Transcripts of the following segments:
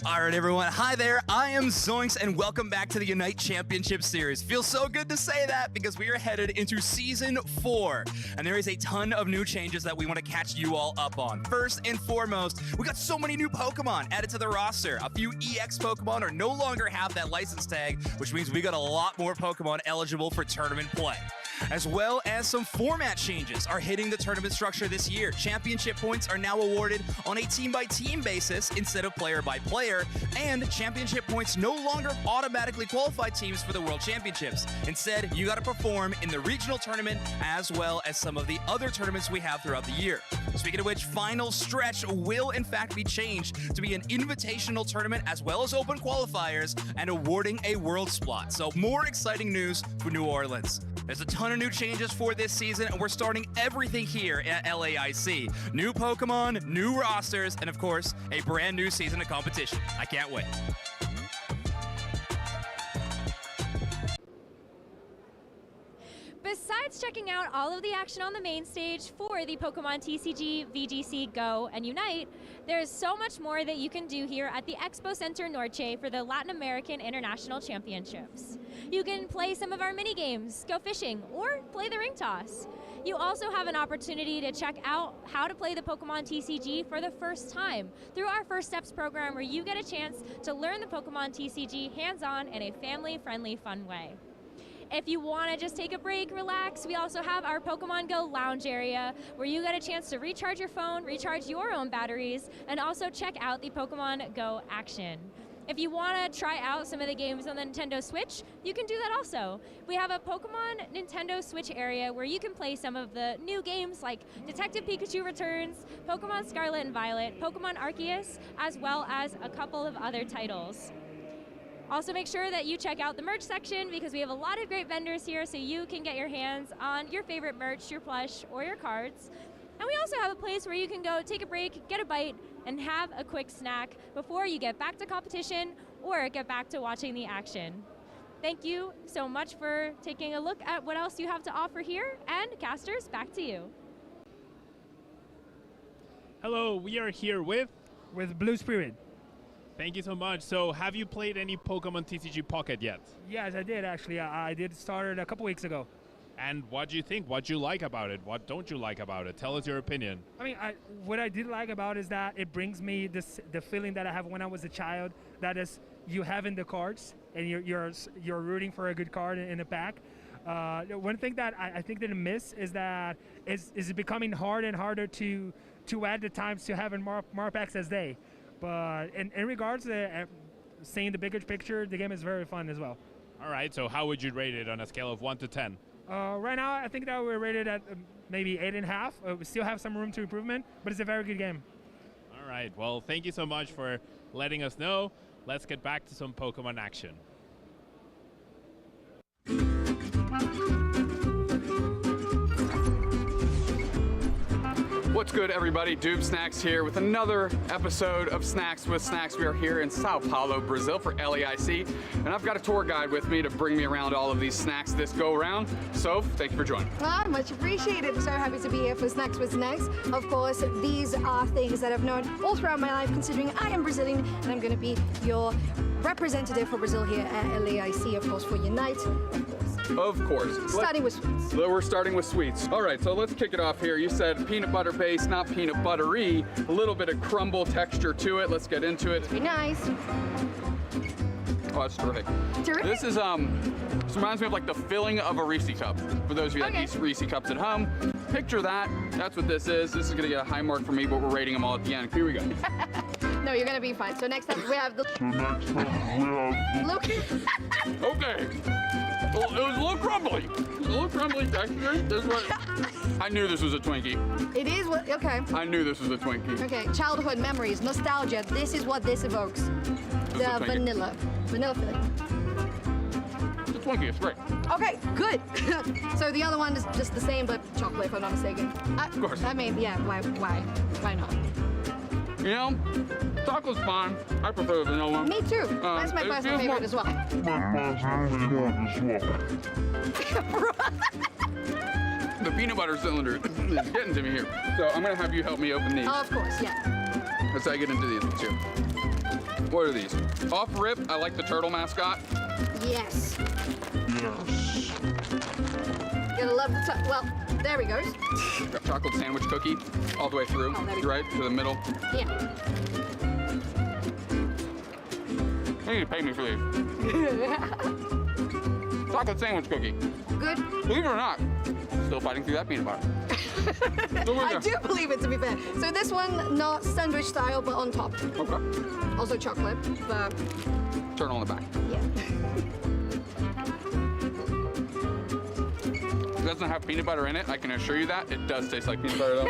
All right, everyone. Hi there. I am Zoinks, and welcome back to the Unite Championship Series. Feels so good to say that because we are headed into Season 4, and there is a ton of new changes that we want to catch you all up on. First and foremost, we got so many new Pokemon added to the roster. A few EX Pokemon are no longer have that license tag, which means we got a lot more Pokemon eligible for tournament play. As well as some format changes are hitting the tournament structure this year. Championship points are now awarded on a team-by-team basis instead of player-by-player, and championship points no longer automatically qualify teams for the World Championships. Instead, you got to perform in the regional tournament as well as some of the other tournaments we have throughout the year. Speaking of which, Final Stretch will in fact be changed to be an invitational tournament as well as open qualifiers and awarding a world spot. So more exciting news for New Orleans. There's a ton of new changes for this season, and we're starting everything here at LAIC. New Pokemon, new rosters, and of course, a brand new season of competition. I can't wait. Besides checking out all of the action on the main stage for the Pokemon TCG, VGC, Go, and Unite, there's so much more that you can do here at the Expo Center Norche for the Latin American International Championships. You can play some of our mini games, go fishing, or play the ring toss. You also have an opportunity to check out how to play the Pokemon TCG for the first time through our First Steps program, where you get a chance to learn the Pokemon TCG hands-on in a family-friendly, fun way. If you want to just take a break, relax, we also have our Pokemon Go lounge area where you get a chance to recharge your phone, recharge your own batteries, and also check out the Pokemon Go action. If you want to try out some of the games on the Nintendo Switch, you can do that also. We have a Pokemon Nintendo Switch area where you can play some of the new games like Detective Pikachu Returns, Pokemon Scarlet and Violet, Pokemon Arceus, as well as a couple of other titles. Also make sure that you check out the merch section because we have a lot of great vendors here so you can get your hands on your favorite merch, your plush, or your cards. And we also have a place where you can go take a break, get a bite, and have a quick snack before you get back to competition or get back to watching the action. Thank you so much for taking a look at what else you have to offer here, and casters, back to you. Hello, we are here with Blue Spirit. Thank you so much. So have you played any Pokemon TCG Pocket yet? Yes, I did actually. I did start it a couple weeks ago. And what do you think? What do you like about it? What don't you like about it? Tell us your opinion. I mean, what I did like about it is that it brings me the feeling that I have when I was a child. That is, you having the cards and you're rooting for a good card in a pack. One thing that I think that I miss is that is becoming harder and harder to add the times to having more packs as they. But in regards to seeing the bigger picture, the game is very fun as well. All right, so how would you rate it on a scale of 1 to 10? Right now, I think that we're rated at maybe 8.5. We still have some room to improvement, but it's a very good game. All right, well, thank you so much for letting us know. Let's get back to some Pokemon action. What's good, everybody? Doob Snacks here with another episode of Snacks with Snacks. We are here in Sao Paulo, Brazil for LAIC, and I've got a tour guide with me to bring me around all of these snacks this go around. So, thank you for joining. Much appreciated. So happy to be here for Snacks with Snacks. Of course, these are things that I've known all throughout my life, considering I am Brazilian, and I'm going to be your representative for Brazil here at LAIC, of course, for Unite, of course. Of course. Starting with sweets. So we're starting with sweets. All right, so let's kick it off here. You said peanut butter base, not peanut buttery. A little bit of crumble texture to it. Let's get into it. Be nice. Oh, that's terrific. Terrific? This is, this reminds me of like the filling of a Reese cup. For those of you that eat Reese cups at home, picture that. That's what this is. This is gonna get a high mark for me, but we're rating them all at the end. Here we go. No, you're gonna be fine. So next up we have the Luke. Okay. Well, it was a little crumbly. A little crumbly texture. This one. I knew this was a Twinkie. It is what, okay. I knew this was a Twinkie. Okay, childhood memories, nostalgia. This is what this evokes. The vanilla filling. It's a Twinkie, it's great. Okay, good. So the other one is just the same, but chocolate, if I'm not mistaken. Of course. I mean, yeah, why not? You know, chocolate's fine. I prefer the vanilla one. Me too. That's my personal favorite as well. The peanut butter cylinder is getting to me here. So I'm gonna have you help me open these. Oh, of course, yeah. As I get into these ones too. What are these? Off rip, I like the turtle mascot. Yes. Gotta love the well, there he goes. Got chocolate sandwich cookie all the way through, Oh, there we go. right to the middle. Yeah. You need to pay me for these. Chocolate sandwich cookie. Good. Believe it or not, still fighting through that peanut butter. I do believe it, to be fair. So this one, not sandwich style, but on top. Okay. Also chocolate, but Turtle on the back. yeah. It doesn't have peanut butter in it, I can assure you that. It does taste like peanut butter though.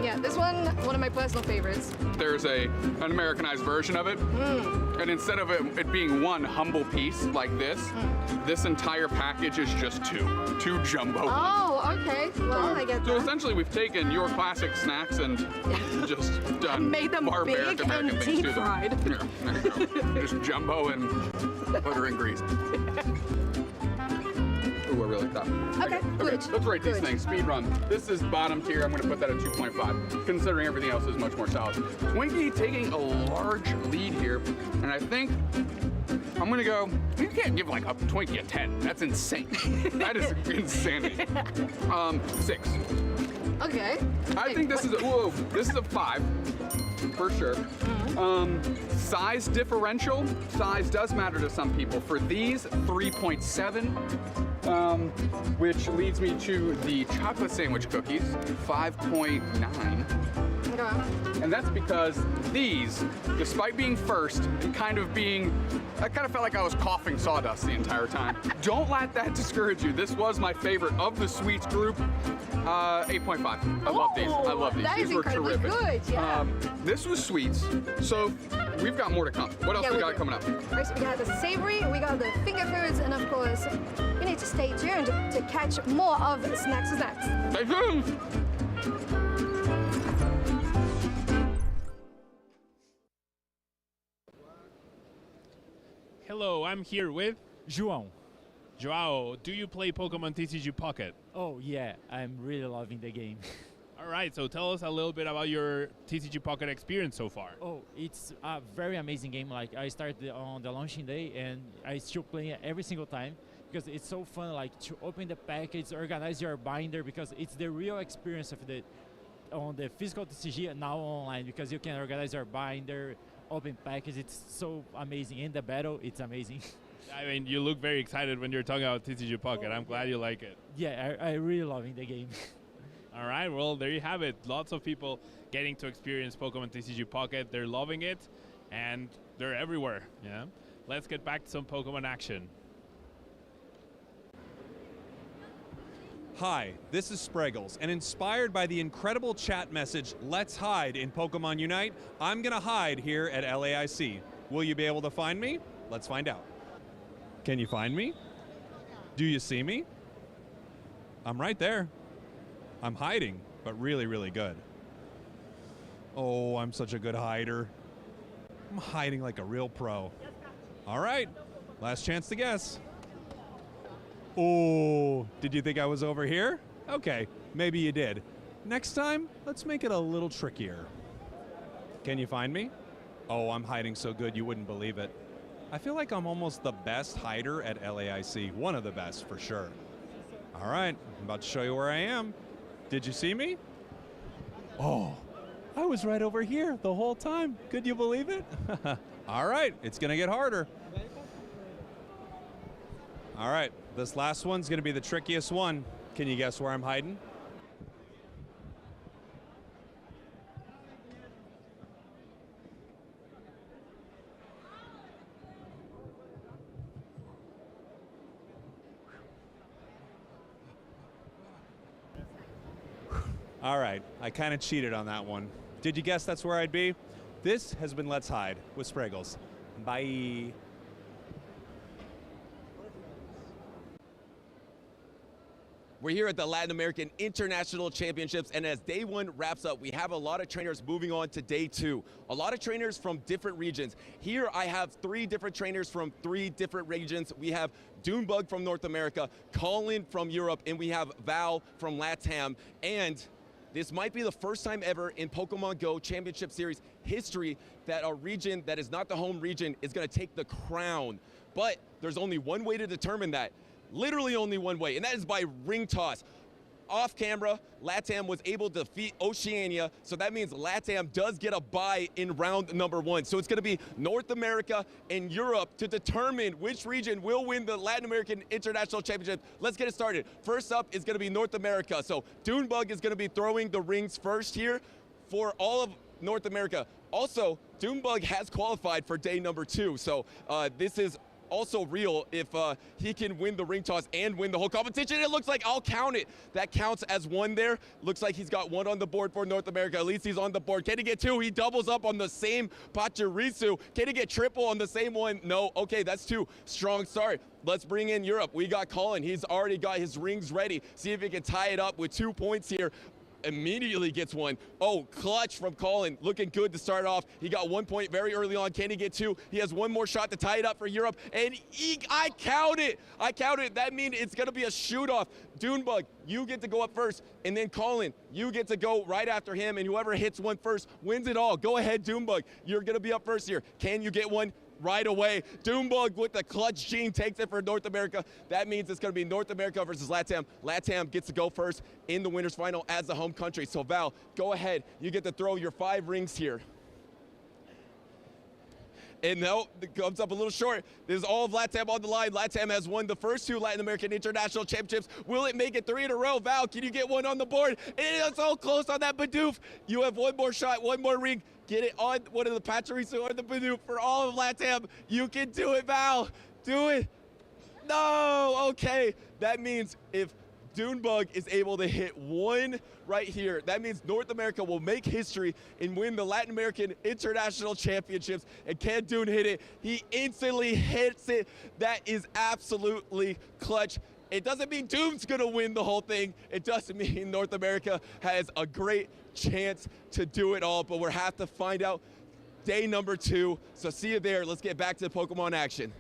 Yeah, this one of my personal favorites. There's an Americanized version of it. And instead of it being one humble piece like this entire package is just two jumbo ones. Oh, okay. Well, I get So that. essentially we've taken your classic snacks and just done Made them barbaric big American and things to deep them. fried. Yeah, there you go. Just jumbo and butter and grease. Ooh, I really like that. Okay, good. Let's rate these Good. things. Speed run. This is bottom tier. I'm going to put that at 2.5, considering everything else is much more solid. Twinkie taking a large lead here, and I think I'm going to go. You can't give like a Twinkie a 10. That's insane. That is insanity. 6. Okay. I think this is a 5 for sure. Size differential. Size does matter to some people. For these, 3.7. Which leads me to the chocolate sandwich cookies, 5.9. Okay. And that's because these, despite being first and kind of felt like I was coughing sawdust the entire time. Don't let that discourage you. This was my favorite of the sweets group. 8.5. I love these. I love these. That These is were incredibly terrific. good, yeah. This was sweets. So we've got more to come. What else Yeah, we we got do. coming up? First, we got the savory, we got the finger foods, and of course, you need to stay tuned to catch more of Snacks with Snacks. Stay tuned. Hello, I'm here with João. Joao. Do you play Pokemon TCG Pocket? Oh yeah, I'm really loving the game. All right, so tell us a little bit about your TCG Pocket experience so far. Oh, it's a very amazing game. Like I started on the launching day and I still play it every single time because it's so fun. Like to open the package, organize your binder because it's the real experience of the on the physical TCG and now online because you can organize your binder, open package. It's so amazing. In the battle, it's amazing. I mean, you look very excited when you're talking about TCG Pocket. I'm glad you like it. Yeah, I really loving the game. All right, well, there you have it. Lots of people getting to experience Pokemon TCG Pocket. They're loving it, and they're everywhere. Yeah. Let's get back to some Pokemon action. Hi, this is Spreggles, and inspired by the incredible chat message, Let's Hide in Pokemon Unite, I'm gonna hide here at LAIC. Will you be able to find me? Let's find out. Can you find me? Do you see me? I'm right there. I'm hiding, but really, really good. Oh, I'm such a good hider. I'm hiding like a real pro. All right, last chance to guess. Oh, did you think I was over here? Okay, maybe you did. Next time, let's make it a little trickier. Can you find me? Oh, I'm hiding so good you wouldn't believe it. I feel like I'm almost the best hider at LAIC. One of the best, for sure. All right, I'm about to show you where I am. Did you see me? Oh, I was right over here the whole time. Could you believe it? All right, it's gonna get harder. All right, this last one's gonna be the trickiest one. Can you guess where I'm hiding? All right, I kind of cheated on that one. Did you guess that's where I'd be? This has been Let's Hide with Spreggles. Bye. We're here at the Latin American International Championships, and as day one wraps up, we have a lot of trainers moving on to day two. A lot of trainers from different regions. Here I have 3 different trainers from 3 different regions. We have Dunebug from North America, Colin from Europe, and we have Val from LATAM. And This might be the first time ever in Pokemon Go Championship Series history that a region that is not the home region is going to take the crown. But there's only one way to determine that. Literally only one way, and that is by ring toss. Off camera, LATAM was able to defeat Oceania, so that means LATAM does get a bye in round number 1. So it's going to be North America and Europe to determine which region will win the Latin American International Championship. Let's get it started. First up is going to be North America. So Dunebug is going to be throwing the rings first here for all of North America. Also, Dunebug has qualified for day number 2, so this is also real if he can win the ring toss and win the whole competition. It looks like I'll count it. That counts as 1 there. Looks like he's got 1 on the board for North America. At least he's on the board. Can he get 2? He doubles up on the same Pachirisu. Can he get triple on the same one? No. Okay, that's 2. Strong start. Let's bring in Europe. We got Colin. He's already got his rings ready. See if he can tie it up with 2 points here. Immediately gets 1. Oh, clutch from Colin. Looking good to start off. He got 1 point very early on. Can he get 2? He has 1 more shot to tie it up for Europe. And I count it. I count it. That means it's going to be a shoot-off. Dunebug, you get to go up first. And then Colin, you get to go right after him. And whoever hits 1 first wins it all. Go ahead, Dunebug. You're going to be up first here. Can you get 1? Right away. Dunebug with the clutch gene takes it for North America. That means it's going to be North America versus LATAM. LATAM gets to go first in the winners final as the home country. So Val, go ahead. You get to throw your 5 rings here. And no, it comes up a little short. There's all of LATAM on the line. LATAM has won the first 2 Latin American International Championships. Will it make it 3 in a row? Val, can you get 1 on the board? And it's so close on that Bidoof. You have 1 more shot, 1 more ring. Get it on one of the Pachirisu or the Bidoof for all of LATAM. You can do it, Val. Do it. No, okay. That means if Dunebug is able to hit 1 right here, that means North America will make history and win the Latin American International Championships. And can Dune hit it? He instantly hits it. That is absolutely clutch. It doesn't mean Doom's gonna win the whole thing. It doesn't mean North America has a great chance to do it all, but we'll have to find out day number 2. So see you there. Let's get back to the Pokemon action.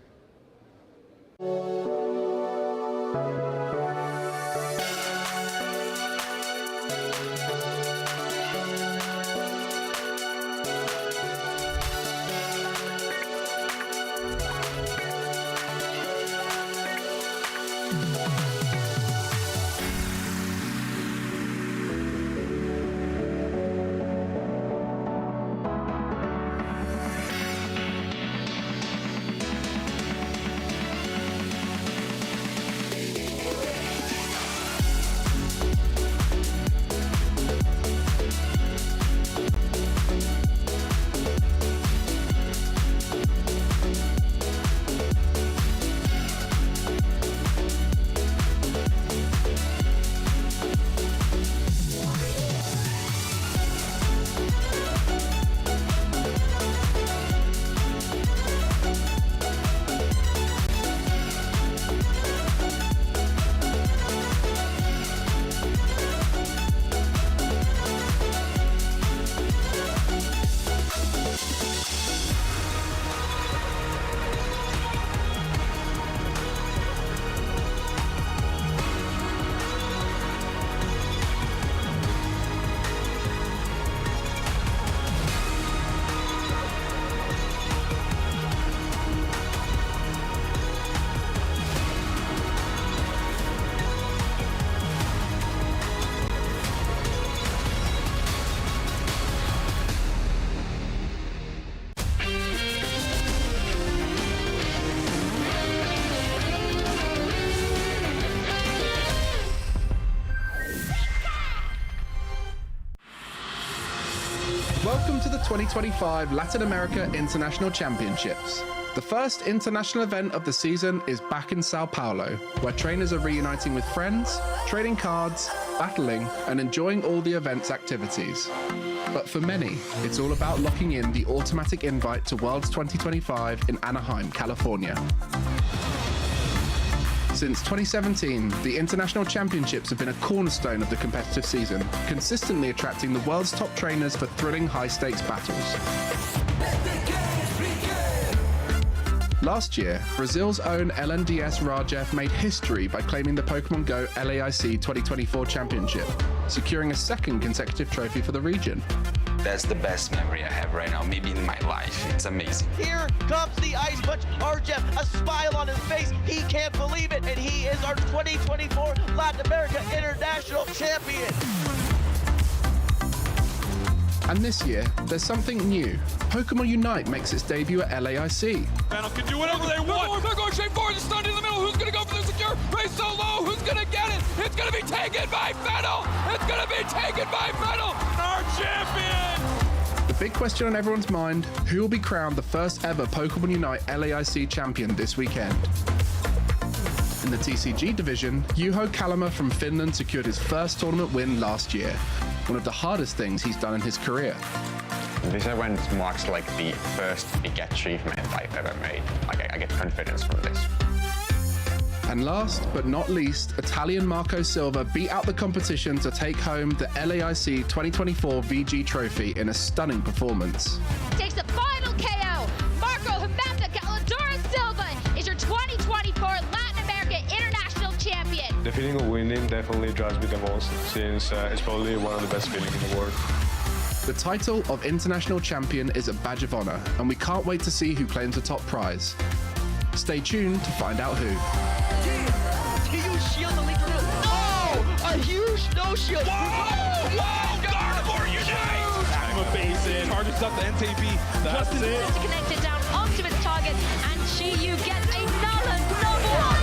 Welcome to the 2025 Latin America International Championships. The first international event of the season is back in Sao Paulo, where trainers are reuniting with friends, trading cards, battling, and enjoying all the event's activities. But for many, it's all about locking in the automatic invite to Worlds 2025 in Anaheim, California. Since 2017, the International Championships have been a cornerstone of the competitive season, consistently attracting the world's top trainers for thrilling high-stakes battles. Last year, Brazil's own LNDS Rajev made history by claiming the Pokemon Go LAIC 2024 championship, securing a second consecutive trophy for the region. That's the best memory I have right now, maybe in my life. It's amazing. Here comes the Ice Punch. Rajev, a smile on his face. He can't believe it, and he is our 2024 Latin America International Champion. And this year, there's something new. Pokemon Unite makes its debut at LAIC. Battle can do whatever they want. They're going straight forward. It's stunned in the middle. Who's going to go for the secure? Race so low. Who's going to get it? It's going to be taken by Fennel. It's going to be taken by Fennel. Our champion. The big question on everyone's mind, who will be crowned the first ever Pokemon Unite LAIC champion this weekend? In the TCG division, Juho Kalama from Finland secured his first tournament win last year, one of the hardest things he's done in his career. This event marks like the first big achievement I've ever made. Like I get confidence from this. And last but not least, Italian Marco Silva beat out the competition to take home the LAIC 2024 VG trophy in a stunning performance. Takes the final KO. Marco Himanta Galadora Silva is your 2024 Latin America International Champion. The feeling of winning definitely drives me the most, since it's probably one of the best feelings in the world. The title of International Champion is a badge of honor, and we can't wait to see who claims the top prize. Stay tuned to find out who. Huge shield to lead through. No! A huge no shield. Whoa! Gardevoir Unite! I'm a basin. Charges up the NTP. That's it. To connect it down onto its target, and Shiyu gets another number one.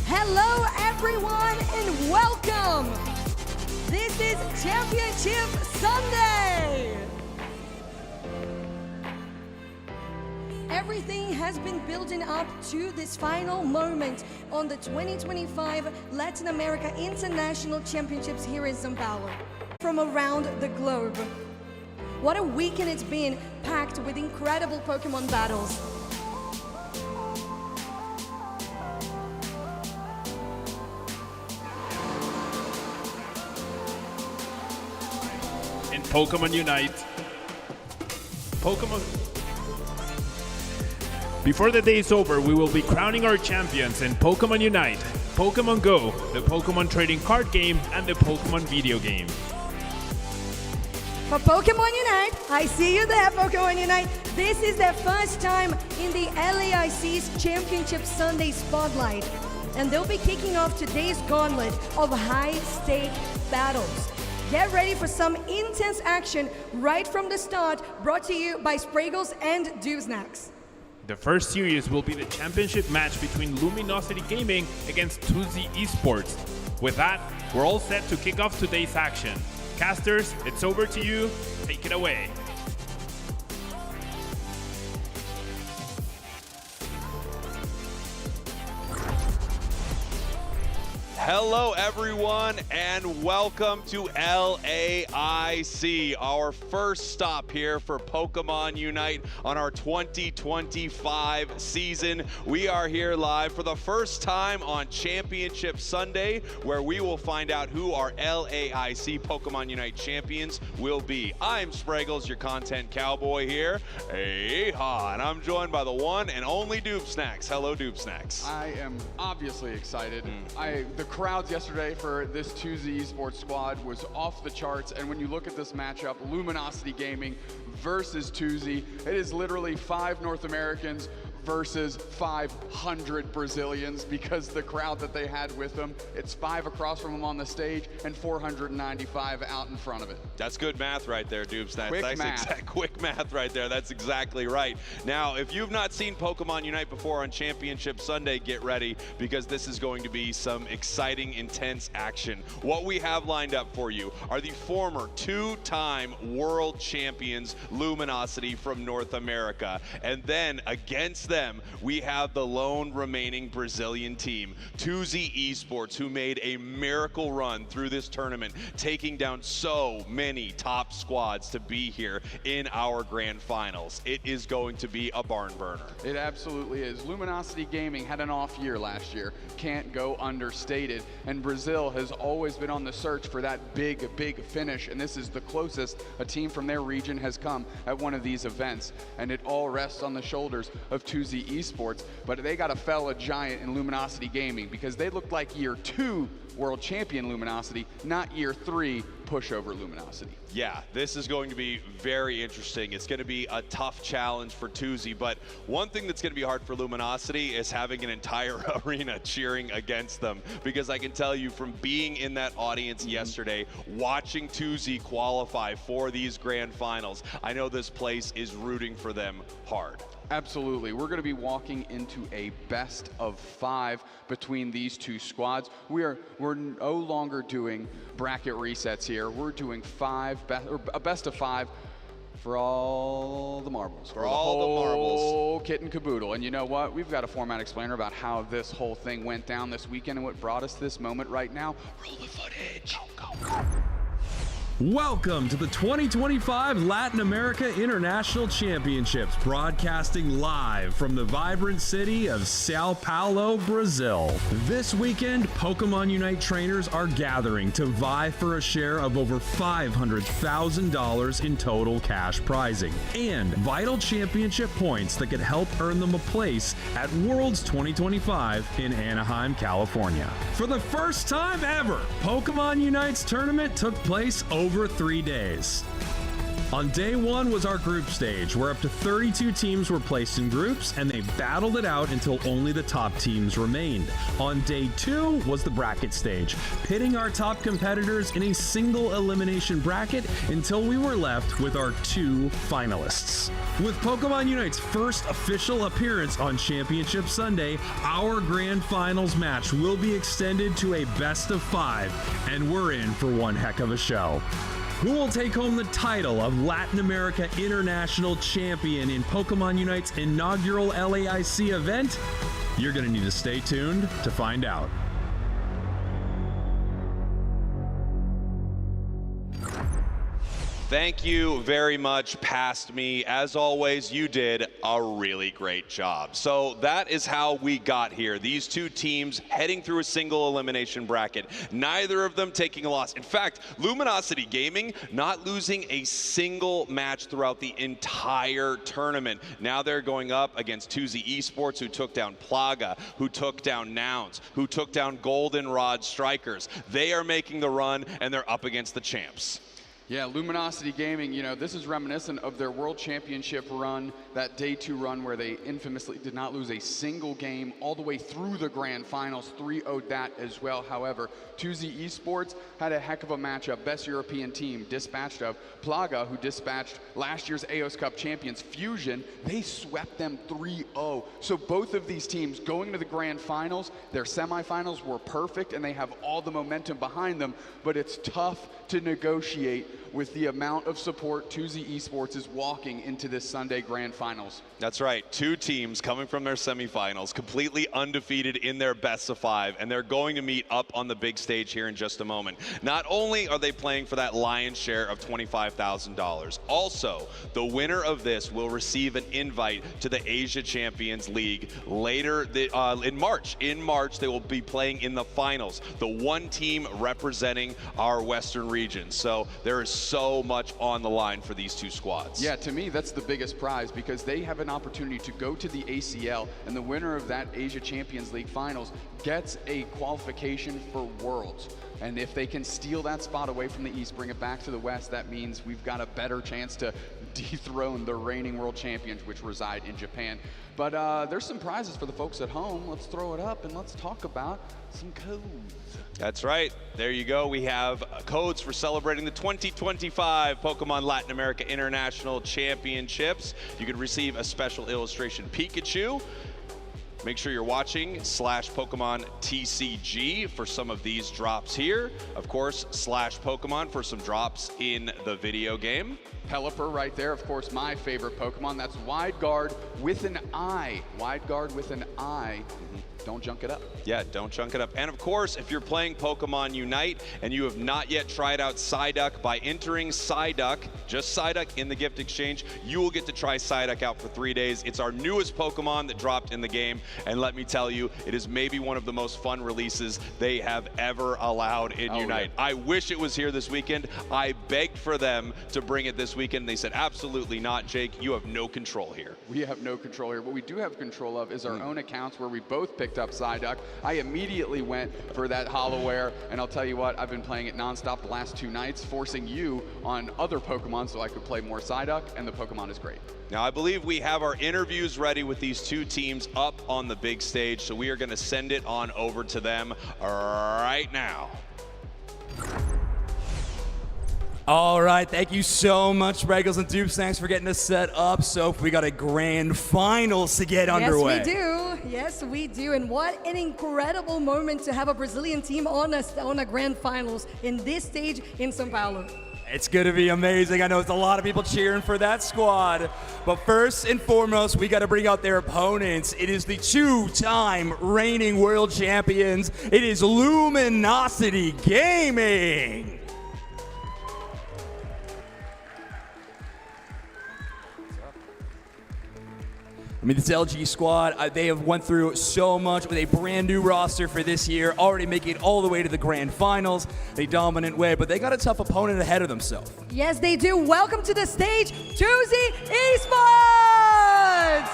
Hello everyone and welcome! This is Championship Sunday! Everything has been building up to this final moment on the 2025 Latin America International Championships here in São Paulo from around the globe. What a weekend it's been, packed with incredible Pokemon battles. In Pokemon Unite. Before the day is over, we will be crowning our champions in Pokemon Unite, Pokemon Go, the Pokemon trading card game, and the Pokemon video game. For Pokemon Unite, I see you there, Pokemon Unite. This is their first time in the LAIC's Championship Sunday Spotlight. And they'll be kicking off today's gauntlet of high-stake battles. Get ready for some intense action right from the start, brought to you by Spraggles and Dewsnacks. The first series will be the championship match between Luminosity Gaming against 2Z Esports. With that, we're all set to kick off today's action. Casters, it's over to you. Take it away. Hello, everyone, and welcome to LAIC, our first stop here for Pokemon Unite on our 2025 season. We are here live for the first time on Championship Sunday, where we will find out who our LAIC Pokemon Unite champions will be. I'm Spraggles, your content cowboy here. Hey-ha, and I'm joined by the one and only Doob Snacks. Hello, Doob Snacks. I am obviously excited. The crowds yesterday for this 2Z Esports squad was off the charts, and when you look at this matchup, Luminosity Gaming versus 2Z, it is literally 5 North Americans versus 500 Brazilians, because the crowd that they had with them, it's 5 across from them on the stage and 495 out in front of it. That's good math right there, Dupes. That's Quick math. Quick math right there. That's exactly right. Now, if you've not seen Pokemon Unite before on Championship Sunday, get ready, because this is going to be some exciting, intense action. What we have lined up for you are the former 2-time world champions Luminosity from North America. And then against them, we have the lone remaining Brazilian team, 2Z Esports, who made a miracle run through this tournament, taking down so many top squads to be here in our grand finals. It is going to be a barn burner. It absolutely is. Luminosity Gaming had an off year last year. Can't go understated. And Brazil has always been on the search for that big finish. And this is the closest a team from their region has come at one of these events. And it all rests on the shoulders of 2Z Esports. But they got to fell a giant in Luminosity Gaming, because they looked like year 2 world champion Luminosity, not year 3 pushover Luminosity. Yeah, this is going to be very interesting. It's going to be a tough challenge for 2Z, but one thing that's going to be hard for Luminosity is having an entire arena cheering against them, because I can tell you from being in that audience yesterday, watching 2Z qualify for these grand finals, I know this place is rooting for them hard. Absolutely. We're going to be walking into a best of 5 between these two squads. We're no longer doing bracket resets here. We're doing a best of 5 for all the marbles. For all the marbles. Whole kit and caboodle. And you know what? We've got a format explainer about how this whole thing went down this weekend and what brought us to this moment right now. Roll the footage. Go. Welcome to the 2025 Latin America International Championships, broadcasting live from the vibrant city of Sao Paulo, Brazil. This weekend, Pokemon Unite trainers are gathering to vie for a share of over $500,000 in total cash prizing and vital championship points that could help earn them a place at Worlds 2025 in Anaheim, California. For the first time ever, Pokemon Unite's tournament took place over 3 days. On day 1 was our group stage, where up to 32 teams were placed in groups, and they battled it out until only the top teams remained. On day 2 was the bracket stage, pitting our top competitors in a single elimination bracket until we were left with our 2 finalists. With Pokemon Unite's first official appearance on Championship Sunday, our grand finals match will be extended to a best of 5, and we're in for one heck of a show. Who will take home the title of Latin America International Champion in Pokemon Unite's inaugural LAIC event? You're going to need to stay tuned to find out. Thank you very much, Past Me. As always, you did a really great job. So that is how we got here. These two teams heading through a single elimination bracket, neither of them taking a loss. In fact, Luminosity Gaming not losing a single match throughout the entire tournament. Now they're going up against 2Z Esports, who took down Plaga, who took down Nouns, who took down Goldenrod Strikers. They are making the run, and they're up against the champs. Yeah, Luminosity Gaming, you know, this is reminiscent of their World Championship run, that day 2 run where they infamously did not lose a single game all the way through the grand finals, 3-0'd that as well. However, 2Z Esports had a heck of a matchup. Best European team dispatched of Plaga, who dispatched last year's AOS Cup champions Fusion. They swept them 3-0. So both of these teams going to the grand finals, their semifinals were perfect and they have all the momentum behind them, but it's tough to negotiate with the amount of support 2Z Esports is walking into this Sunday grand finals. That's right, 2 teams coming from their semifinals, completely undefeated in their best of 5, and they're going to meet up on the big stage here in just a moment. Not only are they playing for that lion's share of $25,000, also the winner of this will receive an invite to the Asia Champions League later in March. In March, they will be playing in the finals, the one team representing our Western region. So there is so much on the line for these 2 squads. Yeah, to me, that's the biggest prize, because they have an opportunity to go to the ACL, and the winner of that Asia Champions League finals gets a qualification for Worlds. And if they can steal that spot away from the East, bring it back to the West, that means we've got a better chance to dethrone the reigning world champions, which reside in Japan. But there's some prizes for the folks at home. Let's throw it up and let's talk about some codes. That's right. There you go. We have codes for celebrating the 2025 Pokemon Latin America International Championships. You could receive a special illustration Pikachu. Make sure you're watching /Pokemon TCG for some of these drops here. Of course, /Pokemon for some drops in the video game. Pelipper right there, of course, my favorite Pokemon. That's Wide Guard with an I. Wide Guard with an I. Don't junk it up. Yeah, don't junk it up. And of course, if you're playing Pokemon Unite and you have not yet tried out Psyduck, by entering Psyduck, just Psyduck in the gift exchange, you will get to try Psyduck out for 3 days. It's our newest Pokemon that dropped in the game. And let me tell you, it is maybe one of the most fun releases they have ever allowed in Unite. Yeah. I wish it was here this weekend. I begged for them to bring it this weekend. They said, absolutely not, Jake. You have no control here. We have no control here. What we do have control of is our own accounts where we both picked up Psyduck. I immediately went for that Hollowware, and I'll tell you what, I've been playing it nonstop the last 2 nights, forcing you on other Pokemon so I could play more Psyduck, and the Pokemon is great. Now, I believe we have our interviews ready with these 2 teams up on the big stage, so we are going to send it on over to them right now. All right, thank you so much, Regals and Dupes. Thanks for getting us set up. So we got a grand finals to get underway. Yes, we do. Yes, we do. And what an incredible moment to have a Brazilian team on a grand finals in this stage in São Paulo. It's going to be amazing. I know it's a lot of people cheering for that squad. But first and foremost, we got to bring out their opponents. It is the 2-time reigning world champions. It is Luminosity Gaming. I mean, this LG squad, they have went through so much with a brand new roster for this year, already making it all the way to the grand finals, a dominant way, but they got a tough opponent ahead of themselves. Yes, they do. Welcome to the stage, Tuzi Esports!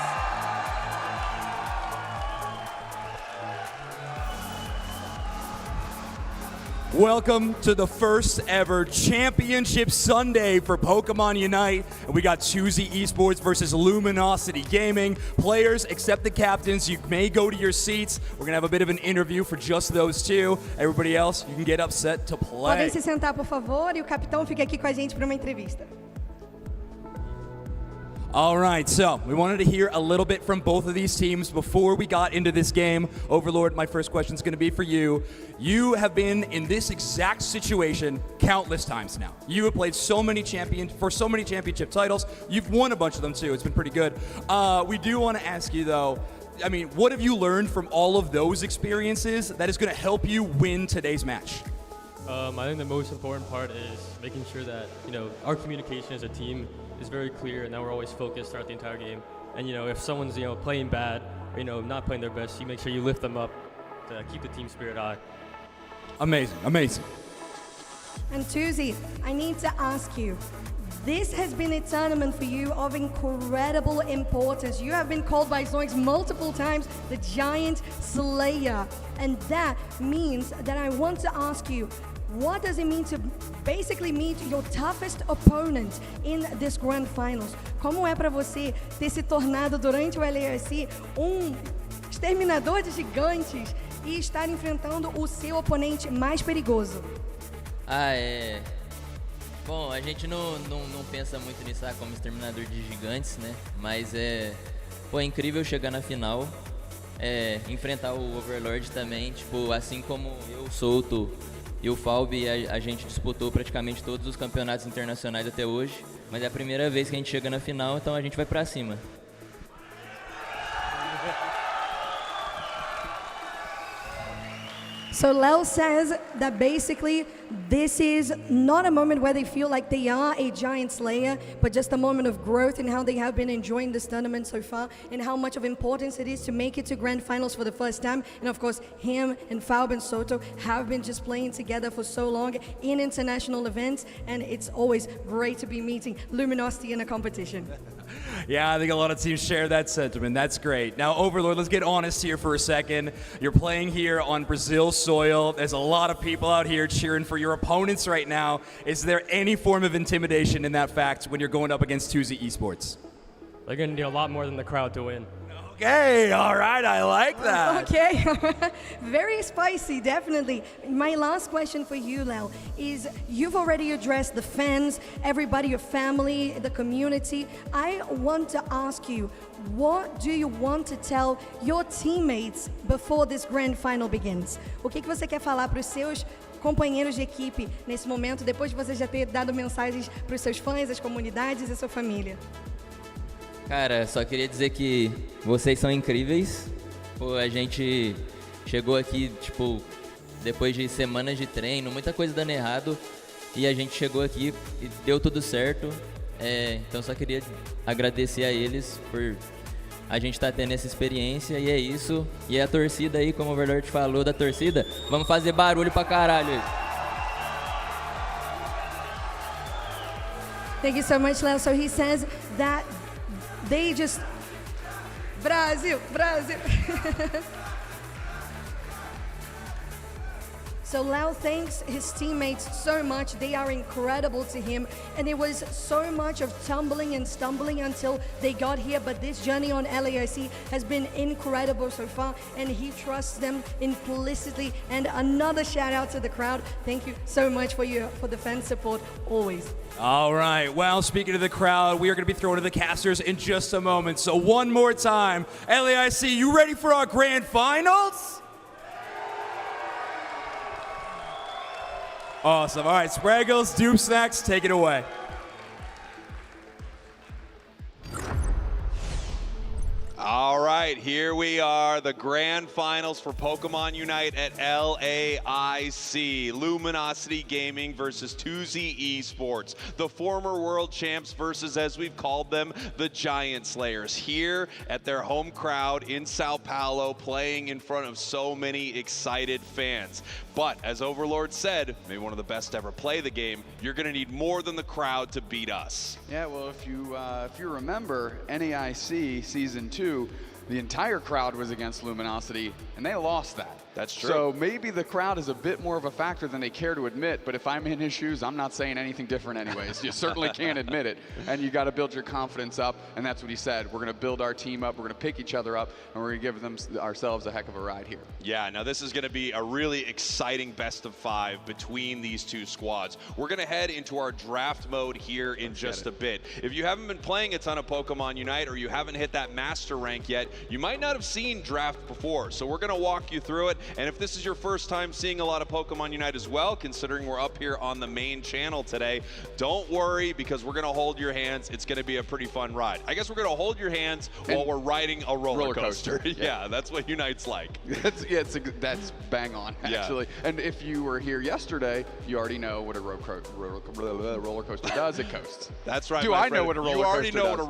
Welcome to the first ever Championship Sunday for Pokemon Unite. And we got Tuzi Esports versus Luminosity Gaming. Players, except the captains, you may go to your seats. We're going to have a bit of an interview for just those 2. Everybody else, you can get upset to play. Podem se sentar, por favor, e o capitão fica aqui com a gente para uma entrevista. All right, so we wanted to hear a little bit from both of these teams before we got into this game. Overlord, my first question is going to be for you. You have been in this exact situation countless times now. You have played so many championship titles. You've won a bunch of them too. It's been pretty good. We do want to ask you though, I mean, what have you learned from all of those experiences that is going to help you win today's match? I think the most important part is making sure that, our communication as a team is very clear and that we're always focused throughout the entire game. And, if someone's, playing bad or, not playing their best, you make sure you lift them up to keep the team spirit high. Amazing, amazing. And Tuzi, I need to ask you, this has been a tournament for you of incredible importance. You have been called by Zoinks multiple times the Giant Slayer. And that means that I want to ask you, what does it mean to basically meet your toughest opponent in this grand finals? Como é para você ter se tornado durante o LAC exterminador de gigantes e estar enfrentando o seu oponente mais perigoso? Bom, a gente não pensa muito nisso como exterminador de gigantes, né? Mas é incrível chegar na final, enfrentar o Overlord também, assim como eu, Souto e o Falbi, a gente disputou praticamente todos os campeonatos internacionais até hoje, mas é a primeira vez que a gente chega na final, então a gente vai pra cima. So Lel says that basically this is not a moment where they feel like they are a giant slayer, but just a moment of growth in how they have been enjoying this tournament so far and how much of importance it is to make it to grand finals for the first time. And of course, him and Fabian Soto have been just playing together for so long in international events, and it's always great to be meeting Luminosity in a competition. Yeah, I think a lot of teams share that sentiment. That's great. Now, Overlord, let's get honest here for a second. You're playing here on Brazil soil. There's a lot of people out here cheering for your opponents right now. Is there any form of intimidation in that fact when you're going up against 2Z Esports? They're going to need a lot more than the crowd to win. Okay, all right, I like that. Okay, very spicy, definitely. My last question for you, Lel, is you've already addressed the fans, everybody, your family, the community. I want to ask you, what do you want to tell your teammates before this grand final begins? O que você quer falar para os seus companheiros de equipe nesse momento, depois de você já ter dado mensagens para os seus fãs, as comunidades e a sua família? Cara, só queria dizer que vocês são incríveis. Pô, a gente chegou aqui, tipo, depois de semanas de treino, muita coisa dando errado, e a gente chegou aqui e deu tudo certo. Então só queria agradecer a eles por a gente estar tendo essa experiência, e é isso. E a torcida aí, como o Overlord falou da torcida, vamos fazer barulho pra caralho aí. Thank you so much, Lel. So he says that they just... Brasil, Brasil. So Lel thanks his teammates so much. They are incredible to him. And it was so much of tumbling and stumbling until they got here. But this journey on LAIC has been incredible so far. And he trusts them implicitly. And another shout out to the crowd. Thank you so much for the fan support always. All right, well, speaking of the crowd, we are going to be throwing to the casters in just a moment. So one more time, LAIC, you ready for our grand finals? Awesome. All right, Spraggles, Doom Snacks, take it away. All right, here we are, the grand finals for Pokemon Unite at LAIC. Luminosity Gaming versus 2Z Esports. The former world champs versus, as we've called them, the Giant Slayers. Here at their home crowd in Sao Paulo, playing in front of so many excited fans. But as Overlord said, maybe one of the best to ever play the game, you're going to need more than the crowd to beat us. Yeah, well, if you remember NAIC Season 2, the entire crowd was against Luminosity, and they lost that. That's true. So maybe the crowd is a bit more of a factor than they care to admit, but if I'm in his shoes, I'm not saying anything different anyways. You certainly can't admit it, and you got to build your confidence up, and that's what he said. We're going to build our team up, we're going to pick each other up, and we're going to give ourselves a heck of a ride here. Yeah, now this is going to be a really exciting best of 5 between these two squads. We're going to head into our draft mode here in just a bit. If you haven't been playing a ton of Pokemon Unite, or you haven't hit that master rank yet, you might not have seen draft before, so we're going to walk you through it. And if this is your first time seeing a lot of Pokemon Unite as well, considering we're up here on the main channel today, don't worry, because we're going to hold your hands. It's going to be a pretty fun ride. I guess we're going to hold your hands while we're riding a roller coaster. Yeah, that's what Unite's like. That's bang on, actually. Yeah. And if you were here yesterday, you already know what a roller coaster does. It coasts. That's right. Do I know what a roller coaster does? You already know what a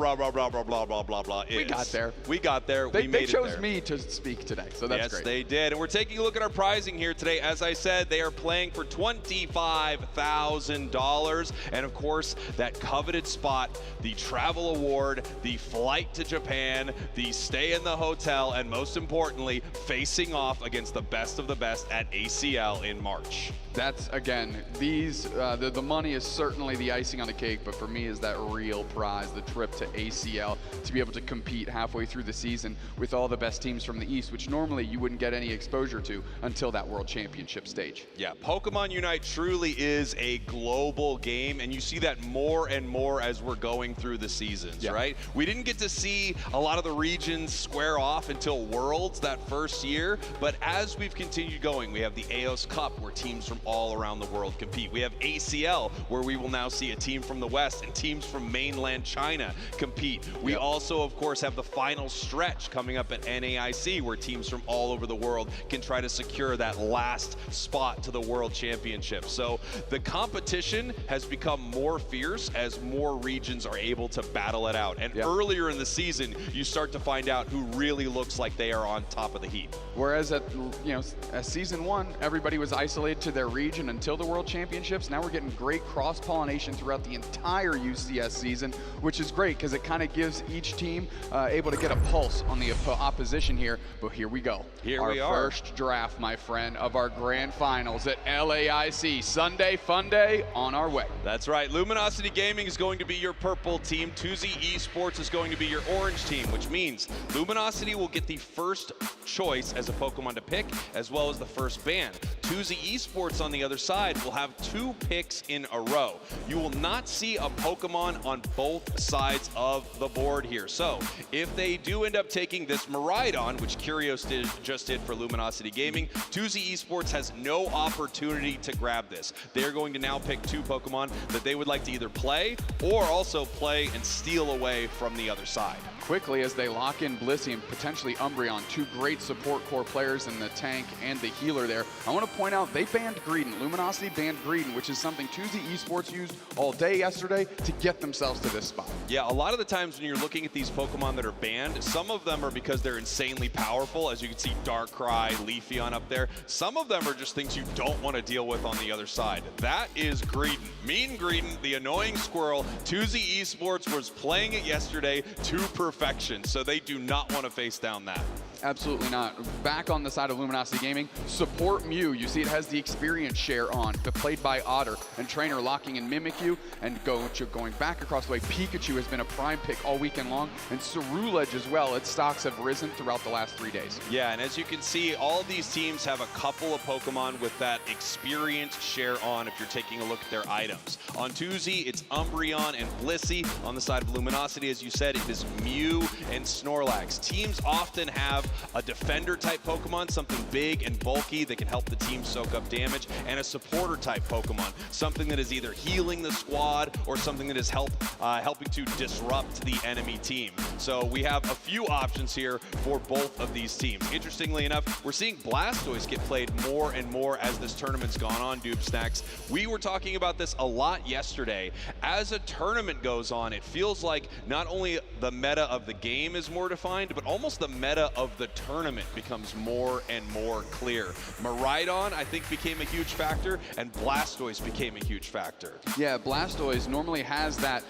blah is. We got there. We got there. They chose me to speak today, so that's great. Yes, they did. And we're taking a look at our prizing here today. As I said, they are playing for $25,000. And of course, that coveted spot, the travel award, the flight to Japan, the stay in the hotel, and most importantly, facing off against the best of the best at ACL in March. That's, again, the money is certainly the icing on the cake, but for me is that real prize, the trip to ACL, to be able to compete halfway through the season with all the best teams from the East, which normally you wouldn't get any exposure to until that World Championship stage. Yeah, Pokemon Unite truly is a global game, and you see that more and more as we're going through the seasons, right? We didn't get to see a lot of the regions square off until Worlds that first year, but as we've continued going, we have the AOS Cup, where teams from all around the world compete. We have ACL, where we will now see a team from the West and teams from mainland China compete. We also, of course, have the final stretch coming up at NAIC, where teams from all over the world can and try to secure that last spot to the World Championship. So the competition has become more fierce as more regions are able to battle it out. And earlier in the season, you start to find out who really looks like they are on top of the heap. Whereas at season 1, everybody was isolated to their region until the World Championships. Now we're getting great cross-pollination throughout the entire UCS season, which is great because it kind of gives each team able to get a pulse on the opposition here. But here we go. Here we are. Our first draft, my friend, of our grand finals at LAIC. Sunday Fun Day on our way. That's right. Luminosity Gaming is going to be your purple team. 2Z Esports is going to be your orange team, which means Luminosity will get the first choice as a Pokemon to pick, as well as the first ban. 2Z Esports on the other side will have 2 picks in a row. You will not see a Pokemon on both sides of the board here. So if they do end up taking this Miraidon, which Curios just did for Luminosity Gaming, 2Z Esports has no opportunity to grab this. They're going to now pick 2 Pokemon that they would like to either play or also play and steal away from the other side. Quickly as they lock in Blissey and potentially Umbreon, 2 great support core players in the tank and the healer there. I want to point out they banned Greedent. Luminosity banned Greedent, which is something 2Z Esports used all day yesterday to get themselves to this spot. Yeah, a lot of the times when you're looking at these Pokemon that are banned, some of them are because they're insanely powerful, as you can see Darkrai, Leafeon up there. Some of them are just things you don't want to deal with on the other side. That is Greedent. Mean Greedent, the annoying squirrel. 2Z Esports was playing it yesterday to perfection, so they do not want to face down that. Absolutely not. Back on the side of Luminosity Gaming, support Mew. You see it has the experience share on, played by Otter, and Trainer locking in Mimikyu, and going back across the way. Pikachu has been a prime pick all weekend long, and Cerulege as well. Its stocks have risen throughout the last 3 days. Yeah, and as you can see, all these teams have a couple of Pokemon with that experience share on if you're taking a look at their items. On 2Z, it's Umbreon and Blissey. On the side of Luminosity, as you said, it is Mew and Snorlax. Teams often have a defender type Pokemon, something big and bulky that can help the team soak up damage, and a supporter type Pokemon, something that is either healing the squad or something that is helping to disrupt the enemy team. So we have a few options here for both of these teams. Interestingly enough, we're seeing Blastoise get played more and more as this tournament's gone on, Doob Snacks. We were talking about this a lot yesterday. As a tournament goes on, it feels like not only the meta of the game is more defined, but almost the meta of the tournament becomes more and more clear. Miraidon, I think, became a huge factor, and Blastoise became a huge factor. Yeah, Blastoise normally has that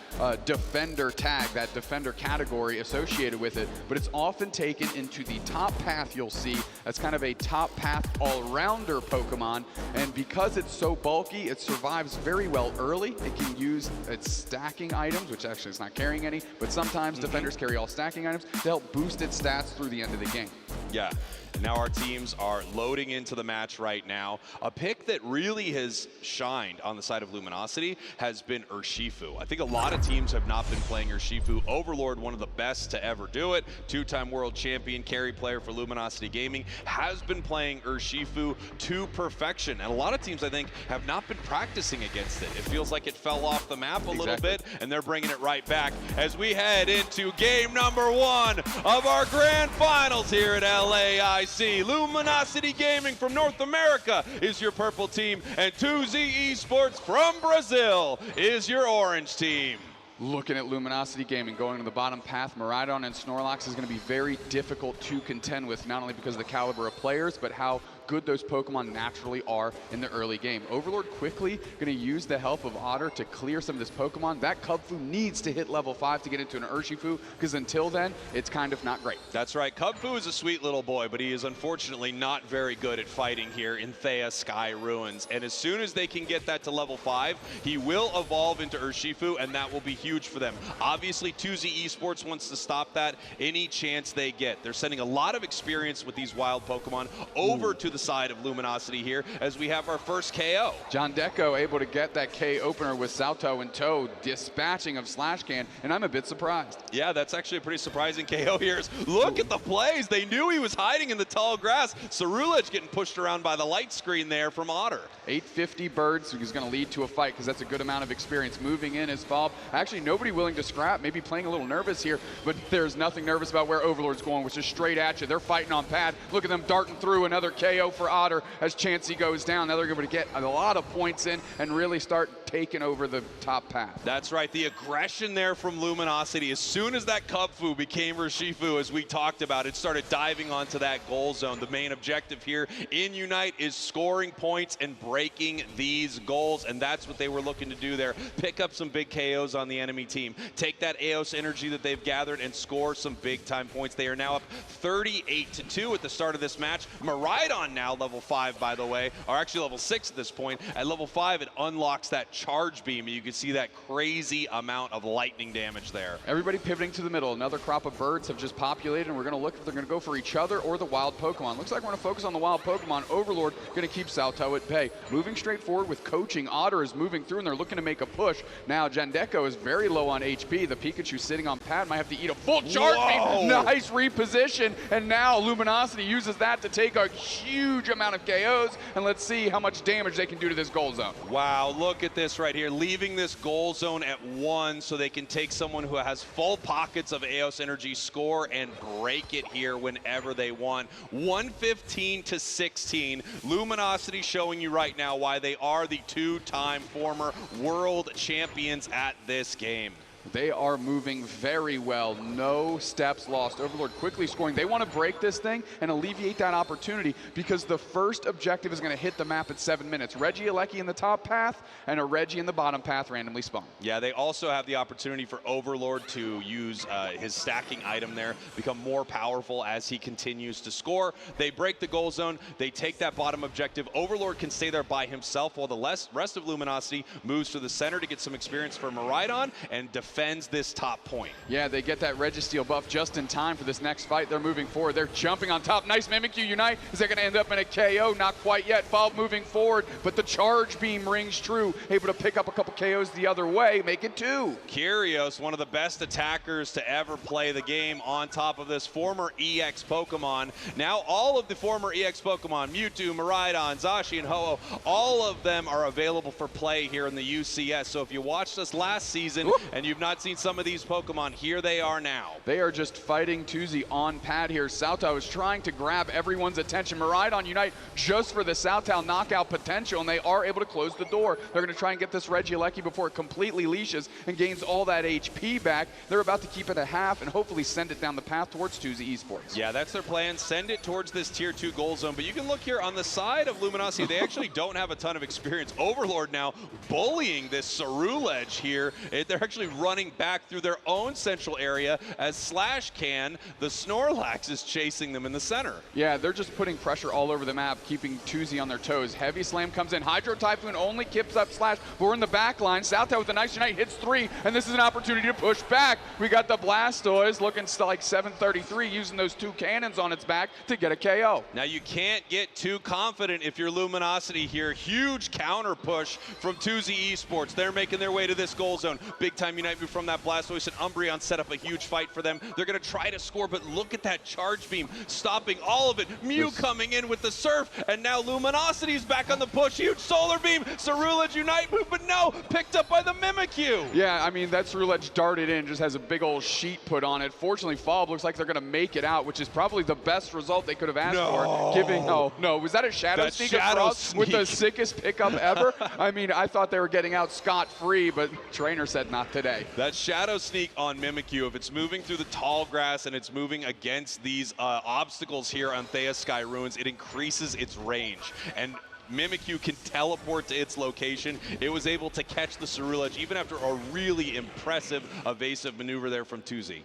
defender tag, that defender category associated with it, but it's often taken into the top path you'll see as kind of a top path all-rounder Pokemon, and because it's so bulky, it survives very well early. It can use its stacking items, which actually it's not carrying any, but sometimes defenders carry all stacking items to help boost its stats through the end of the game. Yeah. Now our teams are loading into the match right now. A pick that really has shined on the side of Luminosity has been Urshifu. I think a lot of teams have not been playing Urshifu. Overlord, one of the best to ever do it, 2-time world champion, carry player for Luminosity Gaming, has been playing Urshifu to perfection. And a lot of teams, I think, have not been practicing against it. It feels like it fell off the map a little bit, and they're bringing it right back as we head into game number 1 of our grand finals here at LAIC. Luminosity Gaming from North America is your purple team, and 2Z Esports from Brazil is your orange team. Looking at Luminosity Gaming going to the bottom path, Miraidon and Snorlax is going to be very difficult to contend with, not only because of the caliber of players, but how good those Pokemon naturally are in the early game. Overlord quickly going to use the help of Otter to clear some of this Pokemon. That Cubfu needs to hit level 5 to get into an Urshifu, because until then, it's kind of not great. That's right. Cubfu is a sweet little boy, but he is unfortunately not very good at fighting here in Thea Sky Ruins. And as soon as they can get that to level 5, he will evolve into Urshifu, and that will be huge for them. Obviously, 2Z Esports wants to stop that any chance they get. They're sending a lot of experience with these wild Pokemon over to the side of Luminosity here as we have our first KO. John Deco able to get that K opener with Salto in tow, dispatching of Slash Can, and I'm a bit surprised. Yeah, that's actually a pretty surprising KO here. Look at the plays. They knew he was hiding in the tall grass. Cerulege getting pushed around by the light screen there from Otter. 850 birds is going to lead to a fight because that's a good amount of experience. Moving in is Fob. Actually, nobody willing to scrap, maybe playing a little nervous here, but there's nothing nervous about where Overlord's going, which is straight at you. They're fighting on pad. Look at them darting through. Another KO for Otter as Chansey goes down. Now they're going to get a lot of points in and really start taking over the top path. That's right. The aggression there from Luminosity. As soon as that Kubfu became Urshifu, as we talked about, it started diving onto that goal zone. The main objective here in Unite is scoring points and breaking these goals, and that's what they were looking to do there. Pick up some big KOs on the enemy team. Take that Eos energy that they've gathered and score some big-time points. They are now up 38-2 at the start of this match. Maridon now level 5, by the way, or actually level 6 at this point. At level 5, it unlocks that charge beam, and you can see that crazy amount of lightning damage there. Everybody pivoting to the middle. Another crop of birds have just populated, and we're going to look if they're going to go for each other or the wild Pokemon. Looks like we're going to focus on the wild Pokemon. Overlord going to keep Salto at bay. Moving straight forward with coaching. Otter is moving through, and they're looking to make a push. Now, Jandeko is very low on HP. The Pikachu sitting on pad might have to eat a full charge beam. Nice reposition, and now Luminosity uses that to take a huge amount of KOs, and let's see how much damage they can do to this goal zone. Wow, look at this right here. Leaving this goal zone at 1 so they can take someone who has full pockets of Eos energy, score, and break it here whenever they want. 115-16. Luminosity showing you right now why they are the 2-time former world champions at this game. They are moving very well. No steps lost. Overlord quickly scoring. They want to break this thing and alleviate that opportunity because the first objective is going to hit the map at 7 minutes. Regieleki in the top path and a Reggie in the bottom path randomly spawn. Yeah, they also have the opportunity for Overlord to use his stacking item there, become more powerful as he continues to score. They break the goal zone. They take that bottom objective. Overlord can stay there by himself while the rest of Luminosity moves to the center to get some experience for Maridon and defends this top point. Yeah, they get that Registeel buff just in time for this next fight. They're moving forward. They're jumping on top. Nice Mimikyu Unite. Is that going to end up in a KO? Not quite yet. Fob moving forward, but the charge beam rings true. Able to pick up a couple KOs the other way, make it 2. Kyrios, one of the best attackers to ever play the game, on top of this former EX Pokemon. Now all of the former EX Pokemon, Mewtwo, Maridon, Zashi, and Ho-Oh, all of them are available for play here in the UCS. So if you watched us last season and you've not seen some of these Pokemon, here they are now. They are just fighting Tuzi on pad here. Salto is trying to grab everyone's attention. Maridon Unite just for the Salto knockout potential, and they are able to close the door. They're going to try and get this Regieleki before it completely leashes and gains all that HP back. They're about to keep it at half and hopefully send it down the path towards Tuzi Esports. Yeah, that's their plan. Send it towards this tier 2 goal zone. But you can look here on the side of Luminosity. They actually don't have a ton of experience. Overlord now bullying this Cerulege here. They're actually running back through their own central area as Slash Can, the Snorlax, is chasing them in the center. Yeah, they're just putting pressure all over the map, keeping Tuzi on their toes. Heavy Slam comes in. Hydro Typhoon only keeps up Slash. But we're in the back line. Salto with a nice Unite hits 3, and this is an opportunity to push back. We got the Blastoise looking like 733, using those 2 cannons on its back to get a KO. Now you can't get too confident if you're Luminosity here. Huge counter push from Tuzi Esports. They're making their way to this goal zone. Big time Unite move from that Blastoise, and Umbreon set up a huge fight for them. They're going to try to score, but look at that charge beam, stopping all of it. Mew coming in with the Surf, and now Luminosity's back on the push. Huge solar beam, Cerulege Unite move, but no, picked up by the Mimikyu. Yeah, I mean, that Cerulege darted in, just has a big old sheet put on it. Fortunately, Fob looks like they're going to make it out, which is probably the best result they could have asked for. No, was that a Shadow Sneak across with the sickest pickup ever? I mean, I thought they were getting out scot-free, but trainer said not today. That Shadow Sneak on Mimikyu, if it's moving through the tall grass and it's moving against these obstacles here on Thea Sky Ruins, it increases its range. And Mimikyu can teleport to its location. It was able to catch the Cerulege even after a really impressive evasive maneuver there from Tuzi.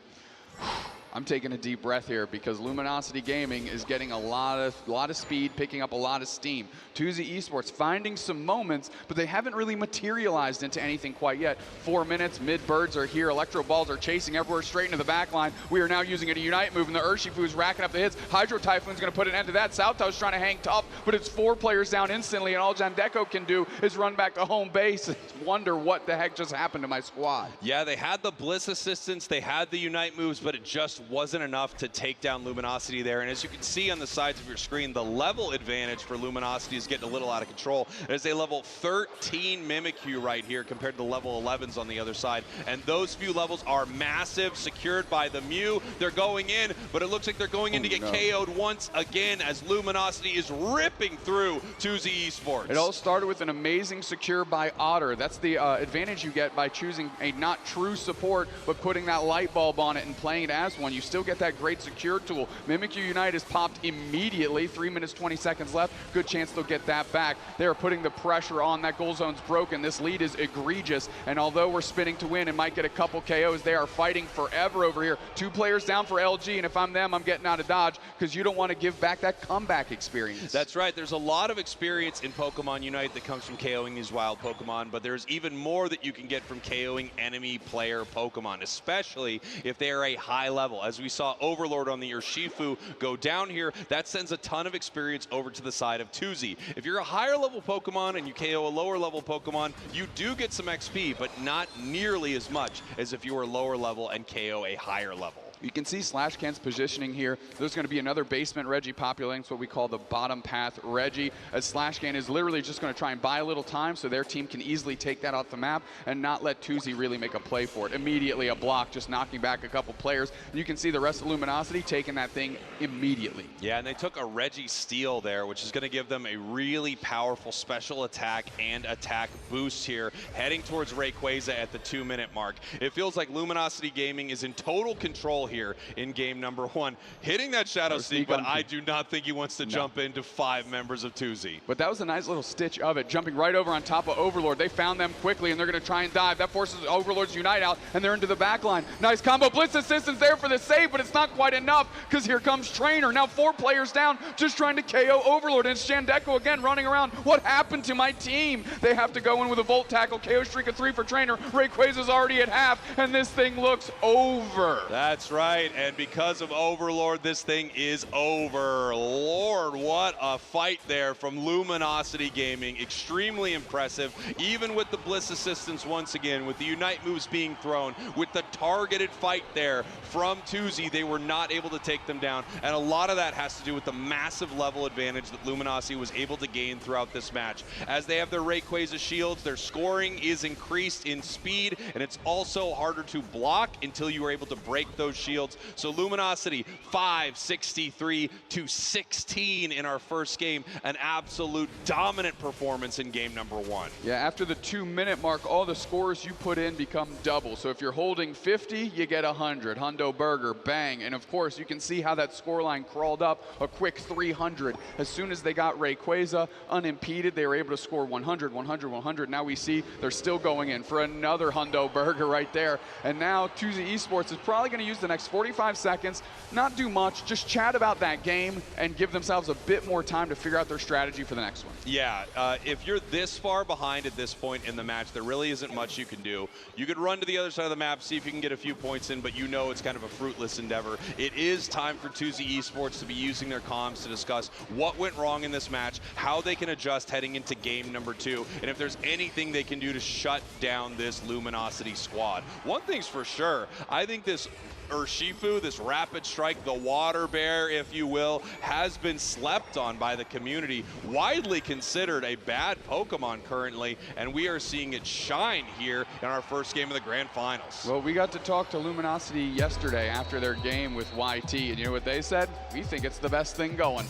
I'm taking a deep breath here because Luminosity Gaming is getting a lot of speed, picking up a lot of steam. Tuesday Esports finding some moments, but they haven't really materialized into anything quite yet. 4 minutes, mid-birds are here, Electro Balls are chasing everywhere straight into the back line. We are now using a Unite move, and the Urshifu is racking up the hits. Hydro Typhoon's going to put an end to that. Southow's trying to hang tough, but it's 4 players down instantly, and all Jandeko can do is run back to home base and wonder what the heck just happened to my squad. Yeah, they had the Bliss assistance, they had the Unite moves, but it just wasn't enough to take down Luminosity there. And as you can see on the sides of your screen, the level advantage for Luminosity is getting a little out of control. There's a level 13 Mimikyu right here compared to the level 11s on the other side. And those few levels are massive, secured by the Mew. They're going in, but it looks like they're going in to get KO'd once again as Luminosity is ripping through Tuesday Esports. It all started with an amazing secure by Otter. That's the advantage you get by choosing a not true support, but putting that light bulb on it and playing it as one. You still get that great secure tool. Mimikyu Unite is popped immediately. 3 minutes, 20 seconds left. Good chance they'll get that back. They are putting the pressure on. That goal zone's broken. This lead is egregious. And although we're spinning to win and might get a couple KOs, they are fighting forever over here. 2 players down for LG, and if I'm them, I'm getting out of Dodge because you don't want to give back that comeback experience. That's right. There's a lot of experience in Pokemon Unite that comes from KOing these wild Pokemon, but there's even more that you can get from KOing enemy player Pokemon, especially if they are a high level. As we saw Overlord on the Urshifu go down here, that sends a ton of experience over to the side of Tuzi. If you're a higher level Pokemon and you KO a lower level Pokemon, you do get some XP, but not nearly as much as if you were lower level and KO a higher level. You can see Slashcan's positioning here. There's going to be another basement Reggie populating. It's what we call the bottom path Reggie, as Slashcan is literally just going to try and buy a little time so their team can easily take that off the map and not let Tuzi really make a play for it. Immediately a block, just knocking back a couple players. And you can see the rest of Luminosity taking that thing immediately. Yeah, and they took a Reggie steal there, which is going to give them a really powerful special attack and attack boost here, heading towards Rayquaza at the 2-minute mark. It feels like Luminosity Gaming is in total control here in game number 1, hitting that Shadow Sneak, but I do not think he wants to jump into 5 members of Tuzi. But that was a nice little stitch of it, jumping right over on top of Overlord. They found them quickly, and they're going to try and dive. That forces Overlord's Unite out, and they're into the back line. Nice combo. Blitz assistance there for the save, but it's not quite enough because here comes Trainer. Now 4 players down, just trying to KO Overlord, and it's Jandeko again running around. What happened to my team? They have to go in with a Volt Tackle. KO streak of 3 for Trainer. Rayquaza's already at half, and this thing looks over. That's right, and because of Overlord, this thing is over. Lord, what a fight there from Luminosity Gaming. Extremely impressive, even with the Bliss assistance once again, with the Unite moves being thrown, with the targeted fight there from Tuzi, they were not able to take them down, and a lot of that has to do with the massive level advantage that Luminosity was able to gain throughout this match. As they have their Rayquaza shields, their scoring is increased in speed, and it's also harder to block until you are able to break those shields. So Luminosity 563 to 16 in our first game, an absolute dominant performance in game number 1. Yeah, after the 2-minute mark, all the scores you put in become double. So if you're holding 50, you get 100. Hundo Burger, bang. And of course, you can see how that scoreline crawled up a quick 300. As soon as they got Rayquaza unimpeded, they were able to score 100, 100, 100. Now we see they're still going in for another Hundo Burger right there. And now Tuesday Esports is probably going to use the next 45 seconds, not do much, just chat about that game and give themselves a bit more time to figure out their strategy for the next one. Yeah, if you're this far behind at this point in the match, there really isn't much you can do. You could run to the other side of the map, see if you can get a few points in, but you know it's kind of a fruitless endeavor. It is time for Tuzi Esports to be using their comms to discuss what went wrong in this match, how they can adjust heading into game number 2, and if there's anything they can do to shut down this Luminosity squad. One thing's for sure, I think this Urshifu, this rapid strike, the water bear, if you will, has been slept on by the community. Widely considered a bad Pokemon currently, and we are seeing it shine here in our first game of the Grand Finals. Well, we got to talk to Luminosity yesterday after their game with YT, and you know what they said? We think it's the best thing going.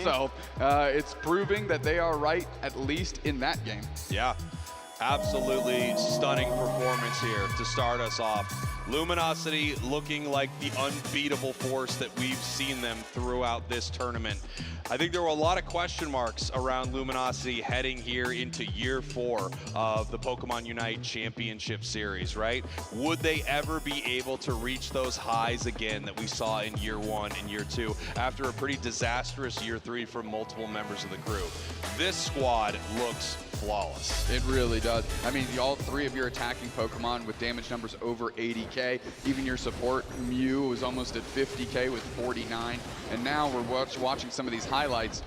So it's proving that they are right, at least in that game. Yeah. Absolutely stunning performance here to start us off. Luminosity looking like the unbeatable force that we've seen them throughout this tournament. I think there were a lot of question marks around Luminosity heading here into year 4 of the Pokemon Unite Championship Series, right? Would they ever be able to reach those highs again that we saw in year 1 and year 2 after a pretty disastrous year 3 for multiple members of the crew? This squad looks flawless. It really does. I mean, all 3 of your attacking Pokemon with damage numbers over 80k. Even your support, Mew, was almost at 50k with 49. And now we're watching some of these highlights.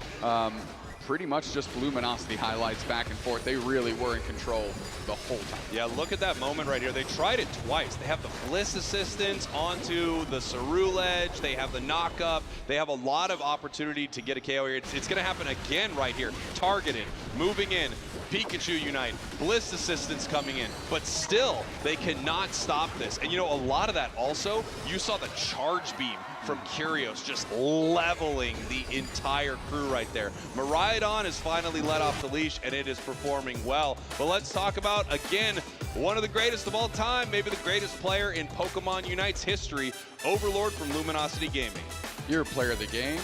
Pretty much just Luminosity highlights back and forth. They really were in control the whole time. Yeah, look at that moment right here. They tried it twice. They have the Bliss assistance onto the Cerulege. They have the knock-up. They have a lot of opportunity to get a KO here. It's going to happen again right here. Targeted, moving in. Pikachu Unite, Bliss assistance coming in, but still, they cannot stop this. And you know, a lot of that also, you saw the charge beam from Curios just leveling the entire crew right there. Miraidon has finally let off the leash, and it is performing well. But let's talk about, again, one of the greatest of all time, maybe the greatest player in Pokemon Unite's history, Overlord from Luminosity Gaming. You're a player of the game.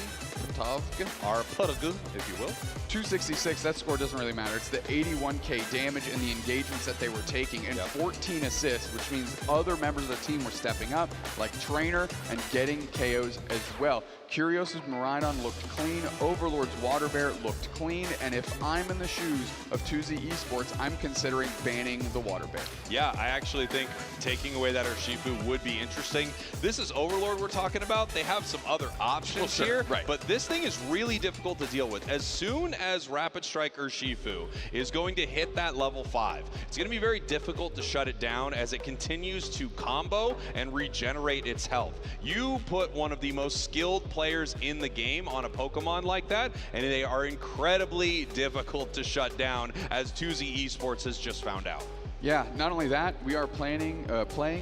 Our Putagu, if you will. 266, that score doesn't really matter. It's the 81k damage and the engagements that they were taking, and 14 assists, which means other members of the team were stepping up, like Trainer, and getting KOs as well. Curios' Miraidon looked clean, Overlord's Water Bear looked clean, and if I'm in the shoes of 2Z Esports, I'm considering banning the Water Bear. Yeah, I actually think taking away that Urshifu would be interesting. This is Overlord we're talking about. They have some other options here, right. But this thing is really difficult to deal with. As soon as Rapid Strike Urshifu is going to hit that level 5, it's going to be very difficult to shut it down as it continues to combo and regenerate its health. You put one of the most skilled players in the game on a Pokemon like that, and they are incredibly difficult to shut down, as 2Z Esports has just found out. Yeah, not only that, we are playing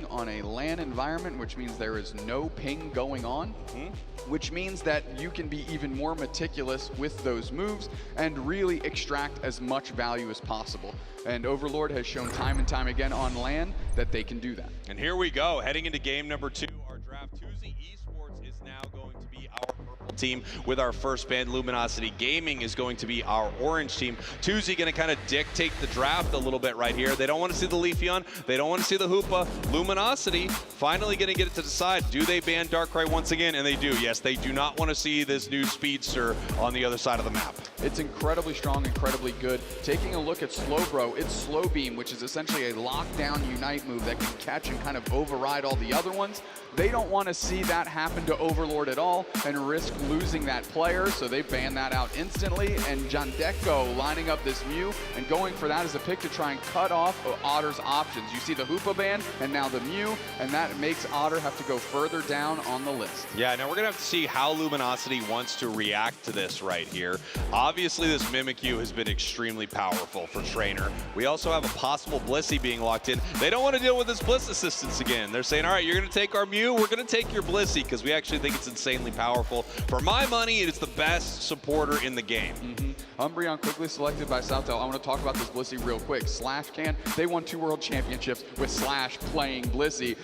on a LAN environment, which means there is no ping going on, which means that you can be even more meticulous with those moves and really extract as much value as possible. And Overlord has shown time and time again on LAN that they can do that. And here we go, heading into game number 2, our draft. 2Z Esports is now going to be our purple team with our first band. Luminosity Gaming is going to be our orange team. 2Z going to kind of dictate the draft a little bit right here. They don't want to see the Leafeon. They don't want to see the Hoopa. Luminosity finally going to get it to decide. Do they ban Darkrai once again? And they do. Yes, they do not want to see this new speedster on the other side of the map. It's incredibly strong, incredibly good. Taking a look at Slowbro, it's Slow Beam, which is essentially a lockdown Unite move that can catch and kind of override all the other ones. They don't want to see that happen to Overlord at all and risk losing that player, so they ban that out instantly. And Jandeko lining up this Mew and going for that as a pick to try and cut off Otter's options. You see the Hoopa ban and now the Mew, and that makes Otter have to go further down on the list. Yeah, now we're going to have to see how Luminosity wants to react to this right here. Obviously, this Mimikyu has been extremely powerful for Trainer. We also have a possible Blissey being locked in. They don't want to deal with this Bliss assistance again. They're saying, all right, you're going to take our Mew, we're going to take your Blissey, because we actually think it's insanely powerful. For my money, it is the best supporter in the game. Umbreon quickly selected by Saltel. I want to talk about this Blissey real quick. Slash they won 2 world championships with Slash playing Blissey.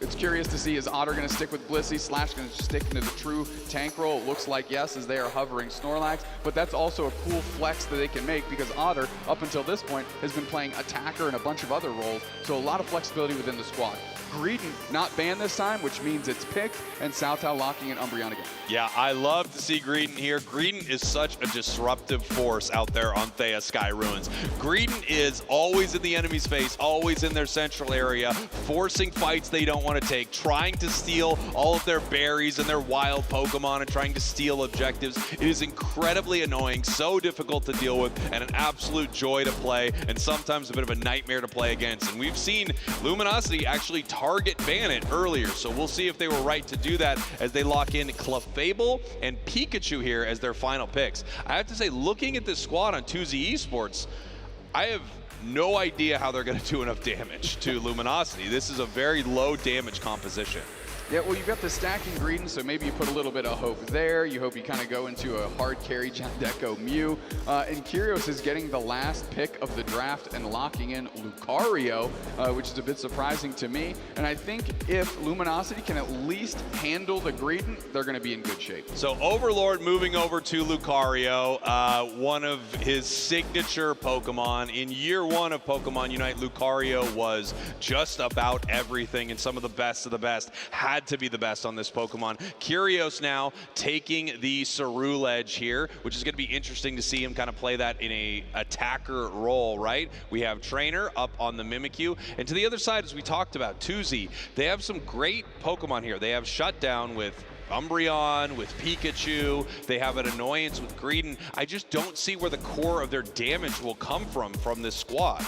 It's curious to see, is Otter going to stick with Blissey? Slash going to stick into the true tank role? It looks like yes, as they are hovering Snorlax, but that's also a cool flex that they can make because Otter, up until this point, has been playing attacker and a bunch of other roles, so a lot of flexibility within the squad. Greedent not banned this time, which means it's picked, and Saltel locking in Umbreon again. Yeah, I love to see Greedent here. Greedent is such a disruptive force out there on Thea Sky Ruins. Greedent is always in the enemy's face, always in their central area, forcing fights they don't want to take, trying to steal all of their berries and their wild Pokemon and trying to steal objectives. It is incredibly annoying, so difficult to deal with, and an absolute joy to play, and sometimes a bit of a nightmare to play against. And we've seen Luminosity actually target ban it earlier, so we'll see if they were right to do that as they lock in Clefable and Pikachu here as their final picks. I have to say, looking at this squad on 2Z Esports, I have no idea how they're going to do enough damage to Luminosity. This is a very low damage composition. Yeah, well, you've got the stacking Greedent, so maybe you put a little bit of hope there. You hope you kind of go into a hard carry Jandeko Mew. And Kyrios is getting the last pick of the draft and locking in Lucario, which is a bit surprising to me. And I think if Luminosity can at least handle the Greedent, they're going to be in good shape. So Overlord moving over to Lucario, one of his signature Pokemon. In year one of Pokemon Unite, Lucario was just about everything, and some of the best had to be the best on this Pokemon. Kyrios now taking the Ceruledge here, which is going to be interesting to see him kind of play that in a attacker role, right? We have Trainer up on the Mimikyu, and to the other side, as we talked about, Tuzi, they have some great Pokemon here. They have Shutdown with Umbreon, with Pikachu. They have an Annoyance with Greedent. I just don't see where the core of their damage will come from this squad.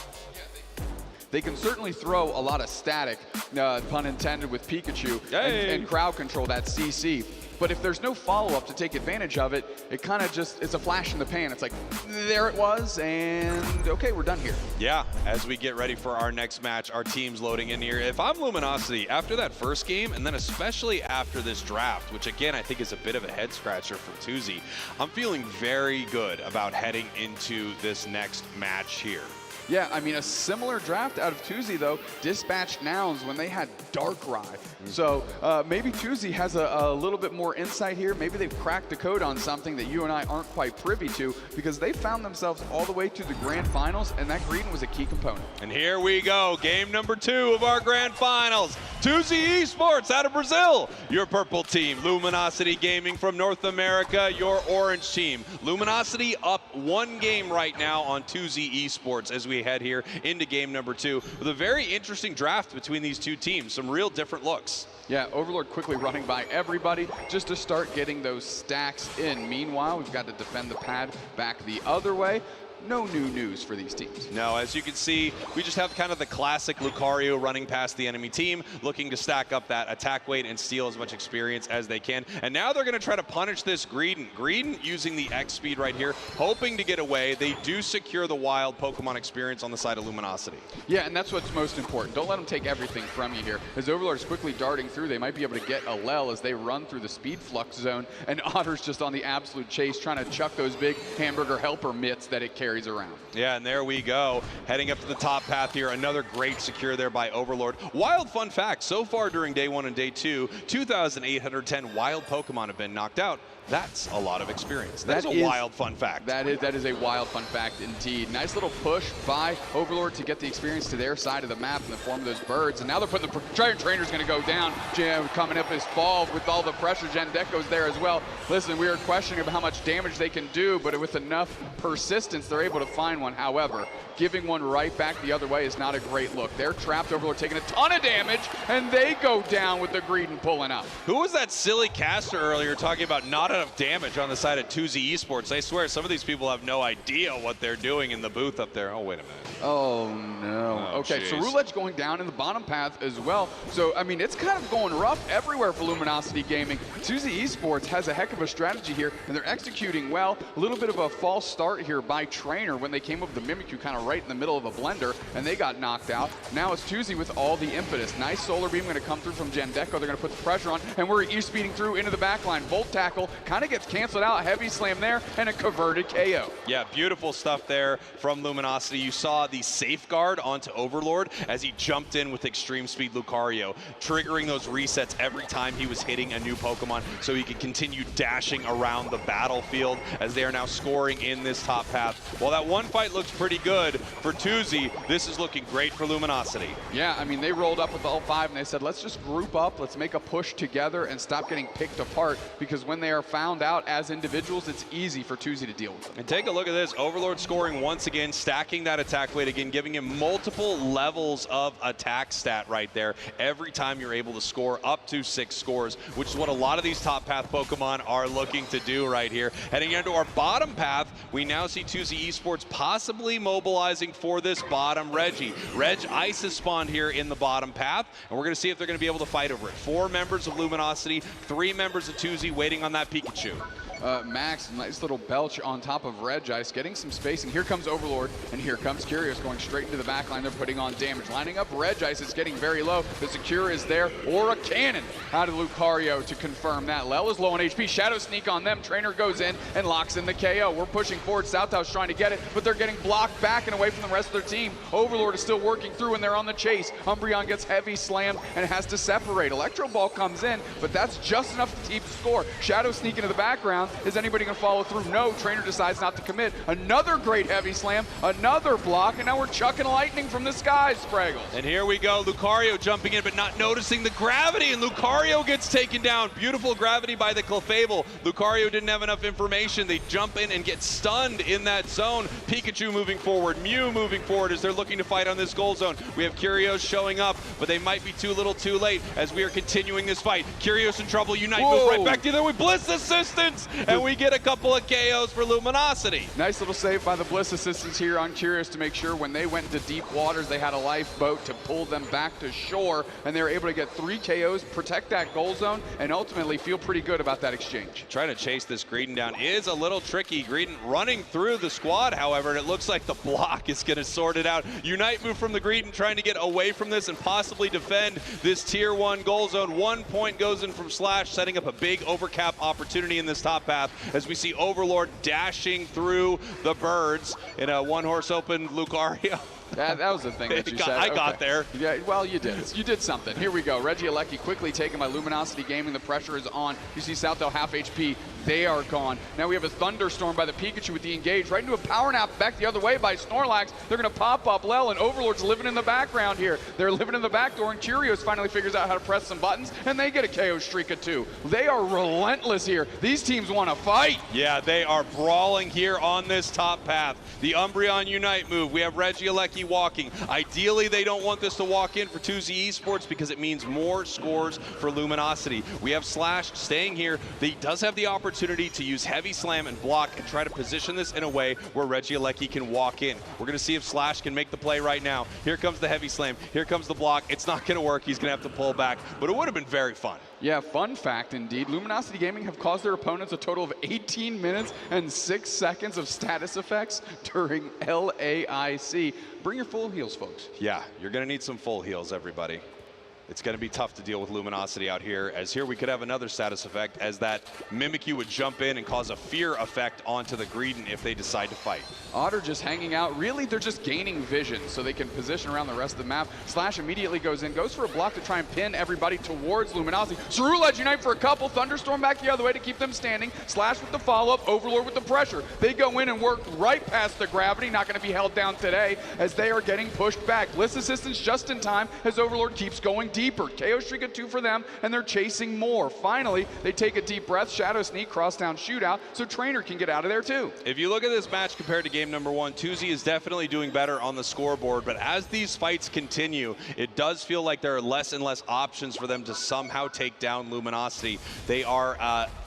They can certainly throw a lot of static, pun intended, with Pikachu and crowd control that CC. But if there's no follow-up to take advantage of it, it kind of just, it's a flash in the pan. It's like, there it was, and okay, we're done here. Yeah, as we get ready for our next match, our team's loading in here. If I'm Luminosity, after that first game, and then especially after this draft, which again, I think is a bit of a head scratcher for Tuzi, I'm feeling very good about heading into this next match here. Yeah, I mean, a similar draft out of Tuzi, though, dispatched Nouns when they had Darkrai. So maybe Tuzi has a little bit more insight here. Maybe they've cracked the code on something that you and I aren't quite privy to, because they found themselves all the way to the grand finals, and that Greedent was a key component. And here we go, game number 2 of our grand finals. Tuzi Esports out of Brazil, your purple team. Luminosity Gaming from North America, your orange team. Luminosity up 1 game right now on Tuzi Esports as we head here into game number 2 with a very interesting draft between these two teams. Some real different looks. Yeah, Overlord quickly running by everybody just to start getting those stacks in. Meanwhile, we've got to defend the pad back the other way. No new news for these teams. No, as you can see, we just have kind of the classic Lucario running past the enemy team, looking to stack up that attack weight and steal as much experience as they can. And now they're going to try to punish this Greedent. Greedent using the X speed right here, hoping to get away. They do secure the wild Pokemon experience on the side of Luminosity. Yeah, and that's what's most important. Don't let them take everything from you here. As Overlord is quickly darting through, they might be able to get a Lel as they run through the speed flux zone, and Otter's just on the absolute chase, trying to chuck those big hamburger helper mitts that it carries around. Yeah, and there we go. Heading up to the top path here. Another great secure there by Overlord. Wild fun fact, so far during day 1 and day 2, 2,810 wild Pokemon have been knocked out. That's a lot of experience. That's a wild fun fact. That is a wild fun fact indeed. Nice little push by Overlord to get the experience to their side of the map in the form of those birds. And now they're putting the Trainer's going to go down. Jam coming up his fall with all the pressure. Jandeko's there as well. Listen, we are questioning about how much damage they can do, but with enough persistence, they're able to find one. However, giving one right back the other way is not a great look. They're trapped. Overlord taking a ton of damage, and they go down with the Greedent pulling up. Who was that silly caster earlier talking about not enough damage on the side of Tuzi Esports? I swear some of these people have no idea what they're doing in the booth up there. Oh, wait a minute. Oh, no. Oh, okay, geez. Ceruledge going down in the bottom path as well. So, I mean, it's kind of going rough everywhere for Luminosity Gaming. Tuzi Esports has a heck of a strategy here, and they're executing well. A little bit of a false start here by Trainer when they came up with the Mimikyu kind of right in the middle of a blender, and they got knocked out. Now it's Tuzi with all the impetus. Nice Solar Beam going to come through from Jandeko. They're going to put the pressure on, and we're E-speeding through into the back line. Volt Tackle kind of gets canceled out. Heavy Slam there, and a converted KO. Yeah, beautiful stuff there from Luminosity. You saw the safeguard onto Overlord as he jumped in with extreme speed Lucario, triggering those resets every time he was hitting a new Pokemon so he could continue dashing around the battlefield as they are now scoring in this top path. While that one fight looks pretty good for Tuzi, this is looking great for Luminosity. Yeah, I mean, they rolled up with all 5 and they said, let's just group up, let's make a push together and stop getting picked apart, because when they are found out as individuals, it's easy for Tuzi to deal with. And take a look at this. Overlord scoring once again, stacking that attack weight again, giving him multiple levels of attack stat right there every time you're able to score up to 6 scores, which is what a lot of these top path Pokemon are looking to do right here. Heading into our bottom path, we now see Tuzi Esports possibly mobilizing for this bottom Reggie. Reg Ice has spawned here in the bottom path, and we're going to see if they're going to be able to fight over it. 4 members of Luminosity, 3 members of Tuzi waiting on that Pikachu. Max, nice little belch on top of Regice, getting some space, and here comes Overlord, and here comes Curious going straight into the back line. They're putting on damage. Lining up Regice, it's getting very low. The Secure is there, or a cannon out of Lucario to confirm that. Lel is low on HP. Shadow Sneak on them. Trainer goes in and locks in the KO. We're pushing forward. Southhouse trying to get it, but they're getting blocked back and away from the rest of their team. Overlord is still working through, and they're on the chase. Umbreon gets heavy slammed and has to separate. Electro Ball comes in, but that's just enough to keep the score. Shadow Sneak into the background. Is anybody going to follow through? No. Trainer decides not to commit. Another great heavy slam, another block, and now we're chucking lightning from the skies, Spraggles. And here we go. Lucario jumping in, but not noticing the gravity, and Lucario gets taken down. Beautiful gravity by the Clefable. Lucario didn't have enough information. They jump in and get stunned in that zone. Pikachu moving forward, Mew moving forward as they're looking to fight on this goal zone. We have Curios showing up, but they might be too little too late as we are continuing this fight. Curios in trouble. Unite, move right back to there with Bliss Assistance, and we get a couple of KOs for Luminosity. Nice little save by the Bliss Assistants here on Curious to make sure when they went into deep waters, they had a lifeboat to pull them back to shore, and they were able to get 3 KOs, protect that goal zone, and ultimately feel pretty good about that exchange. Trying to chase this Greedent down is a little tricky. Greedent running through the squad, however, and it looks like the block is going to sort it out. Unite move from the Greedent, trying to get away from this and possibly defend this tier 1 goal zone. 1 point goes in from Slash, setting up a big overcap opportunity in this top path as we see Overlord dashing through the birds in a one-horse open Lucario. That was the thing that you said. I got there. Yeah, well, you did. You did something. Here we go. Regieleki quickly taken by Luminosity Gaming. The pressure is on. You see Southdow half HP. They are gone. Now we have a Thunderstorm by the Pikachu with the engage. Right into a Power Nap back the other way by Snorlax. They're going to pop up Lel, and Overlord's living in the background here. They're living in the back door, and Curios finally figures out how to press some buttons, and they get a KO streak of 2. They are relentless here. These teams want to fight. Yeah, they are brawling here on this top path. The Umbreon Unite move. We have Regieleki walking. Ideally, they don't want this to walk in for 2Z Esports because it means more scores for Luminosity. We have Slash staying here. He does have the opportunity to use Heavy Slam and block and try to position this in a way where Regieleki can walk in. We're going to see if Slash can make the play right now. Here comes the Heavy Slam. Here comes the block. It's not going to work. He's going to have to pull back, but it would have been very fun. Yeah, fun fact indeed. Luminosity Gaming have caused their opponents a total of 18 minutes and 6 seconds of status effects during LAIC. Bring your full heals, folks. Yeah, you're going to need some full heals, everybody. It's going to be tough to deal with Luminosity out here, as here we could have another status effect as that Mimikyu would jump in and cause a fear effect onto the Greedent if they decide to fight. Otter just hanging out. Really, they're just gaining vision so they can position around the rest of the map. Slash immediately goes in, goes for a block to try and pin everybody towards Luminosity. Cerulege Unite for a couple. Thunderstorm back the other way to keep them standing. Slash with the follow-up. Overlord with the pressure. They go in and work right past the gravity. Not going to be held down today as they are getting pushed back. Bliss Assistance just in time as Overlord keeps going deeper. KO streak of 2 for them, and they're chasing more. Finally, they take a deep breath. Shadow Sneak, crosstown shootout, so Trainer can get out of there too. If you look at this match compared to game number 1, 2Z is definitely doing better on the scoreboard, but as these fights continue, it does feel like there are less and less options for them to somehow take down Luminosity. They are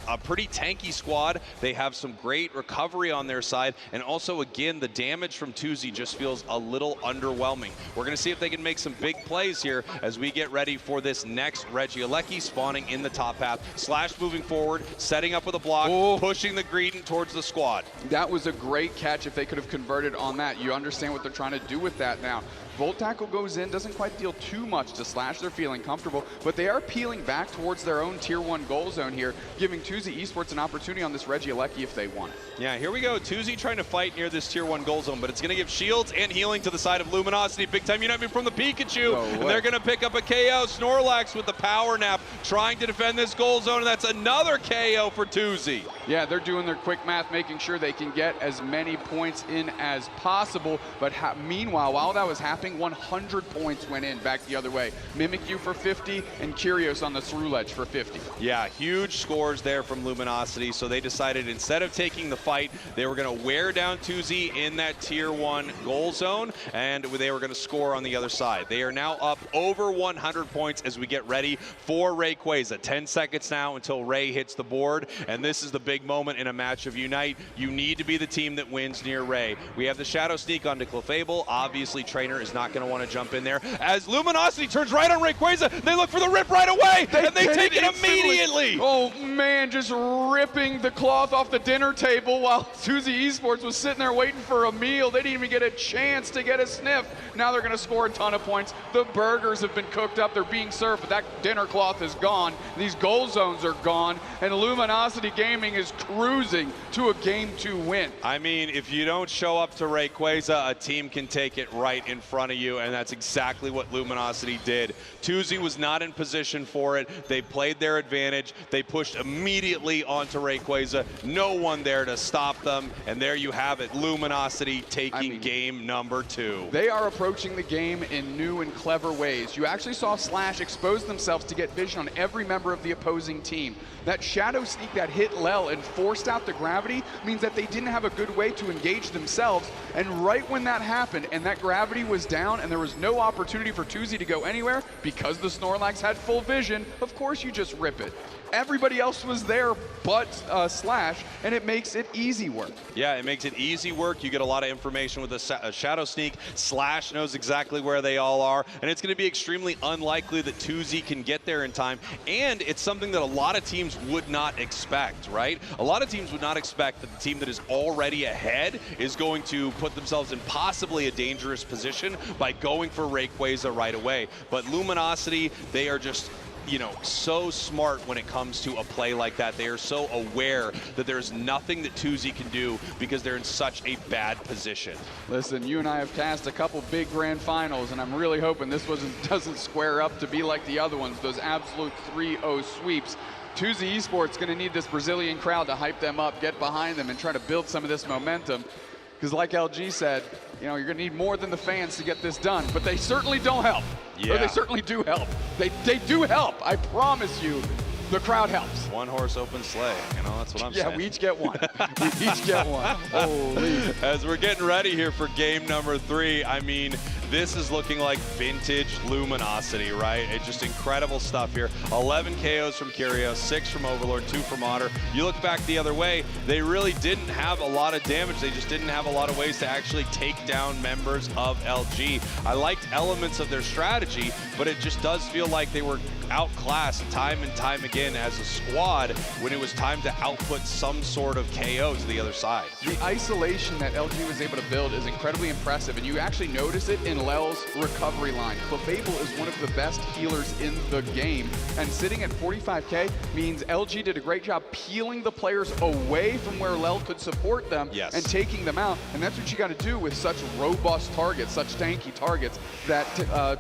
a pretty tanky squad. They have some great recovery on their side, and also, again, the damage from 2Z just feels a little underwhelming. We're going to see if they can make some big plays here as we get ready for this next Regieleki spawning in the top path. Slash moving forward, setting up with a block, pushing the Greedent towards the squad. That was a great catch if they could have converted on that. You understand what they're trying to do with that now. Volt Tackle goes in, doesn't quite deal too much to Slash. They're feeling comfortable, but they are peeling back towards their own tier 1 goal zone here, giving 2Z Esports an opportunity on this Regieleki if they want it. Yeah, here we go. 2Z trying to fight near this tier 1 goal zone, but it's going to give shields and healing to the side of Luminosity. Big time Unite from the Pikachu, and they're going to pick up a KO. Snorlax with the Power Nap trying to defend this goal zone, and that's another KO for 2Z. Yeah, they're doing their quick math, making sure they can get as many points in as possible, but meanwhile, while that was happening, 100 points went in back the other way. Mimikyu for 50 and Curios on the Cerulege for 50. Yeah, huge scores there from Luminosity, so they decided instead of taking the fight, they were going to wear down 2Z in that tier 1 goal zone, and they were going to score on the other side. They are now up over 100 points as we get ready for Rayquaza. 10 seconds now until Ray hits the board, and this is the big moment in a match of Unite. You need to be the team that wins near Ray. We have the Shadow Sneak onto Clefable. Obviously, Trainer is he's not going to want to jump in there. As Luminosity turns right on Rayquaza, they look for the rip right away, and they take it immediately. Oh man, just ripping the cloth off the dinner table while Tuzi Esports was sitting there waiting for a meal. They didn't even get a chance to get a sniff. Now they're going to score a ton of points. The burgers have been cooked up, they're being served, but that dinner cloth is gone. These goal zones are gone, and Luminosity Gaming is cruising to a Game 2 win. I mean, if you don't show up to Rayquaza, a team can take it right in front of you, and that's exactly what Luminosity did. Tuzi was not in position for it. They played their advantage. They pushed immediately onto Rayquaza. No one there to stop them, and there you have it. Luminosity taking game number 2. They are approaching the game in new and clever ways. You actually saw Slash expose themselves to get vision on every member of the opposing team. That Shadow Sneak that hit Lel and forced out the gravity means that they didn't have a good way to engage themselves, and right when that happened and that gravity was down and there was no opportunity for Tuzi to go anywhere, because the Snorlax had full vision, of course you just rip it. Everybody else was there but Slash, and it makes it easy work. Yeah, it makes it easy work. You get a lot of information with a Shadow Sneak. Slash knows exactly where they all are, and it's going to be extremely unlikely that Tuzi can get there in time, and it's something that a lot of teams would not expect, right? A lot of teams would not expect that the team that is already ahead is going to put themselves in possibly a dangerous position by going for Rayquaza right away. But Luminosity, they are just, you know, so smart when it comes to a play like that. They are so aware that there's nothing that Tuzi can do because they're in such a bad position. Listen, you and I have cast a couple big grand finals, and I'm really hoping this doesn't square up to be like the other ones, those absolute 3-0 sweeps. Tuzi Esports going to need this Brazilian crowd to hype them up, get behind them, and try to build some of this momentum. Because like LG said, you know, you're going to need more than the fans to get this done, but they certainly don't help. Yeah. Or they certainly do help. They do help. I promise you, the crowd helps. One horse open sleigh, you know, that's what I'm saying. Yeah, we each get one. We each get one. Holy. As we're getting ready here for game number 3, I mean, this is looking like vintage Luminosity, right? It's just incredible stuff here. 11 KOs from Curios, 6 from Overlord, 2 from Otter. You look back the other way, they really didn't have a lot of damage. They just didn't have a lot of ways to actually take down members of LG. I liked elements of their strategy, but it just does feel like they were outclassed time and time again as a squad when it was time to output some sort of KO to the other side. The isolation that LG was able to build is incredibly impressive, and you actually notice it in Lel's recovery line. Clefable is one of the best healers in the game, and sitting at 45k means LG did a great job peeling the players away from where Lel could support them and taking them out, and that's what you got to do with such robust targets, such tanky targets that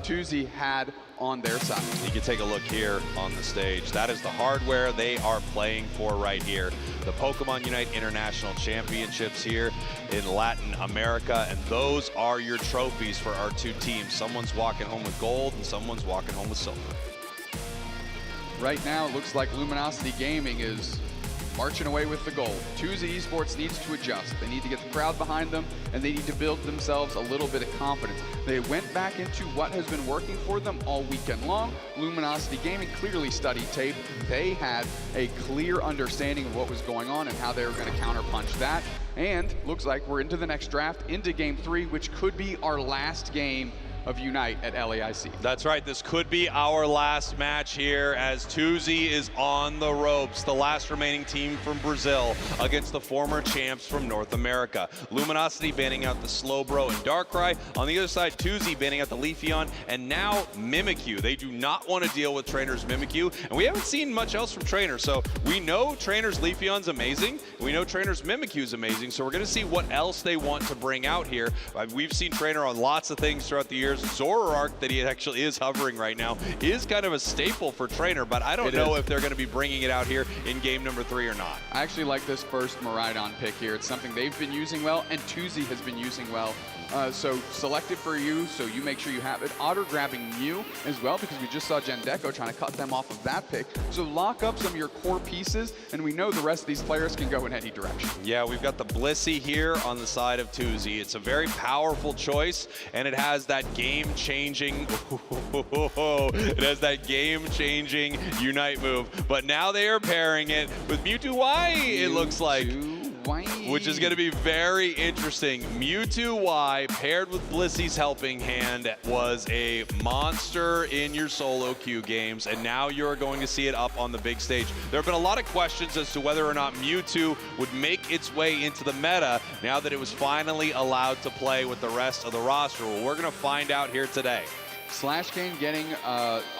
Tuzi had on their side. You can take a look here on the stage. That is the hardware they are playing for right here. The Pokemon Unite International Championships here in Latin America, and those are your trophies for our 2 teams. Someone's walking home with gold and someone's walking home with silver. Right now, it looks like Luminosity Gaming is marching away with the gold. Tuzi Esports needs to adjust. They need to get the crowd behind them, and they need to build themselves a little bit of confidence. They went back into what has been working for them all weekend long. Luminosity Gaming clearly studied tape. They had a clear understanding of what was going on and how they were going to counterpunch that. And looks like we're into the next draft, into game 3, which could be our last game of Unite at LAIC. That's right, this could be our last match here as Tuzi is on the ropes, the last remaining team from Brazil against the former champs from North America. Luminosity banning out the Slowbro and Darkrai. On the other side, Tuzi banning out the Leafeon and now Mimikyu. They do not want to deal with Trainer's Mimikyu, and we haven't seen much else from Trainer, so we know Trainer's Leafeon's amazing, we know Trainer's Mimikyu's amazing, so we're going to see what else they want to bring out here. We've seen Trainer on lots of things throughout the years. Zoroark, that he actually is hovering right now, is kind of a staple for Trainer, but I don't know if they're going to be bringing it out here in game number 3 or not. I actually like this first Miraidon pick here. It's something they've been using well, and Tuzi has been using well. So selected for you, so you make sure you have it. Otter grabbing Mew as well, because we just saw Jendeko trying to cut them off of that pick. So lock up some of your core pieces, and we know the rest of these players can go in any direction. Yeah, we've got the Blissey here on the side of Tuzi. It's a very powerful choice, and it has that game-changing, it has that game-changing Unite move. But now they are pairing it with Mewtwo Y, it looks like. which is going to be very interesting. Mewtwo Y paired with Blissy's helping hand was a monster in your solo queue games, and now you're going to see it up on the big stage. There have been a lot of questions as to whether or not Mewtwo would make its way into the meta now that it was finally allowed to play with the rest of the roster. Well, we're going to find out here today. Slashcane getting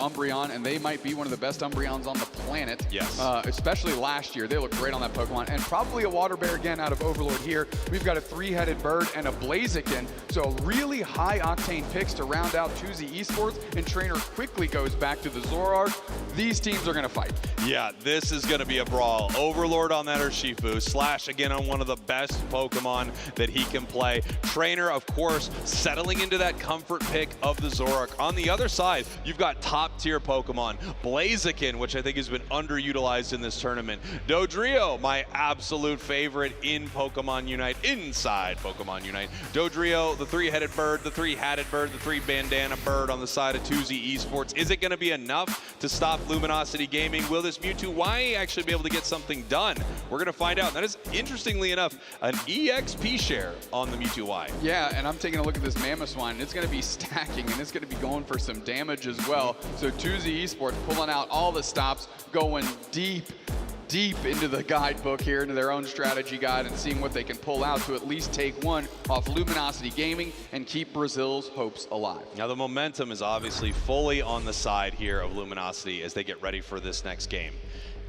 Umbreon, and they might be one of the best Umbreons on the planet. Yes. Especially last year. They look great on that Pokemon. And probably a Water Bear again out of Overlord here. We've got a 3-headed bird and a Blaziken. So really high octane picks to round out 2Z Esports. And Trainer quickly goes back to the Zoroark. These teams are going to fight. Yeah, this is going to be a brawl. Overlord on that Urshifu. Slash again on one of the best Pokemon that he can play. Trainer, of course, settling into that comfort pick of the Zoroark. On the other side, you've got top-tier Pokemon. Blaziken, which I think has been underutilized in this tournament. Dodrio, my absolute favorite in Pokemon Unite, inside Pokemon Unite. Dodrio, the 3-headed bird, the 3-hatted bird, the 3-bandana bird on the side of 2Z Esports. Is it going to be enough to stop Luminosity Gaming? Will this Mewtwo Y actually be able to get something done? We're going to find out. And that is, interestingly enough, an EXP share on the Mewtwo Y. Yeah, and I'm taking a look at this Mamoswine, and it's going to be stacking, and it's going to be going for some damage as well. So 2Z Esports pulling out all the stops, going deep into the guidebook here, into their own strategy guide, and seeing what they can pull out to at least take one off Luminosity Gaming and keep Brazil's hopes alive. Now the momentum is obviously fully on the side here of Luminosity as they get ready for this next game.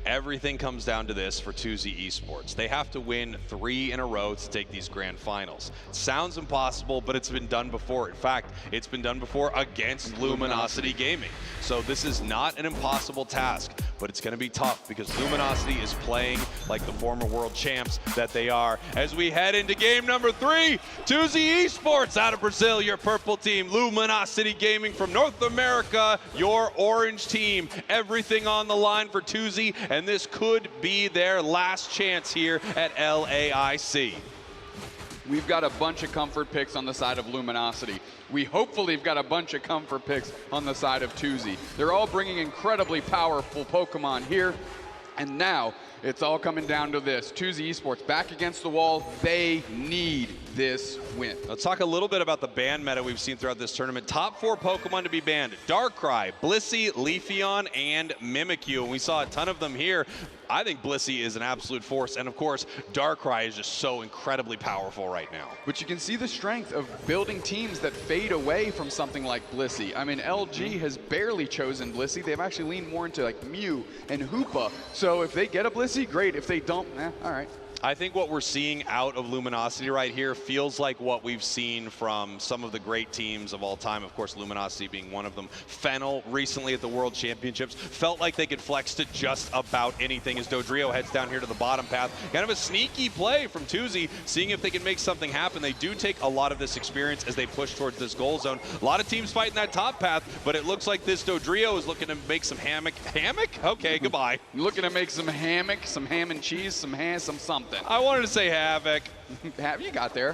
Everything comes down to this for 2Z Esports. They have to win 3 in a row to take these grand finals. Sounds impossible, but it's been done before. In fact, it's been done before against Luminosity Gaming. So this is not an impossible task, but it's going to be tough because Luminosity is playing like the former world champs that they are. As we head into game number 3, 2Z Esports out of Brazil, your purple team. Luminosity Gaming from North America, your orange team. Everything on the line for 2Z, and this could be their last chance here at LAIC. We've got a bunch of comfort picks on the side of Luminosity. We hopefully have got a bunch of comfort picks on the side of 2Z. They're all bringing incredibly powerful Pokemon here. And now it's all coming down to this. 2Z Esports back against the wall. They need this win. Let's talk a little bit about the ban meta we've seen throughout this tournament. Top 4 Pokemon to be banned: Darkrai, Blissey, Leafeon, and Mimikyu. And we saw a ton of them here. I think Blissey is an absolute force, and of course, Darkrai is just so incredibly powerful right now. But you can see the strength of building teams that fade away from something like Blissey. I mean, LG has barely chosen Blissey. They've actually leaned more into like Mew and Hoopa. So if they get a Blissey, great. If they don't, all right. I think what we're seeing out of Luminosity right here feels like what we've seen from some of the great teams of all time. Of course, Luminosity being one of them. Fennel recently at the World Championships felt like they could flex to just about anything as Dodrio heads down here to the bottom path. Kind of a sneaky play from 2Z, seeing if they can make something happen. They do take a lot of this experience as they push towards this goal zone. A lot of teams fighting that top path, but it looks like this Dodrio is looking to make some hammock. Hammock? Okay, goodbye. Looking to make some hammock, some ham and cheese, some something. I wanted to say havoc. You got there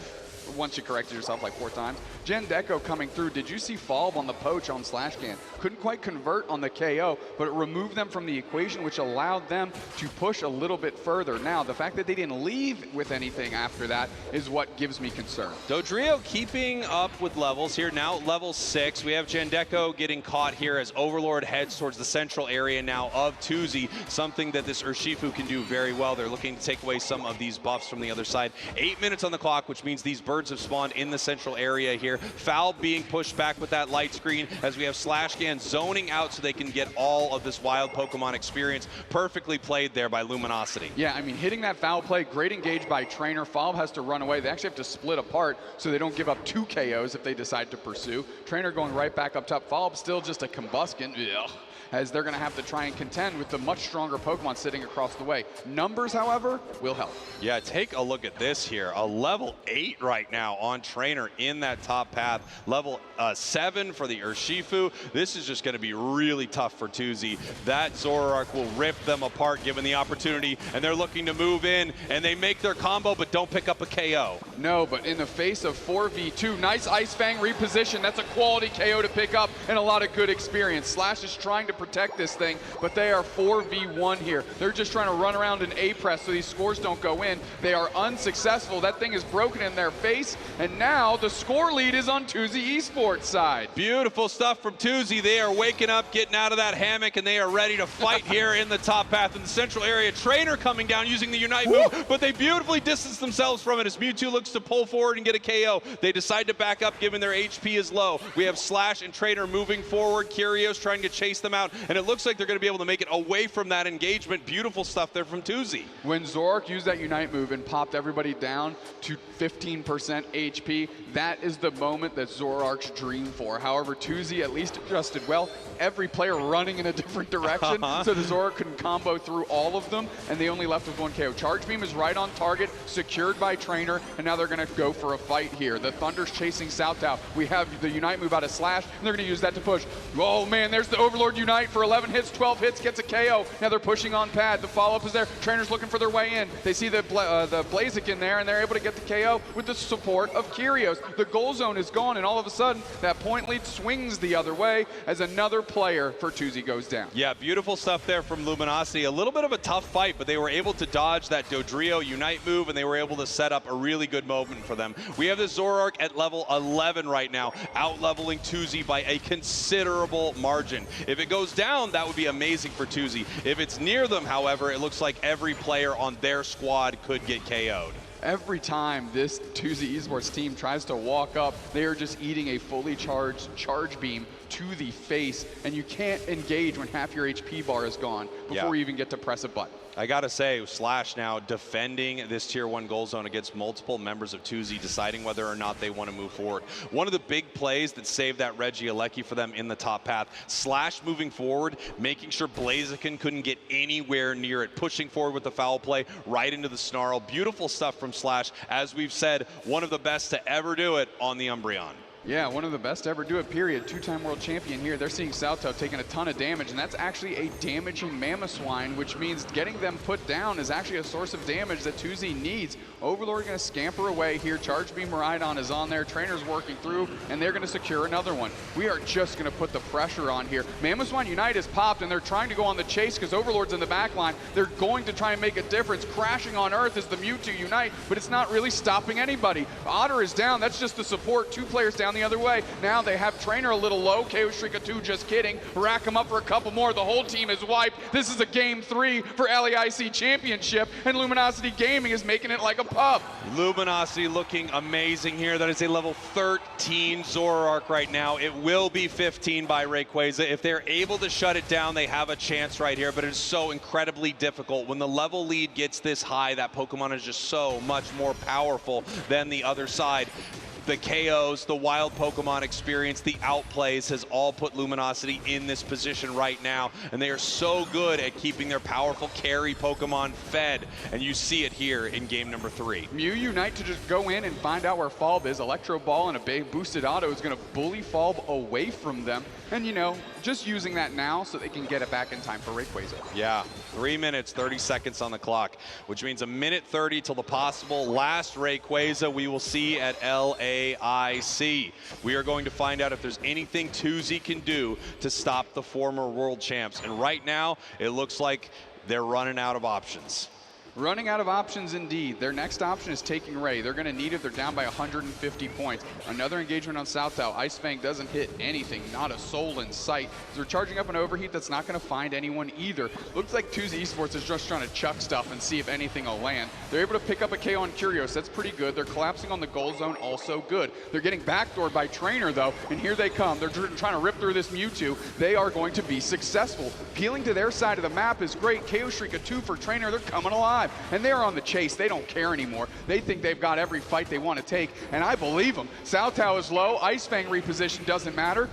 once you corrected yourself like 4 times. Jendeko coming through. Did you see Falb on the poach on Slashcan? Couldn't quite convert on the KO, but it removed them from the equation, which allowed them to push a little bit further. Now, the fact that they didn't leave with anything after that is what gives me concern. Dodrio keeping up with levels here, now level 6. We have Jendeko getting caught here as Overlord heads towards the central area now of 2Z, something that this Urshifu can do very well. They're looking to take away some of these buffs from the other side. 8 minutes on the clock, which means these birds have spawned in the central area here. Foul being pushed back with that light screen as we have Slashcan zoning out so they can get all of this wild Pokemon experience. Perfectly played there by Luminosity. Yeah, I mean, hitting that foul play, great engage by Trainer. Falb has to run away. They actually have to split apart so they don't give up 2 KOs if they decide to pursue. Trainer going right back up top. Falb still just a combustion. Ugh. As they're going to have to try and contend with the much stronger Pokemon sitting across the way. Numbers, however, will help. Yeah, take a look at this here. A level 8 right now on Trainer in that top path. Level 7 for the Urshifu. This is just going to be really tough for 2Z. That Zoroark will rip them apart given the opportunity, and they're looking to move in, and they make their combo, but don't pick up a KO. No, but in the face of 4v2, nice Ice Fang reposition. That's a quality KO to pick up and a lot of good experience. Slash is trying trying to protect this thing, but they are 4v1 here. They're just trying to run around in A-press so these scores don't go in. They are unsuccessful. That thing is broken in their face, and now the score lead is on Tuesday Esports side. Beautiful stuff from Tuesday. They are waking up, getting out of that hammock, and they are ready to fight here in the top path in the central area. Trainer coming down using the Unite move, but they beautifully distance themselves from it as Mewtwo looks to pull forward and get a KO. They decide to back up given their HP is low. We have Slash and Trainer moving forward. Curios trying to chase them out, and it looks like they're going to be able to make it away from that engagement. Beautiful stuff there from Tuesday. When Zoroark used that Unite move and popped everybody down to 15% HP, that is the moment that Zoroark's dream for. However, Tuesday at least adjusted well. Every player running in a different direction, so the Zoroark couldn't combo through all of them, and they only left with one KO. Charge Beam is right on target, secured by Trainer, and now they're going to go for a fight here. The Thunder's chasing Southtow. We have the Unite move out of Slash, and they're going to use that to push. Oh man, there's the Overlord Unite for 11 hits, 12 hits, gets a KO. Now they're pushing on pad. The follow-up is there. Trainer's looking for their way in. They see the Blaziken there, and they're able to get the KO with the support of Curios. The goal zone is gone, and all of a sudden, that point lead swings the other way as another player for Tuesday goes down. Yeah, beautiful stuff there from Luminosity. A little bit of a tough fight, but they were able to dodge that Dodrio Unite move, and they were able to set up a really good moment for them. We have the Zoroark at level 11 right now, out-leveling Tuesday by a considerable margin. If it goes down, that would be amazing for Tuesday. If it's near them, however, it looks like every player on their squad could get KO'd. Every time this Tuesday Esports team tries to walk up, they are just eating a fully charged charge beam to the face, and you can't engage when half your HP bar is gone before you even get to press a button. I gotta say, Slash now defending this tier 1 goal zone against multiple members of Tuesday, deciding whether or not they want to move forward. One of the big plays that saved that Regieleki for them in the top path. Slash moving forward, making sure Blaziken couldn't get anywhere near it, pushing forward with the foul play right into the Snarl. Beautiful stuff from Slash. As we've said, one of the best to ever do it on the Umbreon. Yeah, one of the best to ever do it, period. Two-time world champion here. They're seeing Southtow taking a ton of damage, and that's actually a damaging Mamoswine, which means getting them put down is actually a source of damage that Tuesday needs. Overlord going to scamper away here. Charge Beam Rhydon is on there. Trainer's working through, and they're going to secure another one. We are just going to put the pressure on here. Mamoswine Unite is popped, and they're trying to go on the chase because Overlord's in the back line. They're going to try and make a difference. Crashing on Earth is the Mewtwo Unite, but it's not really stopping anybody. Otter is down. That's just the support. 2 players down the other way. Now they have Trainer a little low. KO Shrika 2, just kidding. Rack him up for a couple more. The whole team is wiped. This is a game 3 for LAIC Championship, and Luminosity Gaming is making it like a pub. Luminosity looking amazing here. That is a level 13 Zoroark right now. It will be 15 by Rayquaza. If they're able to shut it down, they have a chance right here, but it's so incredibly difficult. When the level lead gets this high, that Pokemon is just so much more powerful than the other side. The KOs, the wild Pokemon experience, the outplays has all put Luminosity in this position right now, and they are so good at keeping their powerful carry Pokemon fed, and you see it here in game number 3. Mew Unite to just go in and find out where Falb is. Electro Ball and a boosted auto is going to bully Falb away from them, and you know, just using that now so they can get it back in time for Rayquaza. Yeah, 3 minutes, 30 seconds on the clock, which means a minute 30 till the possible last Rayquaza we will see at LAIC. We are going to find out if there's anything Tuesday can do to stop the former world champs. And right now, it looks like they're running out of options. Running out of options indeed. Their next option is taking Ray. They're going to need it. They're down by 150 points. Another engagement on Southtow. Ice Fang doesn't hit anything, not a soul in sight. They're charging up an overheat that's not going to find anyone either. Looks like Tuesday Esports is just trying to chuck stuff and see if anything will land. They're able to pick up a KO on Curios. That's pretty good. They're collapsing on the goal zone, also good. They're getting backdoored by Trainer though, and here they come. They're trying to rip through this Mewtwo. They are going to be successful. Peeling to their side of the map is great. KO Shrika 2 for Trainer. They're coming alive. And they're on the chase. They don't care anymore. They think they've got every fight they want to take, and I believe them. Southtow is low. Ice Fang reposition doesn't matter.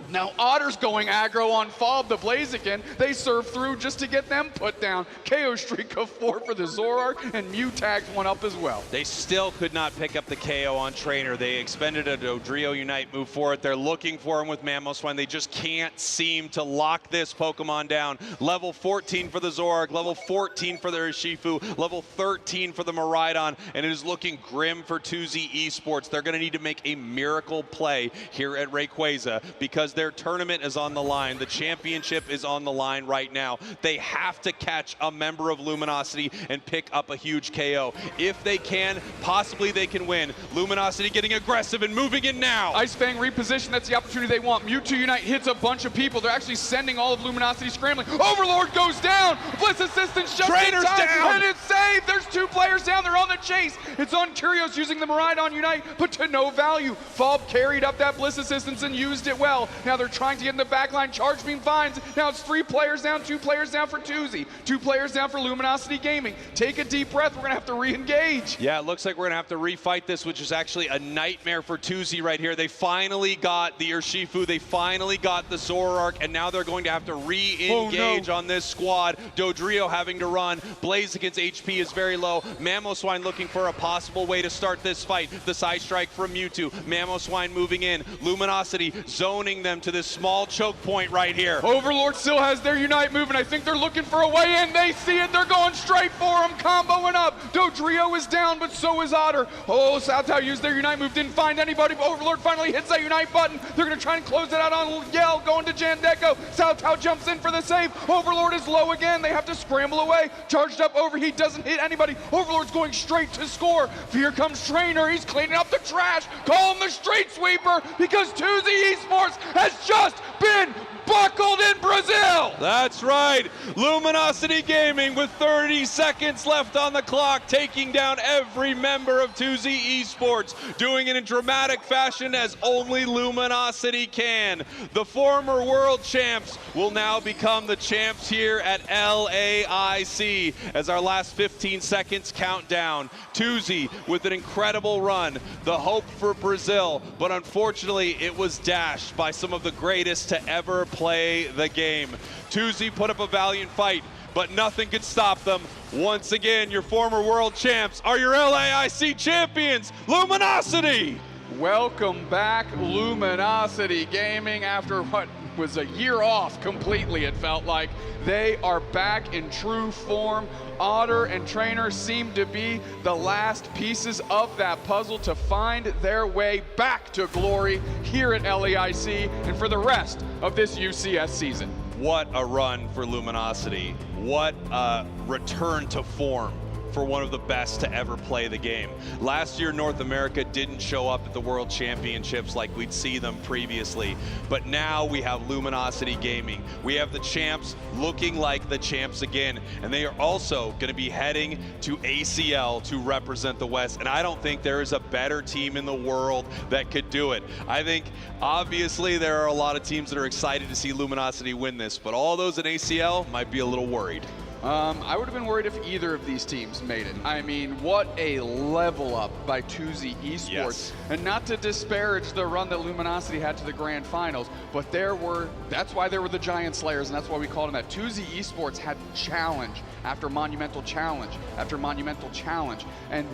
Now Otter's going aggro on Falb the Blaziken. They serve through just to get them put down. KO streak of 4 for the Zoroark, and Mew tags one up as well. They still could not pick up the KO on Trainer. They expended a Dodrio Unite move for it. They're looking for him with Mamoswine. They just can't seem to lock this Pokemon down. Level 14 for the Zoroark, level 14 for the Urshifu, level 13 for the Miraidon, and it is looking grim for Tuesday Esports. They're going to need to make a miracle play here at Rayquaza because their tournament is on the line. The championship is on the line right now. They have to catch a member of Luminosity and pick up a huge KO. If they can, possibly they can win. Luminosity getting aggressive and moving in now. Ice Fang reposition, that's the opportunity they want. Mewtwo Unite hits a bunch of people. They're actually sending all of Luminosity scrambling. Overlord goes down. Bliss Assistance just Trainer's in time, down. and it's saved. There's 2 players down. They're on the chase. It's on Curios using the Miraidon Unite, but to no value. Fob carried up that Bliss Assistance and used it well. Now they're trying to get in the back line. Charge Beam finds. Now it's 3 players down, 2 players down for Tuzi, 2 players down for Luminosity Gaming. Take a deep breath. We're going to have to re-engage. Yeah, it looks like we're going to have to refight this, which is actually a nightmare for Tuzi right here. They finally got the Urshifu. They finally got the Zoroark, and now they're going to have to re-engage on this squad. Dodrio having to run. Blaziken's HP is very low. Mamoswine looking for a possible way to start this fight. The side strike from Mewtwo. Mamoswine moving in. Luminosity zoning them to this small choke point right here. Overlord still has their Unite move, and I think they're looking for a way in. They see it. They're going straight for him. Comboing up. Dodrio is down, but so is Otter. Oh, Saltao used their Unite move. Didn't find anybody, but Overlord finally hits that Unite button. They're going to try and close it out on Yell, going to Jandeko. Saltao jumps in for the save. Overlord is low again. They have to scramble away. Charged up Overheat doesn't hit anybody. Overlord's going straight to score. Here comes Trainer. He's cleaning up the trash. Call him the Street Sweeper because Tuzi Esports has just been buckled in Brazil. That's right. Luminosity Gaming with 30 seconds left on the clock, taking down every member of Tuzi Esports, doing it in dramatic fashion as only Luminosity can. The former world champs will now become the champs here at LAIC as our last 15 seconds count down. Tuzi with an incredible run, the hope for Brazil, but unfortunately it was dashed by some of the greatest to ever play the game. Tuzi put up a valiant fight, but nothing could stop them. Once again, your former world champs are your LAIC champions, Luminosity! Welcome back, Luminosity Gaming, after what was a year off completely, it felt like. They are back in true form. Otter and Trainer seem to be the last pieces of that puzzle to find their way back to glory here at LAIC and for the rest of this UCS season. What a run for Luminosity. What a return to form for one of the best to ever play the game. Last year, North America didn't show up at the World Championships like we'd see them previously, but now we have Luminosity Gaming. We have the champs looking like the champs again, and they are also going to be heading to ACL to represent the West, and I don't think there is a better team in the world that could do it. I think, obviously, there are a lot of teams that are excited to see Luminosity win this, but all those in ACL might be a little worried. I would have been worried if either of these teams made it. I mean, what a level up by Tuzi Esports. Yes. And not to disparage the run that Luminosity had to the grand finals, but that's why there were the Giant Slayers, and that's why we called them that. Tuzi Esports had challenge after monumental challenge after monumental challenge, and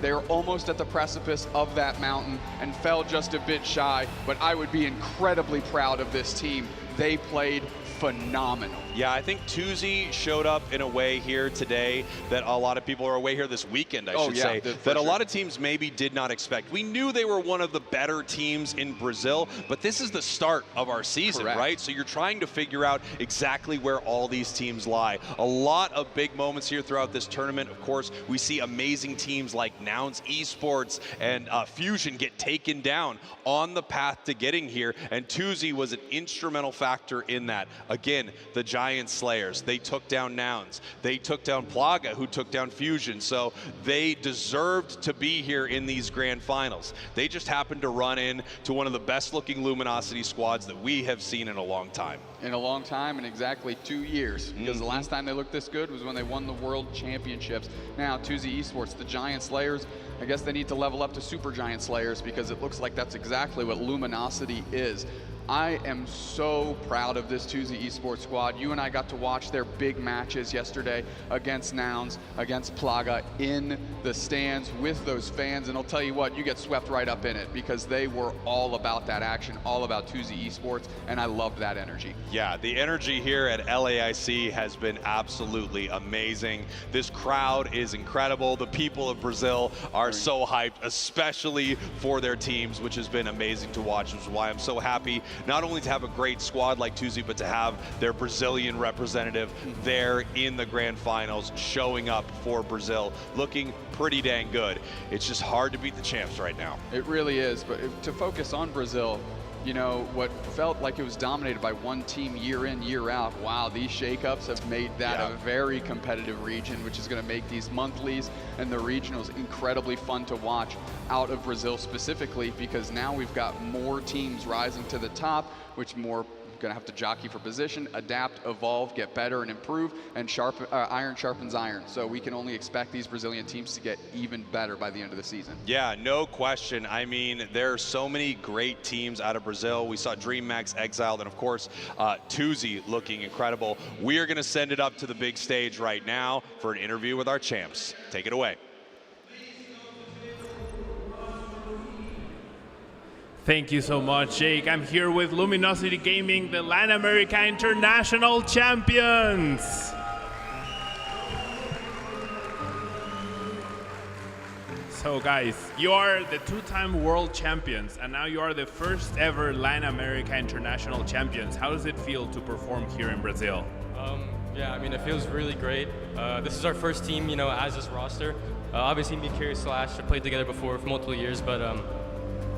they're almost at the precipice of that mountain and fell just a bit shy, but I would be incredibly proud of this team. They played phenomenal. Yeah, I think Tuzi showed up in a way here today that a lot of people are away here this weekend, I should say, that a lot of teams maybe did not expect. We knew they were one of the better teams in Brazil, but this is the start of our season, right? So you're trying to figure out exactly where all these teams lie. A lot of big moments here throughout this tournament. Of course, we see amazing teams like Nouns Esports and Fusion get taken down on the path to getting here, and Tuzi was an instrumental factor in that. Again, the Giant Slayers, they took down Nouns. They took down Plaga, who took down Fusion. So they deserved to be here in these grand finals. They just happened to run in to one of the best looking Luminosity squads that we have seen in a long time. In a long time, in exactly 2 years, because the last time they looked this good was when they won the World Championships. Now, Tuzi Esports, the Giant Slayers, I guess they need to level up to Super Giant Slayers because it looks like that's exactly what Luminosity is. I am so proud of this Tuzi Esports squad. You and I got to watch their big matches yesterday against Nouns, against Plaga in the stands with those fans, and I'll tell you what, you get swept right up in it because they were all about that action, all about Tuzi Esports, and I loved that energy. Yeah, the energy here at LAIC has been absolutely amazing. This crowd is incredible. The people of Brazil are so hyped, especially for their teams, which has been amazing to watch, which is why I'm so happy not only to have a great squad like Tuzi, but to have their Brazilian representative there in the grand finals, showing up for Brazil, looking pretty dang good. It's just hard to beat the champs right now. It really is, but to focus on Brazil, you know, what felt like it was dominated by one team year in, year out. Wow, these shakeups have made that a very competitive region, which is going to make these monthlies and the regionals incredibly fun to watch out of Brazil specifically, because now we've got more teams rising to the top, which more going to have to jockey for position, adapt, evolve, get better and improve, and iron sharpens iron. So we can only expect these Brazilian teams to get even better by the end of the season. Yeah, no question. I mean, there are so many great teams out of Brazil. We saw DreamMax exiled, and of course, Tuzi looking incredible. We are going to send it up to the big stage right now for an interview with our champs. Take it away. Thank you so much, Jake. I'm here with Luminosity Gaming, the Latin America International Champions. So guys, you are the two-time world champions, and now you are the first ever Latin America International Champions. How does it feel to perform here in Brazil? Yeah, I mean, it feels really great. This is our first team, you know, as this roster. Obviously, me, Kerry, Slash have played together before for multiple years, but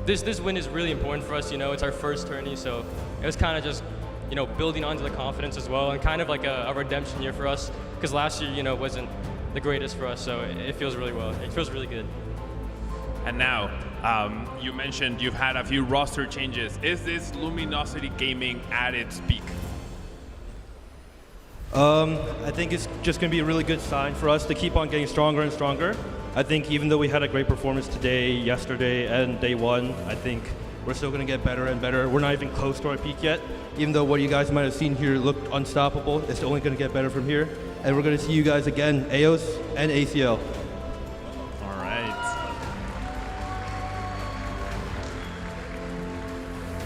this win is really important for us. You know, it's our first tourney, so it was kind of just, you know, building onto the confidence as well, and kind of like a redemption year for us, because last year, you know, wasn't the greatest for us, so it feels really well. It feels really good. And now, you mentioned you've had a few roster changes. Is this Luminosity Gaming at its peak? I think it's just going to be a really good sign for us to keep on getting stronger and stronger. I think even though we had a great performance today, yesterday, and day one, I think we're still going to get better and better. We're not even close to our peak yet. Even though what you guys might have seen here looked unstoppable, it's only going to get better from here. And we're going to see you guys again, AOS and ACL. All right.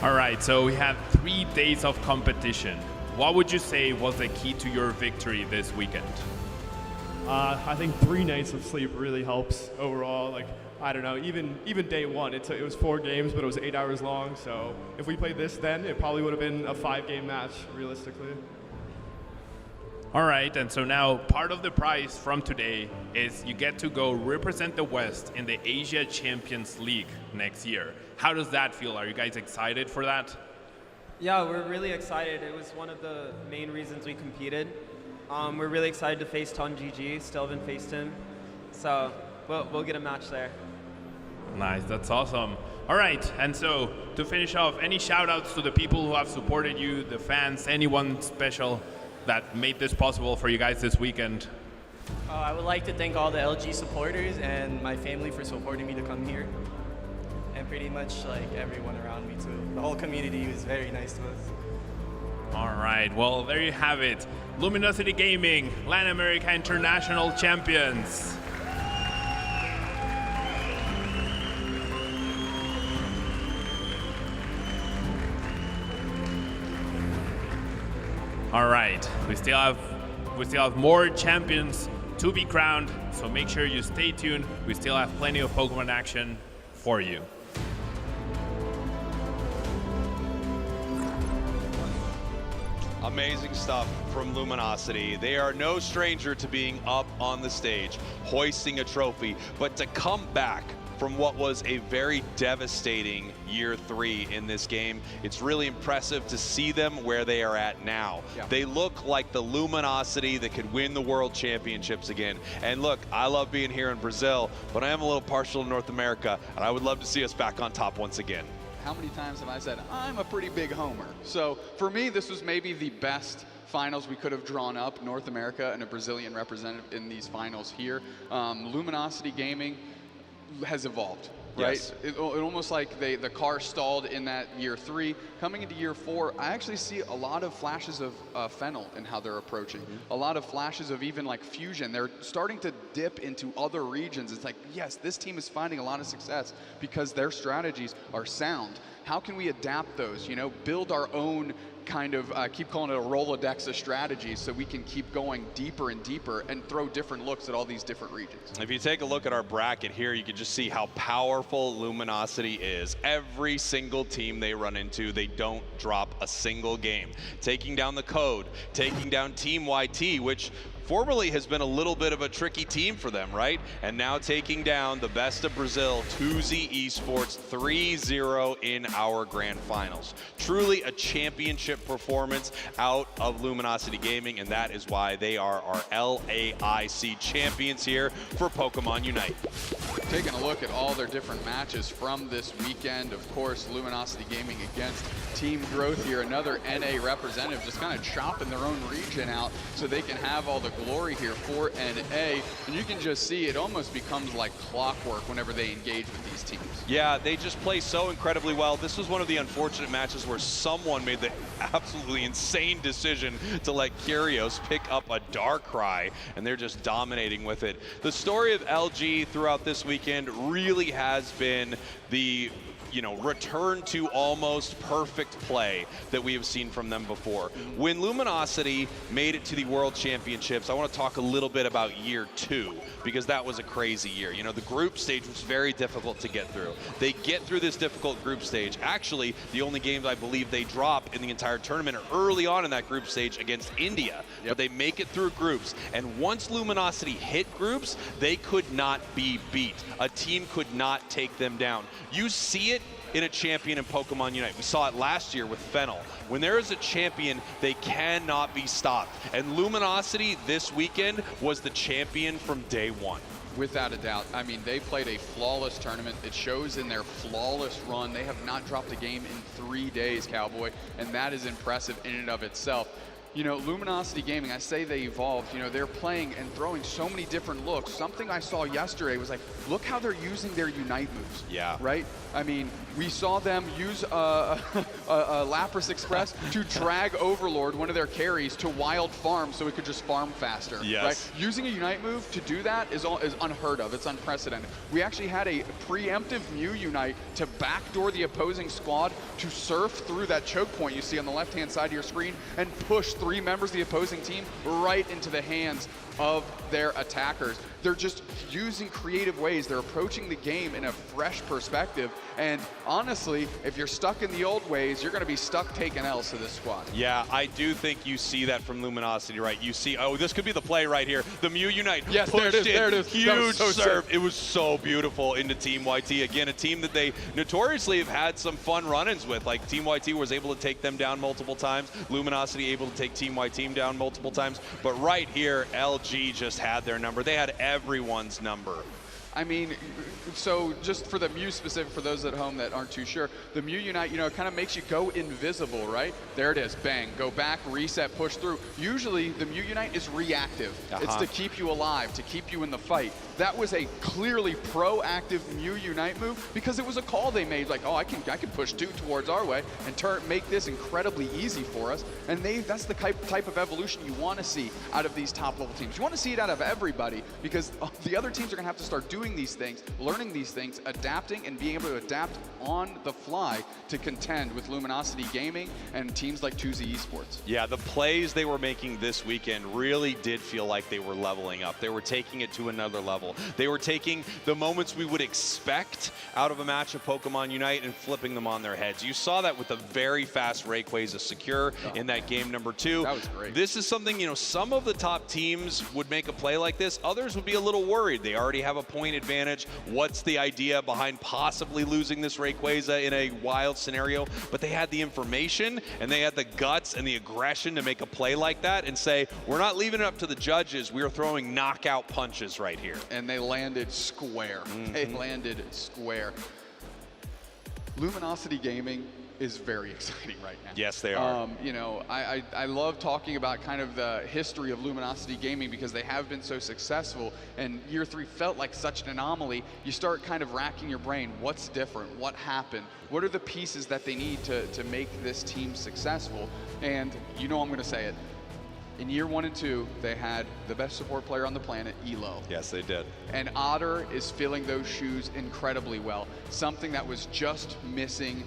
All right, so we had 3 days of competition. What would you say was the key to your victory this weekend? I think 3 nights of sleep really helps overall. Like, I don't know, even day one, it was 4 games, but it was 8 hours long. So if we played this then, it probably would have been a 5-game match, realistically. All right, and so now part of the prize from today is you get to go represent the West in the Asia Champions League next year. How does that feel? Are you guys excited for that? Yeah, we're really excited. It was one of the main reasons we competed. We're really excited to face Ton GG. Still haven't faced him, so we'll get a match there. Nice, that's awesome. All right, and so to finish off, any shout outs to the people who have supported you, the fans, anyone special that made this possible for you guys this weekend? I would like to thank all the LG supporters and my family for supporting me to come here. And pretty much like everyone around me too. The whole community was very nice to us. All right, well, there you have it. Luminosity Gaming, Latin America International Champions. All right, we still have more champions to be crowned, so make sure you stay tuned. We still have plenty of Pokemon action for you. Amazing stuff from Luminosity. They are no stranger to being up on the stage, hoisting a trophy, but to come back from what was a very devastating year 3 in this game, it's really impressive to see them where they are at now. Yeah. They look like the Luminosity that could win the World Championships again. And look, I love being here in Brazil, but I am a little partial to North America, and I would love to see us back on top once again. How many times have I said, I'm a pretty big homer? So for me, this was maybe the best finals we could have drawn up, North America and a Brazilian representative in these finals here. Luminosity Gaming has evolved, right? Yes. It almost like the car stalled in that year 3. Coming into year 4, I actually see a lot of flashes of Fennel in how they're approaching. A lot of flashes of even like fusion. They're starting to dip into other regions. It's like, yes, this team is finding a lot of success because their strategies are sound. How can we adapt those, you know, build our own kind of keep calling it a Rolodex of strategies so we can keep going deeper and deeper and throw different looks at all these different regions. If you take a look at our bracket here, you can just see how powerful Luminosity is. Every single team they run into, they don't drop a single game. Taking down the Code, taking down Team YT, which formerly has been a little bit of a tricky team for them, right? And now taking down the best of Brazil, 2Z Esports, 3-0 in our grand finals. Truly a championship performance out of Luminosity Gaming, and that is why they are our LAIC champions here for Pokemon Unite. Taking a look at all their different matches from this weekend, of course, Luminosity Gaming against Team Growth here, another NA representative just kind of chopping their own region out so they can have all the glory here for NA. And you can just see it almost becomes like clockwork whenever they engage with these teams. Yeah, they just play so incredibly well. This was one of the unfortunate matches where someone made the absolutely insane decision to let Curios pick up a Darkrai, and they're just dominating with it. The story of LG throughout this weekend really has been the return to almost perfect play that we have seen from them before. When Luminosity made it to the World Championships, I want to talk a little bit about year 2, because that was a crazy year. The group stage was very difficult to get through. They get through this difficult group stage. Actually, the only games I believe they drop in the entire tournament are early on in that group stage against India. But they make it through groups, and once Luminosity hit groups, they could not be beat. A team could not take them down. You see it in a champion in Pokemon Unite. We saw it last year with Fennel. When there is a champion, they cannot be stopped. And Luminosity this weekend was the champion from day one. Without a doubt. I mean, they played a flawless tournament. It shows in their flawless run. They have not dropped a game in 3 days, Cowboy, and that is impressive in and of itself. Luminosity Gaming, I say they evolved. They're playing and throwing so many different looks. Something I saw yesterday was like, look how they're using their Unite moves. Yeah. Right? I mean, we saw them use a Lapras Express to drag Overlord, one of their carries, to Wild Farm so it could just farm faster. Yes. Right? Using a Unite move to do that is unheard of. It's unprecedented. We actually had a preemptive Mew Unite to backdoor the opposing squad to surf through that choke point you see on the left-hand side of your screen and push 3 members of the opposing team right into the hands of their attackers. They're just using creative ways. They're approaching the game in a fresh perspective. And honestly, if you're stuck in the old ways, you're going to be stuck taking L's to this squad. Yeah, I do think you see that from Luminosity, right? You see, oh, this could be the play right here. The Mew Unite. Yes, pushed there it is. Huge So serve. sick. It was so beautiful into Team YT. Again, a team that they notoriously have had some fun run-ins with. Like Team YT was able to take them down multiple times. Luminosity able to take Team YT down multiple times. But right here, LG just had their number. They had everyone's number. I mean, so just for the Mew specific, for those at home that aren't too sure, the Mew Unite, it kind of makes you go invisible, right? There it is, bang, go back, reset, push through. Usually the Mew Unite is reactive. It's to keep you alive, to keep you in the fight. That was a clearly proactive Mew Unite move because it was a call they made, like, oh, I can push 2 towards our way and make this incredibly easy for us. And that's the type of evolution you want to see out of these top level teams. You want to see it out of everybody because the other teams are going to have to start doing these things, learning these things, adapting, and being able to adapt on the fly to contend with Luminosity Gaming and teams like 2Z Esports. Yeah, the plays they were making this weekend really did feel like they were leveling up. They were taking it to another level. They were taking the moments we would expect out of a match of Pokemon Unite and flipping them on their heads. You saw that with the very fast Rayquaza Secure in that game number 2. That was great. This is something, some of the top teams would make a play like this. Others would be a little worried. They already have a point advantage. What's the idea behind possibly losing this Rayquaza in a wild scenario? But they had the information and they had the guts and the aggression to make a play like that and say, we're not leaving it up to the judges. We are throwing knockout punches right here. And they landed square. They landed square. Luminosity Gaming is very exciting right now. Yes, they are. I love talking about kind of the history of Luminosity Gaming because they have been so successful, and year 3 felt like such an anomaly. You start kind of racking your brain. What's different? What happened? What are the pieces that they need to make this team successful? And I'm going to say it. In year 1 and 2, they had the best support player on the planet, Elo. Yes, they did. And Otter is filling those shoes incredibly well. Something that was just missing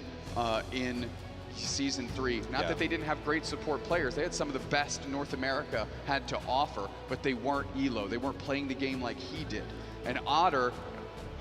in Season 3. Not that they didn't have great support players. They had some of the best North America had to offer, but they weren't ELO. They weren't playing the game like he did. And Otter,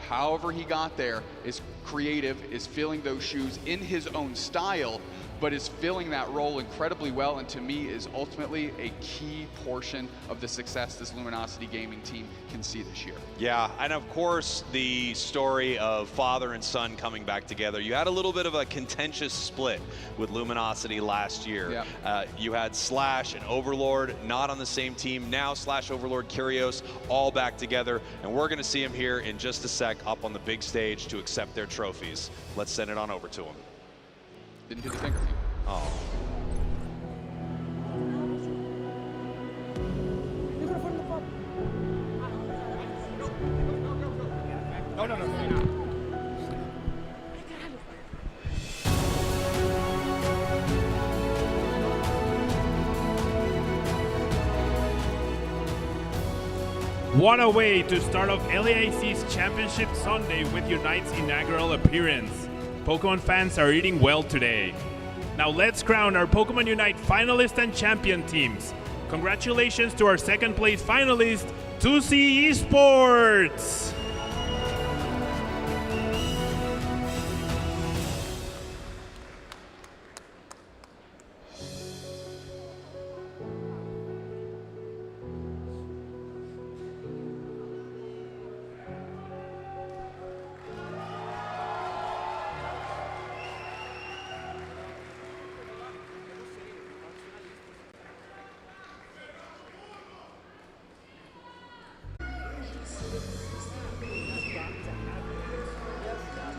however he got there, is creative, is filling those shoes in his own style, but is filling that role incredibly well, and to me is ultimately a key portion of the success this Luminosity Gaming team can see this year. Yeah, and of course the story of father and son coming back together. You had a little bit of a contentious split with Luminosity last year. Yeah. You had Slash and Overlord not on the same team. Now Slash, Overlord, Kyrios all back together, and we're gonna see them here in just a sec up on the big stage to accept their trophies. Let's send it on over to them. Didn't get a finger. Oh. No. What a way to start off LAIC's Championship Sunday with Unite's inaugural appearance. Pokemon fans are eating well today. Now let's crown our Pokemon Unite finalist and champion teams. Congratulations to our second place finalist, 2C Esports!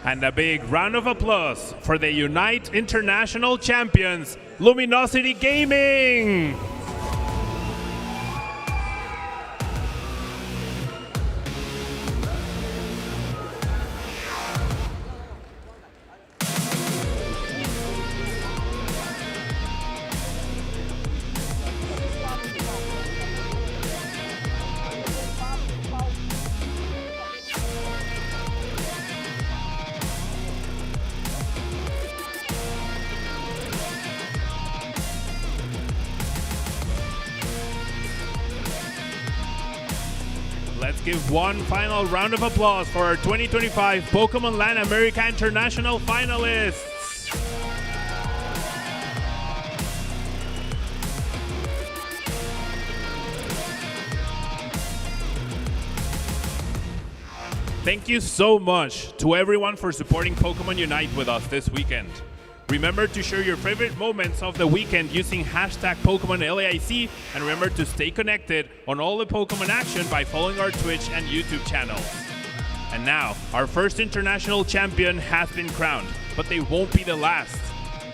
And a big round of applause for the Unite International Champions, Luminosity Gaming! Let's give one final round of applause for our 2025 Pokemon Latin America International finalists. Thank you so much to everyone for supporting Pokemon Unite with us this weekend. Remember to share your favorite moments of the weekend using hashtag PokemonLAIC, and remember to stay connected on all the Pokemon action by following our Twitch and YouTube channels. And now, our first international champion has been crowned, but they won't be the last.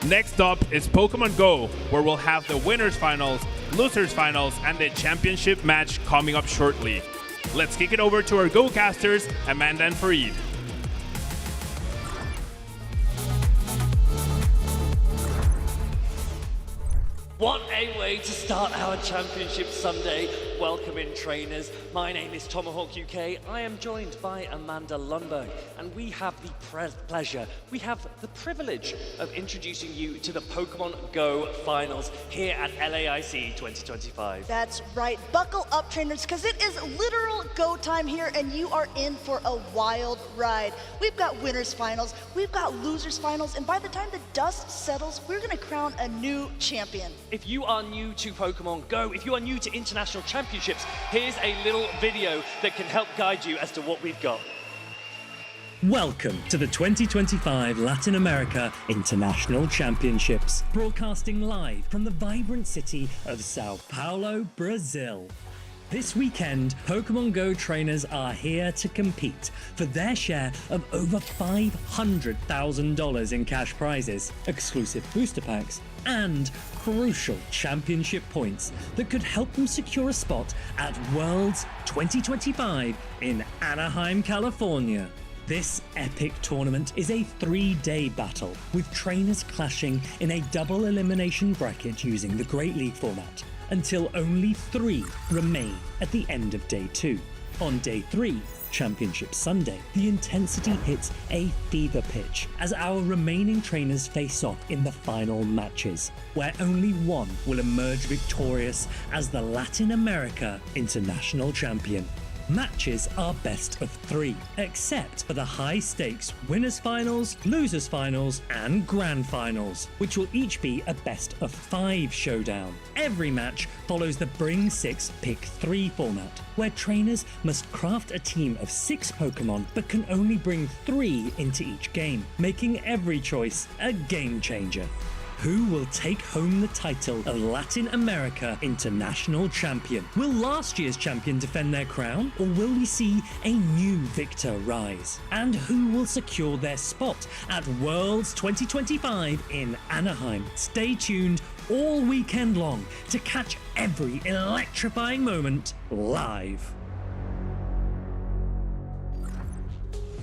Next up is Pokemon Go, where we'll have the winners finals, losers finals, and the championship match coming up shortly. Let's kick it over to our Go casters, Amanda and Fareed. What a way to start our Championship Sunday. Welcome in, trainers. My name is Tomahawk UK. I am joined by Amanda Lundberg, and we have the pleasure, we have the privilege of introducing you to the Pokemon Go Finals here at LAIC 2025. That's right. Buckle up, trainers, because it is literal go time here, and you are in for a wild ride. We've got winners finals, we've got losers finals, and by the time the dust settles, we're going to crown a new champion. If you are new to Pokemon Go, if you are new to international championships, here's a little video that can help guide you as to what we've got. Welcome to the 2025 Latin America International Championships, broadcasting live from the vibrant city of Sao Paulo, Brazil. This weekend, Pokemon Go trainers are here to compete for their share of over $500,000 in cash prizes, exclusive booster packs, and crucial championship points that could help them secure a spot at Worlds 2025 in Anaheim, California. This epic tournament is a 3-day battle, with trainers clashing in a double elimination bracket using the Great League format, until only 3 remain at the end of day 2. On day 3, Championship Sunday, the intensity hits a fever pitch as our remaining trainers face off in the final matches, where only one will emerge victorious as the Latin America International Champion. Matches are best of 3, except for the high-stakes Winners Finals, Losers Finals, and Grand Finals, which will each be a best of 5 showdown. Every match follows the Bring 6, Pick 3 format, where trainers must craft a team of 6 Pokémon but can only bring 3 into each game, making every choice a game changer. Who will take home the title of Latin America International Champion? Will last year's champion defend their crown, or will we see a new victor rise? And who will secure their spot at Worlds 2025 in Anaheim? Stay tuned all weekend long to catch every electrifying moment live.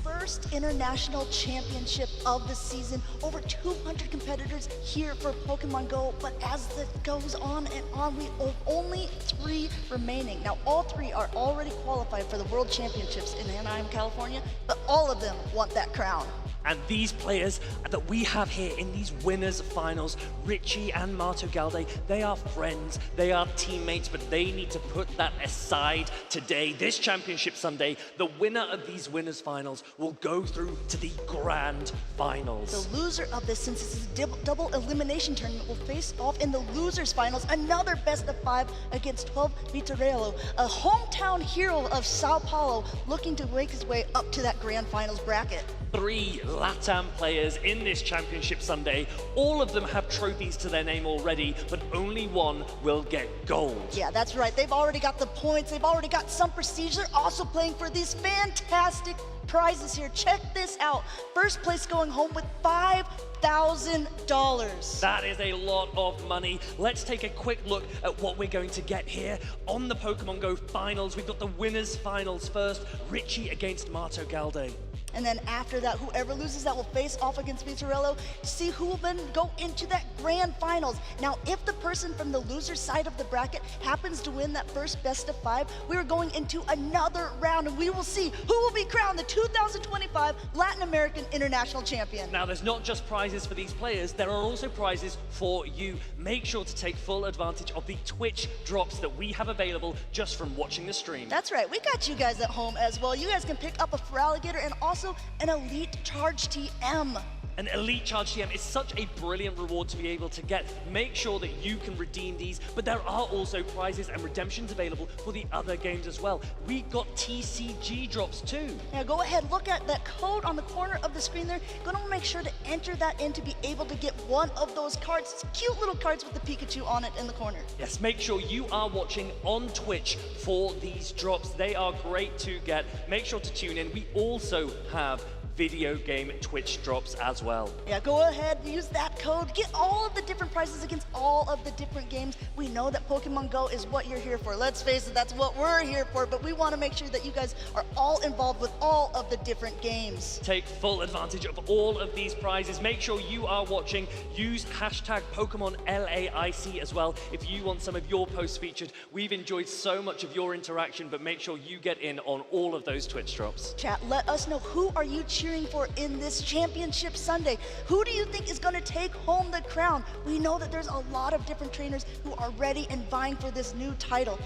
First international championship of the season. Over 200 competitors here for Pokemon Go, but as it goes on and on, we have only 3 remaining. Now, all 3 are already qualified for the World Championships in Anaheim, California, but all of them want that crown. And these players that we have here in these winners finals, Richie and Marto Galde, they are friends, they are teammates, but they need to put that aside today. This Championship Sunday, the winner of these winners finals will go through to the grand finals. The loser of this, since this is a double elimination tournament, will face off in the losers finals, another best of 5 against 12 Vitorello, a hometown hero of Sao Paulo, looking to make his way up to that grand finals bracket. 3 LATAM players in this Championship Sunday. All of them have trophies to their name already, but only one will get gold. Yeah, that's right. They've already got the points. They've already got some prestige. They're also playing for these fantastic prizes here. Check this out. First place going home with $5,000. That is a lot of money. Let's take a quick look at what we're going to get here on the Pokemon Go finals. We've got the winners finals first. Richie against Marto Galde. And then after that, whoever loses that will face off against Vitorello to see who will then go into that grand finals. Now, if the person from the loser side of the bracket happens to win that first best of 5, we are going into another round, and we will see who will be crowned the 2025 Latin American International Champion. Now, there's not just prizes for these players, there are also prizes for you. Make sure to take full advantage of the Twitch drops that we have available just from watching the stream. That's right, we got you guys at home as well. You guys can pick up a Feraligatr and also an Elite Charge TM. An Elite Charge TM is such a brilliant reward to be able to get. Make sure that you can redeem these, but there are also prizes and redemptions available for the other games as well. We got TCG drops too. Now go ahead, look at that code on the corner of the screen there. Gonna make sure to enter that in to be able to get one of those cards. It's cute little cards with the Pikachu on it in the corner. Yes, make sure you are watching on Twitch for these drops. They are great to get. Make sure to tune in. We also have video game Twitch drops as well. Yeah, go ahead, use that code, get all of the different prizes against all of the different games. We know that Pokemon Go is what you're here for. Let's face it, that's what we're here for, but we want to make sure that you guys are all involved with all of the different games. Take full advantage of all of these prizes. Make sure you are watching. Use hashtag Pokemon LAIC as well if you want some of your posts featured. We've enjoyed so much of your interaction, but make sure you get in on all of those Twitch drops. Chat, let us know, who are you cheering for in this Championship Sunday? Who do you think is going to take home the crown? We know that there's a lot of different trainers who are ready and vying for this new title.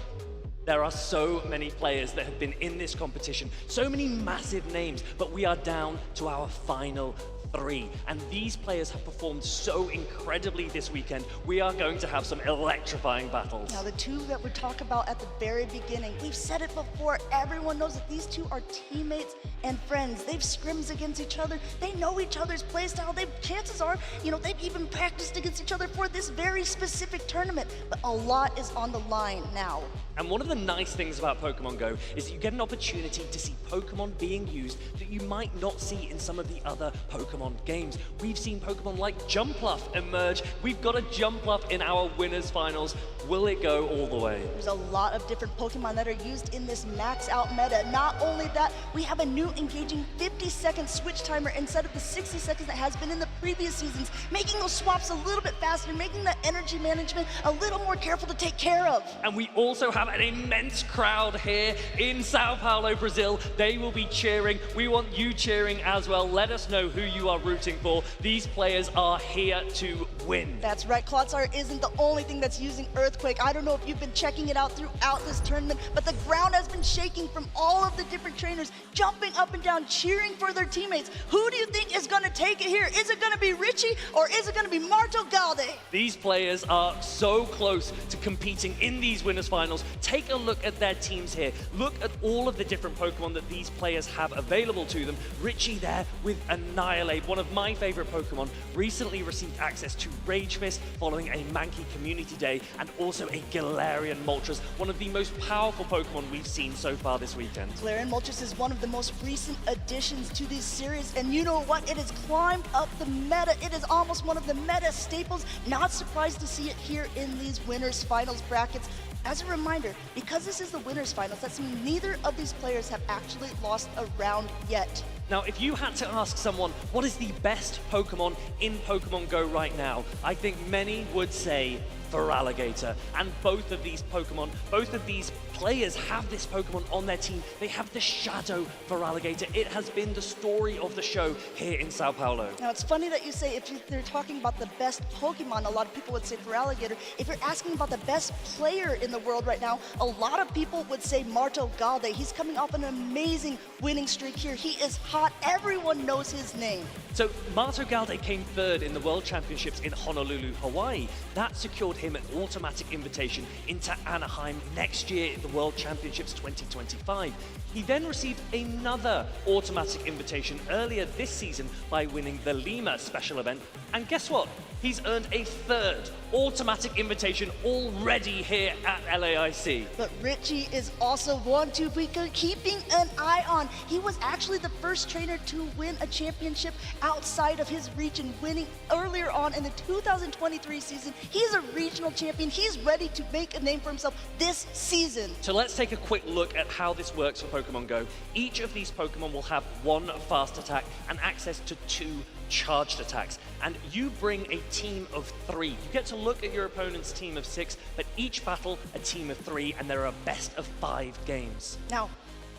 There are so many players that have been in this competition, so many massive names, but we are down to our final 3. And these players have performed so incredibly this weekend. We are going to have some electrifying battles. Now, the 2 that we talk about at the very beginning, we've said it before, everyone knows that these 2 are teammates and friends. They've scrims against each other. They know each other's playstyle. Chances are, they've even practiced against each other for this very specific tournament. But a lot is on the line now. And one of the nice things about Pokemon Go is that you get an opportunity to see Pokemon being used that you might not see in some of the other Pokemon Pokemon games. We've seen Pokemon like Jumpluff emerge. We've got a Jumpluff in our winners finals. Will it go all the way? There's a lot of different Pokemon that are used in this max out meta. Not only that, we have a new engaging 50-second switch timer instead of the 60 seconds that has been in the previous seasons, making those swaps a little bit faster, making the energy management a little more careful to take care of. And we also have an immense crowd here in Sao Paulo, Brazil. They will be cheering. We want you cheering as well. Let us know who you are rooting for. These players are here to win. That's right, Clotsar isn't the only thing that's using Earthquake. I don't know if you've been checking it out throughout this tournament, but the ground has been shaking from all of the different trainers jumping up and down, cheering for their teammates. Who do you think is going to take it here? Is it going to be Richie or is it going to be Marto Galde? These players are so close to competing in these winners finals. Take a look at their teams here. Look at all of the different Pokemon that these players have available to them. Richie there with Annihilate, one of my favorite Pokemon, recently received access to Rage Fist following a Mankey Community Day, and also a Galarian Moltres, one of the most powerful Pokemon we've seen so far this weekend. Galarian Moltres is one of the most recent additions to this series, and you know what? It has climbed up the meta. It is almost one of the meta staples. Not surprised to see it here in these winners finals brackets. As a reminder, because this is the winners finals, that means neither of these players have actually lost a round yet. Now, if you had to ask someone, what is the best Pokemon in Pokemon Go right now? I think many would say Feraligatr. And both of these Pokemon, both of these players have this Pokemon on their team. They have the Shadow Feraligatr. It has been the story of the show here in Sao Paulo. Now, it's funny that you say if they're talking about the best Pokemon, a lot of people would say Feraligatr. If you're asking about the best player in the world right now, a lot of people would say Marto Galde. He's coming off an amazing winning streak here. He is hot. Everyone knows his name. So Marto Galde came third in the World Championships in Honolulu, Hawaii. That secured him an automatic invitation into Anaheim next year in the World Championships 2025. He then received another automatic invitation earlier this season by winning the Lima special event. And guess what? He's earned a third automatic invitation already here at LAIC. But Richie is also one to be keeping an eye on. He was actually the first trainer to win a championship outside of his region, winning earlier on in the 2023 season. He's a regional champion. He's ready to make a name for himself this season. So let's take a quick look at how this works for Pokemon Go. Each of these Pokemon will have one fast attack and access to 2 charged attacks, and you bring a team of 3. You get to look at your opponent's team of 6, but each battle a team of 3, and there are best of 5 games. Now,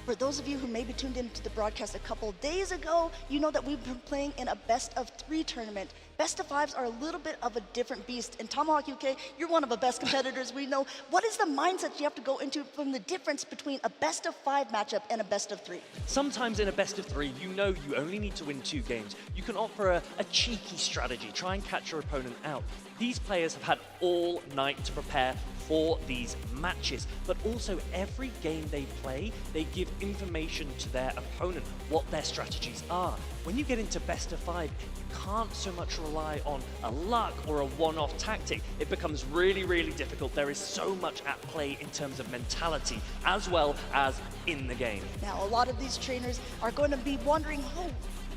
for those of you who maybe tuned into the broadcast a couple days ago, you know that we've been playing in a best of 3 tournament. Best of 5s are a little bit of a different beast. And Tomahawk UK, you're one of the best competitors we know. What is the mindset you have to go into from the difference between a best of 5 matchup and a best of 3? Sometimes in a best of 3, you know you only need to win 2 games. You can opt for a cheeky strategy, try and catch your opponent out. These players have had all night to prepare for these matches, but also every game they play, they give information to their opponent, what their strategies are. When you get into best of 5, you can't so much rely on a luck or a one-off tactic. It becomes really, really difficult. There is so much at play in terms of mentality, as well as in the game. Now, a lot of these trainers are going to be wondering,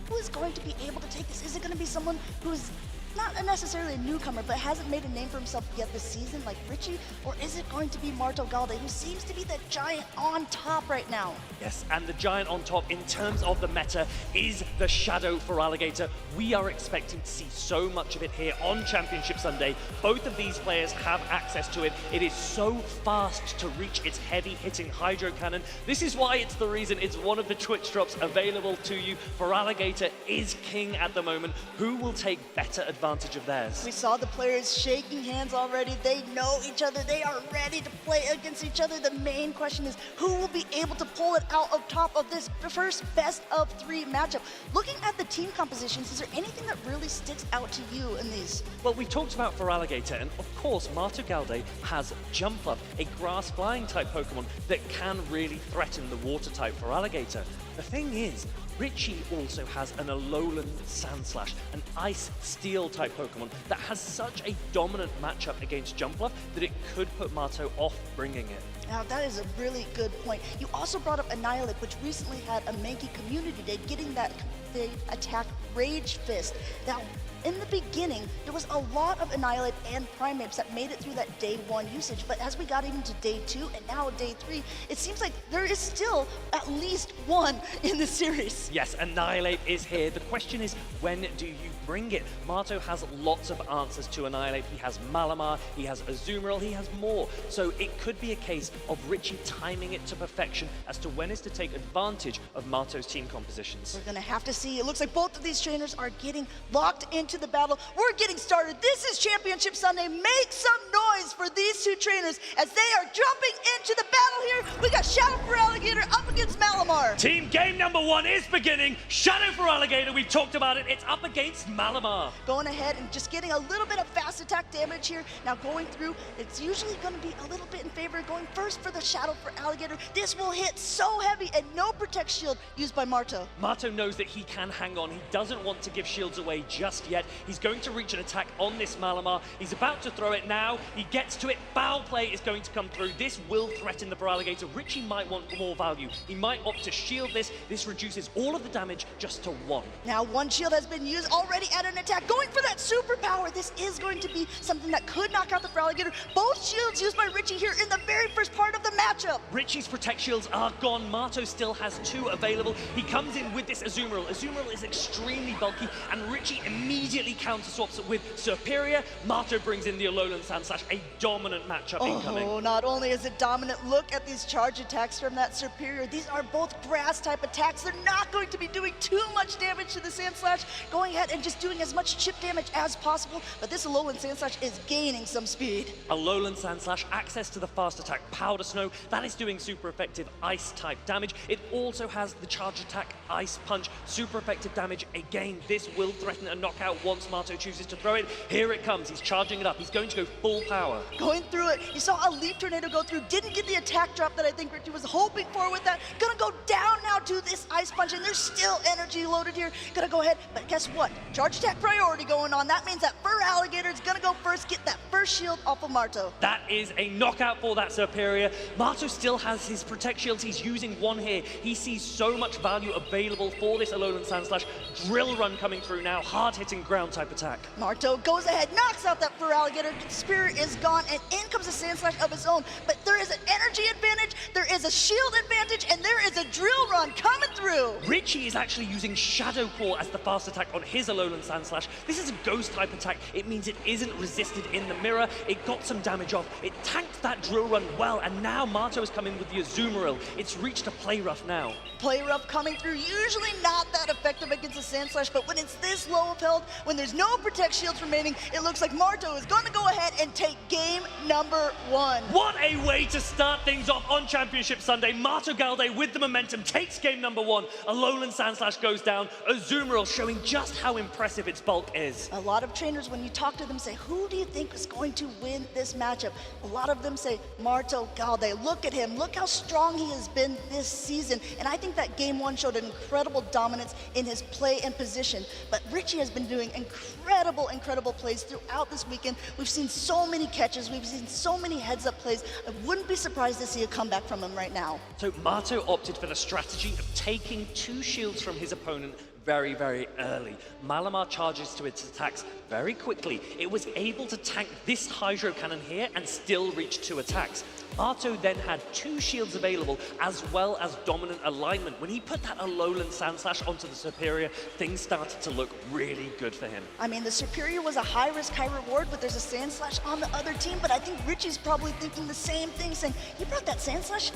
who is going to be able to take this? Is it going to be someone who's not necessarily a newcomer, but hasn't made a name for himself yet this season, like Richie? Or is it going to be Marto Galde, who seems to be the giant on top right now? Yes, and the giant on top in terms of the meta is the Shadow Feraligatr. We are expecting to see so much of it here on Championship Sunday. Both of these players have access to it. It is so fast to reach its heavy-hitting Hydro Cannon. This is why it's the reason it's one of the Twitch drops available to you. Feraligatr is king at the moment. Who will take better advantage of theirs? We saw the players shaking hands already. They know each other. They are ready to play against each other. The main question is who will be able to pull it out of top of this first best of 3 matchup. Looking at the team compositions, is there anything that really sticks out to you in these? Well, we talked about Feraligatr, and of course, Marto Galde has Jumpluff, a grass flying type Pokemon that can really threaten the water type Feraligatr. The thing is, Richie also has an Alolan Sandslash, an Ice Steel type Pokemon that has such a dominant matchup against Jumpluff that it could put Marto off bringing it. Now, that is a really good point. You also brought up Annihilate, which recently had a Mankey Community Day, getting that they attack Rage Fist. Now, in the beginning, there was a lot of Annihilate and Primates that made it through that day 1 usage, but as we got into day 2 and now day 3, it seems like there is still at least one in the series. Yes, Annihilate is here. The question is, when do you bring it? Mato has lots of answers to Annihilate. He has Malamar, he has Azumarill, he has more. So it could be a case of Richie timing it to perfection as to when is to take advantage of Mato's team compositions. We're gonna have to see. It looks like both of these trainers are getting locked into the battle. We're getting started. This is Championship Sunday. Make some noise for these two trainers as they are jumping into the battle here. We got Shadow for Alligator up against Malamar. Team game number 1 is beginning. Shadow for Alligator, we've talked about it. It's up against Malamar. Going ahead and just getting a little bit of fast attack damage here. Now going through, it's usually going to be a little bit in favor of going first for the Shadow for Alligator. This will hit so heavy and no Protect Shield used by Marto. Marto knows that he can hang on. He doesn't want to give shields away just yet. He's going to reach an attack on this Malamar. He's about to throw it now. He gets to it. Foul play is going to come through. This will threaten the Alligator. Richie might want more value. He might opt to shield this. This reduces all of the damage just to 1. Now 1 shield has been used already at an attack. Going for that superpower. This is going to be something that could knock out the Alligator. Both shields used by Richie here in the very first part of the matchup. Richie's Protect Shields are gone. Marto still has 2 available. He comes in with this Azumarill. Azumarill is extremely bulky, and Richie immediately counter-swaps it with Superior. Marto brings in the Alolan Sandslash, a dominant matchup incoming. Oh, not only is it dominant, look at these charge attacks from that Superior. These are both grass-type attacks. They're not going to be doing too much damage to the Sandslash, going ahead and just doing as much chip damage as possible, but this Alolan Sandslash is gaining some speed. Alolan Sandslash, access to the fast attack Powder Snow, that is doing super effective ice-type damage. It also has the charge attack Ice Punch, super effective damage. Again, this will threaten a knockout once Marto chooses to throw it. Here it comes, he's charging it up, he's going to go full power. Going through it, you saw a Leaf Tornado go through, didn't get the attack drop that I think Richie was hoping for with that. Gonna go down now to this Ice Punch, and there's still energy loaded here. Gonna go ahead, but guess what? Charge attack priority going on. That means that Fur Alligator is gonna go first, get that first shield off of Marto. That is a knockout for that Superior. Marto still has his Protect Shields. He's using 1 here. He sees so much value available for this Alolan Sandslash. Drill Run coming through now. Hard-hitting ground-type attack. Marto goes ahead, knocks out that Fur Alligator. Spirit is gone, and in comes a Sandslash of his own. But there is an energy advantage, there is a shield advantage, and there is a Drill Run coming through. Richie is actually using Shadow Claw as the fast attack on his Alolan Sandslash. This is a Ghost-type attack. It means it isn't resisted in the mirror. It got some damage off. It tanked that Drill Run well, and now Marto has come in with the Azumarill. It's reached a Play Rough now. Play Rough coming through, usually not that effective against a Sandslash, but when it's this low upheld, when there's no Protect Shields remaining, it looks like Marto is going to go ahead and take game number 1. What a way to start things off on Championship Sunday. Marto Galde with the momentum takes game number 1. Alolan Sandslash goes down. Azumarill showing just how impressive its bulk is. A lot of trainers, when you talk to them, say, who do you think is going to win this matchup? A lot of them say, Marto Galde. Look at him. Look how strong he has been this season. And I think that game 1 showed an incredible dominance in his play and position. But Richie has been doing incredible plays throughout this weekend. We've seen so many catches. We've seen so many heads-up plays. I wouldn't be surprised to see a comeback from him right now. So Marto opted for the strategy of taking 2 shields from his opponent very early. Malamar charges to its attacks very quickly. It was able to tank this Hydro Cannon here and still reach 2 attacks. Marto then had 2 shields available as well as dominant alignment. When he put that Alolan Sandslash onto the Superior, things started to look really good for him. I mean, the Superior was a high risk, high reward, but there's a Sandslash on the other team, but I think Richie's probably thinking the same thing, saying, you brought that Sandslash?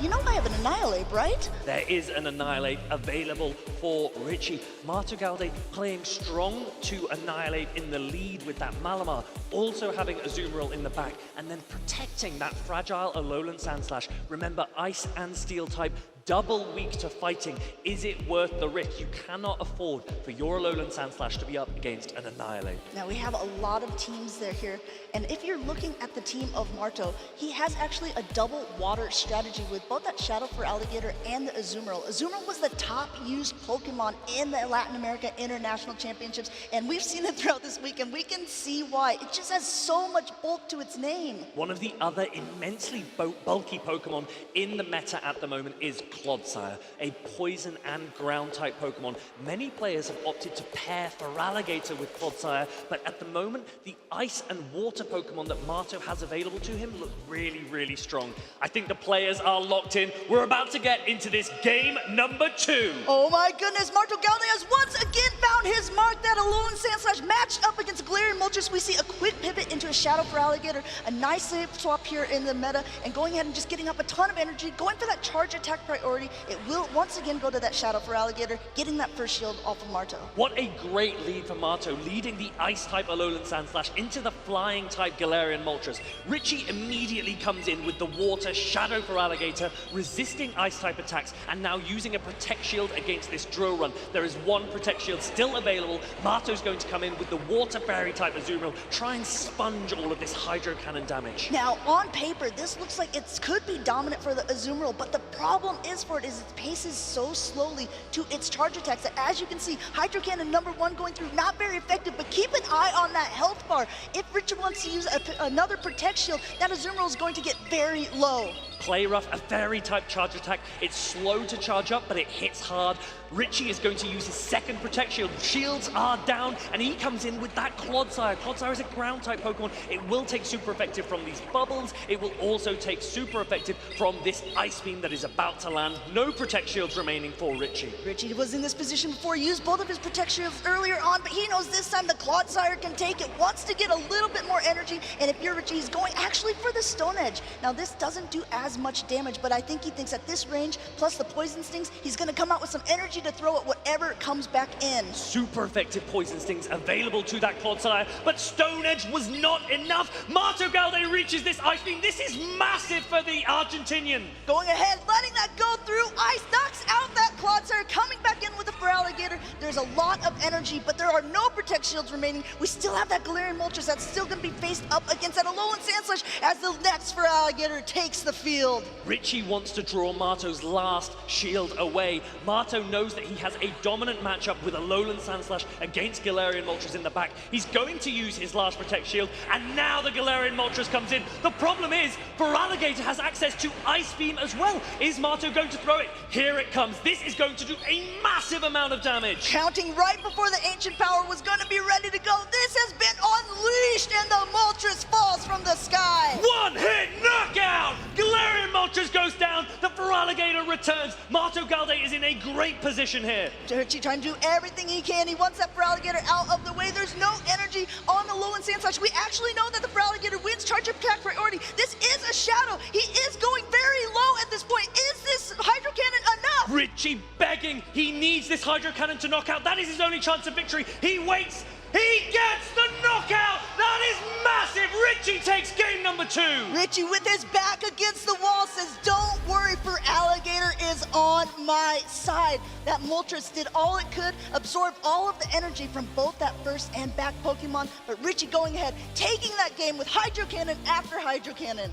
You know I have an Annihilate, right? There is an Annihilate available for Richie. Marto Galde playing strong to Annihilate in the lead with that Malamar, also having Azumarill in the back, and then protecting that fragile Alolan Sandslash. Remember, Ice and Steel type double week to fighting. Is it worth the risk? You cannot afford for your Alolan Sandslash to be up against an Annihilate. Now we have a lot of teams there here, and if you're looking at the team of Marto, he has actually a double water strategy with both that Shadow for Alligator and the Azumarill. Azumarill was the top used Pokemon in the Latin America International Championships, and we've seen it throughout this week, and we can see why. It just has so much bulk to its name. One of the other immensely bulky Pokemon in the meta at the moment is Clodsire, a poison and ground type Pokemon. Many players have opted to pair Feraligatr with Clodsire, but at the moment, the ice and water Pokemon that Marto has available to him look really, really strong. I think the players are locked in. We're about to get into this game number 2. Oh my goodness, Marto Galde has once again found his mark. That Alolan Sandslash matched up against Galarian Moltres. We see a quick pivot into a Shadow for Alligator, a nice save swap here in the meta, and going ahead and just getting up a ton of energy, going for that charge attack priority. It will once again go to that Shadow for Alligator, getting that first shield off of Marto. What a great lead for Marto, leading the Ice-type Alolan Sandslash into the Flying-type Galarian Moltres. Richie immediately comes in with the Water Shadow for Alligator, resisting Ice-type attacks, and now using a Protect Shield against this Drill Run. There is one Protect Shield still available. Marto's going to come in with the Water Fairy-type Azumarill, try and sponge all of this Hydro Cannon damage. Now, on paper, this looks like it could be dominant for the Azumarill, but the problem is for it is it paces so slowly to its charge attacks that, as you can see, Hydro Cannon #1 going through, not very effective, but keep an eye on that health bar. If Richard wants to use another Protect Shield, that Azumarill is going to get very low. Play Rough, a Fairy-type charge attack. It's slow to charge up, but it hits hard. Richie is going to use his second Protect Shield. Shields are down, and he comes in with that Clodsire. Clodsire is a ground-type Pokemon. It will take super effective from these bubbles. It will also take super effective from this Ice Beam that is about to land. No Protect Shields remaining for Richie. Richie was in this position before. He used both of his Protect Shields earlier on, but he knows this time the Clodsire can take it. Wants to get a little bit more energy, and if you're Richie, he's going actually for the Stone Edge. Now, this doesn't do as much damage, but I think he thinks at this range, plus the Poison Stings, he's going to come out with some energy to throw at whatever comes back in. Super effective Poison Stings available to that Clodsire, but Stone Edge was not enough. Marto Galde reaches this Ice Beam. This is massive for the Argentinian. Going ahead, letting that go through. Ice knocks out that Clodsire, coming back in with the Feraligatr. There's a lot of energy, but there are no Protect Shields remaining. We still have that Galarian Moltres that's still going to be faced up against that Alolan Sandslash as the next Feraligatr takes the field. Richie wants to draw Marto's last shield away. Marto knows that he has a dominant matchup with Alolan Sandslash against Galarian Moltres in the back. He's going to use his last Protect Shield, and now the Galarian Moltres comes in. The problem is, Feraligatr has access to Ice Beam as well. Is Marto going to throw it? Here it comes. This is going to do a massive amount of damage. Counting right before the Ancient Power was going to be ready to go. This has been unleashed, and the Moltres falls from the sky. One-hit knockout! Galarian Moltres goes down. The Feraligatr returns. Marto Galde is in a great position here. Richie trying to do everything he can. He wants that Feraligatr out of the way. There's no energy on the Alolan Sandslash. We actually know that the Feraligatr wins charge attack priority. This is a Shadow. He is going very low at this point. Is this Hydro Cannon enough? Richie begging. He needs this Hydro Cannon to knock out. That is his only chance of victory. He waits. He gets the knockout! That is massive! Richie takes game #2! Richie, with his back against the wall, says, don't worry, for Alligator is on my side. That Moltres did all it could, absorbed all of the energy from both that first and back Pokemon, but Richie going ahead, taking that game with Hydro Cannon after Hydro Cannon.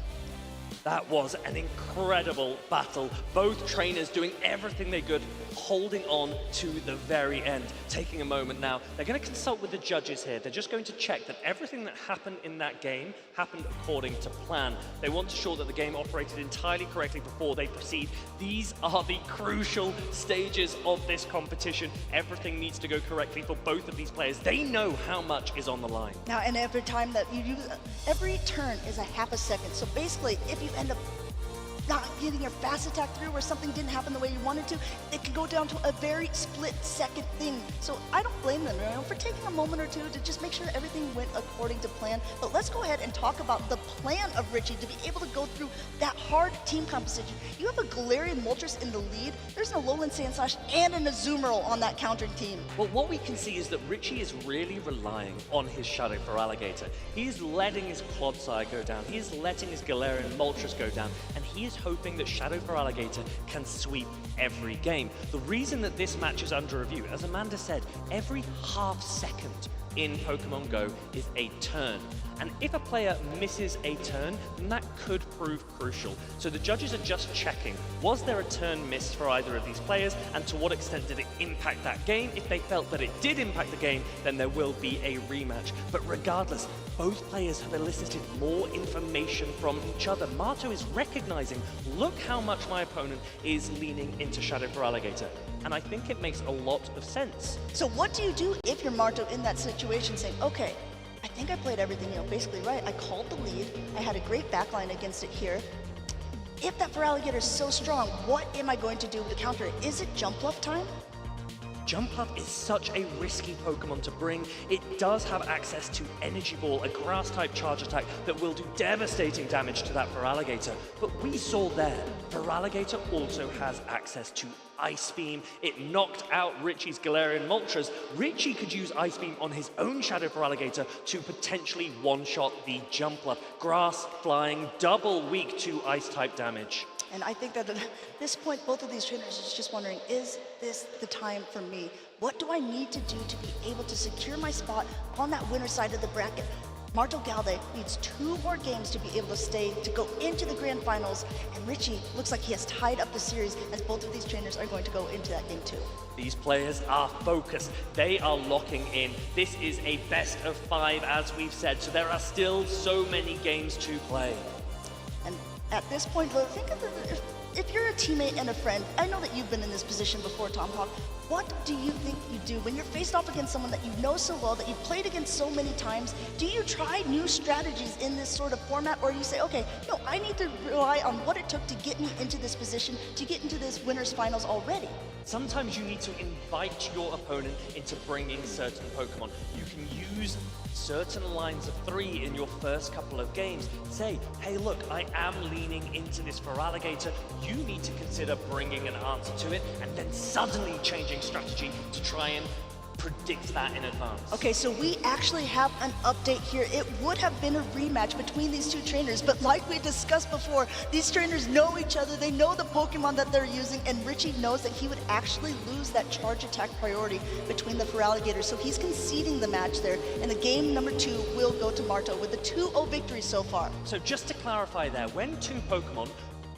That was an incredible battle. Both trainers doing everything they could, holding on to the very end. Taking a moment now, they're going to consult with the judges here. They're just going to check that everything that happened in that game happened according to plan. They want to ensure that the game operated entirely correctly before they proceed. These are the crucial stages of this competition. Everything needs to go correctly for both of these players. They know how much is on the line. Now, and every time that you use, every turn is a half a second. So basically, if you end up not getting your fast attack through or something didn't happen the way you wanted to, it could go down to a very split-second thing. So I don't blame them, for taking a moment or two to just make sure everything went according to plan. But let's go ahead and talk about the plan of Richie to be able to go through that hard team composition. You have a Galarian Moltres in the lead. There's an Alolan Sandslash and an Azumarill on that countering team. Well, what we can see is that Richie is really relying on his Shadow for Alligator. He is letting his Clodsire go down. He is letting his Galarian Moltres go down. And he is hoping saying that Shadow for Alligator can sweep every game. The reason that this match is under review, as Amanda said, every half second in Pokemon Go is a turn. And if a player misses a turn, then that could prove crucial. So the judges are just checking, was there a turn missed for either of these players, and to what extent did it impact that game? If they felt that it did impact the game, then there will be a rematch. But regardless, both players have elicited more information from each other. Marto is recognizing, look how much my opponent is leaning into Shadow for Alligator. And I think it makes a lot of sense. So what do you do if you're Marto in that situation saying, okay, I think I played everything, basically right. I called the lead. I had a great backline against it here. If that Feraligatr is so strong, what am I going to do to counter it? Is it Jump Bluff time? Jump Up is such a risky Pokemon to bring. It does have access to Energy Ball, a Grass-type charge attack that will do devastating damage to that Feraligatr. But we saw there, Feraligatr also has access to Ice Beam. It knocked out Richie's Galarian Moltres. Richie could use Ice Beam on his own Shadow Feraligatr to potentially one-shot the Jump Up. Grass, flying, double weak to Ice-type damage. And I think that at this point, both of these trainers are just wondering, is this the time for me? What do I need to do to be able to secure my spot on that winner side of the bracket? Marto Galde needs 2 more games to be able to stay, to go into the grand finals, and Richie looks like he has tied up the series as both of these trainers are going to go into that game too. These players are focused. They are locking in. This is a best of 5, as we've said, so there are still so many games to play. And at this point, think of if you're a teammate and a friend, I know that you've been in this position before, Tomahawk. What do you think you do when you're faced off against someone that you know so well, that you've played against so many times? Do you try new strategies in this sort of format, or you say, okay, no, I need to rely on what it took to get me into this position, to get into this winners finals already? Sometimes you need to invite your opponent into bringing certain Pokemon. You can use certain lines of 3 in your first couple of games. Say, hey look, I am leaning into this Feraligatr. You need to consider bringing an answer to it, and then suddenly changing strategy to try and predict that in advance. Okay, so we actually have an update here. It would have been a rematch between these two trainers, but like we discussed before, these trainers know each other, they know the Pokemon that they're using, and Richie knows that he would actually lose that charge attack priority between the Feraligatrs, so he's conceding the match there, and the game number 2 will go to Marto with the 2-0 victory so far. So just to clarify there, when 2 Pokemon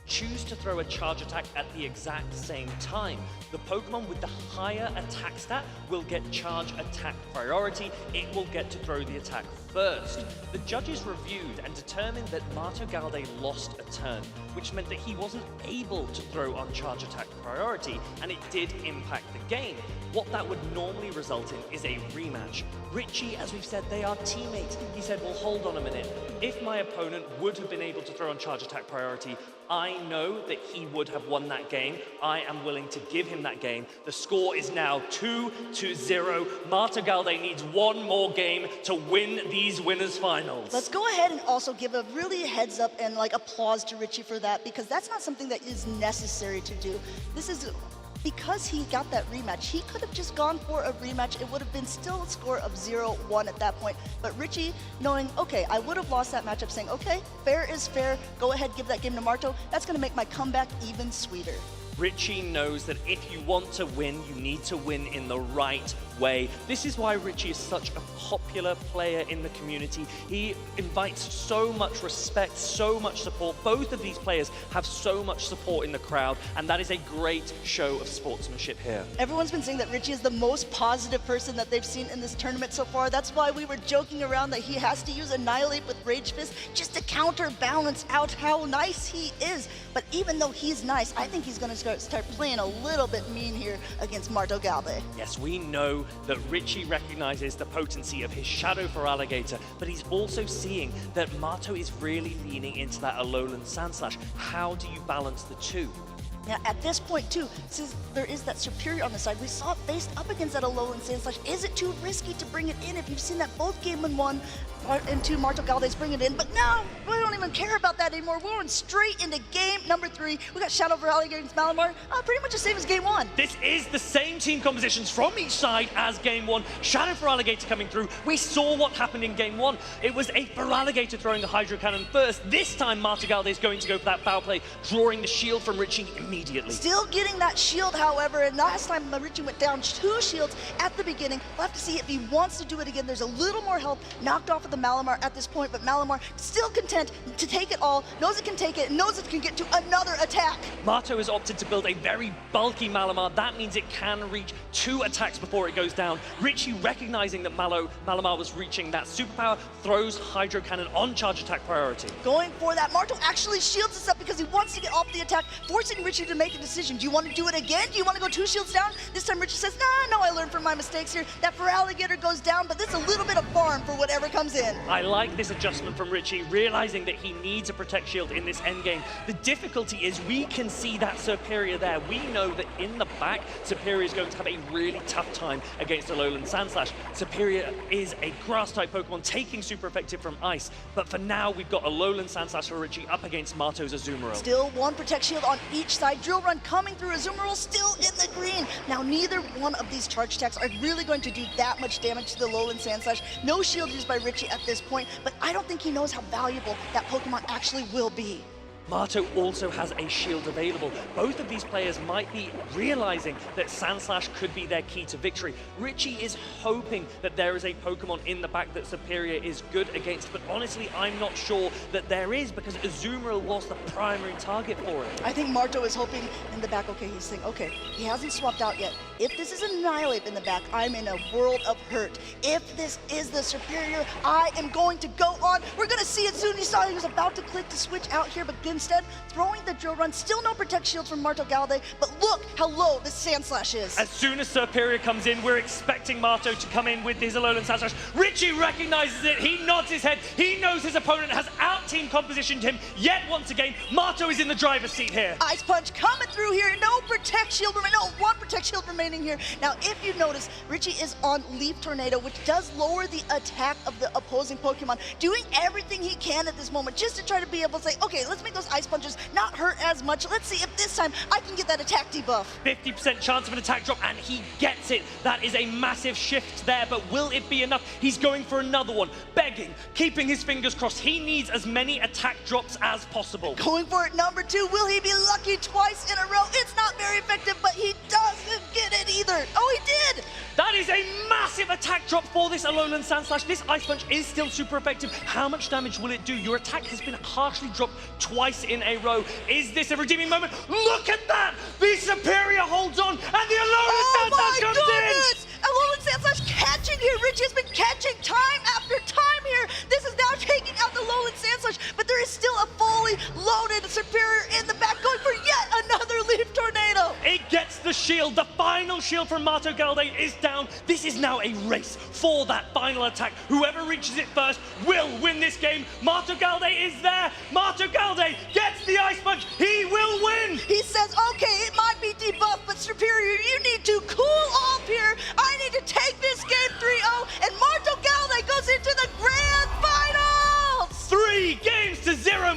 choose to throw a charge attack at the exact same time, the Pokemon with the higher attack stat will get charge attack priority. It will get to throw the attack first. The judges reviewed and determined that Marto Galde lost a turn, which meant that he wasn't able to throw on charge attack priority, and it did impact the game. What that would normally result in is a rematch. Richie, as we've said, they are teammates. He said, well, hold on a minute. If my opponent would have been able to throw on charge attack priority, I know that he would have won that game. I am willing to give him that game. The score is now 2-0. Marto Galde needs 1 more game to win these winners finals. Let's go ahead and also give a really heads up and applause to Richie for that, because that's not something that is necessary to do. This is because he got that rematch. He could have just gone for a rematch. It would have been still a score of 0-1 at that point. But Richie, knowing, okay, I would have lost that matchup, saying, okay, fair is fair. Go ahead, give that game to Marto. That's going to make my comeback even sweeter. Richie knows that if you want to win, you need to win in the right way. This is why Richie is such a popular player in the community. He invites so much respect, so much support. Both of these players have so much support in the crowd, and that is a great show of sportsmanship here. Everyone's been saying that Richie is the most positive person that they've seen in this tournament so far. That's why we were joking around that he has to use Annihilate with Rage Fist just to counterbalance out how nice he is. But even though he's nice, I think he's going to start playing a little bit mean here against Marto Galde. Yes, we know that Richie recognizes the potency of his Shadow Feraligatr, but he's also seeing that Marto is really leaning into that Alolan Sandslash. How do you balance the two? Now, at this point, too, since there is that Superior on the side, we saw it faced up against that Alolan Sandslash. Is it too risky to bring it in? If you've seen that both game 1 and 2, Marto Galde's bring it in, but no, we don't even care about that anymore. We're going straight into game number 3. We got Shadow for Alligator against Malamar. Pretty much the same as game 1. This is the same team compositions from each side as game 1. Shadow for Alligator coming through. We saw what happened in game 1. It was a for Alligator throwing a Hydro Cannon first. This time, Martagalde is going to go for that foul play, drawing the shield from Richie immediately. Still getting that shield, however, and last time Richie went down 2 shields at the beginning. We'll have to see if he wants to do it again. There's a little more health knocked off of the Malamar at this point, but Malamar still content to take it all, knows it can take it, knows it can get to another attack. Marto has opted to build a very bulky Malamar. That means it can reach 2 attacks before it goes down. Richie, recognizing that Malamar was reaching that superpower, throws Hydro Cannon on charge attack priority. Going for that, Marto actually shields us up because he wants to get off the attack, forcing Richie to make a decision. Do you want to do it again? Do you want to go 2 shields down? This time Richie says, no, I learned from my mistakes here. That for Alligator goes down, but this is a little bit of farm for whatever comes in. I like this adjustment from Richie, realizing that he needs a Protect Shield in this endgame. The difficulty is we can see that Superior there. We know that in the back, Superior is going to have a really tough time against Alolan Sandslash. Superior is a Grass-type Pokemon, taking super effective from Ice, but for now, we've got Alolan Sandslash for Richie up against Marto's Azumarill. Still 1 Protect Shield on each side. Drill Run coming through. Azumarill still in the green. Now, neither one of these charge attacks are really going to do that much damage to the Alolan Sandslash. No shield used by Richie at this point, but I don't think he knows how valuable that Pokemon actually will be. Marto also has a shield available. Both of these players might be realizing that Sandslash could be their key to victory. Richie is hoping that there is a Pokemon in the back that Superior is good against, but honestly, I'm not sure that there is because Azumarill was the primary target for it. I think Marto is hoping in the back, okay, he's saying, okay, he hasn't swapped out yet. If this is Annihilate in the back, I'm in a world of hurt. If this is the Superior, I am going to go on. We're going to see it soon. You saw he was about to click to switch out here, but instead, throwing the Drill Run. Still no Protect Shield from Martagalde, but look how low this Sandslash is. As soon as Superior comes in, we're expecting Marto to come in with his Alolan Sandslash. Richie recognizes it. He nods his head. He knows his opponent has out-team compositioned him. Yet once again, Marto is in the driver's seat here. Ice Punch coming through here. No Protect Shield remaining. No, 1 Protect Shield remaining here. Now, if you notice, Richie is on Leaf Tornado, which does lower the attack of the opposing Pokemon, doing everything he can at this moment just to try to be able to say, okay, let's make those Ice Punches not hurt as much. Let's see if this time I can get that attack debuff. 50% chance of an attack drop, and he gets it. That is a massive shift there, but will it be enough? He's going for another one, begging, keeping his fingers crossed. He needs as many attack drops as possible. Going for it, number 2. Will he be lucky twice in a row? It's not very effective, but he doesn't get it either. Oh, he did! That is a massive attack drop for this Alolan Sandslash. This Ice Punch is still super effective. How much damage will it do? Your attack has been harshly dropped twice in a row. Is this a redeeming moment? Look at that! The Superior holds on, and the Alolan Sandslash comes in! Alolan Sandslash catching here. Richie has been catching time after time here. This is now taking out the Alolan Sandslash, but there is still a fully loaded Superior in the back going for yet another Leaf Tornado. It gets the shield. The final shield from Martagalde is down. This is now a race for that final attack. Whoever reaches it first will win this game. Martagalde is there. Martagalde gets the Ice Punch. He will win. He says, okay, it might be debuffed, but Superior, you need to cool off here. I need to take this game 3-0, and Martagalde goes into the grand finals. 3-0.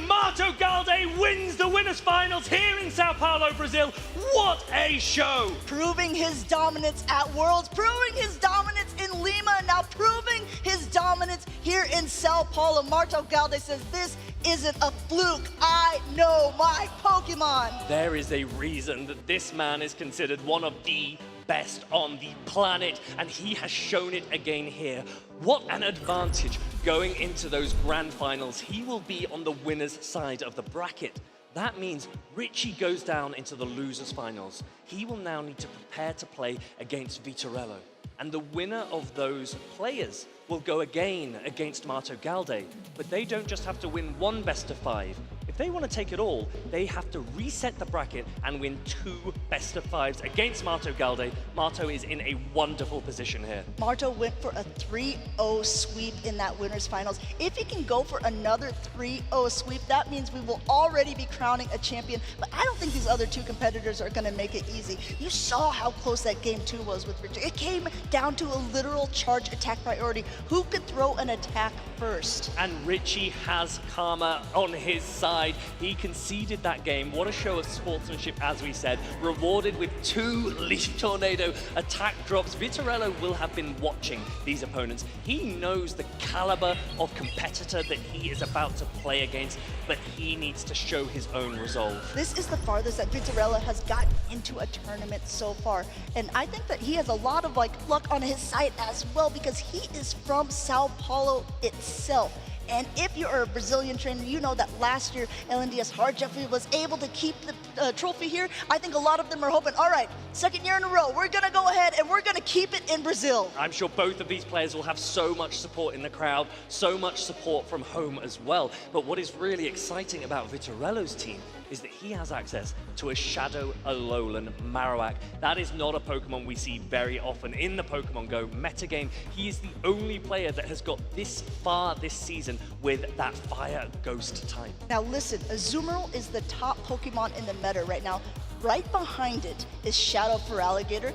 Martagalde wins the winners finals here in Sao Paulo, Brazil. What a show! Proving his dominance at Worlds, proving his dominance in Lima, now proving his dominance here in Sao Paulo. Martagalde says this isn't a fluke. I know my Pokemon. There is a reason that this man is considered one of the best on the planet, and he has shown it again here. What an advantage going into those grand finals. He will be on the winner's side of the bracket. That means Richie goes down into the losers finals. He will now need to prepare to play against Vitorello. And the winner of those players will go again against Martagalde. But they don't just have to win one best of 5. If they want to take it all, they have to reset the bracket and win 2 best-of-5s against Marto Galde. Marto is in a wonderful position here. Marto went for a 3-0 sweep in that winners finals. If he can go for another 3-0 sweep, that means we will already be crowning a champion. But I don't think these other 2 competitors are going to make it easy. You saw how close that game 2 was with Richie. It came down to a literal charge attack priority. Who could throw an attack first? And Richie has karma on his side. He conceded that game. What a show of sportsmanship, as we said. Rewarded with 2 Leaf Tornado attack drops. Vitorello will have been watching these opponents. He knows the caliber of competitor that he is about to play against, but he needs to show his own resolve. This is the farthest that Vitorello has gotten into a tournament so far. And I think that he has a lot of luck on his side as well, because he is from Sao Paulo itself. And if you're a Brazilian trainer, you know that last year LNDS Hard Jeffrey was able to keep the trophy here. I think a lot of them are hoping, all right, 2nd year in a row, we're gonna go ahead and we're gonna keep it in Brazil. I'm sure both of these players will have so much support in the crowd, so much support from home as well. But what is really exciting about Vitorello's team is that he has access to a Shadow Alolan Marowak. That is not a Pokemon we see very often in the Pokemon Go metagame. He is the only player that has got this far this season with that Fire Ghost type. Now listen, Azumarill is the top Pokemon in the meta right now. Right behind it is Shadow Feraligatr.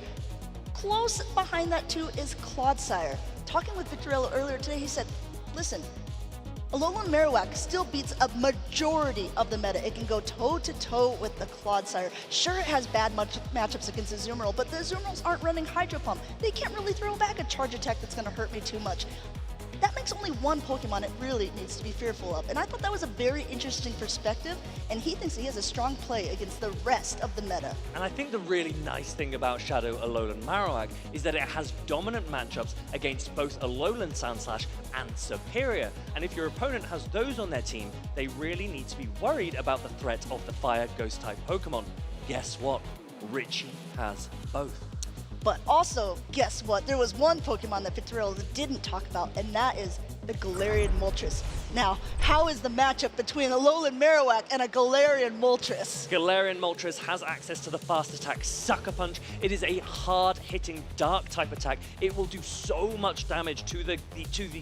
Close behind that too is Clodsire. Talking with Vitorello earlier today, he said, listen, Alolan Marowak still beats a majority of the meta. It can go toe-to-toe with the Clodsire. Sure, it has bad matchups against Azumarill, but the Azumarills aren't running Hydro Pump. They can't really throw back a charge attack that's going to hurt me too much. That makes only one Pokemon it really needs to be fearful of. And I thought that was a very interesting perspective, and he thinks he has a strong play against the rest of the meta. And I think the really nice thing about Shadow Alolan Marowak is that it has dominant matchups against both Alolan Sandslash and Superior. And if your opponent has those on their team, they really need to be worried about the threat of the Fire Ghost type Pokemon. Guess what? Richie has both. But also, guess what? There was one Pokemon that Vitorello didn't talk about, and that is the Galarian Moltres. Now, how is the matchup between a Alolan Marowak and a Galarian Moltres? Galarian Moltres has access to the fast attack Sucker Punch. It is a hard-hitting dark type attack. It will do so much damage to the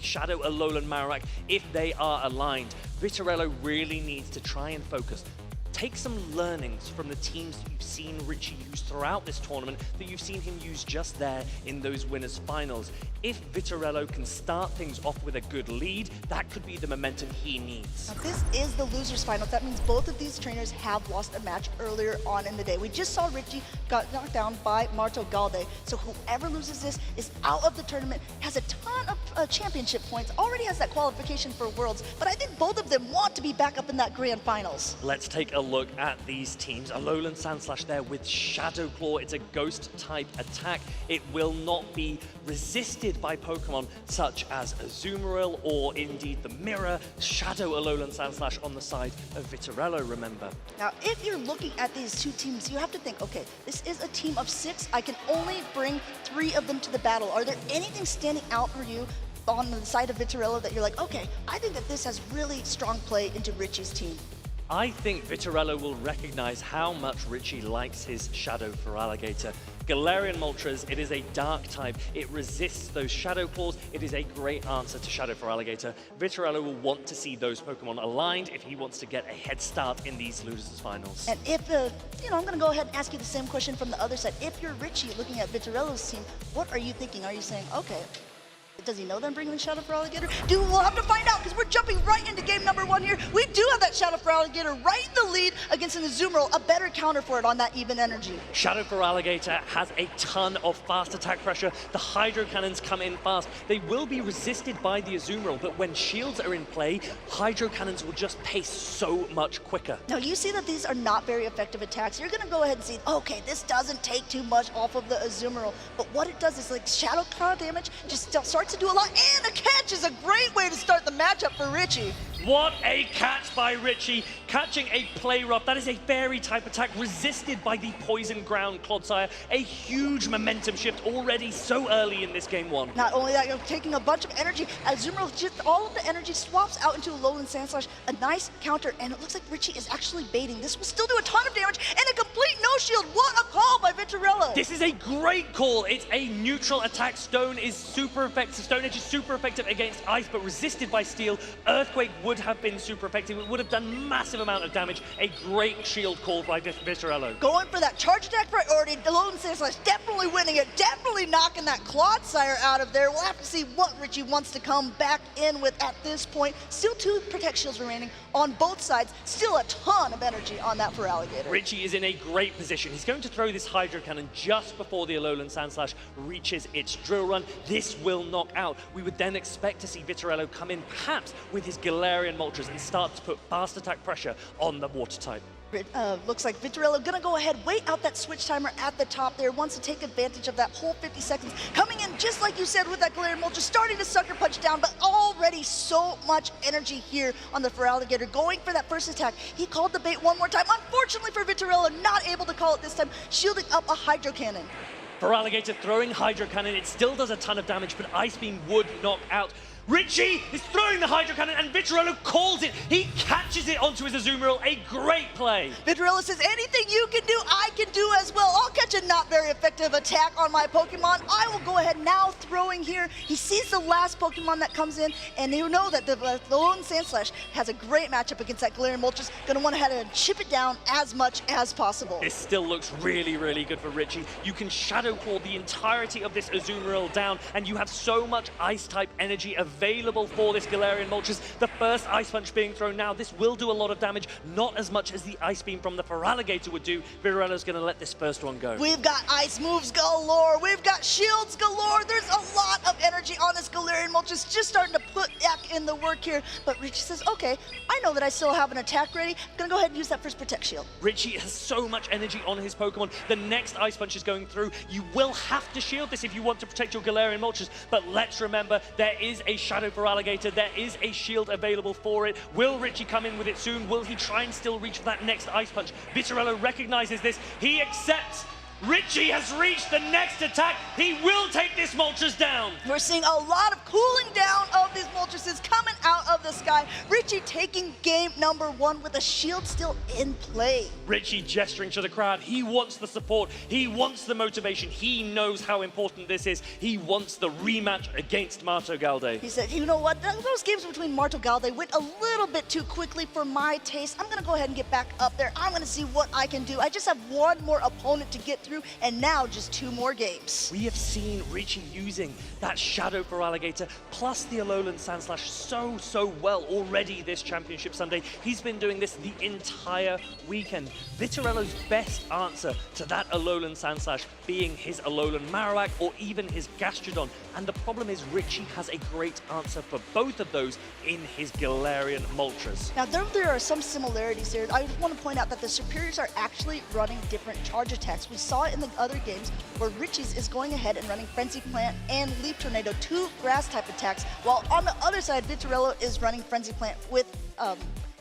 Shadow Alolan Marowak if they are aligned. Vitorello really needs to try and focus. Take some learnings from the teams that you've seen Richie use throughout this tournament, that you've seen him use just there in those winners finals. If Vitorello can start things off with a good lead, that could be the momentum he needs. Now, this is the losers finals. That means both of these trainers have lost a match earlier on in the day. We just saw Richie got knocked down by Marto Galde. So whoever loses this is out of the tournament, has a ton of championship points, already has that qualification for Worlds, but I think both of them want to be back up in that grand finals. Let's take a look at these teams. Alolan Sandslash there with Shadow Claw. It's a ghost type attack. It will not be resisted by Pokemon such as Azumarill or indeed the Mirror. Shadow Alolan Sandslash on the side of Vitorello, remember. Now, if you're looking at these two teams, you have to think, okay, this is a team of 6. I can only bring 3 of them to the battle. Are there anything standing out for you on the side of Vitorello that you're like, okay, I think that this has really strong play into Richie's team? I think Vitorello will recognize how much Richie likes his Shadow Feraligatr. Galarian Moltres, it is a dark type. It resists those Shadow Claws. It is a great answer to Shadow Feraligatr. Vitorello will want to see those Pokemon aligned if he wants to get a head start in these losers finals. And if, I'm going to go ahead and ask you the same question from the other side. If you're Richie looking at Vitorello's team, what are you thinking? Are you saying, okay, does he know that I'm bringing the Shadow Feraligatr? We'll have to find out, because we're jumping right into game number 1 here. We do have that Shadow Feraligatr right in the lead against an Azumarill, a better counter for it on that even energy. Shadow Feraligatr has a ton of fast attack pressure. The Hydro Cannons come in fast. They will be resisted by the Azumarill, but when shields are in play, Hydro Cannons will just pace so much quicker. Now, you see that these are not very effective attacks. You're going to go ahead and see, okay, this doesn't take too much off of the Azumarill, but what it does is like Shadow Claw damage just starts to do a lot, and a catch is a great way to start the matchup for Richie. What a catch by Richie, catching a play rough. That is a fairy type attack resisted by the poison ground Clodsire. A huge momentum shift already so early in this game one. Not only that, you're taking a bunch of energy. Azumarill, just all of the energy swaps out into a Lowland Sandslash. A nice counter, and it looks like Richie is actually baiting. This will still do a ton of damage, and a complete no shield. What a call by Vitorella. This is a great call. It's a neutral attack. Stone is super effective. Stone Edge is super effective against ice, but resisted by steel. Earthquake would have been super effective. It would have done massive amount of damage. A great shield call by Vitorello. Going for that charge attack priority. The Lowland Sandslash definitely winning it. Definitely knocking that Clodsire out of there. We'll have to see what Richie wants to come back in with at this point. Still 2 Protect Shields remaining on both sides. Still a ton of energy on that for Alligator. Richie is in a great position. He's going to throw this Hydro Cannon just before the Alolan Sandslash reaches its drill run. This will knock out. We would then expect to see Vitorello come in perhaps with his Galarian Moltres and start to put fast attack pressure on the water type. Looks like Vitorello gonna go ahead, wait out that switch timer at the top there, wants to take advantage of that whole 50 seconds. Coming in just like you said with that Galarian Moltres, starting to sucker punch down, but already so much energy here on the Feraligatr. Going for that first attack, he called the bait one more time. Unfortunately for Vitorello, not able to call it this time, shielding up a Hydro Cannon. Feraligatr throwing Hydro Cannon, it still does a ton of damage, but Ice Beam would knock out. Richie is throwing the Hydro Cannon and Vitorello calls it. He catches it onto his Azumarill. A great play. Vitorello says, anything you can do, I can do as well. I'll catch a not very effective attack on my Pokemon. I will go ahead now throwing here. He sees the last Pokemon that comes in, and you know that the Lowland Sandslash has a great matchup against that Galarian Moltres. Gonna want to head and chip it down as much as possible. This still looks really, really good for Richie. You can Shadow Claw the entirety of this Azumarill down, and you have so much Ice-type energy available for this Galarian Moltres. The first Ice Punch being thrown now. This will do a lot of damage, not as much as the Ice Beam from the Feraligatr would do. Vitorello's going to let this first one go. We've got Ice moves galore. We've got shields galore. There's a lot of energy on this Galarian Moltres, just starting to put back in the work here. But Richie says, okay, I know that I still have an attack ready. I'm going to go ahead and use that first Protect Shield. Richie has so much energy on his Pokemon. The next Ice Punch is going through. You will have to shield this if you want to protect your Galarian Moltres. But let's remember, there is a Shadow Feraligatr. There is a shield available for it. Will Richie come in with it soon? Will he try and still reach for that next Ice Punch? Vitorello recognizes this. He accepts. Richie has reached the next attack. He will take this Moltres down. We're seeing a lot of cooling down of these Moltres coming out of the sky. Richie taking game number 1 with a shield still in play. Richie gesturing to the crowd. He wants the support. He wants the motivation. He knows how important this is. He wants the rematch against Marto Galde. He said, you know what? Those games between Marto Galde went a little bit too quickly for my taste. I'm going to go ahead and get back up there. I'm going to see what I can do. I just have one more opponent to get through, and now just 2 more games. We have seen Richie using that Shadow Feraligatr plus the Alolan Sandslash so well already this Championship Sunday. He's been doing this the entire weekend. Vitorello's best answer to that Alolan Sandslash being his Alolan Marowak or even his Gastrodon. And the problem is Richie has a great answer for both of those in his Galarian Moltres. Now there are some similarities here. I just want to point out that the Superiors are actually running different charge attacks. We saw it in the other games where Richie's is going ahead and running Frenzy Plant and Leaf Tornado, 2 grass type attacks, while on the other side Vitorello is running Frenzy Plant with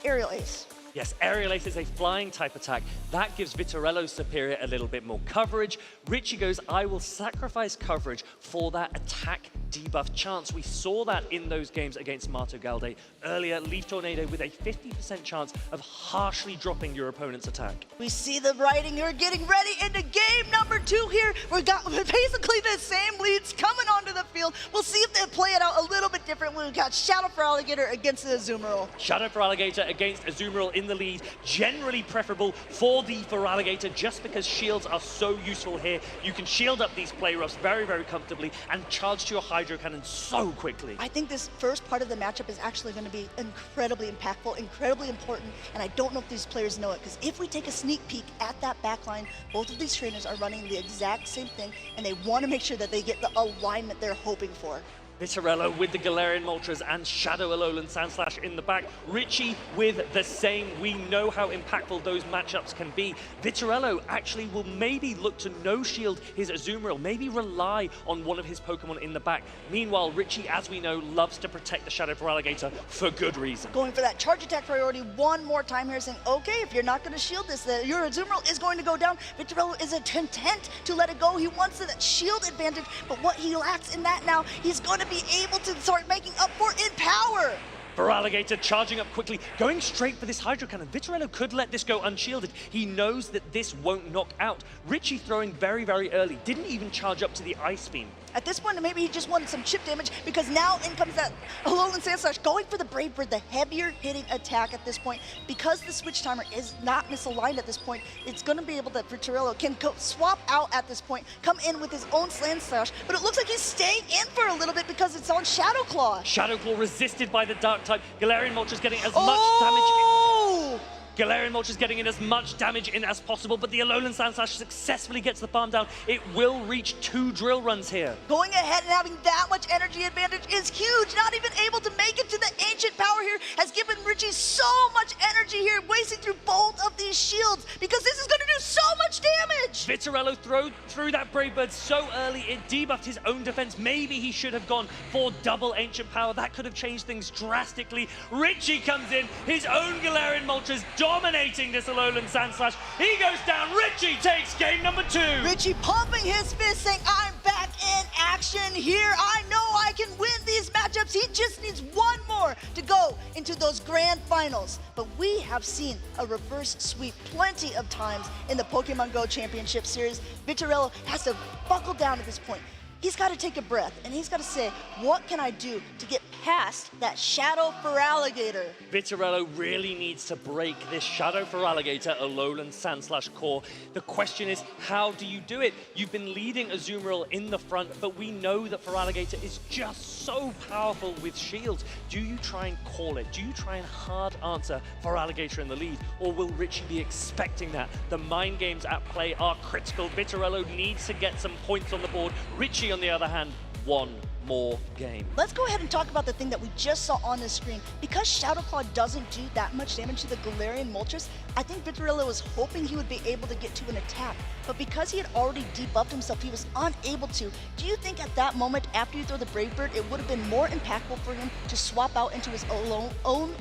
Aerial Ace. Yes, Aerial Ace is a flying type attack. That gives Vitorello's Superior a little bit more coverage. Richie goes, I will sacrifice coverage for that attack debuff chance. We saw that in those games against Marto Galde earlier. Leaf Tornado with a 50% chance of harshly dropping your opponent's attack. We see the writing. We're getting ready into game number 2 here. We've got basically the same leads coming onto the field. We'll see if they play it out a little bit different. We've got Shadow Feraligatr against the Azumarill. Shadow Feraligatr against Azumarill in the lead. Generally preferable for the Feraligatr just because shields are so useful here. You can shield up these play roughs very comfortably and charge to your Hydro Cannon so quickly. I think this first part of the matchup is actually going to be incredibly impactful, incredibly important, and I don't know if these players know it, because if we take a sneak peek at that backline, both of these trainers are running the exact same thing, and they want to make sure that they get the alignment they're hoping for. Vitarello with the Galarian Moltres and Shadow Alolan Sandslash in the back. Richie with the same. We know how impactful those matchups can be. Vitarello actually will maybe look to no-shield his Azumarill, maybe rely on one of his Pokemon in the back. Meanwhile, Richie, as we know, loves to protect the Shadow Feraligatr for good reason. Going for that charge attack priority one more time here, saying, okay, if you're not going to shield this, your Azumarill is going to go down. Vitarello is content to let it go. He wants that shield advantage, but what he lacks in that now, he's going to be able to start making up for in power. Feraligatr charging up quickly, going straight for this Hydro Cannon. Vitarello could let this go unshielded. He knows that this won't knock out. Richie throwing very, very early. Didn't even charge up to the Ice Beam. At this point, maybe he just wanted some chip damage because now in comes that Alolan Sandslash going for the Brave Bird, the heavier hitting attack at this point. Because the switch timer is not misaligned at this point, it's going to be able that Vitarello can go swap out at this point, come in with his own Sandslash, but it looks like he's staying in for a little bit because it's on Shadow Claw. Shadow Claw resisted by the Dark type. Galarian Moltres getting as much damage. Galarian Moltres getting in as much damage in as possible, but the Alolan Sandslash successfully gets the farm down. It will reach 2 drill runs here. Going ahead and having that much energy advantage is huge. Not even able to make it to the Ancient Power here has given Richie so much energy here, wasting through both of these shields because this is going to do so much damage. Vitarello threw that Brave Bird so early, it debuffed his own defense. Maybe he should have gone for double Ancient Power. That could have changed things drastically. Richie comes in, his own Galarian Moltres dominating this Alolan Sandslash. He goes down. Richie takes game number 2. Richie pumping his fist, saying, I'm back in action here. I know I can win these matchups. He just needs one more to go into those grand finals. But we have seen a reverse sweep plenty of times in the Pokemon Go Championship Series. Vitarello has to buckle down at this point. He's got to take a breath, and he's got to say, what can I do to get past that Shadow Feraligatr? Vitarello really needs to break this Shadow Feraligatr Alolan Sandslash core. The question is, how do you do it? You've been leading Azumarill in the front, but we know that Feraligatr is just so powerful with shields. Do you try and call it? Do you try and hard answer Feraligatr in the lead? Or will Richie be expecting that? The mind games at play are critical. Vitarello needs to get some points on the board. Richie, on the other hand, one more game. Let's go ahead and talk about the thing that we just saw on the screen. Because Shadow Claw doesn't do that much damage to the Galarian Moltres, I think Vitarello was hoping he would be able to get to an attack. But because he had already debuffed himself, he was unable to. Do you think at that moment, after you throw the Brave Bird, it would have been more impactful for him to swap out into his own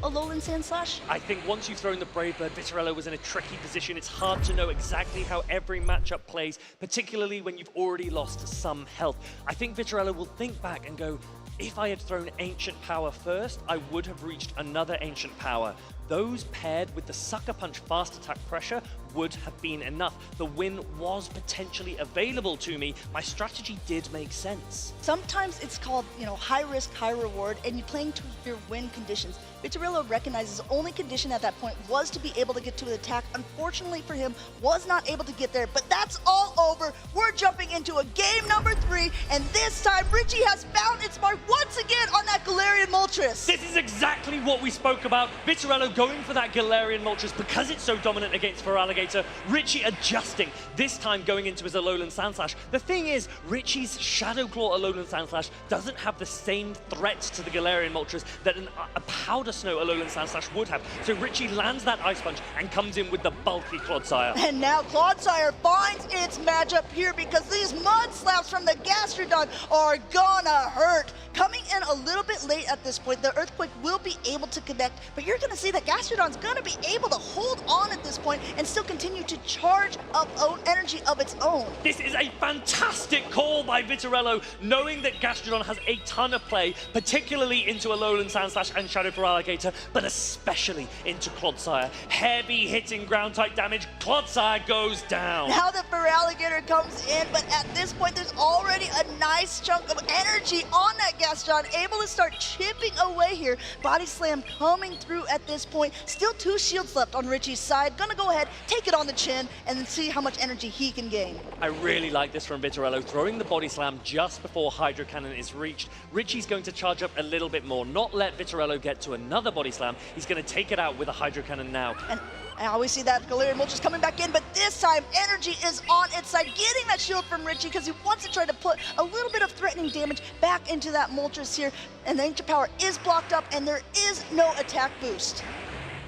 Alolan Sandslash? I think once you've thrown the Brave Bird, Vitarello was in a tricky position. It's hard to know exactly how every matchup plays, particularly when you've already lost some health. I think Vitarello will think back and go, if I had thrown Ancient Power first, I would have reached another Ancient Power. Those paired with the Sucker Punch fast attack pressure would have been enough. The win was potentially available to me. My strategy did make sense. Sometimes it's called, high risk, high reward, and you're playing to your win conditions. Vitarello recognizes the only condition at that point was to be able to get to an attack. Unfortunately for him, was not able to get there, but that's all over. We're jumping into a game number 3, and this time Richie has found its mark once again on that Galarian Moltres. This is exactly what we spoke about. Vitarello going for that Galarian Moltres because it's so dominant against Feraligatr. Richie adjusting, this time going into his Alolan Sandslash. The thing is, Richie's Shadow Claw Alolan Sandslash doesn't have the same threat to the Galarian Moltres that a Powder Snow Alolan Sandslash would have. So Richie lands that Ice Punch and comes in with the bulky Clodsire. And now Clodsire finds its matchup here because these Mud Slaps from the Gastrodon are gonna hurt. Coming in a little bit late at this point, the Earthquake will be able to connect, but you're gonna see that Gastrodon's gonna be able to hold on at this point and still continue to charge up energy of its own. This is a fantastic call by Vitarello, knowing that Gastrodon has a ton of play, particularly into Alolan Sandslash and Shadow Feraligatr, but especially into Clodsire. Heavy hitting ground type damage, Clodsire goes down. Now the Feraligatr comes in, but at this point there's already a nice chunk of energy on that Gastrodon, able to start chipping away here. Body Slam coming through at this point. Still 2 shields left on Richie's side. Gonna go ahead, take it on the chin, and then see how much energy he can gain. I really like this from Vitarello, throwing the Body Slam just before Hydro Cannon is reached. Richie's going to charge up a little bit more, not let Vitarello get to another Body Slam. He's going to take it out with a Hydro Cannon now. And Now we see that Galarian Moltres coming back in, but this time energy is on its side, getting that shield from Richie because he wants to try to put a little bit of threatening damage back into that Moltres here. And the Ancient Power is blocked up and there is no attack boost.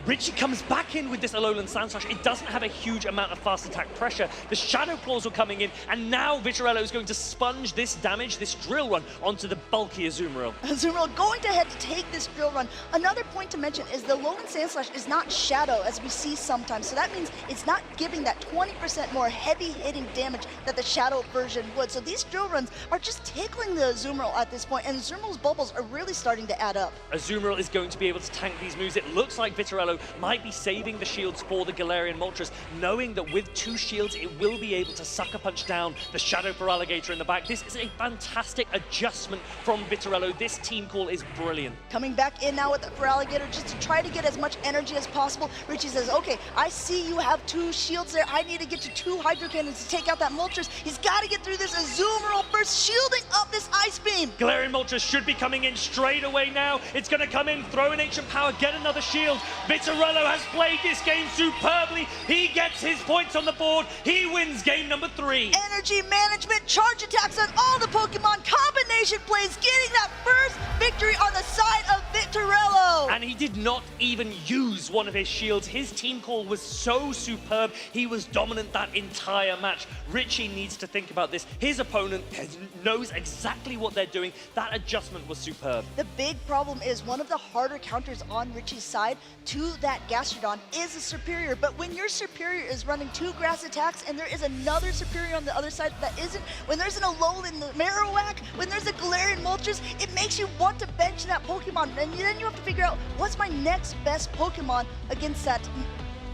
Richie comes back in with this Alolan Sandslash. It doesn't have a huge amount of fast attack pressure. The Shadow Claws are coming in, and now Vitorello is going to sponge this damage, this Drill Run, onto the bulky Azumarill. Azumarill going ahead to take this Drill Run. Another point to mention is the Alolan Sandslash is not Shadow, as we see sometimes, so that means it's not giving that 20% more heavy-hitting damage that the Shadow version would. So these Drill Runs are just tickling the Azumarill at this point, and Azumarill's bubbles are really starting to add up. Azumarill is going to be able to tank these moves. It looks like Vitorello might be saving the shields for the Galarian Moltres, knowing that with 2 shields, it will be able to Sucker Punch down the Shadow Feraligatr in the back. This is a fantastic adjustment from Vitorello. This team call is brilliant. Coming back in now with the Feraligatr just to try to get as much energy as possible. Richie says, okay, I see you have 2 shields there. I need to get you 2 Hydro Cannons to take out that Moltres. He's got to get through this Azumarill first, shielding up this Ice Beam. Galarian Moltres should be coming in straight away now. It's going to come in, throw an Ancient Power, get another shield. Vitorello has played this game superbly. He gets his points on the board. He wins game number 3. Energy management, charge attacks on all the Pokemon, combination plays, getting that first victory on the side of Vitorello. And he did not even use one of his shields. His team call was so superb. He was dominant that entire match. Richie needs to think about this. His opponent knows exactly what they're doing. That adjustment was superb. The big problem is one of the harder counters on Richie's side to that Gastrodon is a Superior, but when your Superior is running 2 grass attacks and there is another Superior on the other side that isn't, when there's an Alolan Marowak, when there's a Galarian Moltres, it makes you want to bench that Pokemon, and then you have to figure out what's my next best Pokemon against that,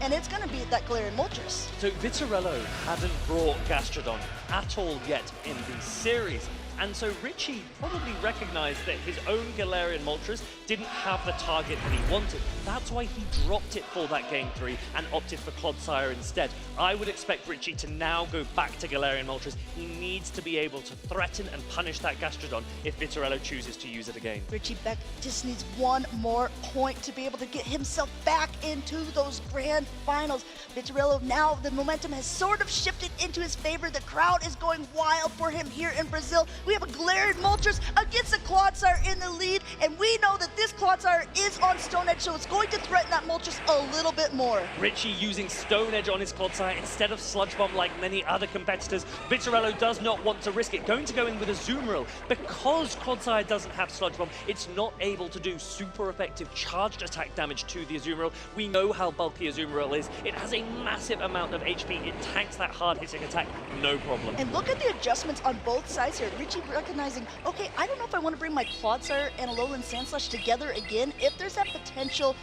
and it's going to be that Galarian Moltres. So Vitorello hadn't brought Gastrodon at all yet in the series. And so Richie probably recognized that his own Galarian Moltres didn't have the target that he wanted. That's why he dropped it for that Game 3 and opted for Clodsire instead. I would expect Richie to now go back to Galarian Moltres. He needs to be able to threaten and punish that Gastrodon if Vitorello chooses to use it again. Richie Beck just needs one more point to be able to get himself back into those grand finals. Vitorello, now the momentum has sort of shifted into his favor. The crowd is going wild for him here in Brazil. We have a Galarian Moltres against a Clodsire in the lead, and we know that this Clodsire is on Stone Edge, so it's going to threaten that Moltres a little bit more. Richie using Stone Edge on his Clodsire instead of Sludge Bomb like many other competitors. Vitorello does not want to risk it. Going to go in with a Azumarill. Because Clodsire doesn't have Sludge Bomb, it's not able to do super effective charged attack damage to the Azumarill. We know how bulky Azumarill is. It has a massive amount of HP. It tanks that hard-hitting attack, no problem. And look at the adjustments on both sides here. Richie recognizing, okay, I don't know if I want to bring my Clodsire and Alolan Sandslash together again. If there's that potential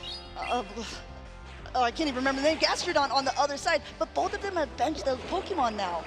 I can't even remember the name, Gastrodon on the other side, but both of them have benched those Pokemon now.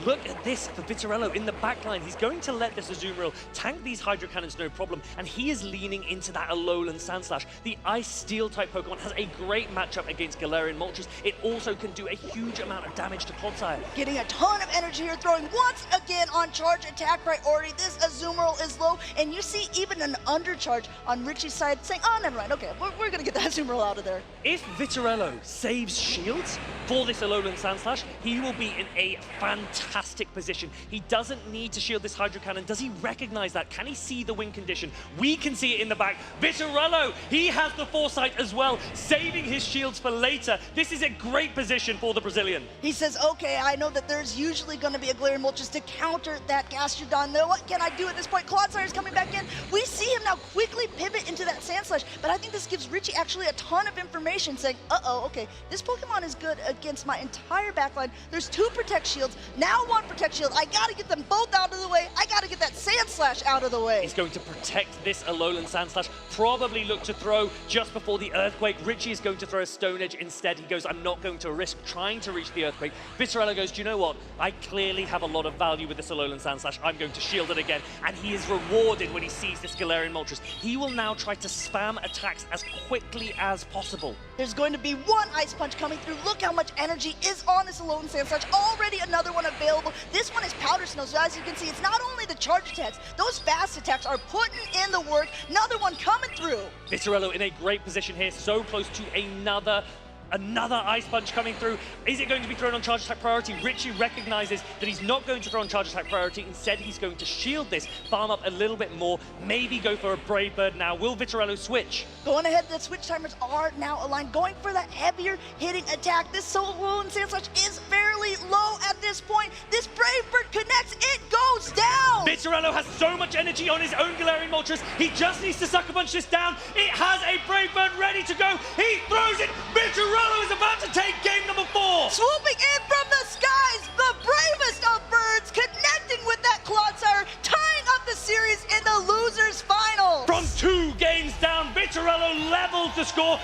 Look at this for Vitorello in the backline. He's going to let this Azumarill tank these Hydro Cannons, no problem, and he is leaning into that Alolan Sandslash. The Ice Steel type Pokemon has a great matchup against Galarian Moltres. It also can do a huge amount of damage to Clodsire. Getting a ton of energy here, throwing once again on charge attack priority. This Azumarill is low, and you see even an undercharge on Richie's side saying, oh, never mind, okay, we're gonna get that Azumarill out of there. If Vitorello saves shields for this Alolan Sandslash, he will be in a fantastic position. He doesn't need to shield this Hydro Cannon. Does he recognize that? Can he see the win condition? We can see it in the back. Vitorello, he has the foresight as well, saving his shields for later. This is a great position for the Brazilian. He says, okay, I know that there's usually going to be a Galarian Moltres to counter that Gastrodon. Now, what can I do at this point? Clodsire is coming back in. We see him now quickly pivot into that Sandslash, but I think this gives Richie actually a ton of information saying, uh-oh, okay, this Pokemon is good against my entire backline. There's 2 Protect Shields, now 1 Protect Shield. I gotta get them both out of the way. I gotta get that Sandslash out of the way. He's going to protect this Alolan Sandslash. Probably look to throw just before the Earthquake. Richie is going to throw a Stone Edge instead. He goes, I'm not going to risk trying to reach the Earthquake. Vitorello goes, do you know what? I clearly have a lot of value with this Alolan Sandslash. I'm going to shield it again. And he is rewarded when he sees this Galarian Moltres. He will now try to spam attacks as quickly as possible. There's going to be 1 Ice Punch coming through. Look how much energy is on this Alolan Sandslash. Already another one available. This one is Powder Snow, so as you can see, it's not only the charge attacks, those fast attacks are putting in the work. Another one coming through. Vitorello in a great position here, so close to another Another Ice Punch coming through. Is it going to be thrown on Charge Attack priority? Richie recognizes that he's not going to throw on Charge Attack priority. Instead, he's going to shield this, farm up a little bit more, maybe go for a Brave Bird now. Will Vitorello switch? Going ahead, the switch timers are now aligned, going for that heavier hitting attack. This solo and Sand Slash is fairly low at this point. This Brave Bird connects, it goes down! Vitorello has so much energy on his own Galarian Moltres. He just needs to Sucker Punch this down. It has a Brave Bird ready to go. He throws it. Vitorello is about to take game number 4. Swooping in from the skies, the bravest of birds, connecting with that Clodsire, tying up the series in the losers final. From 2 games down, Vitorello levels the score.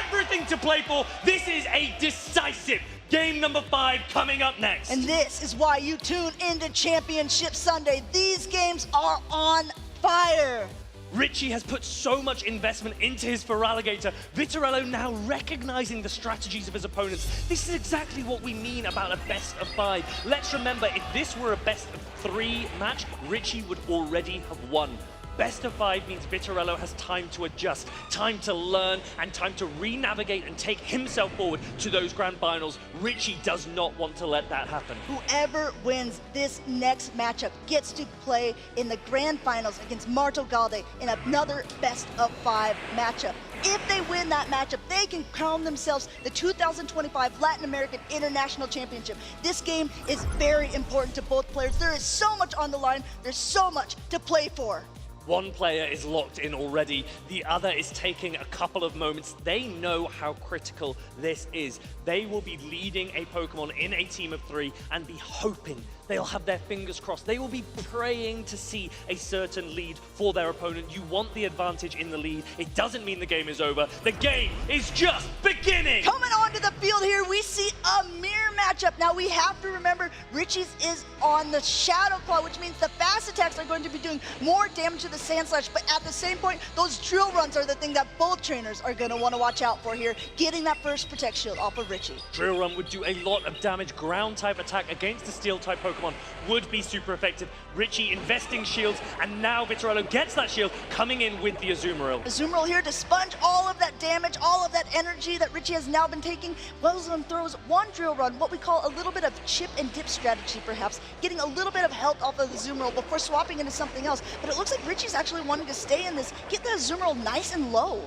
Everything to play for. This is a decisive game number 5 coming up next. And this is why you tune into Championship Sunday. These games are on fire. Richie has put so much investment into his Feraligatr. Vitorello now recognizing the strategies of his opponents. This is exactly what we mean about a best of 5. Let's remember, if this were a best of 3 match, Richie would already have won. Best of 5 means Vitorello has time to adjust, time to learn, and time to re-navigate and take himself forward to those grand finals. Richie does not want to let that happen. Whoever wins this next matchup gets to play in the grand finals against Marto Galde in another best of 5 matchup. If they win that matchup, they can crown themselves the 2025 Latin American International Championship. This game is very important to both players. There is so much on the line. There's so much to play for. One player is locked in already. The other is taking a couple of moments. They know how critical this is. They will be leading a Pokemon in a team of 3 and be hoping. They'll have their fingers crossed. They will be praying to see a certain lead for their opponent. You want the advantage in the lead. It doesn't mean the game is over. The game is just beginning. Coming onto the field here, we see a mirror matchup. Now we have to remember Richie's is on the Shadow Claw, which means the fast attacks are going to be doing more damage to the Sand Slash. But at the same point, those drill runs are the thing that both trainers are going to want to watch out for here, getting that first Protect Shield off of Richie. Drill Run would do a lot of damage. Ground type attack against the Steel type Pokemon would be super effective. Richie investing shields, and now Vitorello gets that shield, coming in with the Azumarill. Azumarill here to sponge all of that damage, all of that energy that Richie has now been taking. Wellzone throws one Drill Run, what we call a little bit of chip and dip strategy perhaps, getting a little bit of health off of the Azumarill before swapping into something else. But it looks like Richie's actually wanting to stay in this, get the Azumarill nice and low.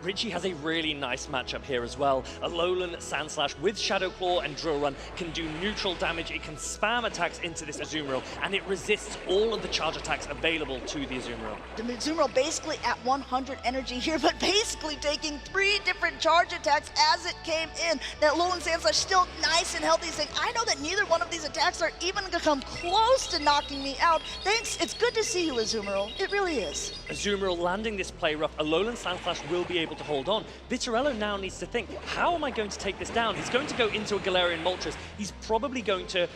Richie has a really nice matchup here as well. Alolan Sand Slash with Shadow Claw and Drill Run can do neutral damage. It can spam attacks into this Azumarill, and it resists all of the charge attacks available to the Azumarill. The Azumarill basically at 100 energy here, but basically taking 3 different charge attacks as it came in. That Alolan Sand Slash still nice and healthy, saying, I know that neither one of these attacks are even gonna come close to knocking me out. Thanks, it's good to see you, Azumarill. It really is. Azumarill landing this play rough. Alolan Sand Slash will be able to hold on. Vitorello now needs to think, how am I going to take this down? He's going to go into a Galarian Moltres. He's probably going to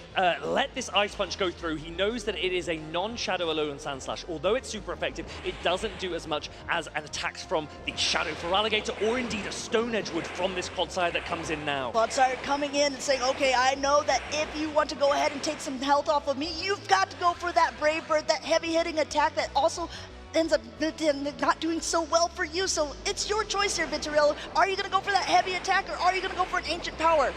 let this Ice Punch go through. He knows that it is a non-Shadow Alolan Sand Slash. Although it's super effective, it doesn't do as much as an attacks from the Shadow Feraligatr or indeed a Stone Edge would from this Clodsire that comes in now. Clodsire coming in and saying, okay, I know that if you want to go ahead and take some health off of me, you've got to go for that Brave Bird, that heavy-hitting attack that also ends up not doing so well for you. So it's your choice here, Vitorello. Are you going to go for that heavy attack, or are you going to go for an Ancient Power?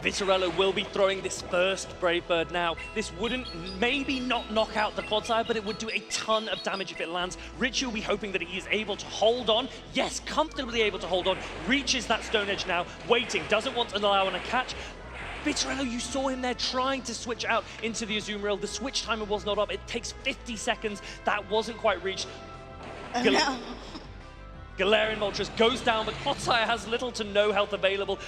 Vitorello will be throwing this first Brave Bird now. This wouldn't maybe not knock out the Clodsire, but it would do a ton of damage if it lands. Richie will be hoping that he is able to hold on. Yes, comfortably able to hold on. Reaches that Stone Edge now, waiting, doesn't want to allow on a catch. Vitorello, you saw him there trying to switch out into the Azumarill. The switch timer was not up. It takes 50 seconds. That wasn't quite reached. Galarian Moltres goes down, but Clodsire has little to no health available.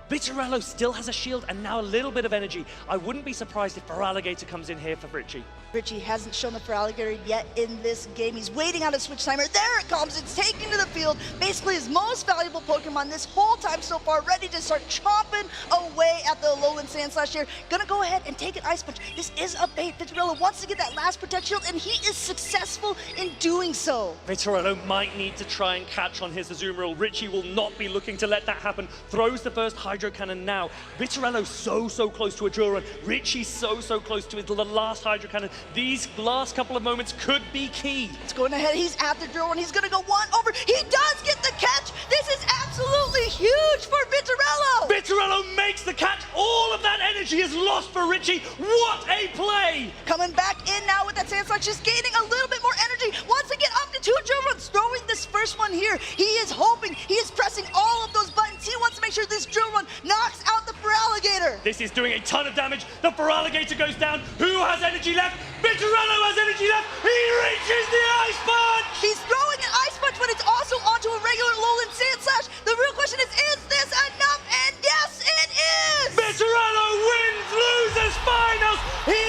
Vitorello still has a shield and now a little bit of energy. I wouldn't be surprised if Feraligatr comes in here for Richie. Richie hasn't shown the Feraligatr yet in this game. He's waiting on a switch timer. There it comes. It's taken to the field. Basically his most valuable Pokemon this whole time so far, ready to start chomping away at the Alolan Sand Slash here. Gonna go ahead and take an Ice Punch. This is a bait. Vitorello wants to get that last Protect Shield, and he is successful in doing so. Vitorello might need to try and catch on his Azumarill. Richie will not be looking to let that happen. Throws the first Hydro Cannon now. Vitorello so close to a Drill Run. Richie so close to the last Hydro Cannon. These last couple of moments could be key. It's going ahead. He's at the drill, and he's going to go one over. He does get the catch. This is absolutely huge for Vitorello. Vitorello makes the catch. All of that energy is lost for Richie. What a play! Coming back in now with that sand slash, just gaining a little bit more energy. Wants to get up to 2 drill runs. Throwing this first one here. He is hoping. He is pressing all of those buttons. He wants to make sure this drill run knocks out the Feraligatr. This is doing a ton of damage. The Feraligatr goes down. Who has energy left? Vitorello has energy left. He reaches the Ice Punch. He's throwing an Ice Punch, but it's also onto a regular Alolan Sand Slash. The real question is this enough? And yes, it is. Vitorello wins losers finals. He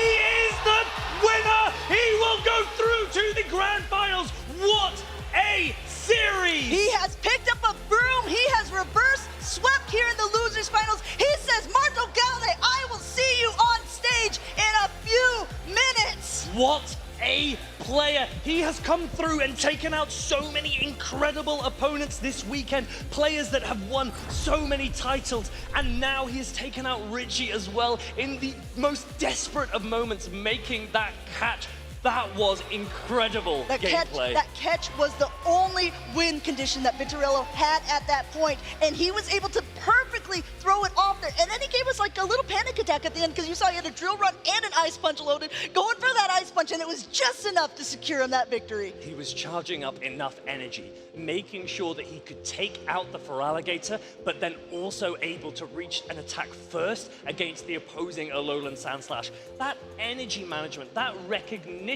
is the winner. He will go through to the grand finals. What a series. He has picked up a broom. He has reverse swept here in the losers finals. He says, Marto Galde, I will see you on stage in a few minutes. What a player. He has come through and taken out so many incredible opponents this weekend. Players that have won so many titles. And now he has taken out Richie as well in the most desperate of moments, making that catch. That was incredible gameplay. That catch was the only win condition that Vitorello had at that point, and he was able to perfectly throw it off there. And then he gave us like a little panic attack at the end because you saw he had a drill run and an Ice Punch loaded, going for that Ice Punch, and it was just enough to secure him that victory. He was charging up enough energy, making sure that he could take out the Feraligatr, but then also able to reach an attack first against the opposing Alolan Sandslash. That energy management, that recognition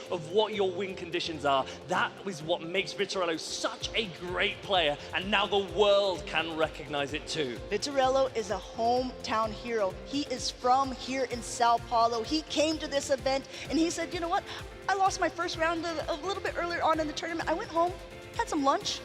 of what your win conditions are, that is what makes Vitorello such a great player, and now the world can recognize it too. Vitorello is a hometown hero. He is from here in Sao Paulo. He came to this event and he said, you know what? I lost my first round a little bit earlier on in the tournament. I went home, had some lunch,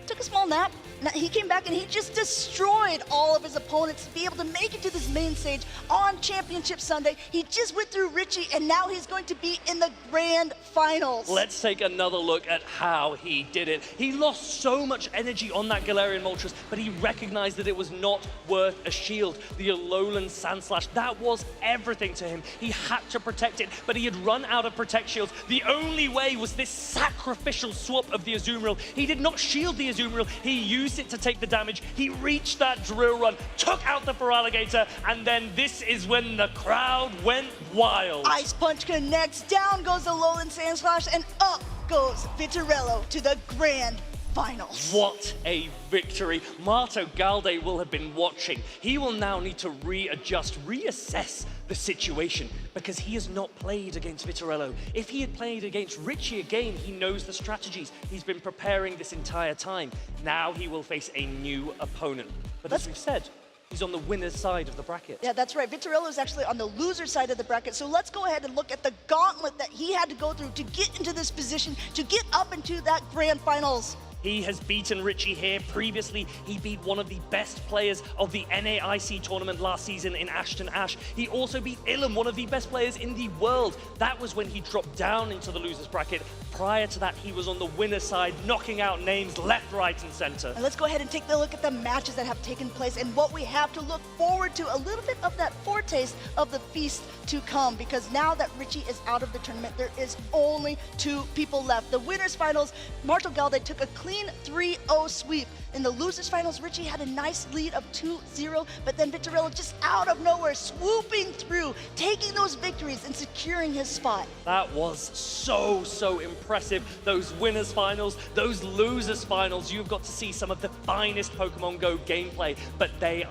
took a small nap. Now he came back and he just destroyed all of his opponents to be able to make it to this main stage on Championship Sunday. He just went through Richie, and now he's going to be in the grand finals. Let's take another look at how he did it. He lost so much energy on that Galarian Moltres, but he recognized that it was not worth a shield. The Alolan Sandslash, that was everything to him. He had to protect it, but he had run out of Protect Shields. The only way was this sacrificial swap of the Azumarill. He did not shield the Azumarill. He used it to take the damage. He reached that drill run, took out the Feraligatr, and then this is when the crowd went wild. Ice Punch connects, down goes the Alolan Sandslash, and up goes Vitorello to the grand finals. What a victory. Marto Galde will have been watching. He will now need to reassess the situation, because he has not played against Vitorello. If he had played against Richie again, he knows the strategies. He's been preparing this entire time. Now he will face a new opponent. But as we've said, he's on the winner's side of the bracket. Yeah, that's right. Vitorello is actually on the loser side of the bracket. So let's go ahead and look at the gauntlet that he had to go through to get into this position, to get up into that grand finals. He has beaten Richie here. Previously, he beat one of the best players of the NAIC tournament last season in Ashton Ash. He also beat Ilum, one of the best players in the world. That was when he dropped down into the losers bracket. Prior to that, he was on the winner's side, knocking out names left, right, and center. And let's go ahead and take a look at the matches that have taken place and what we have to look forward to, a little bit of that foretaste of the feast to come, because now that Richie is out of the tournament, there is only 2 people left. The winners finals, Marto Galde took a clean 3-0 sweep. In the losers finals, Richie had a nice lead of 2-0, but then Vitorello just out of nowhere, swooping through, taking those victories and securing his spot. That was so impressive. Those winners finals, those losers finals, you've got to see some of the finest Pokemon Go gameplay, but there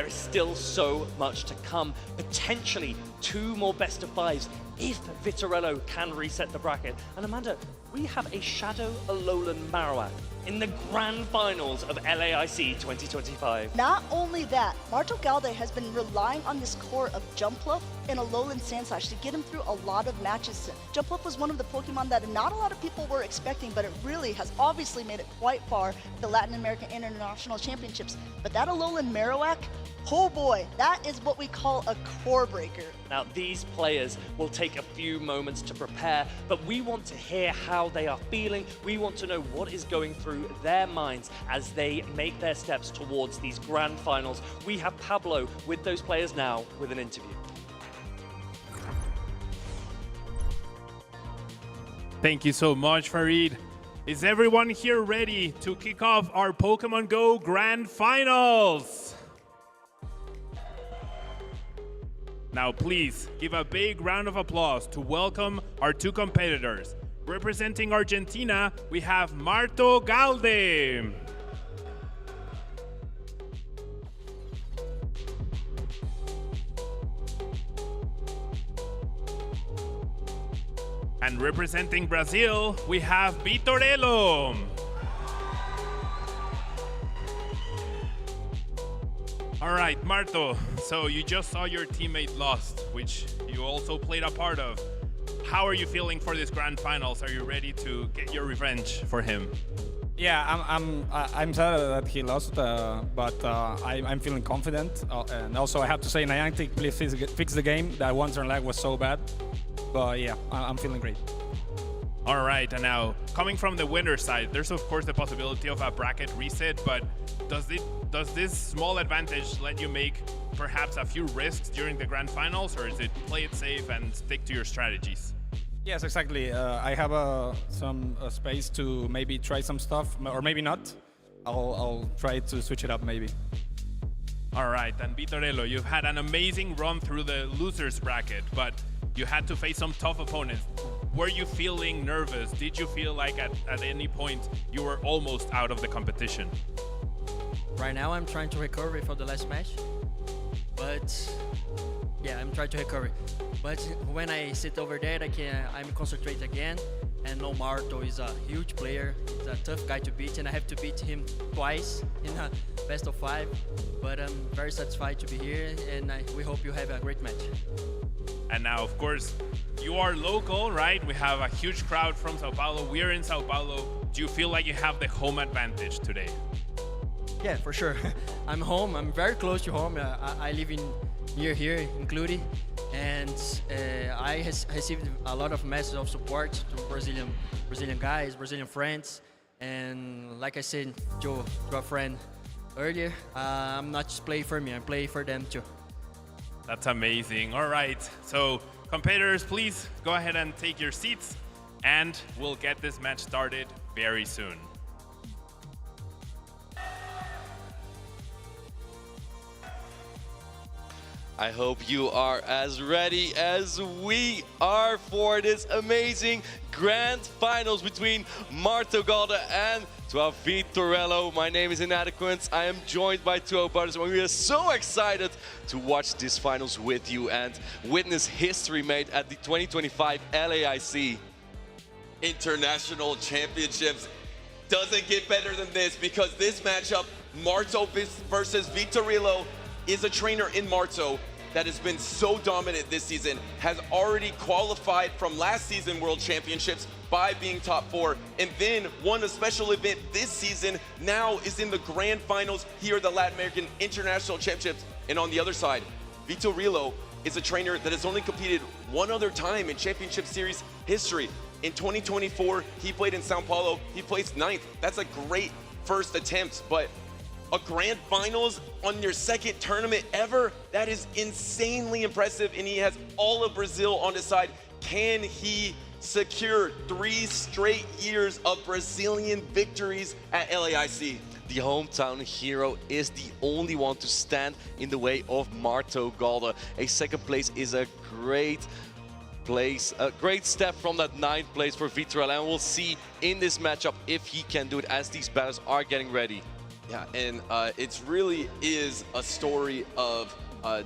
is still so much to come. Potentially 2 more best of 5s if Vitorello can reset the bracket. And Amanda, we have a Shadow Alolan Marowak in the grand finals of LAIC 2025. Not only that, Marto Galde has been relying on this core of Jumpluff and Alolan Sandslash to get him through a lot of matches. Jumpluff was one of the Pokemon that not a lot of people were expecting, but it really has obviously made it quite far at the Latin American International Championships. But that Alolan Marowak, oh boy, that is what we call a core breaker. Now, these players will take a few moments to prepare, but we want to hear how they are feeling. We want to know what is going through their minds as they make their steps towards these grand finals. We have Pablo with those players now with an interview. Thank you so much, Farid. Is everyone here ready to kick off our Pokemon Go Grand Finals? Now, please give a big round of applause to welcome our two competitors. Representing Argentina, we have Marto Galde. And representing Brazil, we have Vitorello. All right, Marto, so you just saw your teammate lost, which you also played a part of. How are you feeling for this grand finals? Are you ready to get your revenge for him? Yeah, I'm sad that he lost, but I'm feeling confident. And also, I have to say, Niantic, please fix the game. That one turn lag was so bad. But yeah, I'm feeling great. All right, and now coming from the winner's side, there's of course the possibility of a bracket reset, but does this small advantage let you make perhaps a few risks during the grand finals, or is it play it safe and stick to your strategies? Yes, exactly. I have some space to maybe try some stuff, or maybe not. I'll try to switch it up maybe. All right, and Vitorello, you've had an amazing run through the losers bracket, but you had to face some tough opponents. Were you feeling nervous? Did you feel like at any point you were almost out of the competition? Right now I'm trying to recover for the last match, but yeah, I'm trying to recover. But when I sit over there, I'm concentrate again. And no, Marto is a huge player. He's a tough guy to beat, and I have to beat him twice in a best of 5. But I'm very satisfied to be here, and we hope you have a great match. And now, of course, you are local, right? We have a huge crowd from Sao Paulo. We're in Sao Paulo. Do you feel like you have the home advantage today? Yeah, for sure. I'm home. I'm very close to home. I live near here in Cluny, and I received a lot of messages of support to Brazilian guys, Brazilian friends, and like I said to a friend earlier, I'm not just playing for me. I'm playing for them too. That's amazing. All right, so competitors, please go ahead and take your seats, and we'll get this match started very soon. I hope you are as ready as we are for this amazing grand finals between Marto Galde and Vitorello. My name is Inadequate. I am joined by two brothers, and we are so excited to watch these finals with you and witness history made at the 2025 LAIC International Championships. Doesn't get better than this, because this matchup, Marto versus Vitorello, is a trainer in Marto that has been so dominant this season, has already qualified from last season World Championships by being top 4, and then won a special event this season, now is in the grand finals here at the Latin American International Championships. And on the other side, Vitorello is a trainer that has only competed one other time in Championship Series history. In 2024, he played in Sao Paulo, he placed 9th. That's a great first attempt, but a grand finals on your second tournament ever, that is insanely impressive, and he has all of Brazil on his side. Can he secure 3 straight years of Brazilian victories at LAIC? The hometown hero is the only one to stand in the way of Marto Galde. A second place is a great place, a great step from that 9th place for Vitorello, and we'll see in this matchup if he can do it as these battles are getting ready. Yeah, and it really is a story of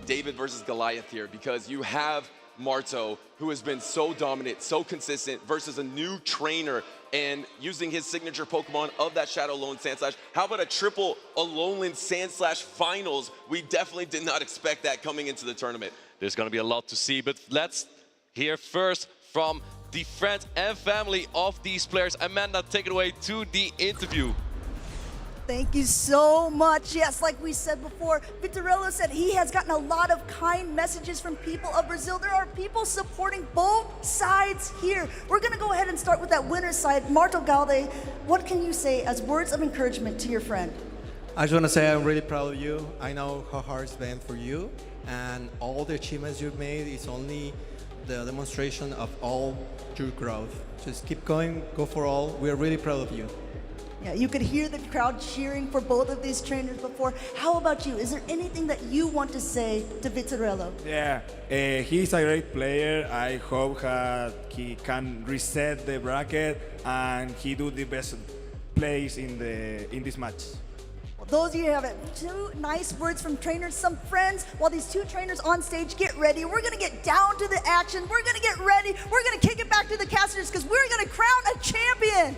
David versus Goliath here, because you have Marto, who has been so dominant, so consistent, versus a new trainer and using his signature Pokemon of that Shadow Alolan Sandslash. How about a triple Alolan Sandslash finals? We definitely did not expect that coming into the tournament. There's going to be a lot to see, but let's hear first from the friends and family of these players. Amanda, take it away to the interview. Thank you so much. Yes, like we said before, Vitorello said he has gotten a lot of kind messages from people of Brazil. There are people supporting both sides here. We're going to go ahead and start with that winner's side. Marto Galde, what can you say as words of encouragement to your friend? I just want to say I'm really proud of you. I know how hard it's been for you, and all the achievements you've made is only the demonstration of all your growth. Just keep going, go for all. We are really proud of you. Yeah, you could hear the crowd cheering for both of these trainers before. How about you? Is there anything that you want to say to Vitorello? Yeah, he's a great player. I hope he can reset the bracket and he do the best plays in this match. Well, those of you who have it, 2 nice words from trainers, some friends. While these 2 trainers on stage get ready, we're going to get down to the action. We're going to get ready. We're going to kick it back to the casters because we're going to crown a champion.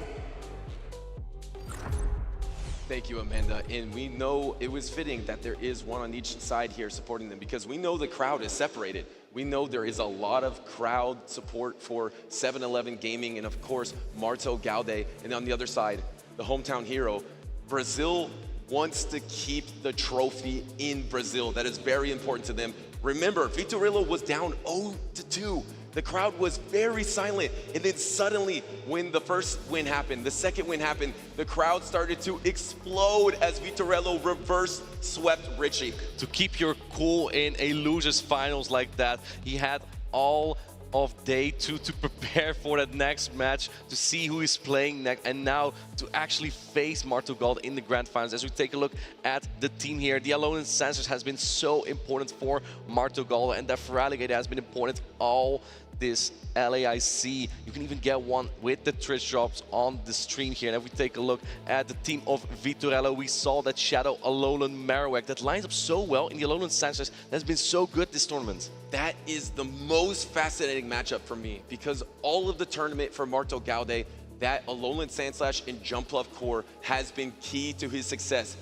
Thank you, Amanda. And we know it was fitting that there is one on each side here supporting them because we know the crowd is separated. We know there is a lot of crowd support for 7-Eleven Gaming and, of course, Marto Gaude. And on the other side, the hometown hero. Brazil wants to keep the trophy in Brazil. That is very important to them. Remember, Vitorello was down 0-2. The crowd was very silent, and then suddenly, when the first win happened, the second win happened, the crowd started to explode as Vitorello reverse swept Richie. To keep your cool in a losers finals like that, he had all of day 2 to prepare for that next match, to see who is playing next, and now to actually face Marto Gaude in the grand finals. As we take a look at the team here, the Alolan Sensors has been so important for Marto Gaude, and the Feraligatr has been important all this LAIC. You can even get one with the Trish drops on the stream here. And if we take a look at the team of Vitorello, we saw that Shadow Alolan Marowak that lines up so well in the Alolan Sensors. That's been so good this tournament. That is the most fascinating matchup for me because all of the tournament for Marto Gaude, that Alolan Sandslash and Jumpluff core has been key to his success.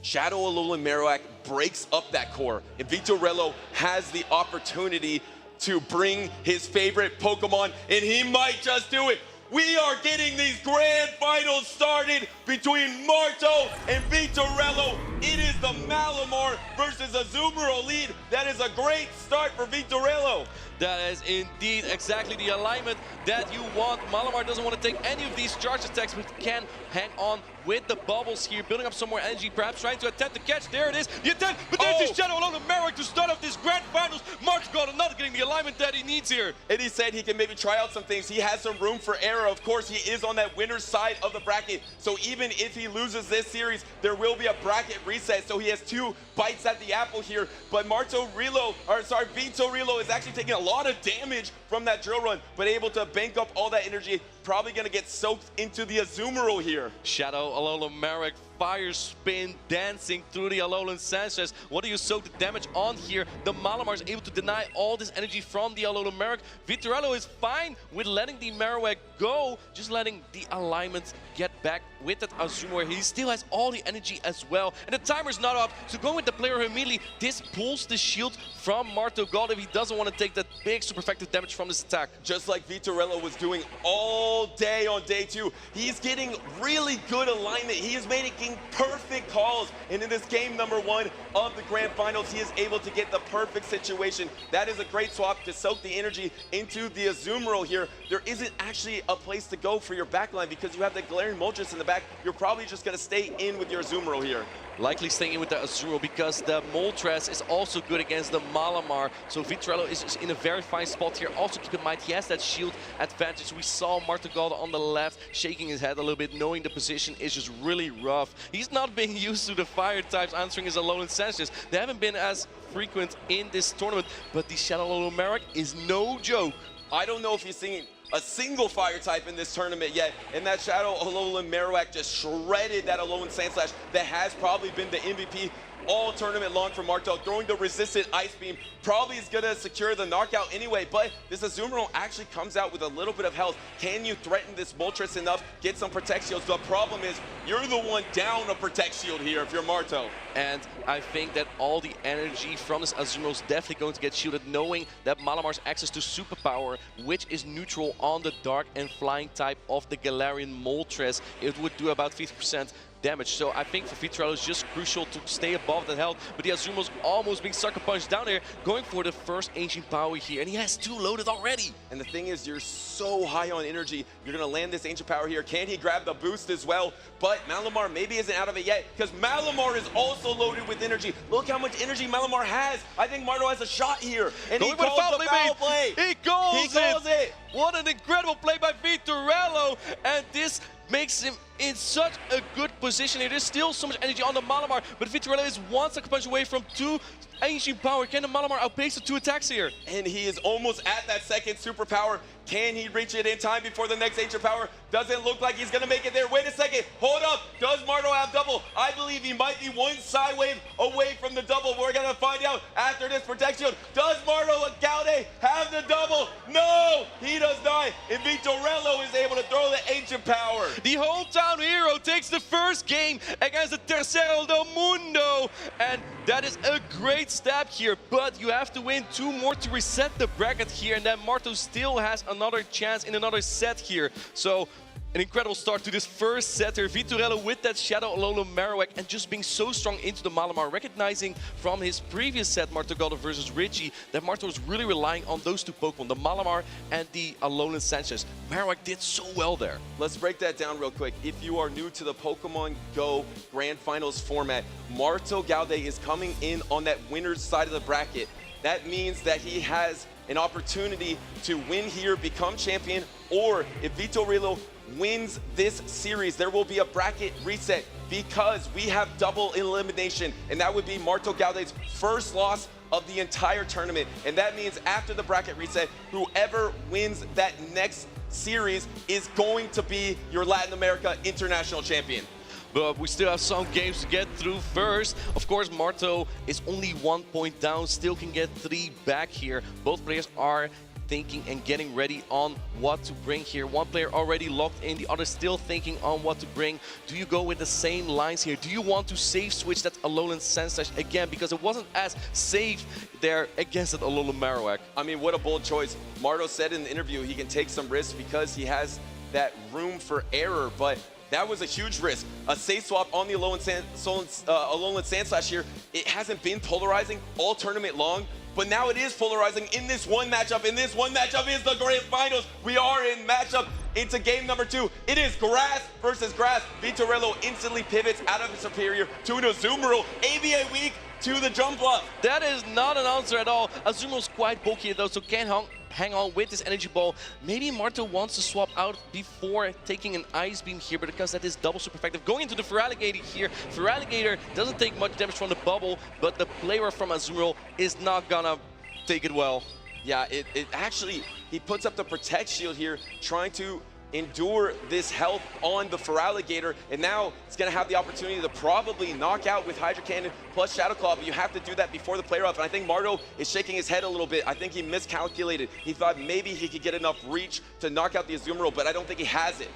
Shadow Alolan Marowak breaks up that core, and Vitorello has the opportunity to bring his favorite Pokemon, and he might just do it. We are getting these grand finals started between Marto and Vitorello. It is the Malamar versus Azumarill lead. That is a great start for Vitorello. That is indeed exactly the alignment that you want. Malamar doesn't want to take any of these charge attacks, but can hang on with the bubbles here, building up some more energy, perhaps trying to attempt to catch. There it is, the attempt, but there's his Shadow Alolan Marowak to start off this grand finals. Mark's got not getting the alignment that he needs here. And he said he can maybe try out some things. He has some room for error. Of course, he is on that winner's side of the bracket, so even if he loses this series, there will be a bracket reset, so he has 2 bites at the apple here. But Vitorello is actually taking a lot of damage from that drill run, but able to bank up all that energy. Probably gonna get soaked into the Azumarill here. Shadow Alolan Marowak, fire spin dancing through the Alolan Sensors. What do you soak the damage on here? The Malamar is able to deny all this energy from the Alolan Marowak. Vitorello is fine with letting the Marowak go, just letting the alignment get back with that Azumarill. He still has all the energy as well, and the timer's not up, so going with the player immediately. This pulls the shield from Marto Gaude if he doesn't want to take that big super effective damage from this attack. Just like Vitorello was doing all day on day 2. He's getting really good alignment. He is making perfect calls. And in this game number 1 of the grand finals, he is able to get the perfect situation. That is a great swap to soak the energy into the Azumarill here. There isn't actually a place to go for your backline because you have the Galarian Moltres in the back. You're probably just going to stay in with your Azumarill here. Likely staying in with the Azumarill because the Moltres is also good against the Malamar. So Vitorello is in a very fine spot here. Also keep in mind, he has that shield advantage. We saw Marto Gaude on the left shaking his head a little bit, knowing the position is just really rough. He's not being used to the fire types answering his Alolan Sensors. They haven't been as frequent in this tournament, but the Shadow Alolan Marowak is no joke. I don't know if he's seen a single fire type in this tournament yet, and that Shadow Alolan Marowak just shredded that Alolan Sandslash that has probably been the MVP all tournament long for Marto. Throwing the resistant Ice Beam probably is going to secure the knockout anyway, but this Azumarill actually comes out with a little bit of health. Can you threaten this Moltres enough, get some Protect Shields? The problem is you're the one down a Protect Shield here if you're Marto. And I think that all the energy from this Azumarill is definitely going to get shielded, knowing that Malamar's access to Superpower, which is neutral on the Dark and Flying type of the Galarian Moltres. It would do about 50% damage. So I think for Vitorello it's just crucial to stay above that health. But the Azumo's almost being sucker punched down there, going for the first Ancient Power here. And he has 2 loaded already. And the thing is, you're so high on energy. You're going to land this Ancient Power here. Can he grab the boost as well? But Malamar maybe isn't out of it yet, because Malamar is also loaded with energy. Look how much energy Malamar has. I think Marto has a shot here. And he calls the foul play. He calls it. What an incredible play by Vitorello. And this makes him in such a good position. There's still so much energy on the Malamar, but Vitorello is 1 sucker punch away from 2 Ancient Power. Can the Malamar outpace the 2 attacks here? And he is almost at that second superpower. Can he reach it in time before the next Ancient Power? Doesn't look like he's going to make it there. Wait a second. Hold up. Does Marto have double? I believe he might be 1 side wave away from the double. We're going to find out after this Protect Shield. Does Marto Gaude have the double? No, he does not. And Vitorello is able to throw the Ancient Power. The hometown hero takes the first game against the Tercero del Mundo. And that is a great step here, but you have to win 2 more to reset the bracket here, and then Marto still has another chance in another set here. So an incredible start to this first set here. Vitorello with that Shadow Alolan Marowak and just being so strong into the Malamar, recognizing from his previous set, Marto Gauda versus Richie, that Marto was really relying on those 2 Pokemon, the Malamar and the Alolan Sanchez. Marowak did so well there. Let's break that down real quick. If you are new to the Pokemon Go Grand Finals format, Marto Gaude is coming in on that winner's side of the bracket. That means that he has an opportunity to win here, become champion, or if Vitorello wins this series, there will be a bracket reset because we have double elimination, and that would be Marto Gaude's first loss of the entire tournament. And that means after the bracket reset, whoever wins that next series is going to be your Latin America International Champion. But we still have some games to get through first. Of course, Marto is only 1 point down, still can get 3 back here. Both players are thinking and getting ready on what to bring here. One player already locked in, the other still thinking on what to bring. Do you go with the same lines here? Do you want to safe switch that Alolan Sandslash again? Because it wasn't as safe there against that Alolan Marowak. I mean, what a bold choice. Marto said in the interview he can take some risks because he has that room for error, but that was a huge risk. A safe swap on the Alolan Sandslash here. It hasn't been polarizing all tournament long, but now it is polarizing in this one matchup, and this one matchup is the Grand Finals. We are in matchup into game number 2. It is grass versus grass. Vitorello instantly pivots out of his superior to an Azumarill. ABA weak to the jump up. That is not an answer at all. Azumarill's quite bulky though, so can't hang on with this energy ball. Maybe Marto wants to swap out before taking an Ice Beam here, but because that is double super effective. Going into the Feraligatr here. Feraligatr doesn't take much damage from the bubble, but the player from Azumarill is not gonna take it well. Yeah, it actually, he puts up the Protect Shield here, trying to endure this health on the Feraligatr, and now it's going to have the opportunity to probably knock out with Hydro Cannon plus Shadow Claw, but you have to do that before the player up, and I think Marto is shaking his head a little bit. I think he miscalculated. He thought maybe he could get enough reach to knock out the Azumarill, but I don't think he has it.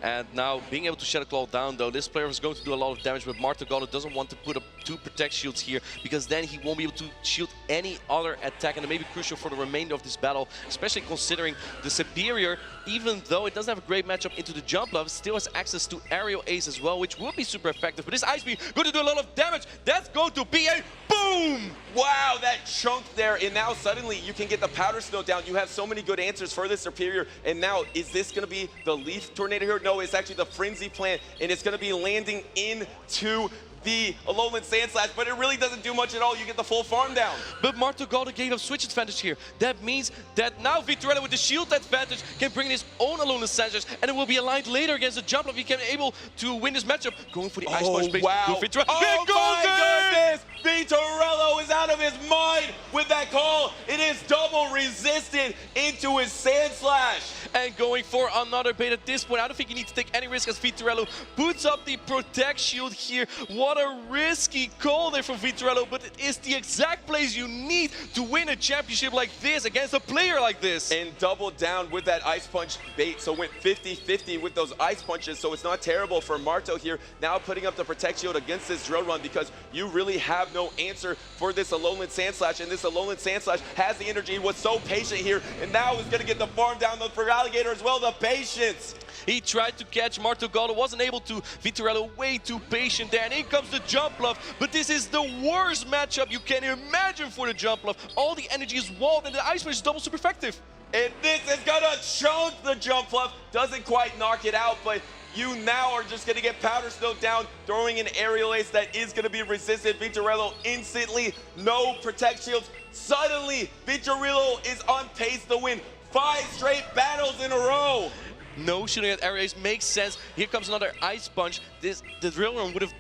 And now being able to Shadow Claw down though, this player is going to do a lot of damage, but Marto Gauda doesn't want to put up 2 Protect Shields here because then he won't be able to shield any other attack, and it may be crucial for the remainder of this battle, especially considering the Superior, even though it doesn't have a great matchup into the jump love, still has access to Aerial Ace as well, which would be super effective. But this Ice Beam going to do a lot of damage. That's going to be a boom! Wow, that chunk there, and now suddenly you can get the Powder Snow down. You have so many good answers for the Superior, and now is this going to be the Leaf Tornado here? No, it's actually the Frenzy Plant, and it's going to be landing into the Alolan Sandslash, but it really doesn't do much at all. You get the full farm down. But Marto Gauda gave up switch advantage here. That means that now Vitorello with the shield advantage can bring in his own Alolan Sandslash, and it will be aligned later against the jump up. He can be able to win this matchup. Going for the Ice Punch base. Wow. Oh my goodness! Vitorello is out of his mind with that call. It is double resisted into his Sandslash. And going for another bait at this point. I don't think you need to take any risk as Vitorello puts up the Protect Shield here. What a risky call there from Vitorello, but it is the exact plays you need to win a championship like this against a player like this. And doubled down with that Ice Punch bait, so went 50-50 with those Ice Punches, so it's not terrible for Marto here. Now putting up the Protect Shield against this Drill Run because you really have no answer for this Alolan Sandslash, and this Alolan Sandslash has the energy, was so patient here, and now is going to get the farm down the Feraligatr as well, the patience. He tried to catch Marto Gallo, wasn't able to. Vitorello way too patient there, and in comes the jump bluff. But this is the worst matchup you can imagine for the jump bluff. All the energy is walled, and the ice smash is double super effective. And this is gonna chunk the jump bluff. Doesn't quite knock it out, but you now are just gonna get Powder Snow down, throwing an aerial ace that is gonna be resisted. Vitorello instantly, no protect shields. Suddenly, Vitorello is on pace to win 5 straight battles in a row. No shooting at aerial ace makes sense. Here comes another ice punch. The drill run would have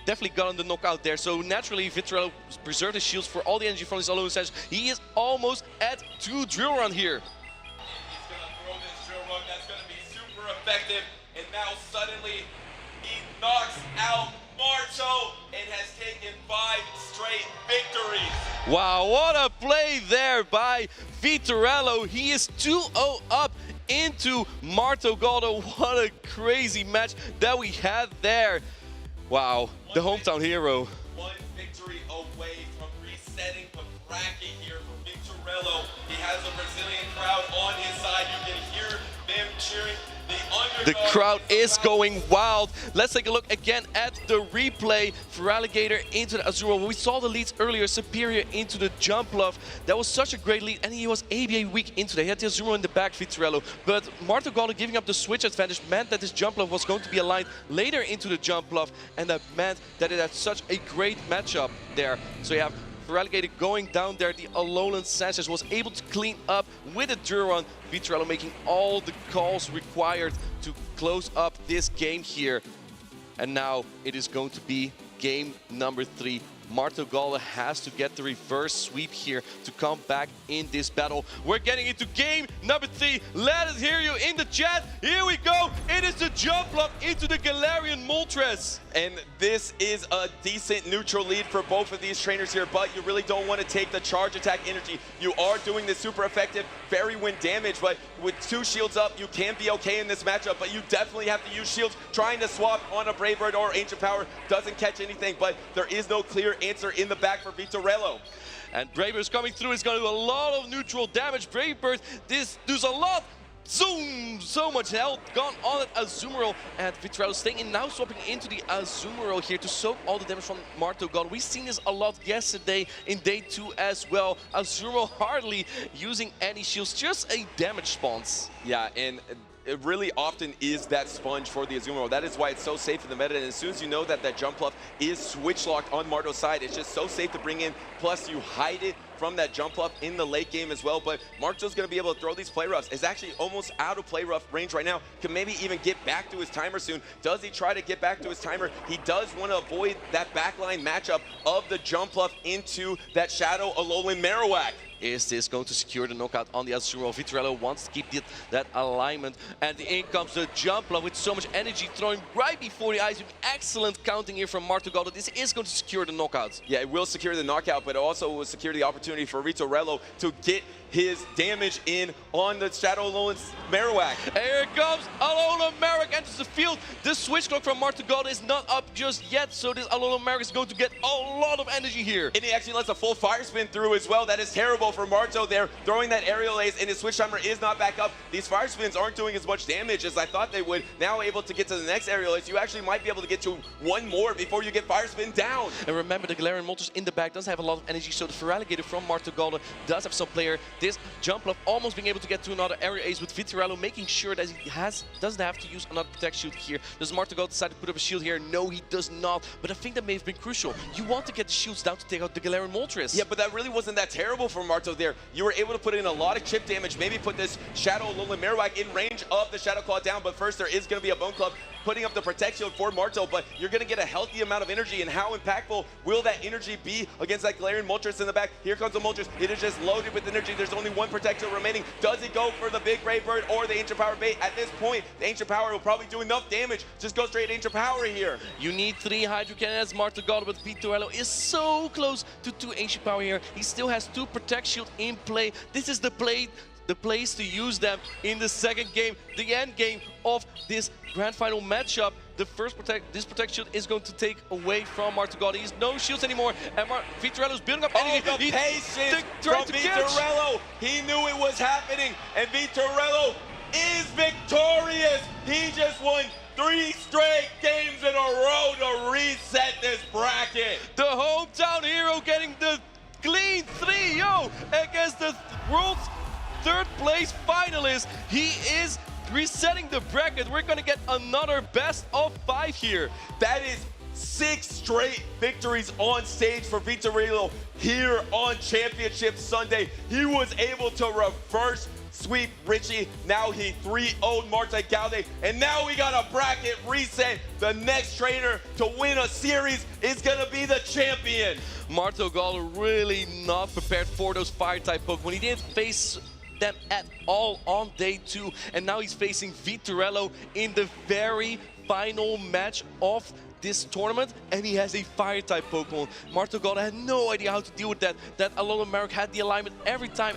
definitely gotten the knockout there. So naturally, Vitorello preserved his shields for all the energy from his alone session. He is almost at 2 drill run here. He's gonna throw this drill run. That's gonna be super effective. And now suddenly he knocks out Marto and has taken 5 straight victories. Wow, what a play there by Vitorello. He is 2-0 up into Marto Gallo. What a crazy match that we had there. Wow, the hometown hero. 1 victory away from resetting the bracket here for Vitorello. He has a Brazilian crowd on his side. You can hear them cheering. The crowd is going wild. Let's take a look again at the replay. For Alligator into the Azuro. We saw the leads earlier. Superior into the jump bluff. That was such a great lead, and he was ABA weak into that. He had the Azuro in the back, Vitorello. But Marto Gallo giving up the switch advantage meant that this jump bluff was going to be aligned later into the jump bluff, and that meant that it had such a great matchup there. So you have for Alligator going down there, the Alolan Sanchez was able to clean up with a Duron. Vitorello making all the calls required to close up this game here. And now it is going to be game number 3. Marto Gallo has to get the reverse sweep here to come back in this battle. We're getting into game number 3. Let us hear you in the chat. Here we go. It is the jump bluff into the Galarian Moltres. And this is a decent neutral lead for both of these trainers here, but you really don't want to take the charge attack energy. You are doing this super effective fairy wind damage, but with 2 shields up, you can be okay in this matchup, but you definitely have to use shields. Trying to swap on a Brave Bird or Ancient Power doesn't catch anything, but there is no clear answer in the back for Vitorello. And Brave Bird is coming through. It's going to do a lot of neutral damage. Brave Bird, this does a lot. Zoom! So much health gone on at Azumarill, and Vitorello staying in, now swapping into the Azumarill here to soak all the damage from Marto Gallo. We've seen this a lot yesterday in day 2 as well. Azumarill hardly using any shields, just a damage response. Yeah, and it really often is that sponge for the Azumarill. That is why it's so safe in the meta, and as soon as you know that that jump bluff is switch locked on Marto's side, it's just so safe to bring in, plus you hide it from that jump bluff in the late game as well. But Marto's going to be able to throw these play roughs. Is actually almost out of play rough range right now. Can maybe even get back to his timer soon. Does he try to get back to his timer? He does want to avoid that backline matchup of the jump bluff into that Shadow Alolan Marowak. Is this going to secure the knockout on the Azumarill? Vitorello wants to keep that alignment. And in comes the jump bluff with so much energy throwing right before the ice. Excellent counting here from Marto Gallo. This is going to secure the knockout. Yeah, it will secure the knockout, but it also will secure the opportunity for Vitorello to get his damage in on the Shadow Alolan Marowak. Here comes Alolan Marowak enters the field. The switch clock from Marto Gallo is not up just yet, so this Alolan Marowak is going to get a lot of energy here. And he actually lets a full fire spin through as well. That is terrible for Marto there, throwing that aerial ace, and his switch timer is not back up. These fire spins aren't doing as much damage as I thought they would. Now able to get to the next aerial ace, you actually might be able to get to 1 more before you get fire spin down. And remember, the Galarian Moltres in the back doesn't have a lot of energy, so the Feraligatr from Marto Gallo does have some player. This jump bluff almost being able to get to another area ace with Vitorello, making sure that he doesn't have to use another protect shield here. Does Marto Gallo decide to put up a shield here? No, he does not. But I think that may have been crucial. You want to get the shields down to take out the Galarian Moltres. Yeah, but that really wasn't that terrible for Marto there. You were able to put in a lot of chip damage, maybe put this Shadow Alolan Marowak in range of the Shadow Claw down, but first there is going to be a Bone Club putting up the protect shield for Marto, but you're going to get a healthy amount of energy, and how impactful will that energy be against that Galarian Moltres in the back? Here comes the Moltres. It is just loaded with energy. There's only 1 protect shield remaining. Does he go for the big Brave Bird or the Ancient Power bait? At this point, the Ancient Power will probably do enough damage. Just go straight Ancient Power here. You need 3 Hydro Cannons. Marto Gallo, but Vitorello is so close to 2 Ancient Power here. He still has 2 protect shield in play. This is the place to use them in the second game, the end game of this grand final matchup. The first this protect shield is going to take away from Marto Gallo. He's no shields anymore, and Vitorello's building up energy. Oh, the patience from Vitorello. He knew it was happening, and Vitorello is victorious. He this. He is resetting the bracket. We're gonna get another best of 5 here. That is 6 straight victories on stage for Vitorello here on Championship Sunday. He was able to reverse sweep Richie. Now he 3-0'd Marte Galde, and now we got a bracket reset. The next trainer to win a series is gonna be the champion. Marto Galde really not prepared for those fire-type Pokemon. He didn't face them at all on day 2, and now he's facing Vitorello in the very final match of this tournament, and he has a fire-type Pokemon. Marto Galde had no idea how to deal with that. That Alolan Marowak had the alignment every time.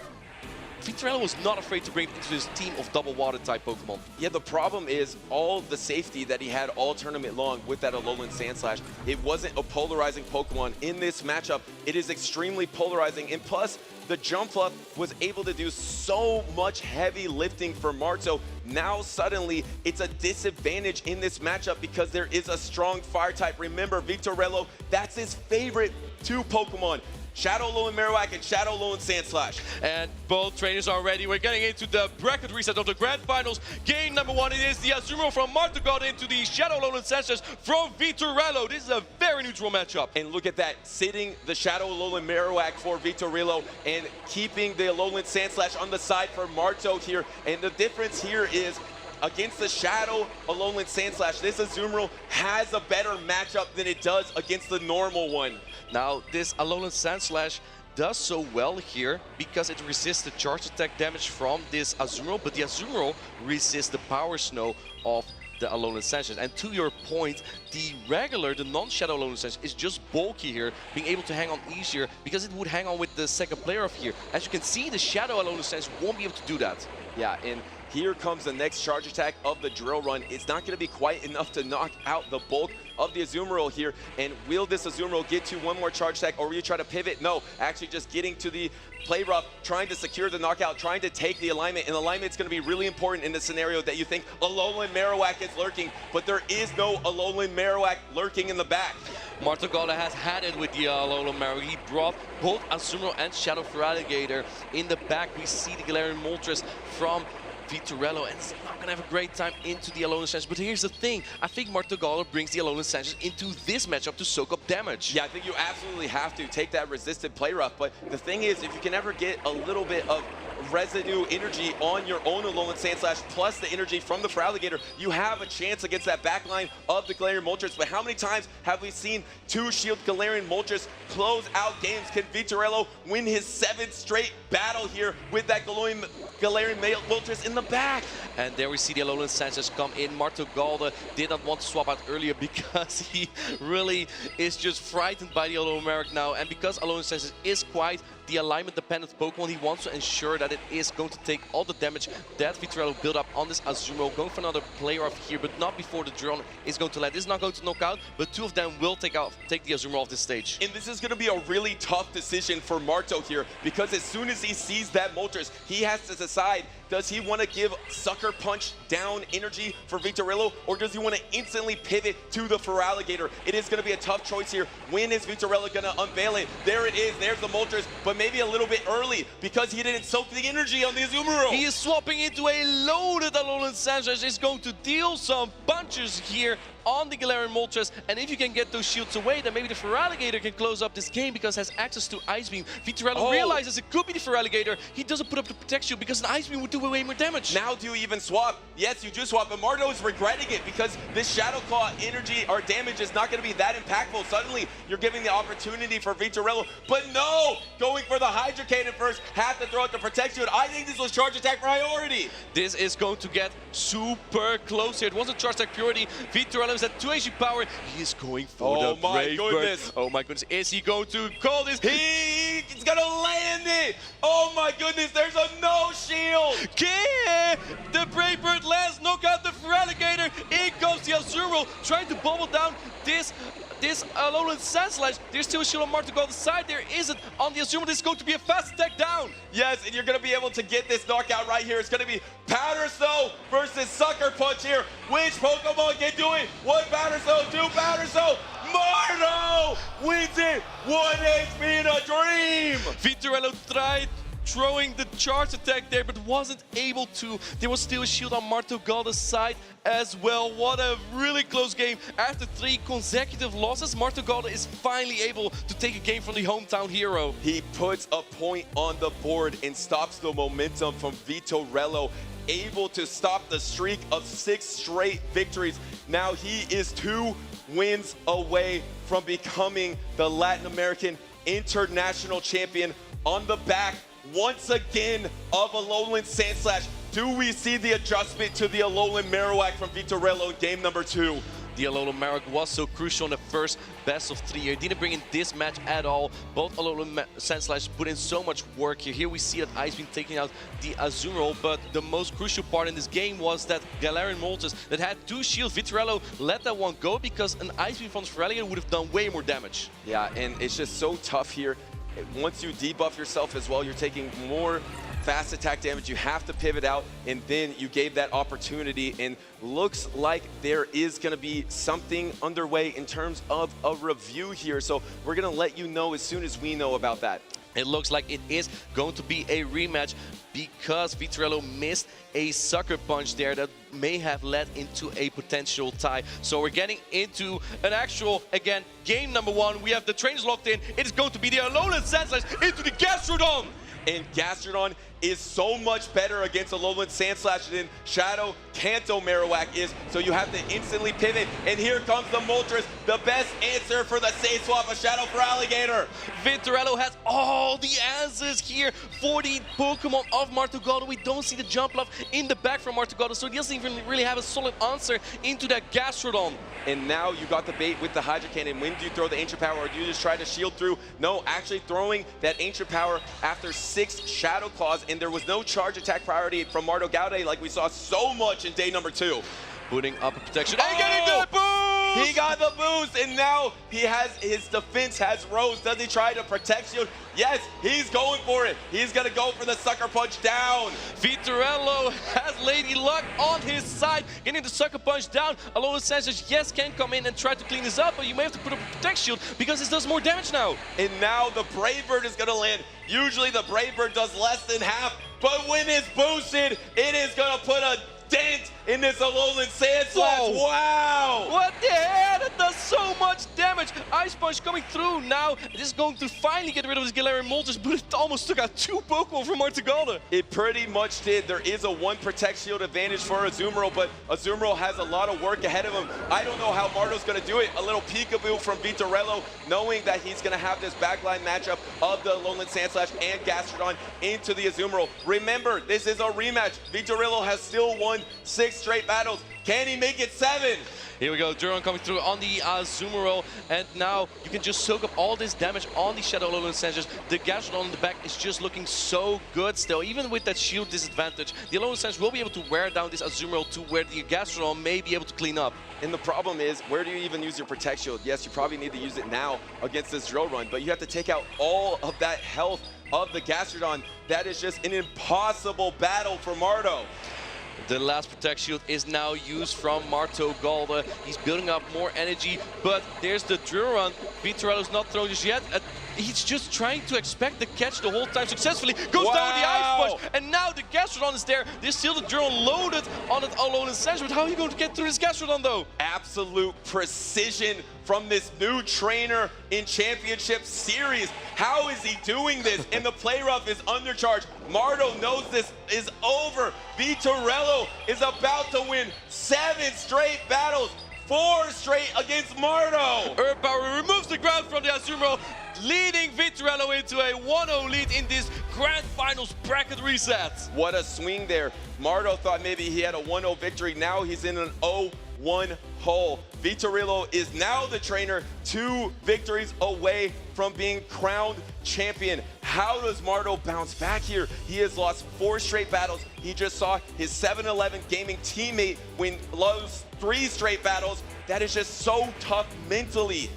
Vitorello was not afraid to bring it into his team of double water type Pokemon. Yeah, the problem is all the safety that he had all tournament long with that Alolan Sandslash. It wasn't a polarizing Pokemon. In this matchup, it is extremely polarizing, and plus, the Jump Fluff was able to do so much heavy lifting for Marto. Now suddenly it's a disadvantage in this matchup because there is a strong fire type. Remember, Vitorello, that's his favorite 2 Pokemon. Shadow Alolan Marowak and Shadow Alolan Sandslash. And both trainers are ready. We're getting into the bracket reset of the Grand Finals. Game number 1, it is the Azumarill from Marto Galde into the Shadow Alolan Sandslash from Vitorello. This is a very neutral matchup. And look at that, sitting the Shadow Alolan Marowak for Vitorello and keeping the Alolan Sandslash on the side for Marto here. And the difference here is against the Shadow Alolan Sandslash, this Azumarill has a better matchup than it does against the normal one. Now, this Alolan Sandslash does so well here because it resists the charge attack damage from this Azumarill, but the Azumarill resists the Power Snow of the Alolan Sandslash. And to your point, the regular, the non-Shadow Alolan Sandslash is just bulky here, being able to hang on easier because it would hang on with the second player of here. As you can see, the Shadow Alolan Sandslash won't be able to do that. Yeah, and here comes the next charge attack of the drill run. It's not going to be quite enough to knock out the bulk of the Azumarill here. And will this Azumarill get to one more charge attack, or will you try to pivot? No, actually just getting to the play rough, trying to secure the knockout, trying to take the alignment. And alignment's going to be really important in the scenario that you think Alolan Marowak is lurking, but there is no Alolan Marowak lurking in the back. Marto Galde has had it with the Alolan Marowak. He brought both Azumarill and Shadow Feraligatr in the back. We see the Galarian Moltres from Vitorello, and it's not going to have a great time into the Alolan Sandslash. But here's the thing, I think Marto Galde brings the Alolan Sandslash into this matchup to soak up damage. Yeah, I think you absolutely have to take that resisted play rough, but the thing is, if you can ever get a little bit of residue energy on your own Alolan Sandslash plus the energy from the Feraligatr, you have a chance against that backline of the Galarian Moltres. But how many times have we seen 2-shield Galarian Moltres close out games? Can Vitorello win his 7th straight battle here with that Galarian Moltres in the back? And there we see the Alolan Sandslash come in. Marto Galde did not want to swap out earlier because he really is just frightened by the Alolan Marowak now. And because Alolan Sandslash is quite the alignment-dependent Pokemon, he wants to ensure that it is going to take all the damage that Vitorello built up on this Azumarill. Going for another player off here, but not before the Drill is going to land. This is not going to knock out, but 2 of them will take the Azumarill off this stage. And this is going to be a really tough decision for Marto here, because as soon as he sees that Moltres, he has to decide, does he want to give Sucker Punch down energy for Vitorello, or does he want to instantly pivot to the Feraligatr? It is going to be a tough choice here. When is Vitorello going to unveil it? There it is. There's the Moltres, but maybe a little bit early because he didn't soak the energy on the Azumarill. He is swapping into a loaded Alolan Sandslash. Is going to deal some punches here on the Galarian Moltres, and if you can get those shields away, then maybe the Feraligatr can close up this game because it has access to Ice Beam. Vitorello realizes it could be the Feraligatr. He doesn't put up the Protect Shield because an Ice Beam would do way more damage. Now do you even swap? Yes, you do swap, but Marto is regretting it because this Shadow Claw energy or damage is not going to be that impactful. Suddenly, you're giving the opportunity for Vitorello, but no! Going for the Hydro Cannon first, have to throw out the Protect Shield. I think this was charge attack priority. This is going to get super close here. It wasn't charge attack priority. Vitorello is at 2 HP power. He is going for the Brave Bird. Oh my goodness, is he going to call this? He's gonna land it! Oh my goodness, there's a no shield! Okay. The Brave Bird lands, knock out the Feraligatr. In comes the Azumarill, trying to bubble down this Alolan Sandslash. There's still a shield on Marto Galde's side. There isn't on the Azumarill. This is going to be a fast attack down. Yes, and you're going to be able to get this knockout right here. It's going to be Powder Snow versus Sucker Punch here. Which Pokemon can do it? 1 Powder Snow, 2 Powder Snow. Marto wins it. 1 HP in a dream. Vitorello tried throwing the charge attack there, but wasn't able to. There was still a shield on Marto Galda's side as well. What a really close game. After 3 consecutive losses, Marto Galda is finally able to take a game from the hometown hero. He puts a point on the board and stops the momentum from Vitorello, able to stop the streak of 6 straight victories. Now he is 2 wins away from becoming the Latin American International Champion on the back once again of Alolan Sandslash. Do we see the adjustment to the Alolan Marowak from Vitorello in game number 2? The Alolan Marowak was so crucial in the first best of 3 here. Didn't bring in this match at all. Both Alolan Sandslash put in so much work here. Here we see that Ice Beam taking out the Azumarill, but the most crucial part in this game was that Galarian Moltres that had 2 shields. Vitorello let that one go because an Ice Beam from Feraligatr would have done way more damage. Yeah, and it's just so tough here. Once you debuff yourself as well, you're taking more fast attack damage. You have to pivot out, and then you gave that opportunity, and looks like there is going to be something underway in terms of a review here. So we're going to let you know as soon as we know about that. It looks like it is going to be a rematch because Vitorello missed a sucker punch there that may have led into a potential tie. So we're getting into an actual, again, game number 1. We have the trains locked in. It is going to be the Alolan Sandslash into the Gastrodon. And Gastrodon is so much better against Alolan Sandslash than Shadow Kanto Marowak is, so you have to instantly pivot. And here comes the Moltres, the best answer for the save swap of Shadow Feraligatr. Vitorello has all the answers here for the Pokemon of Marto Galda. We don't see the jump love in the back from Marto Galda, so he doesn't even really have a solid answer into that Gastrodon. And now you got the bait with the Hydro Cannon. When do you throw the Ancient Power, or do you just try to shield through? No, actually throwing that Ancient Power after 6 Shadow Claws, and there was no charge attack priority from Marto Galda like we saw so much in day number 2. Putting up a protection and getting the boost! He got the boost, and now he has his defense has rose. Does he try to protect shield? Yes, he's going for it. He's gonna go for the Sucker Punch down. Vitorello has Lady Luck on his side, getting the Sucker Punch down. Alolan Sandslash, yes, can come in and try to clean this up, but you may have to put up a Protect Shield because this does more damage now. And now the Brave Bird is gonna land. Usually the Brave Bird does less than half, but when it's boosted, it is gonna put a dent in this Alolan Sandslash. Wow! What the hell? That does so much damage. Ice Punch coming through now. This is going to finally get rid of this Galarian Moltres, but it almost took out 2 Pokemon from Marto Galda. It pretty much did. There is a 1 Protect Shield advantage for Azumarill, but Azumarill has a lot of work ahead of him. I don't know how Marto's going to do it. A little peekaboo from Vitorello, knowing that he's going to have this backline matchup of the Alolan Sandslash and Gastrodon into the Azumarill. Remember, this is a rematch. Vitorello has still won 6 straight battles. Can he make it 7? Here we go, Duron coming through on the Azumarill, and now you can just soak up all this damage on the Shadow Alolan Sandslash. The Gastrodon in the back is just looking so good still, even with that shield disadvantage. The Alolan Sandslash will be able to wear down this Azumarill to where the Gastrodon may be able to clean up. And the problem is, where do you even use your Protect Shield? Yes, you probably need to use it now against this Drill Run, but you have to take out all of that health of the Gastrodon. That is just an impossible battle for Marto. The last Protect Shield is now used from Marto Galda. He's building up more energy, but there's the Drill Run. Vitorello's not thrown just yet. He's just trying to expect the catch the whole time successfully. Goes down with the Ice Punch, and now the Gastrodon is there. There's still the Drill Run loaded on that Alolan Sandslash, but how are you going to get through this Gastrodon though? Absolute precision from this new trainer in Championship Series. How is he doing this? And the play rough is undercharged. Marto knows this is over. Vitorello is about to win 7 straight battles. 4 straight against Marto. Earth Power removes the ground from the Azumarill, leading Vitorello into a 1-0 lead in this Grand Finals bracket reset. What a swing there. Marto thought maybe he had a 1-0 victory. Now he's in an 0-1 hole. Vitorello is now the trainer, 2 victories away from being crowned champion. How does Marto bounce back here? He has lost 4 straight battles. He just saw his 7-11 gaming teammate win 3 straight battles. That is just so tough mentally.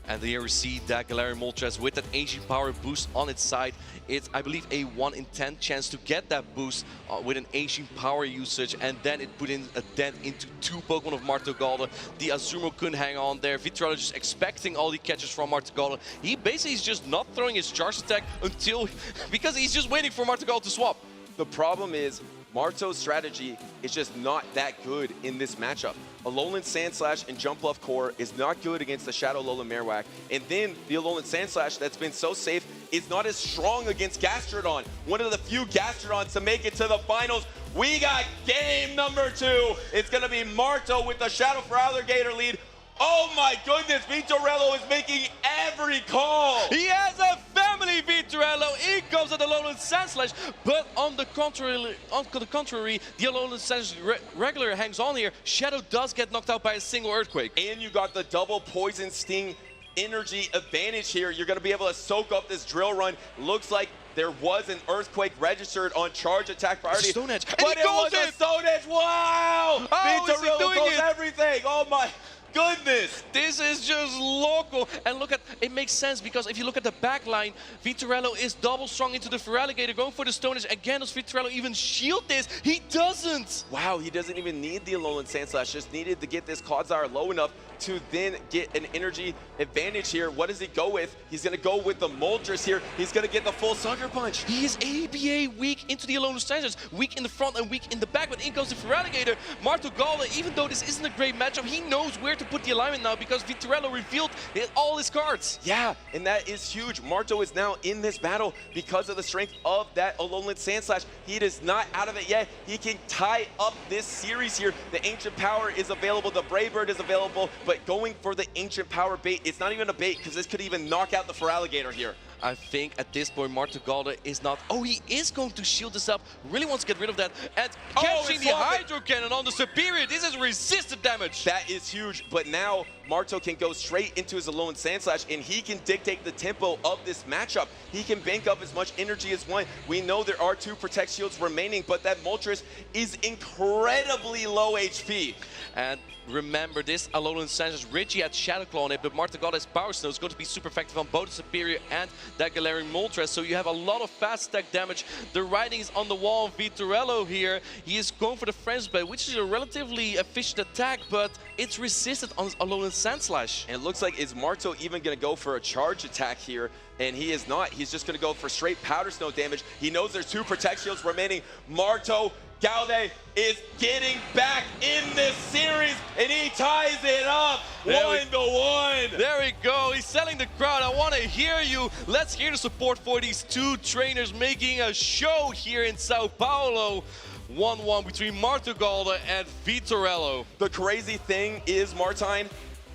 And here we see that Galarian Moltres with that Ancient Power boost on its side. It's, I believe, a 1 in 10 chance to get that boost with an Ancient Power usage, and then it put in a dent into 2 Pokemon of Martogolda. The Azumarill couldn't hang on there. Vitorello just expecting all the catches from Martogolda. He basically is just not throwing his charge attack until, because he's just waiting for Martogolda to swap. The problem is, Marto's strategy is just not that good in this matchup. Alolan Sandslash and Jump Bluff Core is not good against the Shadow Alolan Marowak. And then the Alolan Sandslash that's been so safe is not as strong against Gastrodon. One of the few Gastrodons to make it to the finals. We got game number 2. It's gonna be Marto with the Shadow for Alligator lead. Oh my goodness, Vitorello is making every call. He has a family, Vitorello. In comes the Alolan Sandslash, but on the contrary, the Alolan Sandslash regular hangs on here. Shadow does get knocked out by a single Earthquake. And you got the double Poison Sting energy advantage here. You're gonna be able to soak up this drill run. Looks like there was an Earthquake registered on charge attack priority. Stone Edge, but it was a Stone Edge. Wow! Vitorello does everything. Oh my goodness! This is just local. And look at, it makes sense because if you look at the back line, Vitorello is double strong into the Feraligatr, going for the Stone Edge. Again, does Vitorello even shield this? He doesn't! Wow, he doesn't even need the Alolan Sandslash, just needed to get this Clodsire low enough to then get an energy advantage here. What does he go with? He's gonna go with the Moltres here. He's gonna get the full Sucker Punch. He is ABA weak into the Alolan Sandslash, weak in the front and weak in the back, but in comes the Feraligatr. Martogolda, even though this isn't a great matchup, he knows where to put the alignment now because Vitorello revealed all his cards. Yeah, and that is huge. Marto is now in this battle because of the strength of that Alolan Sandslash. He is not out of it yet. He can tie up this series here. The Ancient Power is available, the Brave Bird is available, but going for the Ancient Power bait, it's not even a bait because this could even knock out the Feraligatr here. I think at this point Martogolda is not... Oh, he is going to shield this up. Really wants to get rid of that. And catching the Hydro Cannon on the Superior. This is resisted damage. That is huge. But now Marto can go straight into his Alolan Sandslash and he can dictate the tempo of this matchup. He can bank up as much energy as one. We know there are 2 Protect Shields remaining, but that Moltres is incredibly low HP. And remember, this Alolan Sandslash, Reggie had Shadow Claw on it, but Martogolda's Power Snow is going to be super effective on both Superior and that Galarian Moltres, so you have a lot of fast attack damage. The writing is on the wall of Vitorello here. He is going for the Frenzy Blade, which is a relatively efficient attack, but it's resisted on his Alolan Sandslash. And it looks like, is Marto even going to go for a charge attack here? And he is not. He's just going to go for straight Powder Snow damage. He knows there's 2 Protect Shields remaining. Marto Gaude is getting back in this series, and he ties it up 1-1. There we go. He's selling the crowd. I want to hear you. Let's hear the support for these 2 trainers making a show here in Sao Paulo. 1-1 between Martogolda and Vitorello. The crazy thing is, Martine,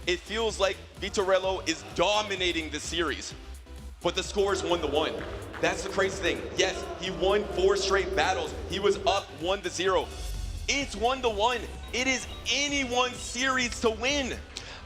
it feels like Vitorello is dominating the series, but the score is 1-1. That's the crazy thing. Yes, he won 4 straight battles. He was up 1-0. It's 1-1. It is anyone's series to win.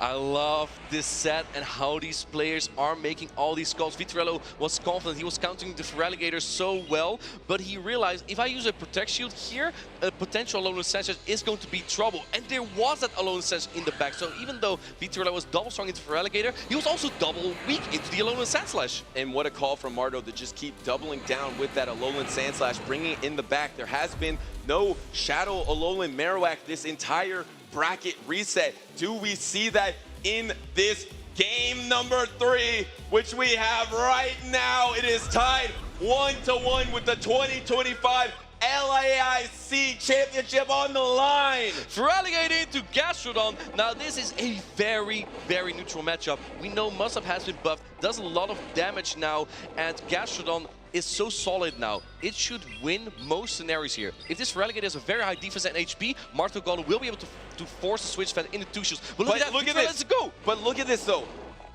I love this set and how these players are making all these calls. Vitorello was confident. He was countering the Feraligatr so well, but he realized if I use a Protect Shield here, a potential Alolan Sandslash is going to be trouble. And there was that Alolan Sandslash in the back. So even though Vitorello was double strong into Feraligatr, he was also double weak into the Alolan Sandslash. And what a call from Marto to just keep doubling down with that Alolan Sandslash, bringing it in the back. There has been no Shadow Alolan Marowak this entire bracket reset. Do we see that in this game number 3, which we have right now? It is tied 1-1 with the 2025 LAIC Championship on the line. Feraligatr into Gastrodon. Now this is a very, very neutral matchup. We know Musab has been buffed, does a lot of damage now, and Gastrodon is so solid now. It should win most scenarios here. If this Feraligatr has a very high defense and HP, Martogolda will be able to force the switch fed into 2 shields. But look at that, look at this. Let's go. But look at this though.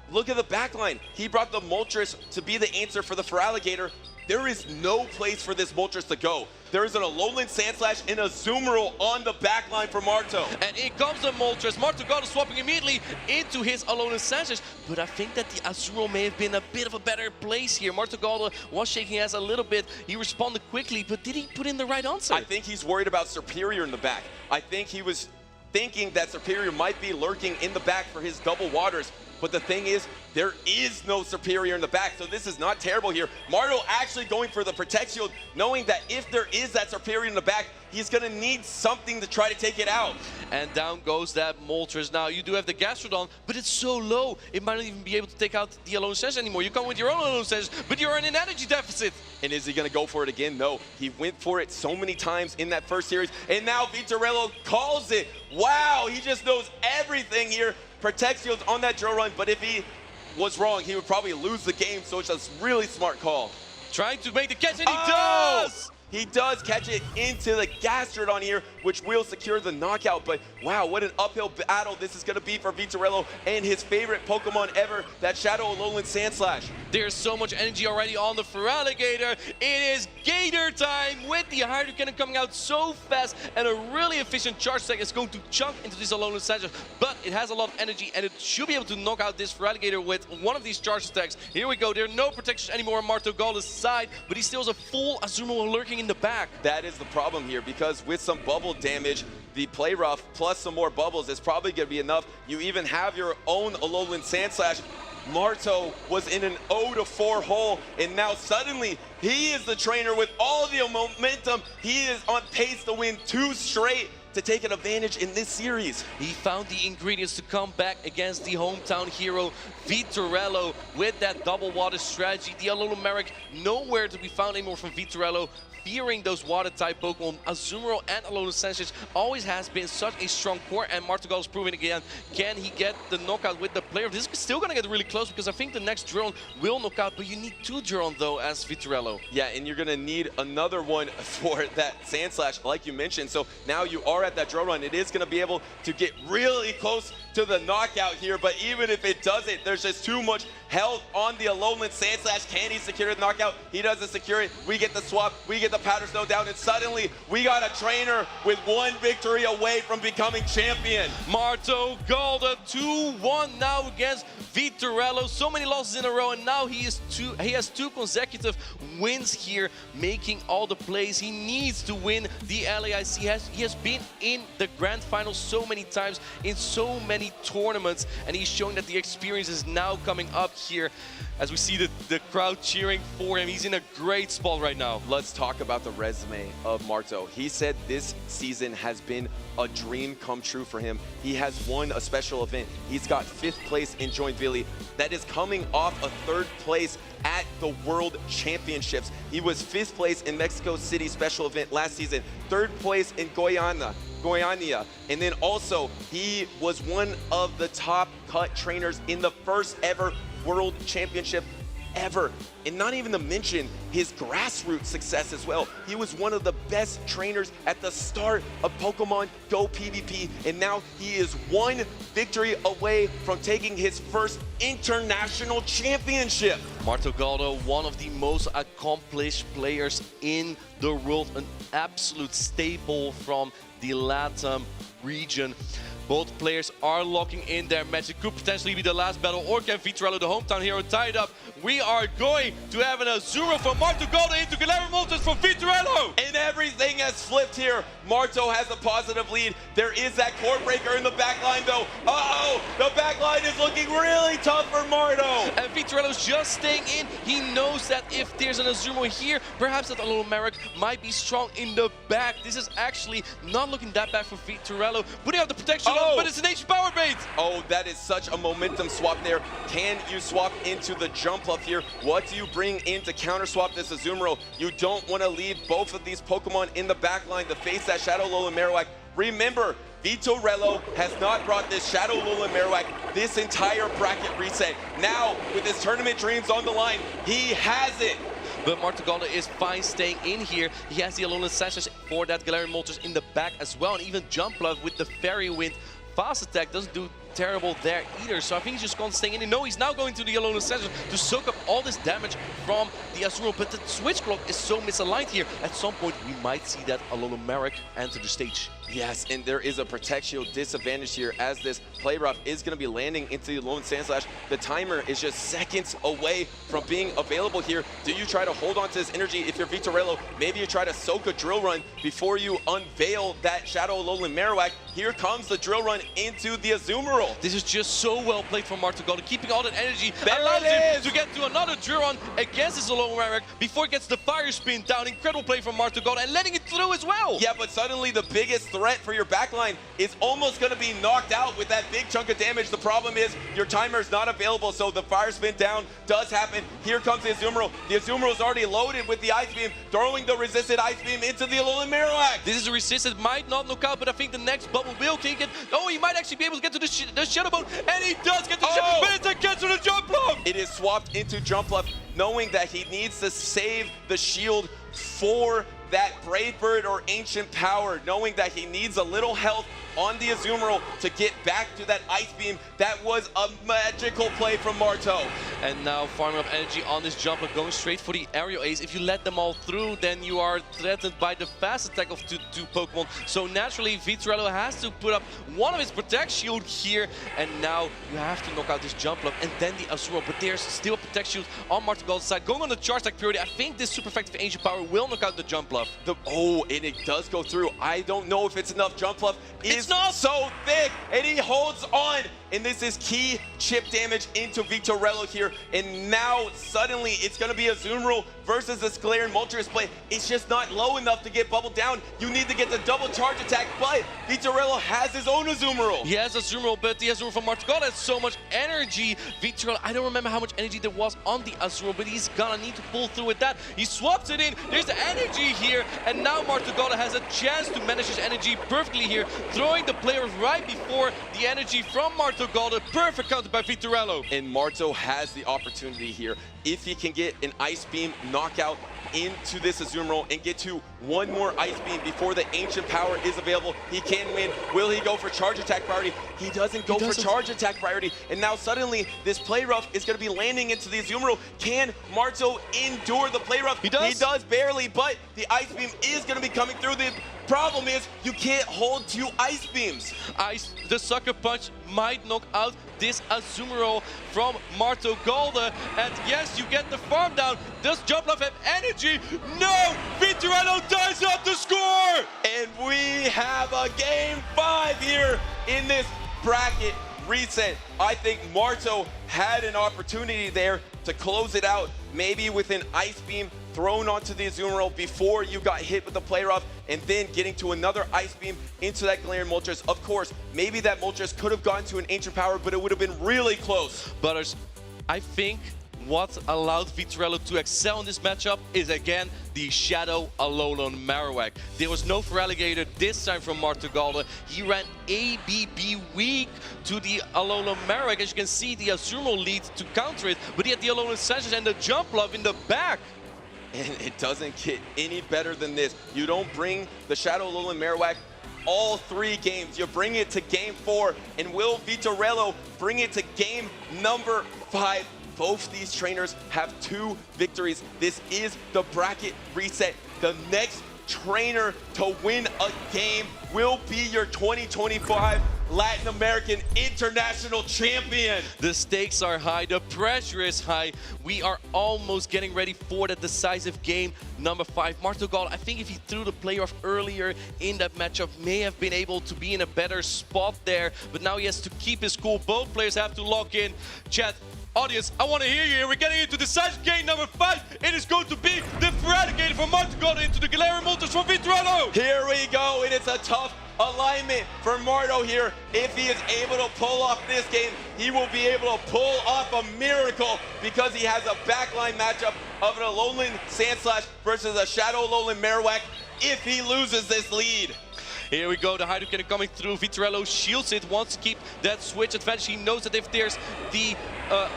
Look at the backline. He brought the Moltres to be the answer for the Feraligatr. There is no place for this Moltres to go. There is an Alolan Sandslash and a Azumarill on the backline for Marto. And in comes the Moltres. Martogolda swapping immediately into his Alolan Sandslash. But I think that the Azumarill may have been a bit of a better place here. Martogolda was shaking his ass a little bit. He responded quickly, but did he put in the right answer? I think he's worried about Superior in the back. I think he was thinking that Superior might be lurking in the back for his double waters. But the thing is, there is no superior in the back, so this is not terrible here. Marto actually going for the Protect Shield, knowing that if there is that superior in the back, he's gonna need something to try to take it out. And down goes that Moltres. Now, you do have the Gastrodon, but it's so low, it might not even be able to take out the Alone Sense anymore. You come with your own Alone Sense, but you're in an energy deficit. And is he gonna go for it again? No, he went for it so many times in that first series, and now Vitorello calls it. Wow, he just knows everything here. Protect Shield's on that drill run, but if he was wrong, he would probably lose the game, so it's a really smart call. Trying to make the catch, and he does! He does catch it into the Gastrodon here, which will secure the knockout. But wow, what an uphill battle this is going to be for Vitorello and his favorite Pokemon ever, that Shadow Alolan Sandslash. There's so much energy already on the Feraligatr. It is Gator time with the Hydro Cannon coming out so fast, and a really efficient charge attack is going to chunk into this Alolan Sandslash. But it has a lot of energy, and it should be able to knock out this Feraligatr with one of these charge attacks. Here we go. There are no protections anymore on Marto Galda's side, but he still has a full Azumarill lurking in the back. That is the problem here, because with some bubble damage, the Play Rough plus some more bubbles is probably going to be enough. You even have your own Alolan Sandslash. Marto was in an 0-4 hole, and now suddenly he is the trainer with all the momentum. He is on pace to win 2 straight to take an advantage in this series. He found the ingredients to come back against the hometown hero Vitorello with that double water strategy. The Alolan Merrick nowhere to be found anymore from Vitorello. Fearing those water-type Pokemon, Azumarill and Alolan Sandslash always has been such a strong core, and Marto is proving again. Can he get the knockout with the player? This is still going to get really close, because I think the next Drone will knock out, but you need 2 Drone though as Vitorello. Yeah, and you're going to need another one for that Sandslash, like you mentioned. So now you are at that Drill Run. It is going to be able to get really close to the knockout here, but even if it doesn't, there's just too much health on the Alolan Sandslash. Can he secure the knockout? He doesn't secure it. We get the swap, we get the Powder Snow down, and suddenly we got a trainer with 1 victory away from becoming champion. Marto Galda 2-1 now against Vitorello. So many losses in a row, and now he has 2 consecutive wins here, making all the plays he needs to win the LAIC. He has been in the grand finals so many times in so many tournaments, and he's showing that the experience is now coming up here as we see the crowd cheering for him. He's in a great spot right now. Let's talk about the resume of Marto. He said this season has been a dream come true for him. He has won a special event. He's got 5th place in Joinville. That is coming off a 3rd place at the World Championships. He was 5th place in Mexico City special event last season, 3rd place in Goiânia, and then also he was one of the top cut trainers in the first ever World Championship ever. And not even to mention his grassroots success as well. He was one of the best trainers at the start of Pokemon Go PvP, and now he is 1 victory away from taking his first international championship. Marto Galda, one of the most accomplished players in the world, an absolute staple from the LATAM region. Both players are locking in their match. It could potentially be the last battle, or can Vitorello, the hometown hero, tie it up? We are going to have an Azumarill from Marto Galda into Galarian Moltres from Vitorello! And everything has flipped here. Marto has a positive lead. There is that core breaker in the back line though. Uh-oh, the back line is looking really tough for Marto. And Vitorello's just staying in. He knows that if there's an Azumarill here, perhaps that Alolan Merrick might be strong in the back. This is actually not looking that bad for Vitorello. Putting out the protection on, but it's an H power bait. Oh, that is such a momentum swap there. Can you swap into the jump up here? What do you bring in to counter swap this Azumarill? You don't want to leave both of these Pokemon in the back line to face that Shadow Alolan Marowak. Remember, Vitorello has not brought this Shadow Alolan Marowak this entire bracket reset. Now, with his tournament dreams on the line, he has it. But Marto Galda is fine staying in here. He has the Alolan Sandslash for that Galarian Moltres in the back as well, and even Jump Love with the Fairy Wind. Fast attack doesn't do terrible there either, so I think he's just going to stay in. And no, he's now going to the Alolan Sandslash to soak up all this damage from the Azumarill, but the switch clock is so misaligned here. At some point, we might see that Alolan Merrick enter the stage. Yes, and there is a Protect Shield disadvantage here as this Play Rough is going to be landing into the Alolan Sandslash. The timer is just seconds away from being available here. Do you try to hold on to this energy if you're Vitorello? Maybe you try to soak a Drill Run before you unveil that Shadow Alolan Marowak. Here comes the Drill Run into the Azumarill. Azumarill. This is just so well played from Marto Golden, keeping all that energy, There allows it him is. to get to another Duron against his Alone Merrick before he gets the fire spin down. Incredible play from Marto Golden and letting it through as well. Yeah, but suddenly the biggest threat for your backline is almost going to be knocked out with that big chunk of damage. The problem is your timer is not available, so the fire spin down does happen. Here comes the Azumarill. The Azumarill is already loaded with the Ice Beam, throwing the resisted Ice Beam into the Alolan Marowak. This is a resist that might not knock out, but I think the next bubble will kick it. Oh, he might actually be able to get to the Shadow Bone, and he does get to the Shadow Bone, but it's against the Jump Bluff! It is swapped into Jump Bluff, knowing that he needs to save the shield for that Brave Bird or Ancient Power, knowing that he needs a little health on the Azumarill to get back to that Ice Beam. That was a magical play from Marto. And now farming up energy on this jump, going straight for the aerial ace. If you let them all through, then you are threatened by the fast attack of two Pokemon. So naturally, Vitorello has to put up one of his Protect Shield here, and now you have to knock out this jump up and then the Azumarill. But there's still a Protect Shield on Marto Golden's side. Going on the Charge Attack priority, I think this super effective Ancient Power will knock out the jump bluff. And it does go through. I don't know if it's enough. Jump Bluff is not so thick, and he holds on. And this is key chip damage into Vitorello here. And now suddenly it's going to be Azumarill versus the Galarian Moltres play. It's just not low enough to get bubbled down. You need to get the double charge attack, but Vitorello has his own Azumarill. He has Azumarill, but the Azumarill from Marto Golden has so much energy. Vitorello, I don't remember how much energy there was on the Azumarill, but he's gonna need to pull through with that. He swaps it in. There's the energy here, and now Marto Golden has a chance to manage his energy perfectly here, throwing the player right before the energy from Marto Golden. Perfect counter by Vitorello. And Marto has the opportunity here. If he can get an Ice Beam knockout into this Azumarill and get to one more Ice Beam before the Ancient Power is available, he can win. Will he go for Charge Attack priority? He doesn't go for Charge Attack priority. And now suddenly this Play Rough is going to be landing into the Azumarill. Can Marto endure the Play Rough? He does. He does barely, but the Ice Beam is going to be coming through. The problem is you can't hold two Ice Beams. The Sucker Punch might knock out this Azumarill from Marto Golden. And yes, you get the farm down. Does Jump Bluff have energy? No! Vitorello ties up the score! And we have a Game 5 here in this bracket reset. I think Marto had an opportunity there to close it out, maybe with an Ice Beam thrown onto the Azumarill before you got hit with the Play Rough, and then getting to another Ice Beam into that Galarian Moltres. Of course, maybe that Moltres could have gone to an Ancient Power, but it would have been really close. Butters, I think what allowed Vitorello to excel in this matchup is, again, the Shadow Alolan Marowak. There was no Feraligatr this time from Marto Golden. He ran ABB weak to the Alolan Marowak. As you can see, the Azumarill lead to counter it, but he had the Alolan Sensors and the Jump Bluff in the back. And it doesn't get any better than this. You don't bring the Shadow Alolan Marowak all 3 games. You bring it to Game 4, and will Vitorello bring it to game number 5? Both these trainers have 2 victories. This is the bracket reset. The next trainer to win a game will be your 2025 Latin American International Champion. The stakes are high, the pressure is high. We are almost getting ready for the decisive game number 5. Marto Golden, I think if he threw the playoff earlier in that matchup, may have been able to be in a better spot there, but now he has to keep his cool. Both players have to lock in. Chat, audience, I want to hear you here. We're getting into decisive game number 5. It is going to be the Feraligatr from Marto Golden into the Galarian Moltres from Vitorello. Here we go, and it's a tough alignment for Marto here. If he is able to pull off this game, he will be able to pull off a miracle because he has a backline matchup of an Alolan Sandslash versus a Shadow Alolan Marowak if he loses this lead. Here we go, the Hydrocannon coming through. Vitorello shields it, wants to keep that switch advantage. He knows that if there's the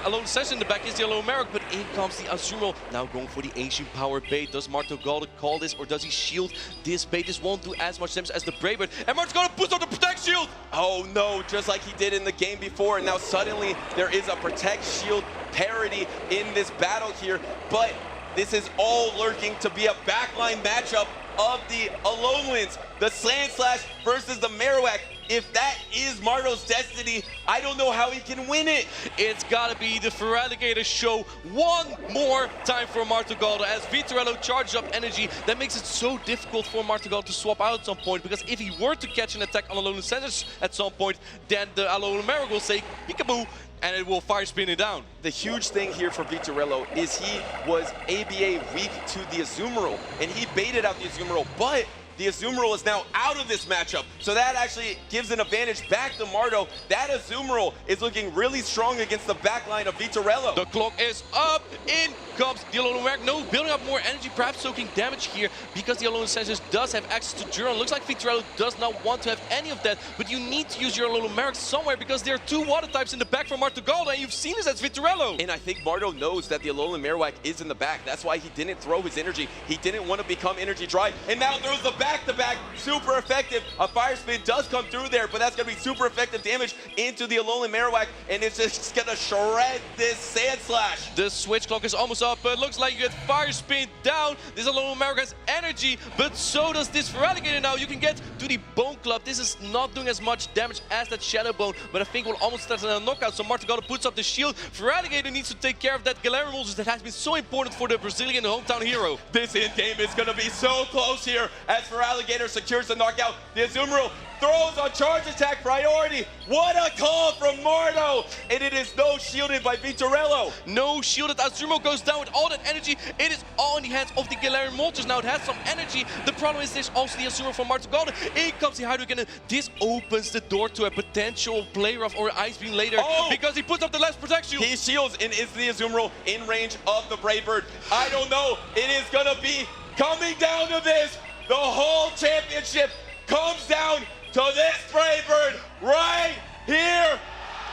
Alolan Sensor in the back, is the Alolan Marowak, but in comes the Azumarill. Now going for the Ancient Power bait. Does Marto Golden call this, or does he shield this bait? This won't do as much damage as the Brave Bird. And Marto Golden puts on the Protect Shield! Oh no, just like he did in the game before. And now suddenly there is a Protect Shield parity in this battle here. But this is all lurking to be a backline matchup of the Alonelins. the Sand Slash versus the Marowak. If that is Marto's destiny, I don't know how he can win it. It's gotta be the Feraligatr show one more time for Marto Galdo as Vitorello charges up energy. That makes it so difficult for Marto Galdo to swap out at some point, because if he were to catch an attack on Alolan Sanders at some point, then the Alolan Marowak will say peekaboo, and it will fire spin it down. The huge thing here for Vitorello is he was ABA weak to the Azumarill, and he baited out the Azumarill, but the Azumarill is now out of this matchup, so that actually gives an advantage back to Marto. That Azumarill is looking really strong against the backline of Vitorello. The clock is up. In comes the Alolan Marowak. No, building up more energy, perhaps soaking damage here, because the Alolan Sensors does have access to Duron. Looks like Vitorello does not want to have any of that, but you need to use your Alolan Marowak somewhere, because there are two water types in the back for Marto Galdo, and you've seen this as Vitorello. And I think Marto knows that the Alolan Marowak is in the back. That's why he didn't throw his energy. He didn't want to become energy dry, and now throws the back-to-back. Super effective. A fire spin does come through there, but that's going to be super effective damage into the Alolan Marowak, and it's just going to shred this Sand Slash. The switch clock is almost up, but it looks like you get fire spin down. This Alolan Marowak has energy, but so does this Feraligatr now. You can get to the Bone Club. This is not doing as much damage as that Shadow Bone, but I think we'll almost start a knockout, so Marto Galdo puts up the shield. Feraligatr needs to take care of that Galarian Moltres that has been so important for the Brazilian hometown hero. This end game is going to be so close here as Feraligatr secures the knockout. The Azumarill throws a charge attack priority. What a call from Marto! And it is no shielded by Vitorello. No shielded. Azumarill goes down with all that energy. It is all in the hands of the Galarian Moltres. Now it has some energy. The problem is there's also the Azumarill from Marto Galdo. In comes the Hydro Cannon. This opens the door to a potential Play Rough or Ice Beam later, because he puts up the last protection. He shields, and is the Azumarill in range of the Brave Bird? I don't know. It is gonna be coming down to this. The whole championship comes down to this Brave Bird right here.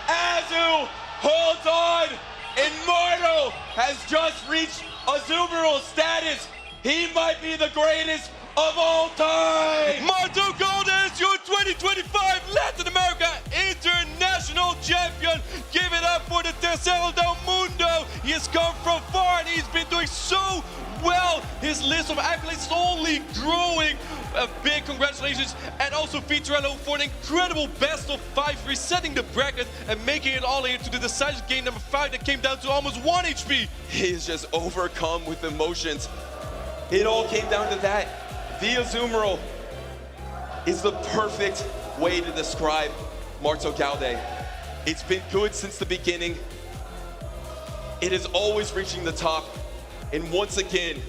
Azu holds on, and Marto has just reached Azumarill status. He might be the greatest of all time. Marto Galdo is your 2025 Latin America International Champion. Give it up for the Tercero del Mundo. He has come from far, and he's been doing so well. His list of accolades is only growing. A big congratulations, and also Vitorello for an incredible best of 5, resetting the bracket and making it all here to the decisive game number 5 that came down to almost 1 HP. He's just overcome with emotions. It all came down to that. The Azumarill is the perfect way to describe Marto Galdo. It's been good since the beginning. It is always reaching the top. And once again,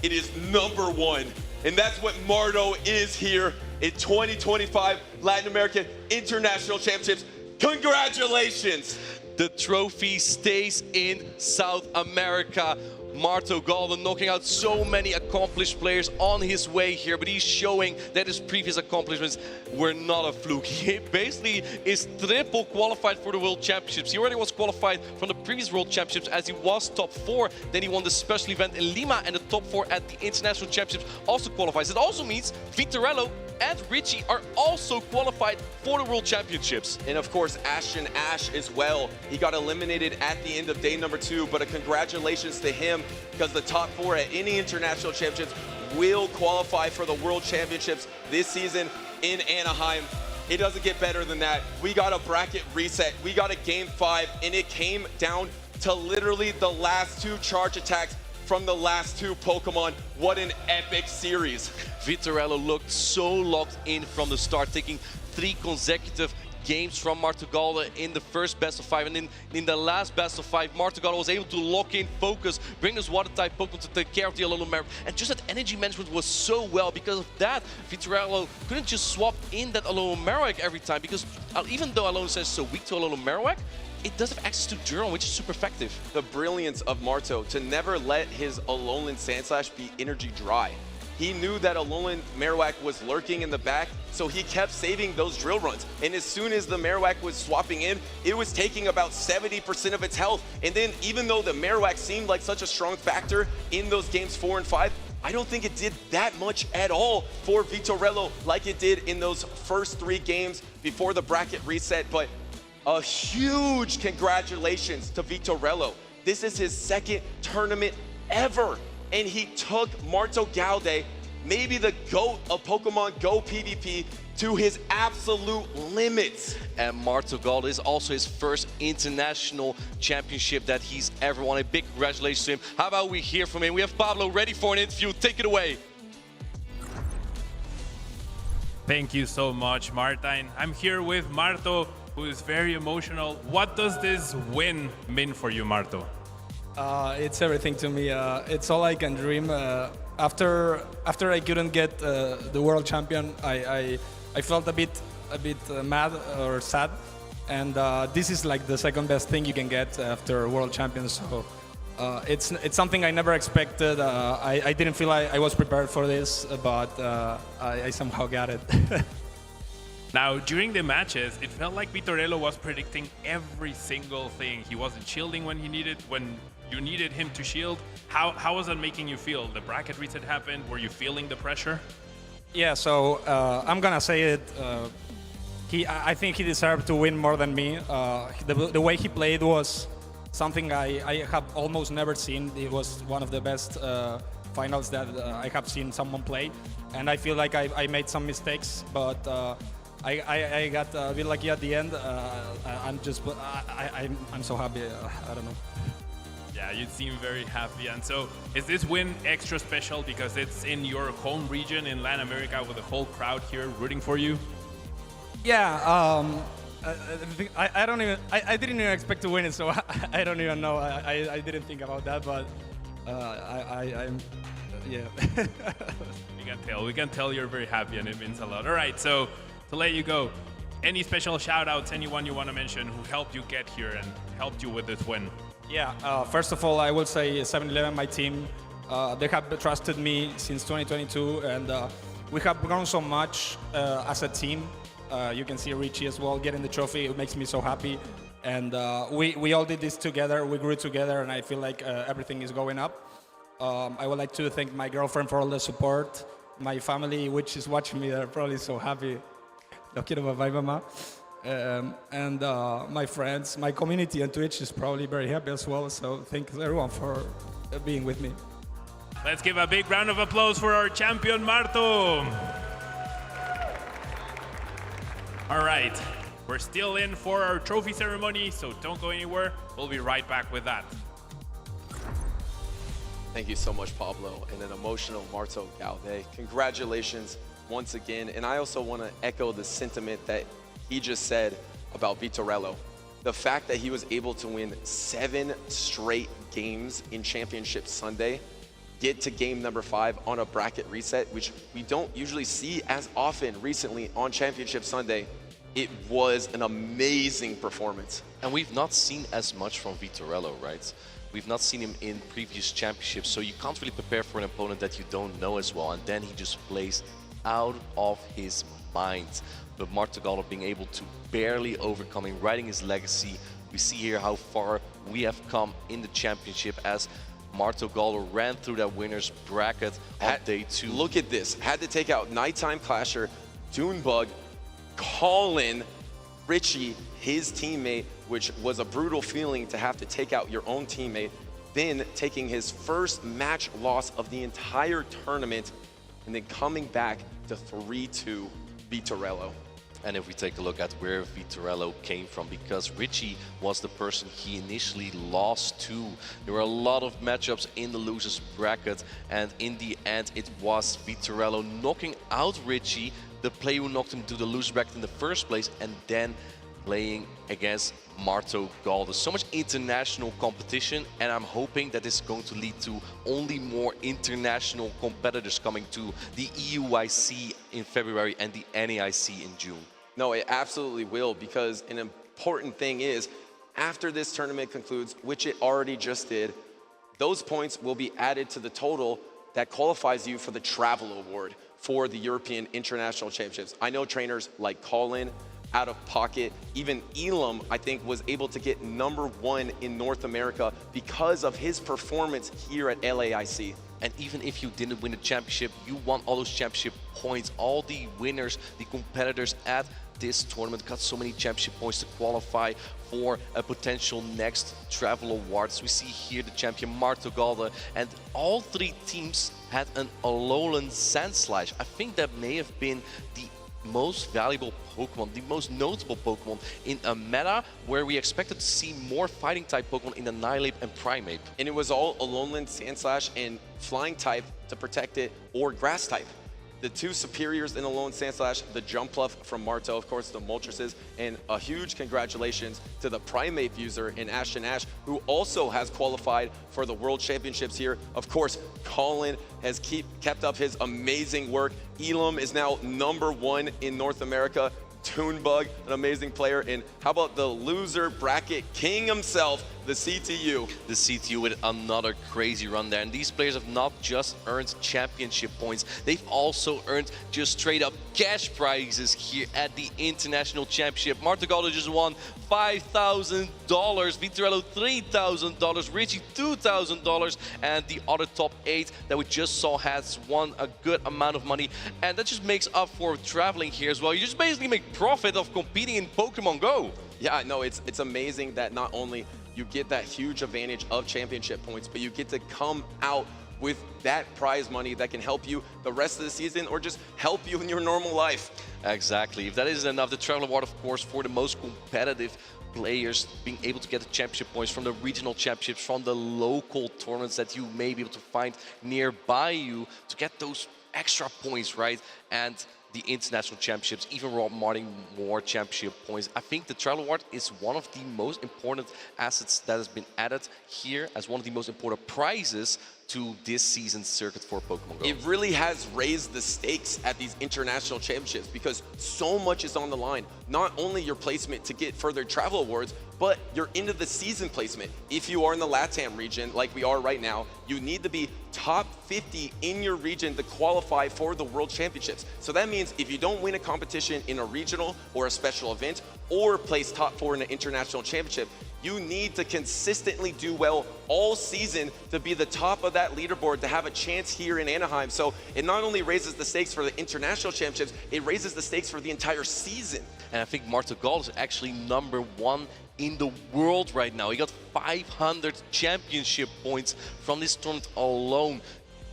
it is #1. And that's what Marto is here in 2025 Latin American International Championships. Congratulations! The trophy stays in South America. Marto Galdo knocking out so many accomplished players on his way here, but he's showing that his previous accomplishments were not a fluke. He basically is triple qualified for the World Championships. He already was qualified from the previous World Championships as he was top 4. Then he won the special event in Lima, and the top 4 at the International Championships also qualifies. It also means Vitorello and Richie are also qualified for the World Championships. And of course, Ashton Ash as well. He got eliminated at the end of day number 2, but a congratulations to him, because the top 4 at any international championships will qualify for the World Championships this season in Anaheim. It doesn't get better than that. We got a bracket reset. We got a game 5, and it came down to literally the last 2 charge attacks from the last 2 Pokemon. What an epic series. Vitorello looked so locked in from the start, taking 3 consecutive games from Marto Galdo in the first best of 5, and then in the last best of 5, Marto Galdo was able to lock in, focus, bring this water-type Pokemon to take care of the Alolan Marowak, and just that energy management was so well. Because of that, Vitorello couldn't just swap in that Alolan Marowak every time, because even though Alolan Sand is so weak to Alolan Marowak, it does have access to Duron, which is super effective. The brilliance of Marto to never let his Alolan Sandslash be energy dry. He knew that Alolan Marowak was lurking in the back, so he kept saving those drill runs. And as soon as the Marowak was swapping in, it was taking about 70% of its health. And then even though the Marowak seemed like such a strong factor in those games 4 and 5, I don't think it did that much at all for Vitorello like it did in those first 3 games before the bracket reset. But a huge congratulations to Vitorello. This is his 2nd tournament ever, and he took Marto Galdo maybe the GOAT of Pokemon Go PvP, to his absolute limits. And Marto Galda is also his first international championship that he's ever won. A big congratulations to him. How about we hear from him? We have Pablo ready for an interview. Take it away. Thank you so much, Martin. I'm here with Marto, who is very emotional. What does this win mean for you, Marto? It's everything to me. It's all I can dream. After I couldn't get the world champion, I felt a bit mad or sad, and this is like the second best thing you can get after world champion. So it's something I never expected. I didn't feel I was prepared for this, but I somehow got it. Now, during the matches, it felt like Vitorello was predicting every single thing. He wasn't shielding when you needed him to shield. How was that making you feel? The bracket reset happened. Were you feeling the pressure? Yeah, so I'm gonna say it. I think he deserved to win more than me. The way he played was something I have almost never seen. It was one of the best finals that I have seen someone play, and I feel like I made some mistakes, but I got a bit lucky at the end. I'm so happy. I don't know. Yeah, you seem very happy. And so, is this win extra special because it's in your home region in Latin America with the whole crowd here rooting for you? Yeah, I didn't even expect to win it, so I don't even know. I didn't think about that, but I'm yeah. We can tell you're very happy, and it means a lot. All right, so to let you go, any special shout outs, anyone you want to mention who helped you get here and helped you with this win? Yeah, first of all, I will say 7-Eleven, my team. They have trusted me since 2022, and we have grown so much as a team. You can see Richie as well getting the trophy. It makes me so happy. And we all did this together. We grew together, and I feel like everything is going up. I would like to thank my girlfriend for all the support, my family, which is watching me. They're probably so happy. Lo quiero, bye, mama. And my friends, my community on Twitch is probably very happy as well. So thanks everyone for being with me. Let's give a big round of applause for our champion, Marto. All right, we're still in for our trophy ceremony, so don't go anywhere. We'll be right back with that. Thank you so much, Pablo, and an emotional Marto Galda. Congratulations once again. And I also want to echo the sentiment that he just said about Vitorello. The fact that he was able to win 7 straight games in Championship Sunday, get to game number 5 on a bracket reset, which we don't usually see as often recently on Championship Sunday. It was an amazing performance. And we've not seen as much from Vitorello, right? We've not seen him in previous championships, so you can't really prepare for an opponent that you don't know as well. And then he just plays out of his mind. But Marto Galda being able to barely overcoming, writing his legacy. We see here how far we have come in the championship as Marto Galda ran through that winner's bracket on day 2. Look at this. Had to take out Nighttime Clasher, Dunebug, Colin, Richie, his teammate, which was a brutal feeling to have to take out your own teammate, then taking his first match loss of the entire tournament, and then coming back to 3-2 Vitorello. And if we take a look at where Vitorello came from, because Richie was the person he initially lost to. There were a lot of matchups in the losers bracket, and in the end it was Vitorello knocking out Richie, the player who knocked him to the loser bracket in the first place, and then playing against Marto Galda. So much international competition, and I'm hoping that this is going to lead to only more international competitors coming to the EUIC in February and the NAIC in June. No, it absolutely will, because an important thing is, after this tournament concludes, which it already just did, those points will be added to the total that qualifies you for the travel award for the European International Championships. I know trainers like Colin, Out of Pocket, even Elam, I think, was able to get #1 in North America because of his performance here at LAIC. And even if you didn't win the championship, you won all those championship points. All the winners, the competitors at this tournament got so many championship points to qualify for a potential next travel awards. We see here the champion Marto Galde, and all three teams had an Alolan Sandslash. I think that may have been the most valuable Pokemon, the most notable Pokemon in a meta where we expected to see more fighting type Pokemon in Annihilape and Primeape. And it was all Alolan Sandslash and flying type to protect it, or grass type. The two superiors in Alolan Sandslash, the Jumpluff from Marto, of course, the Moltres, and a huge congratulations to the Primeape user in Ashton Ash, who also has qualified for the World Championships here. Of course, Colin has kept up his amazing work. Elam is now #1 in North America. Toonbug, an amazing player. And how about the loser bracket king himself, the CTU? The CTU with another crazy run there. And these players have not just earned championship points, they've also earned just straight up cash prizes here at the International Championship. Marto Galde just won $5,000, Vitorello $3,000, Richie $2,000, and the other top 8 that we just saw has won a good amount of money. And that just makes up for traveling here as well. You just basically make profit of competing in Pokemon Go. Yeah, no, it's amazing that not only you get that huge advantage of championship points, but you get to come out with that prize money that can help you the rest of the season or just help you in your normal life. Exactly. If that isn't enough, the Travel Award, of course, for the most competitive players, being able to get the championship points from the regional championships, from the local tournaments that you may be able to find nearby you to get those extra points, right? And the international championships, even wanting more championship points. I think the Travel Award is one of the most important assets that has been added here as one of the most important prizes to this season's circuit for Pokemon Go. It really has raised the stakes at these international championships because so much is on the line. Not only your placement to get further travel awards, but your end of the season placement. If you are in the LATAM region, like we are right now, you need to be top 50 in your region to qualify for the World Championships. So that means if you don't win a competition in a regional or a special event, or place top 4 in an international championship, you need to consistently do well all season to be the top of that leaderboard to have a chance here in Anaheim. So it not only raises the stakes for the international championships, it raises the stakes for the entire season. And I think Marto Galde is actually #1 in the world right now. He got 500 championship points from this tournament alone.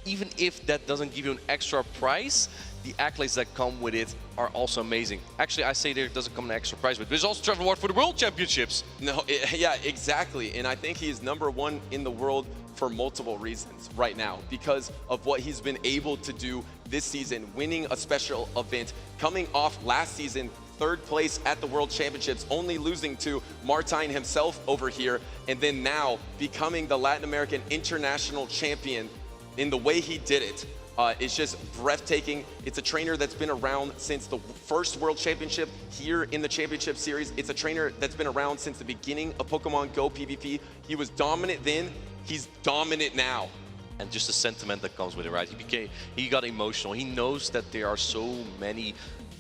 Even if that doesn't give you an extra prize, the accolades that come with it are also amazing. Actually, I say there doesn't come an extra prize, but there's also Travel Award for the World Championships. No, yeah, exactly. And I think he's #1 in the world for multiple reasons right now because of what he's been able to do this season, winning a special event, coming off last season, 3rd place at the World Championships, only losing to Martine himself over here, and then now becoming the Latin American International Champion in the way he did it. It's just breathtaking. It's a trainer that's been around since the first World Championship here in the Championship Series. It's a trainer that's been around since the beginning of Pokemon Go PvP. He was dominant then, he's dominant now. And just the sentiment that comes with it, right? He got emotional. He knows that there are so many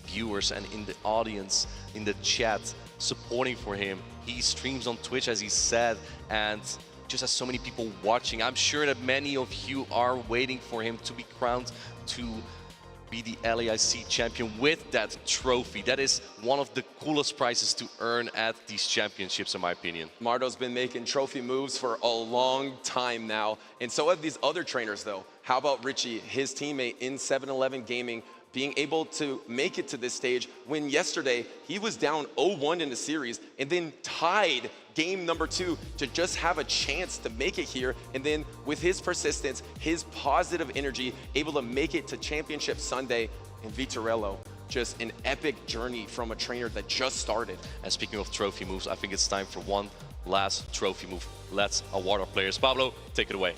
viewers and in the audience, in the chat, supporting for him. He streams on Twitch, as he said, and just has so many people watching. I'm sure that many of you are waiting for him to be crowned to be the LAIC champion with that trophy. That is one of the coolest prizes to earn at these championships, in my opinion. Marto's been making trophy moves for a long time now, and so have these other trainers though. How about Richie, his teammate in 7-Eleven Gaming, being able to make it to this stage when yesterday he was down 0-1 in the series and then tied game #2 to just have a chance to make it here. And then with his persistence, his positive energy, able to make it to Championship Sunday. And Vitorello, just an epic journey from a trainer that just started. And speaking of trophy moves, I think it's time for one last trophy move. Let's award our players. Pablo, take it away.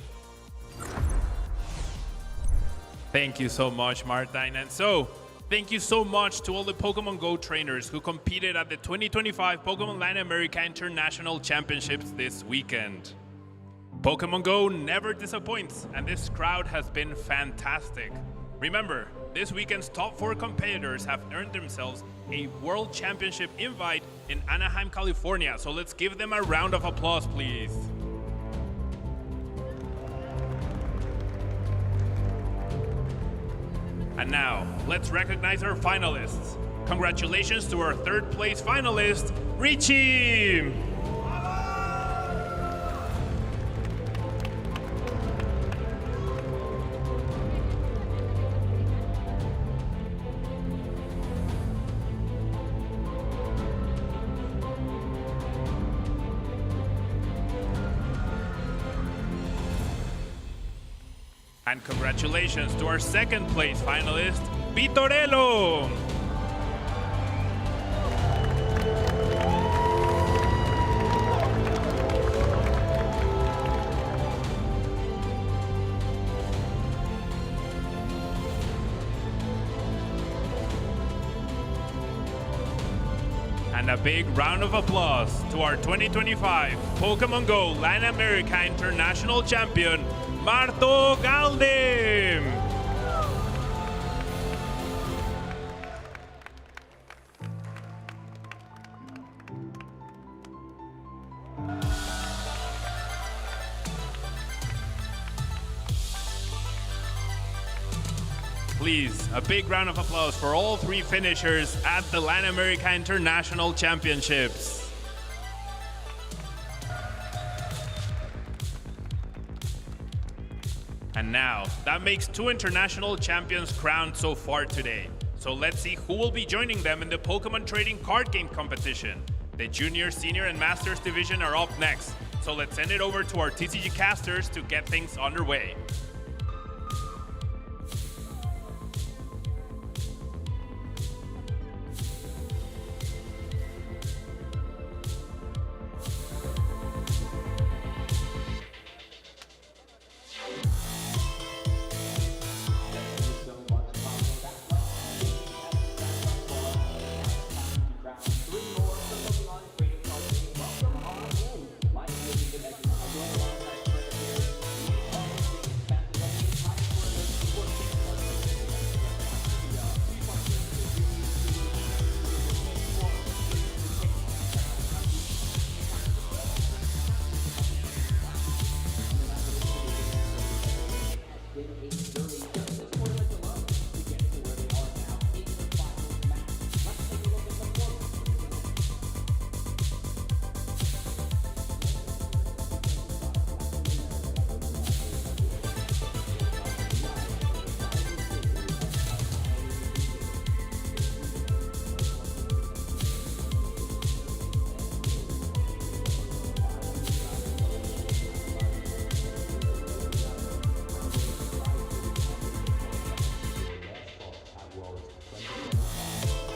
Thank you so much, Martine. And so, thank you so much to all the Pokemon Go trainers who competed at the 2025 Pokemon Latin America International Championships this weekend. Pokemon Go never disappoints, and this crowd has been fantastic. Remember, this weekend's top 4 competitors have earned themselves a World Championship invite in Anaheim, California. So let's give them a round of applause, please. And now, let's recognize our finalists. Congratulations to our third place finalist, Richie! And congratulations to our second place finalist, Vitorello! And a big round of applause to our 2025 Pokemon Go Latin America International Champion, Marto Galdem! Please, a big round of applause for all three finishers at the Latin America International Championships. And now, that makes 2 international champions crowned so far today. So let's see who will be joining them in the Pokemon Trading Card Game competition. The Junior, Senior, and Masters division are up next. So let's send it over to our TCG casters to get things underway.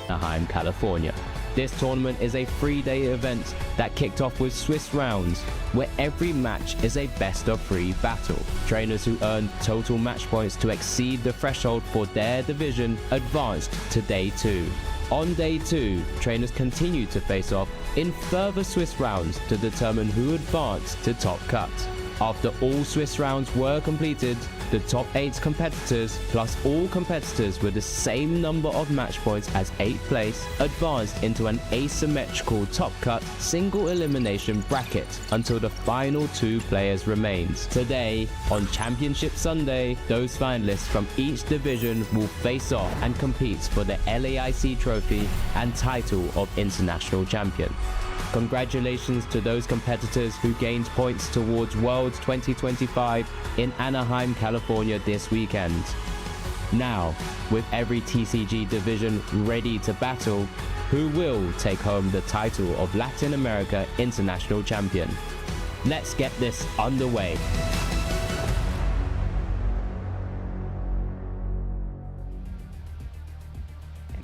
Anaheim, California. This tournament is a 3-day event that kicked off with Swiss rounds, where every match is a best-of-3 battle. Trainers who earned total match points to exceed the threshold for their division advanced to Day 2. On Day 2, trainers continued to face off in further Swiss rounds to determine who advanced to Top Cut. After all Swiss rounds were completed, the top 8 competitors, plus all competitors with the same number of match points as 8th place, advanced into an asymmetrical Top Cut single elimination bracket until the final 2 players remained. Today, on Championship Sunday, those finalists from each division will face off and compete for the LAIC trophy and title of International Champion. Congratulations to those competitors who gained points towards Worlds 2025 in Anaheim, California this weekend. Now, with every TCG division ready to battle, who will take home the title of Latin America International Champion? Let's get this underway.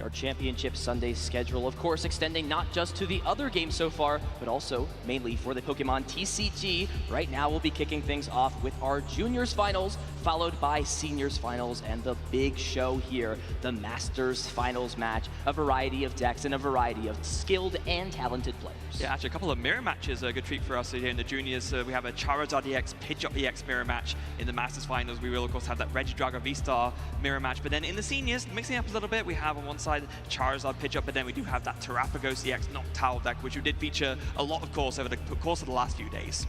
Our Championship Sunday schedule, of course, extending not just to the other games so far, but also mainly for the Pokemon TCG. Right now, we'll be kicking things off with our Juniors Finals, followed by Seniors Finals, and the big show here, the Masters Finals match, a variety of decks and a variety of skilled and talented players. Yeah, actually, a couple of mirror matches are a good treat for us here in the Juniors. We have a Charizard EX, Pidgeot EX mirror match in the Masters Finals. We will, of course, have that Regidrago V-Star mirror match. But then in the Seniors, mixing up a little bit, we have on one side Charizard Pidgeot, but then we do have that Terrapagos EX Noctowl deck, which we did feature a lot, of course, over the course of the last few days.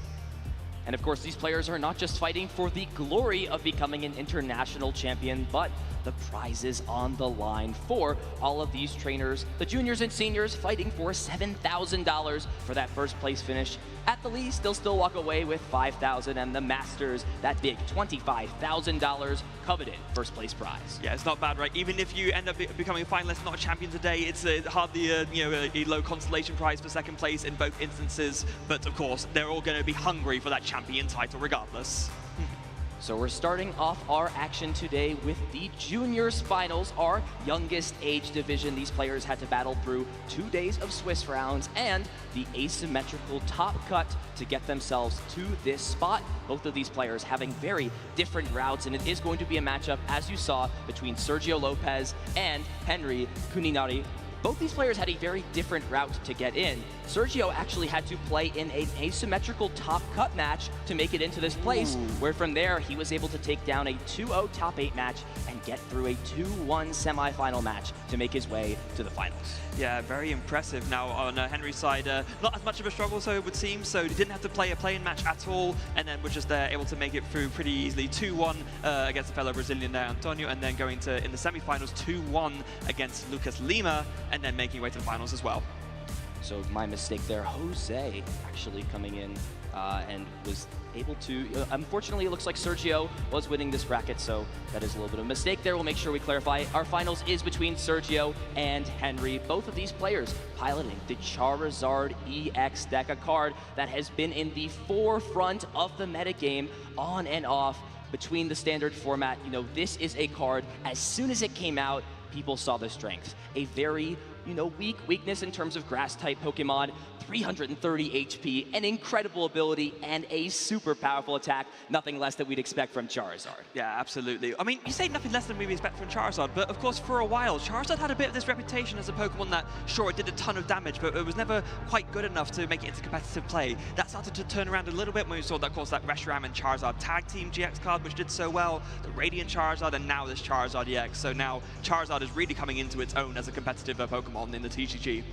And of course, these players are not just fighting for the glory of becoming an international champion, but the prizes on the line for all of these trainers. The juniors and seniors fighting for $7,000 for that first place finish. At the least, they'll still walk away with $5,000, and the masters, that big $25,000 coveted first place prize. Yeah, it's not bad, right? Even if you end up becoming a finalist, not a champion today, it's hardly a low consolation prize for second place in both instances. But of course, they're all going to be hungry for that champion title regardless. So we're starting off our action today with the juniors finals, our youngest age division. These players had to battle through 2 days of Swiss rounds and the asymmetrical top cut to get themselves to this spot. Both of these players having very different routes, and it is going to be a matchup, as you saw, between Sergio Lopez and Henry Cuninari. Both these players had a very different route to get in. Sergio actually had to play in an asymmetrical top cut match to make it into this place, where from there he was able to take down a 2-0 top 8 match and get through a 2-1 semifinal match to make his way to the finals. Yeah, very impressive. Now on Henry's side, not as much of a struggle, so it would seem, so he didn't have to play a play-in match at all, and then was just able to make it through pretty easily. 2-1 against the fellow Brazilian there, Antonio, and then going to, in the semifinals, 2-1 against Lucas Lima, and then making way to the finals as well. So my mistake there, Jose actually coming in and was able to, unfortunately it looks like Sergio was winning this bracket, so that is a little bit of a mistake there. We'll make sure we clarify. Our finals is between Sergio and Henry. Both of these players piloting the Charizard EX deck, a card that has been in the forefront of the metagame on and off between the standard format. You know, this is a card, as soon as it came out, people saw the strength. A very, weakness in terms of grass-type Pokemon, 330 HP, an incredible ability, and a super powerful attack. Nothing less that we'd expect from Charizard. Yeah, absolutely. I mean, you say nothing less than we expect from Charizard, but of course, for a while, Charizard had a bit of this reputation as a Pokemon that, sure, it did a ton of damage, but it was never quite good enough to make it into competitive play. That started to turn around a little bit when we saw, that, of course, that Reshiram and Charizard Tag Team GX card, which did so well, the Radiant Charizard, and now this Charizard EX. So now Charizard is really coming into its own as a competitive Pokemon in the TCG.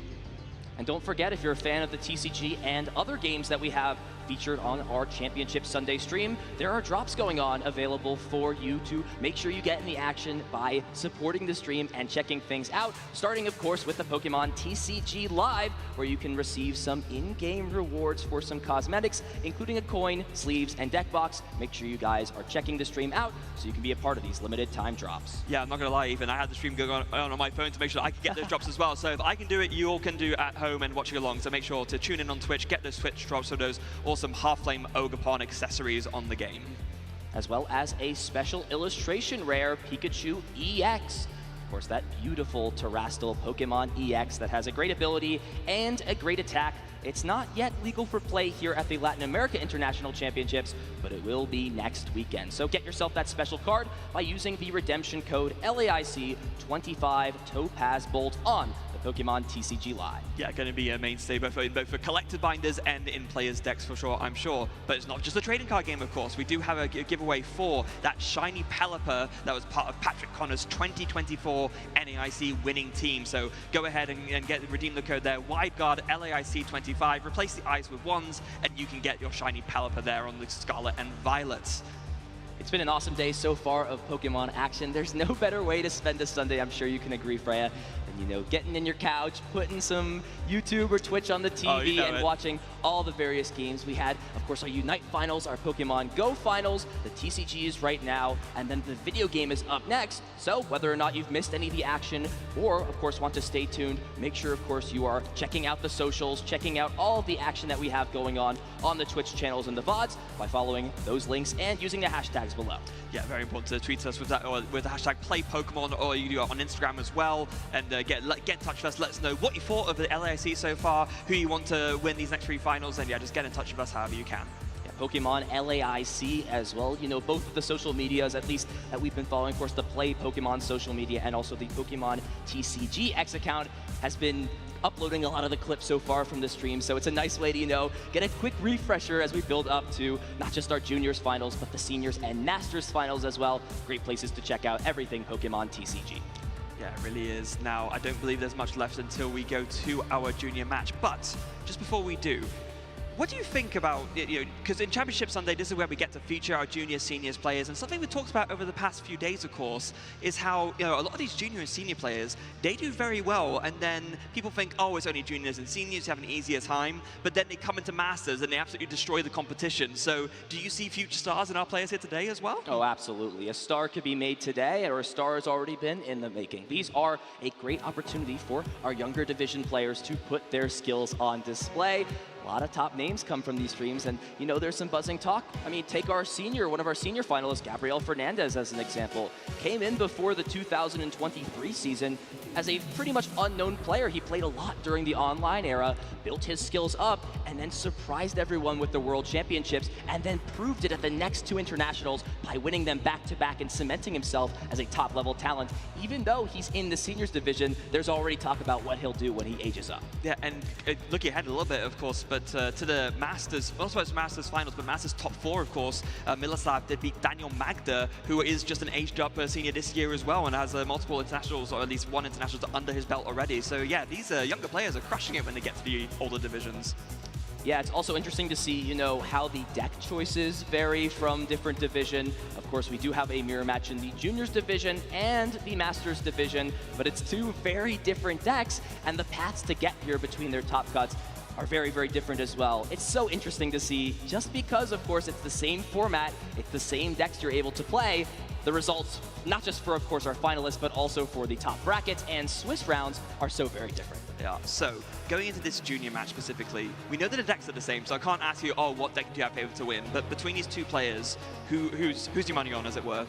And don't forget, if you're a fan of the TCG and other games that we have featured on our Championship Sunday stream, there are drops going on available for you to make sure you get in the action by supporting the stream and checking things out, starting of course with the Pokemon TCG Live, where you can receive some in-game rewards for some cosmetics, including a coin, sleeves, and deck box. Make sure you guys are checking the stream out so you can be a part of these limited time drops. Yeah, I'm not gonna lie, Ethan, I had the stream going on my phone to make sure I could get those drops as well. So if I can do it, you all can do at home and watching along. So make sure to tune in on Twitch, get those Twitch drops for those awesome Half-Flame Ogerpon accessories on the game. As well as a special illustration rare Pikachu EX. Of course, that beautiful Terrestrial Pokemon EX that has a great ability and a great attack. It's not yet legal for play here at the Latin America International Championships, but it will be next weekend. So get yourself that special card by using the redemption code LAIC25 Topaz Bolt on the Pokemon TCG Live. Yeah, going to be a mainstay both for collected binders and in players' decks for sure, I'm sure. But it's not just a trading card game, of course. We do have a giveaway for that shiny Pelipper that was part of Patrick Connor's 2024 NAIC winning team. So go ahead and redeem the code there, WideGuard LAIC25. Replace the eyes with ones, and you can get your shiny Pelipper there on the Scarlet and Violet. It's been an awesome day so far of Pokemon action. There's no better way to spend a Sunday, I'm sure you can agree, Freya, than, getting in your couch, putting some YouTube or Twitch on the TV and watching all the various games. We had, of course, our Unite Finals, our Pokemon Go Finals, the TCG is right now, and then the video game is up next. So whether or not you've missed any of the action or, of course, want to stay tuned, make sure, of course, you are checking out the socials, checking out all of the action that we have going on the Twitch channels and the VODs by following those links and using the hashtags below. Yeah, very important to tweet us with that, or with the hashtag PlayPokemon, or you do it on Instagram as well. And get in touch with us, let us know what you thought of the LAIC so far, who you want to win these next 3 finals, and yeah, just get in touch with us however you can. Pokemon LAIC as well. Both of the social medias, at least that we've been following, of course, the Play Pokemon social media and also the Pokemon TCG X account has been uploading a lot of the clips so far from the stream. So it's a nice way to, get a quick refresher as we build up to not just our juniors finals, but the seniors and masters finals as well. Great places to check out everything Pokemon TCG. Yeah, it really is. Now, I don't believe there's much left until we go to our junior match, but just before we do, What do you think about, because in Championship Sunday, this is where we get to feature our junior, seniors players, and something we talked about over the past few days, of course, is how, a lot of these junior and senior players, they do very well, and then people think, oh, it's only juniors and seniors who have an easier time, but then they come into Masters and they absolutely destroy the competition. So do you see future stars in our players here today as well? Oh, absolutely. A star could be made today, or a star has already been in the making. These are a great opportunity for our younger division players to put their skills on display. A lot of top names come from these streams, and there's some buzzing talk. I mean, take one of our senior finalists, Gabriel Fernandez, as an example. Came in before the 2023 season as a pretty much unknown player. He played a lot during the online era, built his skills up, and then surprised everyone with the World Championships, and then proved it at the next 2 internationals by winning them back-to-back and cementing himself as a top-level talent. Even though he's in the seniors division, there's already talk about what he'll do when he ages up. Yeah, and looking ahead a little bit, of course, but to the Masters, also it's Masters finals, but Masters top 4, of course, Miloslav did beat Daniel Magda, who is just an aged up senior this year as well, and has multiple internationals, or at least 1 international under his belt already. So yeah, these younger players are crushing it when they get to the older divisions. Yeah, it's also interesting to see, how the deck choices vary from different division. Of course, we do have a mirror match in the juniors division and the masters division, but it's 2 very different decks, and the paths to get here between their top cuts are very, very different as well. It's so interesting to see, just because, of course, it's the same format, it's the same decks you're able to play, the results, not just for, of course, our finalists, but also for the top brackets and Swiss rounds are so very different. Yeah, so going into this junior match specifically, we know that the decks are the same, so I can't ask you, oh, what deck do you have favored to win? But between these 2 players, who's your money on, as it were?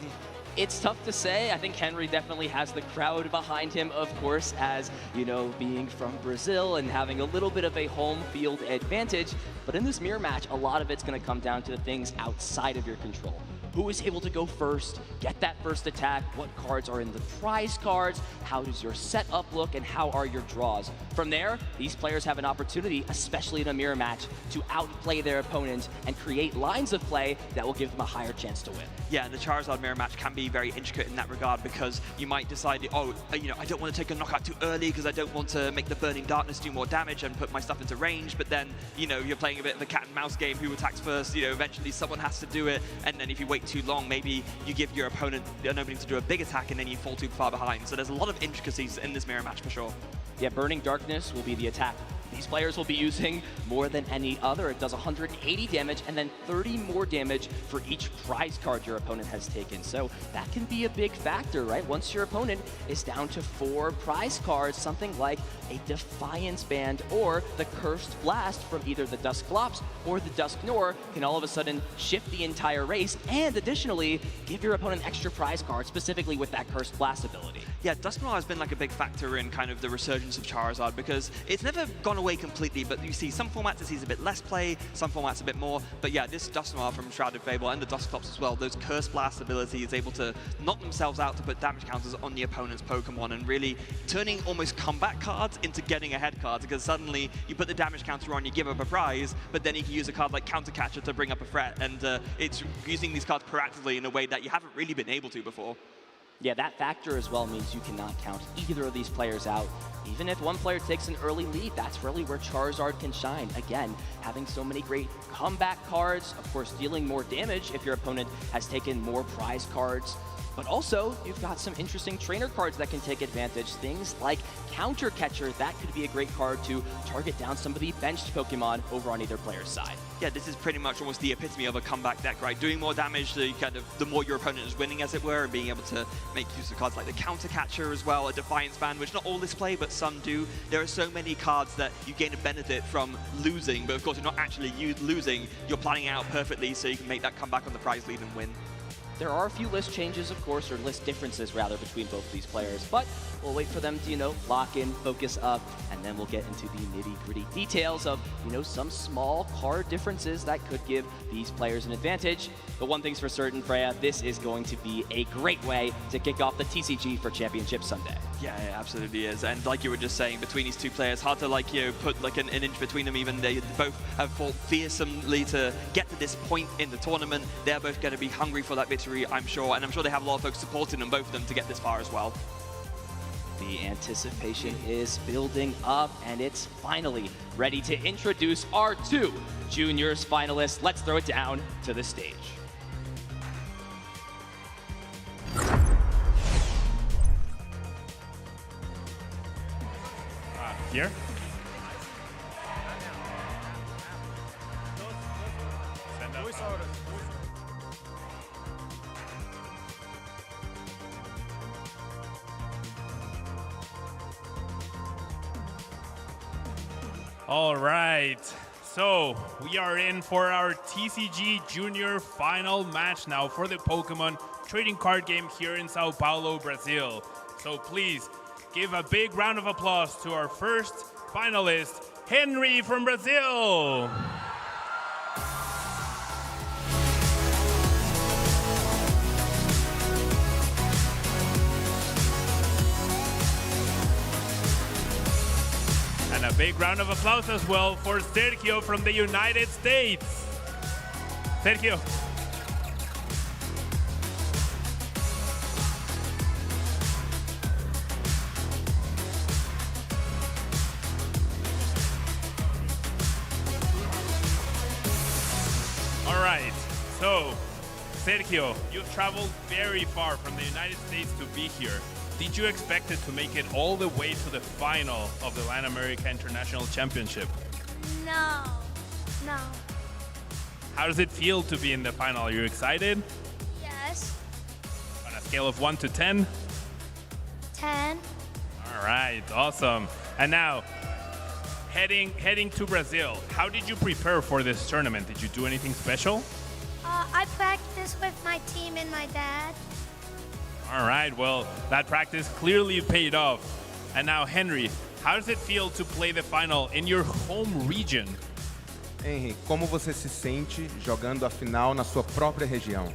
It's tough to say. I think Henry definitely has the crowd behind him, of course, as, being from Brazil and having a little bit of a home field advantage. But in this mirror match, a lot of it's going to come down to the things outside of your control. Who is able to go first, get that first attack, what cards are in the prize cards, how does your setup look, and how are your draws. From there, these players have an opportunity, especially in a mirror match, to outplay their opponent and create lines of play that will give them a higher chance to win. Yeah, and the Charizard mirror match can be very intricate in that regard, because you might decide, oh, I don't want to take a knockout too early because I don't want to make the Burning Darkness do more damage and put my stuff into range, but then, you're playing a bit of a cat and mouse game, who attacks first, eventually someone has to do it, and then if you wait too long, maybe you give your opponent an opening to do a big attack and then you fall too far behind. So there's a lot of intricacies in this mirror match for sure. Yeah, Burning Darkness will be the attack these players will be using more than any other. It does 180 damage and then 30 more damage for each prize card your opponent has taken. So that can be a big factor, right? Once your opponent is down to 4 prize cards, something like a Defiance Band or the Cursed Blast from either the Dusclops or the Dusknoir can all of a sudden shift the entire race and additionally give your opponent extra prize cards, specifically with that Cursed Blast ability. Yeah, Dusknoir has been like a big factor in kind of the resurgence of Charizard because it's never gone away completely, but you see some formats it sees a bit less play, some formats a bit more. But yeah, this Dusknoir from Shrouded Fable and the Dusclops as well, those Curse Blast abilities able to knock themselves out to put damage counters on the opponent's Pokemon and really turning almost combat cards into getting ahead cards, because suddenly you put the damage counter on, you give up a prize, but then you can use a card like Counter Catcher to bring up a threat, and it's using these cards proactively in a way that you haven't really been able to before. Yeah, that factor as well means you cannot count either of these players out. Even if one player takes an early lead, that's really where Charizard can shine. Again, having so many great comeback cards, of course dealing more damage if your opponent has taken more prize cards. But also, you've got some interesting trainer cards that can take advantage. Things like Counter Catcher, that could be a great card to target down some of the benched Pokemon over on either player's side. Yeah, this is pretty much almost the epitome of a comeback deck, right? Doing more damage, the more your opponent is winning, as it were, and being able to make use of cards like the Counter Catcher as well, a Defiance Band, which not all display, but some do. There are so many cards that you gain a benefit from losing, but of course you're not actually losing, you're planning out perfectly so you can make that comeback on the prize lead and win. There are a few list changes, of course, or list differences, rather, between both of these players, but we'll wait for them to, lock in, focus up, and then we'll get into the nitty-gritty details of, some small card differences that could give these players an advantage. But one thing's for certain, Freya, this is going to be a great way to kick off the TCG for Championship Sunday. Yeah, it absolutely is. And like you were just saying, between these two players, hard to put like an inch between them even. They both have fought fearsomely to get to this point in the tournament. They're both going to be hungry for that victory, I'm sure. And I'm sure they have a lot of folks supporting them, both of them, to get this far as well. The anticipation is building up, and it's finally ready to introduce our 2 juniors finalists. Let's throw it down to the stage. Here. All right, so we are in for our TCG Junior final match now for the Pokemon trading card game here in Sao Paulo, Brazil. So please give a big round of applause to our first finalist, Henry from Brazil. And a big round of applause as well for Sergio from the United States. Sergio. All right, so Sergio, you've traveled very far from the United States to be here. Did you expect it to make it all the way to the final of the Latin America International Championship? No. How does it feel to be in the final? Are you excited? Yes. On a scale of 1 to 10? 10. All right, awesome. And now, heading to Brazil, how did you prepare for this tournament? Did you do anything special? I practiced with my team and my dad. All right, well, that practice clearly paid off. And now, Henry, how does it feel to play the final in your home region? Henry, como você se sente jogando a final na sua própria região?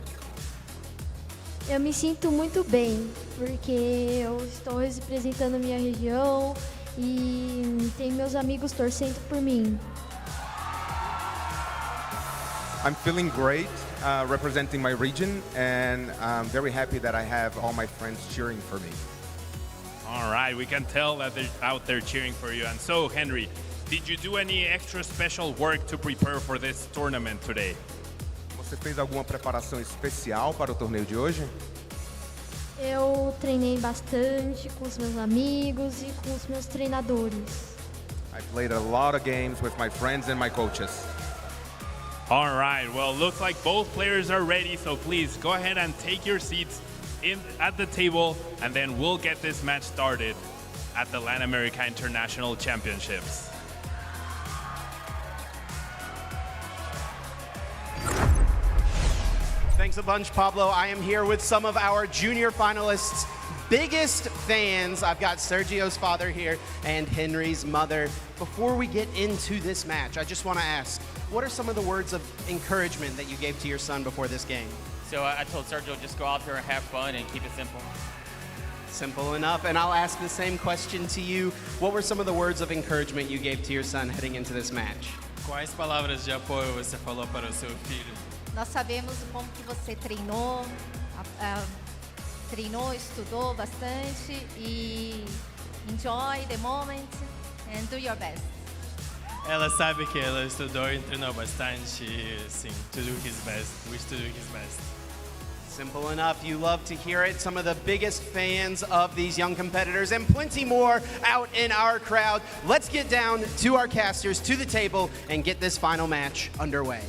Eu me sinto muito bem, porque eu estou representando a minha região e tem meus amigos torcendo por mim. I'm feeling great representing my region, and I'm very happy that I have all my friends cheering for me. All right, we can tell that they're out there cheering for you. And so, Henry, did you do any extra special work to prepare for this tournament today? Você fez alguma preparação especial para o torneio de hoje? Eu treinei bastante com os meus amigos e com os meus treinadores. I played a lot of games with my friends and my coaches. All right, well, looks like both players are ready, so please go ahead and take your seats at the table, and then we'll get this match started at the Latin America International Championships. Thanks a bunch, Pablo. I am here with some of our junior finalists' biggest fans. I've got Sergio's father here and Henry's mother. Before we get into this match, I just want to ask, what are some of the words of encouragement that you gave to your son before this game? So I told Sergio, just go out there and have fun and keep it simple. Simple enough. And I'll ask the same question to you. What were some of the words of encouragement you gave to your son heading into this match? Quais palavras de apoio você falou para o seu filho? Nós sabemos como que você treinou, estudou bastante e enjoy the moment and do your best. Ela sabe que ela estudou e treinou bastante, sim, to do his best, wish to do his best. Simple enough. You love to hear it. Some of the biggest fans of these young competitors and plenty more out in our crowd. Let's get down to our casters, to the table, and get this final match underway.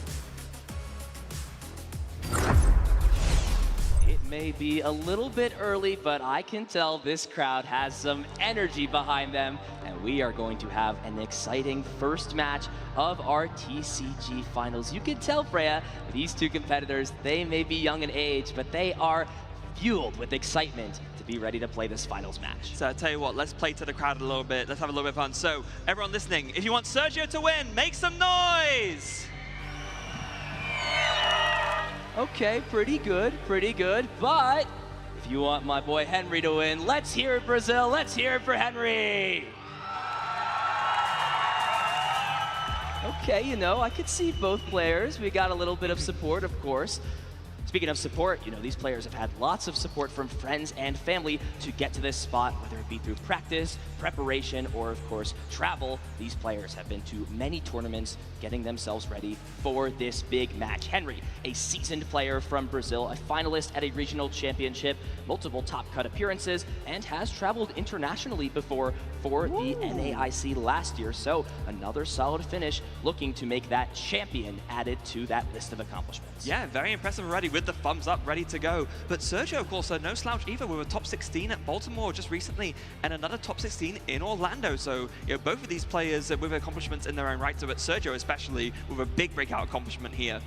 It may be a little bit early, but I can tell this crowd has some energy behind them, and we are going to have an exciting first match of our TCG finals. You can tell, Freya, these two competitors, they may be young in age, but they are fueled with excitement to be ready to play this finals match. So I tell you what, let's play to the crowd a little bit. Let's have a little bit of fun. So everyone listening, if you want Sergio to win, make some noise. Okay, pretty good, but if you want my boy Henry to win, let's hear it, Brazil, let's hear it for Henry! Okay, you know, I could see both players. We got a little bit of support, of course. Speaking of support, you know, these players have had lots of support from friends and family to get to this spot, whether it be through practice, preparation, or of course, travel. These players have been to many tournaments, getting themselves ready for this big match. Henry, a seasoned player from Brazil, a finalist at a regional championship, multiple top cut appearances, and has traveled internationally before for the NAIC last year. So another solid finish, looking to make that champion added to that list of accomplishments. Yeah, very impressive already with the thumbs up ready to go. But Sergio, of course, no slouch either, with a top 16 at Baltimore just recently and another top 16 in Orlando. So, you know, both of these players with accomplishments in their own right, but Sergio especially with a big breakout accomplishment here.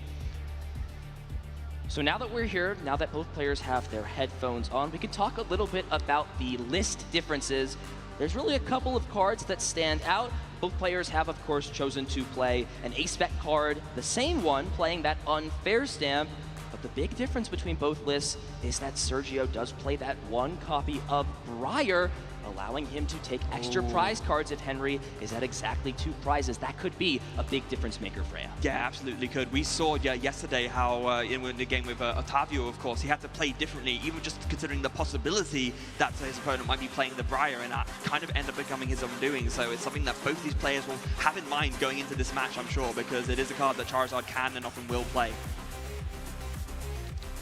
So now that we're here, now that both players have their headphones on, we can talk a little bit about the list differences. There's really a couple of cards that stand out. Both players have, of course, chosen to play an A-Spec card, the same one playing that unfair stamp. But the big difference between both lists is that Sergio does play that one copy of Briar, allowing him to take extra prize cards if Henry is at exactly 2 prizes. That could be a big difference maker for him. Yeah, absolutely could. We saw yesterday how in the game with Otavio, of course, he had to play differently, even just considering the possibility that his opponent might be playing the Briar, and that kind of ended up becoming his own doing. So it's something that both these players will have in mind going into this match, I'm sure, because it is a card that Charizard can and often will play.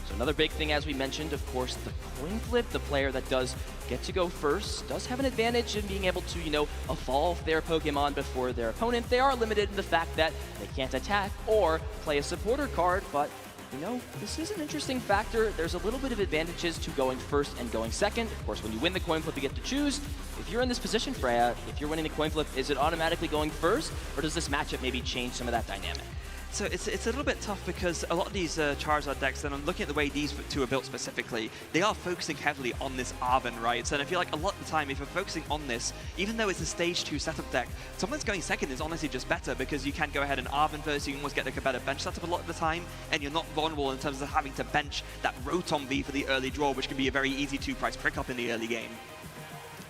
So another big thing, as we mentioned, of course, the coin flip. The player that does get to go first does have an advantage in being able to, you know, evolve their Pokemon before their opponent. They are limited in the fact that they can't attack or play a supporter card, but, you know, this is an interesting factor. There's a little bit of advantages to going first and going second. Of course, when you win the coin flip, you get to choose. If you're in this position, Freya, if you're winning the coin flip, is it automatically going first, or does this matchup maybe change some of that dynamic? So it's a little bit tough because a lot of these Charizard decks, and I'm looking at the way these two are built specifically, they are focusing heavily on this Arven, right? So I feel like a lot of the time, if you're focusing on this, even though it's a stage 2 setup deck, someone's going second is honestly just better because you can go ahead and Arven first, you can always get like a better bench setup a lot of the time, and you're not vulnerable in terms of having to bench that Rotom V for the early draw, which can be a very easy 2-price pick-up in the early game.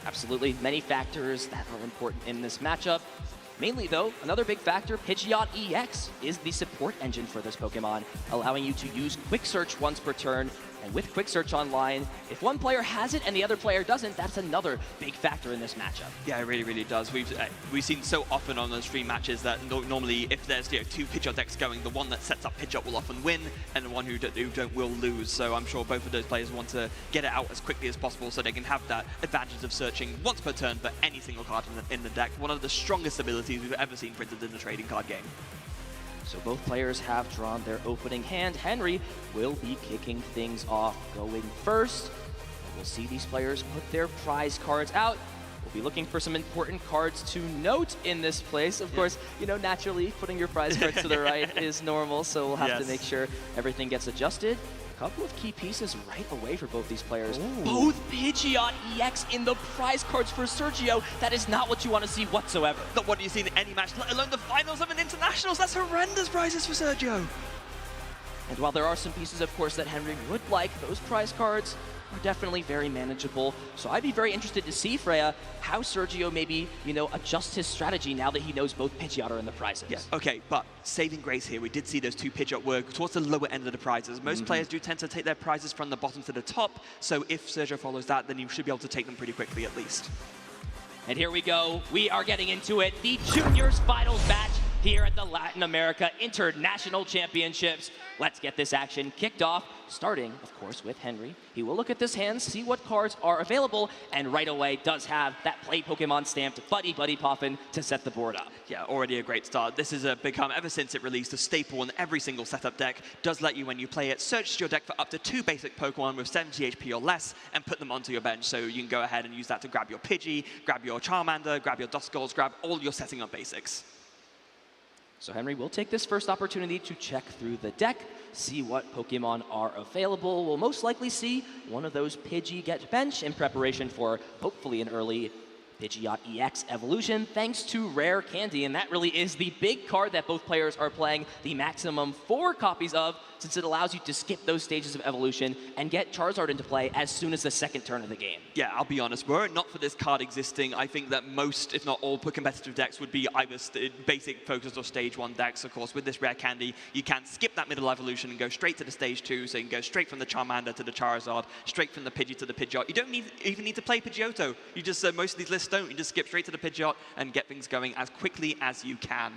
Absolutely, many factors that are important in this matchup. Mainly, though, another big factor, Pidgeot EX is the support engine for this Pokemon, allowing you to use Quick Search once per turn. And with Quick Search online, if one player has it and the other player doesn't, that's another big factor in this matchup. Yeah, it really, really does. We've seen so often on those stream matches that normally if there's 2 Pidgeot decks going, the one that sets up Pidgeot will often win, and the one who don't will lose. So I'm sure both of those players want to get it out as quickly as possible so they can have that advantage of searching once per turn for any single card in the deck. One of the strongest abilities we've ever seen printed in the trading card game. So both players have drawn their opening hand. Henry will be kicking things off, going first. We'll see these players put their prize cards out. We'll be looking for some important cards to note in this place. Of course, you know, naturally, putting your prize cards to the right is normal, so we'll have to make sure everything gets adjusted. A couple of key pieces right away for both these players. Ooh. Both Pidgeot EX in the prize cards for Sergio. That is not what you want to see whatsoever. Not what you see in any match, let alone the finals of an internationals. That's horrendous prizes for Sergio. And while there are some pieces, of course, that Henry would like, those prize cards are definitely very manageable. So I'd be very interested to see, Freya, how Sergio maybe, you know, adjusts his strategy now that he knows both Pidgeot are in the prizes. Yeah, okay, but saving grace here, we did see those 2 Pidgeot work towards the lower end of the prizes. Most players do tend to take their prizes from the bottom to the top, so if Sergio follows that, then you should be able to take them pretty quickly at least. And here we go. We are getting into it. The Juniors Finals match here at the Latin America International Championships. Let's get this action kicked off, starting, of course, with Henry. He will look at this hand, see what cards are available, and right away does have that Play Pokemon stamped Buddy Poffin to set the board up. Yeah, already a great start. This has become, ever since it released, a staple in every single setup deck. Does let you, when you play it, search your deck for up to 2 basic Pokemon with 70 HP or less and put them onto your bench. So you can go ahead and use that to grab your Pidgey, grab your Charmander, grab your Duskulls, grab all your setting up basics. So Henry will take this first opportunity to check through the deck, see what Pokemon are available. We'll most likely see one of those Pidgey get bench in preparation for hopefully an early Pidgeot EX evolution thanks to Rare Candy, and that really is the big card that both players are playing the maximum 4 copies of, since it allows you to skip those stages of evolution and get Charizard into play as soon as the second turn of the game. Yeah, I'll be honest, were it not for this card existing, I think that most, if not all, competitive decks would be either basic focused or stage 1 decks. Of course, with this Rare Candy, you can skip that middle evolution and go straight to the stage 2, so you can go straight from the Charmander to the Charizard, straight from the Pidgey to the Pidgeot. You don't even need to play Pidgeotto. You just, most of these lists don't. You just skip straight to the Pidgeot and get things going as quickly as you can.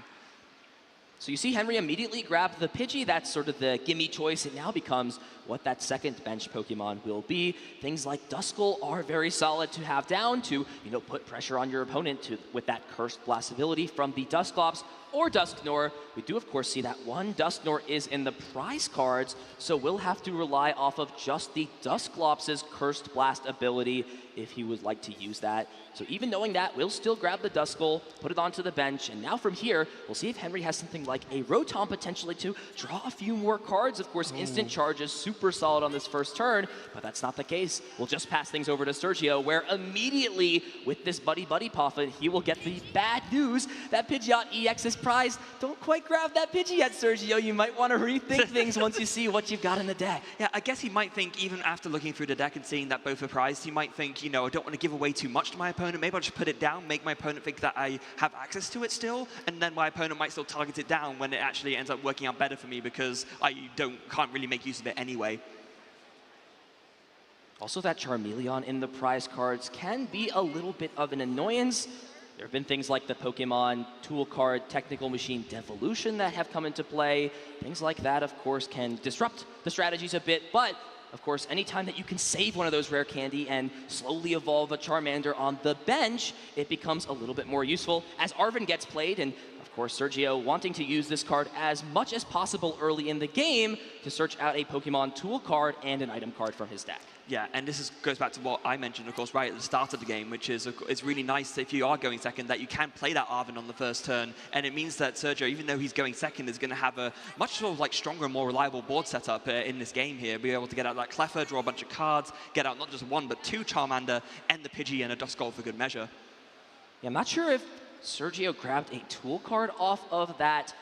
So you see Henry immediately grab the Pidgey. That's sort of the gimme choice. It now becomes what that second bench Pokemon will be. Things like Duskull are very solid to have down to, put pressure on your opponent with that Cursed Blast ability from the Dusclops or Dusknoir. We do, of course, see that one Dusknoir is in the prize cards, so we'll have to rely off of just the Dusclops' Cursed Blast ability if he would like to use that. So even knowing that, we'll still grab the Duskull, put it onto the bench, and now from here, we'll see if Henry has something like a Rotom potentially to draw a few more cards. Of course, Instant Charge is super solid on this first turn, but that's not the case. We'll just pass things over to Sergio, where immediately with this Buddy Puffin, he will get the bad news that Pidgeot EX is prized. Don't quite grab that Pidgey yet, Sergio. You might want to rethink things once you see what you've got in the deck. Yeah, I guess he might think, even after looking through the deck and seeing that both are prized, he might think, I don't want to give away too much to my opponent. Maybe I'll just put it down, make my opponent think that I have access to it still, and then my opponent might still target it down when it actually ends up working out better for me because I can't really make use of it anyway. Also, that Charmeleon in the prize cards can be a little bit of an annoyance. There have been things like the Pokemon Tool Card Technical Machine Devolution that have come into play. Things like that, of course, can disrupt the strategies a bit, but of course, anytime that you can save one of those Rare Candy and slowly evolve a Charmander on the bench, it becomes a little bit more useful as Arven gets played, and of course, Sergio wanting to use this card as much as possible early in the game to search out a Pokemon Tool card and an item card from his deck. Yeah, and this goes back to what I mentioned, of course, right at the start of the game, which is it's really nice if you are going second that you can play that Arven on the first turn, and it means that Sergio, even though he's going second, is going to have a much sort of like stronger and more reliable board setup in this game here. Be able to get out that Cleffa, draw a bunch of cards, get out not just one but 2 Charmander, and the Pidgey and a Duskull for good measure. Yeah, I'm not sure if Sergio grabbed a tool card off of that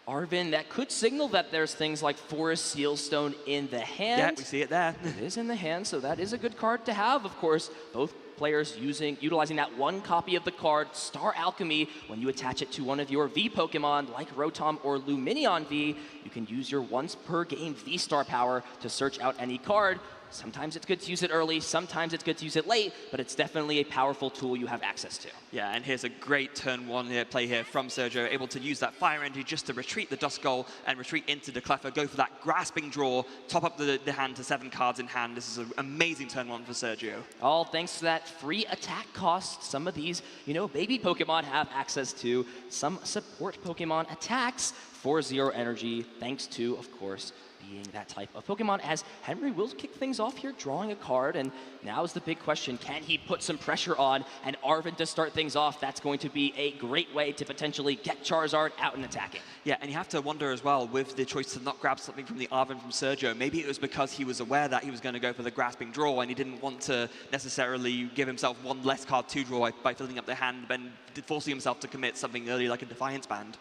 Arven. That could signal that there's things like Forest Sealstone in the hand. Yeah, we see it there. It is in the hand, so that is a good card to have. Of course, both players utilizing that one copy of the card, Star Alchemy. When you attach it to one of your V Pokemon, like Rotom or Lumineon V, you can use your once per game V-Star power to search out any card. Sometimes it's good to use it early, sometimes it's good to use it late, but it's definitely a powerful tool you have access to. Yeah, and here's a great turn 1 play here from Sergio, able to use that Fire Energy just to retreat the Duskull and retreat into the Cleffa, go for that grasping draw, top up the hand to 7 cards in hand. This is an amazing turn 1 for Sergio. All thanks to that free attack cost. Some of these, baby Pokemon have access to. Some support Pokemon attacks for 0 energy, thanks to, of course, being that type of Pokemon, as Henry will kick things off here, drawing a card, and now is the big question, can he put some pressure on an Arven to start things off? That's going to be a great way to potentially get Charizard out and attacking. Yeah, and you have to wonder as well, with the choice to not grab something from the Arven from Sergio, maybe it was because he was aware that he was going to go for the grasping draw, and he didn't want to necessarily give himself one less card to draw by filling up the hand, and forcing himself to commit something early like a Defiance Band.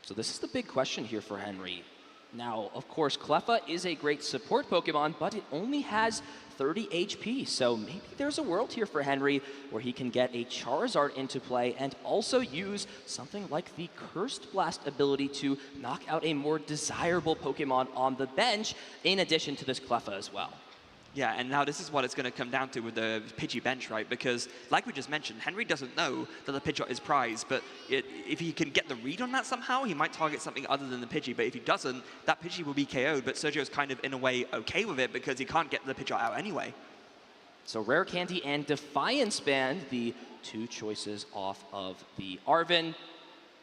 So this is the big question here for Henry. Now, of course, Cleffa is a great support Pokemon, but it only has 30 HP, so maybe there's a world here for Henry where he can get a Charizard into play and also use something like the Cursed Blast ability to knock out a more desirable Pokemon on the bench, in addition to this Cleffa as well. Yeah, and now this is what it's going to come down to with the Pidgey bench, right? Because, like we just mentioned, Henry doesn't know that the Pidgeot is prized, but if he can get the read on that somehow, he might target something other than the Pidgey. But if he doesn't, that Pidgey will be KO'd, but Sergio's kind of, in a way, okay with it because he can't get the Pidgeot out anyway. So Rare Candy and Defiance Band, the 2 choices off of the Arven.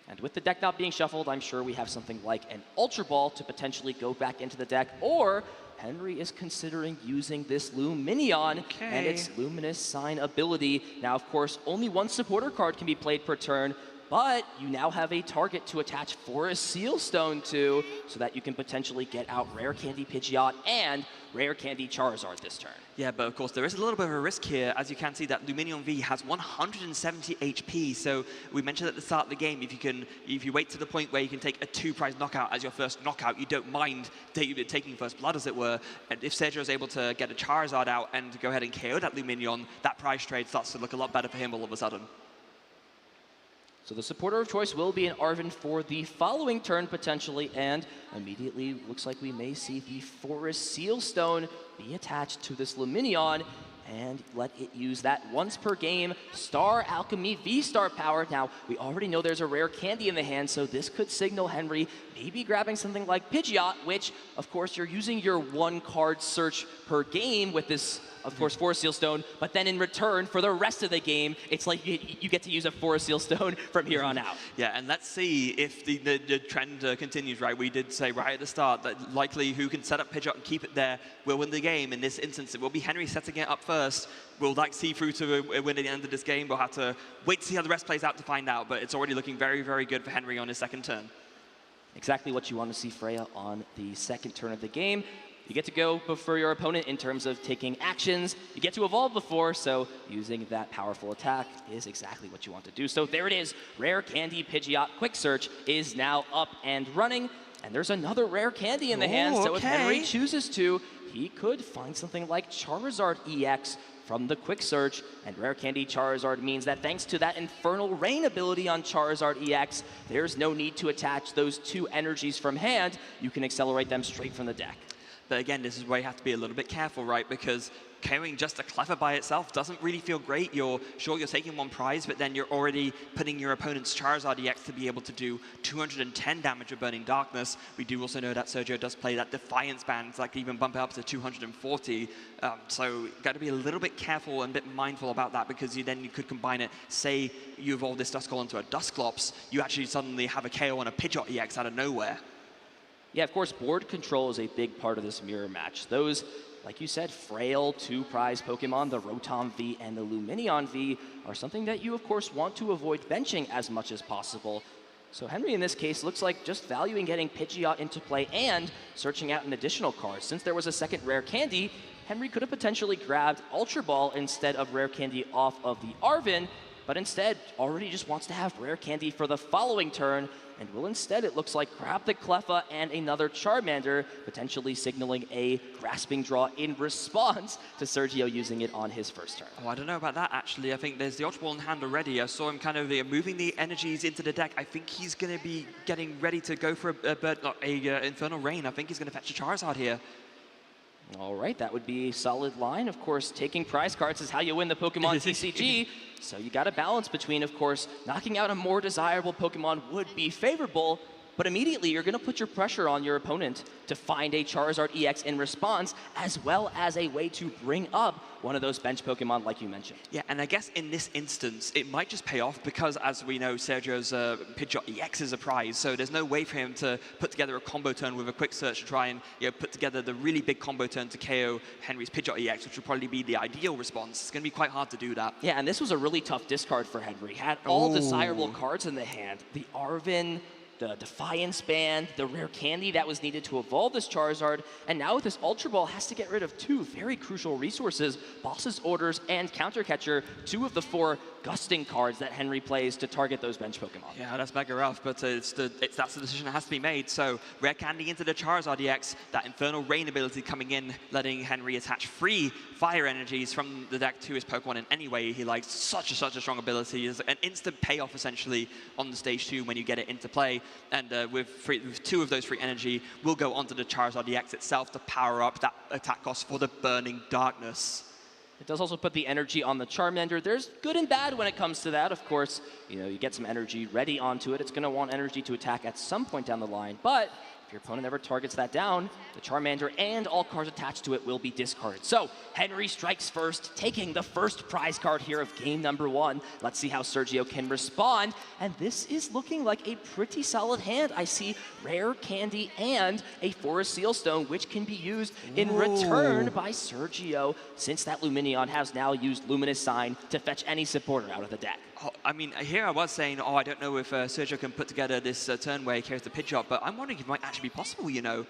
And with the deck not being shuffled, I'm sure we have something like an Ultra Ball to potentially go back into the deck, or Henry is considering using this Lumineon and its Luminous Sign ability. Now, of course, only one supporter card can be played per turn, but you now have a target to attach Forest Seal Stone to, so that you can potentially get out Rare Candy Pidgeot and Rare Candy Charizard this turn. Yeah, but of course there is a little bit of a risk here. As you can see, that Luminion V has 170 HP. So we mentioned at the start of the game, if you wait to the point where you can take a 2-prize knockout as your first knockout, you don't mind taking first blood, as it were. And if Sergio is able to get a Charizard out and go ahead and KO that Luminion, that prize trade starts to look a lot better for him all of a sudden. So the supporter of choice will be an Arven for the following turn, potentially, and immediately looks like we may see the Forest Seal Stone be attached to this Luminion and let it use that once per game Star Alchemy V-Star power. Now, we already know there's a rare candy in the hand, so this could signal Henry maybe grabbing something like Pidgeot, which, of course, you're using your 1-card search per game with this, of course, Forest Seal Stone, but then in return, for the rest of the game, it's like you get to use a Forest Seal Stone from here on out. Yeah, and let's see if the trend continues, right? We did say right at the start that likely who can set up Pidgeot and keep it there will win the game. In this instance, it will be Henry setting it up first. Will that see through to win at the end of this game? We'll have to wait to see how the rest plays out to find out, but it's already looking very, very good for Henry on his second turn. Exactly what you want to see, Freya, on the second turn of the game. You get to go before your opponent in terms of taking actions. You get to evolve before, so using that powerful attack is exactly what you want to do. So there it is. Rare Candy Pidgeot Quick Search is now up and running. And there's another rare candy in the hand, so if Henry chooses to, he could find something like Charizard EX from the Quick Search, and Rare Candy Charizard means that thanks to that Infernal Rain ability on Charizard EX, there's no need to attach those 2 energies from hand. You can accelerate them straight from the deck. But again, this is where you have to be a little bit careful, right? Because KOing just a Cleffa by itself doesn't really feel great. You're taking 1 prize, but then you're already putting your opponent's Charizard EX to be able to do 210 damage with Burning Darkness. We do also know that Sergio does play that Defiance band, that can even bump it up to 240. So got to be a little bit careful and a bit mindful about that, because you could combine it. Say you evolve this Duskull into a Dusclops, you actually suddenly have a KO on a Pidgeot EX out of nowhere. Yeah, of course, board control is a big part of this mirror match. Those, like you said, frail 2-prize Pokemon, the Rotom V and the Luminion V, are something that you, of course, want to avoid benching as much as possible. So Henry, in this case, looks like just valuing getting Pidgeot into play and searching out an additional card. Since there was a second rare candy, Henry could have potentially grabbed Ultra Ball instead of rare candy off of the Arven, but instead already just wants to have rare candy for the following turn, and will instead, it looks like, grab the Cleffa and another Charmander, potentially signaling a Grasping Draw in response to Sergio using it on his first turn. Oh, I don't know about that, actually. I think there's the Ultra Ball in hand already. I saw him kind of moving the energies into the deck. I think he's going to be getting ready to go for a Infernal Rain. I think he's going to fetch a Charizard here. All right, that would be a solid line. Of course, taking prize cards is how you win the Pokemon TCG. So you got a balance between, of course, knocking out a more desirable Pokemon would be favorable, but immediately you're going to put your pressure on your opponent to find a Charizard EX in response, as well as a way to bring up one of those bench Pokemon like you mentioned. Yeah, and I guess in this instance, it might just pay off because, as we know, Sergio's Pidgeot EX is a prize, so there's no way for him to put together a combo turn with a Quick Search to try and put together the really big combo turn to KO Henry's Pidgeot EX, which would probably be the ideal response. It's going to be quite hard to do that. Yeah, and this was a really tough discard for Henry. Had all desirable cards in the hand. The Arven, the Defiance Band, the rare candy that was needed to evolve this Charizard, and now with this Ultra Ball has to get rid of 2 very crucial resources, Boss's Orders and Counter Catcher, 2 of the 4 gusting cards that Henry plays to target those bench Pokemon. Yeah, that's mega rough, but that's the decision that has to be made. So rare candy into the Charizard EX, that Infernal Rain ability coming in, letting Henry attach 3 fire energies from the deck to his Pokemon in any way he likes. Such a strong ability. It's an instant payoff, essentially, on the stage 2 when you get it into play. And with 2 of those 3 energy, will go onto the Charizard EX itself to power up that attack cost for the Burning Darkness. It does also put the energy on the Charmander. There's good and bad when it comes to that. Of course, you get some energy ready onto it. It's going to want energy to attack at some point down the line. But if your opponent ever targets that down, the Charmander and all cards attached to it will be discarded. So Henry strikes first, taking the first prize card here of game number 1. Let's see how Sergio can respond. And this is looking like a pretty solid hand. I see rare candy and a Forest Seal Stone, which can be used in return by Sergio, since that Luminion has now used Luminous Sign to fetch any supporter out of the deck. I mean, here I was saying, oh, I don't know if Sergio can put together this turn where he carries the Pidgeot, but I'm wondering if it might actually be possible, you know.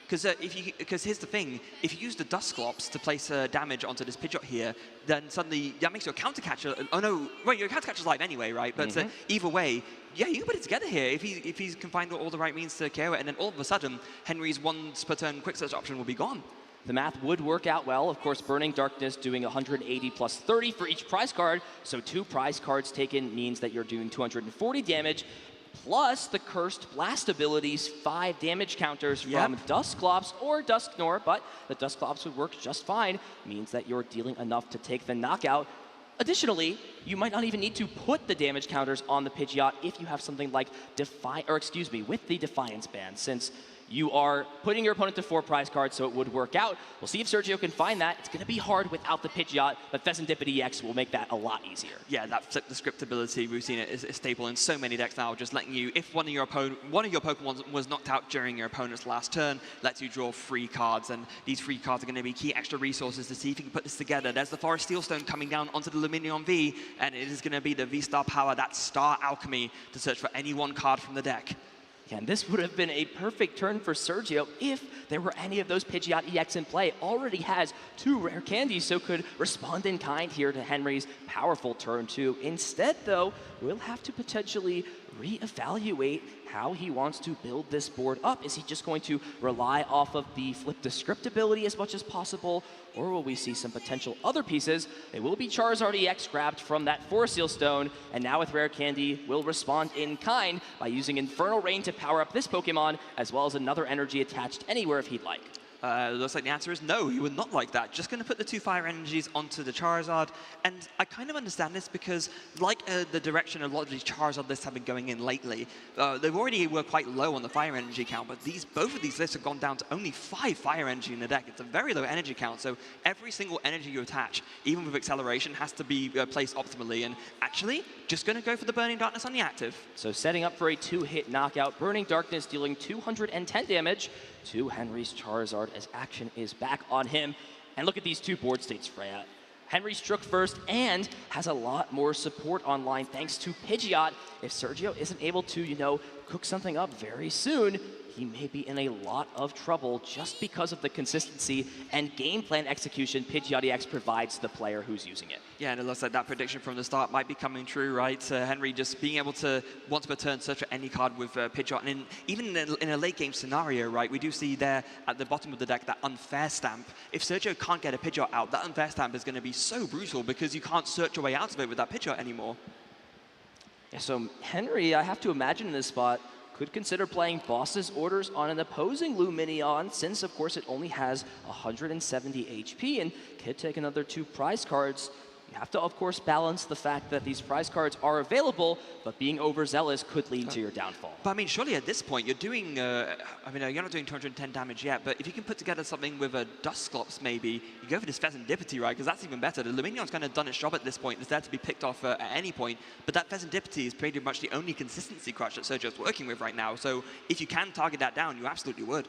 Because here's the thing, if you use the Dusclops to place damage onto this Pidgeot here, then suddenly that makes your counter catcher. Oh no, wait, your counter catcher's live anyway, right? But either way, yeah, you can put it together here if he's can find all the right means to KO it, and then all of a sudden, Henry's once per turn quick search option will be gone. The math would work out well. Of course, Burning Darkness doing 180 plus 30 for each prize card. So 2 prize cards taken means that you're doing 240 damage. Plus the Cursed Blast abilities, 5 damage counters from Dusclops or Dusknoir, but the Dusclops would work just fine. Means that you're dealing enough to take the knockout. Additionally, you might not even need to put the damage counters on the Pidgeot if you have something like with the Defiance Band, since you are putting your opponent to 4 prize cards, so it would work out. We'll see if Sergio can find that. It's going to be hard without the Pidgeot, but Pheasantipity EX will make that a lot easier. Yeah, that flip the script ability, we've seen it is a staple in so many decks now, just letting you, if one of your Pokemon was knocked out during your opponent's last turn, lets you draw free cards, and these free cards are going to be key extra resources to see if you can put this together. There's the Forest Steelstone coming down onto the Lumineon V, and it is going to be the V-Star power, that Star Alchemy, to search for any one card from the deck. And this would have been a perfect turn for Sergio if there were any of those Pidgeot EX in play. Already has 2 rare candies, so could respond in kind here to Henry's powerful turn 2. Instead, though, we'll have to potentially reevaluate how he wants to build this board up. Is he just going to rely off of the Flip the Script ability as much as possible, or will we see some potential other pieces? It will be Charizard EX grabbed from that Forest Seal Stone, and now with Rare Candy, will respond in kind by using Infernal Rain to power up this Pokemon, as well as another energy attached anywhere if he'd like. Looks like the answer is no, he would not like that. Just going to put the 2 fire energies onto the Charizard. And I kind of understand this because, like the direction a lot of these Charizard lists have been going in lately, they've already were quite low on the fire energy count, but both of these lists have gone down to only 5 fire energy in the deck. It's a very low energy count, so every single energy you attach, even with acceleration, has to be placed optimally. And actually, just going to go for the Burning Darkness on the active. So setting up for a 2-hit knockout, Burning Darkness dealing 210 damage to Henry's Charizard as action is back on him. And look at these 2 board states, Freya. Henry struck first and has a lot more support online thanks to Pidgeot. If Sergio isn't able to, cook something up very soon, he may be in a lot of trouble just because of the consistency and game plan execution Pidgeot EX provides the player who's using it. Yeah, and it looks like that prediction from the start might be coming true, right? Henry just being able to, once per turn, search for any card with Pidgeot. And even in a late game scenario, right, we do see there at the bottom of the deck that Unfair Stamp. If Sergio can't get a Pidgeot out, that Unfair Stamp is going to be so brutal because you can't search your way out of it with that Pidgeot anymore. Yeah, so Henry, I have to imagine in this spot, could consider playing Boss's Orders on an opposing Lumineon, since of course it only has 170 HP and could take another 2 prize cards. You have to, of course, balance the fact that these prize cards are available, but being overzealous could lead to your downfall. But I mean, surely at this point, you're doing, you're not doing 210 damage yet, but if you can put together something with a Dusclops maybe, you go for this Pheasantipity, right? Because that's even better. The Lumineon's kind of done its job at this point. It's there to be picked off at any point, but that Pheasantipity is pretty much the only consistency crutch that Sergio's working with right now. So if you can target that down, you absolutely would.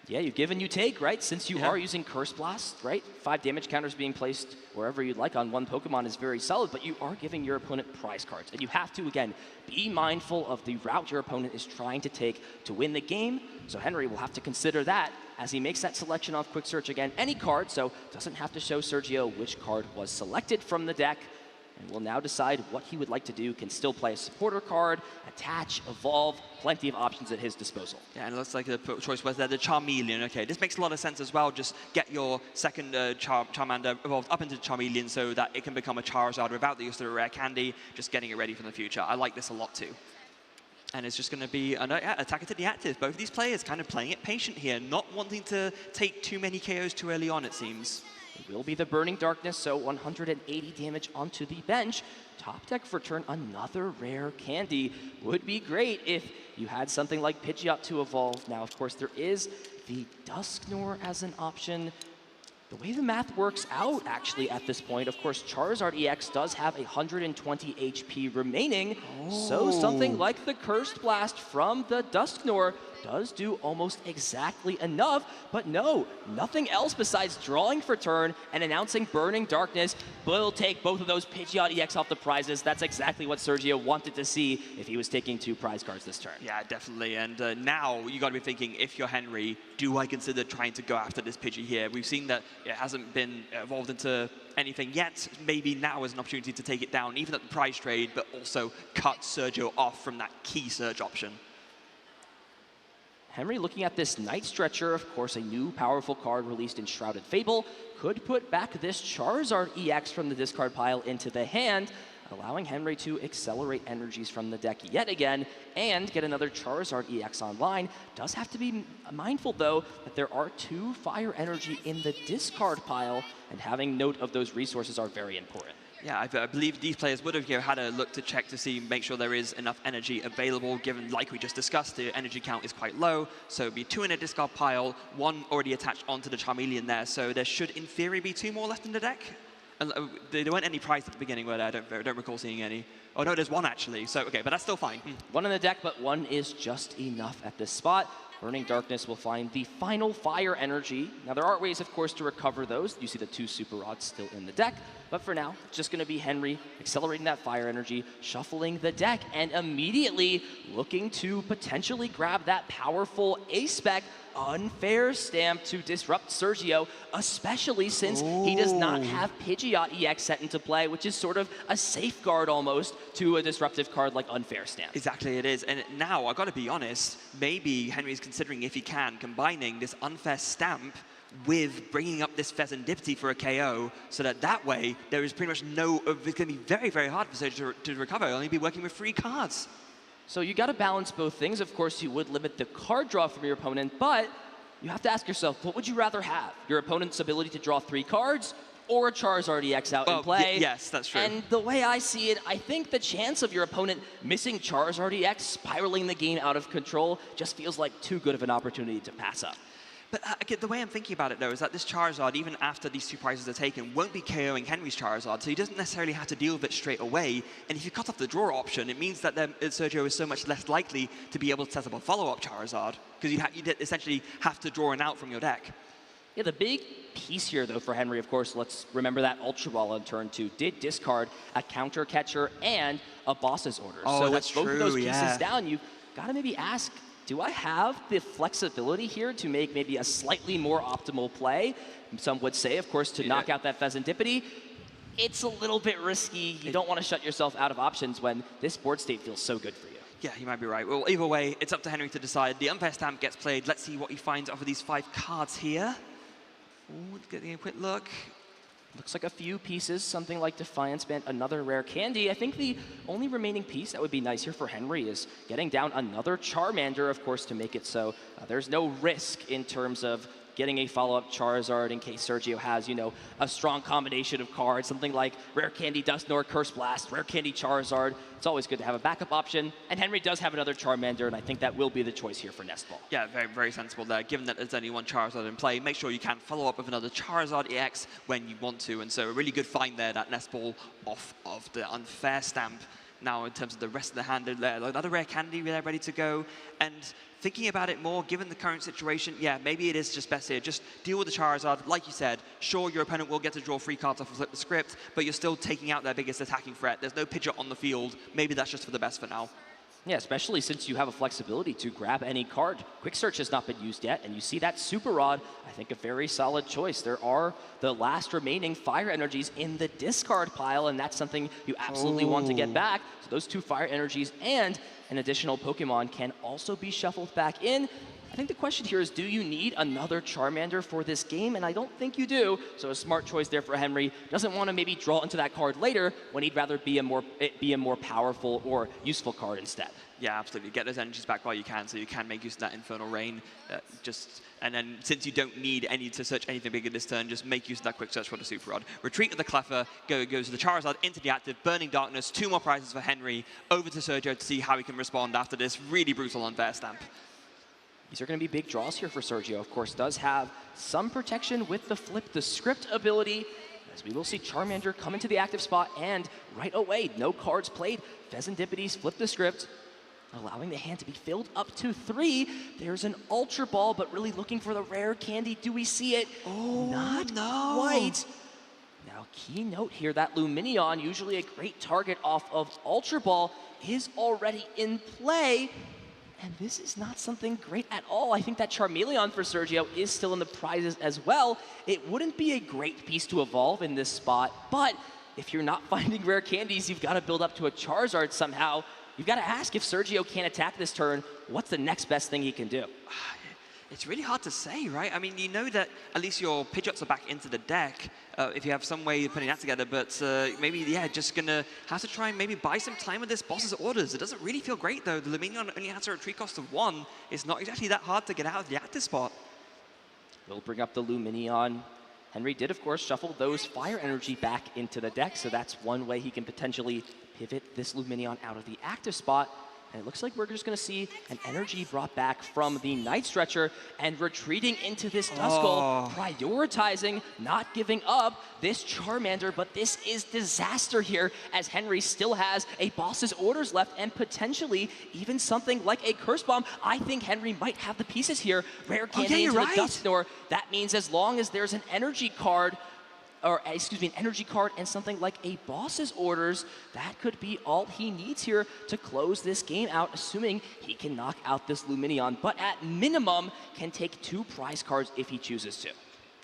Yeah, you give and you take, right? Since you are using Curse Blast, right? 5 damage counters being placed wherever you'd like on one Pokemon is very solid, but you are giving your opponent prize cards. And you have to, again, be mindful of the route your opponent is trying to take to win the game. So Henry will have to consider that as he makes that selection off Quick Search again. Any card, so doesn't have to show Sergio which card was selected from the deck. And will now decide what he would like to do. Can still play a supporter card, attach, evolve, plenty of options at his disposal. Yeah, and it looks like the choice was there, the Charmeleon. Okay, this makes a lot of sense as well. Just get your second Charmander evolved up into Charmeleon so that it can become a Charizard without the use of a rare candy, just getting it ready for the future. I like this a lot too. And it's just going to be an attacker to the active. Both of these players kind of playing it patient here, not wanting to take too many KOs too early on, it seems. It will be the Burning Darkness, so 180 damage onto the bench. Top deck for turn, another rare candy. Would be great if you had something like Pidgeot to evolve. Now, of course, there is the Dusknoir as an option. The way the math works out, actually, at this point, of course, Charizard EX does have 120 HP remaining. So something like the Cursed Blast from the Dusknoir does do almost exactly enough, but no, nothing else besides drawing for turn and announcing Burning Darkness will take both of those Pidgeot EX off the prizes. That's exactly what Sergio wanted to see if he was taking 2 prize cards this turn. Yeah, definitely. And now you got to be thinking, if you're Henry, do I consider trying to go after this Pidgey here? We've seen that it hasn't been evolved into anything yet. Maybe now is an opportunity to take it down, even at the prize trade, but also cut Sergio off from that key surge option. Henry looking at this Night Stretcher, of course, a new powerful card released in Shrouded Fable, could put back this Charizard EX from the discard pile into the hand, allowing Henry to accelerate energies from the deck yet again and get another Charizard EX online. Does have to be mindful, though, that there are 2 fire energy in the discard pile, and having note of those resources are very important. Yeah, I believe these players would have had a look to check to see, make sure there is enough energy available, given, like we just discussed, the energy count is quite low. So it'd be 2 in a discard pile, 1 already attached onto the Charmeleon there. So there should, in theory, be 2 more left in the deck. And there weren't any prized at the beginning, were there? I don't recall seeing any. Oh no, there's 1 actually. So okay, but that's still fine. 1 in the deck, but 1 is just enough at this spot. Burning Darkness will find the final fire energy. Now, there are ways, of course, to recover those. You see the 2 Super Rods still in the deck. But for now, it's just going to be Henry accelerating that fire energy, shuffling the deck, and immediately looking to potentially grab that powerful A-Spec Unfair Stamp to disrupt Sergio, especially since he does not have Pidgeot EX set into play, which is sort of a safeguard almost to a disruptive card like Unfair Stamp. Exactly, it is. And now, I've got to be honest, maybe Henry's considering, if he can, combining this Unfair Stamp with bringing up this Pheasantipity for a KO, so that way there is pretty much no, it's going to be very, very hard for Sergio to recover. He'll only be working with 3 cards. So you got to balance both things. Of course, you would limit the card draw from your opponent, but you have to ask yourself, what would you rather have? Your opponent's ability to draw 3 cards or a Charizard EX out in play? Yes, that's true. And the way I see it, I think the chance of your opponent missing Charizard EX, spiraling the game out of control, just feels like too good of an opportunity to pass up. But again, the way I'm thinking about it, though, is that this Charizard, even after these 2 prizes are taken, won't be KOing Henry's Charizard, so he doesn't necessarily have to deal with it straight away. And if you cut off the draw option, it means that Sergio is so much less likely to be able to set up a follow-up Charizard, because you'd essentially have to draw an out from your deck. Yeah, the big piece here, though, for Henry, of course, let's remember that Ultra Ball on turn 2 did discard a Counter Catcher and a Boss's Order. Oh, so that's with both of those true, pieces down, you've got to maybe ask, do I have the flexibility here to make maybe a slightly more optimal play? Some would say, of course, to knock out that Pheasantipity. It's a little bit risky. You don't want to shut yourself out of options when this board state feels so good for you. Yeah, you might be right. Well, either way, it's up to Henry to decide. The Unfair Stamp gets played. Let's see what he finds over these 5 cards here. Ooh, getting a quick look. Looks like a few pieces, something like Defiance Band, another rare candy. I think the only remaining piece that would be nice here for Henry is getting down another Charmander, of course, to make it so there's no risk in terms of getting a follow-up Charizard in case Sergio has, you know, a strong combination of cards, something like Rare Candy Dusknoir, Curse Blast, Rare Candy Charizard. It's always good to have a backup option, and Henry does have another Charmander, and I think that will be the choice here for Nest Ball. Yeah, very, very sensible there. Given that there's only 1 Charizard in play, make sure you can follow up with another Charizard EX when you want to, and so a really good find there, that Nest Ball off of the Unfair Stamp. Now, in terms of the rest of the hand, another Rare Candy there ready to go, and thinking about it more, given the current situation, yeah, maybe it is just best here. Just deal with the Charizard. Like you said, sure, your opponent will get to draw 3 cards off of Flip the Script, but you're still taking out their biggest attacking threat. There's no Pidgeot on the field. Maybe that's just for the best for now. Yeah, especially since you have a flexibility to grab any card. Quick Search has not been used yet, and you see that Super Rod, I think a very solid choice. There are the last remaining fire energies in the discard pile, and that's something you absolutely want to get back. So those 2 fire energies and an additional Pokemon can also be shuffled back in. I think the question here is, do you need another Charmander for this game? And I don't think you do, so a smart choice there for Henry. Doesn't want to maybe draw into that card later when he'd rather be a more powerful or useful card instead. Yeah, absolutely. Get those energies back while you can, so you can make use of that Infernal Rain. And then, since you don't need to search anything bigger this turn, just make use of that Quick Search for the Super Rod. Retreat with the Cleffa, goes to the Charizard into the active, Burning Darkness, 2 more prizes for Henry, over to Sergio to see how he can respond after this really brutal Unfair Stamp. These are going to be big draws here for Sergio. Of course, does have some protection with the Flip the Script ability, as we will see Charmander come into the active spot, and right away, no cards played. Pheasantipity's Flip the Script allowing the hand to be filled up to 3. There's an Ultra Ball, but really looking for the rare candy. Do we see it? Oh, not no. quite. Now, key note here, that Luminion, usually a great target off of Ultra Ball, is already in play. And this is not something great at all. I think that Charmeleon for Sergio is still in the prizes as well. It wouldn't be a great piece to evolve in this spot, but if you're not finding rare candies, you've got to build up to a Charizard somehow. You've got to ask, if Sergio can't attack this turn, what's the next best thing he can do? It's really hard to say, right? I mean, you know that at least your Pidgeots are back into the deck if you have some way of putting that together, but maybe, yeah, just gonna have to try and maybe buy some time with this boss's orders. It doesn't really feel great, though. The Luminion only has a retreat cost of 1. It's not exactly that hard to get out of the active spot. We'll bring up the Luminion. Henry did, of course, shuffle those Fire Energy back into the deck, so that's one way he can potentially pivot this Luminion out of the active spot. And it looks like we're just going to see an energy brought back from the Night Stretcher and retreating into this Duskull, prioritizing, not giving up this Charmander, but this is disaster here as Henry still has a boss's orders left and potentially even something like a Curse Bomb. I think Henry might have the pieces here. Rare candy into the Dusknoir. That means as long as there's an energy card, or excuse me, an energy card and something like a boss's orders, that could be all he needs here to close this game out, assuming he can knock out this Luminion, but at minimum can take 2 prize cards if he chooses to.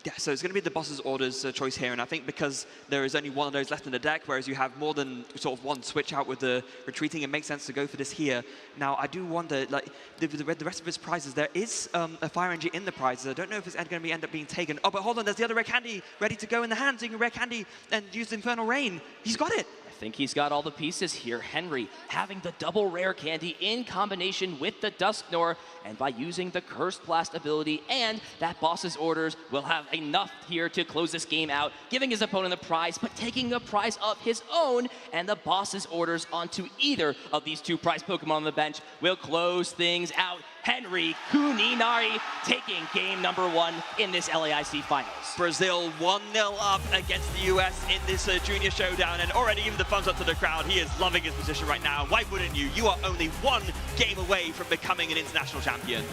Yeah, so it's going to be the boss's orders choice here, and I think because there is only one of those left in the deck, whereas you have more than sort of one switch out with the retreating, it makes sense to go for this here. Now, I do wonder, like, the rest of his prizes, there is a Fire Energy in the prizes. I don't know if it's going to end up being taken. Oh, but hold on, there's the other rare candy ready to go in the hand, so you can rare candy and use Infernal Rain. He's got it. I think he's got all the pieces here. Henry having the double rare candy in combination with the Dusknoir, and by using the Cursed Blast ability and that boss's orders, will have enough here to close this game out, giving his opponent a prize, but taking a prize of his own, and the boss's orders onto either of these 2 prize Pokemon on the bench will close things out. Henry Kuninari taking game number 1 in this LAIC Finals. Brazil 1-0 up against the US in this junior showdown, and already giving the thumbs up to the crowd. He is loving his position right now. Why wouldn't you? You are only 1 game away from becoming an international champion.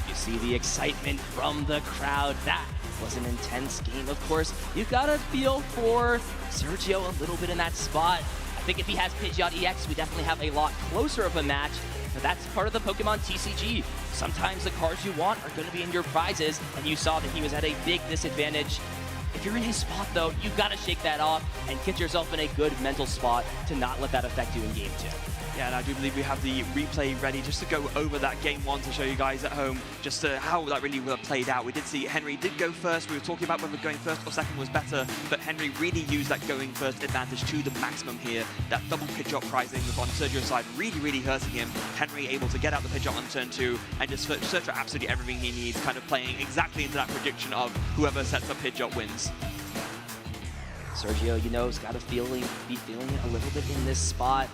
You see the excitement from the crowd. That was an intense game, of course. You've got to feel for Sergio a little bit in that spot. I think if he has Pidgeot EX, we definitely have a lot closer of a match. But that's part of the Pokemon TCG. Sometimes the cards you want are going to be in your prizes, and you saw that he was at a big disadvantage. If you're in his spot, though, you've got to shake that off and get yourself in a good mental spot to not let that affect you in Game 2. Yeah, and I do believe we have the replay ready just to go over that Game 1 to show you guys at home just how that really played out. We did see Henry did go first. We were talking about whether going first or second was better, but Henry really used that going first advantage to the maximum here. That double Pidgeot prizing on Sergio's side really hurting him. Henry able to get out the Pidgeot on turn 2 and just search for absolutely everything he needs, kind of playing exactly into that prediction of whoever sets up Pidgeot wins. Sergio, you know, has got to be feeling it a little bit in this spot.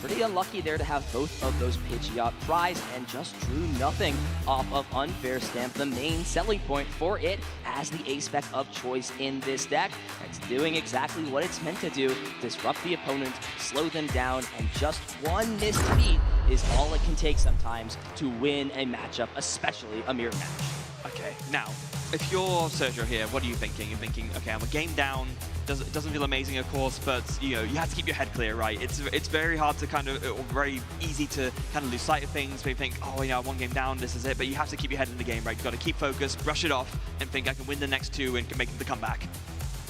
Pretty unlucky there to have both of those Pidgeot prized and just drew nothing off of Unfair Stamp, the main selling point for it as the A-Spec of choice in this deck. It's doing exactly what it's meant to do, disrupt the opponent, slow them down, and just one missed beat is all it can take sometimes to win a matchup, especially a mirror match. Okay, now, if you're Sergio here, what are you thinking? You're thinking, okay, I'm a game down. Doesn't feel amazing, of course, but you know you have to keep your head clear, right? It's very hard to kind of, or very easy to kind of lose sight of things. Maybe think, oh, you know, 1 game down, this is it. But you have to keep your head in the game, right? You've got to keep focused, brush it off, and think I can win the next 2 and can make the comeback.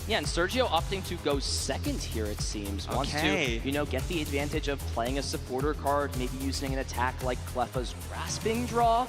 Yeah, and Sergio opting to go second here, it seems. Wants to, you know, get the advantage of playing a supporter card, maybe using an attack like Cleffa's Grasping Draw.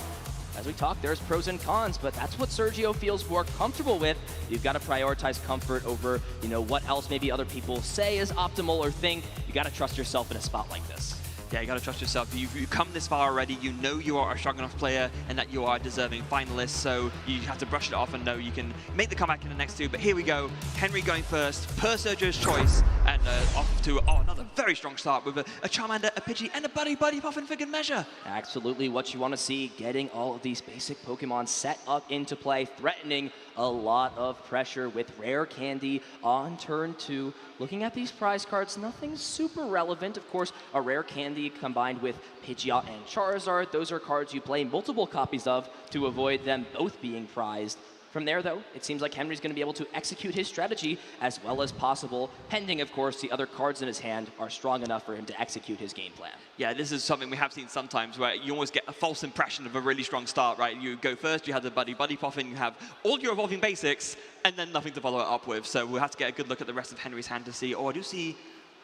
As we talk, there's pros and cons, but that's what Sergio feels more comfortable with. You've got to prioritize comfort over, you know, what else maybe other people say is optimal or think. You got to trust yourself in a spot like this. Yeah, you got to trust yourself. You've come this far already. You know you are a strong enough player and that you are a deserving finalist, so you have to brush it off and know you can make the comeback in the next 2. But here we go. Henry going first, per Sergio's choice, and off to another very strong start with a Charmander, a Pidgey, and a Buddy Puffin for good measure. Absolutely what you want to see, getting all of these basic Pokemon set up into play, threatening a lot of pressure with rare candy on turn 2. Looking at these prize cards, nothing super relevant. Of course, a rare candy Candy combined with Pidgeot and Charizard. Those are cards you play multiple copies of to avoid them both being prized. From there, though, it seems like Henry's going to be able to execute his strategy as well as possible, pending, of course, the other cards in his hand are strong enough for him to execute his game plan. Yeah, this is something we have seen sometimes where you almost get a false impression of a really strong start, right? You go first, you have the Buddy Poffin, you have all your evolving basics, and then nothing to follow it up with. So we'll have to get a good look at the rest of Henry's hand to see, oh, I do see,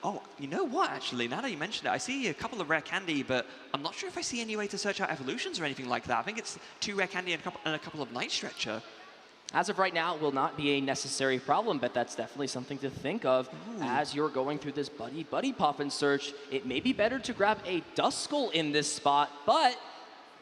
oh, you know what, actually, now that you mentioned it, I see a couple of rare candy, but I'm not sure if I see any way to search out evolutions or anything like that. I think it's 2 rare candy and a couple of Night Stretcher. As of right now, it will not be a necessary problem, but that's definitely something to think of as you're going through this Buddy Poffin search. It may be better to grab a Duskull in this spot, but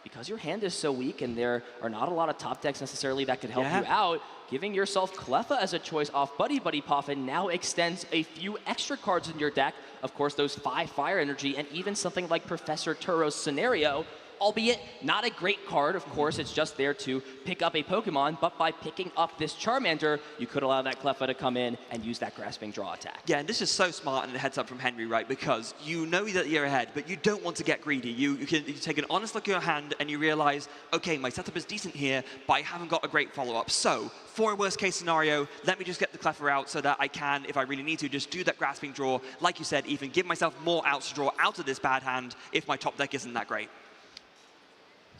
because your hand is so weak and there are not a lot of top decks necessarily that could help you out, giving yourself Cleffa as a choice off Buddy Poffin now extends a few extra cards in your deck. Of course, those 5 Fire Energy and even something like Professor Turo's Scenario, albeit not a great card, of course, it's just there to pick up a Pokemon, but by picking up this Charmander, you could allow that Cleffa to come in and use that Grasping Draw attack. Yeah, and this is so smart and a heads up from Henry, right? Because you know that you're ahead, but you don't want to get greedy. You can take an honest look at your hand and you realize, okay, my setup is decent here, but I haven't got a great follow-up. So, for a worst-case scenario, let me just get the Cleffa out so that I can, if I really need to, just do that Grasping Draw. Like you said, even give myself more outs to draw out of this bad hand if my top deck isn't that great.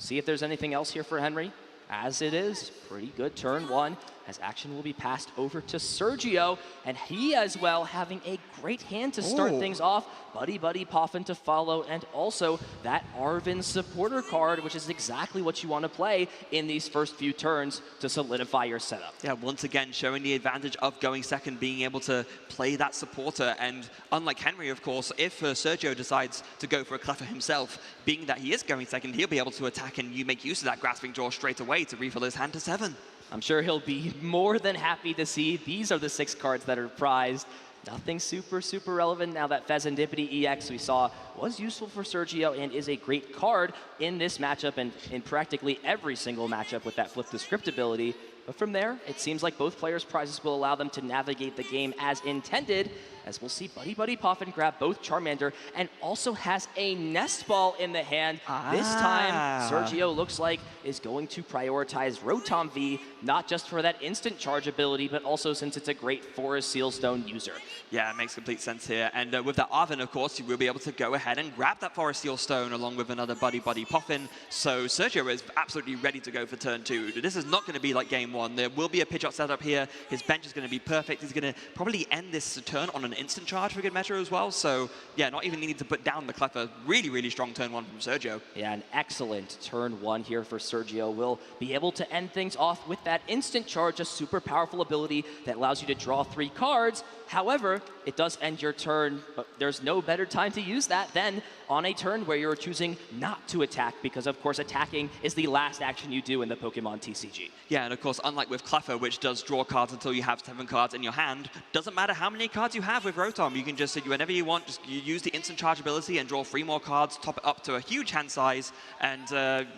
See if there's anything else here for Henry. As it is, pretty good turn 1, as action will be passed over to Sergio, and he as well having a great hand to start things off. Buddy Poffin to follow, and also that Arven supporter card, which is exactly what you want to play in these first few turns to solidify your setup. Yeah, once again, showing the advantage of going second, being able to play that supporter, and unlike Henry, of course, if Sergio decides to go for a Cleffa himself, being that he is going second, he'll be able to attack and you make use of that Grasping Draw straight away to refill his hand to 7. I'm sure he'll be more than happy to see these are the 6 cards that are prized. Nothing super relevant. Now that Fezandipity EX we saw was useful for Sergio and is a great card in this matchup and in practically every single matchup with that Flip the Script ability. But from there, it seems like both players' prizes will allow them to navigate the game as intended, as we'll see Buddy Poffin grab both Charmander and also has a Nest Ball in the hand. This time, Sergio looks like is going to prioritize Rotom V, not just for that instant charge ability, but also since it's a great Forest Seal Stone user. Yeah, it makes complete sense here. And with that Arven, of course, you will be able to go ahead and grab that Forest Seal Stone along with another Buddy Poffin. So Sergio is absolutely ready to go for turn 2. This is not going to be like game 1. There will be a Pidgeot setup here. His bench is going to be perfect. He's going to probably end this turn on an instant charge for good measure as well. So yeah, not even needing to put down the Cleffa. Really strong turn 1 from Sergio. Yeah, an excellent turn 1 here for Sergio. Will be able to end things off with that instant charge, a super powerful ability that allows you to draw 3 cards. However, it does end your turn, but there's no better time to use that than on a turn where you're choosing not to attack, because of course attacking is the last action you do in the Pokemon TCG. Yeah, and of course, unlike with Cleffa, which does draw cards until you have 7 cards in your hand, doesn't matter how many cards you have with Rotom, you can just, whenever you want, just use the instant charge ability and draw 3 more cards, top it up to a huge hand size, and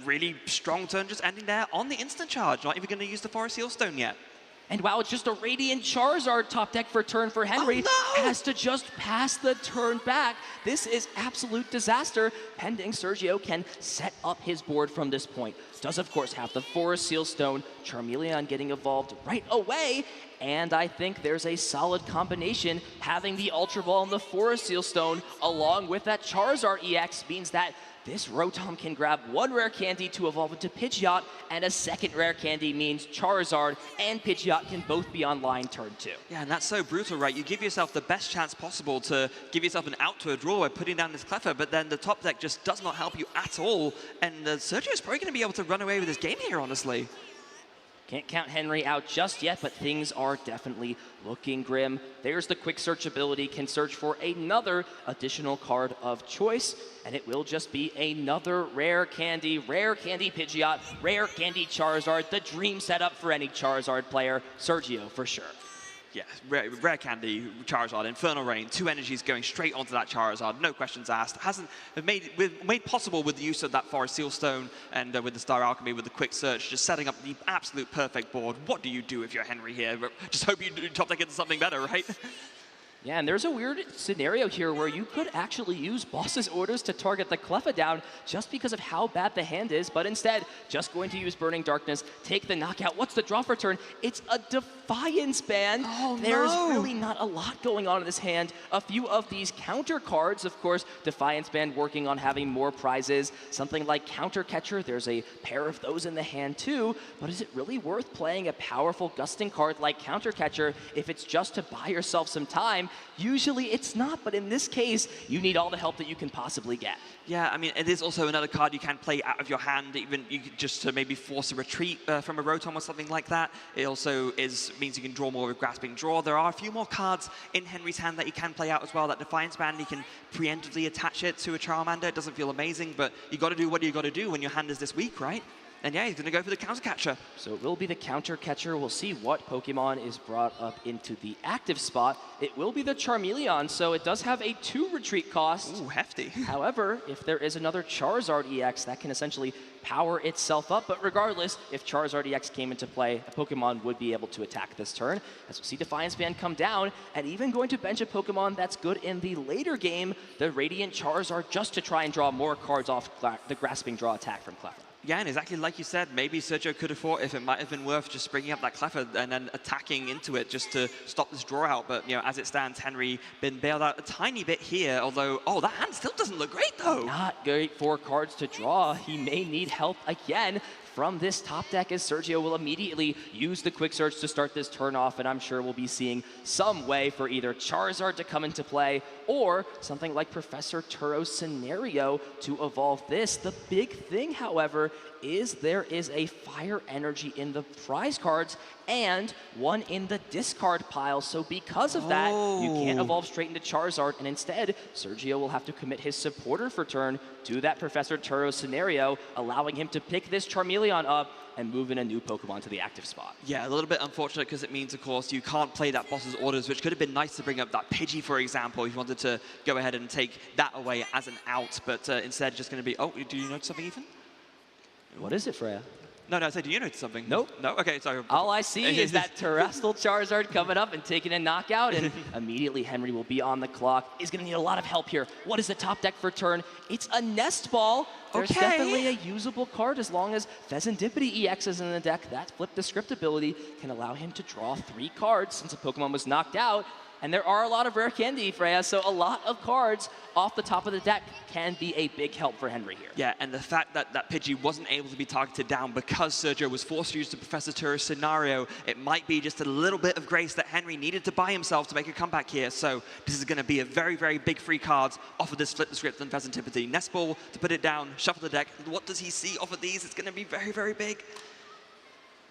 really strong turn just ending there on the instant charge, not even going to use the Forest Seal Stone yet. And wow, it's just a Radiant Charizard top deck for turn for Henry. Oh, no! Has to just pass the turn back. This is absolute disaster. Pending Sergio can set up his board from this point. Does, of course, have the Forest Seal Stone, Charmeleon getting evolved right away. And I think there's a solid combination. Having the Ultra Ball and the Forest Seal Stone along with that Charizard EX means that this Rotom can grab 1 rare candy to evolve into Pidgeot, and a 2nd rare candy means Charizard and Pidgeot can both be online turn 2. Yeah, and that's so brutal, right? You give yourself the best chance possible to give yourself an out to a draw by putting down this Cleffa, but then the top deck just does not help you at all, and Sergio is probably going to be able to run away with this game here, honestly. Can't count Henry out just yet, but things are definitely looking grim. There's the quick search ability, can search for another additional card of choice, and it will just be another rare candy Pidgeot, rare candy Charizard, the dream setup for any Charizard player. Sergio, for sure. Yeah, rare candy, Charizard, Infernal Rain, 2 energies going straight onto that Charizard, no questions asked. Made possible with the use of that Forest Seal Stone and with the Star Alchemy, with the quick search, just setting up the absolute perfect board. What do you do if you're Henry here? Just hope you top deck into something better, right? Yeah, and there's a weird scenario here where you could actually use boss's orders to target the Cleffa down just because of how bad the hand is, but instead, just going to use Burning Darkness, take the knockout. What's the draw for turn? It's a Defiance Band. Oh, There's no. really not a lot going on in this hand. A few of these counter cards, of course, Defiance Band working on having more prizes. Something like Counter Catcher, there's a pair of those in the hand too, but is it really worth playing a powerful gusting card like Counter Catcher if it's just to buy yourself some time? Usually it's not, but in this case, you need all the help that you can possibly get. Yeah, I mean, it is also another card you can play out of your hand, even just to maybe force a retreat from a Rotom or something like that. It also means you can draw more with Grasping Draw. There are a few more cards in Henry's hand that he can play out as well. That Defiance Band, he can preemptively attach it to a Charmander. It doesn't feel amazing, but you got to do what you got to do when your hand is this weak, right? And yeah, he's going to go for the Counter Catcher. So it will be the Counter Catcher. We'll see what Pokemon is brought up into the active spot. It will be the Charmeleon, so it does have a 2 retreat cost. Ooh, hefty. However, if there is another Charizard EX, that can essentially power itself up. But regardless, if Charizard EX came into play, a Pokemon would be able to attack this turn. As we see Defiance Band come down, and even going to bench a Pokemon that's good in the later game, the Radiant Charizard, just to try and draw more cards off the Grasping Draw attack from Cleffa. Yeah, and exactly like you said, maybe Sergio could have thought if it might have been worth just bringing up that Cleffa and then attacking into it just to stop this draw out. But, you know, as it stands, Henry been bailed out a tiny bit here, although, oh, that hand still doesn't look great, though. Not great for cards to draw. He may need help again from this top deck, as Sergio will immediately use the Quick Search to start this turn off, and I'm sure we'll be seeing some way for either Charizard to come into play or something like Professor Turo's Scenario to evolve this. The big thing, however, is there is a Fire Energy in the prize cards and one in the discard pile. So because of that, you can't evolve straight into Charizard, and instead, Sergio will have to commit his supporter for turn to that Professor Turo Scenario, allowing him to pick this Charmeleon up and move in a new Pokemon to the active spot. Yeah, a little bit unfortunate because it means, of course, you can't play that boss's orders, which could have been nice to bring up that Pidgey, for example, if you wanted to go ahead and take that away as an out, but instead just going to be, oh, do you notice something, Ethan? What is it, Freya? No, I said, do you notice something? Nope. No? Okay, sorry. All I see is that Terrestrial Charizard coming up and taking a knockout, and immediately Henry will be on the clock. He's going to need a lot of help here. What is the top deck for turn? It's a Nest Ball. There's definitely a usable card as long as Pheasantipity EX is in the deck. That Flip the Script ability can allow him to draw 3 cards since a Pokemon was knocked out. And there are a lot of rare candy, Freya, so a lot of cards off the top of the deck can be a big help for Henry here. Yeah, and the fact that that Pidgey wasn't able to be targeted down because Sergio was forced to use the Professor Turo's Scenario, it might be just a little bit of grace that Henry needed to buy himself to make a comeback here. So this is going to be a very, very big free cards off of this Flip the Script and Pheasantipity. Nest Ball to put it down, shuffle the deck. What does he see off of these? It's going to be very, very big.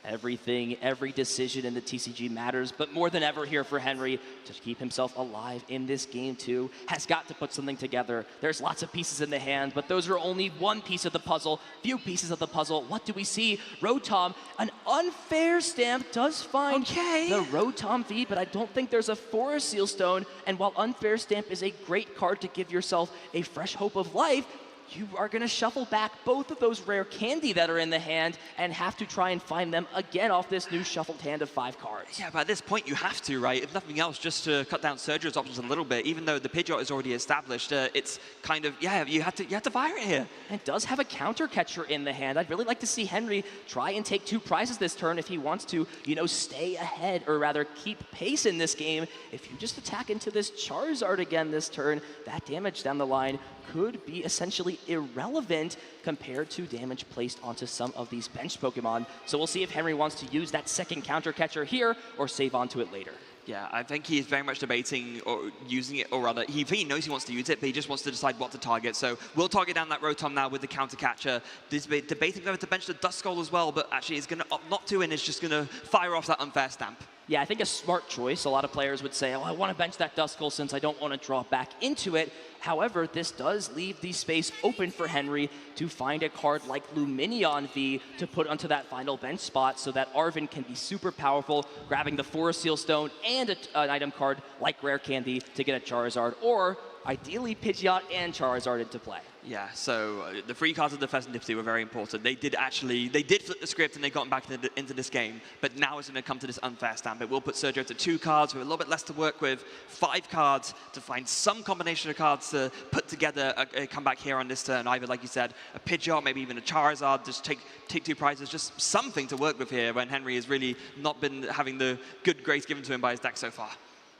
Everything, every decision in the TCG matters, but more than ever here for Henry to keep himself alive in this game too, has got to put something together. There's lots of pieces in the hand, but those are only one piece of the puzzle, few pieces of the puzzle. What do we see? Rotom, an Unfair Stamp does find the Rotom V, but I don't think there's a Forest Seal Stone, and while Unfair Stamp is a great card to give yourself a fresh hope of life, you are going to shuffle back both of those rare candy that are in the hand and have to try and find them again off this new shuffled hand of 5 cards. Yeah, but at this point you have to, right? If nothing else, just to cut down Sergio's options a little bit. Even though the Pidgeot is already established, it's kind of, yeah, you have to fire it here. And it does have a Counter Catcher in the hand. I'd really like to see Henry try and take 2 prizes this turn if he wants to, you know, stay ahead or rather keep pace in this game. If you just attack into this Charizard again this turn, that damage down the line could be essentially irrelevant compared to damage placed onto some of these bench Pokemon. So we'll see if Henry wants to use that second Counter Catcher here or save onto it later. Yeah, I think he is very much debating or using it, or rather, he knows he wants to use it, but he just wants to decide what to target. So we'll target down that Rotom now with the Counter Catcher. Debating whether to bench the Duskull as well, but actually he's going to opt not to and is just going to fire off that Unfair Stamp. Yeah, I think a smart choice. A lot of players would say, oh, I want to bench that Duskull since I don't want to draw back into it. However, this does leave the space open for Henry to find a card like Lumineon V to put onto that final bench spot so that Arven can be super powerful, grabbing the Forest Seal Stone and an item card like Rare Candy to get a Charizard, or ideally Pidgeot and Charizard into play. Yeah, so the free cards of the Festivity were very important. They did flip the script and they got back into this game, but now it's going to come to this unfair stand. It will put Sergio to 2 cards with a little bit less to work with, 5 cards to find some combination of cards to put together a comeback here on this turn. Either, like you said, a Pidgeot, maybe even a Charizard, just take 2 prizes, just something to work with here when Henry has really not been having the good grace given to him by his deck so far.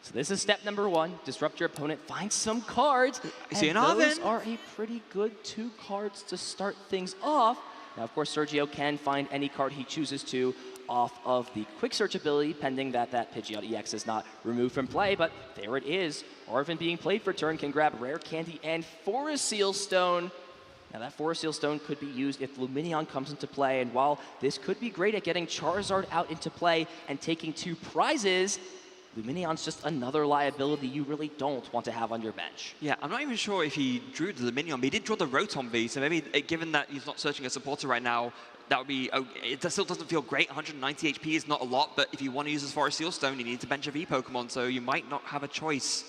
So this is step number 1. Disrupt your opponent, find some cards. I see an those Arvin. are a pretty good 2 cards to start things off. Now, of course, Sergio can find any card he chooses to off of the quick search ability, pending that Pidgeot EX is not removed from play, but there it is. Arvin being played for turn can grab Rare Candy and Forest Seal Stone. Now that Forest Seal Stone could be used if Lumineon comes into play, and while this could be great at getting Charizard out into play and taking 2 prizes, Lumineon's just another liability you really don't want to have on your bench. Yeah, I'm not even sure if he drew the Luminion, but he did draw the Rotom V, so maybe given that he's not searching a supporter right now, that would be, it still doesn't feel great. 190 HP is not a lot, but if you want to use his Forest Seal Stone, you need to bench a V Pokemon, so you might not have a choice.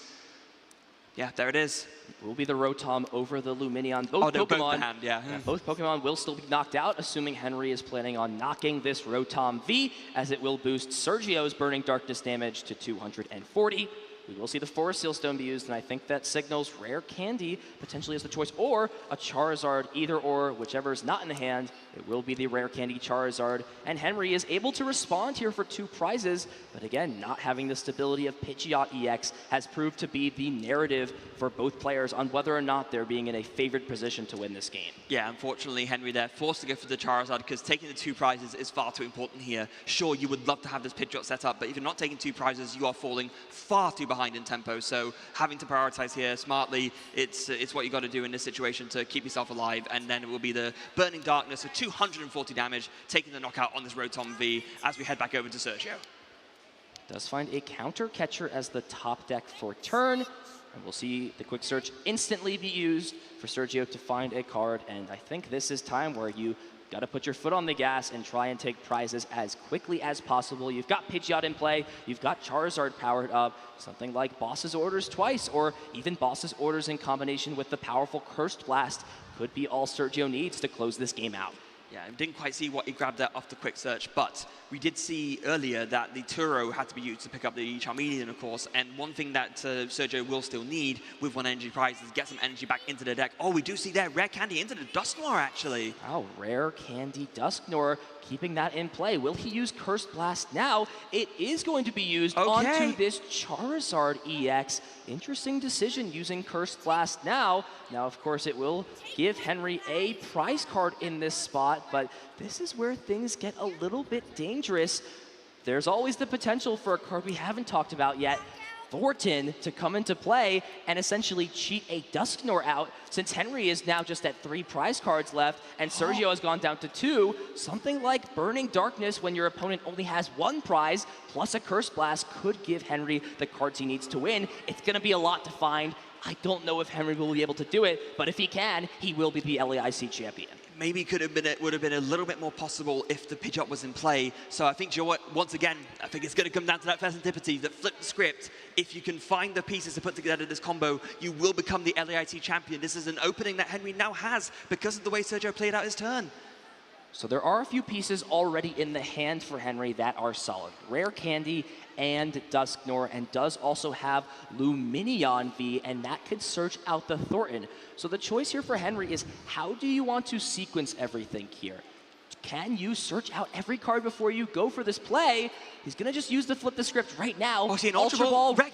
Yeah, there it is. It will be the Rotom over the Lumineon. Both Pokemon, both Pokemon will still be knocked out, assuming Henry is planning on knocking this Rotom V, as it will boost Sergio's Burning Darkness damage to 240. We will see the Forest Seal Stone be used, and I think that signals Rare Candy potentially as the choice, or a Charizard, either or, whichever is not in the hand. It will be the Rare Candy Charizard, and Henry is able to respond here for 2 prizes, but again, not having the stability of Pidgeot EX has proved to be the narrative for both players on whether or not they're being in a favored position to win this game. Yeah, unfortunately, Henry there forced to go for the Charizard because taking the 2 prizes is far too important here. Sure, you would love to have this Pidgeot set up, but if you're not taking 2 prizes, you are falling far too behind in tempo. So having to prioritize here smartly, it's what you got to do in this situation to keep yourself alive. And then it will be the Burning Darkness for 240 damage, taking the knockout on this Rotom V as we head back over to Sergio. Does find a Counter Catcher as the top deck for turn. And we'll see the quick search instantly be used for Sergio to find a card. And I think this is time where you got to put your foot on the gas and try and take prizes as quickly as possible. You've got Pidgeot in play. You've got Charizard powered up. Something like Boss's Orders twice, or even Boss's Orders in combination with the powerful Cursed Blast could be all Sergio needs to close this game out. Yeah, I didn't quite see what he grabbed there off the quick search, but we did see earlier that the Turo had to be used to pick up the Charmeleon, of course, and one thing that Sergio will still need with 1 energy prize is get some energy back into the deck. Oh, we do see there Rare Candy into the Dusknoir, actually. Wow, Rare Candy Dusknoir, keeping that in play. Will he use Cursed Blast now? It is going to be used onto this Charizard EX. Interesting decision using Cursed Blast now. Now, of course, it will give Henry a prize card in this spot, but this is where things get a little bit dangerous. There's always the potential for a card we haven't talked about yet, Thornton, to come into play and essentially cheat a Dusknoir out, since Henry is now just at 3 prize cards left and Sergio has gone down to 2. Something like Burning Darkness when your opponent only has 1 prize plus a Curse Blast could give Henry the cards he needs to win. It's going to be a lot to find. I don't know if Henry will be able to do it, but if he can, he will be the LAIC champion. Maybe would have been a little bit more possible if the Pidgeot was in play. So I think, you know what, once again, I think it's going to come down to that Festivity that flip the script. If you can find the pieces to put together this combo, you will become the LAIT champion. This is an opening that Henry now has because of the way Sergio played out his turn. So there are a few pieces already in the hand for Henry that are solid. Rare Candy and Dusknoir, and does also have Lumineon V, and that could search out the Thornton. So the choice here for Henry is, how do you want to sequence everything here? Can you search out every card before you go for this play? He's going to just use the flip the script right now. Oh, see an Ultra Ball, Rare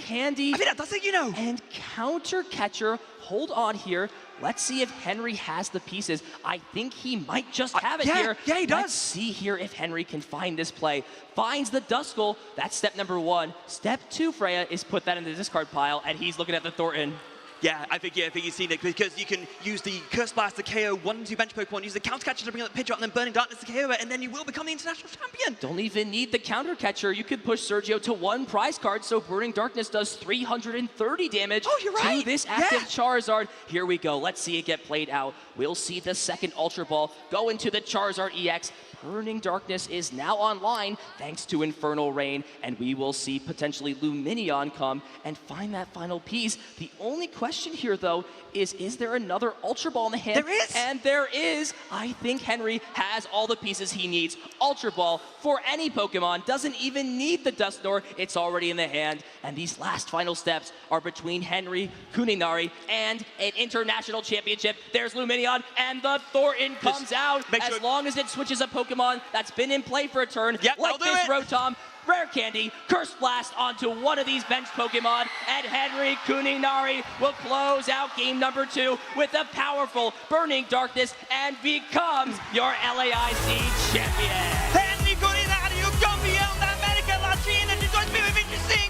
Candy. I mean, that does it, you know. And Counter Catcher. Hold on here. Let's see if Henry has the pieces. I think he might just have it here. Yeah, he does. Let's see here if Henry can find this play. Finds the Duskull. That's step number 1. Step 2, Freya, is put that in the discard pile, and he's looking at the Thornton. Yeah, I think you've seen it, because you can use the Curse Blast to KO 1 and 2 bench Pokemon, use the Counter Catcher to bring up the Pidgeot, and then Burning Darkness to KO it, and then you will become the international champion. Don't even need the Counter Catcher. You could push Sergio to 1 prize card, so Burning Darkness does 330 damage to this active Charizard. Here we go. Let's see it get played out. we'll see the second Ultra Ball go into the Charizard EX. Burning Darkness is now online thanks to Infernal Rain, and we will see potentially Lumineon come and find that final piece. The only question here, though, is there another Ultra Ball in the hand? There is! And there is. I think Henry has all the pieces he needs. Ultra Ball for any Pokemon doesn't even need the Dusknoir. It's already in the hand. And these last final steps are between Henry, Kuninari, and an international championship. There's Lumineon, and the Thornton comes out. As long as it switches a Pokemon that's been in play for a turn, like this Rotom, Rare Candy, Curse Blast onto one of these bench Pokemon, and Henry Kuninari will close out game number 2 with a powerful Burning Darkness and becomes your LAIC champion. Henry Kuninari, o campeão da América Latina de 2025!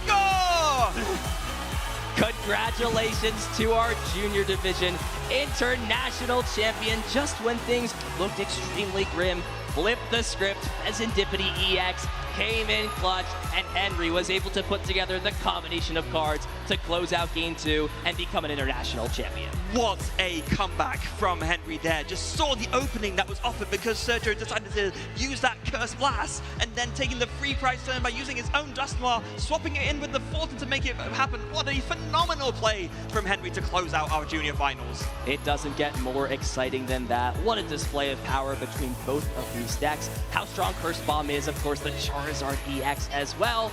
Congratulations to our junior division international champion. Just when things looked extremely grim, flipped the script as Serendipity EX came in clutch, and Henry was able to put together the combination of cards to close out game 2 and become an international champion. What a comeback from Henry there. Just saw the opening that was offered because Sergio decided to use that Curse Blast and then taking the free prize turn by using his own Dusknoir, swapping it in with the Fortin to make it happen. What a phenomenal play from Henry to close out our junior finals. It doesn't get more exciting than that. What a display of power between both of these decks. How strong Curse Bomb is, of course, the Charizard EX as well.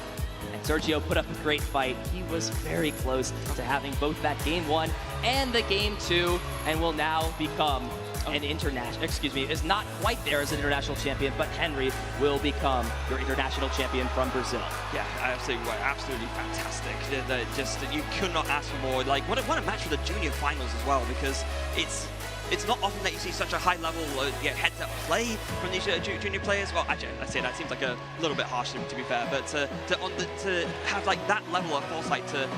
And Sergio put up a great fight. He was very close to having both that game 1 and the game 2, and will now become an international, is not quite there as an international champion, but Henry will become your international champion from Brazil. Yeah, absolutely right. Absolutely fantastic. You could not ask for more. Like, what a match for the junior finals as well, because it's not often that you see such a high level heads-up play from these junior players. Well, actually, I say that seems like a little bit harsh to be fair, but to have like that level of foresight to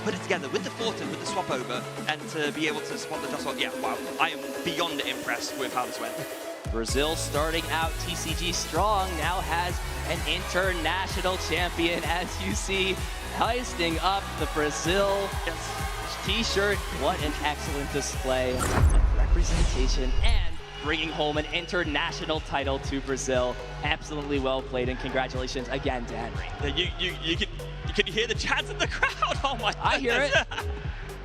put it together with the Fortin, with the swap over, and to be able to swap the Dusknoir. Yeah, wow, I am beyond impressed with how this went. Brazil starting out TCG strong, now has an international champion, as you see, hoisting up the Brazil t-shirt. What an excellent display of representation and bringing home an international title to Brazil. Absolutely well played, and congratulations again to Henry. You can hear the chants in the crowd. Oh my goodness. I hear it.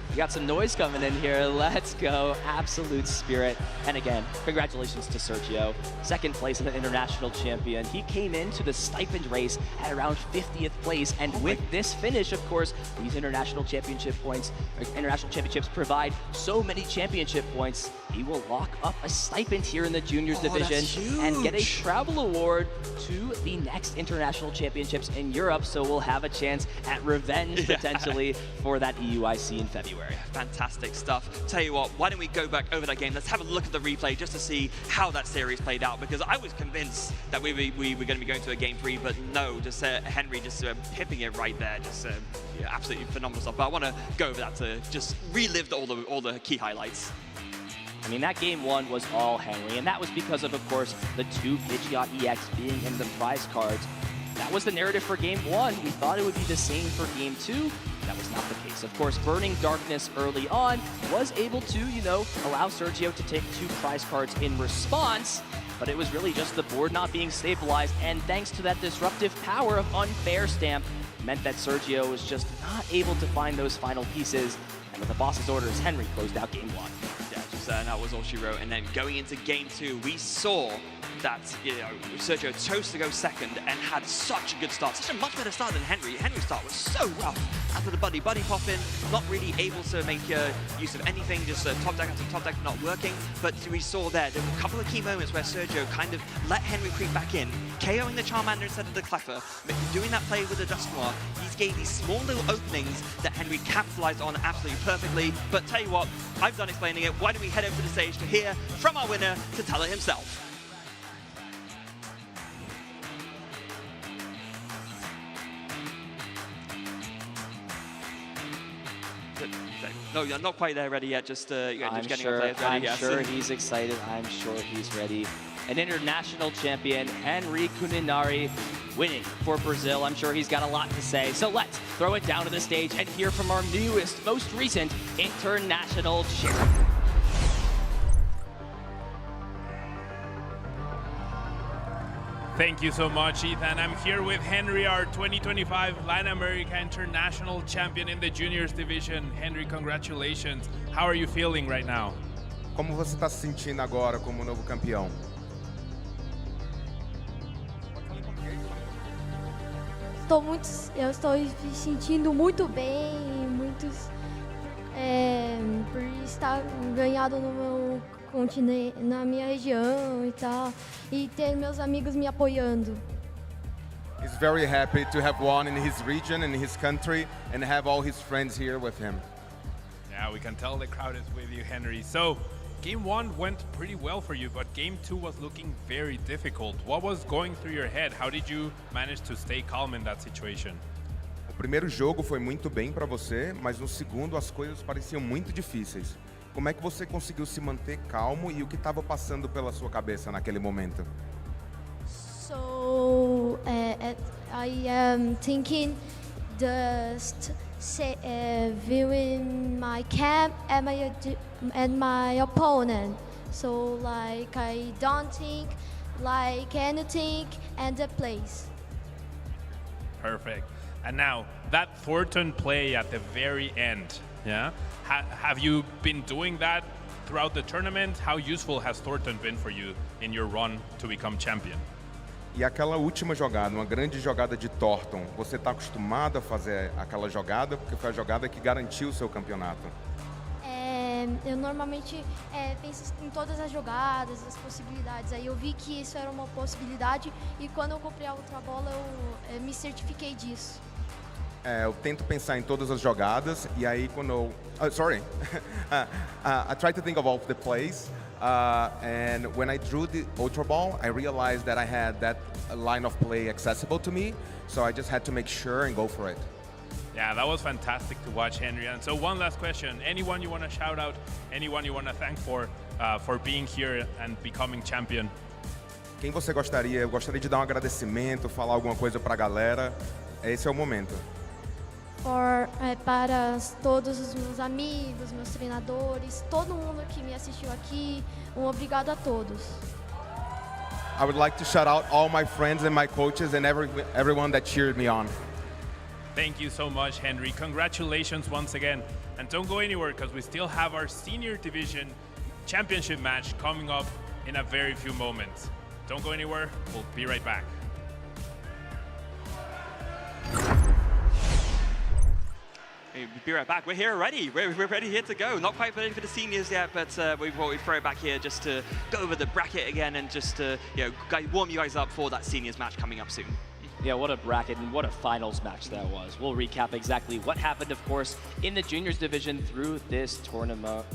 We got some noise coming in here. Let's go. Absolute spirit. And again, congratulations to Sergio. Second place as an international champion. He came into the stipend race at around 50th place. And with this finish, of course, these international championship points, international championships provide so many championship points. He will lock up a stipend here in the juniors division and get a travel award to the next international championships in Europe. So we'll have a chance at revenge potentially for that EUIC in February. Fantastic stuff. Tell you what, why don't we go back over that game? Let's have a look at the replay just to see how that series played out, because I was convinced that we were going to be going to a game 3, but no, just Henry just hipping it right there. Just absolutely phenomenal stuff. But I want to go over that to just relive all the key highlights. I mean, that game 1 was all Henry, and that was because of course, the 2 Pidgeot EX being in the prize cards. That was the narrative for game 1. We thought it would be the same for game 2. That was not the case. Of course, Burning Darkness early on was able to, allow Sergio to take 2 prize cards in response, but it was really just the board not being stabilized, and thanks to that disruptive power of Unfair Stamp, meant that Sergio was just not able to find those final pieces, and with the boss's orders, Henry closed out game 1. Yeah, just that was all she wrote. And then going into game 2, we saw that Sergio chose to go second and had such a good start, such a much better start than Henry. Henry's start was so rough. After the buddy pop in, not really able to make use of anything, just top deck after top deck not working. But we saw there were a couple of key moments where Sergio kind of let Henry creep back in, KOing the Charmander instead of the Cleffer, doing that play with the Dusknoir. He gave these small little openings that Henry capitalized on absolutely perfectly. But tell you what, I've done explaining it. Why don't we head over to the stage to hear from our winner to tell it himself. No, you're not quite there ready yet. Just getting our players ready. I'm sure he's excited. I'm sure he's ready. An international champion, Henry Kuninari, winning for Brazil. I'm sure he's got a lot to say. So let's throw it down to the stage and hear from our newest, most recent international champion. Thank you so much, Ethan. I'm here with Henry, our 2025 Latin America International Champion in the Juniors Division. Henry, congratulations. How are you feeling right now? Como você está se sentindo agora como novo campeão? Eu estou me sentindo muito bem, por estar ganhado no meu continente, na minha região e tal, e ter meus amigos me apoiando. He's very happy to have won in his region, in his country, and have all his friends here with him. Yeah, we can tell the crowd is with you, Henry. So, Game 1 went pretty well for you, but Game 2 was looking very difficult. What was going through your head? How did you manage to stay calm in that situation? O primeiro jogo foi muito bem para você, mas no segundo as coisas pareciam muito difíceis. Como é que você conseguiu se manter calmo e o que estava passando pela sua cabeça naquele momento? So I am thinking just viewing my camp and my opponent. So like I don't think like anything and the place. Perfect. And now that Thornton play at the very end, yeah? Have you been doing that throughout the tournament? How useful has Thornton been for you in your run to become champion? E aquela última jogada, uma grande jogada de Thornton, você está acostumado a fazer aquela jogada porque foi a jogada que garantiu o seu campeonato? Eu normalmente penso em todas as jogadas, as possibilidades. Aí eu vi que isso era uma possibilidade e quando eu comprei a outra bola eu me certifiquei disso. Eu tento pensar em todas as jogadas e aí quando eu... I try to think of all the plays. And when I drew the Ultra Ball, I realized that I had that line of play accessible to me, so I just had to make sure and go for it. Yeah, that was fantastic to watch, Henry. And so one last question. Anyone you want to shout out, anyone you want to thank for being here and becoming champion? Quem você gostaria? Eu gostaria de dar um agradecimento, falar alguma coisa para a galera. Esse é o momento. Para todos os meus amigos, meus treinadores, todo mundo que me assistiu aqui, obrigado a todos. I would like to shout out all my friends and my coaches and everyone that cheered me on. Thank you so much, Henry. Congratulations once again. And don't go anywhere because we still have our senior division championship match coming up in a very few moments. Don't go anywhere. We'll be right back. We'll be right back. We're here already. We're ready here to go. Not quite ready for the seniors yet, but we thought we'd throw it back here just to go over the bracket again and just to warm you guys up for that seniors match coming up soon. Yeah, what a bracket and what a finals match that was. We'll recap exactly what happened, of course, in the juniors division through this tournament.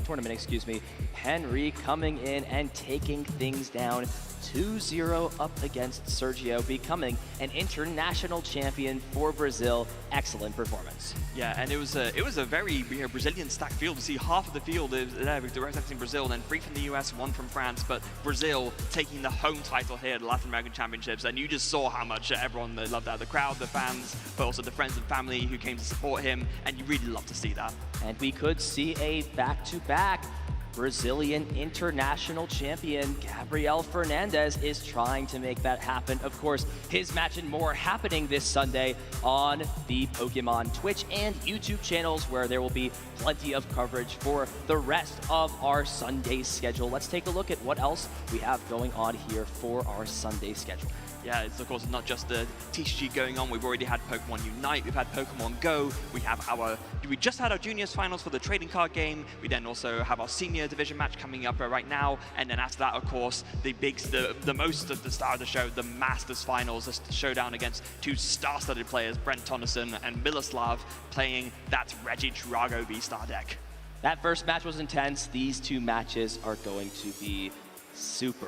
Henry coming in and taking things down 2-0 up against Sergio, becoming an international champion for Brazil. Excellent performance. Yeah, and it was a very Brazilian stacked field. You see half of the field is there representing Brazil, and then 3 from the US, 1 from France, but Brazil taking the home title here at the Latin American Championships, and you just saw how much everyone loved that. The crowd, the fans, but also the friends and family who came to support him, and you really love to see that. And we could see a back-to-back Brazilian international champion Gabriel Fernandez is trying to make that happen. Of course, his match and more happening this Sunday on the Pokémon Twitch and YouTube channels, where there will be plenty of coverage for the rest of our Sunday schedule. Let's take a look at what else we have going on here for our Sunday schedule. Yeah, it's of course not just the TCG going on. We've already had Pokemon Unite, we've had Pokemon Go, we just had our juniors finals for the trading card game. We then also have our senior division match coming up right now, and then after that, of course, the most of the star of the show, the Masters finals, the showdown against 2 star-studded players, Brent Tonneson and Miloslav, playing that Reggie Drago V-Star deck. That first match was intense. These 2 matches are going to be super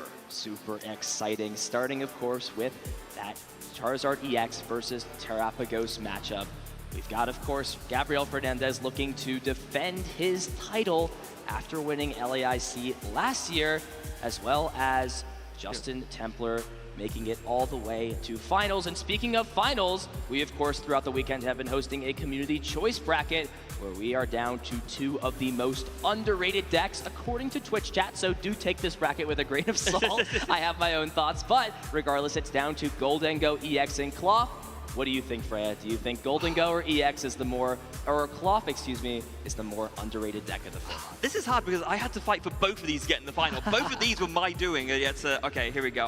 exciting, starting of course with that Charizard EX versus Terrapagos matchup. We've got, of course, Gabriel Fernandez looking to defend his title after winning LAIC last year, as well as Justin Templer making it all the way to finals. And speaking of finals, we of course throughout the weekend have been hosting a community choice bracket where we are down to 2 of the most underrated decks according to Twitch chat, so do take this bracket with a grain of salt. I have my own thoughts, but regardless, it's down to Golden Go, EX, and Cloth. What do you think, Freya? Do you think Golden Go or EX is the more, or Cloth, excuse me, is the more underrated deck of the 4? This is hard because I had to fight for both of these to get in the final. Both of these were my doing. Okay, here we go.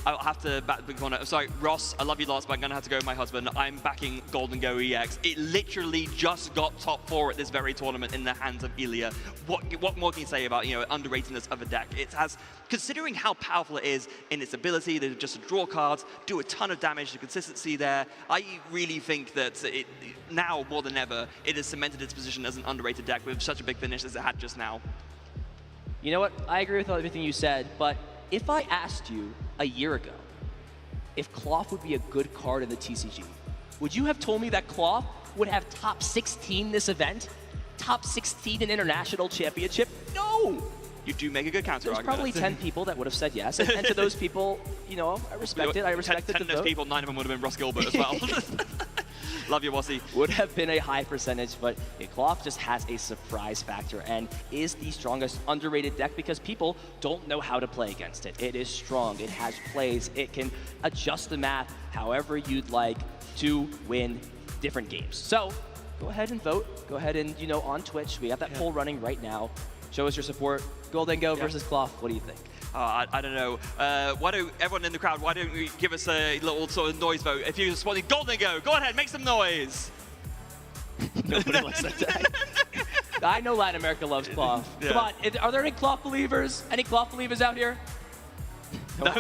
I'll have to back the corner. Sorry, Ross, I love you lots, but I'm going to have to go with my husband. I'm backing Golden Go EX. It literally just got top 4 at this very tournament in the hands of Ilya. What more can you say about, underratedness of a deck? It has, considering how powerful it is in its ability to just draw cards, do a ton of damage, the consistency there, I really think that now more than ever, it has cemented its position as an underrated deck with such a big finish as it had just now. You know what? I agree with everything you said, but if I asked you a year ago if Cloth would be a good card in the TCG, would you have told me that Cloth would have top 16 this event? Top 16 in International Championship? No! You do make a good counter There's argument. probably 10 people that would have said yes, and to those people, I respect it. I respect it. 10 of those people, 9 of them would have been Ross Gilbert as well. Love you, Wassy. Would have been a high percentage, but Cloth just has a surprise factor and is the strongest underrated deck because people don't know how to play against it. It is strong, it has plays, it can adjust the math however you'd like to win different games. So go ahead and vote. Go ahead and, on Twitch, we have that poll running right now. Show us your support. Golden Go versus Cloth. What do you think? I don't know. Why don't everyone in the crowd, why don't you give us a little sort of noise vote? If you're spawning Golden Go ahead, make some noise. Nobody likes that deck. I know Latin America loves Cloth. Yeah. Come on, are there any Cloth believers? Any Cloth believers out here? No.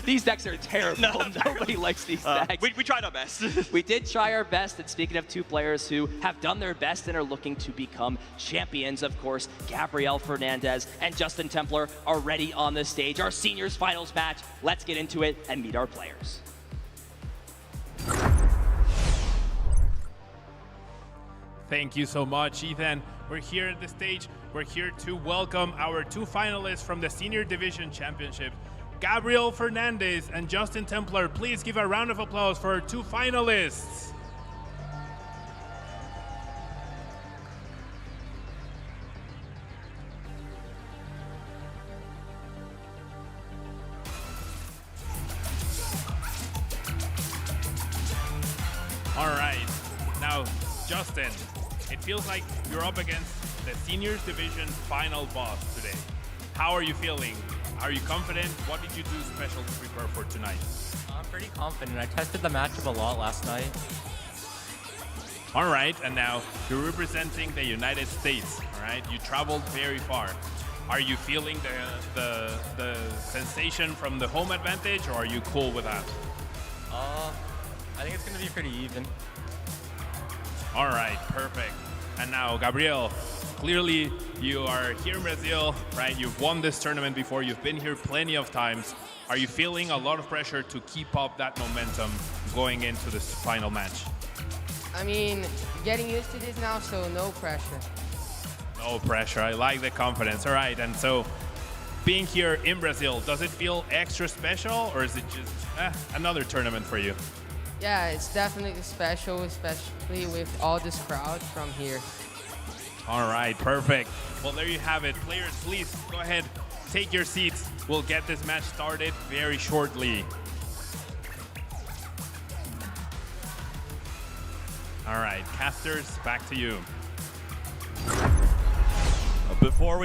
These decks are terrible. Nobody likes these decks. We tried our best. We did try our best, and speaking of 2 players who have done their best and are looking to become champions, of course, Gabriel Fernandez and Justin Templar are ready on the stage. Our seniors finals match. Let's get into it and meet our players. Thank you so much, Ethan. We're here at the stage. We're here to welcome our 2 finalists from the Senior Division Championship, Gabriel Fernandez and Justin Templar. Please give a round of applause for our 2 finalists. All right, now Justin, it feels like you're up against the Seniors Division final boss today. How are you feeling? Are you confident? What did you do special to prepare for tonight? I'm pretty confident. I tested the matchup a lot last night. All right, and now you're representing the United States, all right? You traveled very far. Are you feeling the sensation from the home advantage, or are you cool with that? I think it's going to be pretty even. All right, perfect. And now, Gabriel, clearly you are here in Brazil, right? You've won this tournament before. You've been here plenty of times. Are you feeling a lot of pressure to keep up that momentum going into this final match? I mean, getting used to this now, so no pressure. No pressure. I like the confidence. All right, and so being here in Brazil, does it feel extra special, or is it just another tournament for you? Yeah, it's definitely special, especially with all this crowd from here. All right, perfect. Well, there you have it. Players, please go ahead, take your seats. We'll get this match started very shortly. All right, casters, back to you. Before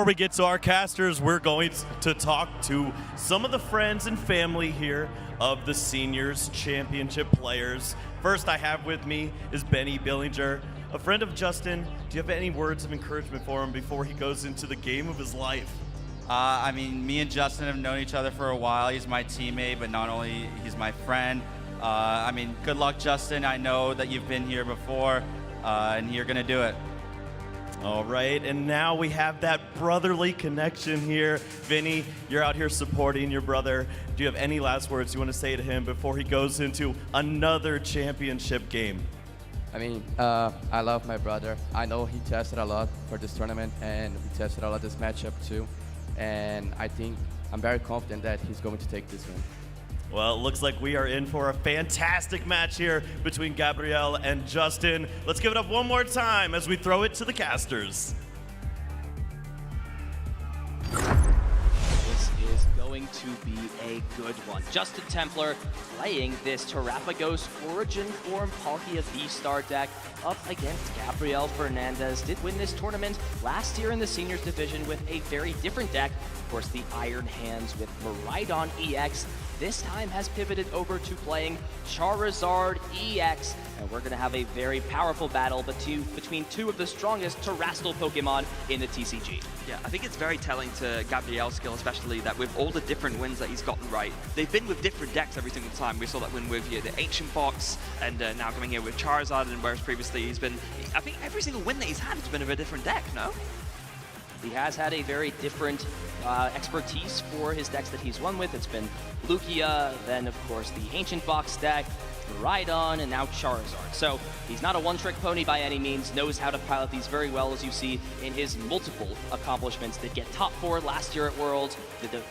we get to our casters, we're going to talk to some of the friends and family here of the Seniors Championship players. First I have with me is Benny Billinger, a friend of Justin. Do you have any words of encouragement for him before he goes into the game of his life? I mean, me and Justin have known each other for a while. He's my teammate, but not only, he's my friend. I mean, good luck, Justin. I know that you've been here before, and you're gonna do it. All right, and now we have that brotherly connection here. Vinny, you're out here supporting your brother. Do you have any last words you want to say to him before he goes into another championship game? I mean, I love my brother. I know he tested a lot for this tournament, and we tested a lot this matchup too. And I think I'm very confident that he's going to take this win. Well, it looks like we are in for a fantastic match here between Gabriel and Justin. Let's give it up one more time as we throw it to the casters. This is going to be a good one. Justin Templar playing this Terrapagos Origin Form Palkia V-Star deck up against Gabriel Fernandez. Did win this tournament last year in the Seniors Division with a very different deck. Of course, the Iron Hands with Miraidon EX. This time has pivoted over to playing Charizard EX, and we're going to have a very powerful battle between two of the strongest Terrestrial Pokemon in the TCG. Yeah, I think it's very telling to Gabriel's skill, especially that with all the different wins that he's gotten right, they've been with different decks every single time. We saw that win with the Ancient Box, and now coming here with Charizard, and whereas previously he's been, I think every single win that he's had has been of a different deck, no? He has had a very different expertise for his decks that he's won with. It's been Lugia, then of course the Ancient Box deck, Miraidon, and now Charizard. So he's not a one-trick pony by any means, knows how to pilot these very well, as you see in his multiple accomplishments. Did get top 4 last year at Worlds,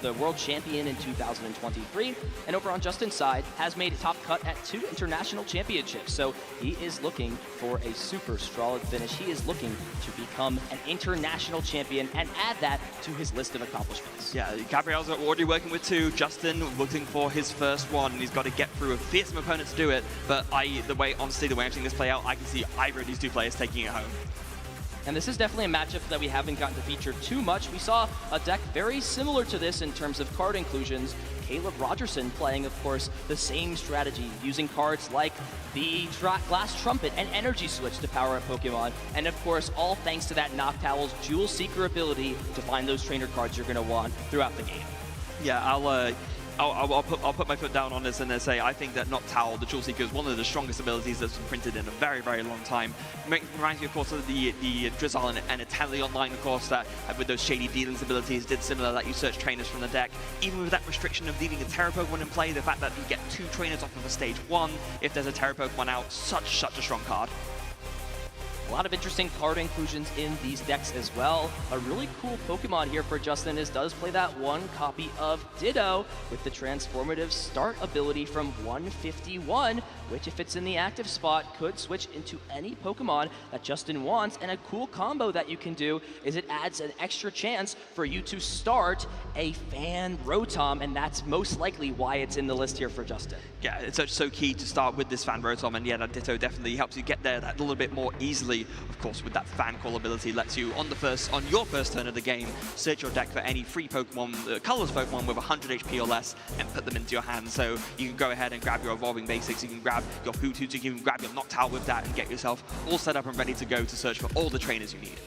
the World Champion in 2023, and over on Justin's side, has made a top cut at 2 international championships. So he is looking for a super solid finish. He is looking to become an international champion and add that to his list of accomplishments. Yeah, Gabriel's already working with 2. Justin looking for his first one, and he's got to get through a fearsome opponent to do it. But honestly, the way I'm seeing this play out, I can see either of these 2 players taking it home. And this is definitely a matchup that we haven't gotten to feature too much. We saw a deck very similar to this in terms of card inclusions. Caleb Rogerson playing, of course, the same strategy, using cards like the Glass Trumpet and Energy Switch to power up Pokemon. And of course, all thanks to that Noctowl's Jewel Seeker ability to find those trainer cards you're going to want throughout the game. Yeah, I'll put my foot down on this and say I think that Noctowl, the Jewel Seeker, is one of the strongest abilities that's been printed in a very, very long time. Reminds me, of course, of the Drizzle and Italian line, of course, that with those Shady Dealings abilities did similar, that you search trainers from the deck. Even with that restriction of leaving a Terra Pokemon in play, the fact that you get 2 trainers off of a stage 1, if there's a Terra Pokemon out, such a strong card. A lot of interesting card inclusions in these decks as well. A really cool Pokemon here for Justin does play that 1 copy of Ditto with the transformative start ability from 151, which if it's in the active spot could switch into any Pokemon that Justin wants. And a cool combo that you can do is it adds an extra chance for you to start a Fan Rotom, and that's most likely why it's in the list here for Justin. Yeah, it's so key to start with this Fan Rotom, and yeah, that Ditto definitely helps you get there that little bit more easily. Of course, with that Fan Call ability, lets you on your first turn of the game, search your deck for any free Pokemon, colorless Pokemon with 100 HP or less, and put them into your hand. So you can go ahead and grab your Evolving Basics, you can grab your Hootuts, you can grab your Noctowl with that, and get yourself all set up and ready to go to search for all the trainers you need.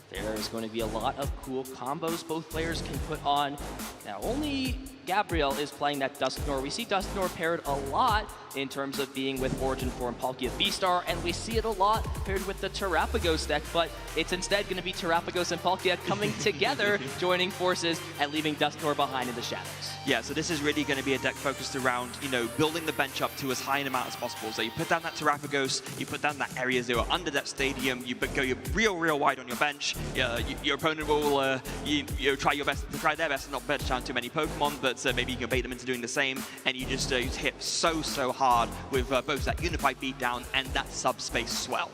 There's going to be a lot of cool combos both players can put on. Now, only Gabriel is playing that Dusknoir. We see Dusknoir paired a lot in terms of being with Origin Form Palkia V-Star, and we see it a lot paired with the Terrapagos deck, but it's instead going to be Terrapagos and Palkia coming together, joining forces, and leaving Dusknoir behind in the shadows. Yeah, so this is really going to be a deck focused around, building the bench up to as high an amount as possible. So you put down that Terrapagos, you put down that Area 0 under that stadium, you go real wide on your bench. Your opponent will try their best to not bench down too many Pokemon, but maybe you can bait them into doing the same, and you just hit so hard with both that Unified Beatdown and that Subspace Swell.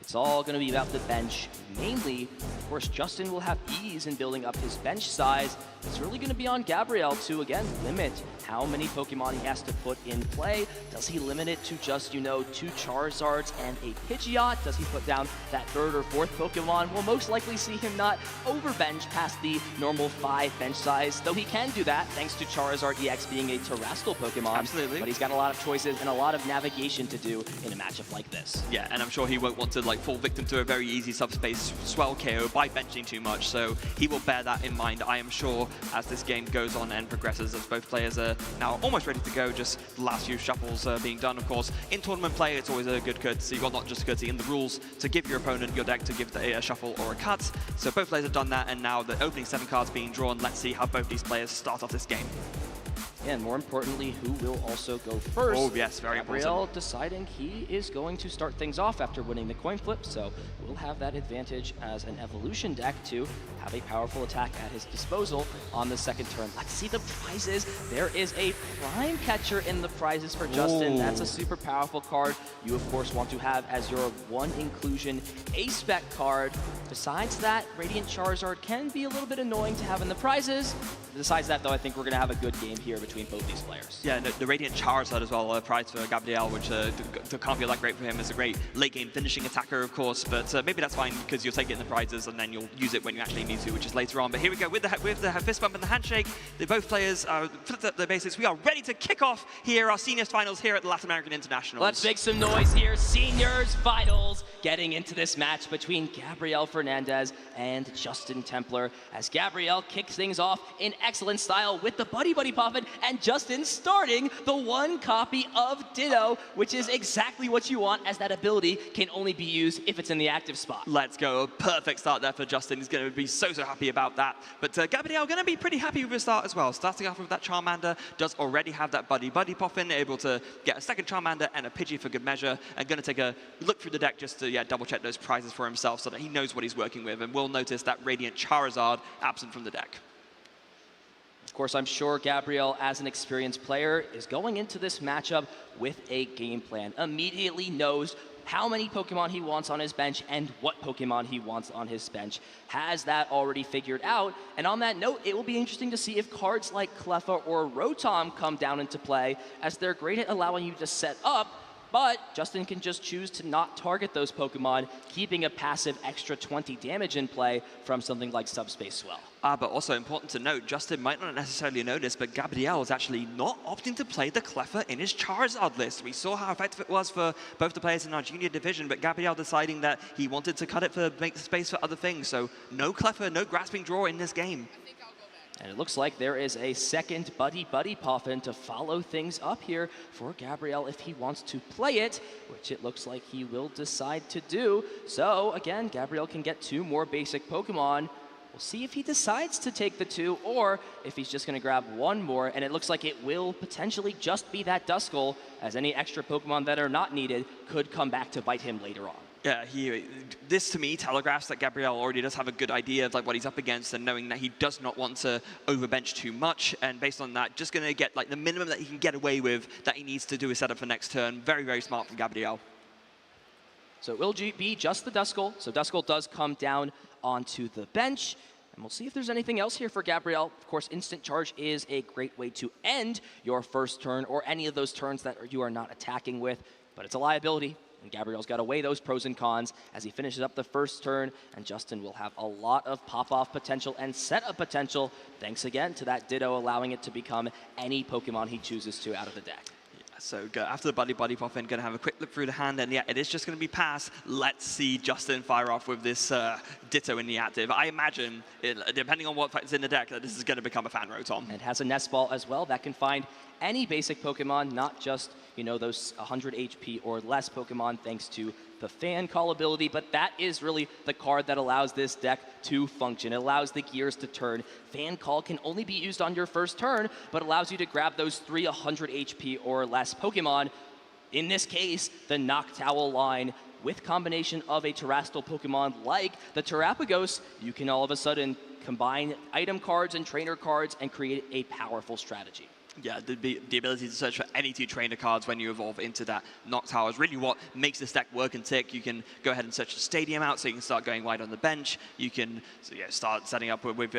It's all going to be about the bench. Mainly, of course, Justin will have ease in building up his bench size. It's really going to be on Gabriel to, again, limit how many Pokemon he has to put in play. Does he limit it to just, 2 Charizards and a Pidgeot? Does he put down that 3rd or 4th Pokemon? We'll most likely see him not overbench past the normal 5 bench size, though he can do that thanks to Charizard EX being a terrestrial Pokemon. Absolutely. But he's got a lot of choices and a lot of navigation to do in a matchup like this. Yeah, and I'm sure he won't want to fall victim to a very easy Subspace Swell KO by benching too much, so he will bear that in mind, I am sure, as this game goes on and progresses, as both players are now almost ready to go, just the last few shuffles being done. Of course, in tournament play, it's always a good courtesy, well, not just courtesy in the rules, to give your opponent your deck to give a shuffle or a cut. So both players have done that, and now the opening 7 cards being drawn. Let's see how both these players start off this game. And more importantly, who will also go first? Oh, yes, very Gabriel important. deciding he is going to start things off after winning the coin flip, so we'll have that advantage as an evolution deck to have a powerful attack at his disposal on the second turn. Let's see the prizes. There is a prime catcher in the prizes for Justin. Ooh. That's a super powerful card. You, of course, want to have as your one inclusion A-spec card. Besides that, Radiant Charizard can be a little bit annoying to have in the prizes. Besides that, though, I think we're going to have a good game here between both these players. Yeah, the Radiant Charizard as well, a prize for Gabriel, which can't be that great for him as a great late-game finishing attacker, of course, but maybe that's fine because you'll take it in the prizes and then you'll use it when you actually need to, which is later on. But here we go with the fist bump and the handshake. Both players flipped up the basics. We are ready to kick off here our seniors finals here at the Latin American Internationals. Let's make some noise here. Seniors finals getting into this match between Gabriel Fernandez and Justin Templar as Gabriel kicks things off in excellent style with the Buddy Buddy Poppin' and Justin starting the one copy of Ditto, which is exactly what you want as that ability can only be used if it's in the active spot. Let's go. A perfect start there for Justin. He's going to be so happy about that. But Gabriel going to be pretty happy with his start as well. Starting off with that Charmander, does already have that Buddy Buddy Poppin', able to get a second Charmander and a Pidgey for good measure, and going to take a look through the deck just to double check those prizes for himself so that he knows what he's working with, and we'll notice that Radiant Charizard absent from the deck. Of course, I'm sure Gabriel, as an experienced player, is going into this matchup with a game plan. Immediately knows how many Pokemon he wants on his bench and what Pokemon he wants on his bench. Has that already figured out. And on that note, it will be interesting to see if cards like Cleffa or Rotom come down into play, as they're great at allowing you to set up, but Justin can just choose to not target those Pokemon, keeping a passive extra 20 damage in play from something like Subspace Swell. But also important to note, Justin might not necessarily notice, but Gabriel is actually not opting to play the Cleffa in his Charizard list. We saw how effective it was for both the players in our junior division, but Gabriel deciding that he wanted to cut it to make space for other things. So no Cleffa, no Grasping Draw in this game. And it looks like there is a second Buddy Buddy Poffin to follow things up here for Gabriel if he wants to play it, which it looks like he will decide to do. So again, Gabriel can get 2 more basic Pokemon. We'll see if he decides to take the 2 or if he's just going to grab 1 more, and it looks like it will potentially just be that Duskull, as any extra Pokemon that are not needed could come back to bite him later on. Yeah, this to me telegraphs that Gabriel already does have a good idea of what he's up against, and knowing that he does not want to overbench too much, and based on that, just going to get the minimum that he can get away with that he needs to do his setup for next turn. Very, very smart from Gabriel. So it will be just the Duskull. So Duskull does come down onto the bench. And we'll see if there's anything else here for Gabriel. Of course, Instant Charge is a great way to end your first turn or any of those turns that you are not attacking with, but it's a liability. And Gabriel's got to weigh those pros and cons as he finishes up the first turn, and Justin will have a lot of pop-off potential and setup potential, thanks again to that Ditto allowing it to become any Pokemon he chooses to out of the deck. So after the Buddy Buddy Poffin, going to have a quick look through the hand, and yeah, it is just going to be pass. Let's see Justin fire off with this Ditto in the active. I imagine, depending on what is in the deck, that this is going to become a Fan Rotom. It has a Nest Ball as well that can find any basic Pokemon, not just, those 100 HP or less Pokemon, thanks to the Fan Call ability, but that is really the card that allows this deck to function. It allows the gears to turn. Fan Call can only be used on your first turn, but allows you to grab those 3 100 HP or less Pokemon. In this case, the Noctowl line, with combination of a terrestrial Pokemon like the Terrapagos, you can all of a sudden combine item cards and trainer cards and create a powerful strategy. Yeah, the ability to search for any 2 trainer cards when you evolve into that Noctowl is really what makes this deck work and tick. You can go ahead and search the Stadium out, so you can start going wide on the bench. You can start setting up with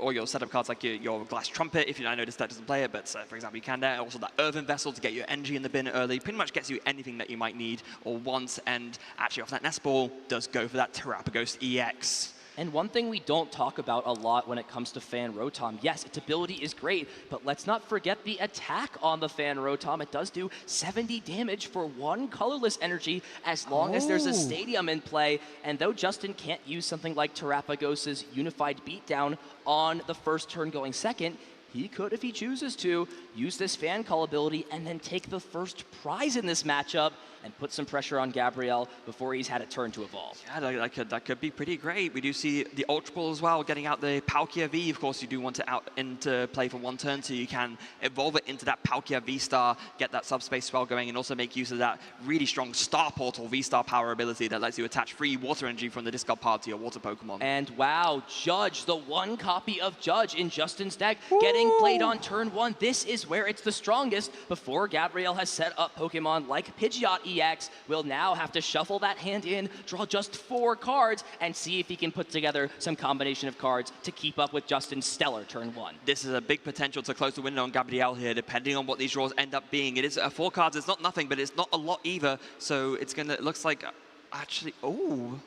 all your setup cards like your Glass Trumpet, if I know this deck doesn't play it, but for example, you can there. Also that Earthen Vessel to get your energy in the bin early. Pretty much gets you anything that you might need or want, and actually off that Nest Ball does go for that Terrapagos EX. And one thing we don't talk about a lot when it comes to Fan Rotom, yes, its ability is great, but let's not forget the attack on the Fan Rotom. It does do 70 damage for 1 colorless energy as long as there's a Stadium in play. And though Justin can't use something like Terrapagos' Unified Beatdown on the first turn going second, he could, if he chooses to, use this Fan Call ability and then take the first prize in this matchup. and put some pressure on Gabriel before he's had a turn to evolve. Yeah, that could be pretty great. We do see the Ultra Ball as well, getting out the Palkia V. Of course, you do want it out into play for one turn, so you can evolve it into that Palkia V-Star, get that Subspace Swell going, and also make use of that really strong Star Portal V-Star power ability that lets you attach free water energy from the discard pile to your water Pokemon. And wow, Judge, the one copy of Judge in Justin's deck, getting played on turn 1. This is where it's the strongest. Before Gabriel has set up Pokemon like Pidgeot EX, will now have to shuffle that hand in, draw just 4 cards, and see if he can put together some combination of cards to keep up with Justin's stellar turn 1. This is a big potential to close the window on Gabriel here, depending on what these draws end up being. It is 4 cards, it's not nothing, but it's not a lot either, so it's gonna, it looks like, actually, oh,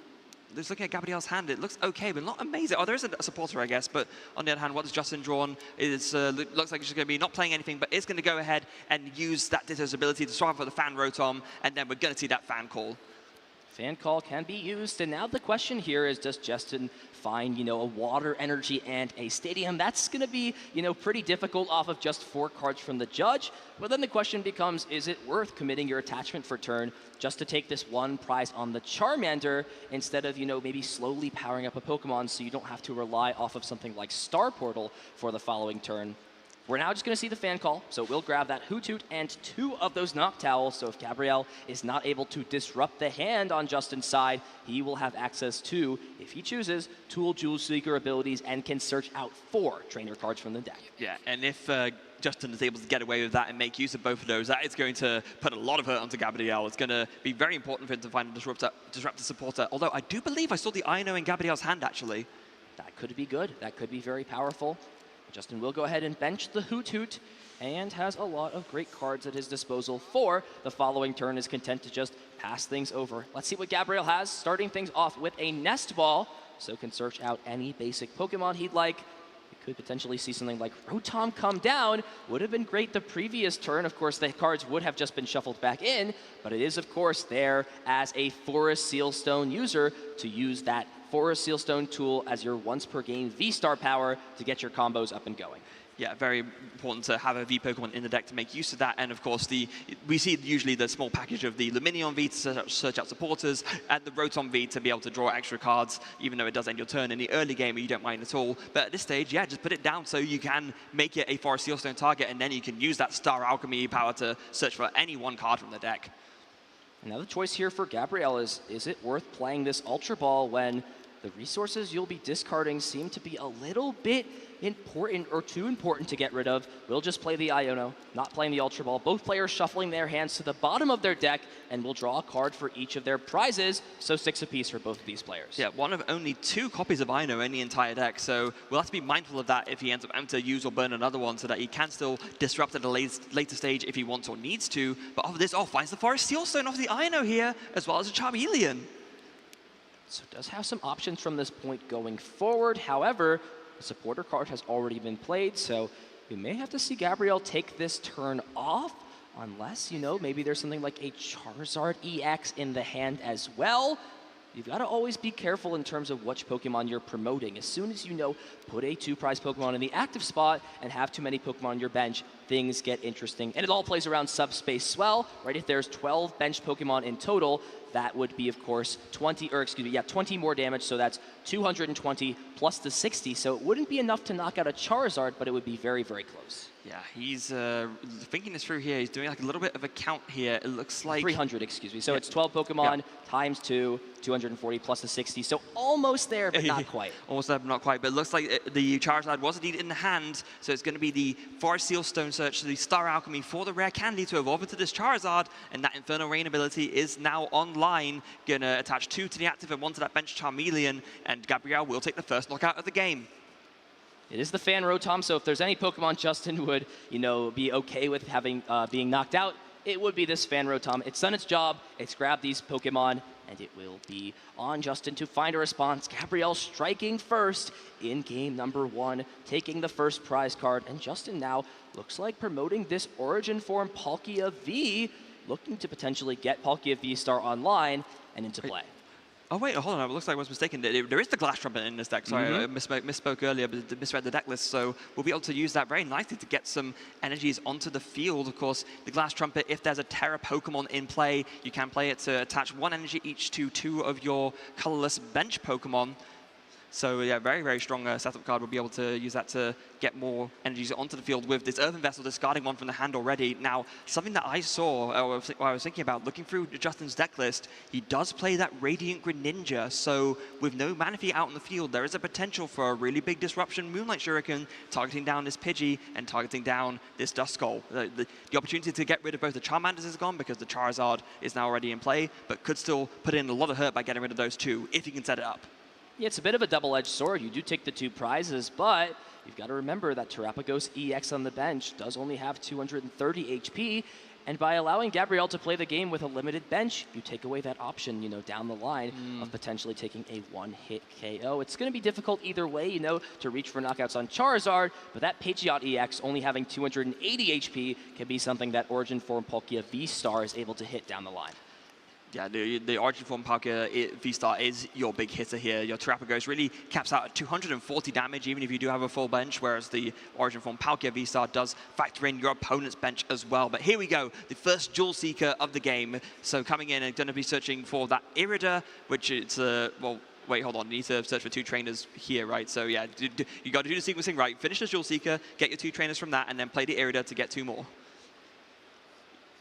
just looking at Gabriel's hand, it looks okay, but not amazing. Oh, there is a supporter, I guess, but on the other hand, what has Justin drawn is, looks like he's going to be not playing anything, but it's going to go ahead and use that Ditto's ability to swap for the Fan Rotom, and then we're going to see that Fan Call. Fan Call can be used, and now the question here is, does Justin find, you know, a Water Energy and a Stadium? That's going to be, you know, pretty difficult off of just 4 cards from the Judge. But then the question becomes, is it worth committing your attachment for turn just to take this 1 prize on the Charmander instead of, you know, maybe slowly powering up a Pokemon so you don't have to rely off of something like Star Portal for the following turn? We're now just going to see the Fan Call, so we'll grab that Hoothoot and 2 of those Noctowls. So if Gabriel is not able to disrupt the hand on Justin's side, he will have access to, if he chooses, Tool Jewel Seeker abilities and can search out 4 trainer cards from the deck. Yeah, and if Justin is able to get away with that and make use of both of those, that is going to put a lot of hurt onto Gabriel. It's going to be very important for him to find a disruptor supporter. Although I do believe I saw the Ino in Gabriel's hand, actually. That could be good. That could be very powerful. Justin will go ahead and bench the Hoothoot and has a lot of great cards at his disposal for the following turn, is content to just pass things over. Let's see what Gabriel has, starting things off with a Nest Ball, so can search out any basic Pokemon he'd like. We could potentially see something like Rotom come down. Would have been great the previous turn. Of course, the cards would have just been shuffled back in, but it is, of course, there as a Forest Sealstone user to use that Forest Sealstone tool as your once per game V-Star power to get your combos up and going. Yeah, very important to have a V Pokemon in the deck to make use of that. And of course, we see usually the small package of the Lumineon V to search out supporters and the Rotom V to be able to draw extra cards, even though it does end your turn in the early game where you don't mind at all. But at this stage, yeah, just put it down so you can make it a Forest Sealstone target, and then you can use that Star Alchemy power to search for any 1 card from the deck. Another choice here for Gabriel is it worth playing this Ultra Ball when the resources you'll be discarding seem to be a little bit important or too important to get rid of? We'll just play the Iono, not playing the Ultra Ball. Both players shuffling their hands to the bottom of their deck, and we'll draw a card for each of their prizes, so 6 apiece for both of these players. Yeah, one of only 2 copies of Ino in the entire deck, so we'll have to be mindful of that if he ends up having to use or burn another one, so that he can still disrupt at a later stage if he wants or needs to. But off of this, finds the Forest Sealstone off the Ino here, as well as a Charmeleon. So it does have some options from this point going forward. However, the supporter card has already been played, so we may have to see Gabriel take this turn off, unless, you know, maybe there's something like a Charizard EX in the hand as well. You've got to always be careful in terms of which Pokemon you're promoting. As soon as you know, put a 2-prize Pokemon in the active spot and have too many Pokemon on your bench, things get interesting. And it all plays around Subspace Swell, right? If there's 12 bench Pokemon in total, that would be, of course, 20 more damage, so that's 220 plus the 60, so it wouldn't be enough to knock out a Charizard, but it would be very, very close. Yeah, he's thinking this through here. He's doing like a little bit of a count here. It looks like 300, excuse me. So it's 12 Pokemon times 2, 240 plus the 60. So almost there, but not quite. Almost there, but not quite. But it looks like the Charizard was indeed in the hand. So it's going to be the Forest Sealstone search, the Star Alchemy for the rare candy to evolve into this Charizard. And that Infernal Rain ability is now online. Going to attach 2 to the active and 1 to that bench Charmeleon. And Gabriel will take the first knockout of the game. It is the Fan Rotom, so if there's any Pokemon Justin would, you know, be okay with having being knocked out, it would be this Fan Rotom. It's done its job. It's grabbed these Pokemon, and it will be on Justin to find a response. Gabriel striking first in game number 1, taking the first prize card, and Justin now looks like promoting this Origin form Palkia V, looking to potentially get Palkia V-Star online and into play. Oh wait, hold on, it looks like I was mistaken. There is the glass trumpet in this deck. Sorry, I misspoke earlier, but misread the deck list. So we'll be able to use that very nicely to get some energies onto the field. Of course, the glass trumpet, if there's a Terra Pokemon in play, you can play it to attach 1 energy each to 2 of your colorless bench Pokemon. So yeah, very, very strong setup card. We'll be able to use that to get more energies onto the field with this Earthen Vessel, discarding 1 from the hand already. Now, something that I saw, or I was thinking about, looking through Justin's deck list, he does play that Radiant Greninja. So with no Manaphy out in the field, there is a potential for a really big disruption. Moonlight Shuriken targeting down this Pidgey and targeting down this Duskull. The opportunity to get rid of both the Charmanders is gone because the Charizard is now already in play, but could still put in a lot of hurt by getting rid of those 2 if he can set it up. Yeah, it's a bit of a double-edged sword. You do take the 2 prizes, but you've got to remember that Terrapagos EX on the bench does only have 230 HP, and by allowing Gabrielle to play the game with a limited bench, you take away that option, down the line of potentially taking a 1-hit KO. It's going to be difficult either way, to reach for knockouts on Charizard, but that Pidgeot EX only having 280 HP can be something that Origin Form Palkia V-Star is able to hit down the line. Yeah, the Origin Form Palkia V-Star is your big hitter here. Your Terrapagos really caps out at 240 damage, even if you do have a full bench, whereas the Origin Form Palkia V-Star does factor in your opponent's bench as well. But here we go, the first Jewel Seeker of the game. So coming in and going to be searching for that Irida, which it's, well, wait, hold on, you need to search for 2 trainers here, right? So yeah, you got to do the sequencing right. Finish the Jewel Seeker, get your 2 trainers from that, and then play the Irida to get 2 more.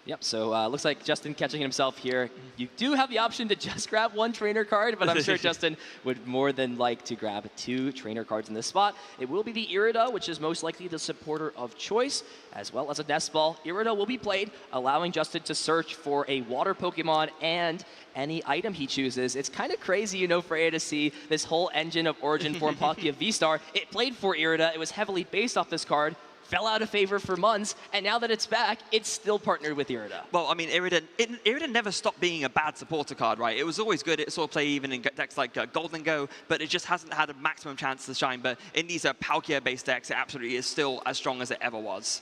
Yep, so looks like Justin catching himself here. You do have the option to just grab 1 trainer card, but I'm sure Justin would more than like to grab 2 trainer cards in this spot. It will be the Irida, which is most likely the supporter of choice, as well as a Nest Ball. Irida will be played, allowing Justin to search for a water Pokemon and any item he chooses. It's kind of crazy, Freya, to see this whole engine of Origin Form Palkia V-Star. It played for Irida. It was heavily based off this card. Fell out of favor for months, and now that it's back, it's still partnered with Irida. Well, I mean, Irida never stopped being a bad supporter card, right? It was always good. It saw play even in decks like Golden Go, but it just hasn't had a maximum chance to shine. But in these Palkia-based decks, it absolutely is still as strong as it ever was.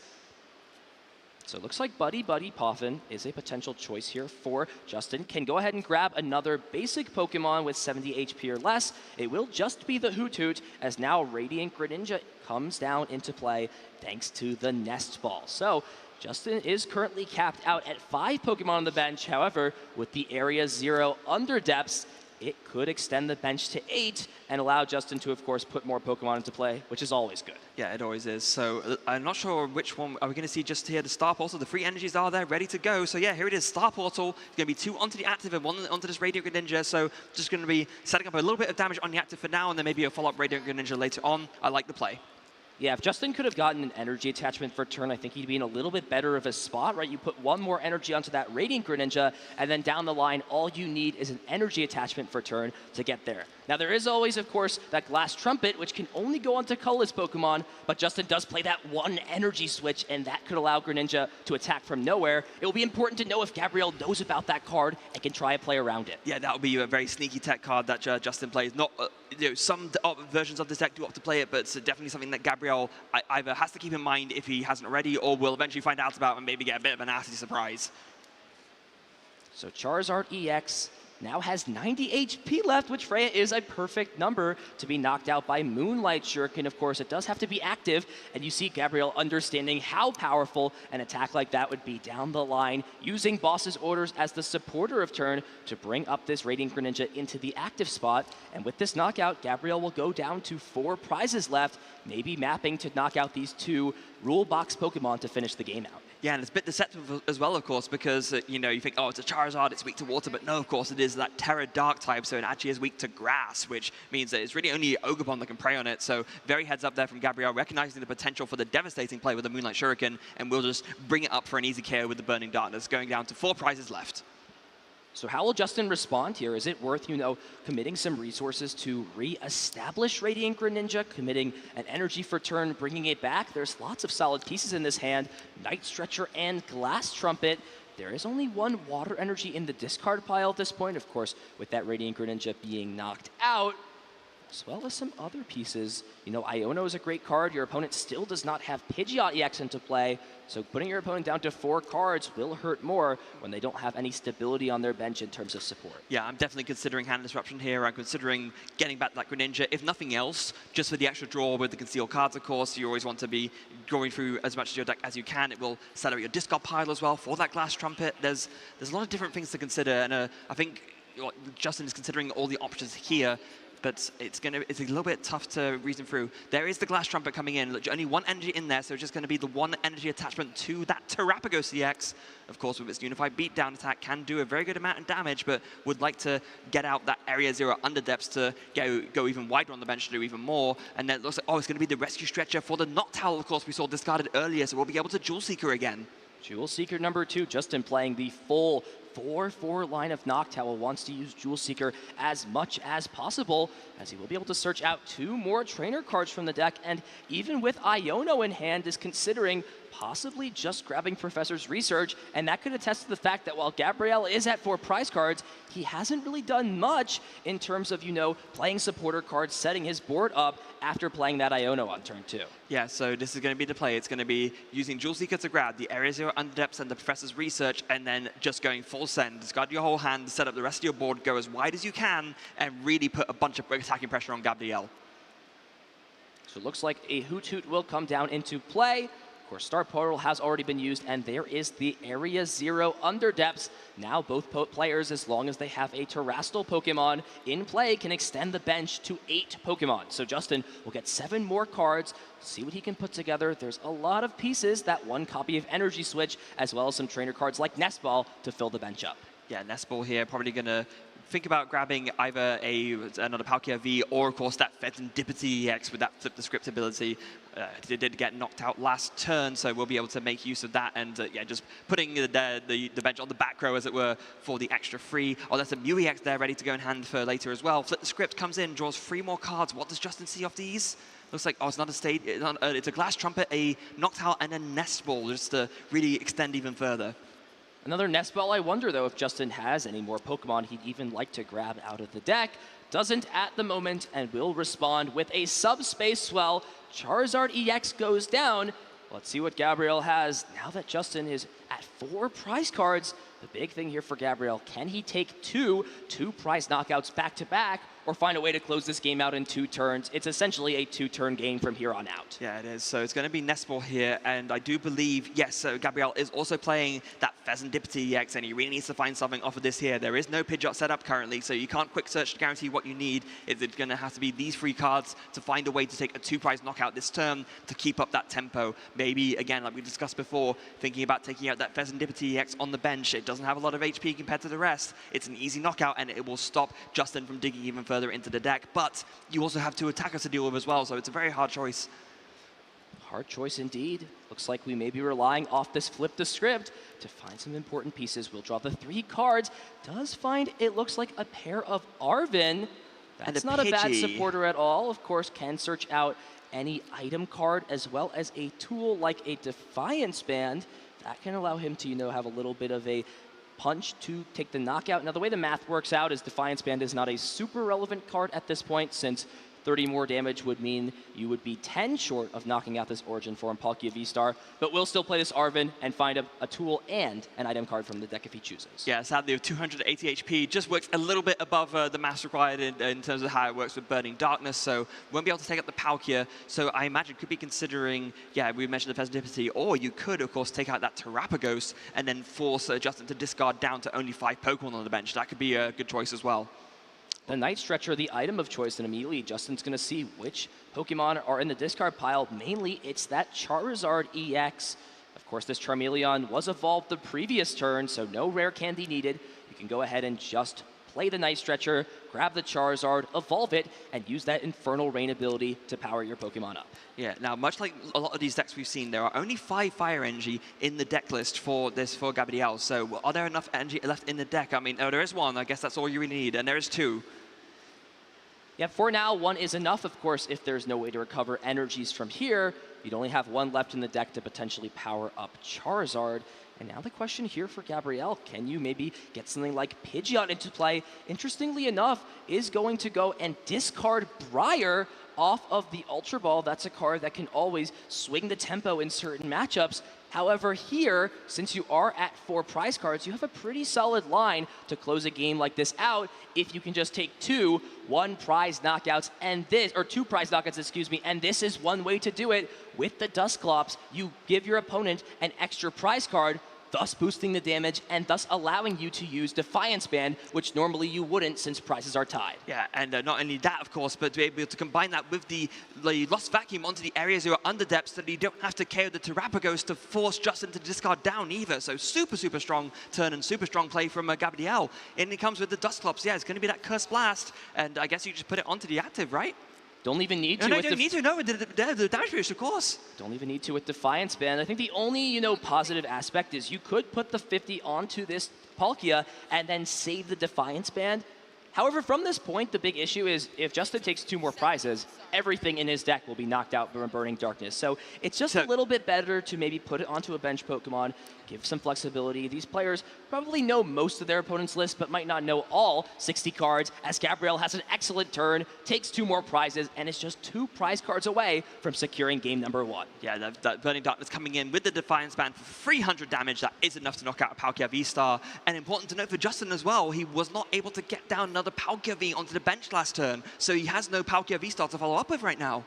So it looks like Buddy Poffin is a potential choice here for Justin. Can go ahead and grab another basic Pokemon with 70 HP or less. It will just be the Hoot, as now Radiant Greninja comes down into play thanks to the Nest Ball. So Justin is currently capped out at 5 Pokemon on the bench. However, with the Area 0 under depths, it could extend the bench to 8 and allow Justin to, of course, put more Pokemon into play, which is always good. Yeah, it always is. So I'm not sure which one are we going to see just here. The Star Portal, the free energies are there, ready to go. So yeah, here it is, Star Portal. It's going to be 2 onto the active and 1 onto this Radiant Greninja. So just going to be setting up a little bit of damage on the active for now, and then maybe a follow-up Radiant Greninja later on. I like the play. Yeah, if Justin could have gotten an energy attachment for turn, I think he'd be in a little bit better of a spot, right? You put 1 more energy onto that Radiant Greninja, and then down the line, all you need is an energy attachment for turn to get there. Now, there is always, of course, that Glass Trumpet, which can only go onto colorless Pokemon, but Justin does play that 1 energy switch, and that could allow Greninja to attack from nowhere. It will be important to know if Gabrielle knows about that card and can try and play around it. Yeah, that would be a very sneaky tech card that Justin plays. Not, some versions of this deck do opt to play it, but it's definitely something that Gabrielle either has to keep in mind if he hasn't already, or will eventually find out about and maybe get a bit of a nasty surprise. So Charizard EX now has 90 HP left, which Freya is a perfect number to be knocked out by Moonlight Shuriken. Of course, it does have to be active, and you see Gabrielle understanding how powerful an attack like that would be down the line, using Boss's Orders as the supporter of turn to bring up this Radiant Greninja into the active spot. And with this knockout, Gabrielle will go down to 4 prizes left, maybe mapping to knock out these 2 rule box Pokemon to finish the game out. Yeah, and it's a bit deceptive as well, of course, because, you think, oh, it's a Charizard, it's weak to water, but no, of course, it is that Terra Dark type, so it actually is weak to grass, which means that it's really only Ogerpon that can prey on it, so very heads up there from Gabrielle, recognizing the potential for the devastating play with the Moonlight Shuriken, and we'll just bring it up for an easy KO with the Burning Darkness, going down to 4 prizes left. So how will Justin respond here? Is it worth, committing some resources to re-establish Radiant Greninja, committing an energy for turn, bringing it back? There's lots of solid pieces in this hand. Night Stretcher and Glass Trumpet. There is only 1 water energy in the discard pile at this point. Of course, with that Radiant Greninja being knocked out, as well as some other pieces. You know, Iono is a great card. Your opponent still does not have Pidgeot EX into play, so putting your opponent down to 4 cards will hurt more when they don't have any stability on their bench in terms of support. Yeah, I'm definitely considering hand disruption here. I'm considering getting back that Greninja, if nothing else, just for the extra draw with the concealed cards, of course. You always want to be going through as much of your deck as you can. It will set up your discard pile as well for that Glass Trumpet. There's a lot of different things to consider, and I think Justin is considering all the options here, but it's a little bit tough to reason through. There is the Glass Trumpet coming in, only 1 energy in there, so it's just going to be the 1 energy attachment to that Terrapagos EX. Of course, with its Unified Beatdown attack, can do a very good amount of damage, but would like to get out that Area 0 under depths to go even wider on the bench to do even more. And then it looks like, it's going to be the Rescue Stretcher for the Noctowl, of course, we saw discarded earlier, so we'll be able to Jewel Seeker again. Jewel Seeker number 2, Justin playing the full 4/4 line of Noctowl, wants to use Jewel Seeker as much as possible, as he will be able to search out 2 more trainer cards from the deck, and even with Iono in hand is considering possibly just grabbing Professor's Research, and that could attest to the fact that while Gabriel is at 4 prize cards, he hasn't really done much in terms of, playing supporter cards, setting his board up after playing that Iono on turn 2. Yeah, so this is going to be the play. It's going to be using Jewel Seeker to grab the Area 0 Underdepths and the Professor's Research, and then just going full send. Discard your whole hand, set up the rest of your board, go as wide as you can, and really put a bunch of attacking pressure on Gabriel. So it looks like a Hoot Hoot will come down into play. Of course, Star Portal has already been used, and there is the Area 0 Underdepths. Now both players, as long as they have a Terrestrial Pokemon in play, can extend the bench to 8 Pokemon. So Justin will get 7 more cards, see what he can put together. There's a lot of pieces, that 1 copy of Energy Switch, as well as some trainer cards like Nest Ball to fill the bench up. Yeah, Nest Ball here, probably going to think about grabbing either another Palkia V or, of course, that Serendipity EX with that Flip the Script ability. It did get knocked out last turn, so we'll be able to make use of that and, just putting the bench on the back row, as it were, for the extra free. Oh, there's a Mew EX there ready to go in hand for later as well. Flip the Script comes in, draws 3 more cards. What does Justin see off these? Looks like, it's not a state, it's a Glass Trumpet, a Noctowl, and a Nest Ball, just to really extend even further. Another Nest Ball. I wonder, though, if Justin has any more Pokemon he'd even like to grab out of the deck. Doesn't at the moment, and will respond with a Subspace Swell. Charizard EX goes down. Let's see what Gabriel has now that Justin is at 4 prize cards. The big thing here for Gabriel, can he take 2 prize knockouts back-to-back, or find a way to close this game out in 2 turns? It's essentially a 2-turn game from here on out. Yeah, it is. So it's going to be Nest Ball here, and I do believe, yes, so Gabriel is also playing that Serendipity EX, and he really needs to find something off of this here. There is no Pidgeot set up currently, so you can't quick search to guarantee what you need. It's going to have to be these 3 cards to find a way to take a 2-prize knockout this turn to keep up that tempo. Maybe, again, like we discussed before, thinking about taking out that Serendipity EX on the bench. It doesn't have a lot of HP compared to the rest. It's an easy knockout, and it will stop Justin from digging even further into the deck, but you also have 2 attackers to deal with as well, so it's a very hard choice. Hard choice indeed. Looks like we may be relying off this Flip the Script to find some important pieces. We'll draw the 3 cards. Does find, it looks like, a pair of Arven. That's not a bad supporter at all. Of course, can search out any item card, as well as a tool like a Defiance Band. That can allow him to, have a little bit of a punch to take the knockout. Now, the way the math works out is Defiance Band is not a super relevant card at this point, since 30 more damage would mean you would be 10 short of knocking out this Origin form Palkia V-Star, but we'll still play this Arven and find a tool and an item card from the deck if he chooses. Yeah, sadly, with 280 HP, just works a little bit above the mass required in terms of how it works with Burning Darkness, so won't be able to take up the Palkia, so I imagine could be considering, yeah, we mentioned the Serendipity, or you could, of course, take out that Terrapagos and then force Justin to discard down to only 5 Pokemon on the bench. That could be a good choice as well. The Night Stretcher, the item of choice, and immediately Justin's going to see which Pokemon are in the discard pile. Mainly, it's that Charizard EX. Of course, this Charmeleon was evolved the previous turn, so no rare candy needed. You can go ahead and just play the Night Stretcher, grab the Charizard, evolve it, and use that Infernal Rain ability to power your Pokemon up. Yeah, now, much like a lot of these decks we've seen, there are only 5 Fire Energy in the deck list for Gabriel. So are there enough energy left in the deck? I mean, there is 1. I guess that's all you really need, and there is 2. Yeah, for now, 1 is enough, of course, if there's no way to recover energies from here. you'd only have one left in the deck to potentially power up Charizard. And now the question here for Gabrielle, can you maybe get something like Pidgeot into play? Interestingly enough, is going to go and discard Briar off of the Ultra Ball. That's a card that can always swing the tempo in certain matchups. However, here, since you are at 4 prize cards, you have a pretty solid line to close a game like this out if you can just take 2 prize knockouts and this, or 2 prize knockouts, excuse me, and this is one way to do it. With the Dusclops, you give your opponent an extra prize card, thus boosting the damage and thus allowing you to use Defiance Band, which normally you wouldn't since prizes are tied. Yeah, and not only that, of course, but to be able to combine that with the Lost Vacuum onto the areas who are under depth so that you don't have to KO the Terapagos to force Justin to discard down either. So super strong turn and super strong play from Gabrielle. And it comes with the Dusclops. Yeah, it's going to be that Curse Blast, and I guess you just put it onto the active, right? Don't even need to. No, don't need to. No, the damage boost, of course. Don't even need to with Defiance Band. I think the only, positive aspect is you could put the 50 onto this Palkia and then save the Defiance Band. However, from this point, the big issue is if Justin takes 2 more prizes, everything in his deck will be knocked out from Burning Darkness. So it's just a little bit better to maybe put it onto a bench Pokemon, give some flexibility. These players probably know most of their opponent's list, but might not know all 60 cards, as Gabrielle has an excellent turn, takes 2 more prizes, and is just 2 prize cards away from securing game number 1. Yeah, that Burning Darkness coming in with the Defiance Band for 300 damage. That is enough to knock out a Palkia V-Star. And important to note for Justin as well, he was not able to get down another Palkia V onto the bench last turn, so he has no Palkia V-Star to follow up with right now.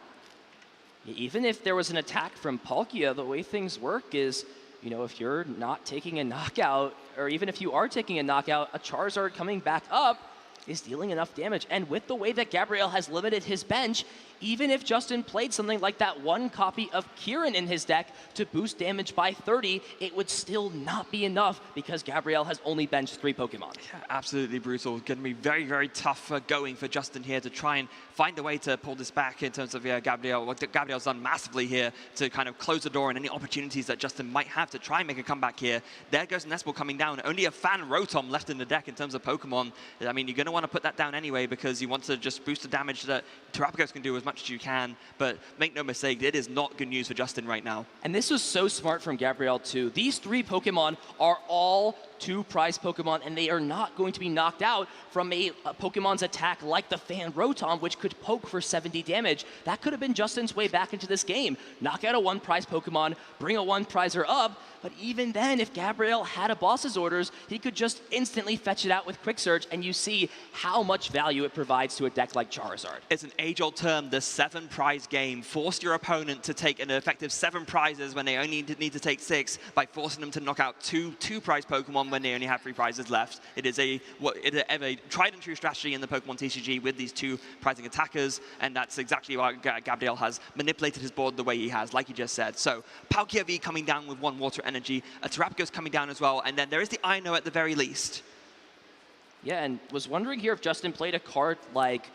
Even if there was an attack from Palkia, the way things work is, if you're not taking a knockout, or even if you are taking a knockout, a Charizard coming back up is dealing enough damage. And with the way that Gabrielle has limited his bench, even if Justin played something like that 1 copy of Kieran in his deck to boost damage by 30, it would still not be enough because Gabrielle has only benched 3 Pokemon. Yeah, absolutely brutal. Going to be very tough going for Justin here to try and find a way to pull this back in terms of Gabrielle. What Gabrielle's done massively here to kind of close the door on any opportunities that Justin might have to try and make a comeback here. There goes Nespel coming down. Only a Fan Rotom left in the deck in terms of Pokemon. I mean, you're going to want to put that down anyway because you want to just boost the damage that Terapagos can do as much as you can, but make no mistake, it is not good news for Justin right now. And this was so smart from Gabrielle too. These 3 Pokemon are all 2 prize Pokemon, and they are not going to be knocked out from a Pokemon's attack like the Fan Rotom, which could poke for 70 damage. That could have been Justin's way back into this game. Knock out a 1 prize Pokemon, bring a 1 prizer up, but even then, if Gabrielle had a boss's orders, he could just instantly fetch it out with Quick Search, and you see how much value it provides to a deck like Charizard. It's an age-old term, the 7 prize game. Force your opponent to take an effective 7 prizes when they only need to take 6 by forcing them to knock out 2 prize Pokemon when they only have 3 prizes left. It is a tried and true strategy in the Pokemon TCG with these 2 prizing attackers, and that's exactly why Gabrielle has manipulated his board the way he has, like you just said. So Palkia V coming down with 1 Water Energy, a Terapagos coming down as well, and then there is the Ino at the very least. Yeah, and was wondering here if Justin played a card like,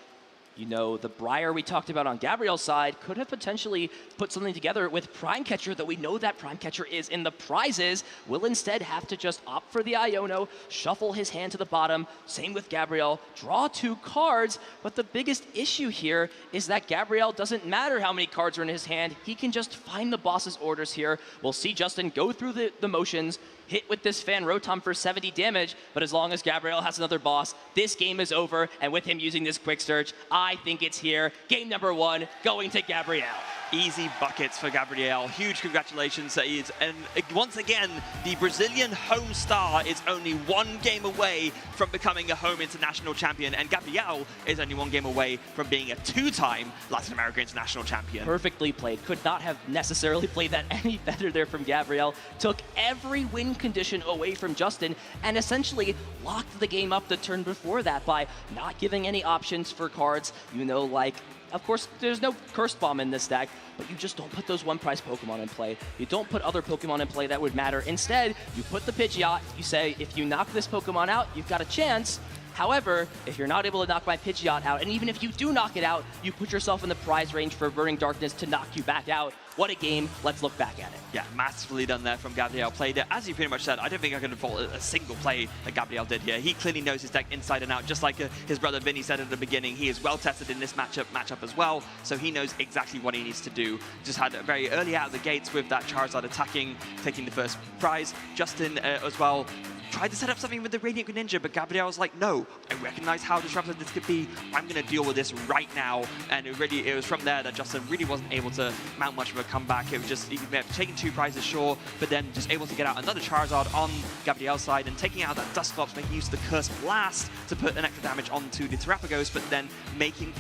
the Briar we talked about on Gabrielle's side, could have potentially put something together with Prime Catcher, though we know that Prime Catcher is in the prizes, will instead have to just opt for the Iono, shuffle his hand to the bottom, same with Gabrielle, draw 2 cards, but the biggest issue here is that Gabrielle doesn't matter how many cards are in his hand, he can just find the boss's orders here. We'll see Justin go through the motions, hit with this Fan Rotom for 70 damage, but as long as Gabrielle has another boss, this game is over, and with him using this Quick Search, I think it's here. Game number 1 going to Gabrielle. Easy buckets for Gabrielle. Huge congratulations. And once again, the Brazilian home star is only 1 game away from becoming a home international champion, and Gabrielle is only 1 game away from being a 2-time Latin American international champion. Perfectly played. Could not have necessarily played that any better there from Gabrielle. Took every win condition away from Justin and essentially locked the game up the turn before that by not giving any options for cards, like, of course, there's no Curse Bomb in this deck, but you just don't put those 1 prize Pokemon in play. You don't put other Pokemon in play that would matter. Instead, you put the Pidgeot, you say, if you knock this Pokemon out, you've got a chance. However, if you're not able to knock my Pidgeot out, and even if you do knock it out, you put yourself in the prize range for Burning Darkness to knock you back out. What a game. Let's look back at it. Yeah, masterfully done there from Gabriel. Played it, as you pretty much said, I don't think I could have fault a single play that Gabriel did here. He clearly knows his deck inside and out, just like his brother Vinny said at the beginning. He is well tested in this matchup as well, so he knows exactly what he needs to do. Just had very early out of the gates with that Charizard attacking, taking the first prize. Justin as well tried to set up something with the Radiant Greninja, but Gabriel was like, no, I recognize how disruptive this could be. I'm going to deal with this right now. And it was from there that Justin really wasn't able to mount much of a comeback. It was just, he may have taken 2 prizes, sure, but then just able to get out another Charizard on Gabriel's side and taking out that Dusclops, making use of the Curse Blast to put an extra damage onto the Terrapagos, but then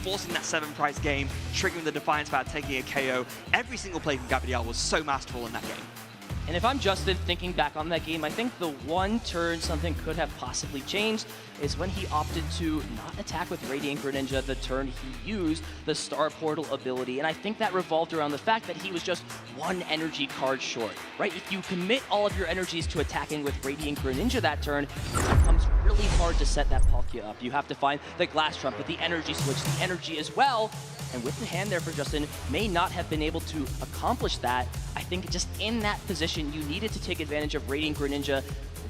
forcing that 7-prize game, triggering the Defiance Pad, taking a KO. Every single play from Gabriel was so masterful in that game. And if I'm Justin, thinking back on that game, I think the one turn something could have possibly changed is when he opted to not attack with Radiant Greninja the turn he used the Star Portal ability. And I think that revolved around the fact that he was just 1 energy card short, right? If you commit all of your energies to attacking with Radiant Greninja that turn, it becomes really hard to set that Palkia up. You have to find the Glass Trump with the energy switch, the energy as well. And with the hand there for Justin, may not have been able to accomplish that. I think just in that position, you needed to take advantage of Radiant Greninja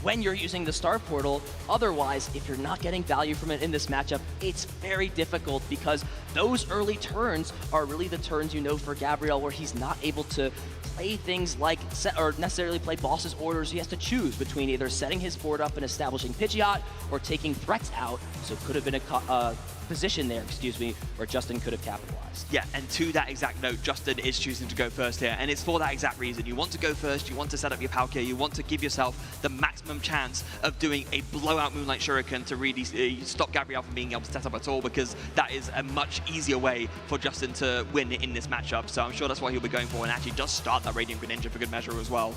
when you're using the Star Portal. Otherwise, if you're not getting value from it in this matchup, it's very difficult because those early turns are really the turns you know for Gabriel where he's not able to play things like or necessarily play boss's orders. He has to choose between either setting his board up and establishing Pidgeot or taking threats out. So it could have been a position there, where Justin could have capitalized. Yeah, and to that exact note, Justin is choosing to go first here, and it's for that exact reason. You want to go first, you want to set up your Palkia, you want to give yourself the maximum chance of doing a blowout Moonlight Shuriken to really stop Gabriel from being able to set up at all, because that is a much easier way for Justin to win in this matchup. So I'm sure that's what he'll be going for, and actually does start that Radiant Greninja for good measure as well.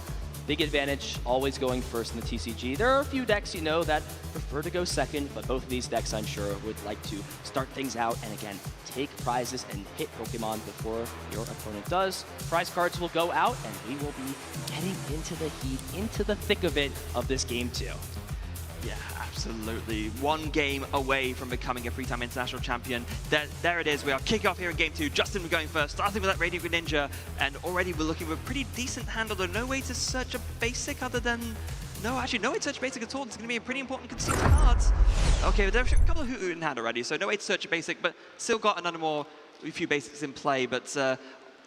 Big advantage, always going first in the TCG. There are a few decks, that prefer to go second, but both of these decks, I'm sure, would like to start things out and, again, take prizes and hit Pokemon before your opponent does. Prize cards will go out, and we will be getting into the heat, into the thick of it of this game, too. Yeah, absolutely. 1 game away from becoming a 3-time international champion. There it is. We are kicking off here in game 2. Justin, we're going first, starting with that Radiant Greninja, and already we're looking for a pretty decent hand, although no way to search a basic other than... No, actually, no way to search basic at all. It's going to be a pretty important conceded cards. Okay, there's a couple of Hoot in hand already, so no way to search a basic, but still got a few basics in play, but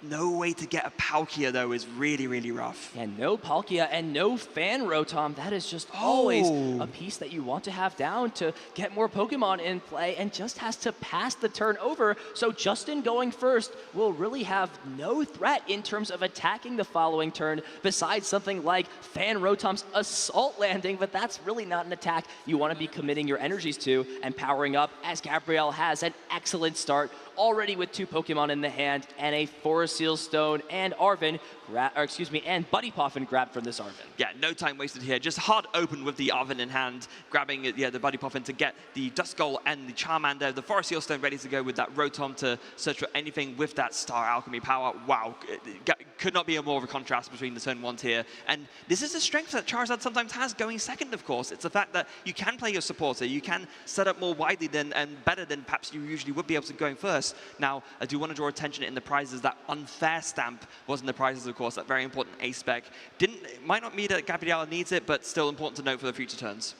no way to get a Palkia, though, is really, really rough. And no Palkia and no Fan Rotom. That is just always a piece that you want to have down to get more Pokemon in play, and just has to pass the turn over. So Justin going first will really have no threat in terms of attacking the following turn, besides something like Fan Rotom's Assault Landing, but that's really not an attack you want to be committing your energies to and powering up, as Gabriel has an excellent start already with 2 Pokemon in the hand and a Forest Seal Stone and and Buddy Poffin grabbed from this Arven. Yeah, no time wasted here. Just hard open with the Arven in hand, grabbing the Buddy Poffin to get the Duskull and the Charmander. The Forest Seal Stone ready to go with that Rotom to search for anything with that Star Alchemy power. Wow, could not be more of a contrast between the turn 1 here. And this is the strength that Charizard sometimes has going second, of course. It's the fact that you can play your supporter, you can set up more widely and better than perhaps you usually would be able to going first. Now, I do want to draw attention in the prizes. That unfair stamp was in the prizes, of course, that very important ace spec. Might not mean that Gabriel needs it, but still important to note for the future turns.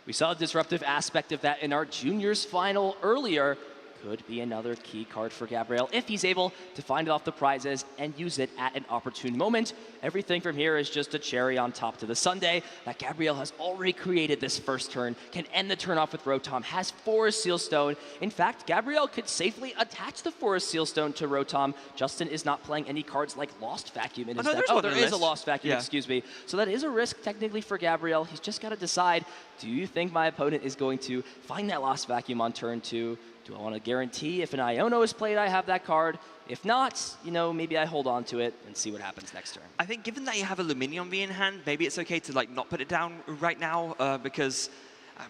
We saw a disruptive aspect of that in our juniors final earlier. Could be another key card for Gabriel if he's able to find it off the prizes and use it at an opportune moment. Everything from here is just a cherry on top to the sundae that Gabriel has already created this first turn, can end the turn off with Rotom, has Forest Seal Stone. In fact, Gabriel could safely attach the Forest Seal Stone to Rotom. Justin is not playing any cards like Lost Vacuum in his deck. Oh, there is a Lost Vacuum, excuse me. So that is a risk technically for Gabriel. He's just got to decide, do you think my opponent is going to find that Lost Vacuum on turn 2? Do I want to guarantee if an Iono is played, I have that card? If not, maybe I hold on to it and see what happens next turn. I think given that you have a Lumineon V in hand, maybe it's okay to not put it down right now because,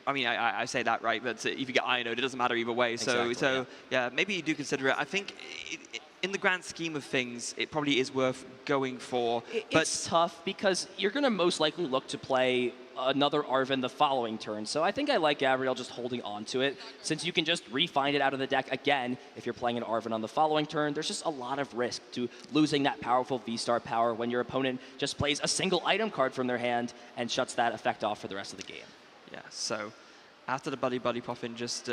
I mean, I say that, right? But if you get Iono, it doesn't matter either way. So, Exactly, yeah, maybe you do consider it. I think in the grand scheme of things, it probably is worth going for. It's tough because you're going to most likely look to play another Arven the following turn. So I think I like Gabrielle just holding on to it, since you can just re-find it out of the deck again if you're playing an Arven on the following turn. There's just a lot of risk to losing that powerful V-Star power when your opponent just plays a single item card from their hand and shuts that effect off for the rest of the game. Yeah, so after the Buddy Puffin, just,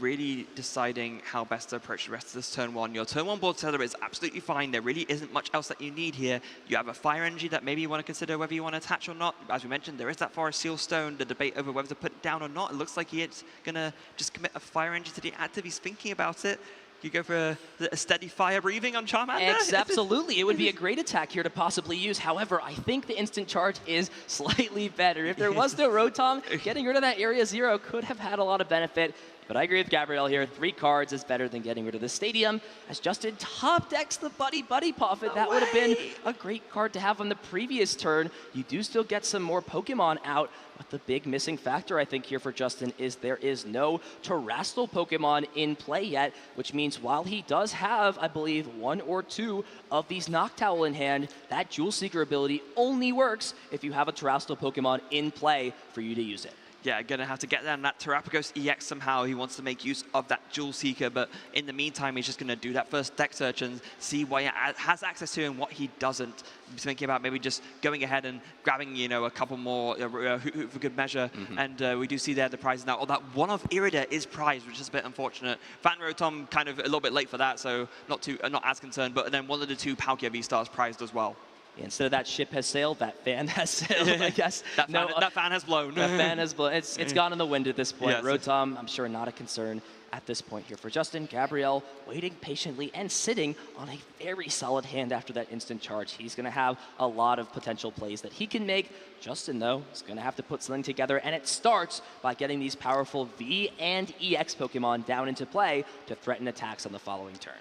really deciding how best to approach the rest of this turn one. Your turn one board setup is absolutely fine. There really isn't much else that you need here. You have a Fire Energy that maybe you want to consider whether you want to attach or not. As we mentioned, there is that Forest Seal Stone, the debate over whether to put it down or not. It looks like he's going to just commit a Fire Energy to the active. He's thinking about it. You go for a steady fire breathing on Charmander? Absolutely. It would be a great attack here to possibly use. However, I think the instant charge is slightly better. If there was no Rotom, getting rid of that Area 0 could have had a lot of benefit. But I agree with Gabrielle here. 3 cards is better than getting rid of the Stadium. As Justin top decks the Buddy Puffin, that would have been a great card to have on the previous turn. You do still get some more Pokemon out, but the big missing factor I think here for Justin is there is no Terrestrial Pokemon in play yet, which means while he does have, I believe, 1 or 2 of these Noctowl in hand, that Jewel Seeker ability only works if you have a Terrestrial Pokemon in play for you to use it. Yeah, going to have to get down that Terrapagos EX somehow. He wants to make use of that Jewel Seeker, but in the meantime, he's just going to do that first deck search and see what he has access to and what he doesn't. He's thinking about maybe just going ahead and grabbing, you know, a couple more for good measure. And we do see there the prize now. Oh, that one of Irida is prized, which is a bit unfortunate. Van Rotom kind of a little bit late for that, so not as concerned. But then one of the 2 Palkia V-Stars prized as well. Instead of that ship has sailed, that fan has sailed, I guess. that fan has blown. That fan has blown. It's gone in the wind at this point. Yes. Rotom, I'm sure not a concern at this point here for Justin. Gabrielle waiting patiently and sitting on a very solid hand after that instant charge. He's going to have a lot of potential plays that he can make. Justin, though, is going to have to put something together, and it starts by getting these powerful V and EX Pokemon down into play to threaten attacks on the following turn.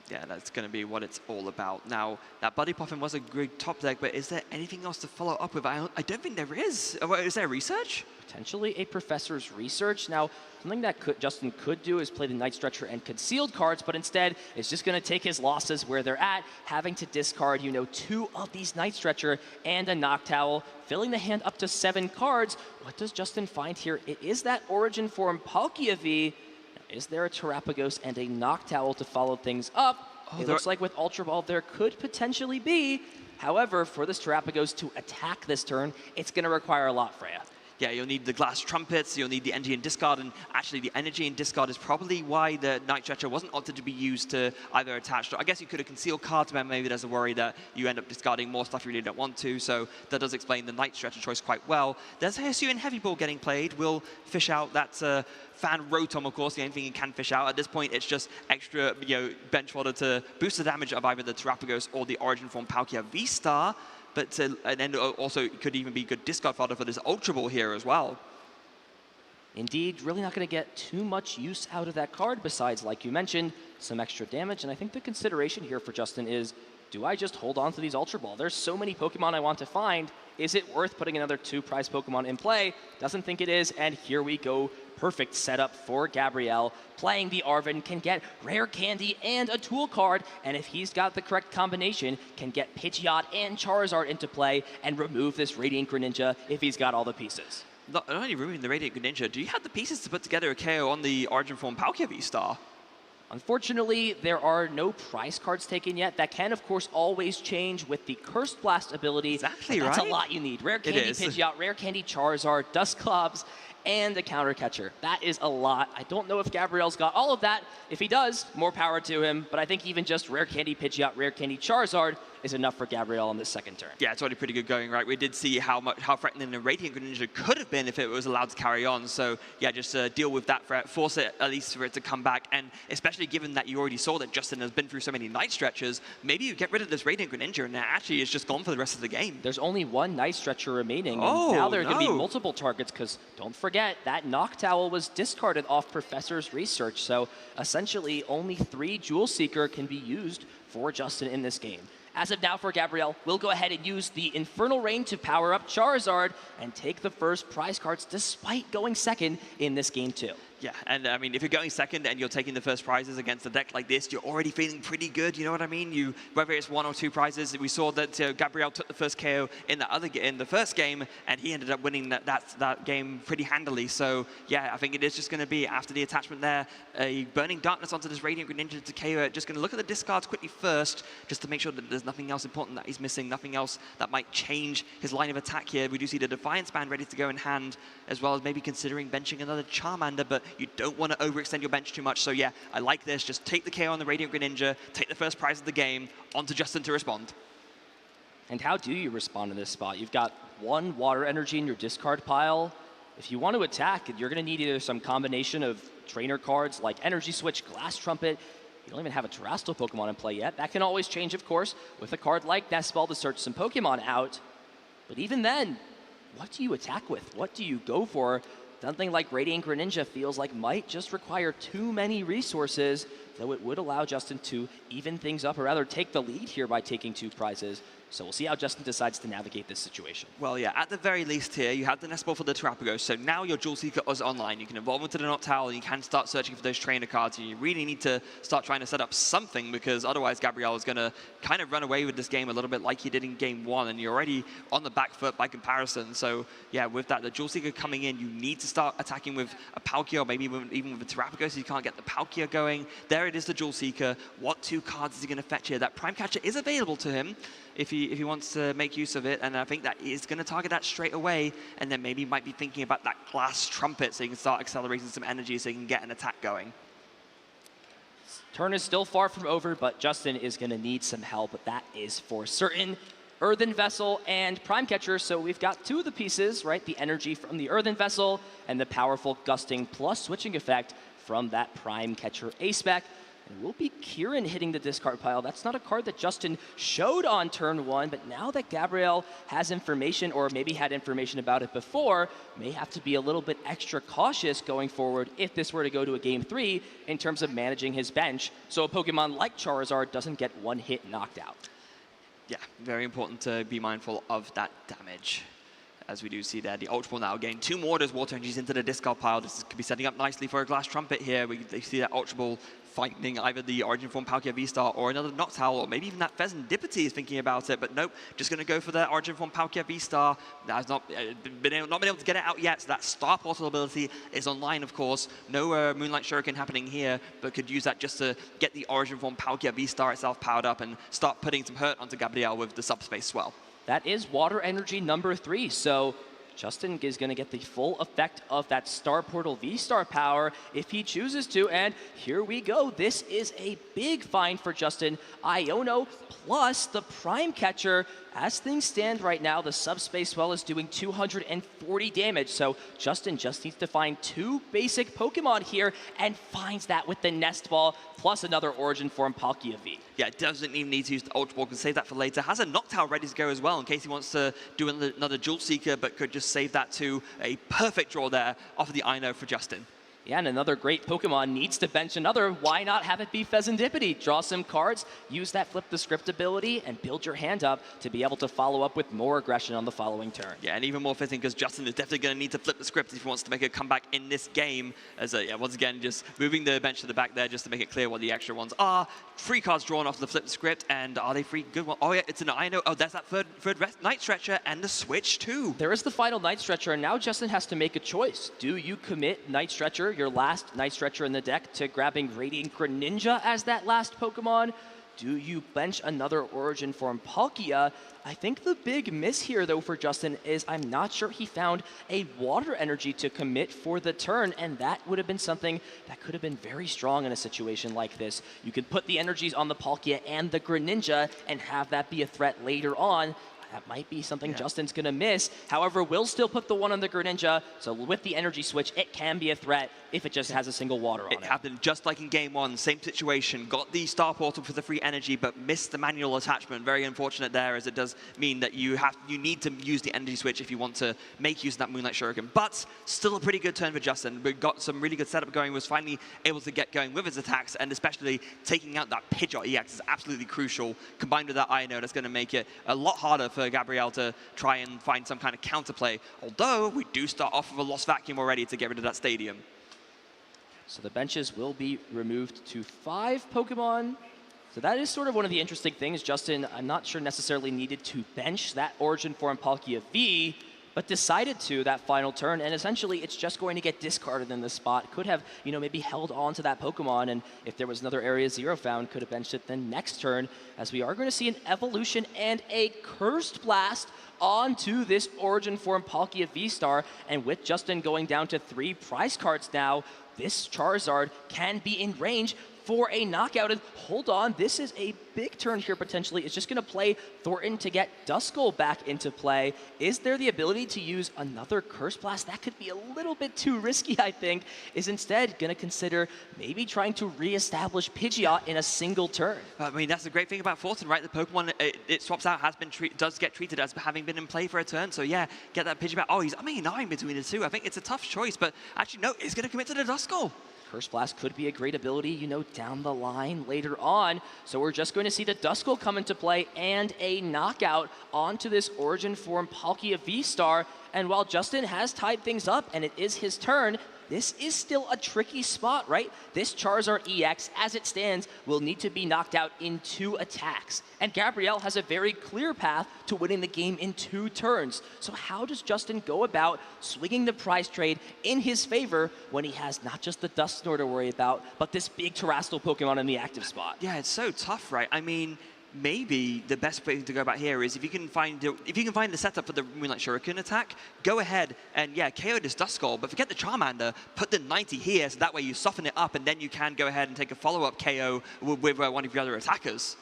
Yeah, that's going to be what it's all about. Now, that Buddy Puffin was a great top deck, but is there anything else to follow up with? I don't think there is. Is there research? Potentially a Professor's Research. Now, something that Justin could do is play the Night Stretcher and Concealed cards, but instead is just going to take his losses where they're at, having to discard, 2 of these Night Stretcher and a Noctowl, filling the hand up to 7 cards. What does Justin find here? It is that Origin Form Palkia V. Is there a Terrapagos and a Noctowl to follow things up? It looks like with Ultra Ball there could potentially be. However, for this Terrapagos to attack this turn, it's going to require a lot, Freya. Yeah, you'll need the Glass Trumpets, you'll need the Energy and Discard, and actually the Energy and Discard is probably why the Night Stretcher wasn't opted to be used to either attach. I guess you could have concealed cards, but maybe there's a worry that you end up discarding more stuff you really don't want to, so that does explain the Night Stretcher choice quite well. There's a Hisuian Heavy Ball getting played. We'll fish out that Fan Rotom, of course, the only thing you can fish out. At this point, it's just extra bench fodder to boost the damage of either the Terrapagos or the Origin Form Palkia V-Star. But and then also it could even be good discard fodder for this Ultra Ball here as well. Indeed, really not going to get too much use out of that card besides, like you mentioned, some extra damage. And I think the consideration here for Justin is, do I just hold on to these Ultra Ball? There's so many Pokemon I want to find. Is it worth putting another 2 prize Pokemon in play? Doesn't think it is, and here we go. Perfect setup for Gabrielle. Playing the Arven can get Rare Candy and a Tool card, and if he's got the correct combination, can get Pidgeot and Charizard into play and remove this Radiant Greninja if he's got all the pieces. Not only removing the Radiant Greninja, do you have the pieces to put together a KO on the Origin Form Palkia V-Star? Unfortunately, there are no prize cards taken yet. That can, of course, always change with the Cursed Blast ability. Exactly, That's right? a lot you need. Rare Candy Pidgeot, Rare Candy Charizard, Dusclops, and a counter catcher. That is a lot. I don't know if Gabrielle's got all of that. If he does, more power to him. But I think even just Rare Candy Pidgeot, Rare Candy Charizard is enough for Gabrielle on this second turn. Yeah, it's already pretty good going, right? We did see how threatening the Radiant Greninja could have been if it was allowed to carry on. So yeah, just deal with that threat, force it at least for it to come back. And especially given that you already saw that Justin has been through so many Night Stretchers, maybe you get rid of this Radiant Greninja and it actually is just gone for the rest of the game. There's only 1 Night Stretcher remaining. Oh, and now there are going to be multiple targets because don't forget that Noctowl was discarded off Professor's Research. So essentially only 3 Jewel Seeker can be used for Justin in this game. As of now for Gabrielle, we'll go ahead and use the Infernal Rain to power up Charizard and take the first prize cards despite going second in this game too. Yeah, and I mean, if you're going second and you're taking the first prizes against a deck like this, you're already feeling pretty good. You know what I mean? Whether it's 1 or 2 prizes, we saw that Gabriel took the first KO in the first game, and he ended up winning that game pretty handily. So yeah, I think it is just going to be after the attachment there, a Burning Darkness onto this Radiant Greninja to KO it. Just going to look at the discards quickly first, just to make sure that there's nothing else important that he's missing, nothing else that might change his line of attack here. We do see the Defiance Band ready to go in hand, as well as maybe considering benching another Charmander, but you don't want to overextend your bench too much. So yeah, I like this. Just take the KO on the Radiant Greninja, take the first prize of the game, onto Justin to respond. And how do you respond in this spot? You've got 1 water energy in your discard pile. If you want to attack, you're going to need either some combination of trainer cards like Energy Switch, Glass Trumpet. You don't even have a Terrestrial Pokemon in play yet. That can always change, of course, with a card like Nest Ball to search some Pokemon out. But even then, what do you attack with? What do you go for? Something like Radiant Greninja feels like might just require too many resources, though it would allow Justin to even things up, or rather take the lead here by taking 2 prizes. So we'll see how Justin decides to navigate this situation. Well, yeah, at the very least here, you have the Nest Ball for the Terrapagos, so now your Jewel Seeker is online. You can evolve into the Noctowl, and you can start searching for those trainer cards, and you really need to start trying to set up something, because otherwise Gabriel is going to kind of run away with this game a little bit like he did in Game 1, and you're already on the back foot by comparison. So, yeah, with that, the Jewel Seeker coming in, you need to start attacking with a Palkia, or maybe even with a Terrapagos, so you can't get the Palkia going. There it is, the Jewel Seeker. What 2 cards is he going to fetch here? That Prime Catcher is available to him if he wants to make use of it, and I think that is going to target that straight away, and then maybe might be thinking about that Glass Trumpet so you can start accelerating some energy so you can get an attack going. Turn is still far from over, but Justin is going to need some help. That is for certain. Earthen Vessel and Prime Catcher, so we've got 2 of the pieces, right? The energy from the Earthen Vessel and the powerful Gusting plus switching effect from that Prime Catcher A-Spec. And will be Kieran hitting the discard pile. That's not a card that Justin showed on turn 1, but now that Gabriel has information, or maybe had information about it before, may have to be a little bit extra cautious going forward if this were to go to a Game 3 in terms of managing his bench, so a Pokemon like Charizard doesn't get 1 hit knocked out. Yeah, very important to be mindful of that damage. As we do see there, the Ultra Ball now gain 2 more of those water energies into the discard pile. This could be setting up nicely for a Glass Trumpet here. They see that Ultra Ball finding either the Origin Form Palkia V-Star or another Noctowl, or maybe even that Pheasantipity is thinking about it, but nope, just going to go for the Origin Form Palkia V-Star. That's not been able to get it out yet, so that Star Portal ability is online, of course. No Moonlight Shuriken happening here, but could use that just to get the Origin Form Palkia V-Star itself powered up and start putting some hurt onto Gabriel with the Subspace Swell. That is water energy number 3, so Justin is going to get the full effect of that Star Portal V-Star power if he chooses to, and here we go. This is a big find for Justin. Iono plus the Prime Catcher. As things stand right now, the Subspace Swell is doing 240 damage, so Justin just needs to find 2 basic Pokemon here and finds that with the Nest Ball plus another Origin Form Palkia V. Yeah, doesn't even need to use the Ultra Ball, can save that for later. Has a Noctowl ready to go as well in case he wants to do another Jewel Seeker, but could just save that to a perfect draw there off of the Ino for Justin. Yeah, and another great Pokemon needs to bench another. Why not have it be Pheasantipity? Draw some cards, use that Flip the Script ability, and build your hand up to be able to follow up with more aggression on the following turn. Yeah, and even more fitting because Justin is definitely going to need to flip the script if he wants to make a comeback in this game. As yeah, once again, just moving the bench to the back there just to make it clear what the extra ones are. 3 cards drawn off the flip the script, and are they 3 good ones? Oh yeah, it's an I know. Oh, there's that third Night Stretcher and the switch too. There is the final Night Stretcher, and now Justin has to make a choice. Do you commit Night Stretcher, your last Night Stretcher in the deck, to grabbing Radiant Greninja as that last Pokemon? Do you bench another Origin Form Palkia? I think the big miss here, though, for Justin is I'm not sure he found a Water Energy to commit for the turn, and that would have been something that could have been very strong in a situation like this. You could put the energies on the Palkia and the Greninja and have that be a threat later on. That might be something Justin's going to miss. However, we'll still put the one on the Greninja, so with the energy switch, it can be a threat if it just has a single water on it. It happened just like in Game 1, same situation. Got the Star Portal for the free energy, but missed the manual attachment. Very unfortunate there, as it does mean that you need to use the energy switch if you want to make use of that Moonlight Shuriken. But still a pretty good turn for Justin. We got some really good setup going, was finally able to get going with his attacks, and especially taking out that Pidgeot EX is absolutely crucial. Combined with that Ino, that's going to make it a lot harder for Gabriel to try and find some kind of counterplay. Although, we do start off with a Lost Vacuum already to get rid of that Stadium. So the benches will be removed to 5 Pokemon. So that is sort of one of the interesting things. Justin, I'm not sure necessarily needed to bench that Origin form Palkia V, but decided to that final turn, and essentially it's just going to get discarded in this spot. Could have, maybe held on to that Pokemon, and if there was another Area 0 found, could have benched it then next turn, as we are going to see an Evolution and a Cursed Blast onto this Origin form Palkia V-Star, and with Justin going down to 3 prize cards now, this Charizard can be in range for a knockout. And hold on, this is a big turn here potentially. It's just going to play Thornton to get Duskull back into play. Is there the ability to use another Curse Blast? That could be a little bit too risky, I think. Is instead going to consider maybe trying to reestablish Pidgeot in a single turn. I mean, that's the great thing about Thornton, right? The Pokemon it swaps out does get treated as having been in play for a turn. So yeah, get that Pidgeot back. Oh, he's umming between the two. I think it's a tough choice, but actually no, he's going to commit to the Duskull. Curse Blast could be a great ability, down the line later on. So we're just going to see the Duskull come into play and a knockout onto this Origin form Palkia V-Star. And while Justin has tied things up and it is his turn, this is still a tricky spot, right? This Charizard EX, as it stands, will need to be knocked out in 2 attacks. And Gabrielle has a very clear path to winning the game in 2 turns. So how does Justin go about swinging the prize trade in his favor when he has not just the Dusknoir to worry about, but this big Terrestrial Pokemon in the active spot? Yeah, it's so tough, right? I mean, maybe the best way to go about here is if you can find the setup for the Moonlight Shuriken attack, go ahead and KO this Duskull, but forget the Charmander, put the 90 here, so that way you soften it up, and then you can go ahead and take a follow-up KO with one of your other attackers.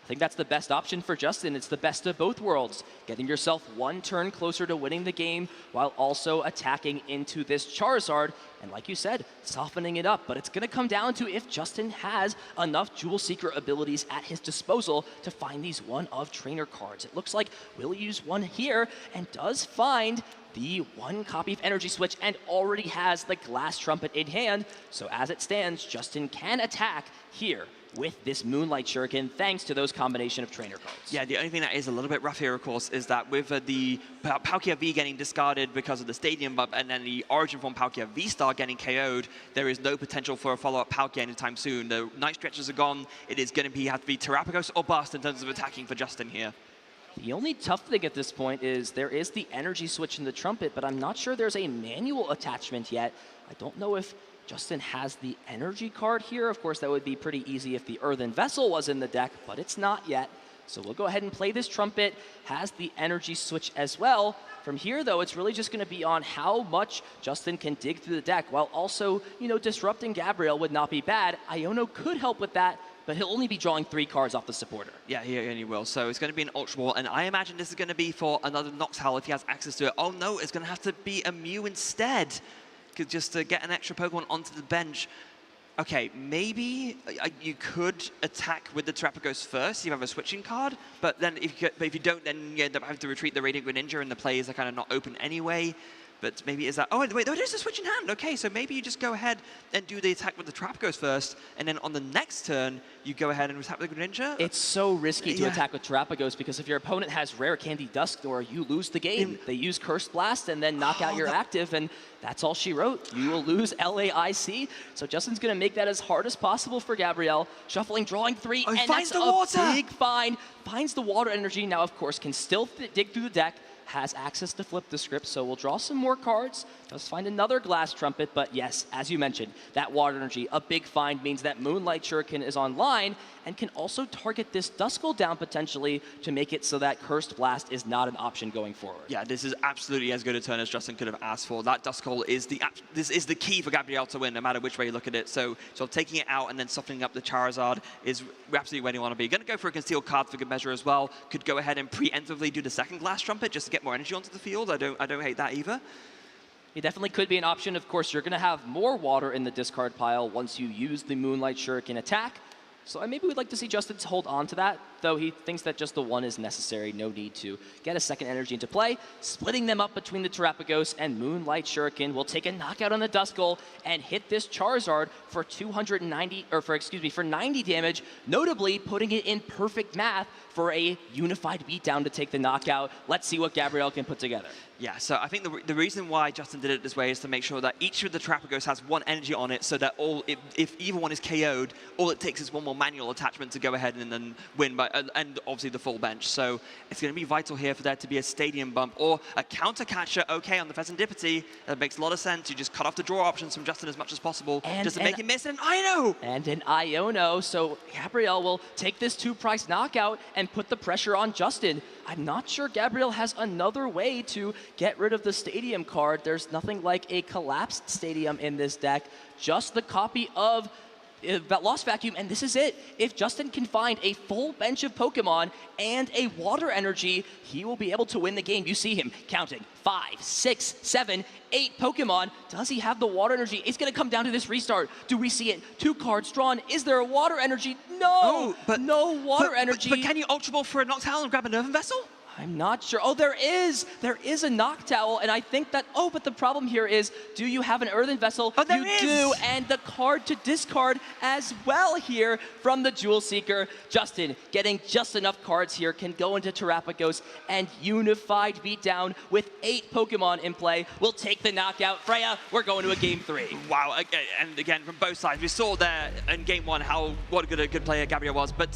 I think that's the best option for Justin. It's the best of both worlds, getting yourself 1 turn closer to winning the game while also attacking into this Charizard. And like you said, softening it up. But it's going to come down to if Justin has enough Jewel Seeker abilities at his disposal to find these one-of trainer cards. It looks like we'll use one here and does find the 1 copy of Energy Switch and already has the Glass Trumpet in hand. So as it stands, Justin can attack here with this Moonlight Shuriken, thanks to those combination of trainer cards. Yeah, the only thing that is a little bit rough here, of course, is that with the Palkia V getting discarded because of the Stadium Bump, and then the Origin form Palkia V-Star getting KO'd, there is no potential for a follow-up Palkia anytime soon. The night stretches are gone. It is going to have to be Terrapagos or bust in terms of attacking for Justin here. The only tough thing at this point is there is the Energy Switch in the Trumpet, but I'm not sure there's a manual attachment yet. I don't know if Justin has the energy card here. Of course, that would be pretty easy if the Earthen Vessel was in the deck, but it's not yet. So we'll go ahead and play this Trumpet, has the Energy Switch as well. From here, though, it's really just going to be on how much Justin can dig through the deck, while also, disrupting Gabrielle would not be bad. Iono could help with that, but he'll only be drawing 3 cards off the supporter. Yeah, he only will. So it's going to be an Ultra Ball, and I imagine this is going to be for another Nox Howl if he has access to it. Oh no, it's going to have to be a Mew instead. Just to get an extra Pokemon onto the bench. Okay, maybe you could attack with the Terrapagos first. You have a switching card, but then if you don't, then you end up having to retreat the Radiant Greninja, and the plays are kind of not open anyway. But maybe is that? Oh wait, there's a switch in hand. Okay, so maybe you just go ahead and do the attack with the Terrapagos first, and then on the next turn you go ahead and attack with the Greninja. It's so risky to attack with Terrapagos because if your opponent has Rare Candy Dusknoir, you lose the game. They use Cursed Blast and then knock out your active, and that's all she wrote. You will lose LAIC. So Justin's going to make that as hard as possible for Gabrielle. Shuffling, drawing 3, and finds that's the water. A big find. Finds the water energy. Now, of course, can still dig through the deck. Has access to flip the script, so we'll draw some more cards. Does find another Glass Trumpet, but yes, as you mentioned, that water energy, a big find, means that Moonlight Shuriken is online and can also target this Duskull down potentially to make it so that Cursed Blast is not an option going forward. Yeah, this is absolutely as good a turn as Justin could have asked for. That Duskull is the key for Gabrielle to win, no matter which way you look at it. So taking it out and then softening up the Charizard is absolutely where you want to be. Going to go for a concealed card for good measure as well. Could go ahead and preemptively do the second Glass Trumpet just to get more energy onto the field. I don't hate that either. It definitely could be an option. Of course, you're going to have more water in the discard pile once you use the Moonlight Shuriken attack. So maybe we'd like to see Justin hold on to that, though he thinks that just the one is necessary. No need to get a second energy into play. Splitting them up between the Terapagos and Moonlight Shuriken will take a knockout on the Duskull and hit this Charizard for 90 damage, notably putting it in perfect math for a unified beatdown to take the knockout. Let's see what Gabriel can put together. Yeah, so I think the reason why Justin did it this way is to make sure that each of the Terapagos has one energy on it, so that if either one is KO'd, all it takes is one more manual attachment to go ahead and then win, and obviously the full bench. So it's going to be vital here for there to be a stadium bump or a counter catcher, okay, on the Pheasantipity. That makes a lot of sense. You just cut off the draw options from Justin as much as possible, just to make him miss an Ino! And an Iono, so Gabriel will take this 2-price knockout and put the pressure on Justin. I'm not sure Gabriel has another way to get rid of the stadium card. There's nothing like a collapsed stadium in this deck, just the copy of Lost Vacuum, and this is it. If Justin can find a full bench of Pokemon and a water energy, he will be able to win the game. You see him counting 5, 6, 7, 8 Pokemon. Does he have the water energy? It's going to come down to this restart. Do we see it? 2 cards drawn. Is there a water energy? No! No water energy. But can you Ultra Ball for a Noctowl and grab a Nervin Vessel? I'm not sure. Oh, there is. There is a Noctowl, and I think that, oh, but the problem here is, do you have an Earthen Vessel? Oh, there you is. do, and the card to discard as well here from the Jewel Seeker. Justin, getting just enough cards here, can go into Terapagos and unified beatdown with 8 Pokemon in play. We'll take the knockout. Freya, we're going to a Game 3. Wow, and again, from both sides, we saw there in Game 1 what a good player Gabriel was, but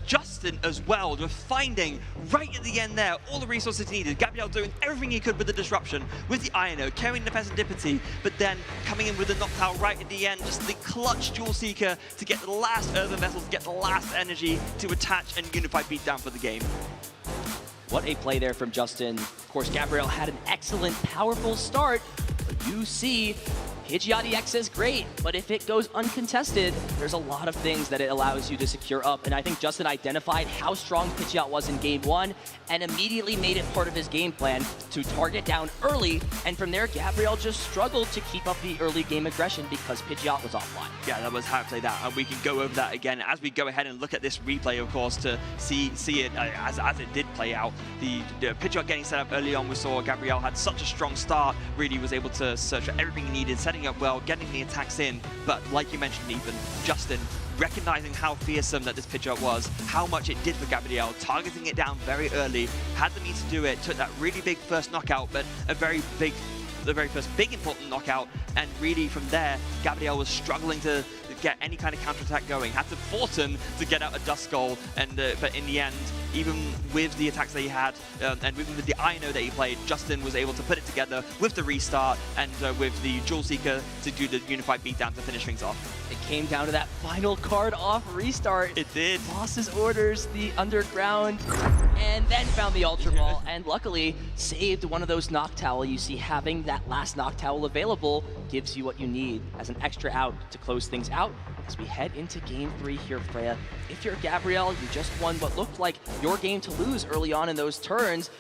Justin as well, just finding right at the end there all the resources needed. Gabriel doing everything he could with the disruption, with the Ino, carrying the Pheasantipity, but then coming in with the Noctowl right at the end, just the clutch Jewel Seeker to get the last Earthen Vessel, to get the last energy to attach and unify beatdown for the game. What a play there from Justin. Of course, Gabriel had an excellent, powerful start, but you see Pidgeot EX is great, but if it goes uncontested, there's a lot of things that it allows you to secure up, and I think Justin identified how strong Pidgeot was in Game 1 and immediately made it part of his game plan to target down early, and from there, Gabriel just struggled to keep up the early game aggression because Pidgeot was offline. Yeah, that was how to play that, and we can go over that again as we go ahead and look at this replay, of course, to see it as it did play out. The Pidgeot getting set up early on, we saw Gabriel had such a strong start, really was able to search for everything he needed, setting up well, getting the attacks in, but like you mentioned, Ethan, Justin recognizing how fearsome that this Pidgeot was, how much it did for Gabriel, targeting it down very early, had the means to do it, took that really big first knockout, but the very first big important knockout, and really from there, Gabriel was struggling to get any kind of counterattack going, had to force him to get out a Duskull, and but in the end, even with the attacks that he had, and even with the Ino that he played, Justin was able to put it together with the restart and with the Jewel Seeker to do the unified beatdown to finish things off. It came down to that final card off restart. It did. Boss's orders, the underground, and then found the Ultra Ball, and luckily saved one of those Noctowl. You see, having that last Noctowl available gives you what you need as an extra out to close things out. As we head into Game 3 here, Freya, if you're Gabriel, you just won what looked like your game to lose early on in those turns,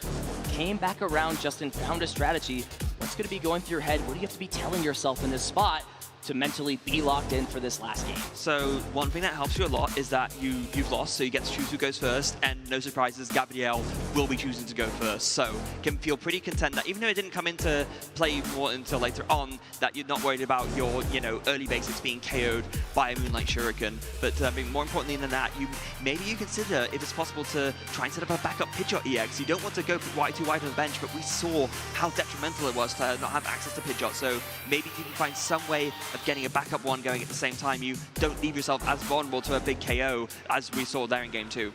came back around, Justin found a strategy. What's going to be going through your head? What do you have to be telling yourself in this spot to mentally be locked in for this last game? So one thing that helps you a lot is that you've lost, so you get to choose who goes first, and no surprises, Gabriel will be choosing to go first. So can feel pretty content that even though it didn't come into play more until later on, that you're not worried about your early basics being KO'd by a Moonlight Shuriken. But I mean, more importantly than that, maybe you consider if it's possible to try and set up a backup Pidgeot EX. You don't want to go too wide on the bench, but we saw how detrimental it was to not have access to Pidgeot. So maybe you can find some way of getting a backup one going at the same time. You don't leave yourself as vulnerable to a big KO as we saw there in Game 2.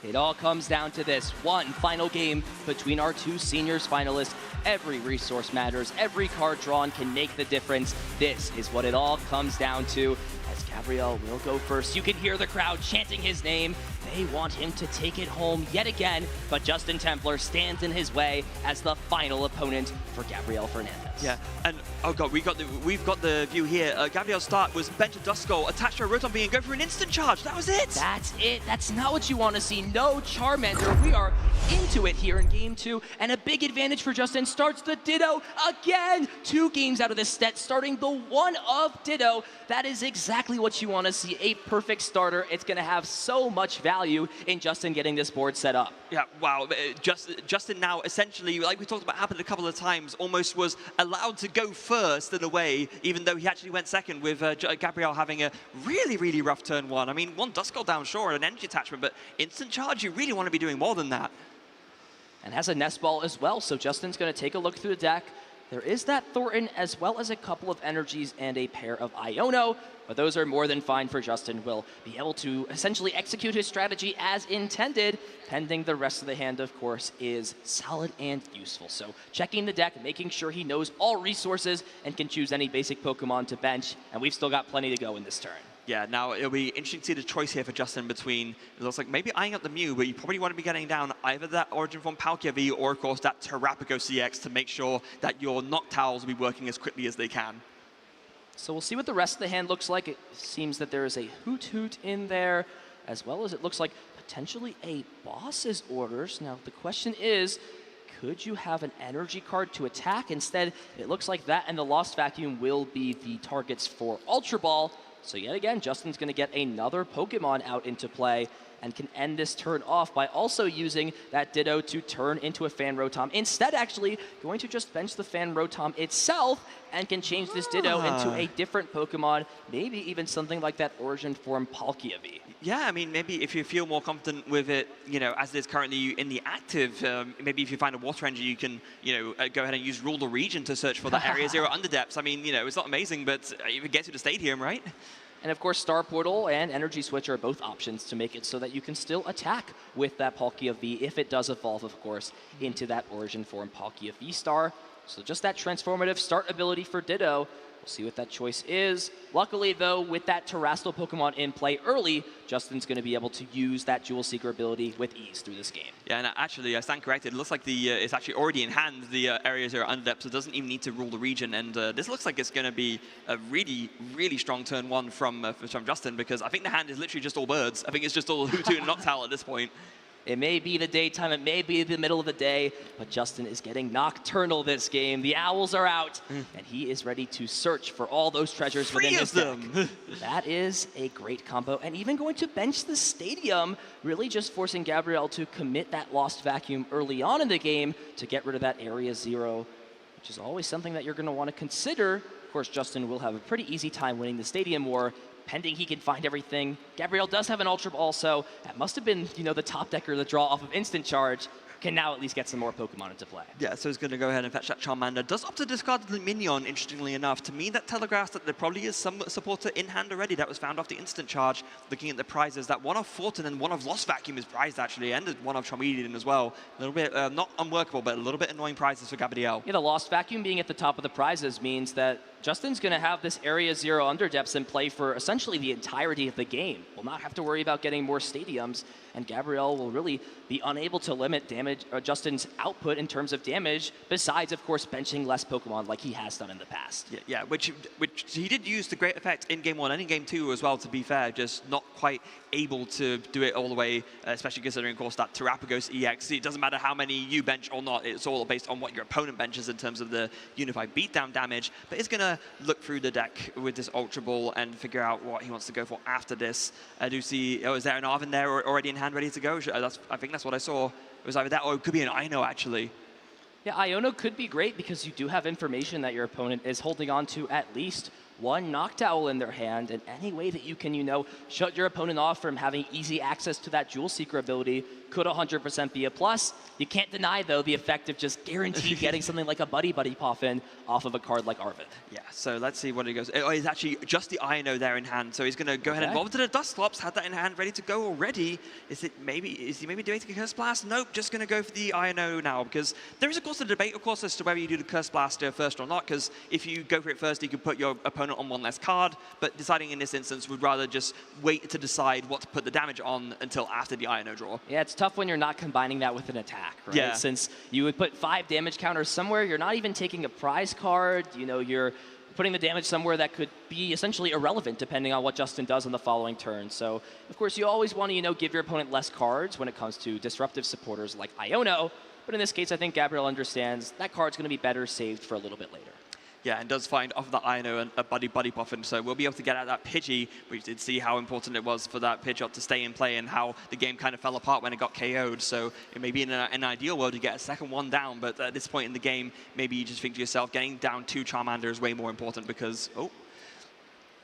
It all comes down to this one final game between our two seniors finalists. Every resource matters. Every card drawn can make the difference. This is what it all comes down to. As Gabriel will go first, you can hear the crowd chanting his name. they want him to take it home yet again, but Justin Templar stands in his way as the final opponent for Gabriel Fernandez. Yeah, and oh god, we've got the view here. Gabriel's start was bench of Duskull, attached to a Rotom Bee and go for an instant charge. That was it. That's it. That's not what you want to see. No Charmander. We are into it here in game 2, and a big advantage for Justin. Starts the Ditto again. 2 games out of this set, starting the one of Ditto. That is exactly what you want to see. A perfect starter. It's going to have so much value in Justin getting this board set up. Yeah, wow. Justin now essentially, like we talked about, happened a couple of times, almost was allowed to go first in a way, even though he actually went second, with Gabriel having a really, really rough turn 1. I mean, 1 Duskull down, sure, and an energy attachment, but instant charge, you really want to be doing more than that. And has a nest ball as well, so Justin's going to take a look through the deck. There is that Thornton, as well as a couple of energies and a pair of Iono, but those are more than fine for Justin. Will be able to essentially execute his strategy as intended, pending the rest of the hand, of course, is solid and useful. So checking the deck, making sure he knows all resources and can choose any basic Pokemon to bench, and we've still got plenty to go in this turn. Yeah, now it'll be interesting to see the choice here for Justin between, it looks like maybe eyeing up the Mew, but you probably want to be getting down either that Origin Form Palkia V or, of course, that Terapagos EX to make sure that your Noctowls will be working as quickly as they can. So we'll see what the rest of the hand looks like. It seems that there is a Hoot in there, as well as it looks like potentially a Boss's Orders. Now, the question is, could you have an energy card to attack? Instead, it looks like that and the Lost Vacuum will be the targets for Ultra Ball. So yet again, Justin's going to get another Pokemon out into play and can end this turn off by also using that Ditto to turn into a Fan Rotom. Instead, actually, going to just bench the Fan Rotom itself and can change this Ditto into a different Pokemon, maybe even something like that Origin Form Palkia V. Yeah, I mean, maybe if you feel more confident with it, you know, as it is currently in the active, maybe if you find a Water Engine, you can, you know, go ahead and use Rule the Region to search for that Area 0 Underdepths. I mean, you know, it's not amazing, but it gets you to Stadium, right? And of course, Star Portal and Energy Switch are both options to make it so that you can still attack with that Palkia V if it does evolve, of course, into that Origin Form Palkia V-Star. So just that transformative start ability for Ditto. We'll see what that choice is. Luckily, though, with that Terrestrial Pokemon in play early, Justin's going to be able to use that Jewel Seeker ability with ease through this game. Yeah, and actually, I stand corrected. It looks like the it's actually already in hand, the Area 0 Underdepth, so it doesn't even need to rule the region. And this looks like it's going to be a really, really strong turn 1 from Justin, because I think the hand is literally just all birds. I think it's just all Hoothoot and Noctowl at this point. It may be the daytime, it may be the middle of the day, but Justin is getting nocturnal this game. The owls are out, and he is ready to search for all those treasures within his deck. That is a great combo, and even going to bench the Stadium, really just forcing Gabriel to commit that Lost Vacuum early on in the game to get rid of that Area 0, which is always something that you're going to want to consider. Of course, Justin will have a pretty easy time winning the Stadium War, pending he can find everything. Gabriel does have an Ultra Ball, so that must have been, you know, the top decker to draw off of Instant Charge. Can now at least get some more Pokemon into play. Yeah, so he's going to go ahead and fetch that Charmander. Does opt to discard the Minion, interestingly enough. To me, that telegraphs that there probably is some supporter in hand already that was found off the Instant Charge. Looking at the prizes, that one of Fortin and one of Lost Vacuum is prized, actually, and one of Charmeleon as well. A little bit, not unworkable, but a little bit annoying prizes for Gabriel. Yeah, the Lost Vacuum being at the top of the prizes means that Justin's going to have this Area 0 Underdepths in play for essentially the entirety of the game. Will not have to worry about getting more Stadiums, and Gabriel will really be unable to limit damage, Justin's output in terms of damage, besides, of course, benching less Pokemon like he has done in the past. Yeah, which he did use to great effect in Game 1 and in Game 2 as well, to be fair, just not quite able to do it all the way, especially considering, of course, that Terapagos EX. It doesn't matter how many you bench or not, it's all based on what your opponent benches in terms of the Unified Beatdown damage, but it's going to look through the deck with this Ultra Ball and figure out what he wants to go for after this. I do see, is there an Arven there already in hand ready to go? I think that's what I saw. It was either that or it could be an Ino, actually. Yeah, Iono could be great because you do have information that your opponent is holding on to at least one Noctowl in their hand, and any way that you can, you know, shut your opponent off from having easy access to that Jewel Seeker ability could 100% be a plus. You can't deny, though, the effect of just guaranteed getting something like a Buddy Puffin off of a card like Arvid. Yeah, so let's see what he goes. Oh, he's actually just the INO there in hand, so he's going to go ahead and roll to the Dusclops, had that in hand, ready to go already. Is he maybe doing a Curse Blast? Nope, just going to go for the INO now, because there is, of course, a debate, of course, as to whether you do the Curse Blaster first or not, because if you go for it first, you can put your opponent on one less card, but deciding in this instance would rather just wait to decide what to put the damage on until after the INO draw. Yeah, it's tough when you're not combining that with an attack, right? Yeah. Since you would put 5 damage counters somewhere, you're not even taking a prize card, you know, you're putting the damage somewhere that could be essentially irrelevant depending on what Justin does on the following turn. So, of course, you always want to, you know, give your opponent less cards when it comes to disruptive supporters like Iono, but in this case, I think Gabriel understands that card's going to be better saved for a little bit later. Yeah, and does find off of the INO a Buddy Puffin, so we'll be able to get out that Pidgey. We did see how important it was for that Pidgeot to stay in play and how the game kind of fell apart when it got KO'd. So it may be in an ideal world to get a second one down, but at this point in the game, maybe you just think to yourself, getting down 2 Charmander is way more important because,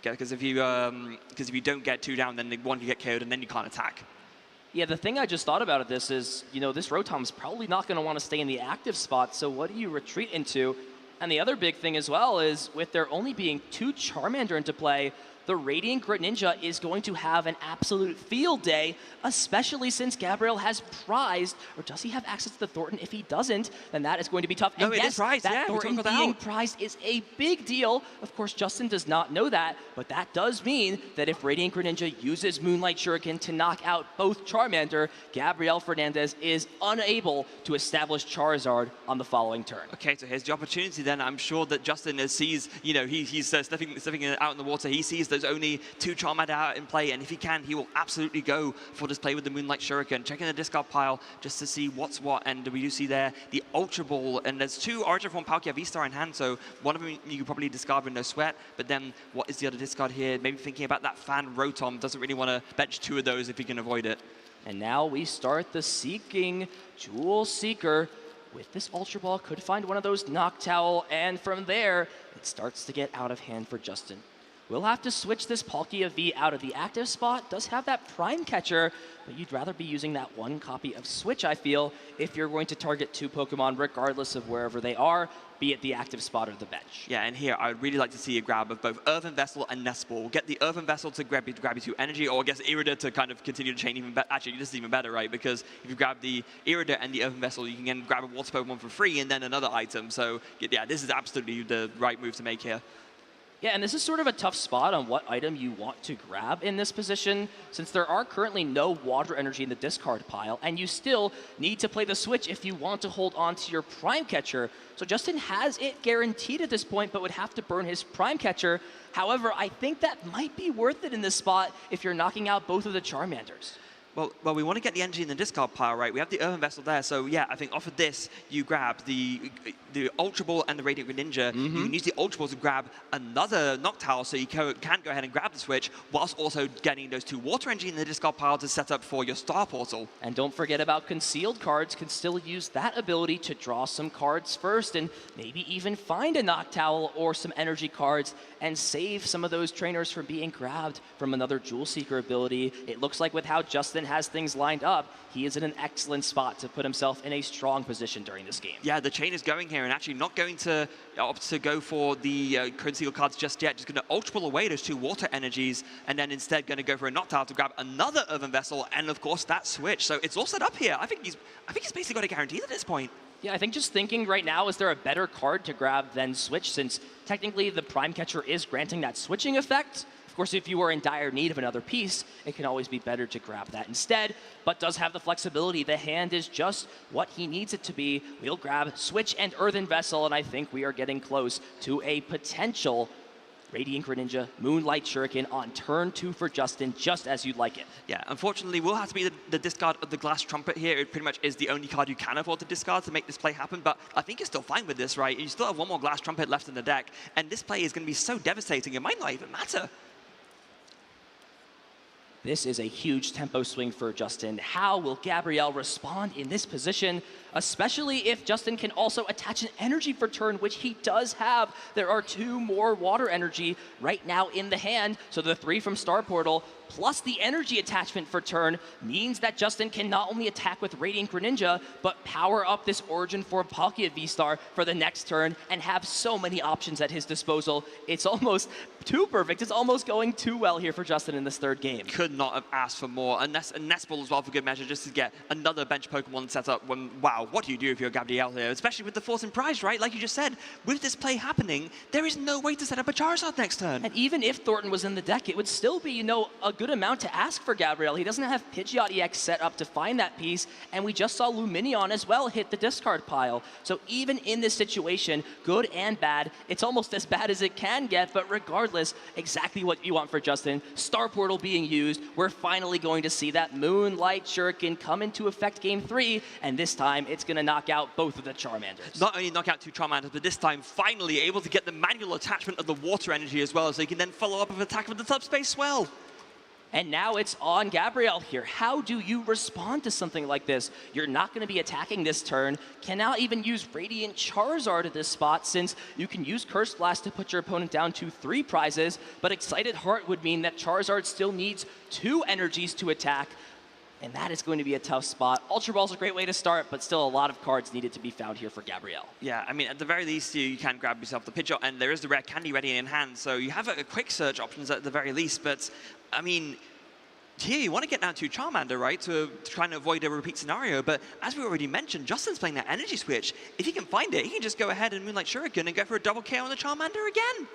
because if you don't get 2 down, then one you get KO'd and then you can't attack. Yeah, the thing I just thought about this is, you know, this Rotom's probably not going to want to stay in the active spot, so what do you retreat into? And the other big thing as well is, with there only being 2 Charmander into play, the Radiant Greninja is going to have an absolute field day, especially since Gabriel has prized, or does he have access to the Thornton? If he doesn't, then that is going to be tough. No, and it yes, is prized, that yeah, Thornton being prized is a big deal. Of course, Justin does not know that, but that does mean that if Radiant Greninja uses Moonlight Shuriken to knock out both Charmander, Gabriel Fernandez is unable to establish Charizard on the following turn. Okay, so here's the opportunity then. I'm sure that Justin sees, you know, he's stepping out in the water. He sees there's only 2 Charmander out in play, and if he can, he will absolutely go for this play with the Moonlight Shuriken, checking the discard pile just to see what's what. And we do see there the Ultra Ball, and there's 2 Origin Form Palkia V-Star in hand, so one of them you could probably discard with no sweat, but then what is the other discard here? Maybe thinking about that Fan Rotom, doesn't really want to bench 2 of those if he can avoid it. And now we start the Seeking Jewel Seeker. With this Ultra Ball, could find one of those Noctowl, and from there, it starts to get out of hand for Justin. We'll have to switch this Palkia V out of the active spot. Does have that Prime Catcher, but you'd rather be using that 1 copy of Switch, I feel, if you're going to target 2 Pokemon, regardless of wherever they are, be it the active spot or the bench. Yeah, and here, I would really like to see a grab of both Earthen Vessel and Nest Ball. Get the Earthen Vessel to grab you 2 energy, or I guess Irida to kind of continue to chain even better. Actually, this is even better, right? Because if you grab the Irida and the Earthen Vessel, you can then grab a Water Pokemon for free and then another item. So, yeah, this is absolutely the right move to make here. Yeah, and this is sort of a tough spot on what item you want to grab in this position, since there are currently no water energy in the discard pile, and you still need to play the switch if you want to hold on to your Prime Catcher. So Justin has it guaranteed at this point, but would have to burn his Prime Catcher. However, I think that might be worth it in this spot if you're knocking out both of the Charmanders. Well, we want to get the energy in the discard pile, right? We have the Earthen Vessel there, so yeah, I think off of this, you grab the Ultra Ball and the Radiant Greninja. You can use the Ultra Ball to grab another Noctowl, so you can go ahead and grab the switch, whilst also getting those 2 water energy in the discard pile to set up for your Star Portal. And don't forget about concealed cards. Can still use that ability to draw some cards first, and maybe even find a Noctowl or some energy cards, and save some of those trainers from being grabbed from another Jewel Seeker ability. It looks like with how Justin has things lined up, he is in an excellent spot to put himself in a strong position during this game. Yeah, the chain is going here, and actually not going to opt to go for the concealed cards just yet. Just going to Ultra Ball away those 2 water energies, and then instead going to go for a Noctowl to grab another Earthen Vessel, and of course that switch. So it's all set up here. I think he's basically got a guarantee at this point. Yeah, I think just thinking right now, is there a better card to grab than Switch, since technically the Prime Catcher is granting that switching effect. Of course, if you are in dire need of another piece, it can always be better to grab that instead, but does have the flexibility. The hand is just what he needs it to be. We'll grab Switch and Earthen Vessel, and I think we are getting close to a potential Radiant Greninja, Moonlight Shuriken on turn 2 for Justin, just as you'd like it. Yeah, unfortunately, we'll have to be the discard of the Glass Trumpet here. It pretty much is the only card you can afford to discard to make this play happen, but I think you're still fine with this, right? You still have 1 more Glass Trumpet left in the deck, and this play is going to be so devastating, it might not even matter. This is a huge tempo swing for Justin. How will Gabriel respond in this position, especially if Justin can also attach an energy for turn, which he does have. There are 2 more water energy right now in the hand, so the 3 from Star Portal plus the energy attachment for turn means that Justin can not only attack with Radiant Greninja, but power up this Origin form Palkia V-Star for the next turn and have so many options at his disposal. It's almost too perfect. It's almost going too well here for Justin in this third game. Could not have asked for more. And Nest Ball as well for good measure, just to get another bench Pokemon set up. When, wow, what do you do if you're Gabrielle here? Especially with the force and prize, right? Like you just said, with this play happening, there is no way to set up a Charizard next turn. And even if Thornton was in the deck, it would still be, you know, a good amount to ask for Gabrielle. He doesn't have Pidgeot EX set up to find that piece, and we just saw Lumineon as well hit the discard pile. So even in this situation, good and bad, it's almost as bad as it can get, but regardless, exactly what you want for Justin. Star Portal being used. We're finally going to see that Moonlight Shuriken come into effect game 3, and this time it's going to knock out both of the Charmanders. Not only knock out 2 Charmanders, but this time finally able to get the manual attachment of the water energy as well, so he can then follow up with attack with the subspace swell. And now it's on Gabrielle here. How do you respond to something like this? You're not going to be attacking this turn. Cannot even use Radiant Charizard at this spot, since you can use Curse Blast to put your opponent down to 3 prizes, but Excited Heart would mean that Charizard still needs 2 energies to attack, and that is going to be a tough spot. Ultra Ball's a great way to start, but still a lot of cards needed to be found here for Gabrielle. Yeah, I mean, at the very least, you can grab yourself the Pidgeot, and there is the rare candy ready in hand, so you have a quick search options at the very least, but I mean, here you want to get down to Charmander, right, to try and avoid a repeat scenario, but as we already mentioned, Justin's playing that energy switch. If he can find it, he can just go ahead and Moonlight Shuriken and go for a double KO on the Charmander again.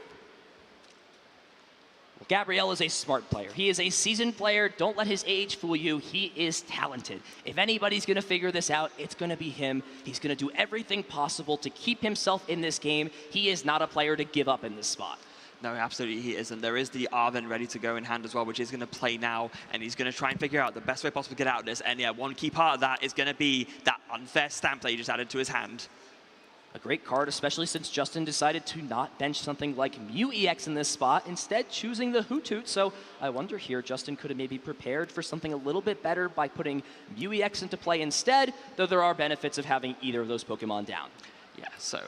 Gabrielle is a smart player. He is a seasoned player. Don't let his age fool you. He is talented. If anybody's going to figure this out, it's going to be him. He's going to do everything possible to keep himself in this game. He is not a player to give up in this spot. No, absolutely he isn't. There is the Arven ready to go in hand as well, which is going to play now, and he's going to try and figure out the best way possible to get out of this. And yeah, one key part of that is going to be that unfair stamp that he just added to his hand. A great card, especially since Justin decided to not bench something like Mew EX in this spot, instead choosing the Hoothoot. So I wonder here, Justin could have maybe prepared for something a little bit better by putting Mew EX into play instead, though there are benefits of having either of those Pokemon down. Yeah, so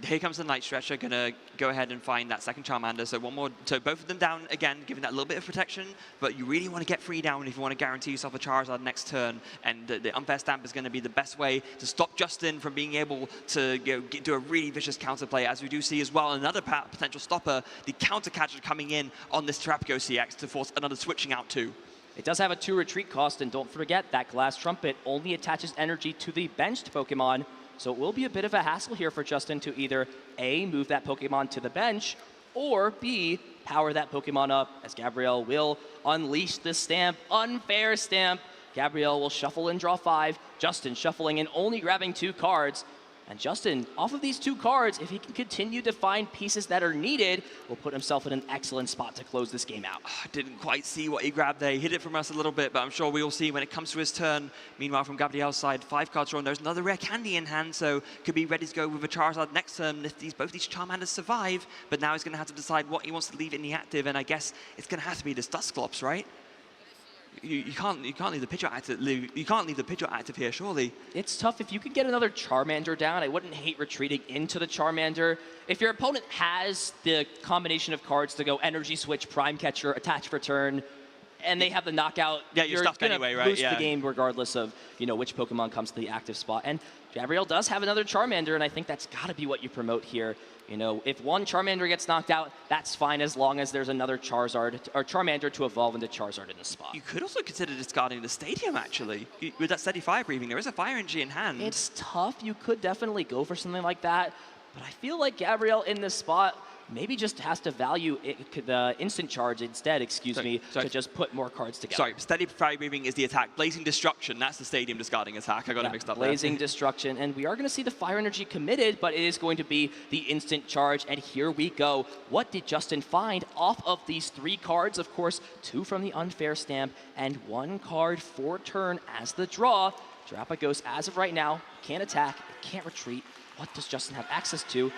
here comes the Night Stretcher, gonna go ahead and find that second Charmander. So one more, so both of them down again, giving that a little bit of protection, but you really want to get 3 down if you want to guarantee yourself a Charizard next turn. And the unfair stamp is going to be the best way to stop Justin from being able to do a really vicious counterplay, as we do see as well. Another potential stopper, the counter catcher coming in on this Terapio CX to force another switching out too. It does have a 2 retreat cost, and don't forget that Glass Trumpet only attaches energy to the benched Pokemon. So it will be a bit of a hassle here for Justin to either A, move that Pokemon to the bench, or B, power that Pokemon up, as Gabrielle will unleash the stamp, unfair stamp. Gabrielle will shuffle and draw 5. Justin shuffling and only grabbing 2 cards. And Justin, off of these 2 cards, if he can continue to find pieces that are needed, will put himself in an excellent spot to close this game out. I didn't quite see what he grabbed there. He hid it from us a little bit, but I'm sure we will see when it comes to his turn. Meanwhile, from Gabrielle's side, 5 cards drawn. There's another rare candy in hand, so could be ready to go with a Charizard next turn if both these Charmanders survive. But now he's going to have to decide what he wants to leave in the active, and I guess it's going to have to be this Dusclops, right? You can't leave the Pidgeot active. You can't leave the Pidgeot active here, surely. It's tough. If you could get another Charmander down, I wouldn't hate retreating into the Charmander. If your opponent has the combination of cards to go Energy Switch, Prime Catcher, Attach for turn, and they have the knockout, yeah, you're stuck anyway, right? Boost the game regardless of which Pokemon comes to the active spot. And Gabrielle does have another Charmander, and I think that's got to be what you promote here. If one Charmander gets knocked out, that's fine as long as there's another Charizard or Charmander to evolve into Charizard in the spot. You could also consider discarding the Stadium, actually. With that steady fire breathing, there is a Fire Energy in hand. It's tough. You could definitely go for something like that, but I feel like Gabrielle in this spot maybe just has to value the instant charge instead, to just put more cards together. Sorry, steady fire breathing is the attack. Blazing Destruction, that's the Stadium discarding attack. I got it mixed up there. Blazing Destruction, and we are going to see the Fire Energy committed, but it is going to be the instant charge, and here we go. What did Justin find off of these 3 cards? Of course, 2 from the unfair stamp, and 1 card for turn as the draw. Terapagos, as of right now, can't attack, can't retreat. What does Justin have access to?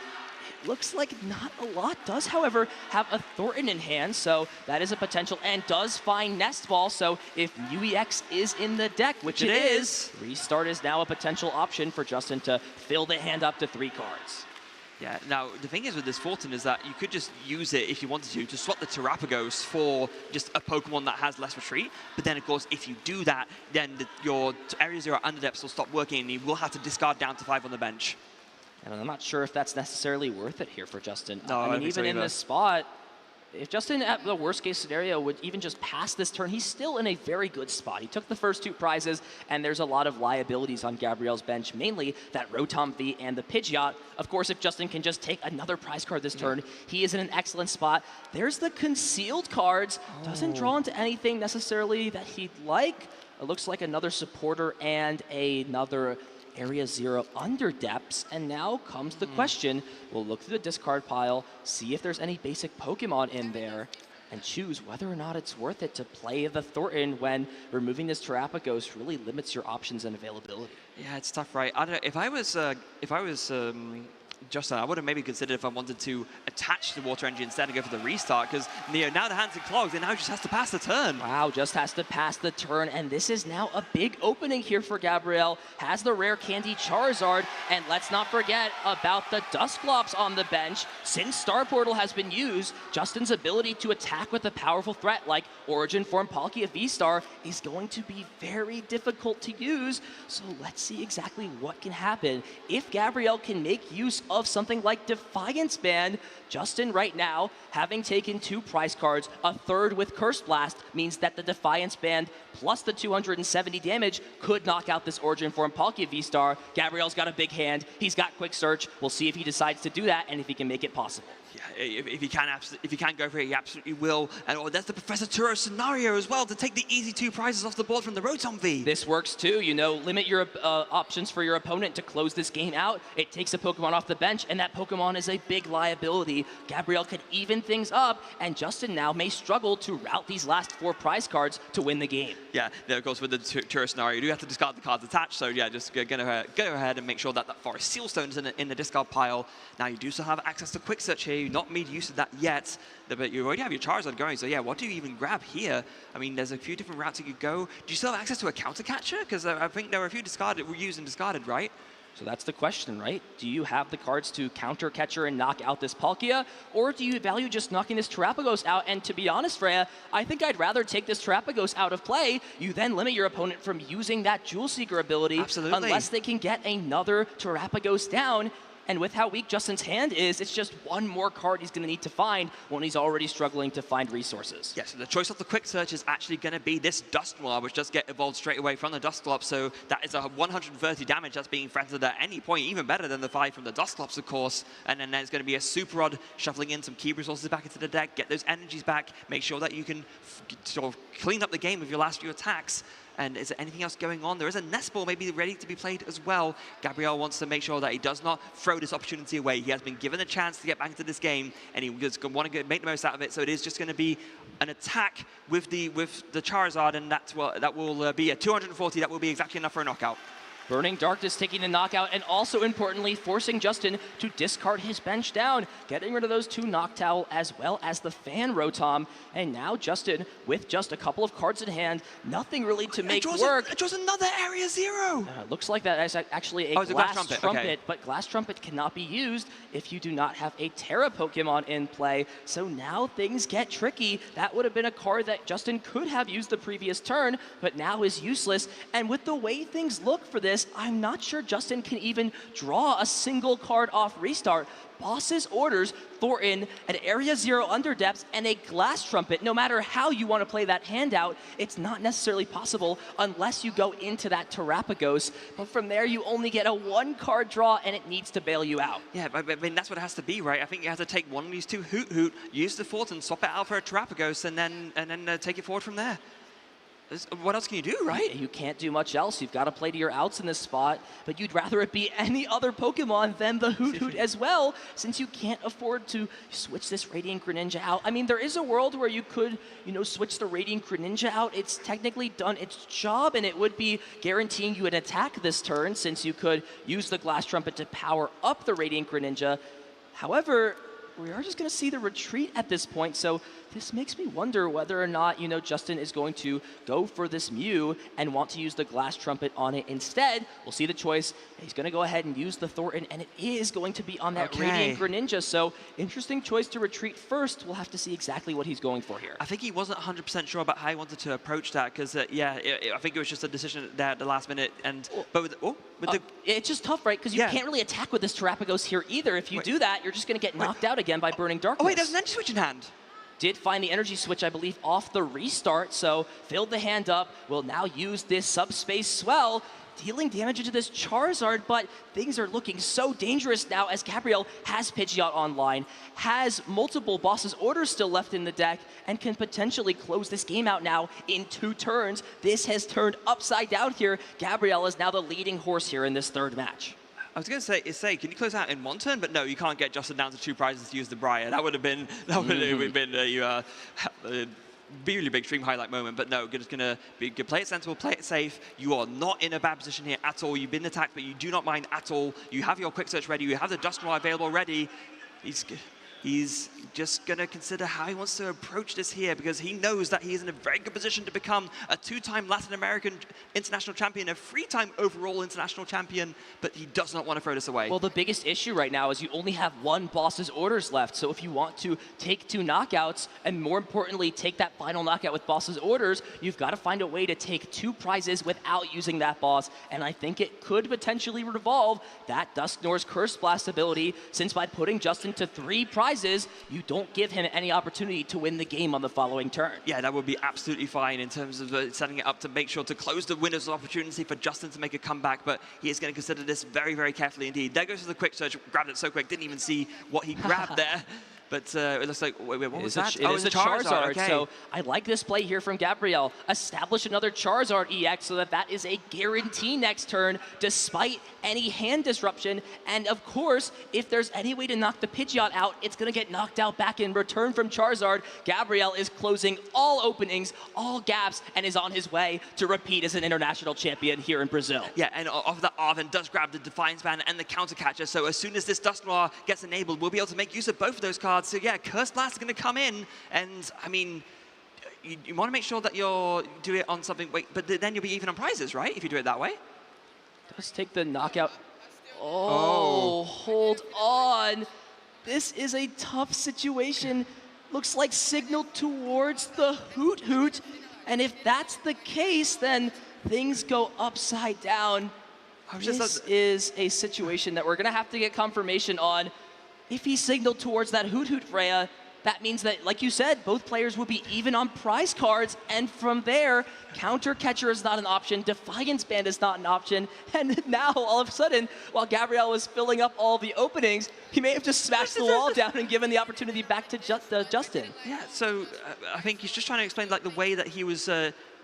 Looks like not a lot. Does, however, have a Thornton in hand, so that is a potential, and does find Nest Ball, so if Mew EX is in the deck, which it is, restart is now a potential option for Justin to fill the hand up to 3 cards. Yeah, now the thing is with this Fulton is that you could just use it if you wanted to swap the Terrapagos for just a Pokemon that has less retreat. But then, of course, if you do that, then your Area 0 Underdepths will stop working and you will have to discard down to 5 on the bench. And I'm not sure if that's necessarily worth it here for Justin. No, I mean, even in either. this spot, if Justin, at the worst case scenario, would even just pass this turn, he's still in a very good spot. He took the first 2 prizes, and there's a lot of liabilities on Gabriel's bench, mainly that Rotom V and the Pidgeot. Of course, if Justin can just take another prize card this turn, he is in an excellent spot. There's the concealed cards. Doesn't draw into anything necessarily that he'd like. It looks like another supporter and another Area 0 Underdepths, and now comes the question. We'll look through the discard pile, see if there's any basic Pokemon in there, and choose whether or not it's worth it to play the Thornton when removing this Terrapagos really limits your options and availability. Yeah, it's tough, right? I don't know, if I was Justin, I would have maybe considered if I wanted to attach the Water Energy instead and go for the restart, because now the hand's in clogs and now just has to pass the turn. Wow, just has to pass the turn, and this is now a big opening here for Gabriel. Has the rare candy Charizard, and let's not forget about the Dusclops on the bench. Since Star Portal has been used, Justin's ability to attack with a powerful threat like Origin Form Palkia V-Star is going to be very difficult to use, so let's see exactly what can happen. If Gabriel can make use of something like Defiance Band, Justin right now, having taken 2 prize cards, a third with Curse Blast, means that the Defiance Band plus the 270 damage could knock out this Origin Form Palkia V-Star. Gabriel's got a big hand. He's got Quick Search. We'll see if he decides to do that and if he can make it possible. Yeah, if you can go for it, he absolutely will. And that's the Professor Turo scenario as well, to take the easy 2 prizes off the board from the Rotom V. This works too, you know, limit your options for your opponent to close this game out. It takes a Pokemon off the bench, and that Pokemon is a big liability. Gabriel could even things up, and Justin now may struggle to route these last 4 prize cards to win the game. Yeah, of course, with the Turo scenario, you do have to discard the cards attached, so yeah, just go ahead and make sure that Forest Sealstone is in the discard pile. Now, you do still have access to Quick Search here. You've not made use of that yet, but you already have your Charizard going, so yeah, what do you even grab here? I mean, there's a few different routes you could go. Do you still have access to a Counter Catcher? Because I think there were a few used and discarded, right? So that's the question, right? Do you have the cards to Counter Catcher and knock out this Palkia? Or do you value just knocking this Terrapagos out? And to be honest, Freya, I think I'd rather take this Terrapagos out of play. You then limit your opponent from using that Jewel Seeker ability. Absolutely. Unless they can get another Terrapagos down. And with how weak Justin's hand is, it's just one more card he's going to need to find when he's already struggling to find resources. Yes, so the choice of the Quick Search is actually going to be this Dusknoir, which does get evolved straight away from the Dusclops, so that is a 130 damage that's being threatened at any point, even better than the 5 from the Dusclops, of course. And then there's going to be a Super Rod shuffling in some key resources back into the deck, get those energies back, make sure that you can sort of clean up the game with your last few attacks. And is there anything else going on? There is a Nest Ball maybe ready to be played as well. Gabriel wants to make sure that he does not throw this opportunity away. He has been given a chance to get back into this game, and he just want to make the most out of it. So it is just going to be an attack with the Charizard, and that will be a 240. That will be exactly enough for a knockout. Burning Darkness taking the knockout, and also importantly, forcing Justin to discard his bench down, getting rid of those 2 Noctowl as well as the Fan Rotom. And now Justin, with just a couple of cards in hand, nothing really to make work. It draws another Area 0. Looks like that is actually a Glass Trumpet, okay. But Glass Trumpet cannot be used if you do not have a Terra Pokemon in play. So now things get tricky. That would have been a card that Justin could have used the previous turn, but now is useless. And with the way things look for this, I'm not sure Justin can even draw a single card off restart. Boss's orders, Thornton, an Area 0 Underdepths, and a Glass Trumpet. No matter how you want to play that handout, it's not necessarily possible unless you go into that Terrapagos. But from there, you only get a 1-card draw, and it needs to bail you out. Yeah, I mean, that's what it has to be, right? I think you have to take one of these 2 Hoot, use the Thornton, swap it out for a Terrapagos, and then take it forward from there. What else can you do, right? You can't do much else. You've got to play to your outs in this spot, but you'd rather it be any other Pokemon than the Hoot as well, since you can't afford to switch this Radiant Greninja out. I mean, there is a world where you could, switch the Radiant Greninja out. It's technically done its job, and it would be guaranteeing you an attack this turn, since you could use the Glass Trumpet to power up the Radiant Greninja. However, we are just going to see the retreat at this point. So this makes me wonder whether or not, Justin is going to go for this Mew and want to use the Glass Trumpet on it instead. We'll see the choice. He's going to go ahead and use the Thornton, and it is going to be on that Radiant Greninja. So interesting choice to retreat first. We'll have to see exactly what he's going for here. I think he wasn't 100% sure about how he wanted to approach that because, I think it was just a decision there at the last minute. And it's just tough, right? Because you can't really attack with this Terrapagos here either. If you do that, you're just going to get knocked out again by Burning Darkness. Oh, wait, there's an energy switch in hand. Did find the energy switch, I believe, off the restart, so filled the hand up, will now use this subspace swell, dealing damage into this Charizard, but things are looking so dangerous now as Gabriel has Pidgeot online, has multiple boss's orders still left in the deck, and can potentially close this game out now in 2 turns. This has turned upside down here. Gabriel is now the leading horse here in this third match. I was going to say, can you close out in 1 turn? But no, you can't get Justin down to 2 prizes to use the Briar. That would have been a really big stream highlight moment. But no, just going to play it sensible, play it safe. You are not in a bad position here at all. You've been attacked, but you do not mind at all. You have your quick search ready. You have the Dusknoir available ready. He's just going to consider how he wants to approach this here because he knows that he is in a very good position to become a 2-time Latin American international champion, a 3-time overall international champion, but he does not want to throw this away. Well, the biggest issue right now is you only have 1 boss's orders left. So if you want to take 2 knockouts and more importantly, take that final knockout with boss's orders, you've got to find a way to take 2 prizes without using that boss. And I think it could potentially revolve that Dusknoir's Curse Blast ability, since by putting Justin to 3 prizes, you don't give him any opportunity to win the game on the following turn. Yeah, that would be absolutely fine in terms of setting it up to make sure to close the winner's opportunity for Justin to make a comeback, but he is going to consider this very, very carefully indeed. There goes to the quick search, grabbed it so quick, didn't even see what he grabbed there. But it looks like, wait, what was that? It is a Charizard. Okay. So I like this play here from Gabriel. Establish another Charizard EX so that is a guarantee next turn, despite any hand disruption. And of course, if there's any way to knock the Pidgeot out, it's going to get knocked out back in return from Charizard. Gabriel is closing all openings, all gaps, and is on his way to repeat as an international champion here in Brazil. Yeah, and off the Arven does grab the Defiance Band and the Counter Catcher. So as soon as this Dusknoir gets enabled, we'll be able to make use of both of those cards. So yeah, Curse Blast is going to come in, and I mean, you want to make sure that you do it on something, but then you'll be even on prizes, right? If you do it that way. Let's take the knockout. Oh, hold on. This is a tough situation. Looks like signal towards the Hoot Hoot, and if that's the case, then things go upside down. This is a situation that we're going to have to get confirmation on. If he signaled towards that Hoot Hoot, Freya, that means that, like you said, both players would be even on prize cards, and from there, Counter Catcher is not an option, Defiance Band is not an option, and now, all of a sudden, while Gabriel was filling up all the openings, he may have just smashed the wall down and given the opportunity back to Justin. Yeah, so I think he's just trying to explain like the way that he was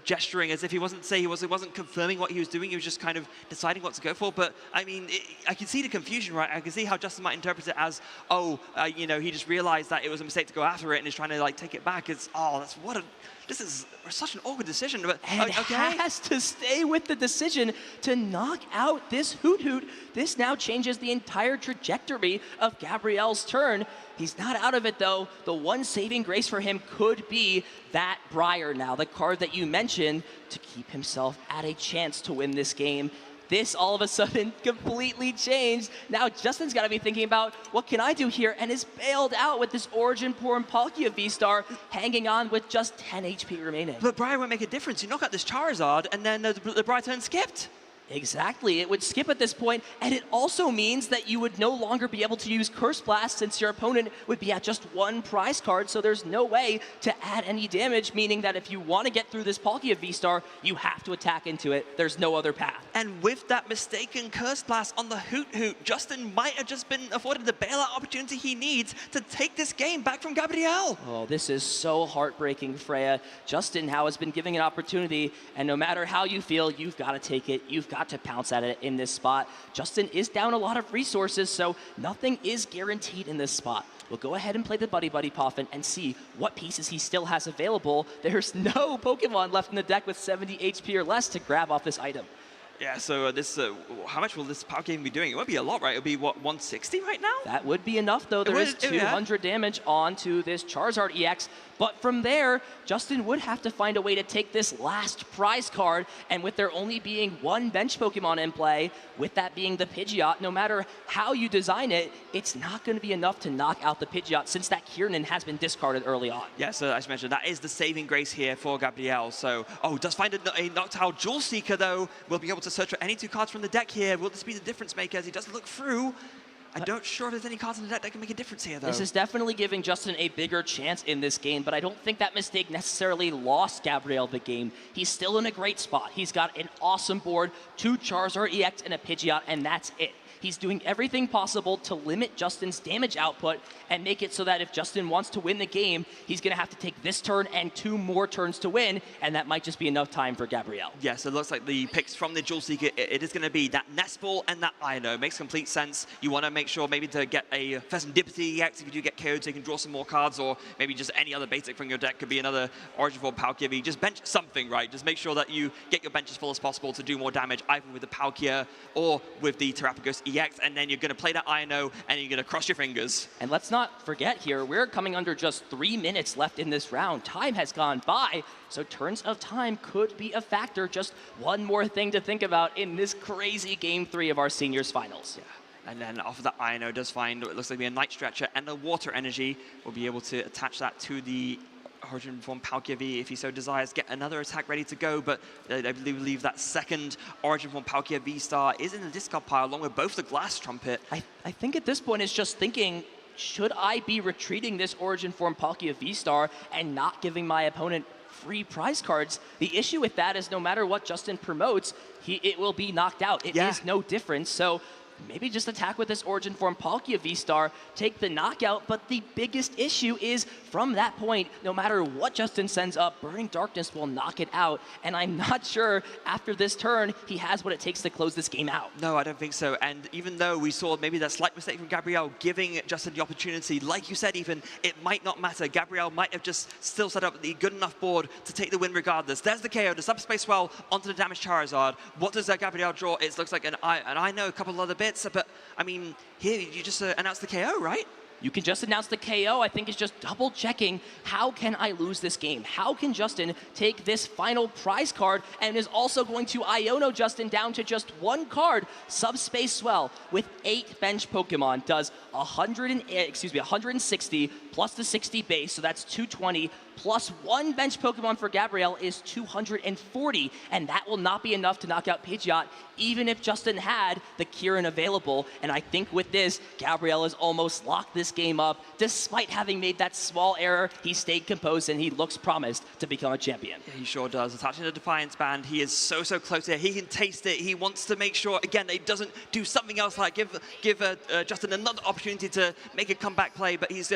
gesturing, as if he wasn't confirming what he was doing. He was just kind of deciding what to go for. But I mean, I can see the confusion, right? I can see how Justin might interpret it as, he just realized that it was a mistake to go after it and is trying to like take it back. This is such an awkward decision. But and has to stay with the decision to knock out this Hoot Hoot. This now changes the entire trajectory of Gabriel's turn. He's not out of it, though. The one saving grace for him could be that Briar now, the card that you mentioned, to keep himself at a chance to win this game. This all of a sudden completely changed. Now Justin's got to be thinking about, what can I do here? And is bailed out with this Origin Poor and Palkia V-Star hanging on with just 10 HP remaining. But Briar won't make a difference. You knock out this Charizard and then the Briar turn skipped. Exactly, it would skip at this point, and it also means that you would no longer be able to use Curse Blast since your opponent would be at just 1 prize card, so there's no way to add any damage, meaning that if you want to get through this Palkia V-Star, you have to attack into it. There's no other path. And with that mistaken Curse Blast on the Hoot Hoot, Justin might have just been afforded the bailout opportunity he needs to take this game back from Gabriel. Oh, this is so heartbreaking, Freya. Justin now has been given an opportunity, and no matter how you feel, you've got to take it. You've got to pounce at it in this spot. Justin is down a lot of resources, so nothing is guaranteed in this spot. We'll go ahead and play the Buddy Buddy Poffin and see what pieces he still has available. There's no Pokemon left in the deck with 70 HP or less to grab off this item. Yeah, so how much will this power game be doing? It won't be a lot, right? It'll be, what, 160 right now? That would be enough, though. There is 200 damage onto this Charizard EX. But from there, Justin would have to find a way to take this last prize card, and with there only being one bench Pokemon in play, with that being the Pidgeot, no matter how you design it, it's not going to be enough to knock out the Pidgeot since that Kiernan has been discarded early on. Yeah, so as mentioned, that is the saving grace here for Gabriel. So, does find a knocked out Jewel Seeker, though. We'll be able to search for any 2 cards from the deck here. Will this be the difference maker as he does look through? I'm not sure if there's any cards in the deck that can make a difference here, though. This is definitely giving Justin a bigger chance in this game, but I don't think that mistake necessarily lost Gabriel the game. He's still in a great spot. He's got an awesome board, 2 Charizard EX and a Pidgeot, and that's it. He's doing everything possible to limit Justin's damage output and make it so that if Justin wants to win the game, he's going to have to take this turn and 2 more turns to win, and that might just be enough time for Gabriel. Yes, so it looks like the picks from the Jewel Seeker, it is going to be that Nest Ball and that Ino. Makes complete sense. You want to make sure maybe to get a Serendipity EX if you do get KO'd so you can draw some more cards, or maybe just any other basic from your deck. Could be another Origin Form Palkia. Just bench something, right? Just make sure that you get your bench as full as possible to do more damage, either with the Palkia or with the Terapagos EX, and then you're going to play that Ino, and you're going to cross your fingers. And let's not forget here, we're coming under just 3 minutes left in this round. Time has gone by, so turns of time could be a factor. Just one more thing to think about in this crazy Game 3 of our Seniors Finals. Yeah. And then off of that Ino does find what looks like a Night Stretcher and a Water Energy. We'll be able to attach that to the Origin Form Palkia V if he so desires, get another attack ready to go, but I believe that second Origin Form Palkia V-Star is in the discard pile along with both the Glass Trumpet. I think at this point it's just thinking, should I be retreating this Origin Form Palkia V-Star and not giving my opponent free prize cards? The issue with that is no matter what Justin promotes, it will be knocked out. It is no difference, so maybe just attack with this Origin Form Palkia V-Star, take the knockout, but the biggest issue is from that point, no matter what Justin sends up, Burning Darkness will knock it out, and I'm not sure after this turn he has what it takes to close this game out. No, I don't think so, and even though we saw maybe that slight mistake from Gabriel giving Justin the opportunity, like you said, even, it might not matter. Gabriel might have just still set up the good enough board to take the win regardless. There's the KO, the Subspace Swell onto the damaged Charizard. What does Gabriel draw? It looks like an I know a couple of other bits, but I mean, here you just announced the KO, right? You can just announce the KO. I think it's just double checking, how can I lose this game? How can Justin take this final prize card and is also going to Iono Justin down to just 1 card? Subspace Swell with 8 bench Pokemon does 160 plus the 60 base, so that's 220, plus 1 bench Pokemon for Gabriel is 240, and that will not be enough to knock out Pidgeot, even if Justin had the Kieran available. And I think with this, Gabriel has almost locked this game up. Despite having made that small error, he stayed composed and he looks promised to become a champion. Yeah, he sure does. Attaching the Defiance Band, he is so close here. He can taste it. He wants to make sure, again, that he doesn't do something else, like give Justin another opportunity to make a comeback play, but he's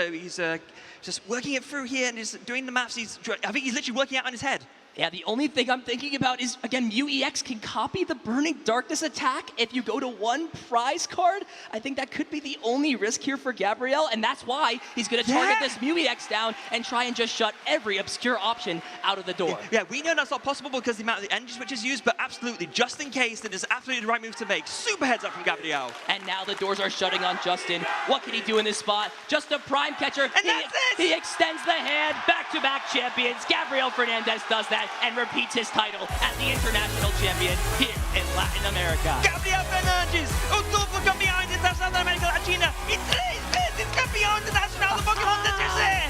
just working it through here and just doing the maths. I think he's literally working out in his head. Yeah, the only thing I'm thinking about is, again, Mew EX can copy the Burning Darkness attack if you go to 1 prize card. I think that could be the only risk here for Gabriel, and that's why he's going to target this Mew EX down and try and just shut every obscure option out of the door. Yeah, we know that's not possible because the amount of the energy switches used, but absolutely, just in case, that is absolutely the right move to make. Super heads up from Gabriel. And now the doors are shutting on Justin. What can he do in this spot? Just a Prime Catcher. And that's it! He extends the hand. Back-to-back champions. Gabriel Fernandez does that and repeats his title as the international champion here in Latin America. Gabriel Fernandez, o novo campeão internacional da América Latina e 3 vezes campeão internacional do Pokémon TCG.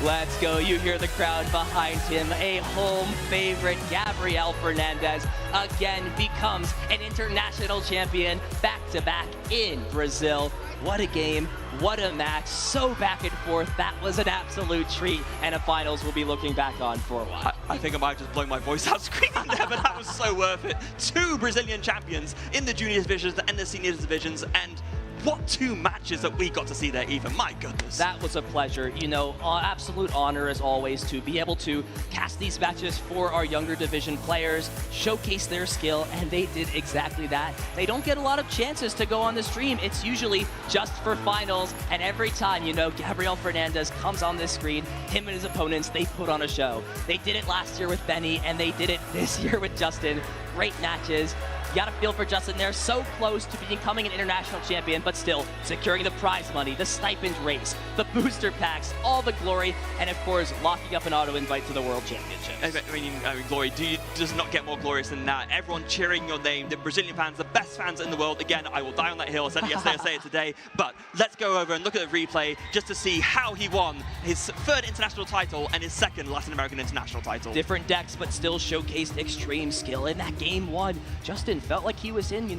Let's go. You hear the crowd behind him. A home favorite, Gabriel Fernandez, again becomes an international champion back-to-back in Brazil. What a game. What a match. So back and forth. That was an absolute treat. And a finals we'll be looking back on for a while. I think I might have just blown my voice out screaming there, but that was so worth it. 2 Brazilian champions in the juniors divisions and the seniors divisions, and what 2 matches that we got to see there, Ethan. My goodness. That was a pleasure. You know, absolute honor as always to be able to cast these matches for our younger division players, showcase their skill, and they did exactly that. They don't get a lot of chances to go on the stream. It's usually just for finals, and every time, you know, Gabriel Fernandez comes on this screen, him and his opponents, they put on a show. They did it last year with Benny, and they did it this year with Justin. Great matches. You got to feel for Justin there, so close to becoming an international champion, but still securing the prize money, the stipend race, the booster packs, all the glory, and of course, locking up an auto invite to the World Championships. I mean, glory does not get more glorious than that. Everyone cheering your name, the Brazilian fans, the best fans in the world. Again, I will die on that hill. I said it yesterday, I say it today. But let's go over and look at the replay just to see how he won his third international title and his second Latin American international title. Different decks, but still showcased extreme skill in that game one. Justin felt like he was in,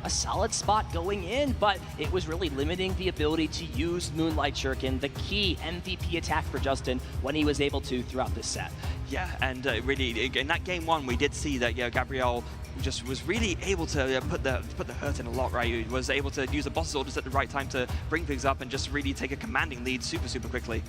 a solid spot going in, but it was really limiting the ability to use Moonlight Shuriken, the key MVP attack for Justin, when he was able to throughout this set. Yeah, and really, in that game one, we did see that Gabriel just was really able to put the hurt in a lot, right? He was able to use the boss's orders at the right time to bring things up and just really take a commanding lead super quickly.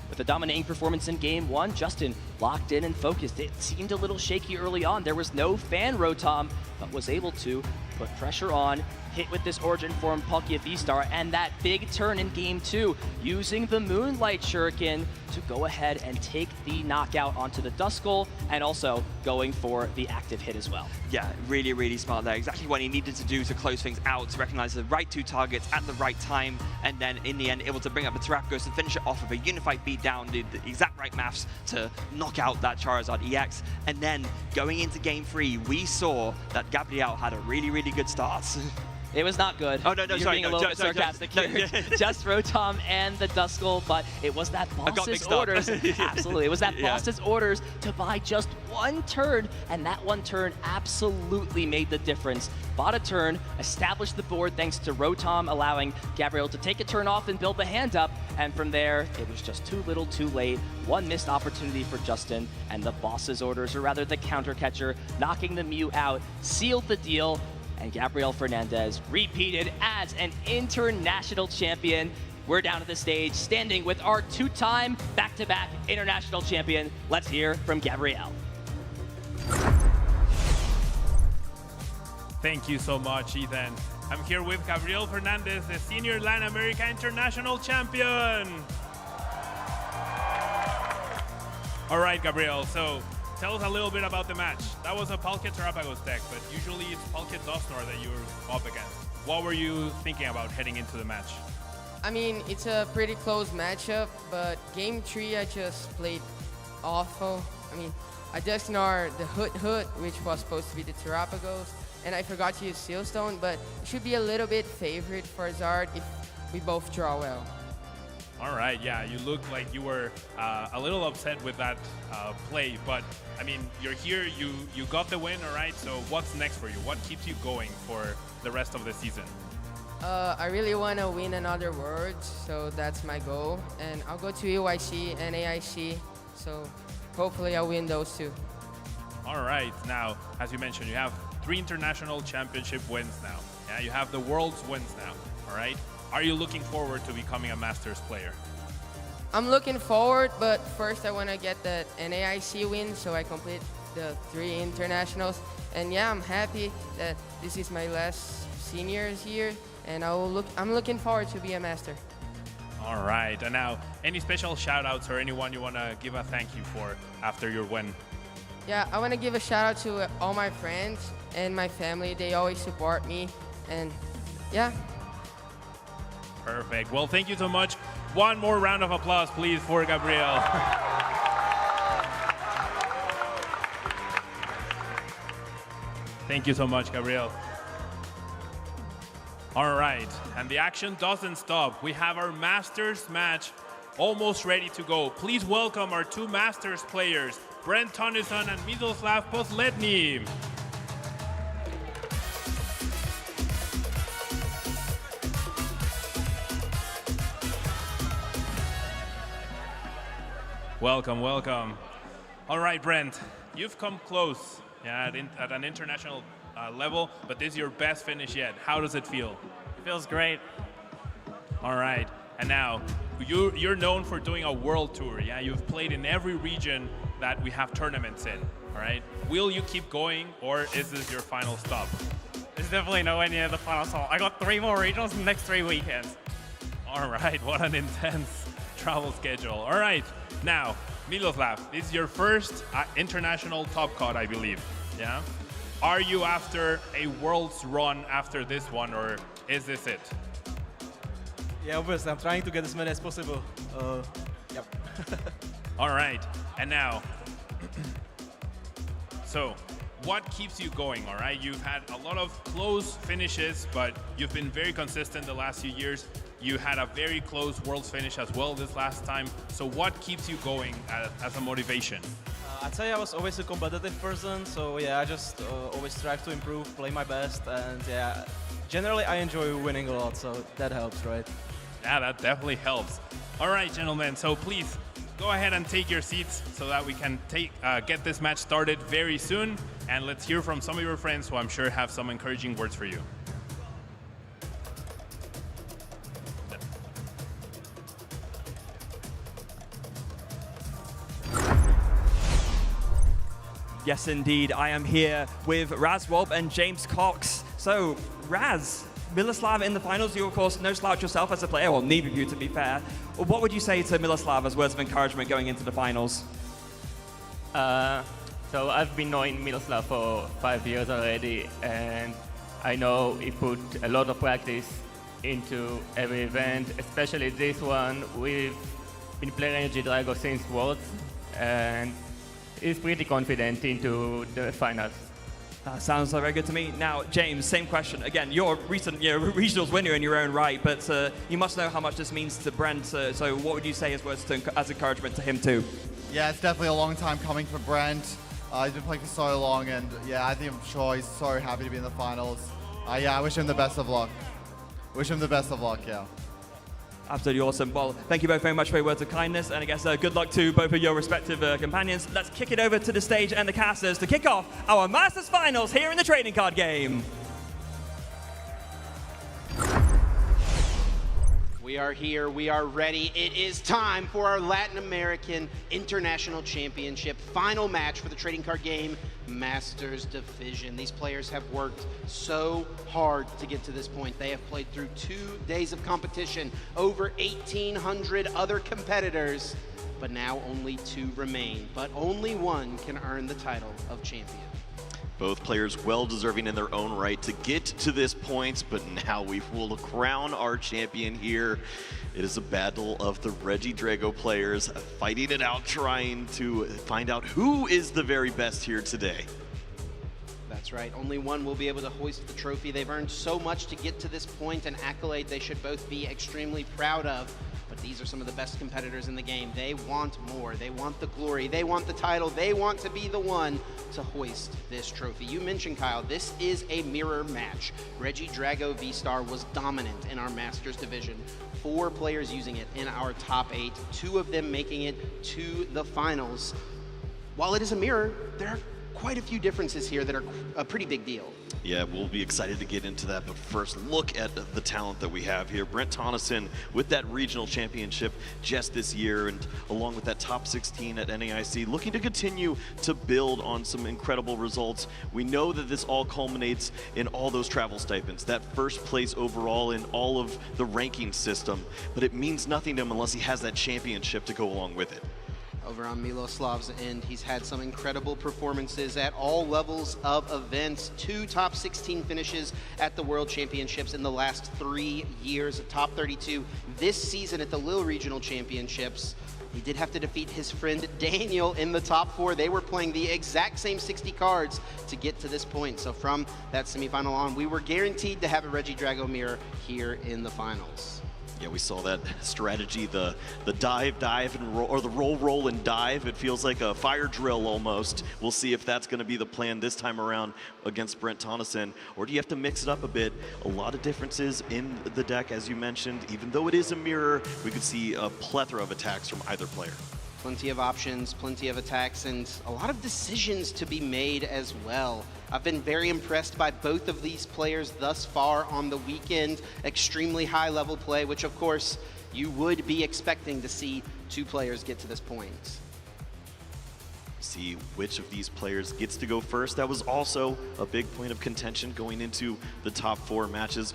With a dominating performance in game one, Justin locked in and focused. It seemed a little shaky early on. There was no fan Rotom, but was able to put pressure on, hit with this Origin form Palkia V-Star, and that big turn in game two, using the Moonlight Shuriken to go ahead and take the knockout onto the Duskull, and also going for the active hit as well. Yeah, really smart there. Exactly what he needed to do to close things out, to recognize the right two targets at the right time, and then in the end able to bring up the Terapagos and finish it off with a unified beatdown, the exact right maths to knock out that Charizard EX. And then going into game three, we saw that Gabriel had a really good start. It was not good. Oh, no, You're sorry. being a little bit sarcastic here. Just Rotom and the Duskull, but it was that boss's orders. Absolutely. It was that boss's orders to buy just one turn, and that one turn absolutely made the difference. Bought a turn, established the board thanks to Rotom, allowing Gabriel to take a turn off and build the hand up, and from there, it was just too little too late. One missed opportunity for Justin, and the boss's orders, or rather the counter catcher, knocking the Mew out, sealed the deal, and Gabriel Fernandez repeated as an international champion. We're down at the stage, standing with our two-time back-to-back international champion. Let's hear from Gabriel. Thank you so much, Ethan. I'm here with Gabriel Fernandez, the Senior Latin America International Champion. All right, Gabriel, so tell us a little bit about the match. That was a Palkia Terapagos deck, but usually it's Palkia Dusknoir that you're up against. What were you thinking about heading into the match? I mean, it's a pretty close matchup, but game 3 I just played awful. I mean, I Dusknoir the Hoot, which was supposed to be the Terapagos, and I forgot to use Sealstone, but it should be a little bit favored for Zard if we both draw well. All right, yeah, you look like you were a little upset with that play, but I mean, you're here, you got the win, all right? So what's next for you? What keeps you going for the rest of the season? I really want to win another Worlds, so that's my goal. And I'll go to EYC and AIC, so hopefully I'll win those two. All right, now, as you mentioned, you have 3 international championship wins now. Yeah, you have the Worlds wins now, all right? Are you looking forward to becoming a Masters player? I'm looking forward, but first I want to get that NAIC win so I complete the 3 internationals. And yeah, I'm happy that this is my last seniors year, and I'm looking forward to be a master. All right, and now, any special shout outs or anyone you want to give a thank you for after your win? Yeah, I want to give a shout out to all my friends and my family. They always support me, and yeah. Perfect. Well, thank you so much. One more round of applause, please, for Gabriel. Thank you so much, Gabriel. All right, and the action doesn't stop. We have our Masters match almost ready to go. Please welcome our 2 Masters players, Brent Tonneson and Miroslav Posledny. Welcome, welcome. All right, Brent, you've come close at an international level, but this is your best finish yet. How does it feel? It feels great. All right, and now you're known for doing a world tour. Yeah, you've played in every region that we have tournaments in. All right, will you keep going, or is this your final stop? It's definitely nowhere near the final stop. I got 3 more regionals in the next 3 weekends. All right, what an intense travel schedule. All right, now, Miroslav, this is your first international top cut, I believe, yeah? Are you after a Worlds run after this one, or is this it? Yeah, obviously, I'm trying to get as many as possible. Yep. All right, and now, so what keeps you going, all right? You've had a lot of close finishes, but you've been very consistent the last few years. You had a very close Worlds finish as well this last time. So what keeps you going as a motivation? I'd say I was always a competitive person, so yeah, I just always strive to improve, play my best, and yeah, generally I enjoy winning a lot, so that helps, right? Yeah, that definitely helps. All right, gentlemen, so please go ahead and take your seats so that we can get this match started very soon. And let's hear from some of your friends who I'm sure have some encouraging words for you. Yes, indeed. I am here with Raz Wolp and James Cox. So, Raz, Miloslav in the finals. You, of course, no slouch yourself as a player. Well, neither of you, to be fair. What would you say to Miloslav as words of encouragement going into the finals? So I've been knowing Miloslav for 5 years already, and I know he put a lot of practice into every event, especially this one. We've been playing Energy Drago since Worlds, and he's pretty confident into the finals. That sounds very good to me. Now, James, same question. Again, you're a recent regionals winner in your own right, but you must know how much this means to Brent. So what would you say as words as encouragement to him too? Yeah, it's definitely a long time coming for Brent. He's been playing for so long, and yeah, I'm sure he's so happy to be in the finals. Yeah, I wish him the best of luck. Wish him the best of luck, yeah. Absolutely awesome. Well, thank you both very much for your words of kindness, and I guess good luck to both of your respective companions. Let's kick it over to the stage and the casters to kick off our Masters Finals here in the trading card game. We are here, we are ready. It is time for our Latin American International Championship final match for the trading card game Masters Division. These players have worked so hard to get to this point. They have played through 2 days of competition, over 1,800 other competitors, but now only 2 remain. But only one can earn the title of champion. Both players well deserving in their own right to get to this point, but now we will crown our champion here. It is a battle of the Regi Drago players fighting it out, trying to find out who is the very best here today. That's right, only one will be able to hoist the trophy. They've earned so much to get to this point, an accolade they should both be extremely proud of. But these are some of the best competitors in the game. They want more, they want the glory, they want the title, they want to be the one to hoist this trophy. You mentioned, Kyle, this is a mirror match. Regi Drago V-Star was dominant in our Masters Division. 4 players using it in our top 8, 2 of them making it to the finals. While it is a mirror, there are quite a few differences here that are a pretty big deal. Yeah, we'll be excited to get into that, but first, look at the talent that we have here. Brent Tonneson with that regional championship just this year, and along with that top 16 at NAIC, looking to continue to build on some incredible results. We know that this all culminates in all those travel stipends, that first place overall in all of the ranking system, but it means nothing to him unless he has that championship to go along with it. Over on Miloslav's end, he's had some incredible performances at all levels of events. 2 top 16 finishes at the World Championships in the last 3 years, a top 32 this season at the Lille Regional Championships. He did have to defeat his friend Daniel in the top 4. They were playing the exact same 60 cards to get to this point. So from that semifinal on, we were guaranteed to have a Regi Drago mirror here in the finals. Yeah, we saw that strategy, the dive, and roll, or the roll, and dive. It feels like a fire drill almost. We'll see if that's going to be the plan this time around against Brent Tonneson, or do you have to mix it up a bit? A lot of differences in the deck, as you mentioned. Even though it is a mirror, we could see a plethora of attacks from either player. Plenty of options, plenty of attacks, and a lot of decisions to be made as well. I've been very impressed by both of these players thus far on the weekend. Extremely high level play, which of course you would be expecting to see 2 players get to this point. See which of these players gets to go first. That was also a big point of contention going into the top 4 matches.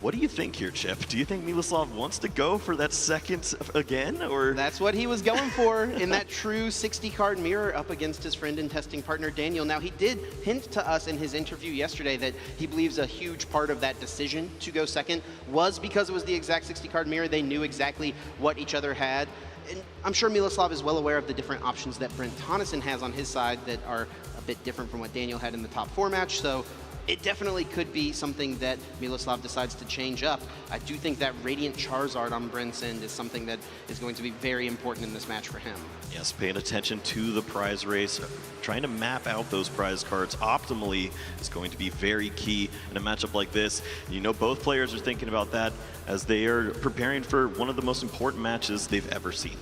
What do you think here, Chip? Do you think Miloslav wants to go for that second again, or? That's what he was going for in that true 60-card mirror up against his friend and testing partner, Daniel. Now, he did hint to us in his interview yesterday that he believes a huge part of that decision to go second was because it was the exact 60-card mirror. They knew exactly what each other had. And I'm sure Miloslav is well aware of the different options that Brent Tonneson has on his side that are a bit different from what Daniel had in the top 4 match. So it definitely could be something that Miloslav decides to change up. I do think that Radiant Charizard on Brent's end is something that is going to be very important in this match for him. Yes, paying attention to the prize race, trying to map out those prize cards optimally is going to be very key in a matchup like this. You know, both players are thinking about that as they are preparing for one of the most important matches they've ever seen.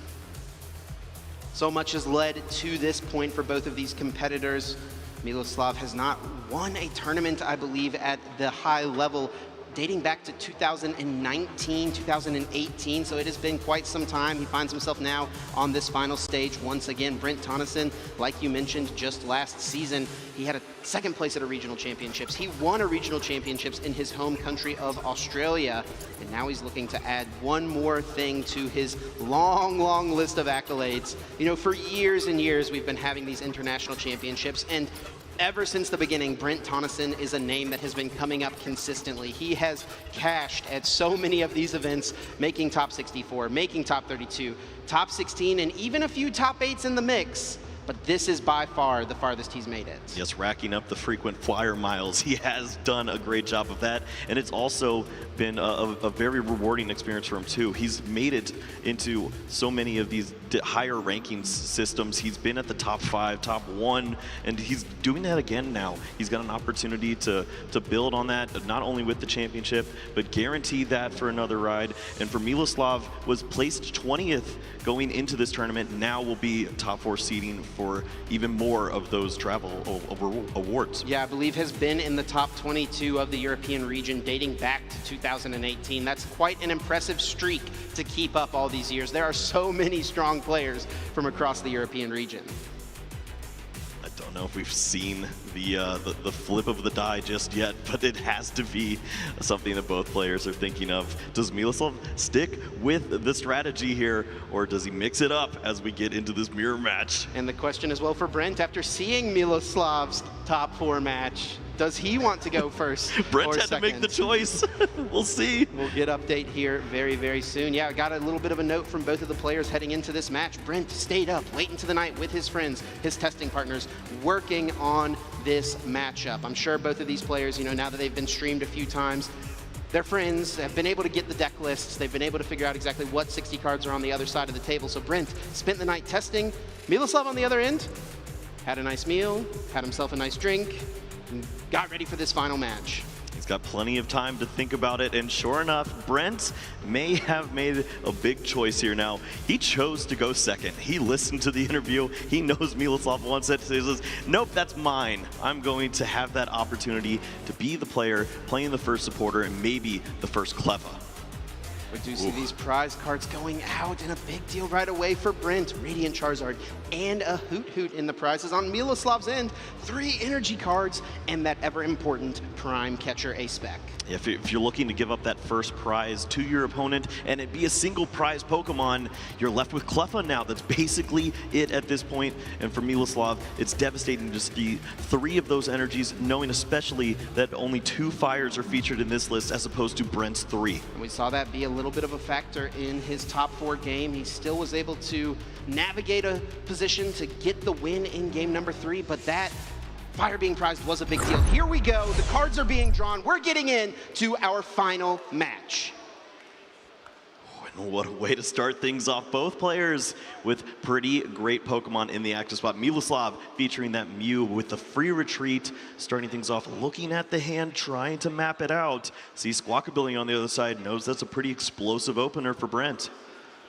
So much has led to this point for both of these competitors. Miloslav has not won a tournament, I believe, at the high level dating back to 2019, 2018, so it has been quite some time. He finds himself now on this final stage once again. Brent Tonneson, like you mentioned, just last season, he had a second place at a regional championships. He won a regional championships in his home country of Australia, and now he's looking to add one more thing to his long, long list of accolades. You know, for years and years, we've been having these international championships, and ever since the beginning, Brent Tonneson is a name that has been coming up consistently. He has cashed at so many of these events, making top 64, making top 32, top 16, and even a few top 8s in the mix. But this is by far the farthest he's made it. Yes, racking up the frequent flyer miles. He has done a great job of that. And it's also been a very rewarding experience for him too. He's made it into so many of these higher rankings systems. He's been at the top 5, top 1, and he's doing that again now. He's got an opportunity to build on that, not only with the championship, but guarantee that for another ride. And for Miloslav, was placed 20th going into this tournament, now will be top 4 seeding for even more of those travel awards. Yeah, I believe has been in the top 22 of the European region dating back to 2018. That's quite an impressive streak to keep up all these years. There are so many strong players from across the European region. I don't know if we've seen the flip of the die just yet, but it has to be something that both players are thinking of. Does Miloslav stick with the strategy here, or does he mix it up as we get into this mirror match? And the question as well for Brent, after seeing Miloslav's top 4 match, does he want to go first? Brent had to make the choice. We'll see. We'll get update here very, very soon. Yeah, I got a little bit of a note from both of the players heading into this match. Brent stayed up late into the night with his friends, his testing partners, working on this matchup. I'm sure both of these players, you know, now that they've been streamed a few times, their friends have been able to get the deck lists. They've been able to figure out exactly what 60 cards are on the other side of the table. So Brent spent the night testing. Miloslav on the other end had a nice meal, had himself a nice drink, and got ready for this final match. He's got plenty of time to think about it, and sure enough, Brent may have made a big choice here now. He chose to go second. He listened to the interview. He knows Miloslav wants it. So he says, nope, that's mine. I'm going to have that opportunity to be the player playing the first supporter and maybe the first Cleva. We do see these prize cards going out, and a big deal right away for Brent. Radiant Charizard and a Hoot Hoot in the prizes. On Miloslav's end, 3 energy cards and that ever-important Prime Catcher A-Spec. If you're looking to give up that first prize to your opponent and it be a single prize Pokemon, you're left with Cleffa now. That's basically it at this point. And for Miloslav, it's devastating to see 3 of those energies, knowing especially that only 2 fires are featured in this list as opposed to Brent's 3. And we saw that be a little bit of a factor in his top 4 game. He still was able to navigate a position to get the win in game number 3, but that fire being prized was a big deal. Here we go. The cards are being drawn. We're getting into our final match. And what a way to start things off. Both players with pretty great Pokemon in the active spot. Miloslav featuring that Mew with the free retreat, starting things off, looking at the hand, trying to map it out. See Squawkabilly on the other side, knows that's a pretty explosive opener for Brent.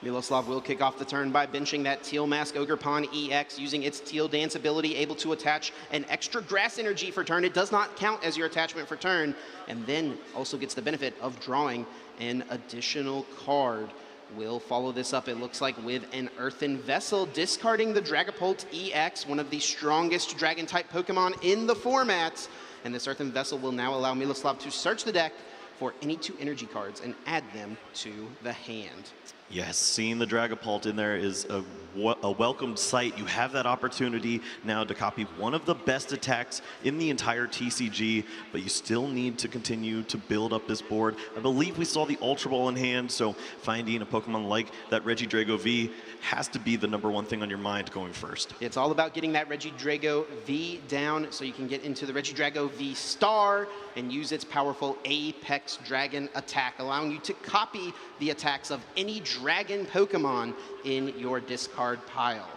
Miloslav will kick off the turn by benching that Teal Mask Ogerpon EX, using its Teal Dance ability, able to attach an extra grass energy for turn. It does not count as your attachment for turn, and then also gets the benefit of drawing an additional card. Will follow this up, it looks like, with an Earthen Vessel, discarding the Dragapult EX, one of the strongest Dragon-type Pokemon in the format. And this Earthen Vessel will now allow Miloslav to search the deck for any 2 energy cards and add them to the hand. Yes, seeing the Dragapult in there is a welcomed sight. You have that opportunity now to copy one of the best attacks in the entire TCG, but you still need to continue to build up this board. I believe we saw the Ultra Ball in hand, so finding a Pokemon like that Regidrago V has to be the #1 thing on your mind going first. It's all about getting that Regidrago V down so you can get into the Regidrago V Star and use its powerful Apex Dragon attack, allowing you to copy the attacks of any Dragon Pokemon in your discard pile.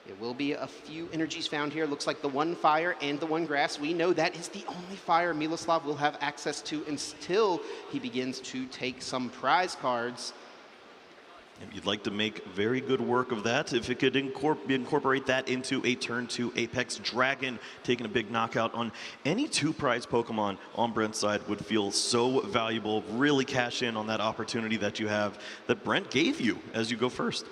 It will be a few energies found here. Looks like the 1 Fire and the 1 Grass. We know that is the only Fire Miloslav will have access to until he begins to take some prize cards. You'd like to make very good work of that. If it could incorporate that into a turn 2 Apex Dragon, taking a big knockout on any 2 prize Pokemon on Brent's side would feel so valuable. Really cash in on that opportunity that you have, that Brent gave you as you go first.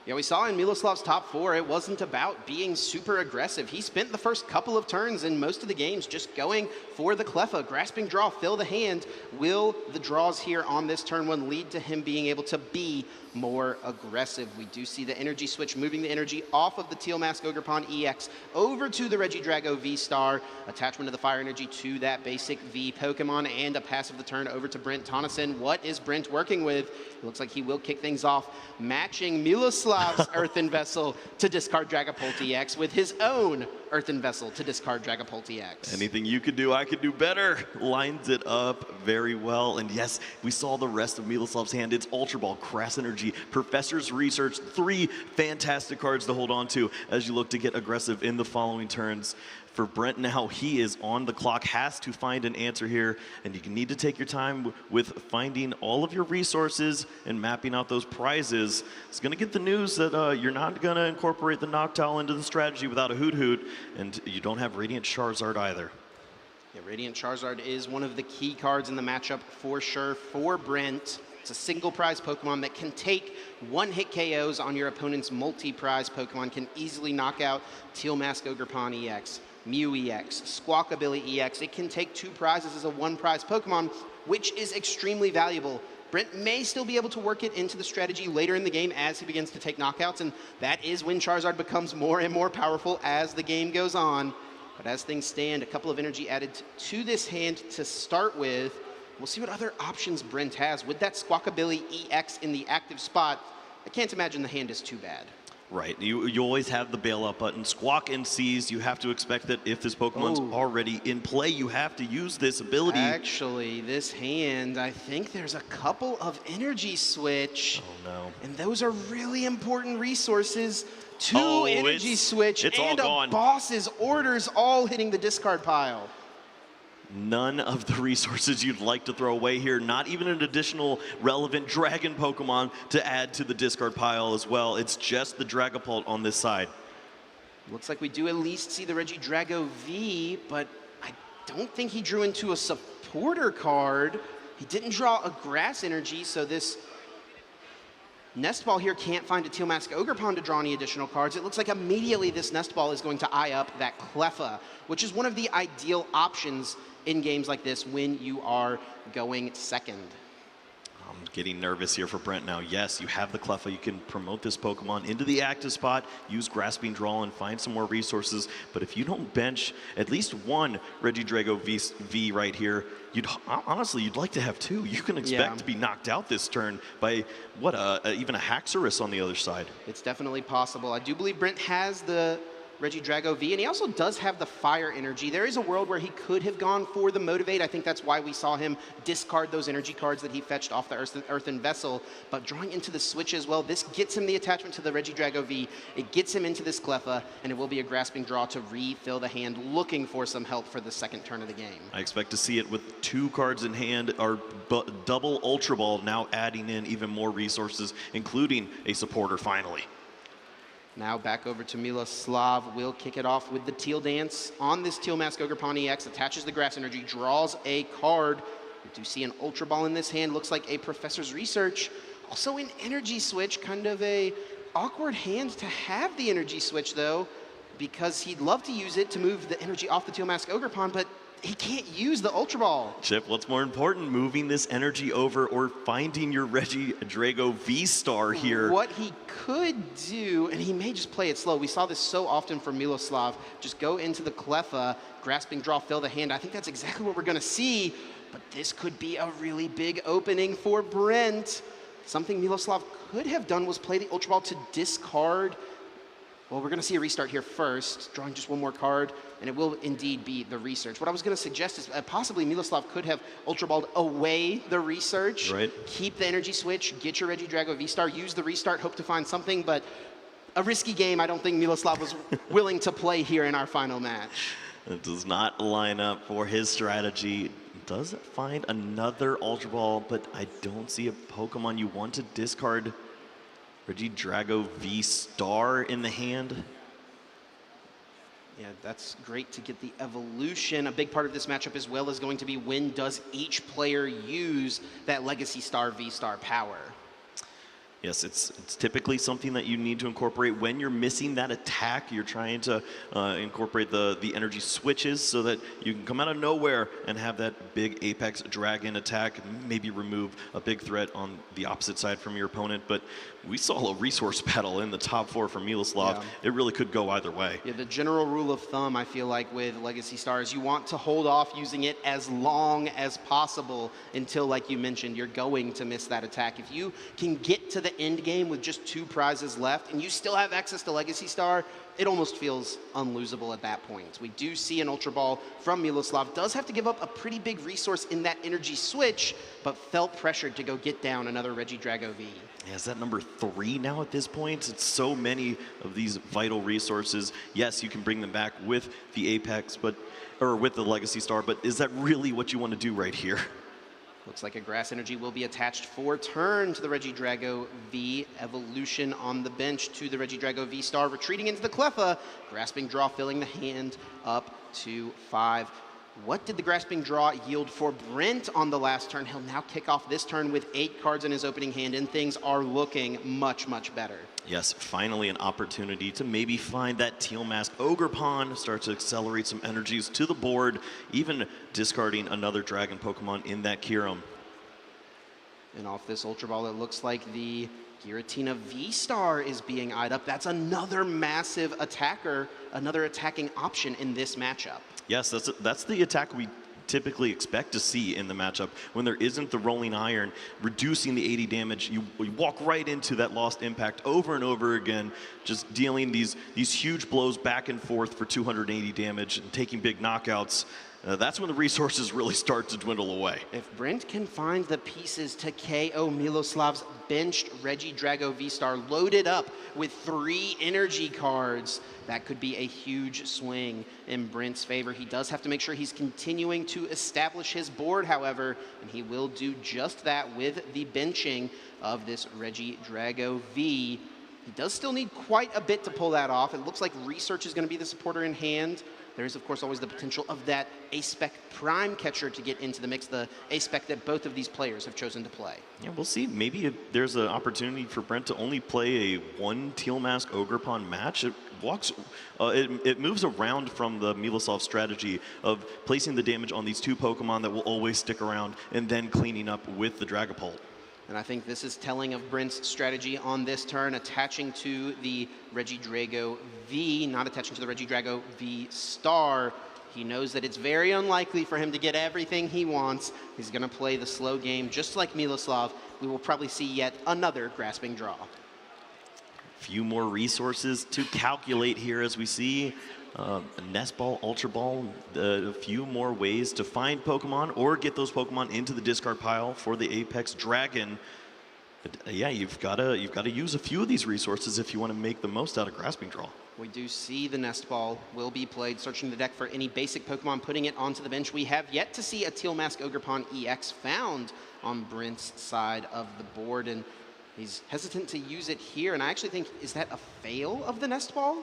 Yeah, we saw in Miloslav's top 4, it wasn't about being super aggressive. He spent the first couple of turns in most of the games just going for the Cleffa. Grasping Draw, fill the hand. Will the draws here on this turn 1 lead to him being able to be more aggressive? We do see the energy switch, moving the energy off of the Teal Mask Ogerpon EX over to the Regidrago V-Star. Attachment of the fire energy to that basic V Pokemon, and a pass of the turn over to Brent Tonneson. What is Brent working with? It looks like he will kick things off, matching Miloslav's Earthen Vessel to discard Dragapult EX with his own Earthen Vessel to discard Dragapult EX. Anything you could do, I could do better. Lines it up very well. And yes, we saw the rest of Miloslav's hand. It's Ultra Ball, Crass Energy, Professor's Research, 3 fantastic cards to hold on to as you look to get aggressive in the following turns. For Brent now, he is on the clock, has to find an answer here, and you need to take your time with finding all of your resources and mapping out those prizes. It's going to get the news that you're not going to incorporate the Noctowl into the strategy without a Hoot Hoot, and you don't have Radiant Charizard either. Yeah, Radiant Charizard is one of the key cards in the matchup for sure for Brent. It's a single prize Pokemon that can take 1-hit KOs on your opponent's multi-prize Pokemon, can easily knock out Teal Mask Ogerpon EX, Mew EX, Squawkabilly EX. It can take 2 prizes as a 1-prize Pokemon, which is extremely valuable. Brent may still be able to work it into the strategy later in the game as he begins to take knockouts, and that is when Charizard becomes more and more powerful as the game goes on. But as things stand, a couple of energy added to this hand to start with. We'll see what other options Brent has. With that Squawkabilly EX in the active spot, I can't imagine the hand is too bad. Right, you always have the bailout button. Squawk and Seize, you have to expect that if this Pokemon's already in play, you have to use this ability. Actually, this hand, I think there's a couple of energy switch. Oh no. And those are really important resources. 2 energy switch it's and all gone. a boss's orders all hitting the discard pile. None of the resources you'd like to throw away here, not even an additional relevant Dragon Pokemon to add to the discard pile as well. It's just the Dragapult on this side. Looks like we do at least see the Regidrago V, but I don't think he drew into a supporter card. He didn't draw a Grass Energy, so this Nest Ball here can't find a Teal Mask Ogerpon to draw any additional cards. It looks like immediately this Nest Ball is going to eye up that Cleffa, which is one of the ideal options in games like this when you are going second. I'm getting nervous here for Brent now. Yes, you have the Cleffa. You can promote this Pokemon into the active spot, use Grasping Draw, and find some more resources. But if you don't bench at least 1 Regidrago V right here, honestly, you'd like to have 2. You can expect to be knocked out this turn by, what, even a Haxorus on the other side. It's definitely possible. I do believe Brent has the Regidrago V, and he also does have the fire energy. There is a world where he could have gone for the Motivate. I think that's why we saw him discard those energy cards that he fetched off the Earthen Vessel. But drawing into the switch as well, this gets him the attachment to the Regidrago V. It gets him into this Cleffa, and it will be a Grasping Draw to refill the hand, looking for some help for the second turn of the game. I expect to see it with 2 cards in hand, our double Ultra Ball now adding in even more resources, including a supporter finally. Now back over to Miloslav. Will kick it off with the Teal Dance on this Teal Mask Ogerpon EX. Attaches the Grass Energy, draws a card. We do see an Ultra Ball in this hand. Looks like a Professor's Research. Also an Energy Switch. Kind of a awkward hand to have the Energy Switch, though, because he'd love to use it to move the energy off the Teal Mask Ogerpon, but he can't use the Ultra Ball. Chip, what's more important, moving this energy over or finding your Reggie Drago V-Star here? What he could do, and he may just play it slow. We saw this so often from Miloslav. Just go into the Cleffa, grasping draw, fill the hand. I think that's exactly what we're going to see. But this could be a really big opening for Brent. Something Miloslav could have done was play the Ultra Ball to discard. Well, we're going to see a restart here first, drawing just one more card, and it will indeed be the research. What I was going to suggest is possibly Miloslav could have Ultra Balled away the research, right. Keep the energy switch, get your Reggie Drago V-Star, use the restart, hope to find something, but a risky game I don't think Miloslav was willing to play here in our final match. It does not line up for his strategy. Does find another Ultra Ball, but I don't see a Pokemon you want to discard. Reggie Drago V-Star in the hand. Yeah, that's great to get the evolution. A big part of this matchup as well is going to be when does each player use that Legacy Star V-Star power. Yes, it's typically something that you need to incorporate when you're missing that attack. You're trying to incorporate the energy switches so that you can come out of nowhere and have that big Apex Dragon attack, maybe remove a big threat on the opposite side from your opponent. But we saw a resource battle in the top 4 from Miloslav. Yeah. It really could go either way. Yeah, the general rule of thumb, I feel like, with Legacy Stars, you want to hold off using it as long as possible until, like you mentioned, you're going to miss that attack. If you can get to the end game with just 2 prizes left and you still have access to Legacy Star, it almost feels unlosable at that point. We do see an Ultra Ball from Miloslav. Does have to give up a pretty big resource in that energy switch, but felt pressured to go get down another Reggie Drago V. Yeah, is that number 3 now at this point? It's so many of these vital resources. Yes, you can bring them back with the Apex, or with the Legacy Star, but is that really what you want to do right here? Looks like a Grass Energy will be attached for turn to the Reggie Drago V. Evolution on the bench to the Reggie Drago V-Star, retreating into the Cleffa. Grasping Draw filling the hand up to 5. What did the Grasping Draw yield for Brent on the last turn? He'll now kick off this turn with 8 cards in his opening hand, and things are looking much, much better. Yes, finally an opportunity to maybe find that Teal Mask Ogre Pawn, start to accelerate some energies to the board, even discarding another Dragon Pokemon in that Kyurem. And off this Ultra Ball, it looks like the Giratina V-Star is being eyed up. That's another massive attacker, another attacking option in this matchup. Yes, that's the attack we typically expect to see in the matchup. When there isn't the Rolling Iron, reducing the 80 damage, you walk right into that Lost Impact over and over again, just dealing these huge blows back and forth for 280 damage and taking big knockouts. That's when the resources really start to dwindle away. If Brent can find the pieces to KO Miloslav's benched Reggie Drago V-Star loaded up with 3 energy cards, that could be a huge swing in Brent's favor. He does have to make sure he's continuing to establish his board, however, and he will do just that with the benching of this Reggie Drago V. He does still need quite a bit to pull that off. It looks like Research is going to be the supporter in hand. There is, of course, always the potential of that A-Spec Prime catcher to get into the mix, the A-Spec that both of these players have chosen to play. Yeah, we'll see. Maybe if there's an opportunity for Brent to only play a 1 Teal Mask Ogerpon match. It moves around from the Miloslav strategy of placing the damage on these 2 Pokemon that will always stick around and then cleaning up with the Dragapult. And I think this is telling of Brent's strategy on this turn, attaching to the Reggie Drago V, not attaching to the Reggie Drago V-Star. He knows that it's very unlikely for him to get everything he wants. He's going to play the slow game just like Miloslav. We will probably see yet another Grasping Draw. A few more resources to calculate here as we see. A Nest Ball, Ultra Ball, a few more ways to find Pokemon or get those Pokemon into the discard pile for the Apex Dragon. But yeah, you've got to use a few of these resources if you want to make the most out of Grasping Draw. We do see the Nest Ball will be played, searching the deck for any basic Pokemon, putting it onto the bench. We have yet to see a Teal Mask Ogerpon EX found on Brent's side of the board, and he's hesitant to use it here. And I actually think, is that a fail of the Nest Ball?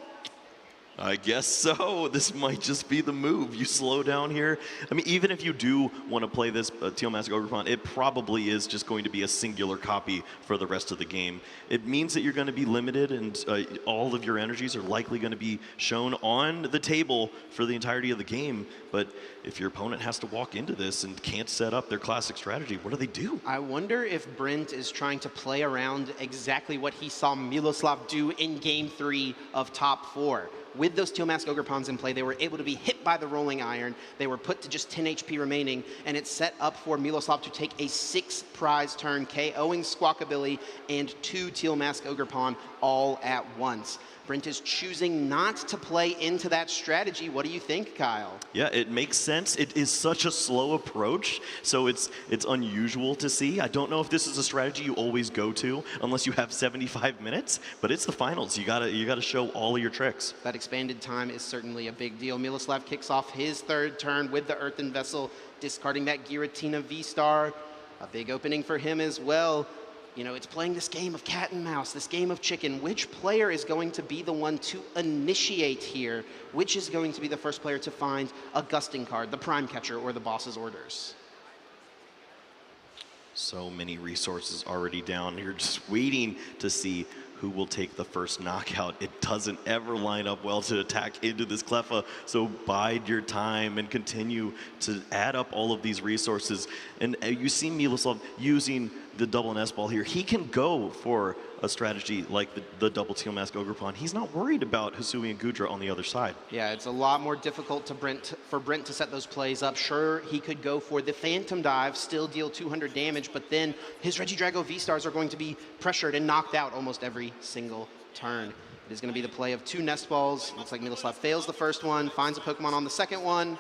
I guess so. This might just be the move. You slow down here. I mean, even if you do want to play this Teal Mask Ogerpon, it probably is just going to be a singular copy for the rest of the game. It means that you're going to be limited, and all of your energies are likely going to be shown on the table for the entirety of the game. But if your opponent has to walk into this and can't set up their classic strategy, what do they do? I wonder if Brent is trying to play around exactly what he saw Miloslav do in Game 3 of Top 4. With those Teal Mask Ogerpons in play, they were able to be hit by the Rolling Iron. They were put to just 10 HP remaining, and it set up for Miloslav to take a 6-prize turn, KOing Squawkabilly and 2 Teal Mask Ogerpon all at once. Brent is choosing not to play into that strategy. What do you think, Kyle? Yeah, it makes sense. It is such a slow approach, so it's unusual to see. I don't know if this is a strategy you always go to unless you have 75 minutes, but it's the finals. You gotta show all of your tricks. That expanded time is certainly a big deal. Miloslav kicks off his 3rd turn with the Earthen Vessel, discarding that Giratina V-Star. A big opening for him as well. You know, it's playing this game of cat and mouse, this game of chicken. Which player is going to be the one to initiate here? Which is going to be the first player to find a gusting card, the Prime Catcher, or the boss's orders? So many resources already down. You're just waiting to see who will take the first knockout. It doesn't ever line up well to attack into this Cleffa, so bide your time and continue to add up all of these resources. And you see Miloslav using the double S-ball here. He can go for a strategy like the double Teal Mask Ogerpon. He's not worried about Hisui and Gudra on the other side. Yeah, it's a lot more difficult for Brent to set those plays up. Sure, he could go for the Phantom Dive, still deal 200 damage, but then his Regidrago V-Stars are going to be pressured and knocked out almost every single turn. It is going to be the play of 2 Nest Balls. Looks like Miloslav fails the first one, finds a Pokemon on the second one,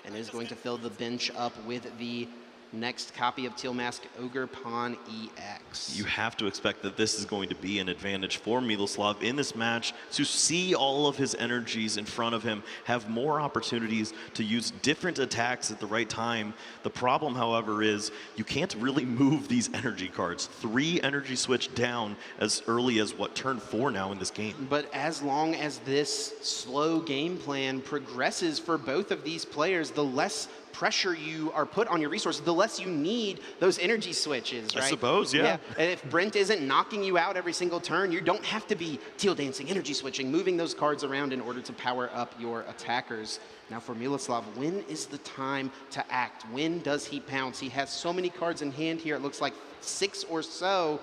and is going to fill the bench up with the next copy of Teal Mask Ogerpon EX. You have to expect that this is going to be an advantage for Miloslav in this match to see all of his energies in front of him, have more opportunities to use different attacks at the right time. The problem, however, is you can't really move these energy cards. 3 energy switch down as early as, what, turn 4 now in this game. But as long as this slow game plan progresses for both of these players, the less pressure you are put on your resources, the less you need those energy switches, right? I suppose, yeah. And if Brent isn't knocking you out every single turn, you don't have to be teal dancing, energy switching, moving those cards around in order to power up your attackers. Now for Miloslav, when is the time to act? When does he pounce? He has so many cards in hand here, it looks like 6 or so.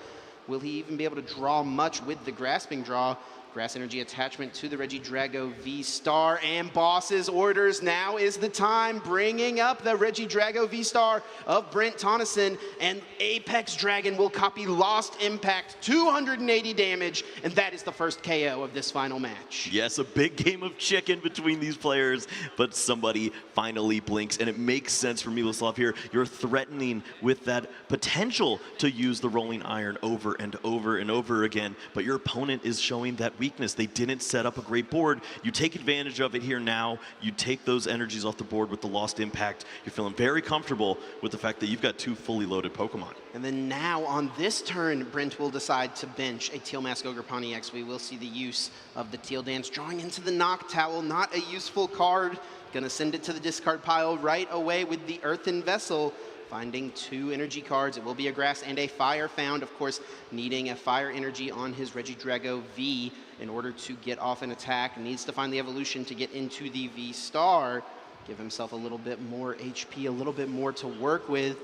Will he even be able to draw much with the Grasping Draw? Grass Energy attachment to the Regidrago V-Star, and boss's orders. Now is the time, bringing up the Regidrago V-Star of Brent Tonneson, and Apex Dragon will copy Lost Impact, 280 damage, and that is the first KO of this final match. Yes, a big game of chicken between these players, but somebody finally blinks, and it makes sense for Miloslav here. You're threatening with that potential to use the Rolling Iron over and over and over again, but your opponent is showing that weakness. They didn't set up a great board. You take advantage of it here now. You take those energies off the board with the Lost Impact. You're feeling very comfortable with the fact that you've got 2 fully loaded Pokemon. And then now on this turn, Brent will decide to bench a Teal Mask Ogerpon EX. We will see the use of the Teal Dance, drawing into the Knock Towel. Not a useful card. Gonna send it to the discard pile right away with the Earthen Vessel. Finding 2 energy cards. It will be a Grass and a Fire found. Of course, needing a Fire energy on his Regidrago V in order to get off an attack. Needs to find the evolution to get into the V-Star. Give himself a little bit more HP, a little bit more to work with.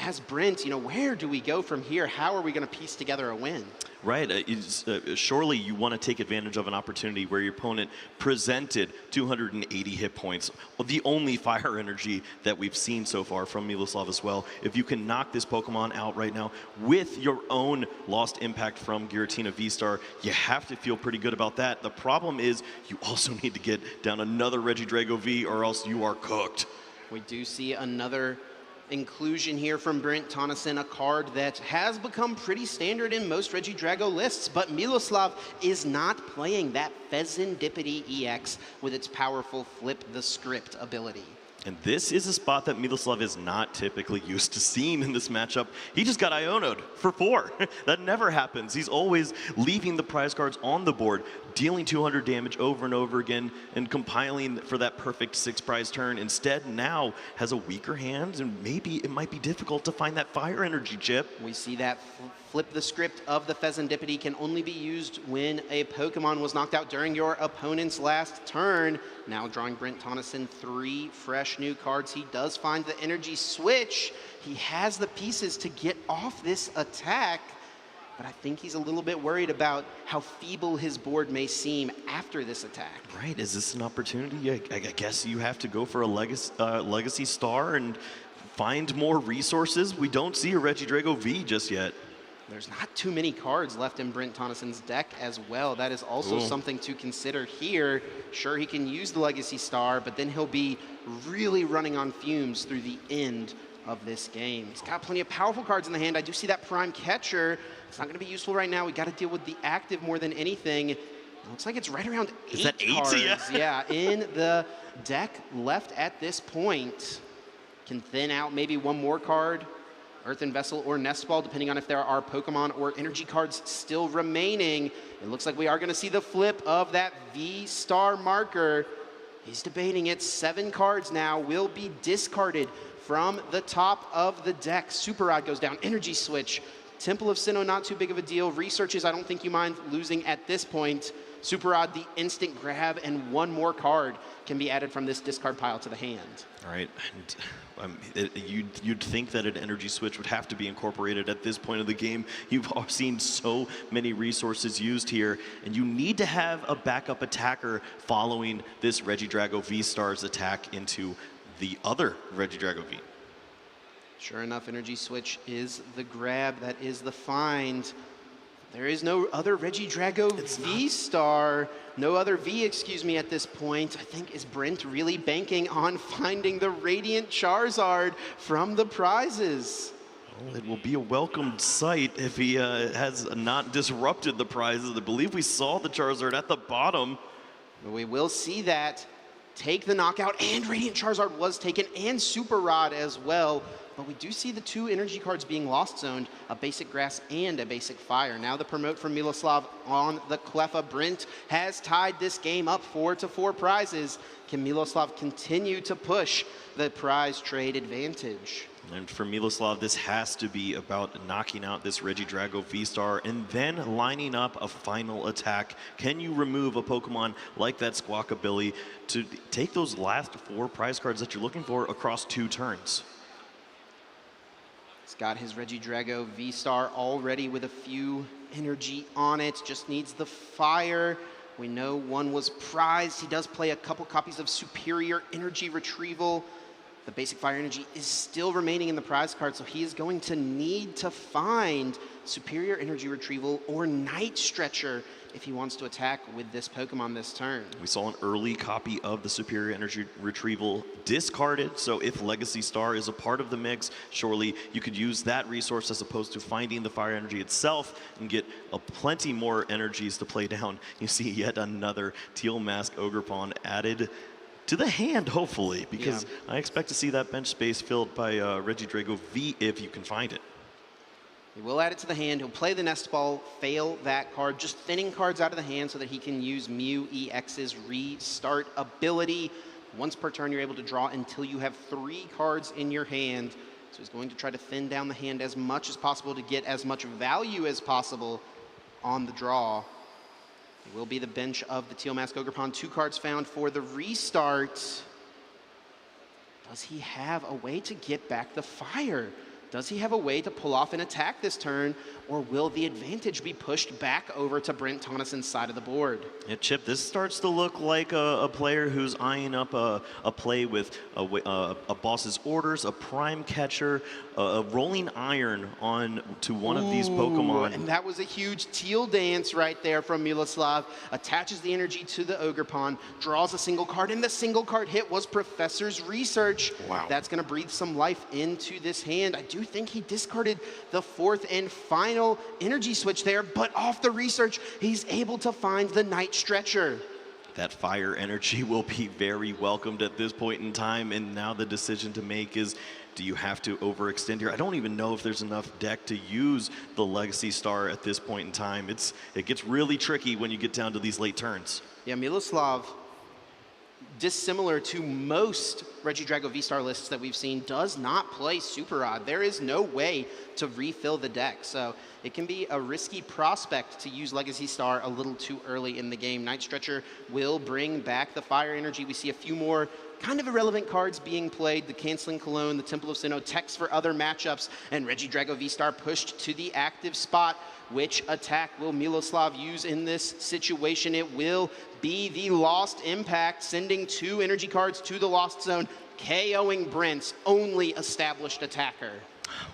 As Brent, you know, where do we go from here? How are we going to piece together a win? Right. Surely you want to take advantage of an opportunity where your opponent presented 280 hit points, the only fire energy that we've seen so far from Miloslav as well. If you can knock this Pokemon out right now with your own Lost Impact from Giratina V-Star, you have to feel pretty good about that. The problem is you also need to get down another Regidrago V, or else you are cooked. We do see another inclusion here from Brent Tonneson, a card that has become pretty standard in most Regidrago lists, but Miloslav is not playing that Fezandipity EX with its powerful Flip the Script ability. And this is a spot that Miloslav is not typically used to seeing in this matchup. He just got Iono'd for 4. That never happens. He's always leaving the prize cards on the board. dealing 200 damage over and over again and compiling for that perfect 6-prize turn. Instead, now has a weaker hand, and maybe it might be difficult to find that fire energy, Chip. We see that flip the script of the Pheasantipede can only be used when a Pokemon was knocked out during your opponent's last turn. Now drawing Brent Tonneson 3 fresh new cards. He does find the energy switch. He has the pieces to get off this attack, but I think he's a little bit worried about how feeble his board may seem after this attack. Right, is this an opportunity? I guess you have to go for a Legacy Star and find more resources. We don't see a Regidrago V just yet. There's not too many cards left in Brent Tonneson's deck as well. That is also something to consider here. Sure, he can use the Legacy Star, but then he'll be really running on fumes through the end of this game. He's got plenty of powerful cards in the hand. I do see that Prime Catcher. It's not going to be useful right now. We got to deal with the active more than anything. It looks like it's right around 8 cards. Yeah, in the deck left at this point. Can thin out maybe one more card, Earthen Vessel or Nest Ball, depending on if there are Pokemon or energy cards still remaining. It looks like we are going to see the flip of that V-Star marker. He's debating it. 7 cards now will be discarded from the top of the deck. Super Rod goes down, Energy Switch. Temple of Sinnoh, not too big of a deal. Researches, I don't think you mind losing at this point. Super Rod, the instant grab, and one more card can be added from this discard pile to the hand. All right, and you'd think that an energy switch would have to be incorporated at this point of the game. You've seen so many resources used here, and you need to have a backup attacker following this Regidrago V-Star's attack into the other Regidrago V. Sure enough, Energy Switch is the grab. That is the find. There is no other Regidrago V-Star. No other V, excuse me, at this point. I think, is Brent really banking on finding the Radiant Charizard from the prizes? Well, it will be a welcomed sight if he has not disrupted the prizes. I believe we saw the Charizard at the bottom. But we will see that. Take the knockout, and Radiant Charizard was taken, and Super Rod as well. But we do see the 2 energy cards being lost zoned, a basic grass and a basic fire. Now the promote from Miloslav on the Cleffa. Brent has tied this game up 4-4 prizes. Can Miloslav continue to push the prize trade advantage? And for Miloslav, this has to be about knocking out this Regidrago V-Star and then lining up a final attack. Can you remove a Pokemon like that Squawkabilly to take those last 4 prize cards that you're looking for across 2 turns? He's got his Regidrago V-Star already with a few energy on it. Just needs the fire. We know one was prized. He does play a couple copies of Superior Energy Retrieval. The basic fire energy is still remaining in the prize card, so he is going to need to find Superior Energy Retrieval or Night Stretcher if he wants to attack with this Pokemon this turn. We saw an early copy of the Superior Energy Retrieval discarded, so if Legacy Star is a part of the mix, surely you could use that resource as opposed to finding the fire energy itself and get plenty more energies to play down. You see yet another Teal Mask Ogerpon added to the hand, hopefully, because I expect to see that bench space filled by Regidrago V if you can find it. He will add it to the hand. He'll play the Nest Ball, fail that card, just thinning cards out of the hand so that he can use Mew EX's Restart ability. Once per turn, you're able to draw until you have 3 cards in your hand. So he's going to try to thin down the hand as much as possible to get as much value as possible on the draw. It will be the bench of the Teal Mask Ogerpon. 2 cards found for the restart. Does he have a way to get back the fire? Does he have a way to pull off an attack this turn, or will the advantage be pushed back over to Brent Tonneson's side of the board? Yeah, Chip, this starts to look like a player who's eyeing up a play with a boss's orders, a prime catcher, a rolling iron on to one of these Pokemon. And that was a huge teal dance right there from Miloslav. Attaches the energy to the Ogerpon, draws a single card, and the single card hit was Professor's Research. Wow. That's going to breathe some life into this hand. I do think he discarded the 4th and final energy switch there, but off the research, he's able to find the Night Stretcher. That fire energy will be very welcomed at this point in time, and now the decision to make is, Do you have to overextend here? I don't even know if there's enough deck to use the Legacy Star at this point in time. It gets really tricky when you get down to these late turns. Yeah, Miloslav, dissimilar to most Regidrago V-Star lists that we've seen, does not play Super Odd. There is no way to refill the deck, so it can be a risky prospect to use Legacy Star a little too early in the game. Night Stretcher will bring back the Fire Energy. We see a few more kind of irrelevant cards being played. The Canceling Cologne, the Temple of Sinnoh, Text for other matchups, and Regidrago V-Star pushed to the active spot. Which attack will Miloslav use in this situation? It will be the Lost Impact, sending 2 energy cards to the Lost Zone, KOing Brent's only established attacker.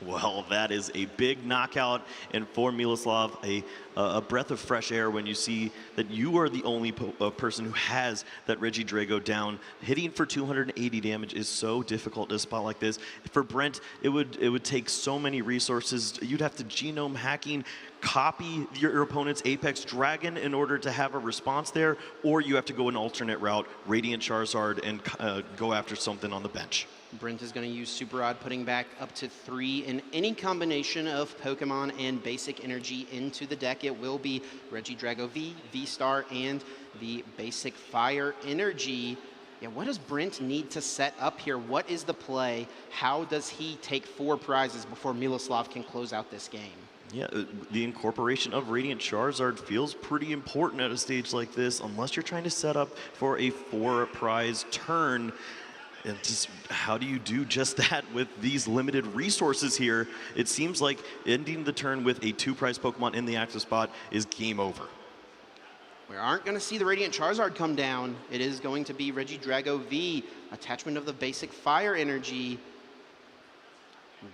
Well, that is a big knockout, and for Miloslav, a breath of fresh air when you see that you are the only person who has that Regidrago down. Hitting for 280 damage is so difficult in a spot like this. For Brent, it would take so many resources. You'd have to genome hacking, copy your opponent's Apex Dragon in order to have a response there, or you have to go an alternate route, Radiant Charizard, and go after something on the bench. Brent is going to use Super Odd, putting back up to 3 in any combination of Pokemon and basic energy into the deck. It will be Regidrago V, V-Star, and the basic Fire Energy. Yeah, what does Brent need to set up here? What is the play? How does he take 4 prizes before Miloslav can close out this game? Yeah, the incorporation of Radiant Charizard feels pretty important at a stage like this, unless you're trying to set up for a 4-prize turn. And just how do you do just that with these limited resources here? It seems like ending the turn with a 2-prize Pokemon in the active spot is game over. We aren't going to see the Radiant Charizard come down. It is going to be Regidrago V, attachment of the basic Fire Energy.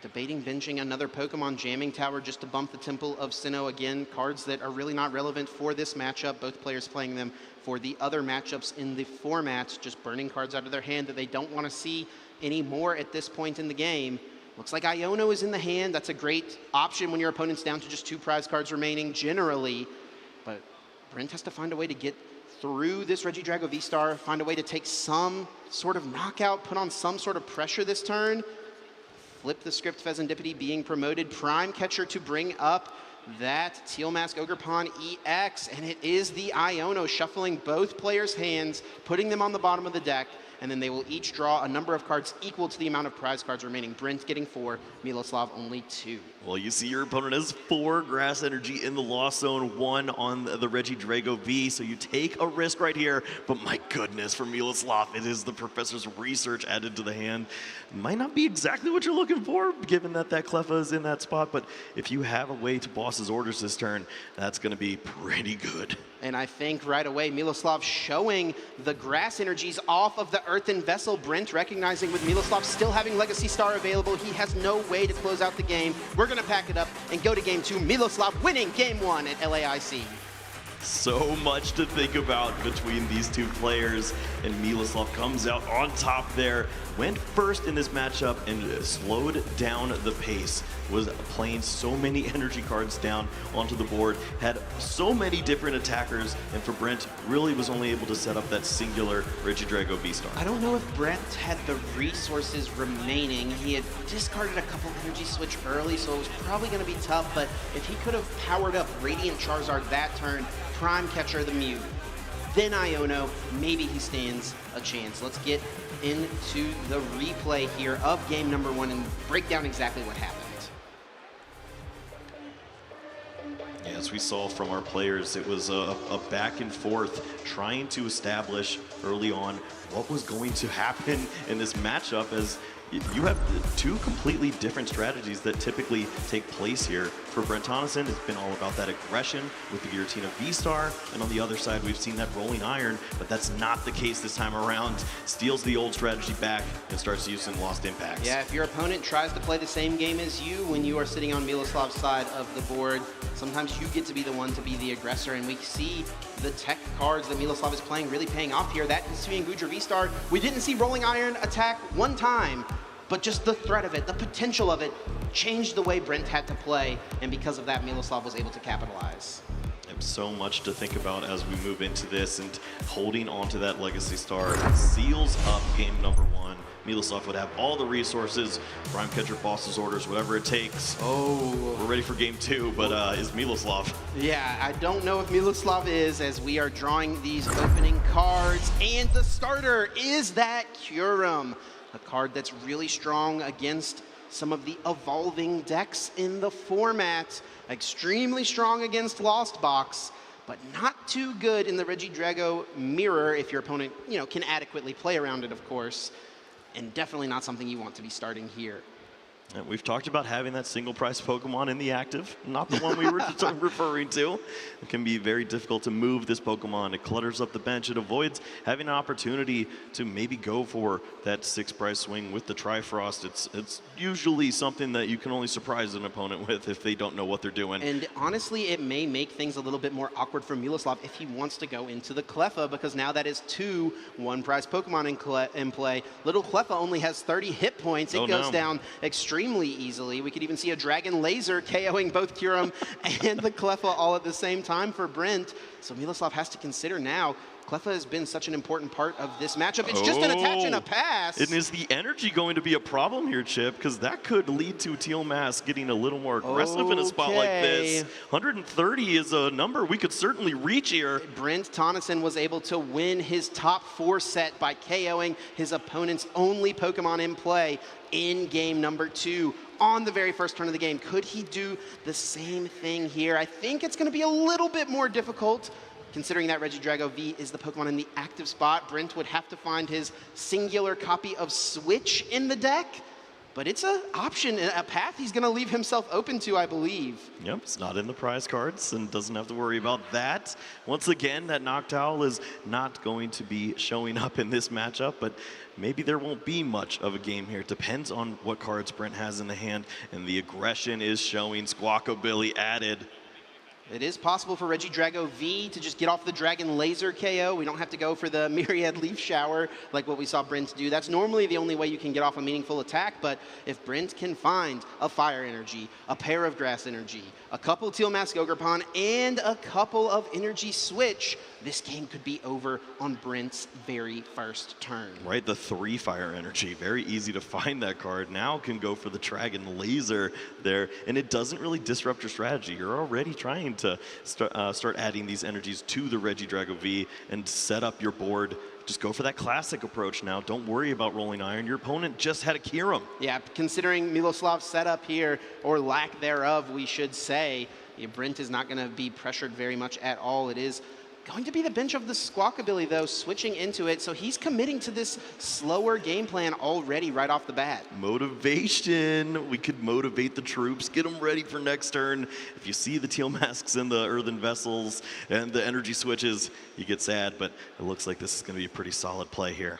Debating benching another Pokemon, Jamming Tower just to bump the Temple of Sinnoh. Again, cards that are really not relevant for this matchup. Both players playing them for the other matchups in the formats, just burning cards out of their hand that they don't want to see anymore at this point in the game. Looks like Iono is in the hand. That's a great option when your opponent's down to just 2 prize cards remaining generally. But Brent has to find a way to get through this Regidrago V-Star, find a way to take some sort of knockout, put on some sort of pressure this turn. Flip the script, Pheasantipity being promoted. Prime Catcher to bring up that Teal Mask Ogerpon EX, and it is the Iono shuffling both players' hands, putting them on the bottom of the deck, and then they will each draw a number of cards equal to the amount of prize cards remaining. Brent getting 4, Miloslav only 2. Well, you see your opponent has 4 Grass Energy in the Lost Zone, 1 on the Regidrago V, so you take a risk right here, but my goodness, for Miloslav, it is the Professor's Research added to the hand. Might not be exactly what you're looking for, given that Cleffa is in that spot, but if you have a way to boss his orders this turn, that's going to be pretty good. And I think right away, Miloslav showing the Grass Energies off of the Earthen Vessel. Brent recognizing with Miloslav still having Legacy Star available, he has no way to close out the game. We're going to pack it up and go to game 2. Miloslav winning game 1 at LAIC. So much to think about between these two players, and Miloslav comes out on top there. Went first in this matchup and slowed down the pace. Was playing so many energy cards down onto the board, had so many different attackers, and for Brent, really was only able to set up that singular Regidrago V-Star. I don't know if Brent had the resources remaining. He had discarded a couple energy switch early, so it was probably going to be tough, but if he could have powered up Radiant Charizard that turn, Prime Catcher the Mew, then Iono, maybe he stands a chance. Let's get into the replay here of game number 1 and break down exactly what happened. As we saw from our players, it was a back and forth trying to establish early on what was going to happen in this matchup, as you have 2 completely different strategies that typically take place here. For Brent Tonneson, it's been all about that aggression with the Giratina V-Star, and on the other side, we've seen that Rolling Iron, but that's not the case this time around. Steals the old strategy back and starts using Lost Impacts. Yeah, if your opponent tries to play the same game as you when you are sitting on Miloslav's side of the board, sometimes you get to be the one to be the aggressor, and we see the tech cards that Miloslav is playing really paying off here. That Hisui and Goodra V-Star, we didn't see Rolling Iron attack one time, but just the threat of it, the potential of it, changed the way Brent had to play, and because of that, Miloslav was able to capitalize. So much to think about as we move into this, and holding on to that Legacy Star seals up game number 1. Miloslav would have all the resources, Prime Catcher, Boss's orders, whatever it takes. Oh. We're ready for game 2, but is Miloslav? Yeah, I don't know if Miloslav is, as we are drawing these opening cards. And the starter is that Kyurem, a card that's really strong against some of the evolving decks in the format. Extremely strong against Lost Box, but not too good in the Regidrago mirror if your opponent, can adequately play around it, of course. And definitely not something you want to be starting here. And we've talked about having that single prize Pokemon in the active, not the one we were referring to. It can be very difficult to move this Pokemon. It clutters up the bench. It avoids having an opportunity to maybe go for that 6 prize swing with the Trifrost. It's usually something that you can only surprise an opponent with if they don't know what they're doing. And honestly, it may make things a little bit more awkward for Miloslav if he wants to go into the Cleffa, because now that is 2 one-prize Pokemon in play. Little Cleffa only has 30 hit points. It goes down extremely easily. We could even see a Dragon Laser KOing both Kyurem and the Cleffa all at the same time for Brent. So Miloslav has to consider now. Cleffa has been such an important part of this matchup. It's just an attach and a pass. And is the energy going to be a problem here, Chip? Because that could lead to Teal Mask getting a little more aggressive in a spot like this. 130 is a number we could certainly reach here. Brent Tonneson was able to win his top 4 set by KOing his opponent's only Pokemon in play in game number 2 on the very first turn of the game. Could he do the same thing here? I think it's going to be a little bit more difficult, considering that Regidrago V is the Pokemon in the active spot. Brent would have to find his singular copy of Switch in the deck, but it's an option, a path he's going to leave himself open to, I believe. Yep, it's not in the prize cards and doesn't have to worry about that. Once again, that Noctowl is not going to be showing up in this matchup, but maybe there won't be much of a game here. It depends on what cards Brent has in the hand, and the aggression is showing. Squawkabilly added. It is possible for Regidrago V to just get off the Dragon Laser KO. We don't have to go for the Myriad Leaf Shower like what we saw Brent do. That's normally the only way you can get off a meaningful attack, but if Brent can find a Fire Energy, a pair of Grass Energy, a couple Teal Mask Ogerpon, and a couple of Energy Switch, this game could be over on Brent's very first turn. Right, the 3 Fire Energy. Very easy to find that card. Now can go for the Dragon Laser there, and it doesn't really disrupt your strategy. You're already trying to start adding these energies to the Regidrago V and set up your board. Just go for that classic approach now. Don't worry about rolling iron. Your opponent just had a Kyurem. Yeah, considering Miloslav's setup here, or lack thereof, we should say, Brent is not going to be pressured very much at all. It is going to be the bench of the Squawkabilly, though, switching into it. So he's committing to this slower game plan already right off the bat. Motivation. We could motivate the troops, get them ready for next turn. If you see the Teal Masks and the Earthen Vessels and the energy switches, you get sad, but it looks like this is going to be a pretty solid play here.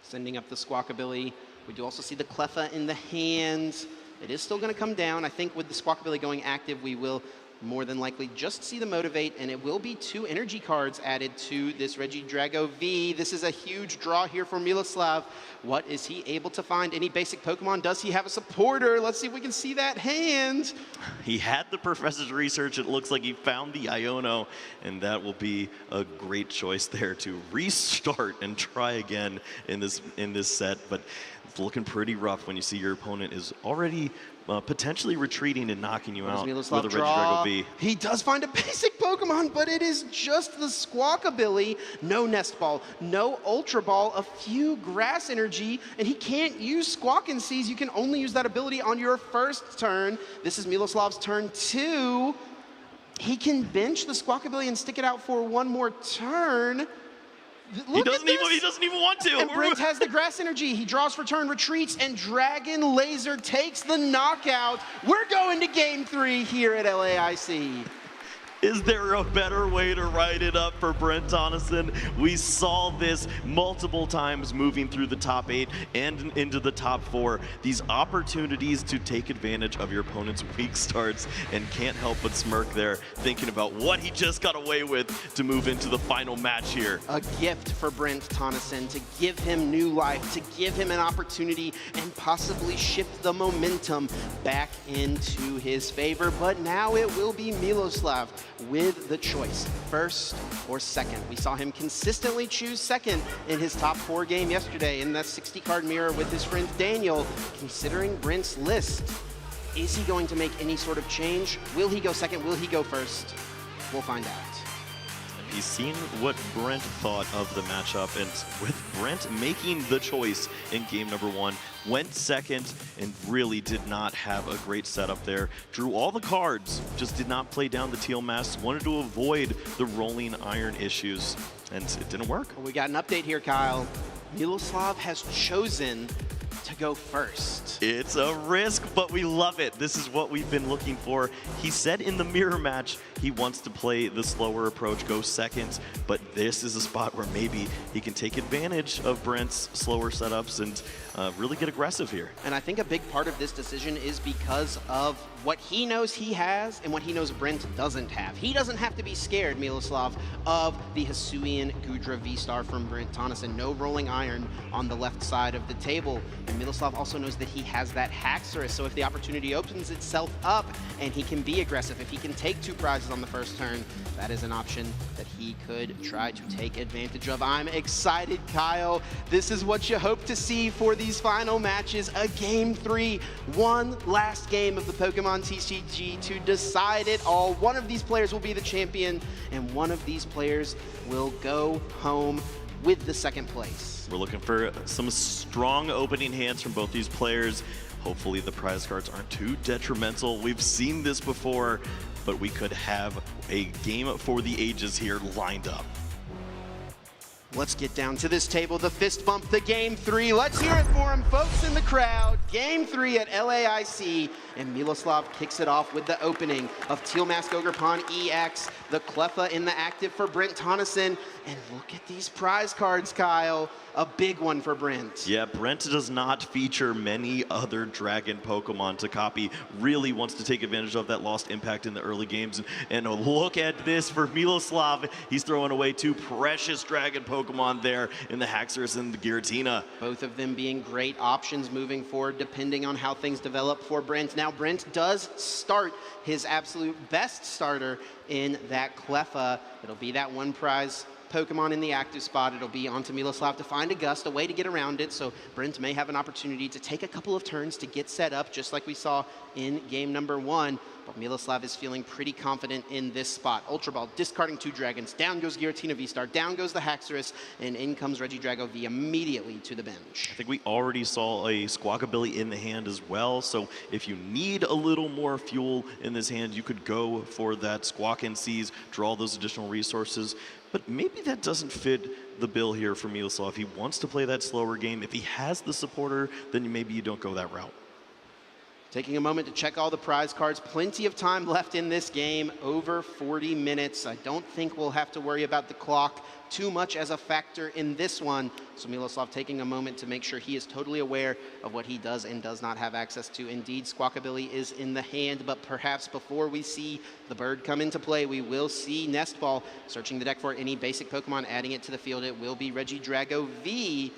Sending up the Squawkabilly. We do also see the Cleffa in the hands. It is still going to come down. I think with the Squawkabilly going active, we will more than likely just see the Motivate, and it will be 2 energy cards added to this Regidrago V. This is a huge draw here for Miloslav. What is he able to find? Any basic Pokemon? Does he have a supporter? Let's see if we can see that hand. He had the Professor's Research. It looks like he found the Iono, and that will be a great choice there to restart and try again in this set. But it's looking pretty rough when you see your opponent is already potentially retreating and knocking you out with a Regidrago V. He does find a basic Pokemon, but it is just the Squawkabilly. No Nest Ball, no Ultra Ball, a few Grass Energy, and he can't use Squawk and Seize. You can only use that ability on your first turn. This is Miloslav's turn 2. He can bench the Squawkabilly and stick it out for one more turn. He doesn't even want to. And Brent has the Grass Energy. He draws for turn, retreats, and Dragon Laser takes the knockout. We're going to game 3 here at LAIC. Is there a better way to write it up for Brent Tonneson? We saw this multiple times moving through the top 8 and into the top 4. These opportunities to take advantage of your opponent's weak starts, and can't help but smirk there, thinking about what he just got away with to move into the final match here. A gift for Brent Tonneson to give him new life, to give him an opportunity and possibly shift the momentum back into his favor. But now it will be Miloslav with the choice, first or second. We saw him consistently choose second in his top 4 game yesterday in that 60-card mirror with his friend Daniel. Considering Brent's list, is he going to make any sort of change? Will he go second? Will he go first? We'll find out. He's seen what Brent thought of the matchup, and with Brent making the choice in game number 1, went second and really did not have a great setup there. Drew all the cards, just did not play down the teal mass, wanted to avoid the rolling iron issues, and it didn't work. Well, we got an update here, Kyle. Miloslav has chosen to go first. It's a risk, but we love it. This is what we've been looking for. He said in the mirror match he wants to play the slower approach, go second, but this is a spot where maybe he can take advantage of Brent's slower setups and really get aggressive here. And I think a big part of this decision is because of what he knows he has and what he knows Brent doesn't have. He doesn't have to be scared, Miloslav, of the Hisuian Gudra V-Star from Brent Tonneson. No rolling iron on the left side of the table. And Miloslav also knows that he has that Haxorus, so if the opportunity opens itself up and he can be aggressive, if he can take 2 prizes on the first turn, that is an option that he could try to take advantage of. I'm excited, Kyle. This is what you hope to see for these final matches. A game 3, one last game of the Pokemon TCG to decide it all. One of these players will be the champion, and one of these players will go home with the second place. We're looking for some strong opening hands from both these players. Hopefully the prize cards aren't too detrimental. We've seen this before, but we could have a game for the ages here lined up. Let's get down to this table, the fist bump, the game 3. Let's hear it for him, folks in the crowd. Game 3 at LAIC, and Miloslav kicks it off with the opening of Teal Mask Ogerpon EX, the Cleffa in the active for Brent Tonneson, and look at these prize cards, Kyle. A big one for Brent. Yeah, Brent does not feature many other Dragon Pokemon to copy. Really wants to take advantage of that lost impact in the early games. And look at this for Miloslav. He's throwing away 2 precious Dragon Pokemon there in the Haxorus and the Giratina. Both of them being great options moving forward, depending on how things develop for Brent. Now, Brent does start his absolute best starter in that Cleffa. It'll be that 1 prize Pokemon in the active spot. It'll be onto Miloslav to find a Gust, a way to get around it, so Brent may have an opportunity to take a couple of turns to get set up, just like we saw in game number 1. But Miloslav is feeling pretty confident in this spot. Ultra Ball, discarding 2 dragons. Down goes Giratina V-Star, down goes the Haxorus, and in comes Regidrago V immediately to the bench. I think we already saw a Squawkabilly in the hand as well, so if you need a little more fuel in this hand, you could go for that Squawk and Seize, draw those additional resources. But maybe that doesn't fit the bill here for Miloslav. If he wants to play that slower game, if he has the supporter, then maybe you don't go that route. Taking a moment to check all the prize cards. Plenty of time left in this game, over 40 minutes. I don't think we'll have to worry about the clock too much as a factor in this one. So Miloslav taking a moment to make sure he is totally aware of what he does and does not have access to. Indeed, Squawkabilly is in the hand, but perhaps before we see the bird come into play, we will see Nest Ball searching the deck for any basic Pokemon, adding it to the field. It will be Regidrago V.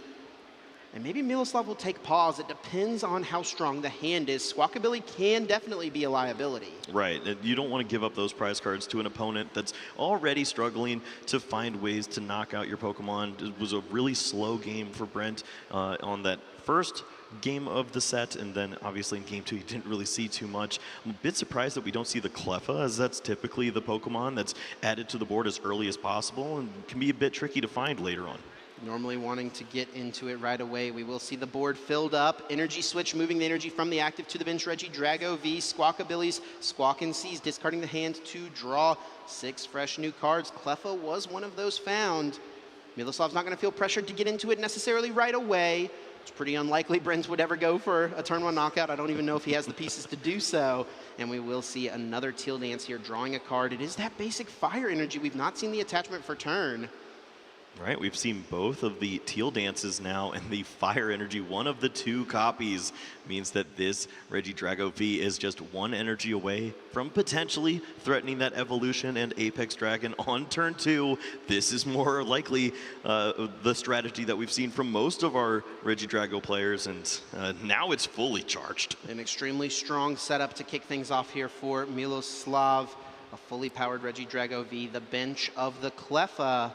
And maybe Miloslav will take pause. It depends on how strong the hand is. Squawkabilly can definitely be a liability. Right. You don't want to give up those prize cards to an opponent that's already struggling to find ways to knock out your Pokemon. It was a really slow game for Brent on that first game of the set, and then obviously in game 2 you didn't really see too much. I'm a bit surprised that we don't see the Cleffa, as that's typically the Pokemon that's added to the board as early as possible and can be a bit tricky to find later on. Normally wanting to get into it right away. We will see the board filled up. Energy switch, moving the energy from the active to the bench. Regidrago V, Squawkabilly's Squawk and Seize, discarding the hand to draw 6 fresh new cards. Cleffa was one of those found. Miloslav's not going to feel pressured to get into it necessarily right away. It's pretty unlikely Brent would ever go for a turn 1 knockout. I don't even know if he has the pieces to do so. And we will see another Teal Dance here, drawing a card. It is that basic fire energy. We've not seen the attachment for turn. Right, we've seen both of the Teal Dances now, and the Fire Energy, one of the 2 copies, means that this Regidrago V is just 1 energy away from potentially threatening that Evolution and Apex Dragon on turn 2. This is more likely the strategy that we've seen from most of our Regidrago players, and now it's fully charged. An extremely strong setup to kick things off here for Miloslav. a fully powered Regidrago V, the bench of the Cleffa.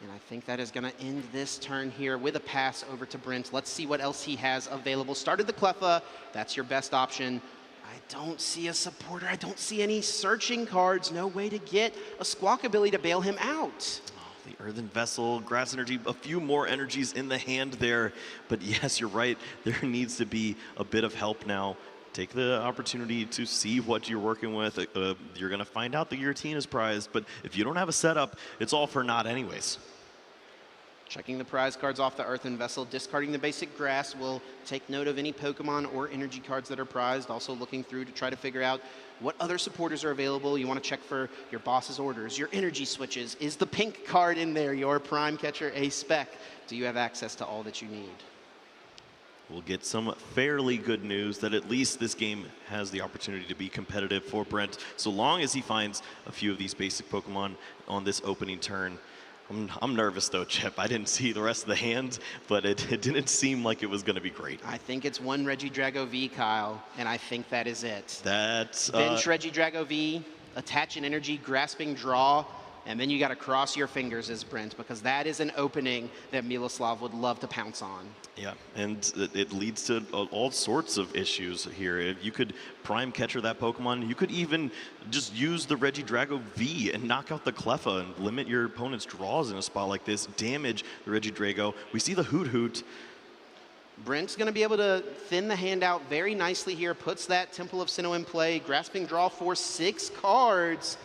And I think that is going to end this turn here with a pass over to Brent. Let's see what else he has available. Started the Cleffa. That's your best option. I don't see a supporter. I don't see any searching cards. No way to get a Squawk ability to bail him out. The Earthen Vessel, Grass Energy, a few more energies in the hand there. But yes, you're right. There needs to be a bit of help now. Take the opportunity to see what you're working with. You're going to find out that your team is prized. But if you don't have a setup, it's all for naught anyways. Checking the prize cards off the Earthen Vessel, discarding the basic grass. Will take note of any Pokemon or energy cards that are prized. Also looking through to try to figure out what other supporters are available. You want to check for your boss's orders, your energy switches. Is the pink card in there, your Prime Catcher a spec? Do you have access to all that you need? We'll get some fairly good news that at least this game has the opportunity to be competitive for Brent, so long as he finds a few of these basic Pokemon on this opening turn. I'm nervous though, Chip. I didn't see the rest of the hand, but it didn't seem like it was going to be great. I think it's one Regidrago V, Kyle, and I think that is it. That's bench Regidrago V, attach an energy, grasping draw, and then you got to cross your fingers as Brent, because that is an opening that Miloslav would love to pounce on. Yeah, and it leads to all sorts of issues here. If you could Prime Catcher that Pokemon, you could even just use the Regidrago V and knock out the Cleffa and limit your opponent's draws in a spot like this, damage the Regidrago. We see the Hoot Hoot. Brent's going to be able to thin the hand out very nicely here, puts that Temple of Sinnoh in play, grasping draw for 6 cards.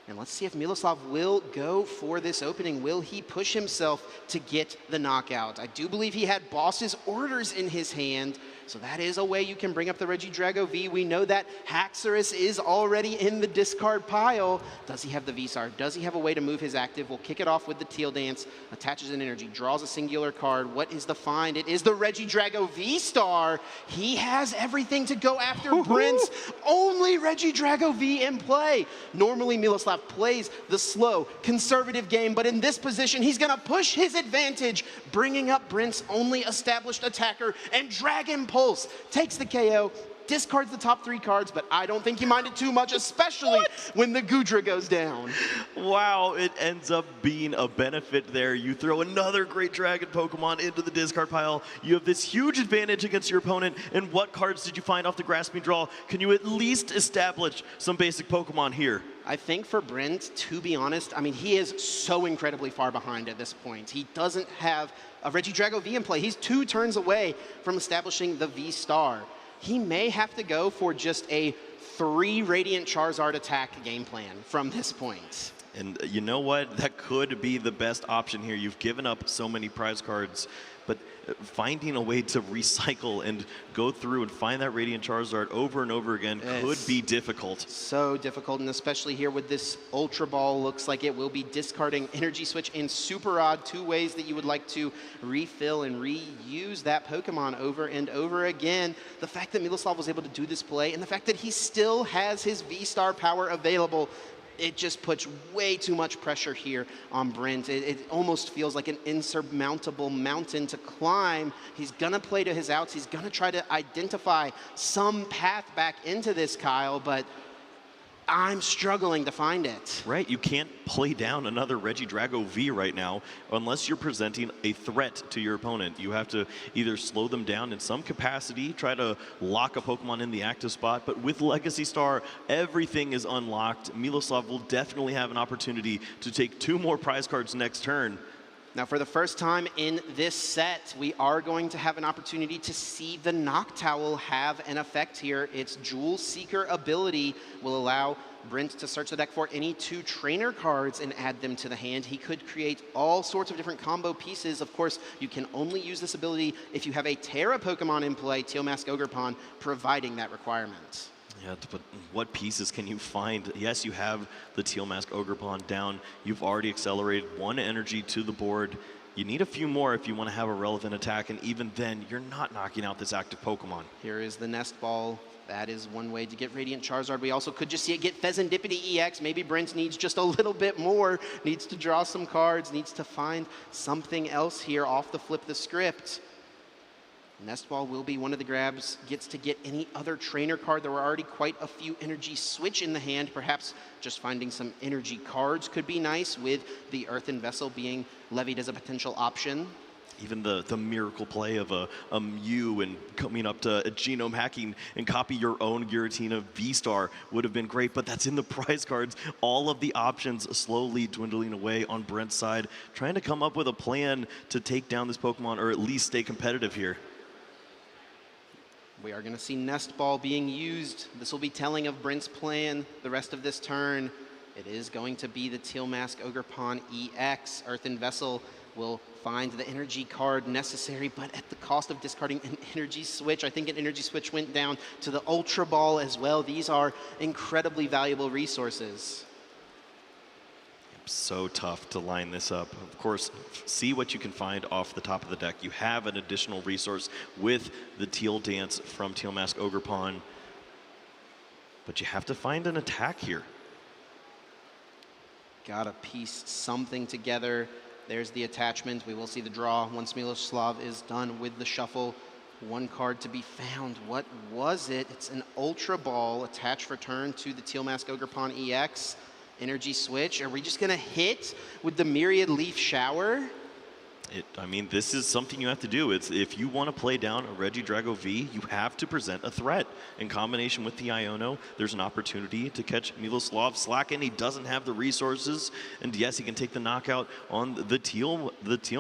And let's see if Miloslav will go for this opening. Will he push himself to get the knockout? I do believe he had boss's orders in his hand, so that is a way you can bring up the Regidrago V. We know that Haxorus is already in the discard pile. Does he have the V-Star? Does he have a way to move his active? We'll kick it off with the Teal Dance, attaches an energy, draws a singular card. What is the find? It is the Regidrago V-Star. He has everything to go after Brent's only Regidrago V in play. Normally, Miloslav plays the slow, conservative game, but in this position, he's going to push his advantage, bringing up Brent's only established attacker, and Dragon Pulse takes the KO, discards the top 3 cards, but I don't think he minded too much, especially when the Goodra goes down. Wow, it ends up being a benefit there. You throw another great Dragon Pokemon into the discard pile. You have this huge advantage against your opponent. And what cards did you find off the Grasping Draw? Can you at least establish some basic Pokemon here? I think for Brent, to be honest, I mean, he is so incredibly far behind at this point. He doesn't have a Regidrago V in play. He's 2 turns away from establishing the V-Star. He may have to go for just a 3 Radiant Charizard attack game plan from this point. And you know what? That could be the best option here. You've given up so many prize cards, but finding a way to recycle and go through and find that Radiant Charizard over and over again could be difficult. So difficult, and especially here with this Ultra Ball, looks like it will be discarding Energy Switch and Super Rod, 2 ways that you would like to refill and reuse that Pokemon over and over again. The fact that Miloslav was able to do this play, and the fact that he still has his V-Star power available, it just puts way too much pressure here on Brent. It almost feels like an insurmountable mountain to climb. He's gonna play to his outs. He's gonna try to identify some path back into this, Kyle, but I'm struggling to find it. Right, you can't play down another Regidrago V right now unless you're presenting a threat to your opponent. You have to either slow them down in some capacity, try to lock a Pokemon in the active spot, but with Legacy Star, everything is unlocked. Miloslav will definitely have an opportunity to take 2 more prize cards next turn. Now, for the first time in this set, we are going to have an opportunity to see the Noctowl have an effect here. Its Jewel Seeker ability will allow Brent to search the deck for any 2 trainer cards and add them to the hand. He could create all sorts of different combo pieces. Of course, you can only use this ability if you have a Terra Pokemon in play, Teal Mask Ogerpon, providing that requirement. Yeah, but what pieces can you find? Yes, you have the Teal Mask Ogerpon down. You've already accelerated 1 energy to the board. You need a few more if you want to have a relevant attack, and even then, you're not knocking out this active Pokemon. Here is the Nest Ball. That is one way to get Radiant Charizard. We also could just see it get Pheasantipity EX. Maybe Brent needs just a little bit more, needs to draw some cards, needs to find something else here off the flip the script. Nestball will be one of the grabs, gets to get any other trainer card. There were already quite a few energy switch in the hand. Perhaps just finding some energy cards could be nice, with the Earthen Vessel being levied as a potential option. Even the miracle play of a Mew and coming up to a genome hacking and copy your own Giratina V-Star would have been great, but that's in the prize cards. All of the options slowly dwindling away on Brent's side, trying to come up with a plan to take down this Pokemon, or at least stay competitive here. We are going to see Nest Ball being used. This will be telling of Brent's plan the rest of this turn. It is going to be the Teal Mask Ogerpon EX. Earthen Vessel will find the energy card necessary, but at the cost of discarding an energy switch. I think an energy switch went down to the Ultra Ball as well. These are incredibly valuable resources. So tough to line this up. Of course, see what you can find off the top of the deck. You have an additional resource with the Teal Dance from Teal Mask Ogerpon, but you have to find an attack here. Gotta piece something together. There's the attachment. We will see the draw once Miloslav is done with the shuffle. One card to be found. What was it? It's an Ultra Ball attached for turn to the Teal Mask Ogerpon EX. Energy switch. Are we just gonna hit with the Myriad Leaf Shower? I mean, this is something you have to do. It's if you want to play down a Regidrago V, you have to present a threat. In combination with the Iono, there's an opportunity to catch Miloslav slacking. He doesn't have the resources, and yes, he can take the knockout on the Teal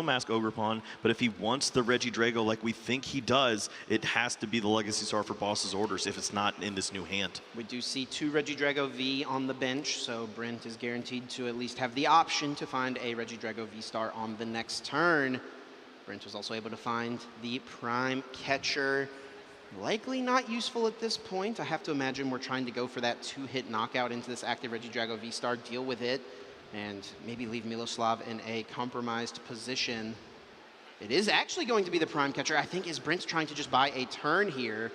Mask Ogerpon, but if he wants the Regidrago like we think he does, it has to be the Legacy Star for Boss's Orders if it's not in this new hand. We do see 2 Regidrago V on the bench, so Brent is guaranteed to at least have the option to find a Regidrago V-Star on the next turn. Brent was also able to find the Prime Catcher. Likely not useful at this point. I have to imagine we're trying to go for that 2-hit knockout into this active Regidrago V-Star, deal with it, and maybe leave Miloslav in a compromised position. It is actually going to be the Prime Catcher. I think is Brent's trying to just buy a turn here.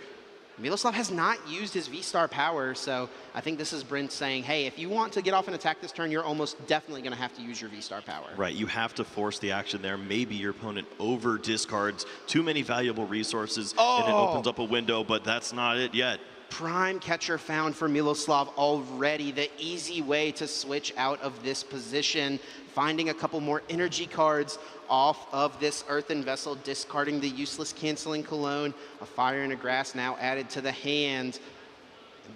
Miloslav has not used his V-Star power, so I think this is Brent saying, hey, if you want to get off and attack this turn, you're almost definitely going to have to use your V-Star power. Right, you have to force the action there. Maybe your opponent over discards too many valuable resources and it opens up a window, but that's not it yet. Prime Catcher found for Miloslav already. The easy way to switch out of this position. Finding a couple more energy cards off of this Earthen Vessel, discarding the useless Canceling Cologne. A Fire and a Grass now added to the hand.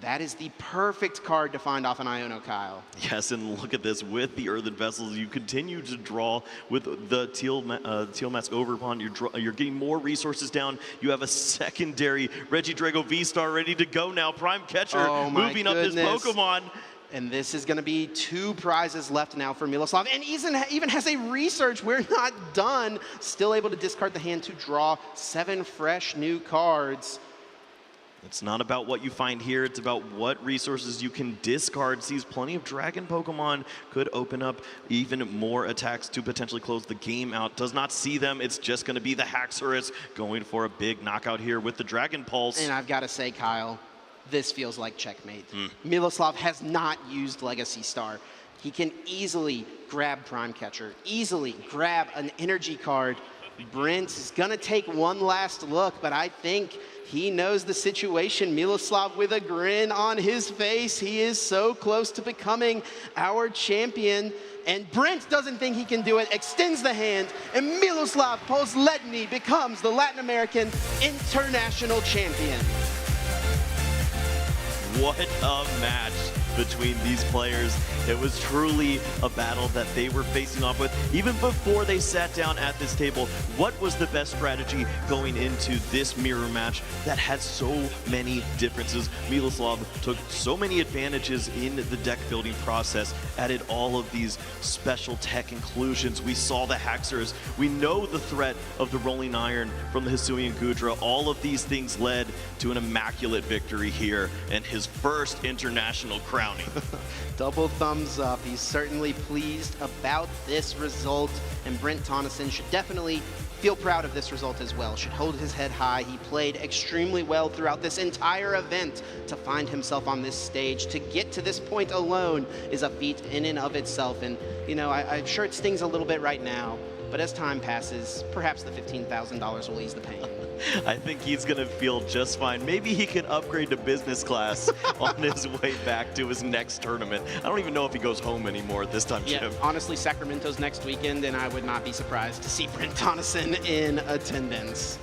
That is the perfect card to find off an Iono, Kyle. Yes, and look at this. With the Earthen Vessels, you continue to draw with the Teal Mask Ogerpon. You're getting more resources down. You have a secondary Regidrago V-Star ready to go now. Prime Catcher moving up his Pokemon. And this is going to be 2 prizes left now for Miloslav. And even has a research. We're not done. Still able to discard the hand to draw 7 fresh new cards. It's not about what you find here, it's about what resources you can discard. Sees plenty of Dragon Pokemon, could open up even more attacks to potentially close the game out. Does not see them, it's just gonna be the Haxorus going for a big knockout here with the Dragon Pulse. And I've gotta say, Kyle, this feels like checkmate. Miloslav has not used Legacy Star. He can easily grab Prime Catcher, easily grab an energy card. Brent is gonna take one last look, but I think he knows the situation. Miloslav with a grin on his face. He is so close to becoming our champion. And Brent doesn't think he can do it, extends the hand, and Miloslav Posledny becomes the Latin American International Champion. What a match between these players. It was truly a battle that they were facing off with. Even before they sat down at this table, what was the best strategy going into this mirror match that had so many differences? Miloslav took so many advantages in the deck building process, added all of these special tech inclusions. We saw the Haxorus. We know the threat of the Rolling Iron from the Hisuian Gudra. All of these things led to an immaculate victory here and his first international crowning. Double thumbs up. He's certainly pleased about this result, and Brent Tonneson should definitely feel proud of this result as well. Should hold his head high. He played extremely well throughout this entire event to find himself on this stage. To get to this point alone is a feat in and of itself, and you know, I'm sure it stings a little bit right now, but as time passes, perhaps the $15,000 will ease the pain. I think he's going to feel just fine. Maybe he can upgrade to business class on his way back to his next tournament. I don't even know if he goes home anymore at this time, Yeah, Jim. honestly, Sacramento's next weekend, and I would not be surprised to see Brent Tonneson in attendance.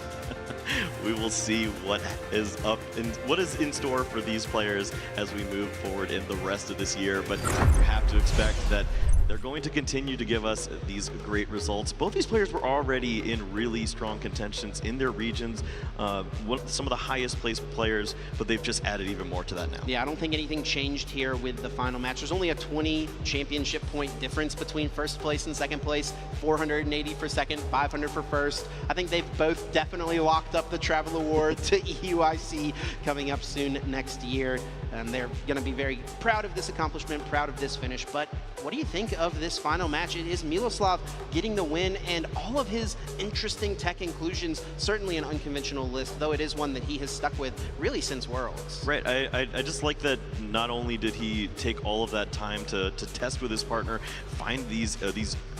We will see what is up and what is in store for these players as we move forward in the rest of this year. But you have to expect that they're going to continue to give us these great results. Both these players were already in really strong contentions in their regions, some of the highest placed players, but they've just added even more to that now. Yeah, I don't think anything changed here with the final match. There's only a 20 championship point difference between first place and second place, 480 for second, 500 for first. I think they've both definitely locked up the travel award to EUIC coming up soon next year. And they're going to be very proud of this accomplishment, proud of this finish. But what do you think of this final match? It is Miloslav getting the win, and all of his interesting tech inclusions, certainly an unconventional list, though it is one that he has stuck with really since Worlds. Right, I just like that not only did he take all of that time to test with his partner, find these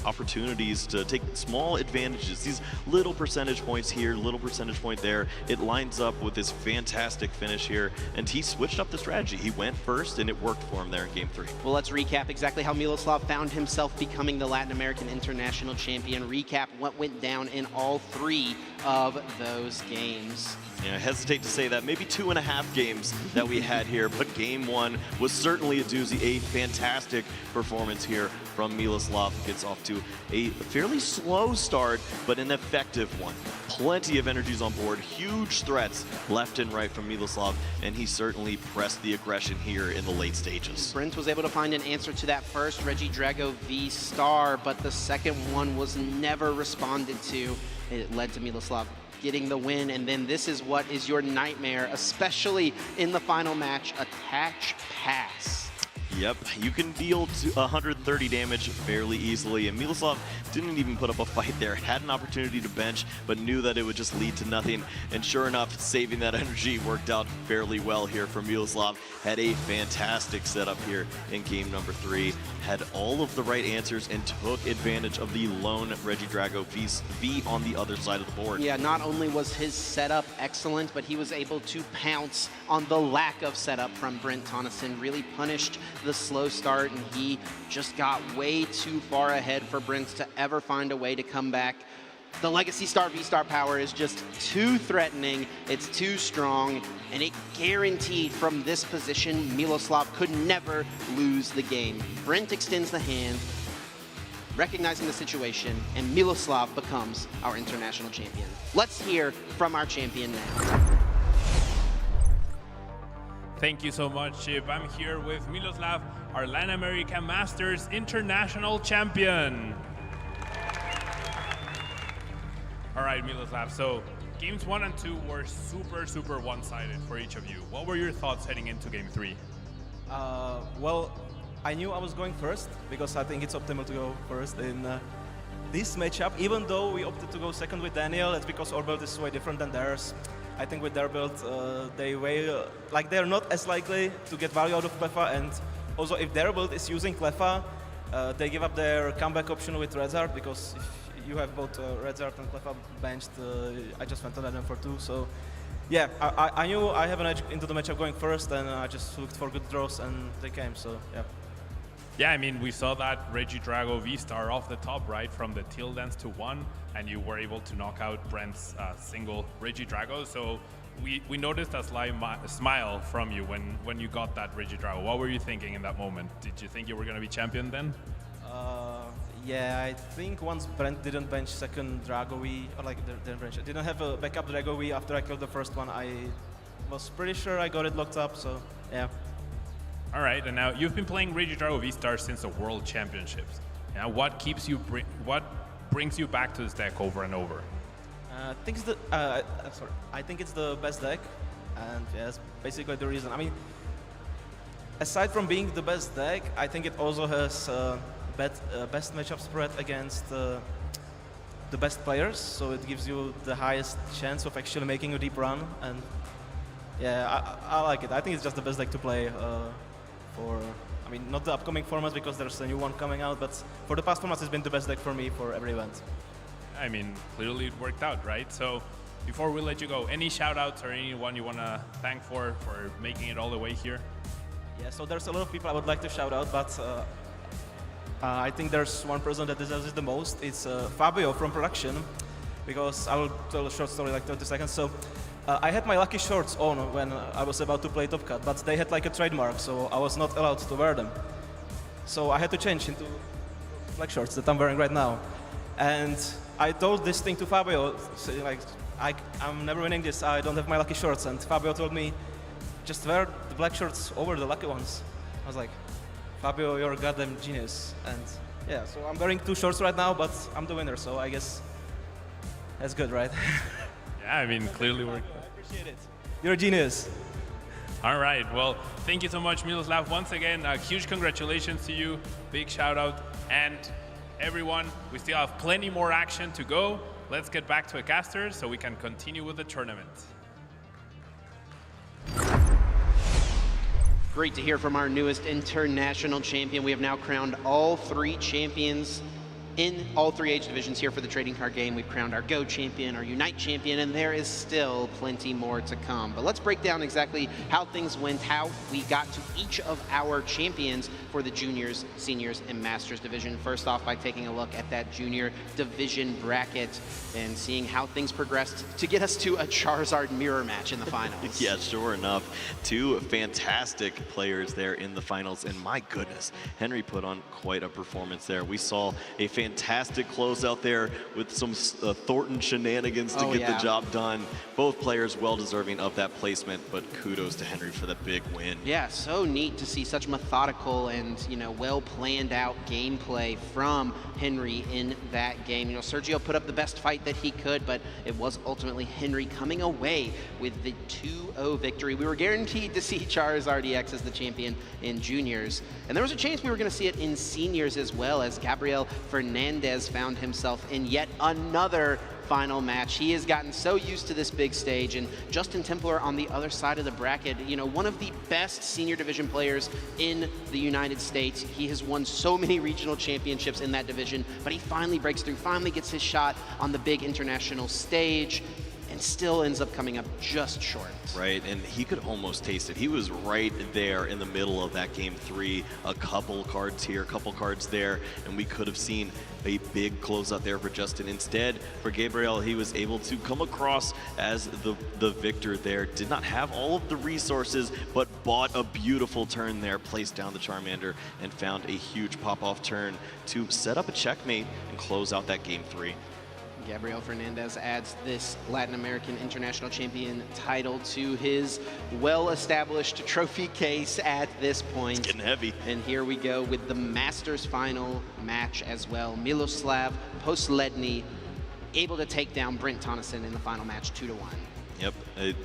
opportunities to take small advantages, these little percentage points here, little percentage point there. It lines up with this fantastic finish here, and he switched up the strategy. He went first, and it worked for him there in Game 3. Well, let's recap exactly how Miloslav found himself becoming the Latin American International Champion. Recap what went down in all 3 of those games. Yeah, I hesitate to say that. Maybe 2.5 games that we had here, but Game 1 was certainly a doozy. A fantastic performance here from Miloslav. Gets off to a fairly slow start, but an effective one. Plenty of energies on board, huge threats left and right from Miloslav, and he certainly pressed the aggression here in the late stages. Brent was able to find an answer to that first Regidrago V-Star, but the second one was never responded to. It led to Miloslav getting the win, and then this is what is your nightmare, especially in the final match, attach pass. Yep, you can deal 130 damage fairly easily, and Miloslav didn't even put up a fight there. Had an opportunity to bench, but knew that it would just lead to nothing. And sure enough, saving that energy worked out fairly well here for Miloslav. Had a fantastic setup here in game number 3. Had all of the right answers and took advantage of the lone Regidrago V on the other side of the board. Yeah, not only was his setup excellent, but he was able to pounce on the lack of setup from Brent Tonneson. Really punished the slow start, and he just got way too far ahead for Brent to ever find a way to come back. The Legacy Star V-Star power is just too threatening, it's too strong, and it guaranteed from this position Miloslav could never lose the game. Brent extends the hand, recognizing the situation, and Miloslav becomes our international champion. Let's hear from our champion now. Thank you so much, Chip. I'm here with Miloslav, our Latin America Masters International Champion. All right, Miloslav, so games 1 and 2 were super one-sided for each of you. What were your thoughts heading into game 3? Well, I knew I was going first because I think it's optimal to go first in this matchup. Even though we opted to go second with Daniel, it's because our build is way different than theirs. I think with their build, they're not as likely to get value out of Cleffa, and also if their build is using Cleffa, they give up their comeback option with Redzard, because if you have both Redzard and Cleffa benched, I just went on them for 2, so yeah, I knew I have an edge into the matchup going first, and I just looked for good draws, and they came, so yeah. Yeah, I mean, we saw that Regidrago V-Star off the top, right, from the Teal Dance to 1, and you were able to knock out Brent's single Regidrago. So we noticed a slight smile from you when you got that Regidrago. What were you thinking in that moment? Did you think you were going to be champion then? Yeah, I think once Brent didn't bench second Dragovi, or didn't have a backup Dragovi after I killed the first one, I was pretty sure I got it locked up, so yeah. All right, and now you've been playing Regidrago V-Star since the World Championships. Now, what brings you back to this deck over and over? I think it's the best deck, and yeah, that's basically the reason. I mean, aside from being the best deck, I think it also has best matchup spread against the best players, so it gives you the highest chance of actually making a deep run, and yeah, I like it. I think it's just the best deck to play I mean, not the upcoming formats because there's a new one coming out, but for the past formats, it's been the best deck for me for every event. I mean, clearly it worked out, right? So before we let you go, any shout outs or anyone you want to thank for making it all the way here? Yeah, so there's a lot of people I would like to shout out, but I think there's one person that deserves it the most. It's Fabio from production, because I will tell a short story, like 30 seconds. So I had my lucky shorts on when I was about to play Top Cut, but they had like a trademark, so I was not allowed to wear them. So I had to change into black shorts that I'm wearing right now. And I told this thing to Fabio, saying like, I'm never winning this, I don't have my lucky shorts. And Fabio told me, just wear the black shorts over the lucky ones. I was like, Fabio, you're a goddamn genius. And yeah, so I'm wearing 2 shorts right now, but I'm the winner, so I guess that's good, right? Yeah, I mean, clearly we're... I appreciate it. You're a genius. All right, well, thank you so much, Miloslav. Once again, huge congratulations to you, big shout out. And everyone, we still have plenty more action to go. Let's get back to a caster so we can continue with the tournament. Great to hear from our newest international champion. We have now crowned all 3 champions in all 3 age divisions here for the trading card game. We've crowned our Go champion, our Unite champion, and there is still plenty more to come. But let's break down exactly how things went, how we got to each of our champions for the juniors, seniors, and masters division. First off, by taking a look at that junior division bracket and seeing how things progressed to get us to a Charizard mirror match in the finals. Yeah, sure enough. 2 fantastic players there in the finals, and my goodness, Henry put on quite a performance there. We saw a fantastic closeout there with some Thornton shenanigans to get the job done. Both players well deserving of that placement, but kudos to Henry for the big win. Yeah, so neat to see such methodical and, you know, well planned out gameplay from Henry in that game. You know, Sergio put up the best fight that he could, but it was ultimately Henry coming away with the 2-0 victory. We were guaranteed to see Charizard EX as the champion in juniors, and there was a chance we were going to see it in seniors as well, as Gabriel Fernandez found himself in yet another final match. He has gotten so used to this big stage, and Justin Templar on the other side of the bracket, you know, one of the best senior division players in the United States. He has won so many regional championships in that division, but he finally breaks through, finally gets his shot on the big international stage, and still ends up coming up just short. Right, and he could almost taste it. He was right there in the middle of that game 3, a couple cards here, a couple cards there, and we could have seen a big closeout there for Justin. Instead, for Gabriel, he was able to come across as the victor there. Did not have all of the resources, but bought a beautiful turn there, placed down the Charmander, and found a huge pop-off turn to set up a checkmate and close out that game 3. Gabriel Fernandez adds this Latin American International Champion title to his well-established trophy case at this point. It's getting heavy. And here we go with the Masters final match as well. Miloslav Posledny able to take down Brent Tonneson in the final match 2-1. Yep,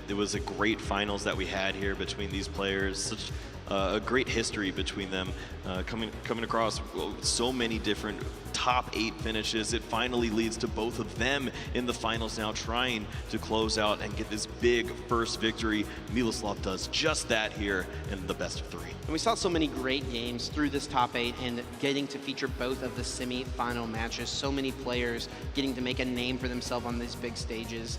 it was a great finals that we had here between these players. Such a great history between them, coming across so many different top 8 finishes. It finally leads to both of them in the finals now, trying to close out and get this big first victory. Miloslav does just that here in the best of 3. And we saw so many great games through this top 8 and getting to feature both of the semi-final matches. So many players getting to make a name for themselves on these big stages.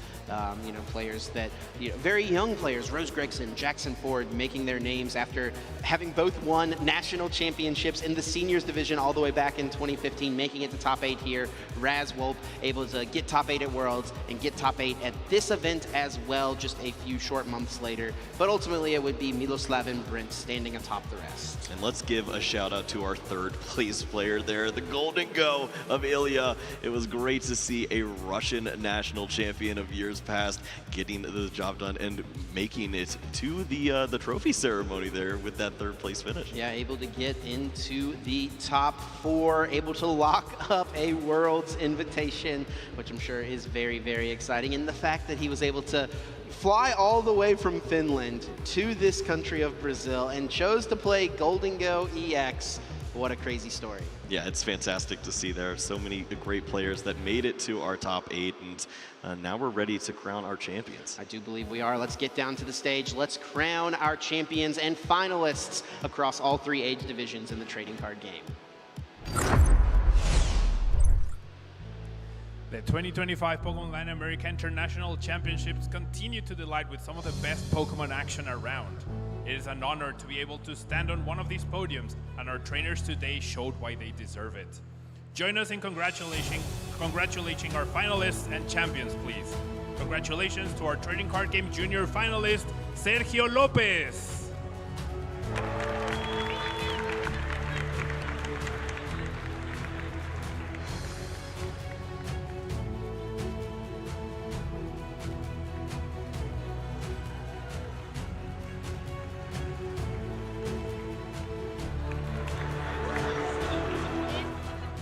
You know, players that, you know, very young players, Rose Gregson, Jackson Ford, making their names after having both won national championships in the seniors division all the way back in 2015, making it to top 8 here. Raz Wolp able to get top 8 at Worlds and get top 8 at this event as well, just a few short months later. But ultimately it would be Miloslav and Brent standing atop the rest. And let's give a shout out to our 3rd place player there, the Golden Go of Ilya. It was great to see a Russian national champion of years past getting the job done and making it to the trophy ceremony there with that 3rd place finish. Yeah, able to get into the top 4, able to lock up a Worlds invitation, which I'm sure is very, very exciting. And the fact that he was able to fly all the way from Finland to this country of Brazil and chose to play Golden Go EX. What a crazy story. Yeah, it's fantastic to see there. So many great players that made it to our top 8, and now we're ready to crown our champions. I do believe we are. Let's get down to the stage. Let's crown our champions and finalists across all 3 age divisions in the trading card game. The 2025 Pokemon Latin America International Championships continue to delight with some of the best Pokemon action around. It is an honor to be able to stand on one of these podiums, and our trainers today showed why they deserve it. Join us in congratulating our finalists and champions, please. Congratulations to our Trading Card Game Junior finalist, Sergio Lopez.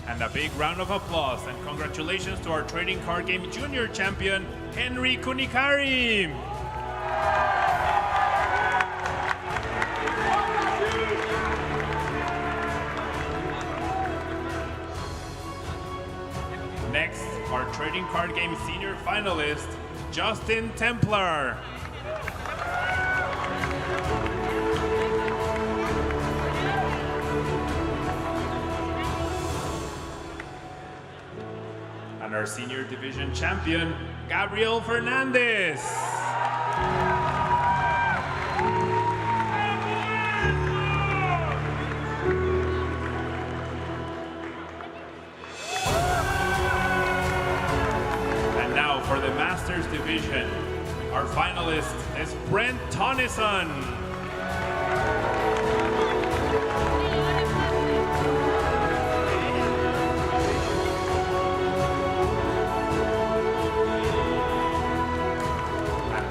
And a big round of applause and congratulations to our Trading Card Game Junior champion, Henry Kunikarim. Next, our Trading Card Game Senior finalist, Justin Templar. And our Senior Division champion, Gabriel Fernandez. And now for the Masters Division, our finalist is Brent Tonneson.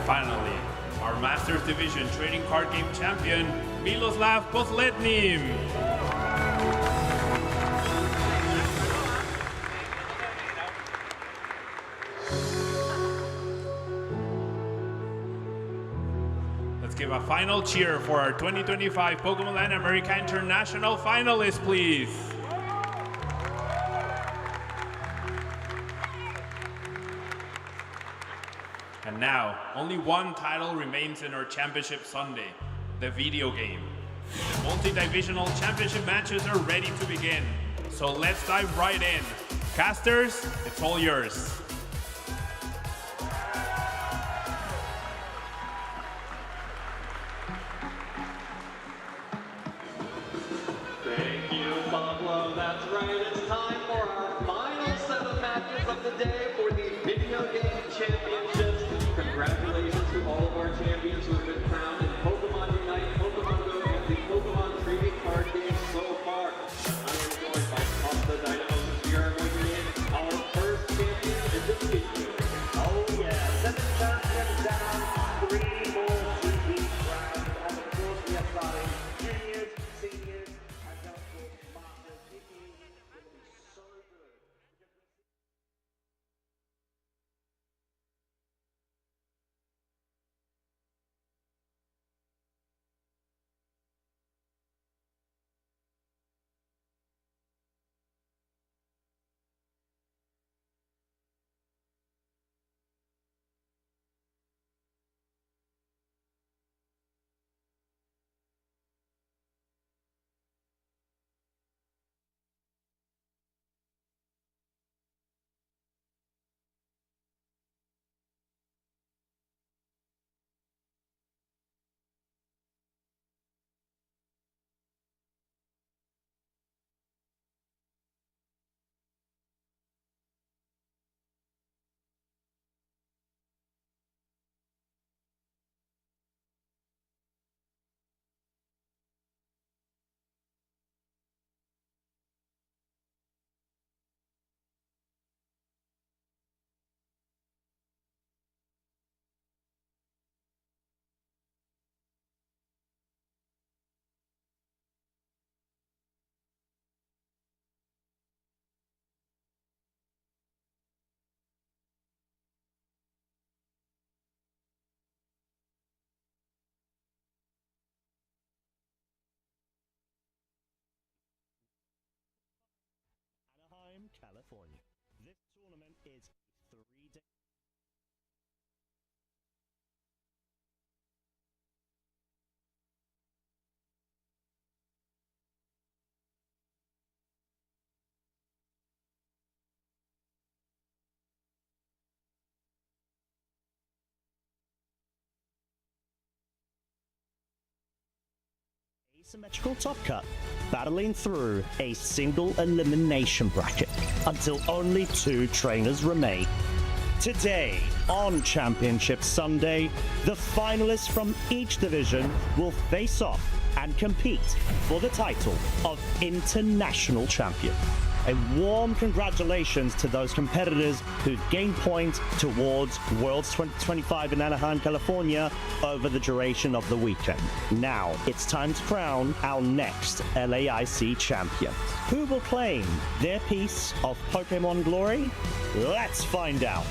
Finally, our Masters Division Trading Card Game Champion, Miloslav Posletnim. Let's give a final cheer for our 2025 Pokemon Latin America International finalists, please. And now, only one title remains in our championship Sunday, the video game. The multi-divisional championship matches are ready to begin, so let's dive right in. Casters, it's all yours. Thank you, Pablo. That's right. It's time for our final set of matches of the day for the Video Game Championships. Congratulations to all of our champions who have been crowned in Pokemon Unite, Pokemon Go, and the Pokemon Trading Card Game so far. I am joined by Costa Dynamos. We are bringing in our first champion in the video. Oh yeah, 7 champions down, 3 more to be crowned. And of course we are starting juniors, seniors, adults, masters. It is going to be so good. California. This tournament is 3 days. Asymmetrical top cut, battling through a single elimination bracket until only 2 trainers remain. Today, on Championship Sunday, the finalists from each division will face off and compete for the title of International Champion. A warm congratulations to those competitors who gained points towards Worlds 2025 in Anaheim, California over the duration of the weekend. Now, it's time to crown our next LAIC champion. Who will claim their piece of Pokémon glory? Let's find out.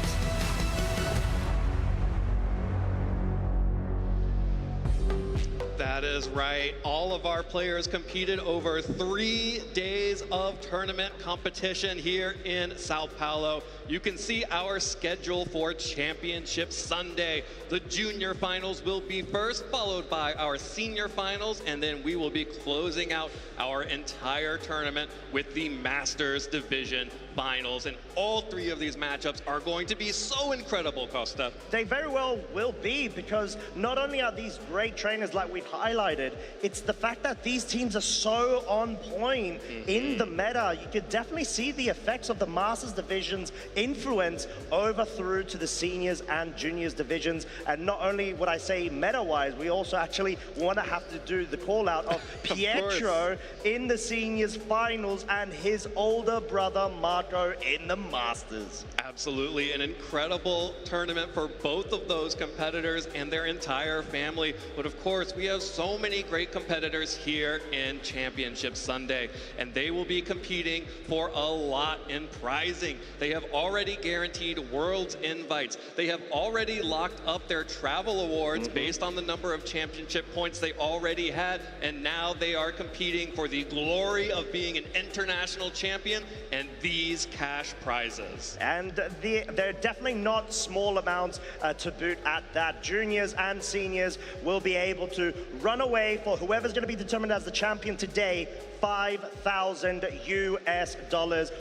That is right. All of our players competed over 3 days of tournament competition here in Sao Paulo. You can see our schedule for Championship Sunday. The junior finals will be first, followed by our senior finals, and then we will be closing out our entire tournament with the Masters Division finals. And all 3 of these matchups are going to be so incredible, Costa. They very well will be, because not only are these great trainers like we've highlighted, it's the fact that these teams are so on point in the meta. You could definitely see the effects of the Masters Division's influence over through to the seniors and juniors divisions. And not only would I say meta-wise, we also actually want to have to do the call out of Pietro in the seniors finals and his older brother Marco in the Masters. Absolutely, an incredible tournament for both of those competitors and their entire family. But of course, we have so many great competitors here in Championship Sunday, and they will be competing for a lot in prizing. They have already guaranteed Worlds invites. They have already locked up their travel awards based on the number of championship points they already had, and now they are competing for the glory of being an international champion and these cash prizes. And they're definitely not small amounts to boot at that. Juniors and seniors will be able to run away for whoever's going to be determined as the champion today, $5,000 US.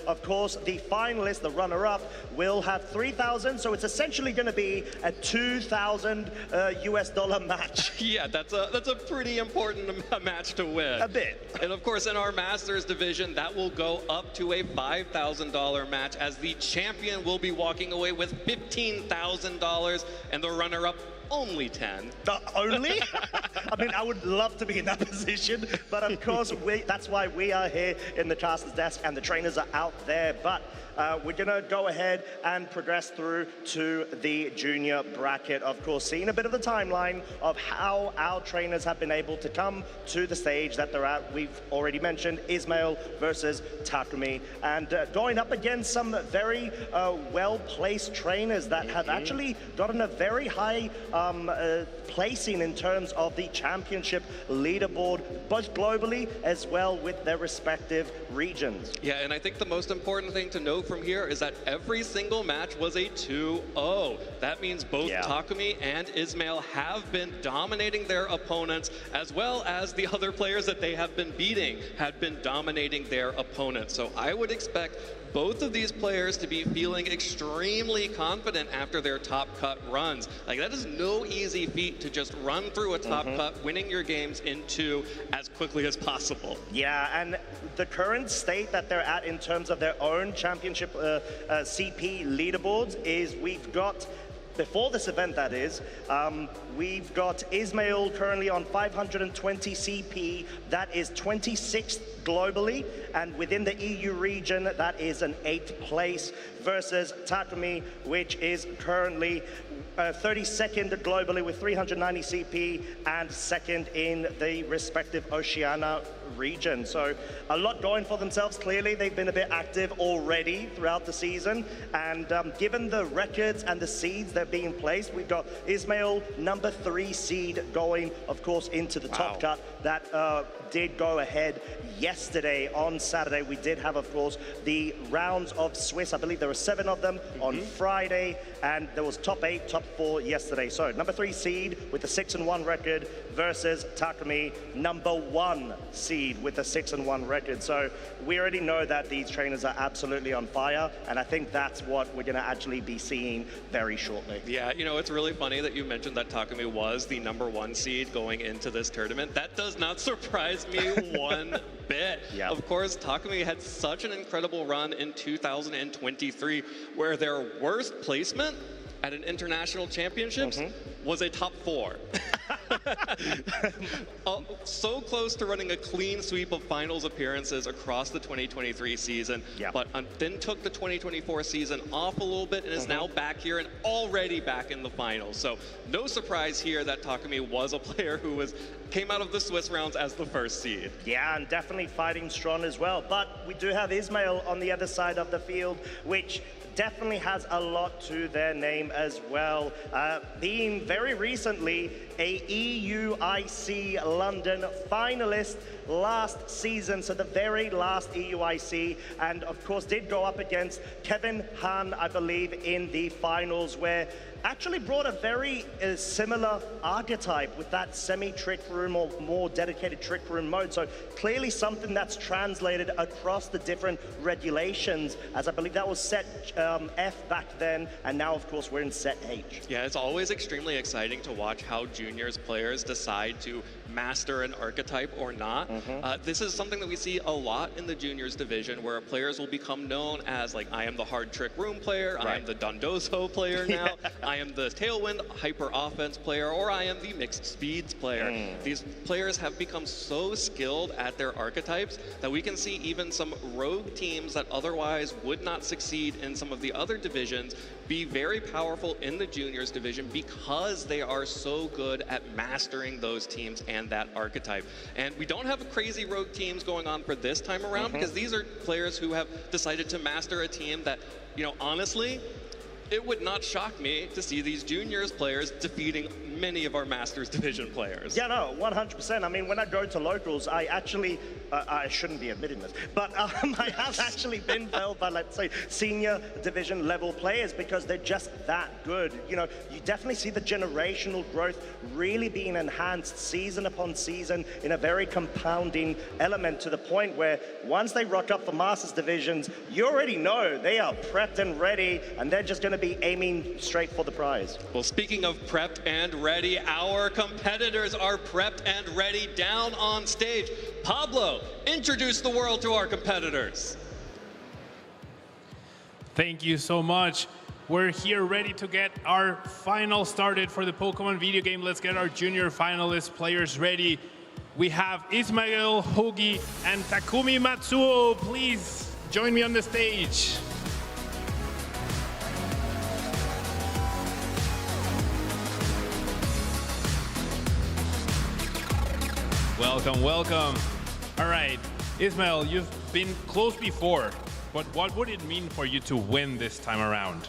Of course, the finalist, the runner-up, will have 3,000, so it's essentially going to be a $2,000 US match. Yeah, that's a pretty important match to win. A bit. And of course, in our Masters division, that will go up to a $5,000 match, as the champion will be walking away with $15,000 and the runner-up only 10. Only? I mean, I would love to be in that position, but of course, that's why we are here in the Caster's Desk and the trainers are out there. But we're going to go ahead and progress through to the junior bracket. Of course, seeing a bit of the timeline of how our trainers have been able to come to the stage that they're at. We've already mentioned Ismail versus Takumi, and going up against some very well-placed trainers that have actually gotten a very high placing in terms of the championship leaderboard, both globally as well with their respective regions. Yeah, and I think the most important thing to note from here is that every single match was a 2-0. That means both Takumi and Ismail have been dominating their opponents, as well as the other players that they have been beating had been dominating their opponents. So I would expect both of these players to be feeling extremely confident after their top cut runs. Like, that is no easy feat to just run through a top cut, winning your games in 2 as quickly as possible. Yeah, and the current state that they're at in terms of their own championship CP leaderboards is we've got, before this event that is, we've got Ismail currently on 520 CP, that is 26th globally, and within the EU region, that is an 8th place, versus Takumi, which is currently 32nd globally with 390 CP and 2nd in the respective Oceania region. So a lot going for themselves. Clearly, they've been a bit active already throughout the season, and given the records and the seeds that are being placed, we've got Ismail, number 3 seed, going, of course, into the top cut. That did go ahead yesterday on Saturday. We did have, of course, the rounds of Swiss. I believe there were 7 of them on Friday, and there was top 8, top 4 yesterday. So number 3 seed with the 6-1 record versus Takumi, number 1 seed seed with a 6-1 record. So we already know that these trainers are absolutely on fire, and I think that's what we're going to actually be seeing very shortly. Yeah, you know, it's really funny that you mentioned that Takumi was the #1 seed going into this tournament. That does not surprise me one bit. Yeah. Of course, Takumi had such an incredible run in 2023, where their worst placement at an international championships was a top 4. So close to running a clean sweep of finals appearances across the 2023 season, but then took the 2024 season off a little bit and is now back here and already back in the finals. So no surprise here that Takumi was a player who came out of the Swiss rounds as the first seed. Yeah, and definitely fighting strong as well. But we do have Ismail on the other side of the field, which definitely has a lot to their name as well. Being very recently a EUIC London finalist last season, so the very last EUIC, and of course did go up against Kevin Han, I believe, in the finals, where actually brought a very similar archetype with that semi-trick room or more dedicated trick room mode. So clearly something that's translated across the different regulations, as I believe that was set F back then, and now of course we're in set H. Yeah, it's always extremely exciting to watch how juniors players decide to master an archetype or not. This is something that we see a lot in the juniors division, where players will become known as, like, I am the hard trick room player, I am the Dondoso player now, I am the tailwind hyper offense player, or I am the mixed speeds player. These players have become so skilled at their archetypes that we can see even some rogue teams that otherwise would not succeed in some of the other divisions be very powerful in the juniors division because they are so good at mastering those teams and that archetype. And we don't have crazy rogue teams going on for this time around because these are players who have decided to master a team that, you know, honestly, it would not shock me to see these juniors players defeating many of our Masters Division players. Yeah, no, 100%. I mean, when I go to locals, I actually, I shouldn't be admitting this, but I have actually been felled by, let's say, senior division level players because they're just that good. You know, you definitely see the generational growth really being enhanced season upon season in a very compounding element, to the point where once they rock up for Masters Divisions, you already know they are prepped and ready, and they're just going to be aiming straight for the prize. Well, speaking of prepped and ready, our competitors are prepped and ready down on stage. Pablo, introduce the world to our competitors. Thank you so much. We're here ready to get our final started for the Pokemon video game. Let's get our junior finalist players ready. We have Ismail Hogi and Takumi Matsuo. Please join me on the stage. Welcome, welcome. All right, Ismail, you've been close before, but what would it mean for you to win this time around?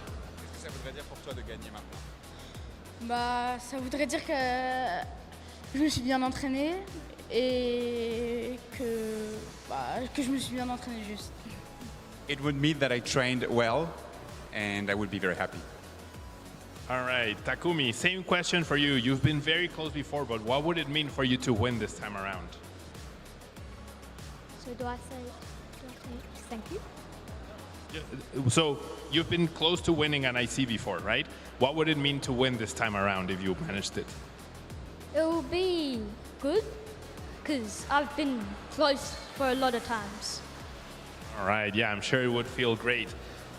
Bah, ça voudrait dire que je me suis bien entraîné et que je me suis bien entraîné juste. It would mean that I trained well and I would be very happy. All right, Takumi, same question for you. You've been very close before, but what would it mean for you to win this time around? So do I say thank you? So you've been close to winning an IC before, right? What would it mean to win this time around if you managed it? It will be good because I've been close for a lot of times. All right, yeah, I'm sure it would feel great.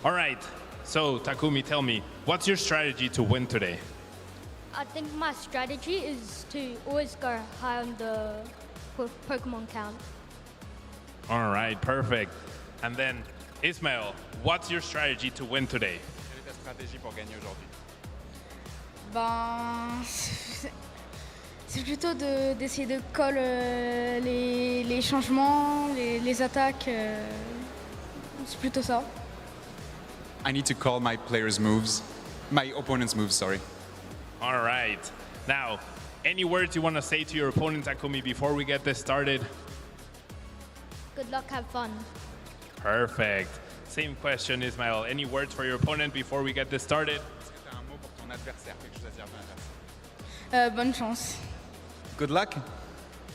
All right, so Takumi, tell me, what's your strategy to win today? I think my strategy is to always go high on the Pokemon count. All right, perfect. And then, Ismail, what's your strategy to win today? Quelle est ta stratégie pour gagner aujourd'hui? Ben, c'est plutôt d'essayer de coller les changements, les attaques. C'est plutôt ça. I need to call my players' moves, my opponent's moves, sorry. All right. Now, any words you want to say to your opponent, Takumi, before we get this started? Good luck, have fun. Perfect. Same question, Ismail. Any words for your opponent before we get this started? Est-ce que tu as un mot pour ton adversaire, quelque chose à dire à ton adversaire? Bonne chance. Good luck.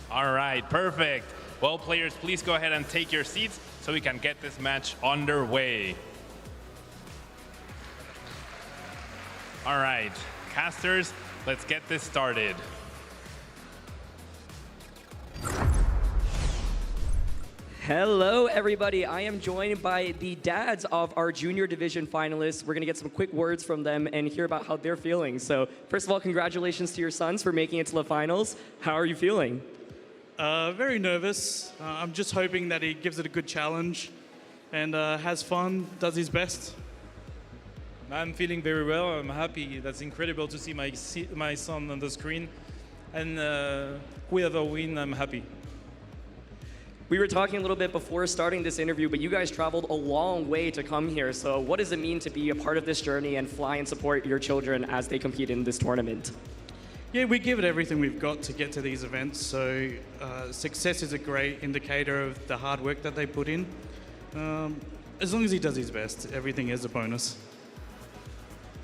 All right, perfect. Well, players, please go ahead and take your seats so we can get this match underway. All right, casters, let's get this started. Hello, everybody. I am joined by the dads of our junior division finalists. We're going to get some quick words from them and hear about how they're feeling. So, first of all, congratulations to your sons for making it to the finals. How are you feeling? Very nervous. I'm just hoping that he gives it a good challenge and has fun, does his best. I'm feeling very well. I'm happy. That's incredible to see my son on the screen. And whoever wins, I'm happy. We were talking a little bit before starting this interview, but you guys traveled a long way to come here. So what does it mean to be a part of this journey and fly and support your children as they compete in this tournament? Yeah, we give it everything we've got to get to these events. So success is a great indicator of the hard work that they put in. As long as he does his best, everything is a bonus.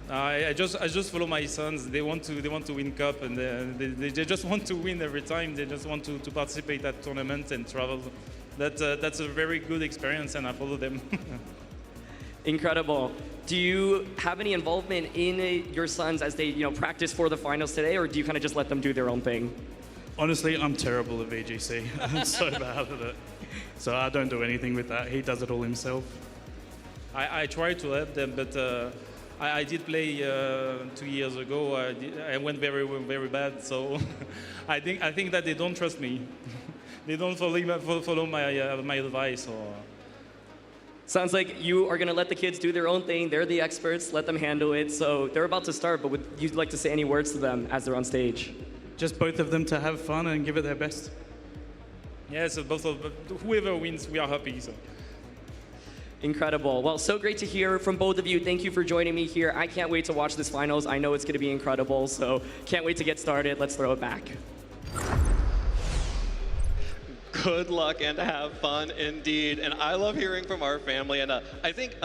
I just follow my sons. They want to win cup, and they just want to win every time. They just want to participate at tournaments and travel. That's a very good experience, and I follow them. Incredible. Do you have any involvement in your sons as they practice for the finals today, or do you kind of just let them do their own thing? Honestly, I'm terrible at VGC. I'm so bad at it. So I don't do anything with that. He does it all himself. I try to help them, but I did play 2 years ago. I went very bad, so I think that they don't trust me. They don't follow my advice. Or Sounds like you are going to let the kids do their own thing. They're the experts. Let them handle it. So they're about to start, but would you like to say any words to them as they're on stage? Just both of them to have fun and give it their best. Yeah, so whoever wins, we are happy. So. Incredible. Well, so great to hear from both of you. Thank you for joining me here. I can't wait to watch this finals. I know it's going to be incredible, so can't wait to get started. Let's throw it back. Good luck and have fun indeed. And I love hearing from our family. And I think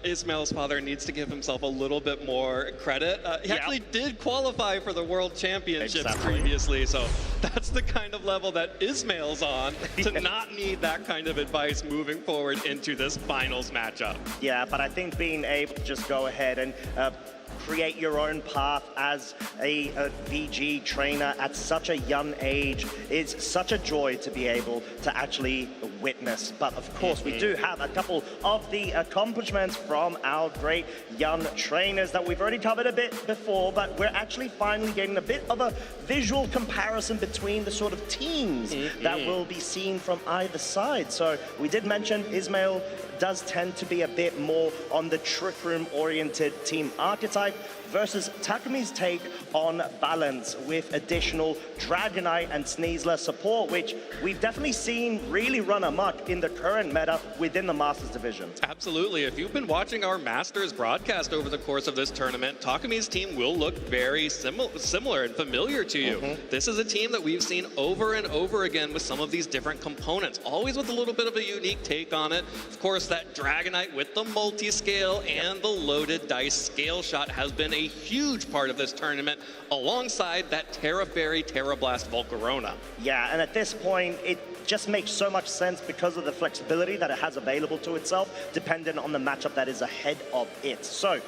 Ismail's father needs to give himself a little bit more credit. He actually did qualify for the World Championships previously. So that's the kind of level that Ismail's on to not need that kind of advice moving forward into this finals matchup. Yeah, but I think being able to just go ahead and create your own path as a VG trainer at such a young age is such a joy to be able to actually witness. But of course, we do have a couple of the accomplishments from our great young trainers that we've already covered a bit before, but we're actually finally getting a bit of a visual comparison between the sort of teams that will be seen from either side. So we did mention Ismail does tend to be a bit more on the trick room oriented team archetype versus Takumi's take on balance with additional Dragonite and Sneasler support, which we've definitely seen really run amok in the current meta within the Masters division. Absolutely. If you've been watching our Masters broadcast over the course of this tournament, Takumi's team will look very similar and familiar to you. This is a team that we've seen over and over again with some of these different components, always with a little bit of a unique take on it. Of course, that Dragonite with the multi-scale and the loaded dice scale shot has been a huge part of this tournament, alongside that Terra Fairy, Terra Blast, Volcarona. Yeah, and at this point, it just makes so much sense because of the flexibility that it has available to itself, dependent on the matchup that is ahead of it. So,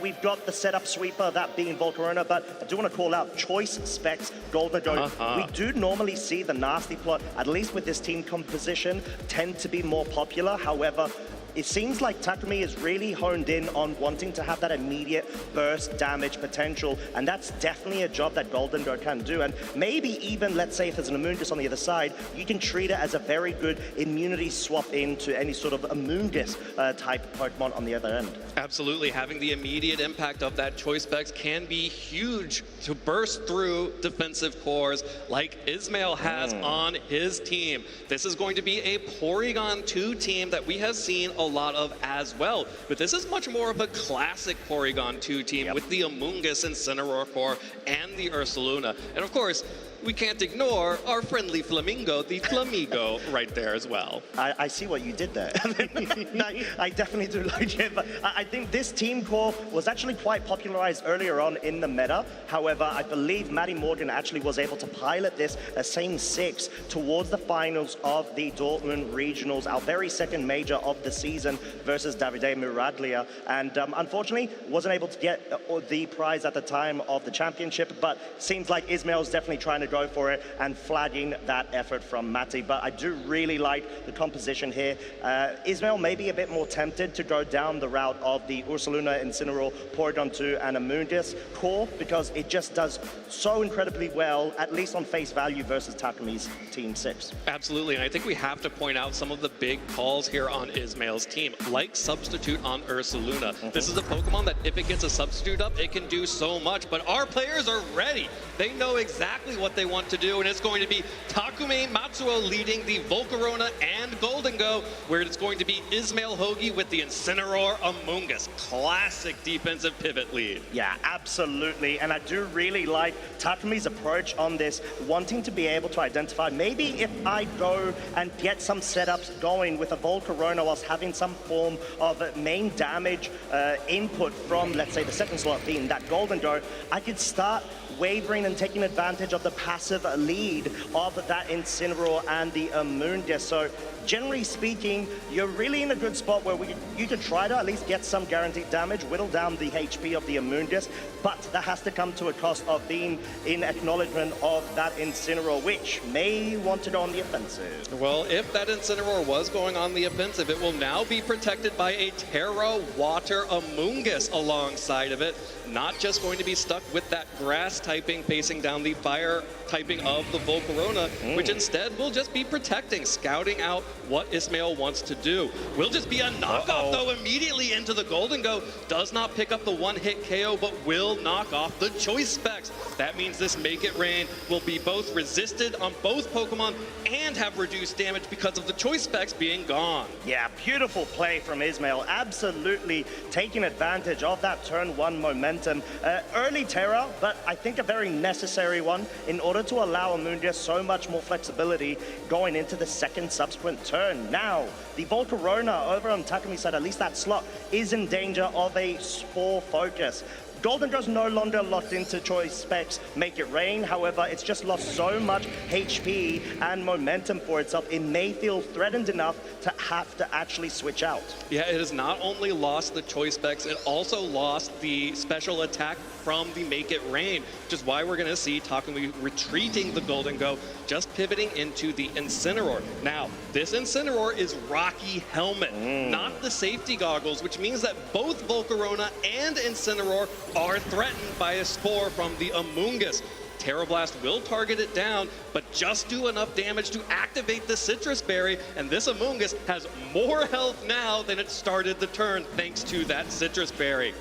we've got the setup sweeper, that being Volcarona, but I do want to call out Choice Specs, Golden Goat. We do normally see the Nasty Plot, at least with this team composition, tend to be more popular. However, it seems like Takumi is really honed in on wanting to have that immediate burst damage potential, and that's definitely a job that Golden Goat can do. And maybe even, let's say if there's an Amoonguss on the other side, you can treat it as a very good immunity swap into any sort of Amoonguss type Pokemon on the other end. Absolutely, having the immediate impact of that Choice Specs can be huge to burst through defensive cores like Ismail has on his team. This is going to be a Porygon 2 team that we have seen a lot of as well, but this is much more of a classic Porygon 2 team with the Amoonguss, Incineroar core, and the Ursaluna. And of course, we can't ignore our friendly flamingo, the Flamigo, right there as well. I see what you did there. I definitely do like it, but I think this team core was actually quite popularized earlier on in the meta. However, I believe Maddie Morgan actually was able to pilot this same 6 towards the finals of the Dortmund Regionals, our very second major of the season versus Davide Miradlia, and unfortunately wasn't able to get the prize at the time of the championship, but seems like Ismail's definitely trying to go for it and flagging that effort from Matti. But I do really like the composition here. Ismail may be a bit more tempted to go down the route of the Ursaluna, Incineroar, Porygon 2 and Amoonguss core because it just does so incredibly well, at least on face value versus Takumi's Team 6. Absolutely, and I think we have to point out some of the big calls here on Ismail's team, like substitute on Ursaluna. This is a Pokemon that if it gets a substitute up, it can do so much, but our players are ready. They know exactly what they want to do, and it's going to be Takumi Matsuo leading the Volcarona and Goldengo, where it's going to be Ismail Hoagie with the Incineroar Amoonguss. Classic defensive pivot lead. Yeah, absolutely, and I do really like Takumi's approach on this, wanting to be able to identify, maybe if I go and get some setups going with a Volcarona whilst having some form of main damage input from, let's say, the second slot being that Goldengo, I could start wavering and taking advantage of the passive lead of that Incineroar and the Amoonguss. So generally speaking, you're really in a good spot where you could try to at least get some guaranteed damage, whittle down the HP of the Amoonguss, but that has to come to a cost of being in acknowledgement of that Incineroar, which may want to go on the offensive. Well, if that Incineroar was going on the offensive, it will now be protected by a Terra Water Amoonguss alongside of it. Not just going to be stuck with that grass typing facing down the fire typing of the Volcarona, which instead will just be protecting, scouting out what Ismail wants to do. Will just be a knockoff though immediately into the Goldengo. Does not pick up the one-hit KO, but will knock off the choice specs. That means this Make It Rain will be both resisted on both Pokemon and have reduced damage because of the choice specs being gone. Yeah, beautiful play from Ismail. Absolutely taking advantage of that turn 1 momentum. Early Terra, but I think a very necessary one in order to allow Amoonguss so much more flexibility going into the second subsequent turn. Now, the Volcarona over on Takumi's side, at least that slot, is in danger of a Spore focus. Goldengo's no longer locked into choice specs, Make It Rain. However, it's just lost so much HP and momentum for itself. It may feel threatened enough to have to actually switch out. Yeah, it has not only lost the choice specs, it also lost the special attack from the Make It Rain, which is why we're going to see Takumi retreating the Goldengo, just pivoting into the Incineroar. Now, this Incineroar is Rocky Helmet, not the safety goggles, which means that both Volcarona and Incineroar are threatened by a Spore from the Amoonguss. Terra Blast will target it down, but just do enough damage to activate the Citrus Berry, and this Amoonguss has more health now than it started the turn thanks to that Citrus Berry.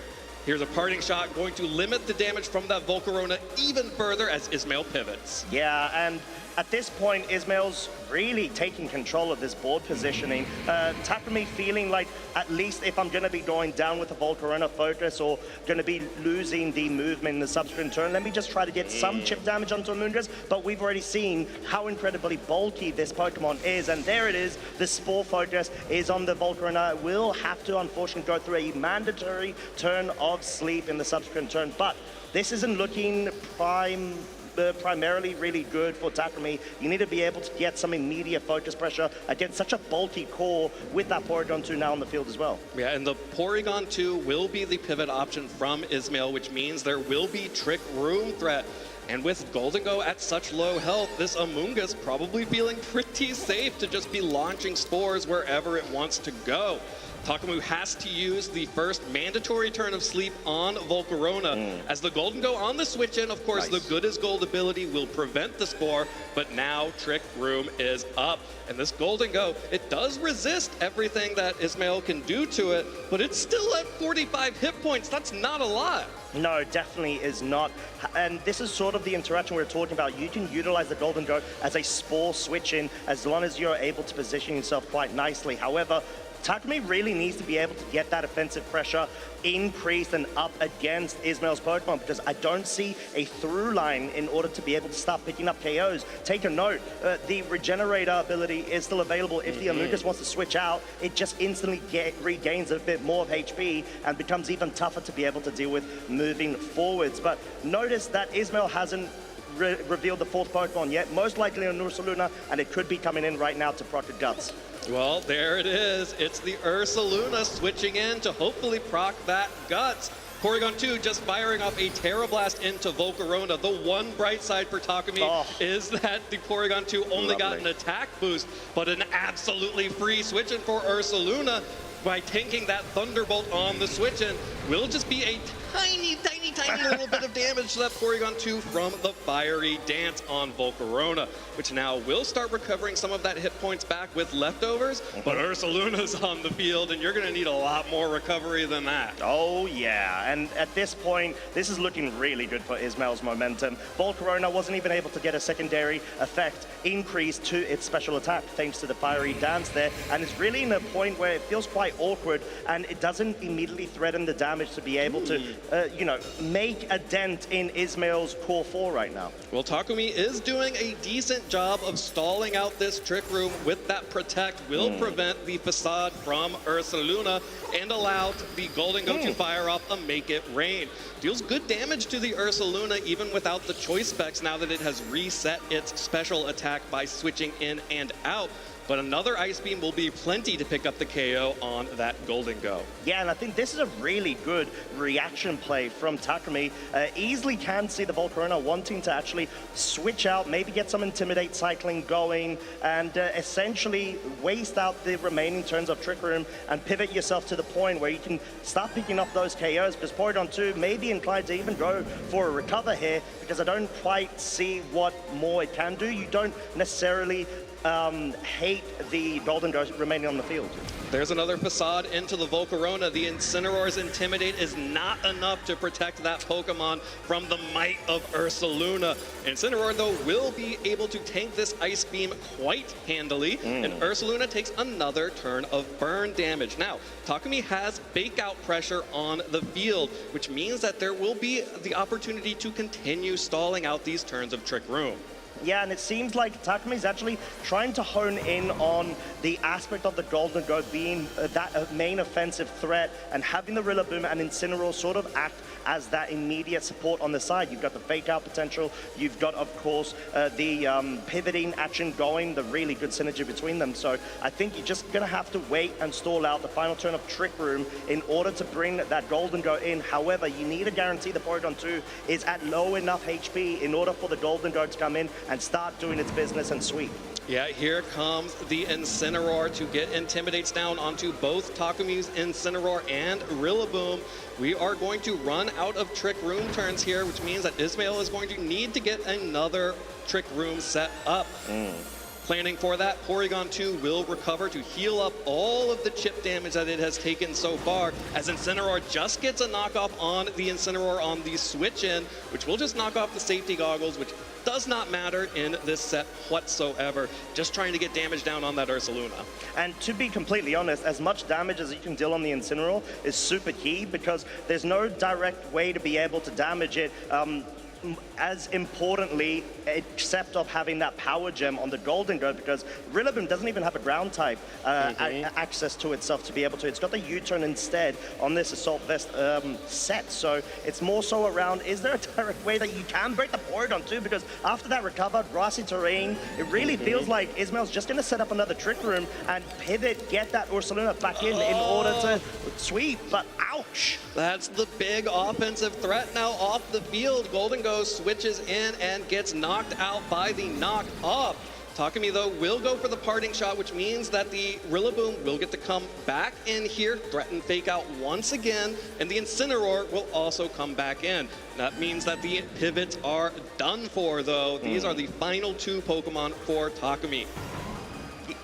Here's a parting shot, going to limit the damage from that Volcarona even further as Ismail pivots. Yeah, and at this point, Ismail's really taking control of this board positioning. Takumi feeling like, at least if I'm going to be going down with a Volcarona focus or going to be losing the movement in the subsequent turn, let me just try to get some chip damage onto Amoonguss. But we've already seen how incredibly bulky this Pokemon is, and there it is. The Spore focus is on the Volcarona. Will have to, unfortunately, go through a mandatory turn of sleep in the subsequent turn, but this isn't looking primarily really good for Takumi. You need to be able to get some immediate focus pressure against such a bulky core with that Porygon 2 now on the field as well. Yeah, and the Porygon 2 will be the pivot option from Ismail, which means there will be Trick Room threat. And with Goldengo at such low health, this Amoonguss probably feeling pretty safe to just be launching spores wherever it wants to go. Takumi has to use the first mandatory turn of sleep on Volcarona. As the Goldengo on the switch in, of course, the Good as Gold ability will prevent the Spore, but now Trick Room is up. And this Goldengo, it does resist everything that Ismail can do to it, but it's still at 45 hit points. That's not a lot. No, definitely is not. And this is sort of the interaction we were talking about. You can utilize the Golden Go as a spore switch in as long as you're able to position yourself quite nicely. However, Takumi really needs to be able to get that offensive pressure increased and up against Ismail's Pokemon, because I don't see a through line in order to be able to start picking up KOs. Take a note, the Regenerator ability is still available. If the Amogus wants to switch out, it just instantly regains a bit more of HP and becomes even tougher to be able to deal with moving forwards. But notice that Ismail hasn't revealed the fourth Pokemon yet, most likely on Ursaluna, and it could be coming in right now to proc Guts. Well, there it is. It's the Ursaluna switching in to hopefully proc that Guts. Porygon 2 just firing off a Terra Blast into Volcarona. The one bright side for Takumi is that the Porygon 2 only got an attack boost, but an absolutely free switch in for Ursaluna by tanking that Thunderbolt on the switch in will just be a tiny little bit of damage to that Porygon 2 from the Fiery Dance on Volcarona, which now will start recovering some of that hit points back with leftovers, but Ursaluna's on the field, and you're going to need a lot more recovery than that. Oh, yeah, and at this point, this is looking really good for Ismail's momentum. Volcarona wasn't even able to get a secondary effect increase to its special attack thanks to the Fiery Dance there, and it's really in a point where it feels quite awkward, and it doesn't immediately threaten the damage to be able to, you know, make a dent in Ismail's core 4 right now. Well, Takumi is doing a decent job of stalling out this Trick Room with that Protect. Will prevent the Facade from Ursaluna and allow the Golden Go to fire off a Make It Rain. Deals good damage to the Ursaluna even without the choice specs now that it has reset its special attack by switching in and out. But another Ice Beam will be plenty to pick up the KO on that Golden Go. Yeah, and I think this is a really good reaction play from Takumi. Easily can see the Volcarona wanting to actually switch out, maybe get some Intimidate cycling going, and essentially waste out the remaining turns of Trick Room and pivot yourself to the point where you can start picking up those KOs, because Porygon 2 may be inclined to even go for a recover here, because I don't quite see what more it can do. You don't necessarily hate the Golden Ghost remaining on the field. There's another Facade into the Volcarona. The Incineroar's Intimidate is not enough to protect that Pokemon from the might of Ursaluna. Incineroar, though, will be able to tank this Ice Beam quite handily, and Ursaluna takes another turn of burn damage. Now, Takumi has Fake Out pressure on the field, which means that there will be the opportunity to continue stalling out these turns of Trick Room. Yeah, and it seems like Takumi's actually trying to hone in on the aspect of the Golden Go being that main offensive threat, and having the Rillaboom and Incineroar sort of act as that immediate support on the side. You've got the Fake Out potential, you've got, of course, the pivoting action going, the really good synergy between them. So I think you're just going to have to wait and stall out the final turn of Trick Room in order to bring that Golden Go in. However, you need to guarantee the Porygon 2 is at low enough HP in order for the Golden Go to come in and start doing its business and sweep. Yeah, here comes the Incineroar to get Intimidates down onto both Takumi's Incineroar and Rillaboom. We are going to run out of Trick Room turns here, which means that Ismail is going to need to get another Trick Room set up. Planning for that, Porygon 2 will recover to heal up all of the chip damage that it has taken so far, as Incineroar just gets a knockoff on the Incineroar on the switch in, which will just knock off the safety goggles, which does not matter in this set whatsoever. Just trying to get damage down on that Ursaluna. And to be completely honest, as much damage as you can deal on the Incineroar is super key, because there's no direct way to be able to damage it. As importantly, except of having that power gem on the Golden Go, because Rillaboom doesn't even have a ground type access to itself to be able to. It's got the U-turn instead on this Assault Vest set, so it's more so around, is there a direct way that you can break the Porygon 2? Because after that recovered grassy terrain, it really feels like Ismail's just going to set up another Trick Room and pivot, get that Ursaluna back in order to sweep, but ouch! That's the big offensive threat now off the field. Golden Go switches in and gets knocked out by the knock off. Takumi, though, will go for the parting shot, which means that the Rillaboom will get to come back in here, threaten Fake Out once again, and the Incineroar will also come back in. That means that the pivots are done for, though. These are the final two Pokemon for Takumi.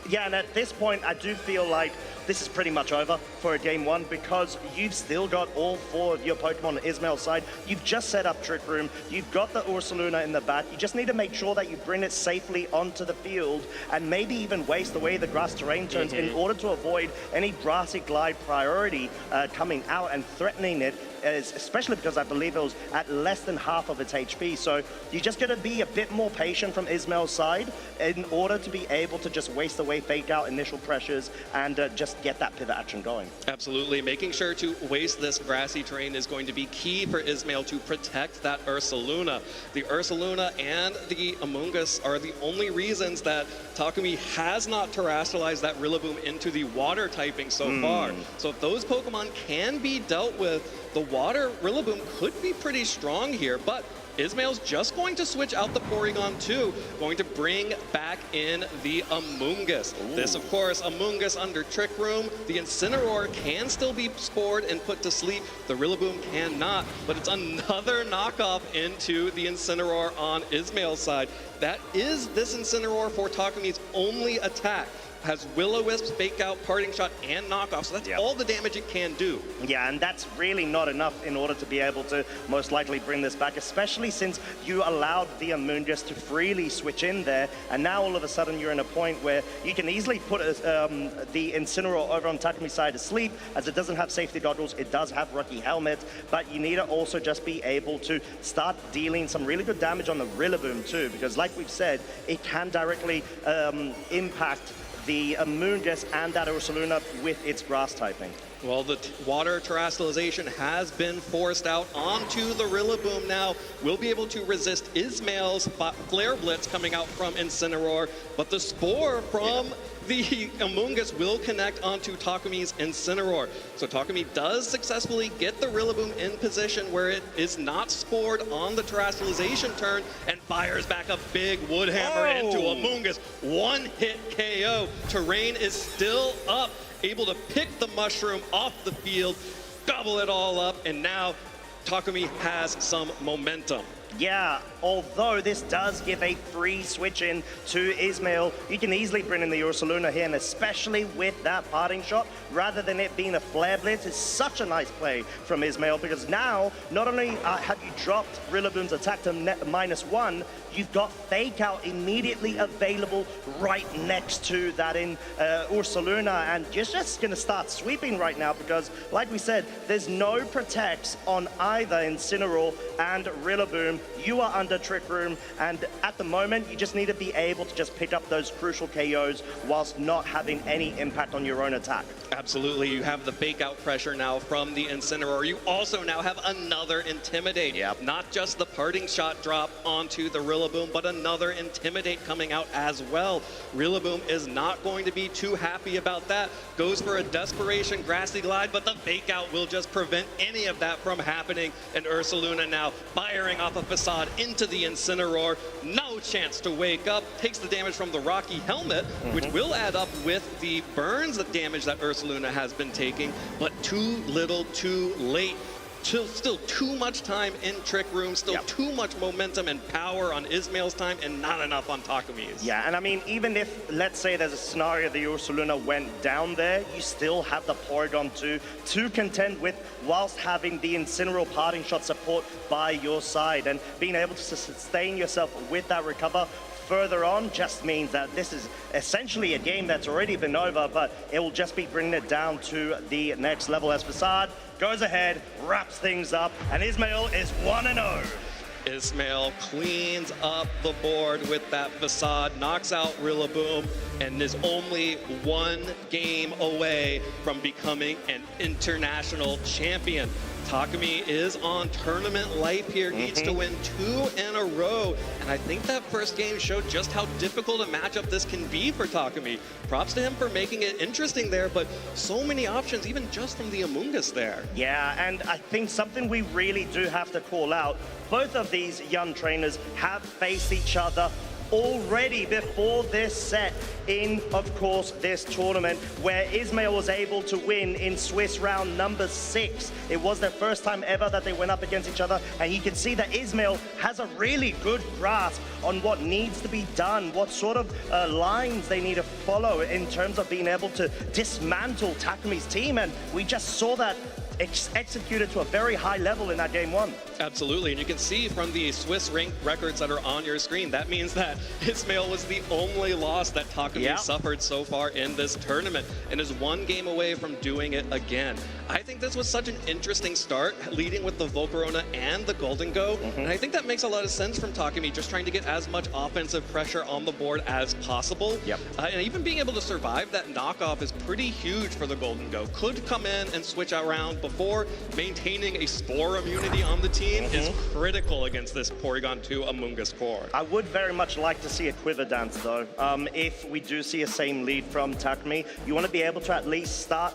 Yeah, and at this point, I do feel like this is pretty much over for a game one because you've still got all 4 of your Pokemon on Ismail's side. You've just set up Trick Room. You've got the Ursaluna in the back. You just need to make sure that you bring it safely onto the field and maybe even waste away the grass terrain turns in order to avoid any grassy glide priority coming out and threatening it, especially because I believe it was at less than half of its HP. So you just got to be a bit more patient from Ismail's side in order to be able to just waste away, fake out initial pressures, and just get that pivot action going. Absolutely. Making sure to waste this grassy terrain is going to be key for Ismail to protect that Ursaluna. The Ursaluna and the Amoonguss are the only reasons that Takumi has not terrestrialized that Rillaboom into the water typing so far. So if those Pokemon can be dealt with, the water Rillaboom could be pretty strong here, but Ismail's just going to switch out the Porygon 2, going to bring back in the Amoonguss. This, of course, Amoonguss under Trick Room. The Incineroar can still be spored and put to sleep. The Rillaboom cannot, but it's another knockoff into the Incineroar on Ismail's side. That is this Incineroar for Takumi's only attack. Has Will-O-Wisp, Fake Out, Parting Shot, and Knockoff, so that's all the damage it can do. Yeah, and that's really not enough in order to be able to most likely bring this back, especially since you allowed the Amoonguss to freely switch in there, and now all of a sudden you're in a point where you can easily put the Incineroar over on Takumi's side to sleep, as it doesn't have safety goggles, it does have Rookie Helmet, but you need to also just be able to start dealing some really good damage on the Rillaboom too, because like we've said, it can directly impact the Amoonguss and that Ursaluna with its grass typing. Well, the water terrestrialization has been forced out onto the Rillaboom now. We'll be able to resist Ismail's Flare Blitz coming out from Incineroar, but the Spore from the Amoonguss will connect onto Takumi's Incineroar. So Takumi does successfully get the Rillaboom in position where it is not spored on the terrestrialization turn and fires back a big wood hammer into Amoonguss. One hit KO. Terrain is still up, able to pick the mushroom off the field, gobble it all up, and now Takumi has some momentum. Yeah, although this does give a free switch in to Ismail, you can easily bring in the Ursaluna here, and especially with that parting shot, rather than it being a Flare Blitz, it's such a nice play from Ismail, because now, not only have you dropped Rillaboom's attack to -1, you've got Fake Out immediately available right next to that in Ursaluna, and you're just gonna start sweeping right now, because like we said, there's no protects on either Incineroar and Rillaboom. You are under Trick Room, and at the moment, you just need to be able to just pick up those crucial KOs whilst not having any impact on your own attack. Absolutely, you have the Fake Out pressure now from the Incineroar. You also now have another Intimidate. Not just the Parting Shot drop onto the Rillaboom, but another Intimidate coming out as well. Rillaboom is not going to be too happy about that. Goes for a Desperation Grassy Glide, but the Fake Out will just prevent any of that from happening. And Ursaluna now firing off a Facade into the Incineroar. No chance to wake up. Takes the damage from the Rocky Helmet, which will add up with the burns damage that Ursaluna has been taking, but too little, too late. Still too much time in Trick Room, still too much momentum and power on Ismail's time, and not enough on Takumi's. Yeah, and I mean, even if, let's say there's a scenario the Ursaluna went down there, you still have the Porygon 2 to contend with, whilst having the Incineroar Parting Shot support by your side, and being able to sustain yourself with that recover further on just means that this is essentially a game that's already been over, but it will just be bringing it down to the next level as Facade goes ahead, wraps things up, and Ismail is 1-0. Ismail cleans up the board with that Facade, knocks out Rillaboom, and is only one game away from becoming an international champion. Takumi is on tournament life here, needs to win 2 in a row, and I think that first game showed just how difficult a matchup this can be for Takumi. Props to him for making it interesting there, but so many options, even just from the Amoonguss there. Yeah, and I think something we really do have to call out, both of these young trainers have faced each other already before this set in, of course, this tournament, where Ismail was able to win in Swiss round number 6. It was their first time ever that they went up against each other, and you can see that Ismail has a really good grasp on what needs to be done, what sort of lines they need to follow in terms of being able to dismantle Takumi's team, and we just saw that executed to a very high level in that game 1. Absolutely, and you can see from the Swiss ranked records that are on your screen, that means that Ismail was the only loss that Takumi suffered so far in this tournament, and is 1 game away from doing it again. I think this was such an interesting start, leading with the Volcarona and the Golden Go, and I think that makes a lot of sense from Takumi, just trying to get as much offensive pressure on the board as possible. And even being able to survive that knockoff is pretty huge for the Golden Go. Could come in and switch around before. Maintaining a Spore immunity on the team is critical against this Porygon 2 Amoonguss core. I would very much like to see a quiver dance though. If we do see a same lead from Takumi, you want to be able to at least start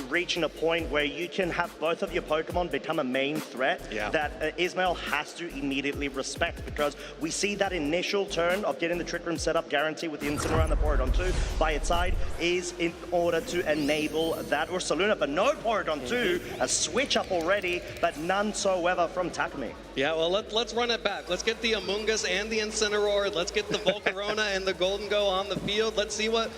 reaching a point where you can have both of your Pokemon become a main threat that Ismail has to immediately respect, because we see that initial turn of getting the Trick Room set up guarantee with the Incineroar and the Porygon 2 by its side is in order to enable that Ursaluna, but no Porygon 2, a switch up already, but none so ever from Takumi. Yeah, well, let's run it back. Let's get the Amoonguss and the Incineroar. Let's get the Volcarona and the Golden Go on the field. Let's see what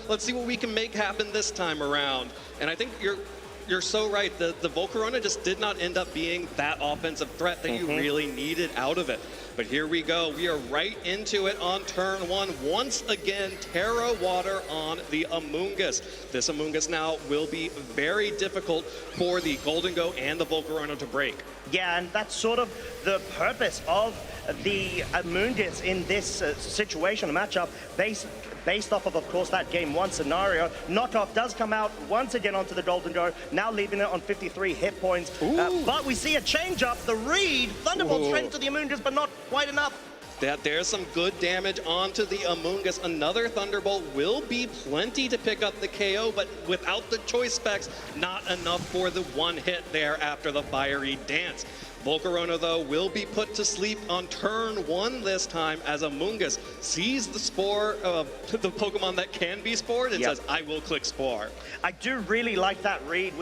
we can make happen this time around. And I think you're so right. The Volcarona just did not end up being that offensive threat that you really needed out of it. But here we go. We are right into it on turn 1. Once again, Terra Water on the Amoonguss. This Amoonguss now will be very difficult for the Golden Go and the Volcarona to break. Yeah, and that's sort of the purpose of the Amoonguss in this situation, a matchup based off of course, that game 1 scenario. Knockoff does come out once again onto the Golden Go, now leaving it on 53 hit points. But we see a change up, the read, Thunderbolt straight into the Amoonguss, but not quite enough. There's some good damage onto the Amoonguss. Another Thunderbolt will be plenty to pick up the KO, but without the choice specs, not enough for the 1 hit there after the fiery dance. Volcarona, though, will be put to sleep on turn 1 this time as Amoonguss sees the Spore of the Pokemon that can be Spored and says, I will click Spore. I do really like that read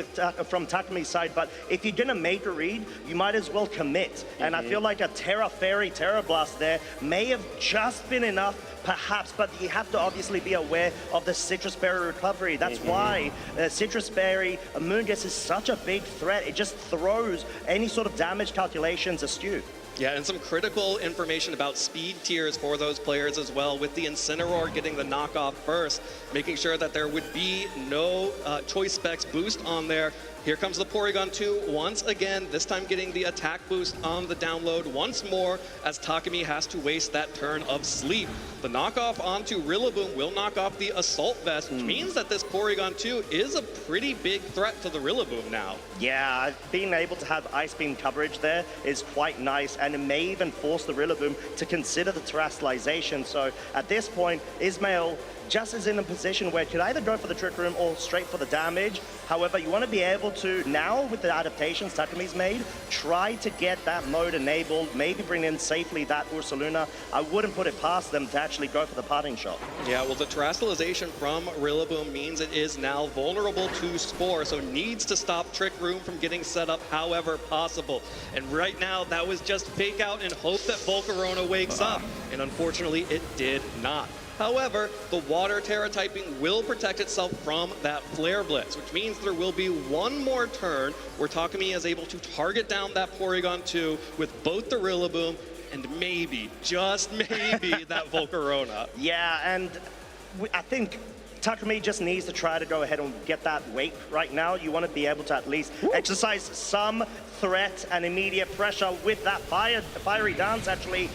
from Takumi's side, but if you're going to make a read, you might as well commit. And I feel like a Terra Fairy, Terra Blast there may have just been enough, perhaps, but you have to obviously be aware of the Citrus Berry recovery. That's why Citrus Berry Amoonguss is such a big threat. It just throws any sort of damage calculations askew. Yeah, and some critical information about speed tiers for those players as well, with the Incineroar getting the knockoff first, making sure that there would be no choice specs boost on there. Here comes the Porygon 2 once again, this time getting the attack boost on the download once more, as Takumi has to waste that turn of sleep. The knockoff onto Rillaboom will knock off the Assault Vest, which means that this Porygon 2 is a pretty big threat to the Rillaboom now. Yeah, being able to have Ice Beam coverage there is quite nice, and it may even force the Rillaboom to consider the Terrestrialization. So at this point, Ismail just is in a position where it could either go for the Trick Room or straight for the damage. However, you want to be able to, now with the adaptations Takumi's made, try to get that mode enabled, maybe bring in safely that Ursaluna. I wouldn't put it past them to actually go for the parting shot. Yeah, well, the Terrestrialization from Rillaboom means it is now vulnerable to Spore, so needs to stop Trick Room from getting set up however possible. And right now, that was just fake out and hope that Volcarona wakes up. And unfortunately, it did not. However, the Water Terra typing will protect itself from that Flare Blitz, which means there will be one more turn where Takumi is able to target down that Porygon 2 with both the Rillaboom and maybe, just maybe, that Volcarona. Yeah, and I think Takumi just needs to try to go ahead and get that weight right now. You want to be able to at least exercise some threat and immediate pressure with that fiery dance, actually.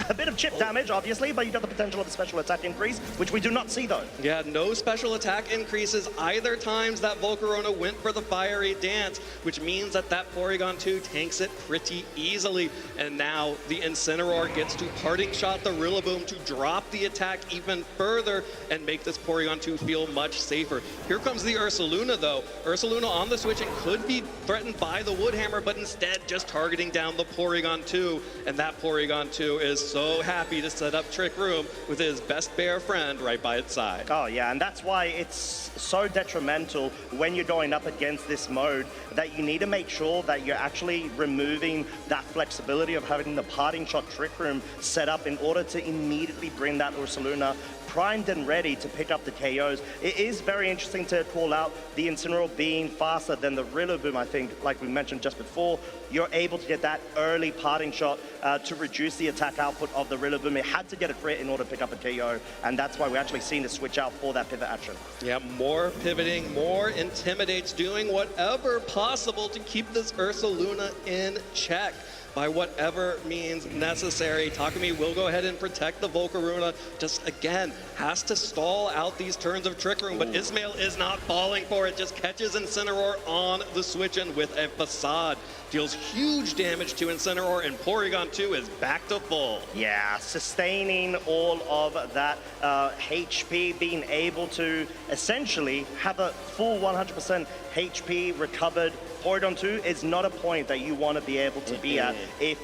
A bit of chip damage, obviously, but you got the potential of a special attack increase, which we do not see, though. Yeah, no special attack increases either times that Volcarona went for the fiery dance, which means that that Porygon 2 tanks it pretty easily. And now the Incineroar gets to parting shot the Rillaboom to drop the attack even further and make this Porygon Porygon 2 feel much safer. Here comes the Ursaluna, though. Ursaluna on the switch and could be threatened by the Woodhammer, but instead just targeting down the Porygon 2. And that Porygon 2 is so happy to set up Trick Room with his best bear friend right by its side. Oh yeah, and that's why it's so detrimental when you're going up against this mode that you need to make sure that you're actually removing that flexibility of having the parting shot Trick Room set up in order to immediately bring that Ursaluna primed and ready to pick up the KOs. It is very interesting to call out the Incineroar being faster than the Rillaboom. I think, like we mentioned just before, you're able to get that early parting shot to reduce the attack output of the Rillaboom. It had to get a crit in order to pick up a KO, and that's why we're actually seeing the switch out for that pivot action. Yeah, more pivoting, more intimidates, doing whatever possible to keep this Ursaluna in check by whatever means necessary. Takumi will go ahead and protect the Volcarona. Just again, has to stall out these turns of Trick Room, but Ismail is not falling for it. Just catches Incineroar on the switch-in with a Facade. Deals huge damage to Incineroar, and Porygon 2 is back to full. Yeah, sustaining all of that HP, being able to essentially have a full 100% HP recovered. Porygon 2 is not a point that you want to be able to be at if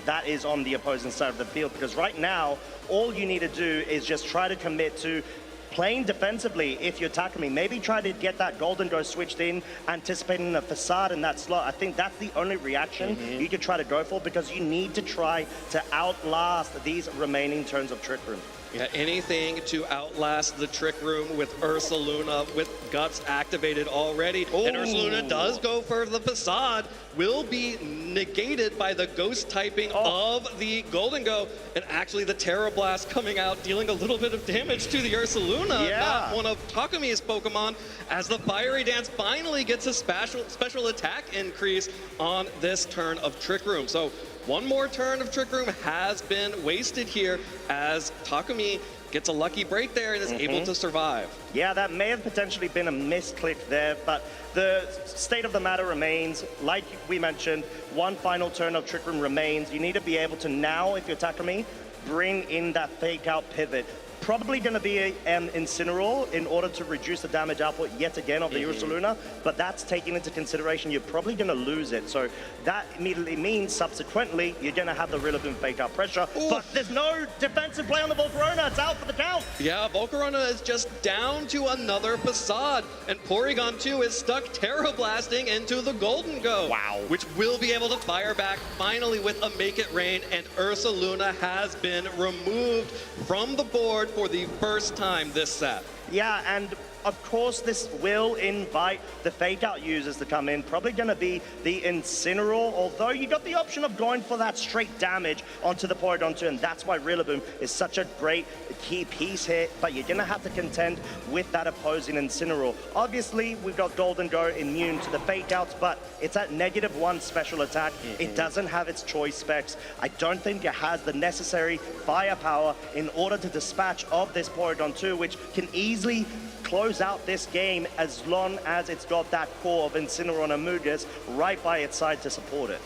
that is on the opposing side of the field, because right now, all you need to do is just try to commit to playing defensively. If you're Takumi, maybe try to get that Golden Go switched in, anticipating a Facade in that slot. I think that's the only reaction you could try to go for, because you need to try to outlast these remaining turns of Trick Room. Yeah, anything to outlast the Trick Room with Ursaluna, with Guts activated already. And Ursaluna does go for the Facade, will be negated by the Ghost typing of the Golden Go, and actually the Terra Blast coming out, dealing a little bit of damage to the Ursaluna, not one of Takumi's Pokemon, as the Fiery Dance finally gets a special attack increase on this turn of Trick Room. So one more turn of Trick Room has been wasted here, as Takumi gets a lucky break there and is able to survive. Yeah, that may have potentially been a misclick there, but the state of the matter remains, like we mentioned, one final turn of Trick Room remains. You need to be able to now, if you're Takumi, bring in that fake out pivot. Probably going to be an Incineroar in order to reduce the damage output yet again of the Ursaluna, but that's taking into consideration you're probably going to lose it. So that immediately means subsequently you're going to have the Rillaboom fake out pressure, but there's no defensive play on the Volcarona. It's out for the count. Yeah, Volcarona is just down to another Facade, and Porygon 2 is stuck Terra Blasting into the Golden Go. Wow. Which will be able to fire back finally with a Make It Rain, and Ursaluna has been removed from the board for the first time this set. Yeah, and of course this will invite the fake out users to come in. Probably going to be the Incineroar, although you got the option of going for that straight damage onto the Porygon 2, and that's why Rillaboom is such a great key piece here, but you're going to have to contend with that opposing Incineroar. Obviously, we've got Golden Go immune to the fake outs, but it's at -1 special attack. It doesn't have its choice specs. I don't think it has the necessary firepower in order to dispatch of this Porygon 2, which can easily close out this game as long as it's got that core of Incineroar and Amoonguss right by its side to support it.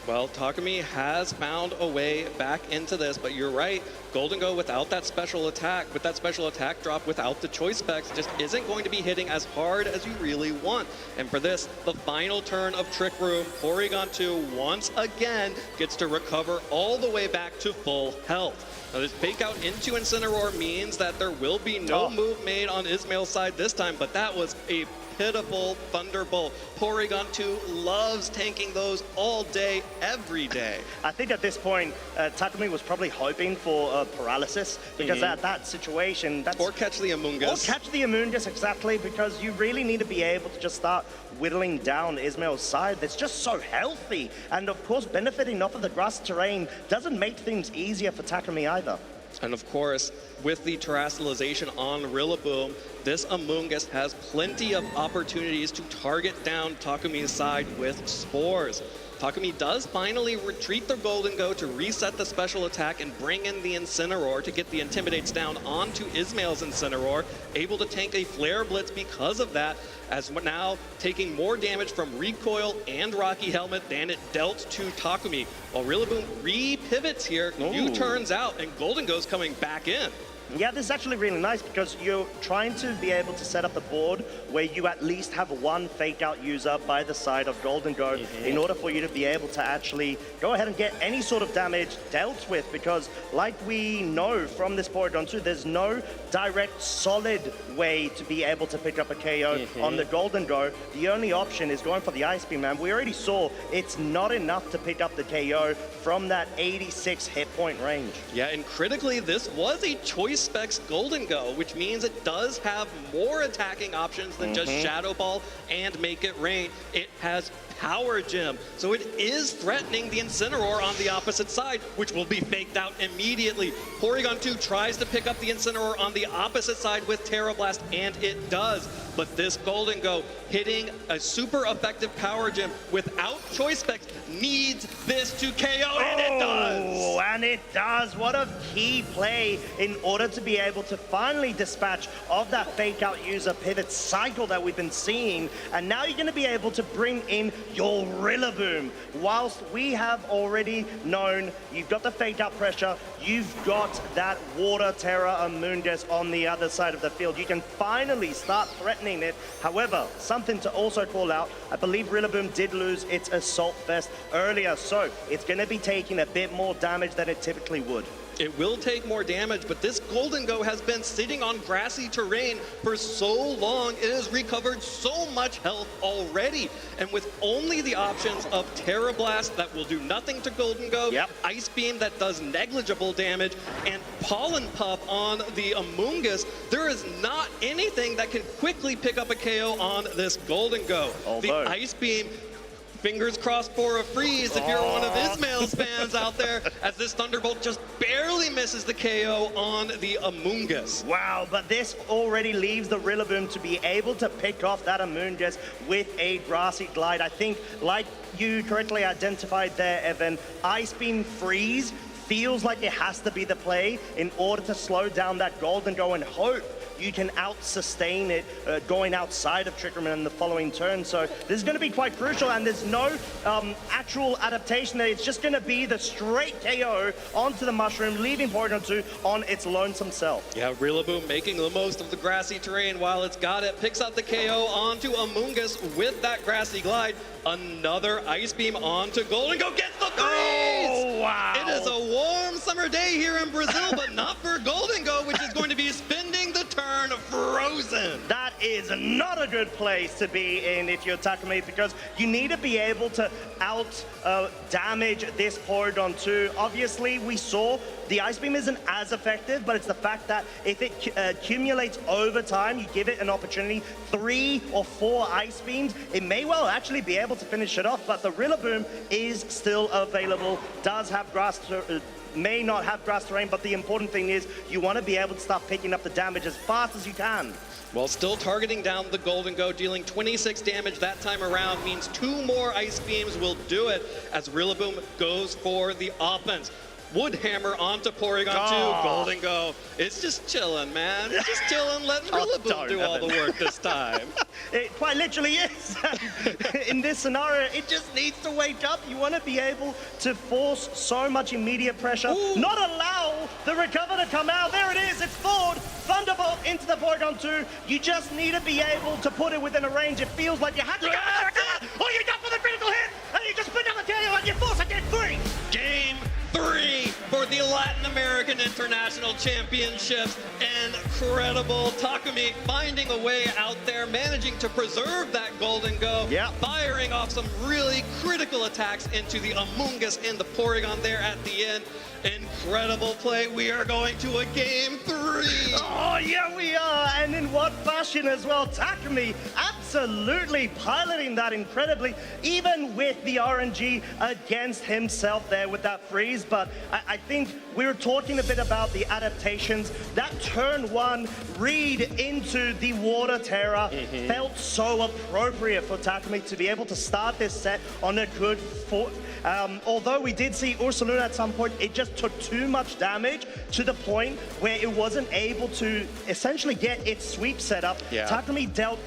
Well, Takumi has found a way back into this, but you're right. Golden Go without that special attack, with that special attack drop, without the choice specs, just isn't going to be hitting as hard as you really want. And for this, the final turn of Trick Room, Porygon 2 once again gets to recover all the way back to full health. Now, this fake out into Incineroar means that there will be no move made on Ismail's side this time, but that was a pitiful Thunderbolt. Porygon 2 loves tanking those all day, every day. I think at this point, Takumi was probably hoping for paralysis, because at that situation, that's... Or catch the Amoonguss. Or catch the Amoonguss, exactly, because you really need to be able to just start whittling down Ismail's side that's just so healthy. And of course, benefiting off of the grass terrain doesn't make things easier for Takumi either. And of course, with the terrestrialization on Rillaboom, this Amoonguss has plenty of opportunities to target down Takumi's side with spores. Takumi does finally retreat the Golden Go to reset the special attack and bring in the Incineroar to get the Intimidates down onto Ismail's Incineroar, able to tank a Flare Blitz because of that, as now taking more damage from Recoil and Rocky Helmet than it dealt to Takumi. While Rillaboom re-pivots here, new turns out, and Golden Go's coming back in. Yeah, this is actually really nice because you're trying to be able to set up the board where you at least have one fake out user by the side of Golden Go in order for you to be able to actually go ahead and get any sort of damage dealt with, because like we know from this Porygon 2, there's no direct solid way to be able to pick up a KO on the Golden Go. The only option is going for the Ice Beam, and we already saw it's not enough to pick up the KO from that 86 hit point range. Yeah, and critically, this was a choice specs Golden Go, which means it does have more attacking options than just Shadow Ball and Make It Rain. It has Power Gem, so it is threatening the Incineroar on the opposite side, which will be faked out immediately. Porygon 2 tries to pick up the Incineroar on the opposite side with Terra Blast, and it does. But this Golden Go hitting a super effective Power Gem without choice specs needs this to KO, and it does! Oh, and it does. What a key play in order to be able to finally dispatch of that fake out user pivot cycle that we've been seeing. And now you're going to be able to bring in your Rillaboom. Whilst we have already known you've got the fake out pressure, you've got that Water Terra Amoonguss on the other side of the field. You can finally start threatening it. However, something to also call out, I believe Rillaboom did lose its Assault Vest earlier, so it's going to be taking a bit more damage than it typically would. It will take more damage, but this Golden Go has been sitting on grassy terrain for so long. It has recovered so much health already. And with only the options of Terra Blast that will do nothing to Golden Go, Ice Beam that does negligible damage, and Pollen Puff on the Amoonguss, there is not anything that can quickly pick up a KO on this Golden Go. The Ice Beam, fingers crossed for a freeze if you're one of Ismail's fans out there, as this Thunderbolt just barely misses the KO on the Amoonguss. Wow, but this already leaves the Rillaboom to be able to pick off that Amoonguss with a Grassy Glide. I think, like you correctly identified there, Evan, Ice Beam Freeze feels like it has to be the play in order to slow down that Golden Go and hope you can out-sustain it going outside of Trickerman in the following turn. So this is going to be quite crucial, and there's no actual adaptation there. It's just going to be the straight KO onto the Mushroom, leaving Porygon 2 on its lonesome self. Yeah, Rillaboom making the most of the grassy terrain while it's got it. Picks out the KO onto Amoonguss with that Grassy Glide. Another Ice Beam onto Golden Go, gets the freeze! Oh, wow! It is a warm summer day here in Brazil, but not for Golden Go, which is going to be spending the turn frozen. That is not a good place to be in if you're Takumi, because you need to be able to out damage this Porygon 2. Obviously, we saw the Ice Beam isn't as effective, but it's the fact that if it accumulates over time, you give it an opportunity, 3 or 4 Ice Beams, it may well actually be able to finish it off, but the Rillaboom is still available, does have grass may not have grass terrain, but the important thing is you want to be able to start picking up the damage as fast as you can. While still targeting down the Golden Go, dealing 26 damage that time around means 2 more Ice Beams will do it as Rillaboom goes for the offense. Woodhammer onto Porygon 2, Golden Go. It's just chilling, man. It's just chilling, letting Rillaboom do all the work this time. It quite literally is. In this scenario, it just needs to wake up. You want to be able to force so much immediate pressure, not allow the recover to come out. There it is, it's forward. Thunderbolt into the Porygon 2. You just need to be able to put it within a range. It feels like you have to go or you go for the critical hit, and you just put down the KO and you force a game 3. Game 3 for the Latin American International Championships. Incredible. Takumi finding a way out there, managing to preserve that Golden Go, firing off some really critical attacks into the Amoonguss and the Porygon there at the end. Incredible play. We are going to a game 3. Oh, yeah, we are. And in what fashion as well. Takumi absolutely piloting that incredibly, even with the RNG against himself there with that freeze. But I think we were talking a bit about the adaptations. That turn 1 read into the Water Terra felt so appropriate for Takumi to be able to start this set on a good foot. Although we did see Ursaluna at some point, it just took too much damage to the point where it wasn't able to essentially get its sweep set up. Takumi dealt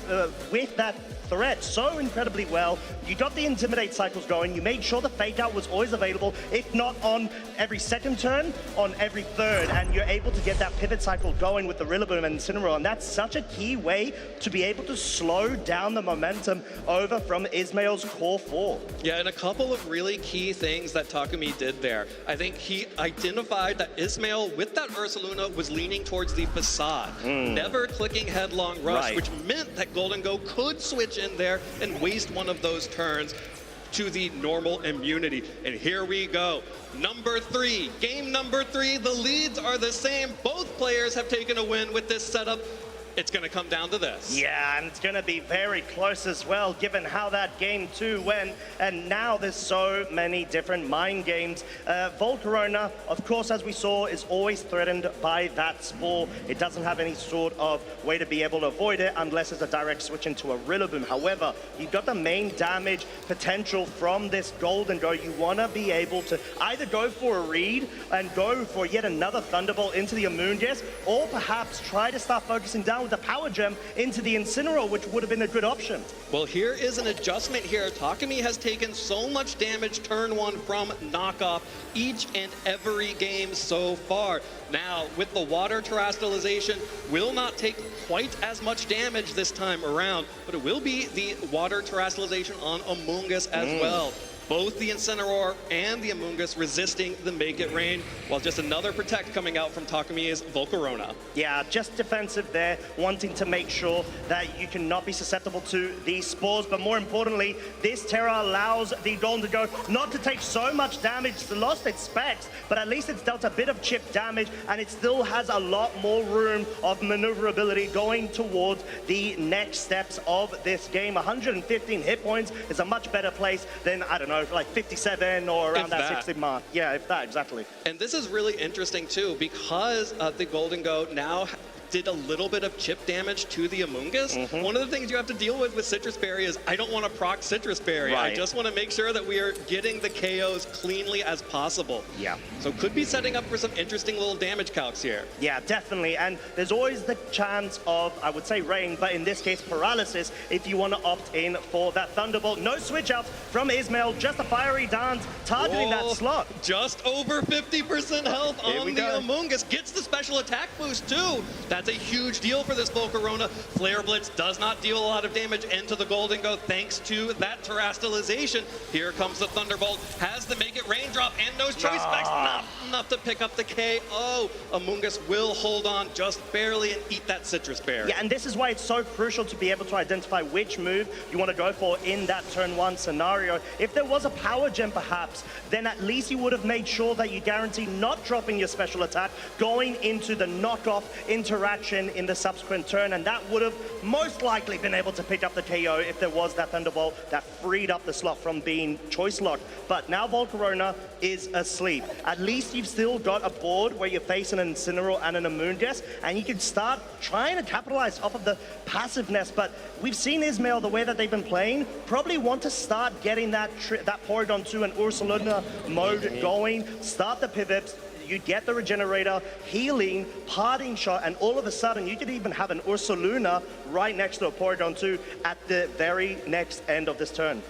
with that threat so incredibly well. You got the Intimidate cycles going, you made sure the Fake Out was always available, if not on every second turn, on every third, and you're able to get that pivot cycle going with the Rillaboom and Incineroar, and that's such a key way to be able to slow down the momentum over from Ismail's core 4. Yeah, and a couple of really key things that Takumi did there. I think he identified that Ismail, with that Ursaluna, was leaning towards the facade, never clicking headlong rush, which meant that Golden Go could switch in there and waste one of those turns to the normal immunity. And here we go. Number 3, game number 3, the leads are the same. Both players have taken a win with this setup. It's going to come down to this. Yeah, and it's going to be very close as well, given how that game 2 went. And now there's so many different mind games. Volcarona, of course, as we saw, is always threatened by that Spore. It doesn't have any sort of way to be able to avoid it unless it's a direct switch into a Rillaboom. However, you've got the main damage potential from this Golden Go. You want to be able to either go for a read and go for yet another Thunderbolt into the Amoonguss, or perhaps try to start focusing down with the Power Gem into the Incineroar, which would have been a good option. Well, here is an adjustment here. Takumi has taken so much damage turn 1 from knockoff each and every game so far. Now, with the water terastallization, will not take quite as much damage this time around, but it will be the water terastallization on Amoonguss as well. Both the Incineroar and the Amoonguss resisting the Make It Rain, while just another Protect coming out from Takumi's Volcarona. Yeah, just defensive there, wanting to make sure that you cannot be susceptible to these spores, but more importantly, this Terra allows the Golden Go not to take so much damage. It's lost its specs, but at least it's dealt a bit of chip damage, and it still has a lot more room of maneuverability going towards the next steps of this game. 115 hit points is a much better place than, I don't know, like 57 or around that 60 mark. Yeah, if that, exactly. And this is really interesting too, because the Golden Go now did a little bit of chip damage to the Amoonguss. One of the things you have to deal with Citrus Berry is I don't want to proc Citrus Berry. I just want to make sure that we are getting the KOs cleanly as possible. Yeah. So could be setting up for some interesting little damage calcs here. Yeah, definitely. And there's always the chance of, I would say rain, but in this case paralysis, if you want to opt in for that Thunderbolt. No switch outs from Ismail, just a fiery dance targeting that slot. Just over 50% health on the Amoonguss. Gets the special attack boost too. That's a huge deal for this Volcarona. Flare Blitz does not deal a lot of damage into the Golden Go thanks to that terastallization. Here comes the Thunderbolt. Has the Make It Rain drop and no choice specs. Not enough to pick up the KO. Amoonguss will hold on just barely and eat that Citrus Berry. Yeah, and this is why it's so crucial to be able to identify which move you want to go for in that turn 1 scenario. If there was a Power Gem perhaps, then at least you would have made sure that you guarantee not dropping your special attack, going into the knockoff interaction in the subsequent turn, and that would have most likely been able to pick up the KO if there was that Thunderbolt that freed up the slot from being choice locked. But now Volcarona is asleep. At least you've still got a board where you're facing an Incineroar and an Amoonguss, and you can start trying to capitalize off of the passiveness. But we've seen Ismail, the way that they've been playing, probably want to start getting that Porygon 2 and Ursaluna mode going, start the pivots, you get the regenerator, healing, parting shot, and all of a sudden you could even have an Ursaluna right next to a Porygon 2 at the very next end of this turn.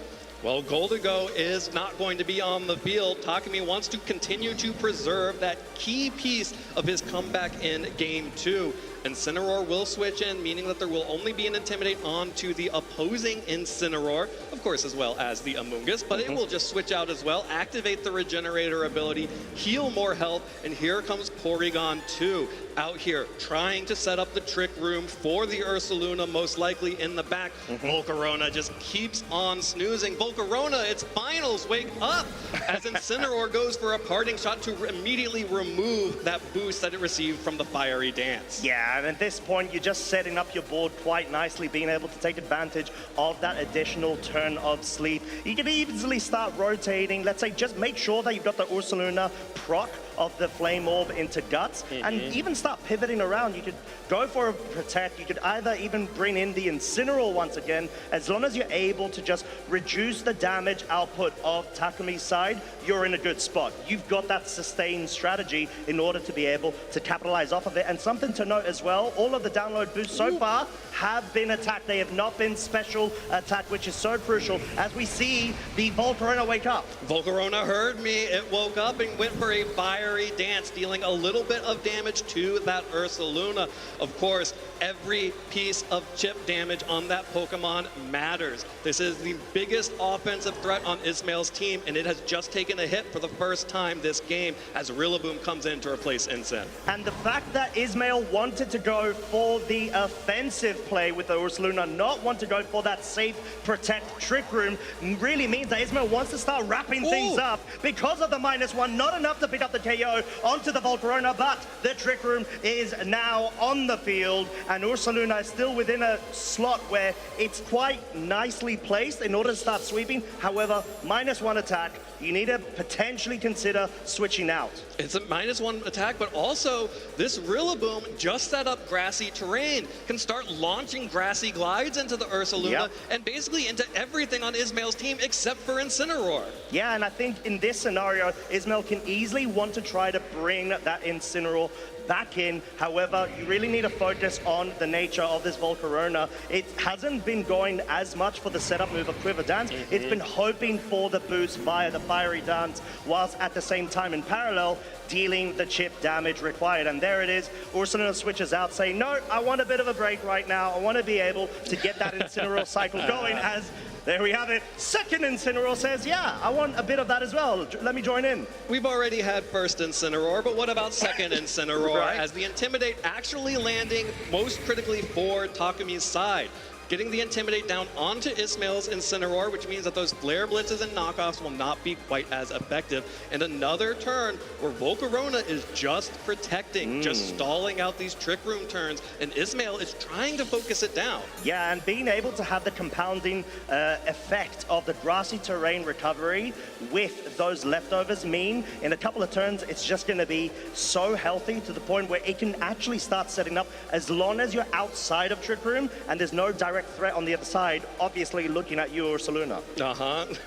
Well, Golden Go is not going to be on the field. Takumi wants to continue to preserve that key piece of his comeback in Game 2. Incineroar will switch in, meaning that there will only be an Intimidate onto the opposing Incineroar, of course, as well as the Amoonguss, but it will just switch out as well, activate the Regenerator ability, heal more health, and here comes Porygon 2 out here trying to set up the Trick Room for the Ursaluna, most likely in the back. Volcarona just keeps on snoozing. Volcarona, it's finals, wake up! As Incineroar goes for a parting shot to immediately remove that boost that it received from the Fiery Dance. Yeah. And at this point, you're just setting up your board quite nicely, being able to take advantage of that additional turn of sleep. You can easily start rotating. Let's say just make sure that you've got the Ursaluna proc of the Flame Orb into Guts, and even start pivoting around. You could go for a Protect, you could either even bring in the Incineroar once again. As long as you're able to just reduce the damage output of Takumi's side, you're in a good spot. You've got that sustained strategy in order to be able to capitalize off of it. And something to note as well, all of the download boosts so far have been attack. They have not been special attack, which is so crucial as we see the Volcarona wake up. Volcarona heard me. It woke up and went for a fiery dance, dealing a little bit of damage to that Ursaluna. Of course, every piece of chip damage on that Pokemon matters. This is the biggest offensive threat on Ismail's team, and it has just taken a hit for the first time this game as Rillaboom comes in to replace Incin. And the fact that Ismail wanted to go for the offensive play with the Ursaluna, not want to go for that safe Protect Trick Room, really means that Ismail wants to start wrapping things up because of the -1. Not enough to pick up the KO onto the Volcarona, but the Trick Room is now on the field, and Ursaluna is still within a slot where it's quite nicely placed in order to start sweeping. However, -1 attack, you need to potentially consider switching out. It's a -1 attack, but also this Rillaboom just set up grassy terrain, can start launching grassy glides into the Ursaluna and basically into everything on Ismail's team except for Incineroar. Yeah, and I think in this scenario, Ismail can easily want to try to bring that Incineroar back in. However, you really need to focus on the nature of this Volcarona. It hasn't been going as much for the setup move of Quiver Dance. It's been hoping for the boost via the Fiery Dance, whilst at the same time in parallel, dealing the chip damage required. And there it is. Ursaluna switches out, saying, no, I want a bit of a break right now. I want to be able to get that Incineroar cycle going, as there we have it. Second Incineroar says, yeah, I want a bit of that as well. Let me join in. We've already had first Incineroar, but what about second Incineroar? As the Intimidate actually landing most critically for Takumi's side. Getting the Intimidate down onto Ismail's Incineroar, which means that those Flare Blitzes and knockoffs will not be quite as effective. And another turn where Volcarona is just protecting, just stalling out these Trick Room turns, and Ismail is trying to focus it down. Yeah, and being able to have the compounding effect of the grassy terrain recovery with those leftovers mean in a couple of turns, it's just going to be so healthy to the point where it can actually start setting up as long as you're outside of Trick Room and there's no direct threat on the other side, obviously looking at you, Ursaluna.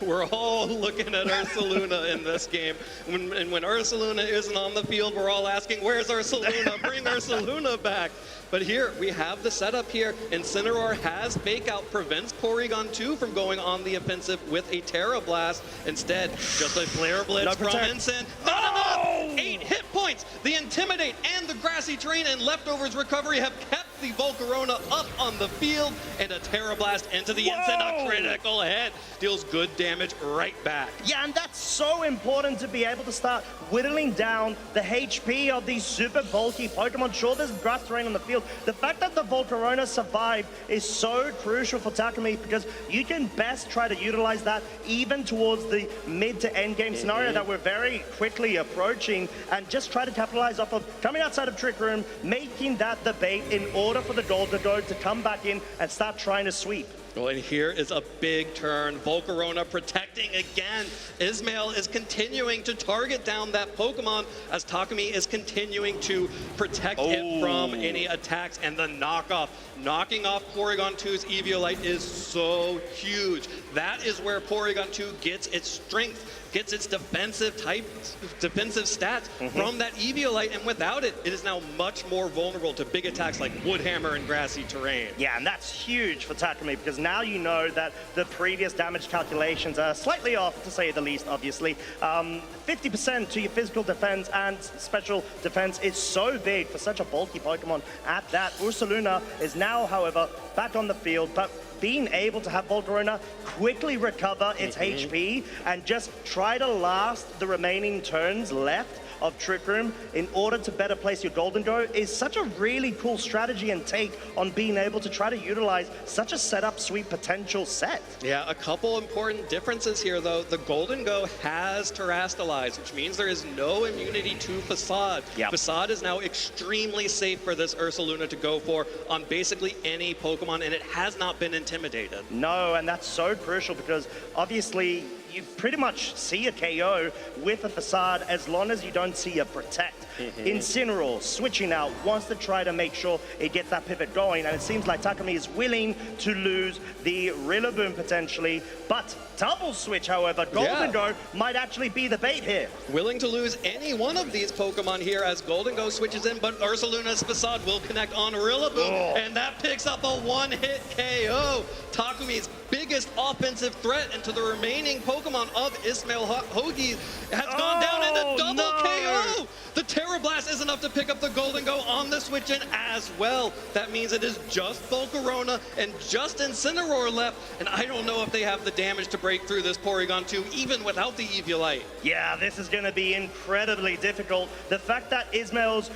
We're all looking at Ursaluna in this game. When Ursaluna isn't on the field, we're all asking, where's Ursaluna? Bring Ursaluna back. But here, we have the setup here. Incineroar has Fake Out, prevents Porygon 2 from going on the offensive with a Terra Blast. Instead, just a Flare Blitz from Incin. Not enough! 8 hit points! The Intimidate and the Grassy Terrain and Leftovers Recovery have kept the Volcarona up on the field, and a Terra Blast into the Incin, a critical hit. Deals good damage right back. Yeah, and that's so important to be able to start whittling down the HP of these super bulky Pokemon. Sure, there's grass terrain on the field. The fact that the Volcarona survived is so crucial for Takumi because you can best try to utilize that even towards the mid to end game scenario that we're very quickly approaching, and just try to capitalize off of coming outside of Trick Room, making that the bait in order for the Goldengo to come back in and start trying to sweep. Well, and here is a big turn. Volcarona protecting again. Ismail is continuing to target down that Pokemon as Takumi is continuing to protect it from any attacks. And the knockoff, knocking off Porygon 2's Eviolite is so huge. That is where Porygon 2 gets its strength, gets its defensive stats from that Eviolite, and without it, it is now much more vulnerable to big attacks like Wood Hammer and Grassy Terrain. Yeah, and that's huge for Takumi because now you know that the previous damage calculations are slightly off, to say the least, obviously. 50% to your physical defense and special defense is so big for such a bulky Pokemon at that. Ursaluna is now, however, back on the field, but being able to have Volcarona quickly recover its HP and just try to last the remaining turns left of Trick Room in order to better place your Goldengo is such a really cool strategy and take on being able to try to utilize such a setup sweep potential set. Yeah, a couple important differences here though. The Goldengo has Terrastalize, which means there is no immunity to Facade. Facade is now extremely safe for this Ursaluna to go for on basically any Pokemon, and it has not been intimidated. No, and that's so crucial because obviously you pretty much see a KO with a facade as long as you don't see a protect. Incineroar switching out, wants to try to make sure it gets that pivot going, and it seems like Takumi is willing to lose the Rillaboom potentially, but double switch, however, Golden Go might actually be the bait here. Willing to lose any one of these Pokemon here as Golden Go switches in, but Ursaluna's facade will connect on Rillaboom, and that picks up a one-hit KO. Takumi's biggest offensive threat into the remaining Pokemon of Ismail Hogi has gone down in a double KO. The Terra Blast is enough to pick up the Golden Go on the switch in as well. That means it is just Volcarona and just Incineroar left, and I don't know if they have the damage to break through this Porygon 2 even without the Eviolite. Yeah, this is going to be incredibly difficult. The fact that Ismail's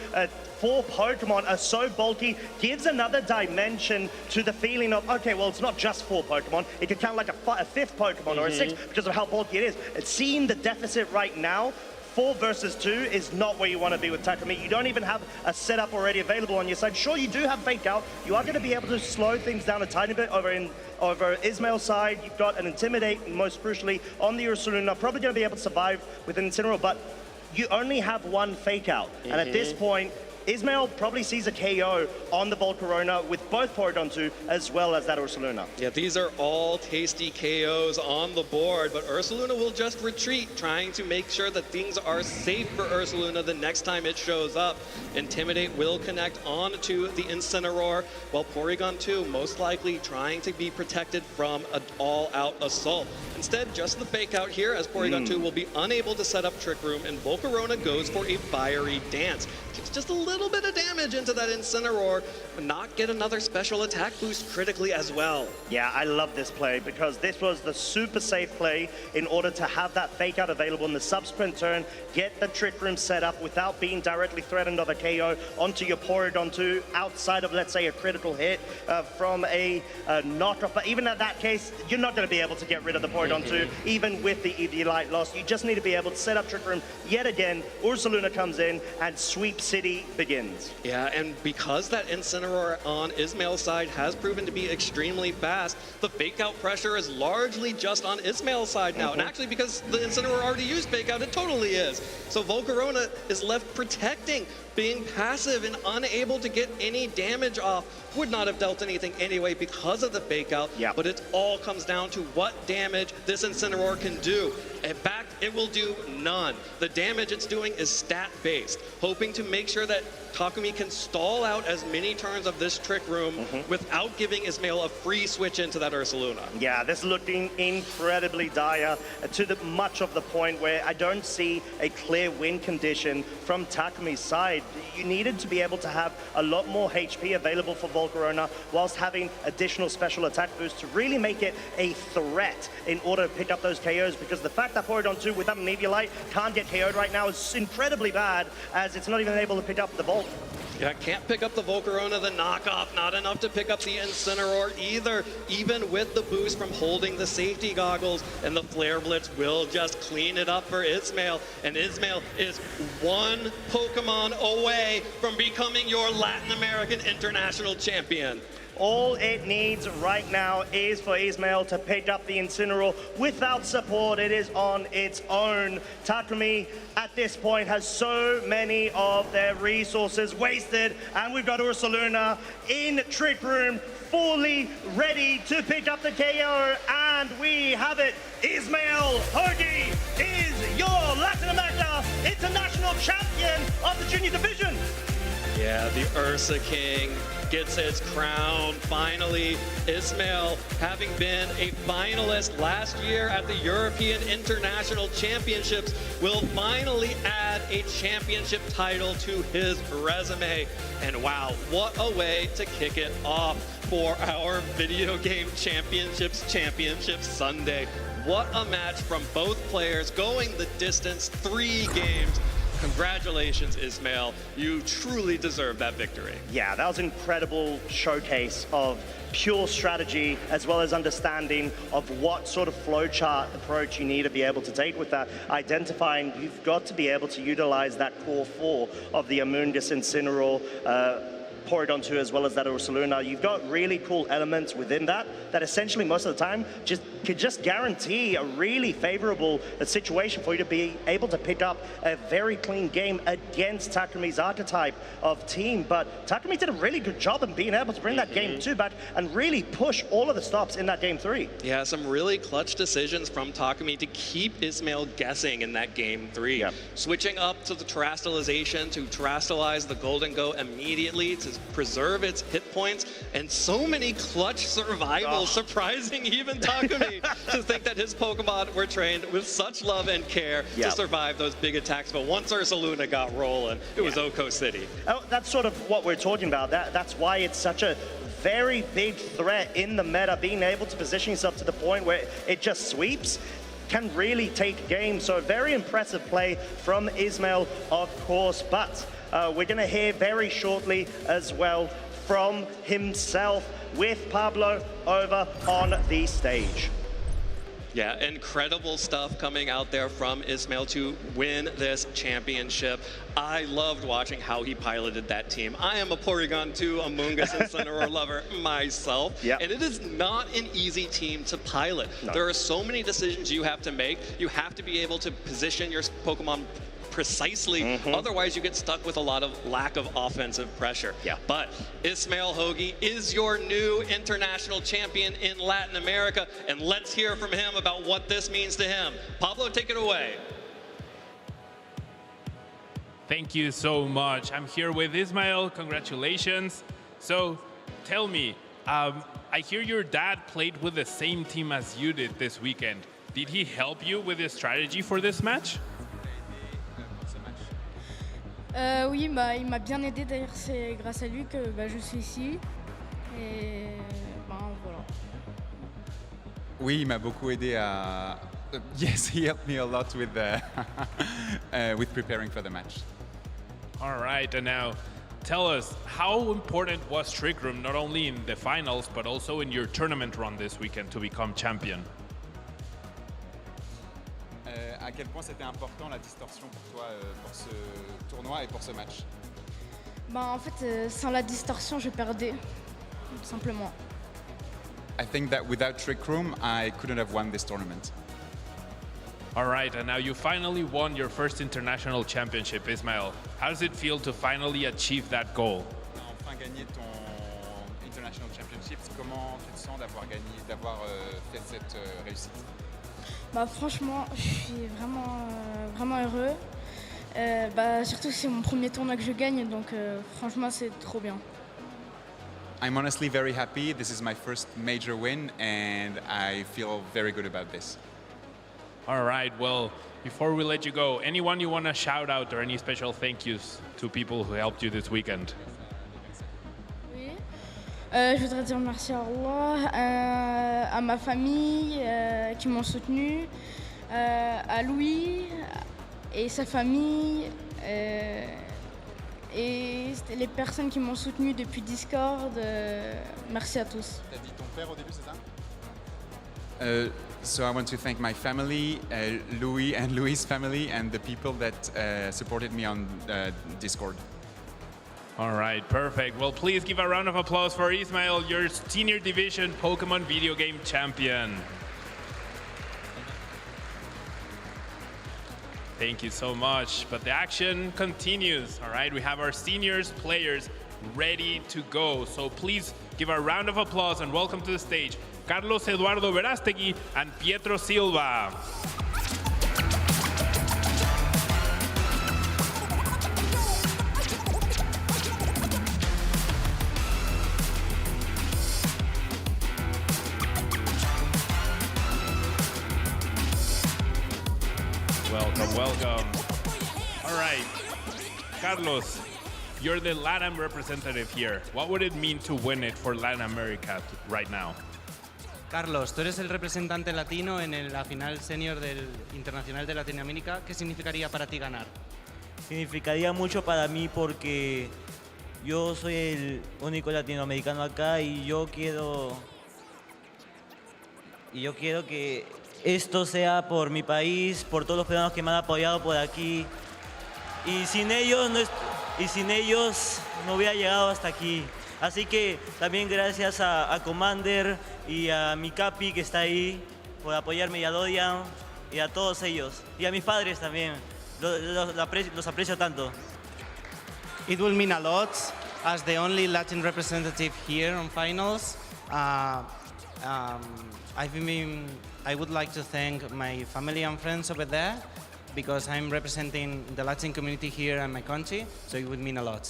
4 Pokemon are so bulky gives another dimension to the feeling of, okay, well, it's not just 4 Pokemon. It could count like a 5th Pokemon or a 6th because of how bulky it is. It's seeing the deficit right now. 4 versus 2 is not where you want to be with Takumi. You don't even have a setup already available on your side. Sure, you do have Fake Out. You are going to be able to slow things down a tiny bit over Ismail's side. You've got an Intimidate, most crucially, on the Ursaluna. Probably going to be able to survive with an Incineroar, but you only have 1 Fake Out. And at this point, Ismail probably sees a KO on the Volcarona with both Porygon 2 as well as that Ursaluna. Yeah, these are all tasty KOs on the board, but Ursaluna will just retreat, trying to make sure that things are safe for Ursaluna the next time it shows up. Intimidate will connect onto the Incineroar, while Porygon 2 most likely trying to be protected from an all-out assault. Instead, just the Fake Out here, as Porygon 2 will be unable to set up Trick Room, and Volcarona goes for a Fiery Dance. It's just a little bit of damage into that Incineroar, but not get another special attack boost critically as well. Yeah, I love this play because this was the super safe play in order to have that Fake Out available in the subsequent turn, get the Trick Room set up without being directly threatened of a KO onto your Porygon 2 outside of, let's say, a critical hit from a knockoff. But even at that case, you're not going to be able to get rid of the Porygon 2, even with the Eviolite loss. You just need to be able to set up Trick Room yet again. Ursaluna comes in and Sweep City begins. Yeah, and because that Incineroar on Ismail's side has proven to be extremely fast, the Fake Out pressure is largely just on Ismail's side now. And actually, because the Incineroar already used Fake Out, it totally is. So Volcarona is left protecting, being passive and unable to get any damage off. Would not have dealt anything anyway because of the Fake Out, but it all comes down to what damage this Incineroar can do. In fact, it will do none. The damage it's doing is stat-based, hoping to make sure that Takumi can stall out as many turns of this Trick Room without giving Ismail a free switch into that Ursaluna. Yeah, this is looking incredibly dire to much of the point where I don't see a clear win condition from Takumi's side. You needed to be able to have a lot more HP available for Volcarona whilst having additional special attack boosts to really make it a threat in order to pick up those KOs, because the fact that Porygon 2 without an Eviolite can't get KO'd right now is incredibly bad, as it's not even able to pick up the Volt. Yeah, can't pick up the Volcarona, the knockoff, not enough to pick up the Incineroar either, even with the boost from holding the safety goggles, and the Flare Blitz will just clean it up for Ismail, and Ismail is 1 Pokemon away from becoming your Latin American International Champion. All it needs right now is for Ismail to pick up the Incineroar without support. It is on its own. Takumi, at this point, has so many of their resources wasted, and we've got Ursaluna in Trick Room, fully ready to pick up the KO, and we have it. Ismail Hogi is your Latin America International Champion of the Junior Division. Yeah, the Ursa King gets its crown, finally. Ismail, having been a finalist last year at the European International Championships, will finally add a championship title to his resume. And wow, what a way to kick it off for our Video Game Championships Sunday. What a match from both players, going the distance, 3 games. Congratulations, Ismail. You truly deserve that victory. Yeah, that was an incredible showcase of pure strategy as well as understanding of what sort of flowchart approach you need to be able to take with that. Identifying you've got to be able to utilize that core 4 of the Amoonguss Incineroar Porygon 2 as well as that Ursaluna, you've got really cool elements within that essentially most of the time could just guarantee a really favorable situation for you to be able to pick up a very clean game against Takumi's archetype of team. But Takumi did a really good job in being able to bring that game 2 back and really push all of the stops in that game 3. Yeah, some really clutch decisions from Takumi to keep Ismail guessing in that game 3. Yep. Switching up to the terrestrialization to terrestrialize the Golden Goat immediately to preserve its hit points, and so many clutch survivals, surprising even Takumi to think that his Pokemon were trained with such love and care to survive those big attacks. But once Ursaluna got rolling, it was Oko City. Oh, that's sort of what we're talking about. That's why it's such a very big threat in the meta, being able to position yourself to the point where it just sweeps can really take games. So a very impressive play from Ismail, of course, but we're going to hear very shortly as well from himself with Pablo over on the stage. Yeah, incredible stuff coming out there from Ismail to win this championship. I loved watching how he piloted that team. I am a Porygon 2 Among Us Incineroar lover myself, and it is not an easy team to pilot. No. There are so many decisions you have to make. You have to be able to position your Pokemon precisely, otherwise you get stuck with a lot of lack of offensive pressure. But Ismail Hogi is your new international champion in Latin America, and let's hear from him about what this means to him. Pablo, take it away. Thank you so much. I'm here with Ismail. Congratulations. So tell me, I hear your dad played with the same team as you did this weekend. Did he help you with the strategy for this match? Oui, il m'a bien aidé. D'ailleurs, c'est grâce à lui que je suis ici. Et voilà. Oui, il m'a beaucoup aidé à... Yes, he helped me a lot with with preparing for the match. All right, and now tell us, how important was Trick Room not only in the finals but also in your tournament run this weekend to become champion? À quel point c'était important la distorsion pour toi pour ce tournoi et pour ce match? En fait, sans la distorsion, je perdais, tout simplement. I think that without Trick Room, I couldn't have won this tournament. All right, and now you finally won your first international championship, Ismail. How does it feel to finally achieve that goal? Enfin gagner ton international championship, comment tu te sens d'avoir gagné, d'avoir fait cette réussite? Franchement, je suis vraiment heureux. Surtout c'est mon premier tournoi que je gagne, donc franchement c'est trop bien. I'm honestly very happy. This is my first major win and I feel very good about this. All right, well, before we let you go, anyone you want to shout out or any special thank yous to people who helped you this weekend? Oui. Je voudrais dire merci à Allah, à ma famille qui m'ont soutenu, à Louis et sa famille, et les personnes qui m'ont soutenu depuis Discord. Merci à tous. T'as dit ton père au début, c'est ça? So I want to thank my family, Louis and Louis' family, and the people that supported me on Discord. All right, perfect. Well, please give a round of applause for Ismail, your senior division Pokemon video game champion. Thank you so much. But the action continues. All right, we have our seniors players ready to go. So please give a round of applause and welcome to the stage Carlos Eduardo Verástegui and Pietro Silva. Welcome. All right, Carlos, you're the LATAM representative here. What would it mean to win it for Latin America right now? Carlos, tú eres el representante latino en la final senior del Internacional de Latinoamérica. ¿Qué significaría para ti ganar? Significaría mucho para mí porque yo soy el único latinoamericano acá y yo quiero que esto sea por mi país, por todos los peruanos que me han apoyado por aquí. Y sin ellos y sin ellos no hubiera llegado hasta aquí. Así que también gracias a Commander y a mi Capi que está ahí por apoyarme, y a Dodian y a todos ellos. Y a mis padres también, los aprecio tanto. It will mean a lot as the only Latin representative here on finals. I would like to thank my family and friends over there because I'm representing the Latin community here in my country, so it would mean a lot.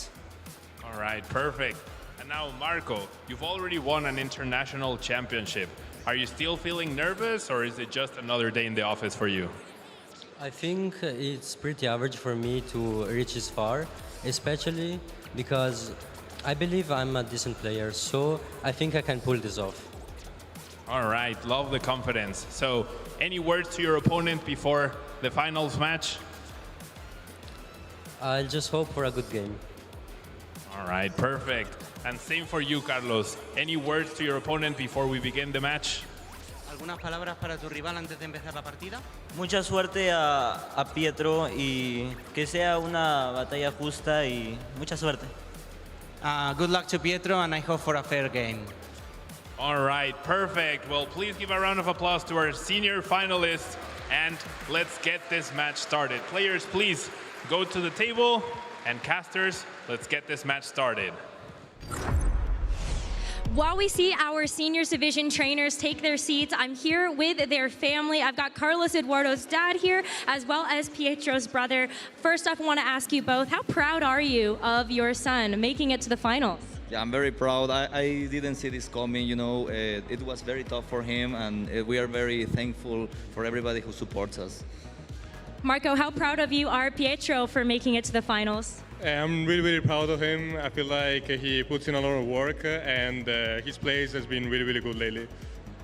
All right, perfect. And now, Marco, you've already won an international championship. Are you still feeling nervous, or is it just another day in the office for you? I think it's pretty average for me to reach this far, especially because I believe I'm a decent player, so I think I can pull this off. All right, love the confidence. So, any words to your opponent before the finals match? I'll just hope for a good game. All right, perfect. And same for you, Carlos. Any words to your opponent before we begin the match? ¿Algunas palabras para tu rival antes de empezar la partida? Mucha suerte a Pietro y que sea una batalla justa y mucha suerte. Good luck to Pietro, and I hope for a fair game. All right, perfect. Well, please give a round of applause to our senior finalists, and let's get this match started. Players, please go to the table, and casters, let's get this match started. While we see our seniors division trainers take their seats, I'm here with their family. I've got Carlos Eduardo's dad here, as well as Pietro's brother. First off, I want to ask you both, how proud are you of your son making it to the finals? Yeah, I'm very proud. I didn't see this coming, you know. It was very tough for him, and we are very thankful for everybody who supports us. Marco, how proud of you are Pietro for making it to the finals? I'm really, really proud of him. I feel like he puts in a lot of work, and his plays has been really, really good lately.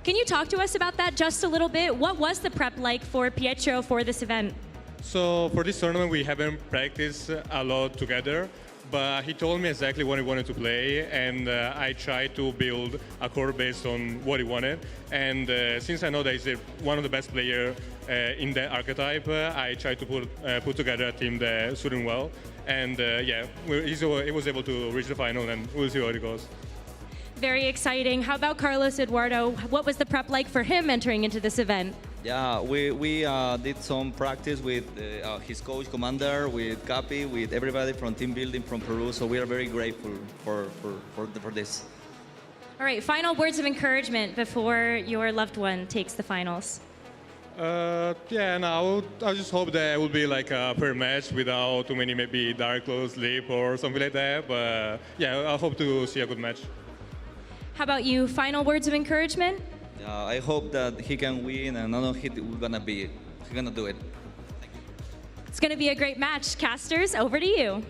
Can you talk to us about that just a little bit? What was the prep like for Pietro for this event? So for this tournament, we haven't practiced a lot together, but he told me exactly what he wanted to play, and I tried to build a core based on what he wanted. And since I know that he's one of the best players in that archetype, I tried to put together a team that suited him well. And yeah, he was able to reach the final, and we'll see how it goes. Very exciting. How about Carlos Eduardo? What was the prep like for him entering into this event? Yeah, we did some practice with his coach, Commander, with Capi, with everybody from team building from Peru. So we are very grateful for this. All right, final words of encouragement before your loved one takes the finals. Yeah, no, I just hope that it will be like a fair match without too many maybe dark close sleep or something like that. But yeah, I hope to see a good match. How about you? Final words of encouragement? I hope that he can win, and I know he's gonna do it. It's gonna be a great match. Casters, over to you.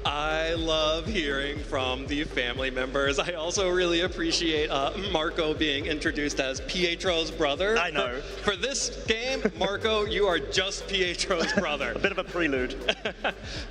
I love hearing from the family members. I also really appreciate Marco being introduced as Pietro's brother. I know. For this game, Marco, you are just Pietro's brother. A bit of a prelude.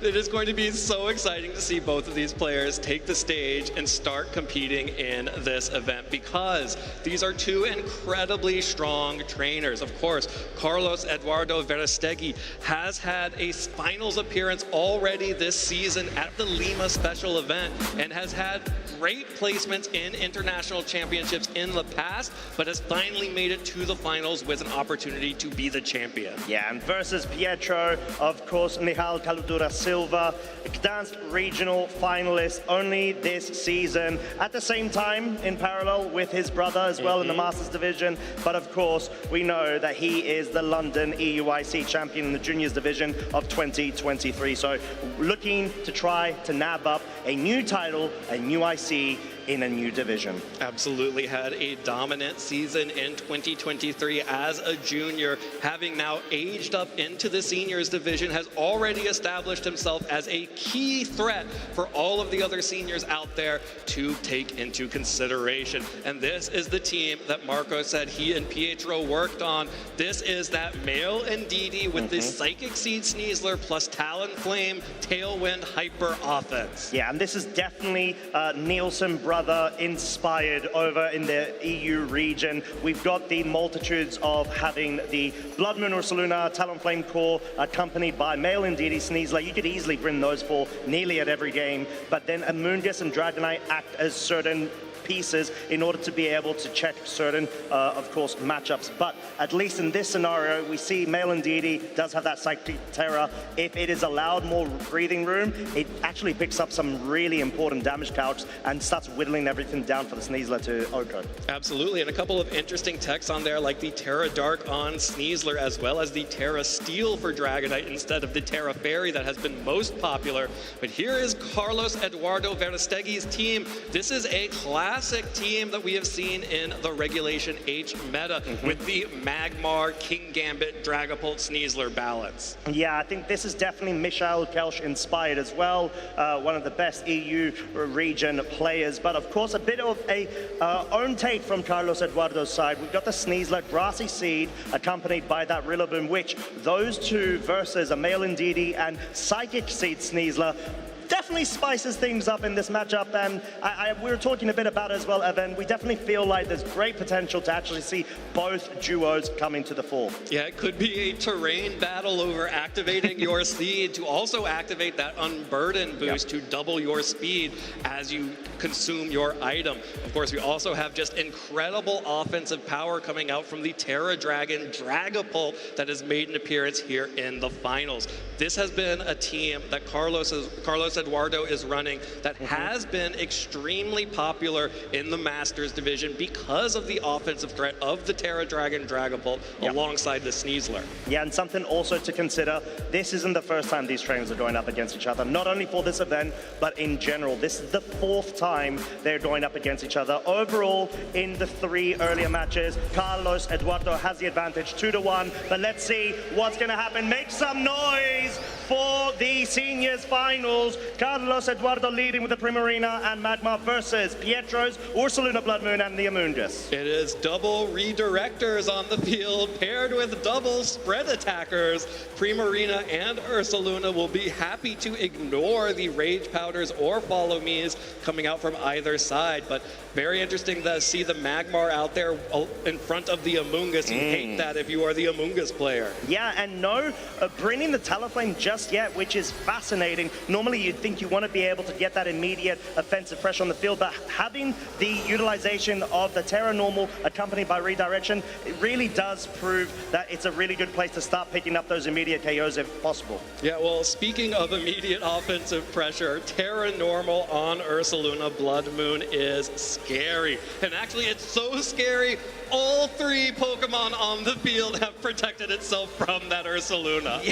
It is going to be so exciting to see both of these players take the stage and start competing in this event, because these are two incredibly strong trainers. Of course, Carlos Eduardo Verastegui has had a finals appearance already this season at the Lima special event and has had great placements in international championships in the past, but has finally made it to the finals with an opportunity to be the champion. Yeah, and versus Pietro, of course, Nihal Caludura Silva, Gdansk regional finalist only this season. At the same time, in parallel with his brother as well in the Masters division, but of course, we know that he is the London EUIC champion in the juniors division of 2023. So looking to try to nab up a new title, a new IC in a new division. Absolutely had a dominant season in 2023 as a junior, having now aged up into the seniors division, has already established himself as a key threat for all of the other seniors out there to take into consideration. And this is the team that Marco said he and Pietro worked on. This is that male Ndidi with the Psychic Seed Sneasler plus Talonflame Tailwind Hyper offense. Yeah, and this is definitely Nielsen Brothers brother inspired over in the EU region. We've got the multitudes of having the Blood Moon Ursaluna, Talonflame Core, accompanied by Male Indeedee, Sneasler. You could easily bring those four nearly at every game, but then Amoonguss and Dragonite act as certain pieces in order to be able to check certain, of course, matchups. But at least in this scenario, we see Male Indeedee does have that Psychic Terror. If it is allowed more breathing room, it actually picks up some really important damage couch and starts whittling everything down for the Sneasler to Oko. Absolutely, and a couple of interesting techs on there, like the Terra Dark on Sneasler, as well as the Terra Steel for Dragonite instead of the Terra Fairy that has been most popular. But here is Carlos Eduardo Veristegi's team. This is a classic team that we have seen in the Regulation H meta with the Magmar, King Gambit, Dragapult, Sneasler balance. Yeah, I think this is definitely Michael Kelch inspired as well. One of the best EU region players, but of course a bit of a own take from Carlos Eduardo's side. We've got the Sneasler, Grassy Seed, accompanied by that Rillaboom, which those two versus a Male Indeedee and Psychic Seed Sneasler definitely spices things up in this matchup, and we were talking a bit about it as well, Evan. We definitely feel like there's great potential to actually see both duos come into the fore. Yeah, it could be a terrain battle over activating your seed to also activate that Unburden boost to double your speed as you consume your item. Of course, we also have just incredible offensive power coming out from the Terra Dragon Dragapult that has made an appearance here in the finals. This has been a team that Carlos Eduardo is running that has been extremely popular in the Masters division because of the offensive threat of the Terra Dragon Dragapult alongside the Sneasler. Yeah, and something also to consider, this isn't the first time these trainers are going up against each other, not only for this event, but in general. This is the fourth time they're going up against each other. Overall, in the three earlier matches, Carlos Eduardo has the advantage 2-1, but let's see what's going to happen. Make some noise for the seniors finals. Carlos Eduardo leading with the Primarina and Magmar versus Pietro's Ursaluna Blood Moon and the Amoonguss. It is double redirectors on the field paired with double spread attackers. Primarina and Ursaluna will be happy to ignore the Rage Powders or Follow Me's coming out from either side, but very interesting to see the Magmar out there in front of the Amoonguss. You hate that if you are the Amoonguss player. Yeah, and no bringing the Talonflame just yet, which is fascinating. Normally you'd think you want to be able to get that immediate offensive pressure on the field, but having the utilization of the Terra Normal accompanied by redirection, it really does prove that it's a really good place to start picking up those immediate KOs if possible. Yeah, well, speaking of immediate offensive pressure, Terra Normal on Ursaluna Blood Moon is scary. And actually, it's so scary, all three Pokemon on the field have protected itself from that Ursaluna.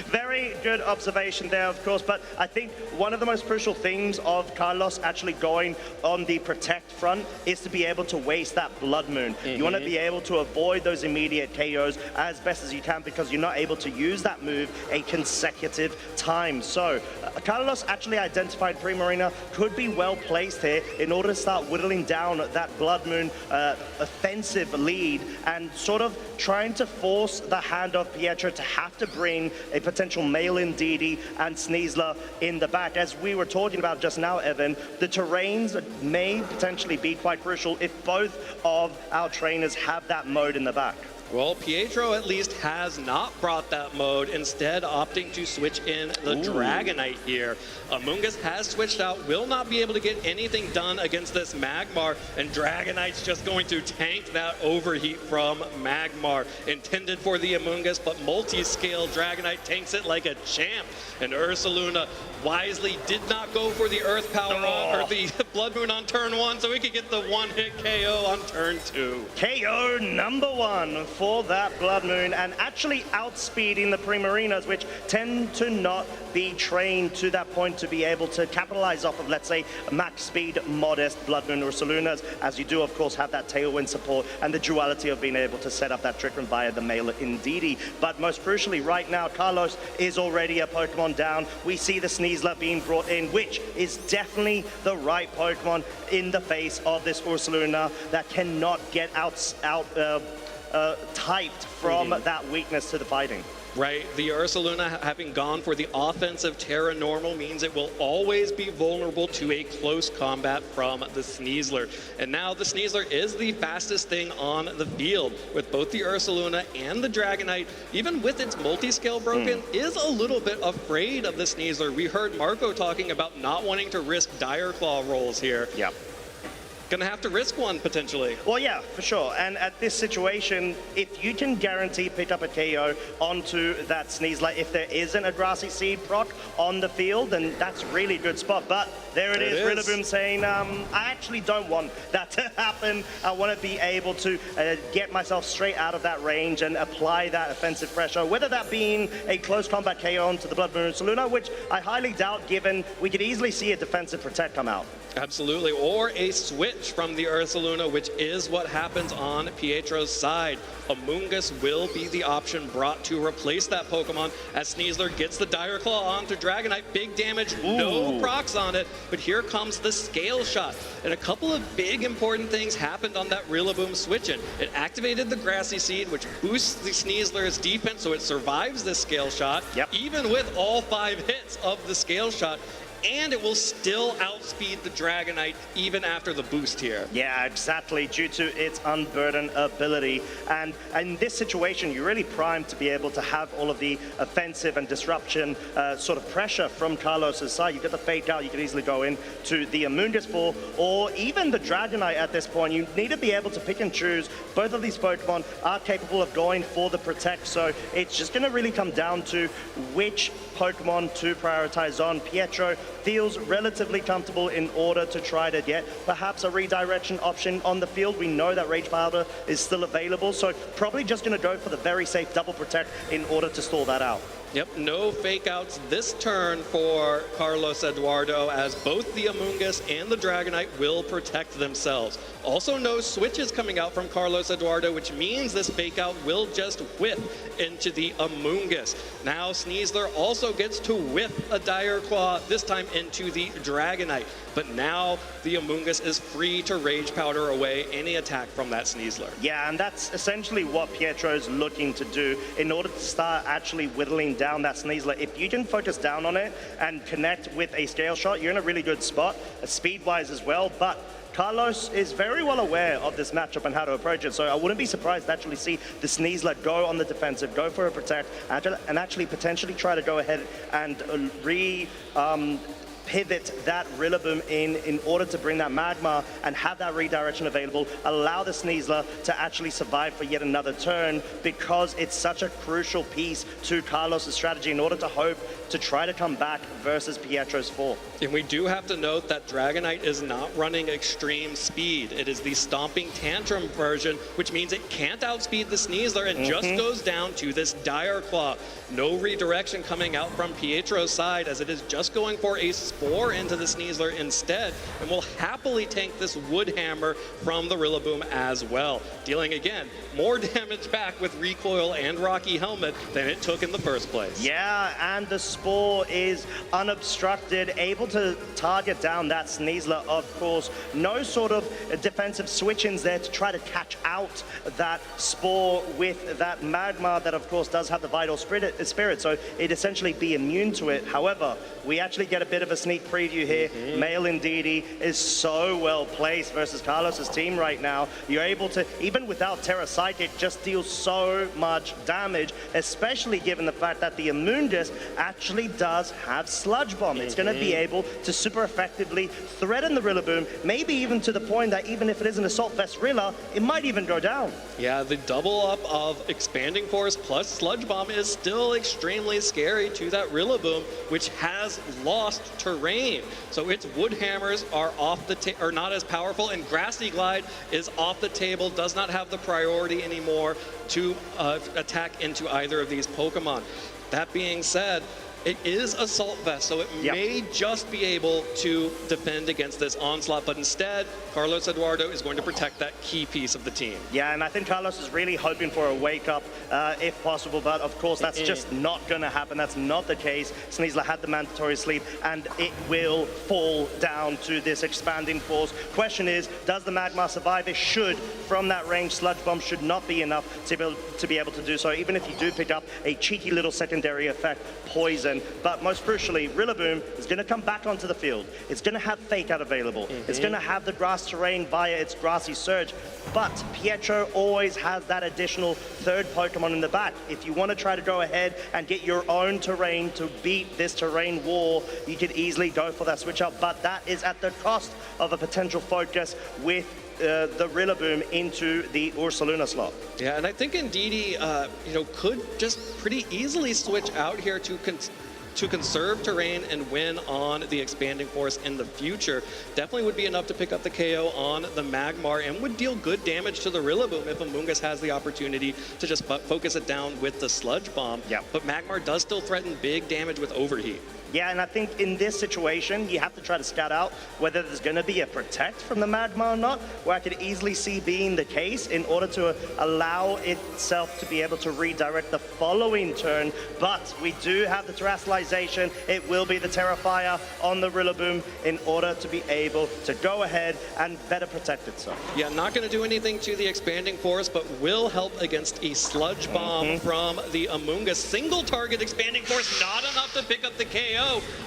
Very good observation there, of course, but I think one of the most crucial things of Carlos actually going on the protect front is to be able to waste that Blood Moon. You want to be able to avoid those immediate KOs as best as you can because you're not able to use that move a consecutive time. So Carlos actually identified Primarina could be well placed here in order to start whittling down that Blood Moon offensive lead and sort of trying to force the hand of Pietro to have to bring a potential Male Indeedee and Sneasler in the back. As we were talking about just now, Evan, the terrains may potentially be quite crucial if both of our trainers have that mode in the back. Well, Pietro at least has not brought that mode, instead opting to switch in the Dragonite here. Amoonguss has switched out, will not be able to get anything done against this Magmar, and Dragonite's just going to tank that overheat from Magmar. Intended for the Amoonguss, but multi-scale Dragonite tanks it like a champ, and Ursaluna wisely did not go for the Earth Power or the Blood Moon on turn 1, so he could get the one-hit KO on turn 2. KO number 1 for that Blood Moon, and actually outspeeding the Primarinas, which tend to not be trained to that point to be able to capitalize off of, let's say, max speed, modest Blood Moon Ursalunas, as you do, of course, have that Tailwind support and the duality of being able to set up that Trick Room via the Male Indeedee. But most crucially, right now, Carlos is already a Pokemon down. We see the Sneasler being brought in, which is definitely the right Pokemon in the face of this Ursaluna that cannot get typed from that weakness to the fighting. Right, the Ursaluna having gone for the offensive Terra Normal means it will always be vulnerable to a close combat from the Sneasler. And now the Sneasler is the fastest thing on the field, with both the Ursaluna and the Dragonite, even with its multi-scale broken, is a little bit afraid of the Sneasler. We heard Marco talking about not wanting to risk Dire Claw rolls here. Yep. Gonna have to risk one potentially. Well, yeah, for sure. And at this situation, if you can guarantee pick up a KO onto that Sneasler, if there isn't a Grassy Seed proc on the field, then that's really good spot. But there it is, Rillaboom saying, I actually don't want that to happen. I want to be able to get myself straight out of that range and apply that offensive pressure, whether that being a close combat KO onto the Blood Moon Ursaluna, which I highly doubt, given we could easily see a defensive Protect come out. Absolutely, or a switch from the Ursaluna, which is what happens on Pietro's side. Amoonguss will be the option brought to replace that Pokemon as Sneasler gets the Dire Claw onto Dragonite. Big damage, no procs on it, but here comes the Scale Shot. And a couple of big important things happened on that Rillaboom switch-in. It activated the Grassy Seed, which boosts the Sneasler's defense so it survives this Scale Shot, even with all 5 hits of the Scale Shot. And it will still outspeed the Dragonite even after the boost here. Yeah, exactly, due to its unburden ability. And in this situation, you're really primed to be able to have all of the offensive and disruption sort of pressure from Carlos's side. You get the Fake Out, you can easily go in to the Amoonguss Ball, or even the Dragonite at this point. You need to be able to pick and choose. Both of these Pokemon are capable of going for the Protect, so it's just going to really come down to which Pokemon to prioritize on. Pietro feels relatively comfortable in order to try to get perhaps a redirection option on the field. We know that Rage Powder is still available, so probably just going to go for the very safe double Protect in order to stall that out. Yep, no fake outs this turn for Carlos Eduardo, as both the Amoonguss and the Dragonite will protect themselves. Also no switches coming out from Carlos Eduardo, which means this fake out will just whiff into the Amoonguss. Now Sneasler also gets to whiff a Dire Claw, this time into the Dragonite. But now the Amoonguss is free to Rage Powder away any attack from that Sneasler. Yeah, and that's essentially what Pietro's looking to do in order to start actually whittling down that Sneasler. If you can focus down on it and connect with a Scale Shot, you're in a really good spot, speed-wise as well. But Carlos is very well aware of this matchup and how to approach it, so I wouldn't be surprised to actually see the Sneasler go on the defensive, go for a Protect, and actually potentially try to go ahead and pivot that Rillaboom in order to bring that Magma and have that redirection available, allow the Sneasler to actually survive for yet another turn, because it's such a crucial piece to Carlos' strategy in order to hope to try to come back versus Pietro's 4. And we do have to note that Dragonite is not running extreme speed. It is the Stomping Tantrum version, which means it can't outspeed the Sneasler and just goes down to this Dire Claw. No redirection coming out from Pietro's side, as it is just going for a Spore into the Sneasler instead, and will happily tank this Wood Hammer from the Rillaboom as well, dealing again more damage back with Recoil and Rocky Helmet than it took in the first place. Yeah, and the Spore is unobstructed, able to target down that Sneasler, of course. No sort of defensive switch-ins there to try to catch out that Spore with that Magma that, of course, does have the Vital Spirit, so it'd essentially be immune to it. However, we actually get a bit of a sneak preview here. Male Indeedee is so well placed versus Carlos's team right now. You're able to, even without Terra Psychic, just deal so much damage, especially given the fact that the Amoonguss actually does have Sludge Bomb. It's going to be able to super effectively threaten the Rillaboom, maybe even to the point that even if it is an Assault Vest Rilla, it might even go down. Yeah, the double up of Expanding Force plus Sludge Bomb is still extremely scary to that Rillaboom, which has lost terrain. So its Wood Hammers are are not as powerful, and Grassy Glide is off the table, does not have the priority anymore to attack into either of these Pokemon. That being said, It is Assault Vest, so it may just be able to defend against this onslaught, but instead, Carlos Eduardo is going to protect that key piece of the team. Yeah, and I think Carlos is really hoping for a wake-up, if possible, but of course that's just not going to happen. That's not the case. Sneasler had the mandatory sleep, and it will fall down to this expanding force. Question is, does the Magmar survive? It should. From that range, Sludge Bomb should not be enough to be able to do so, even if you do pick up a cheeky little secondary effect, Poison. But most crucially, Rillaboom is going to come back onto the field. It's going to have Fake Out available. It's going to have the grass terrain via its Grassy Surge. But Pietro always has that additional third Pokemon in the back. If you want to try to go ahead and get your own terrain to beat this terrain wall, you could easily go for that switch up, but that is at the cost of a potential focus with the Rillaboom into the Ursaluna slot. Yeah, and I think Indeedee, could just pretty easily switch out here to conserve terrain and win on the Expanding Force in the future. Definitely would be enough to pick up the KO on the Magmar and would deal good damage to the Rillaboom if Amoonguss has the opportunity to just focus it down with the Sludge Bomb. Yeah. But Magmar does still threaten big damage with Overheat. Yeah, and I think in this situation, you have to try to scout out whether there's going to be a Protect from the Magmar or not, where I could easily see being the case in order to allow itself to be able to redirect the following turn. But we do have the Terrestrialization. It will be the Terrifier on the Rillaboom in order to be able to go ahead and better protect itself. Yeah, not going to do anything to the Expanding Force, but will help against a Sludge Bomb from the Amoonguss. Single target Expanding Force, not enough to pick up the KO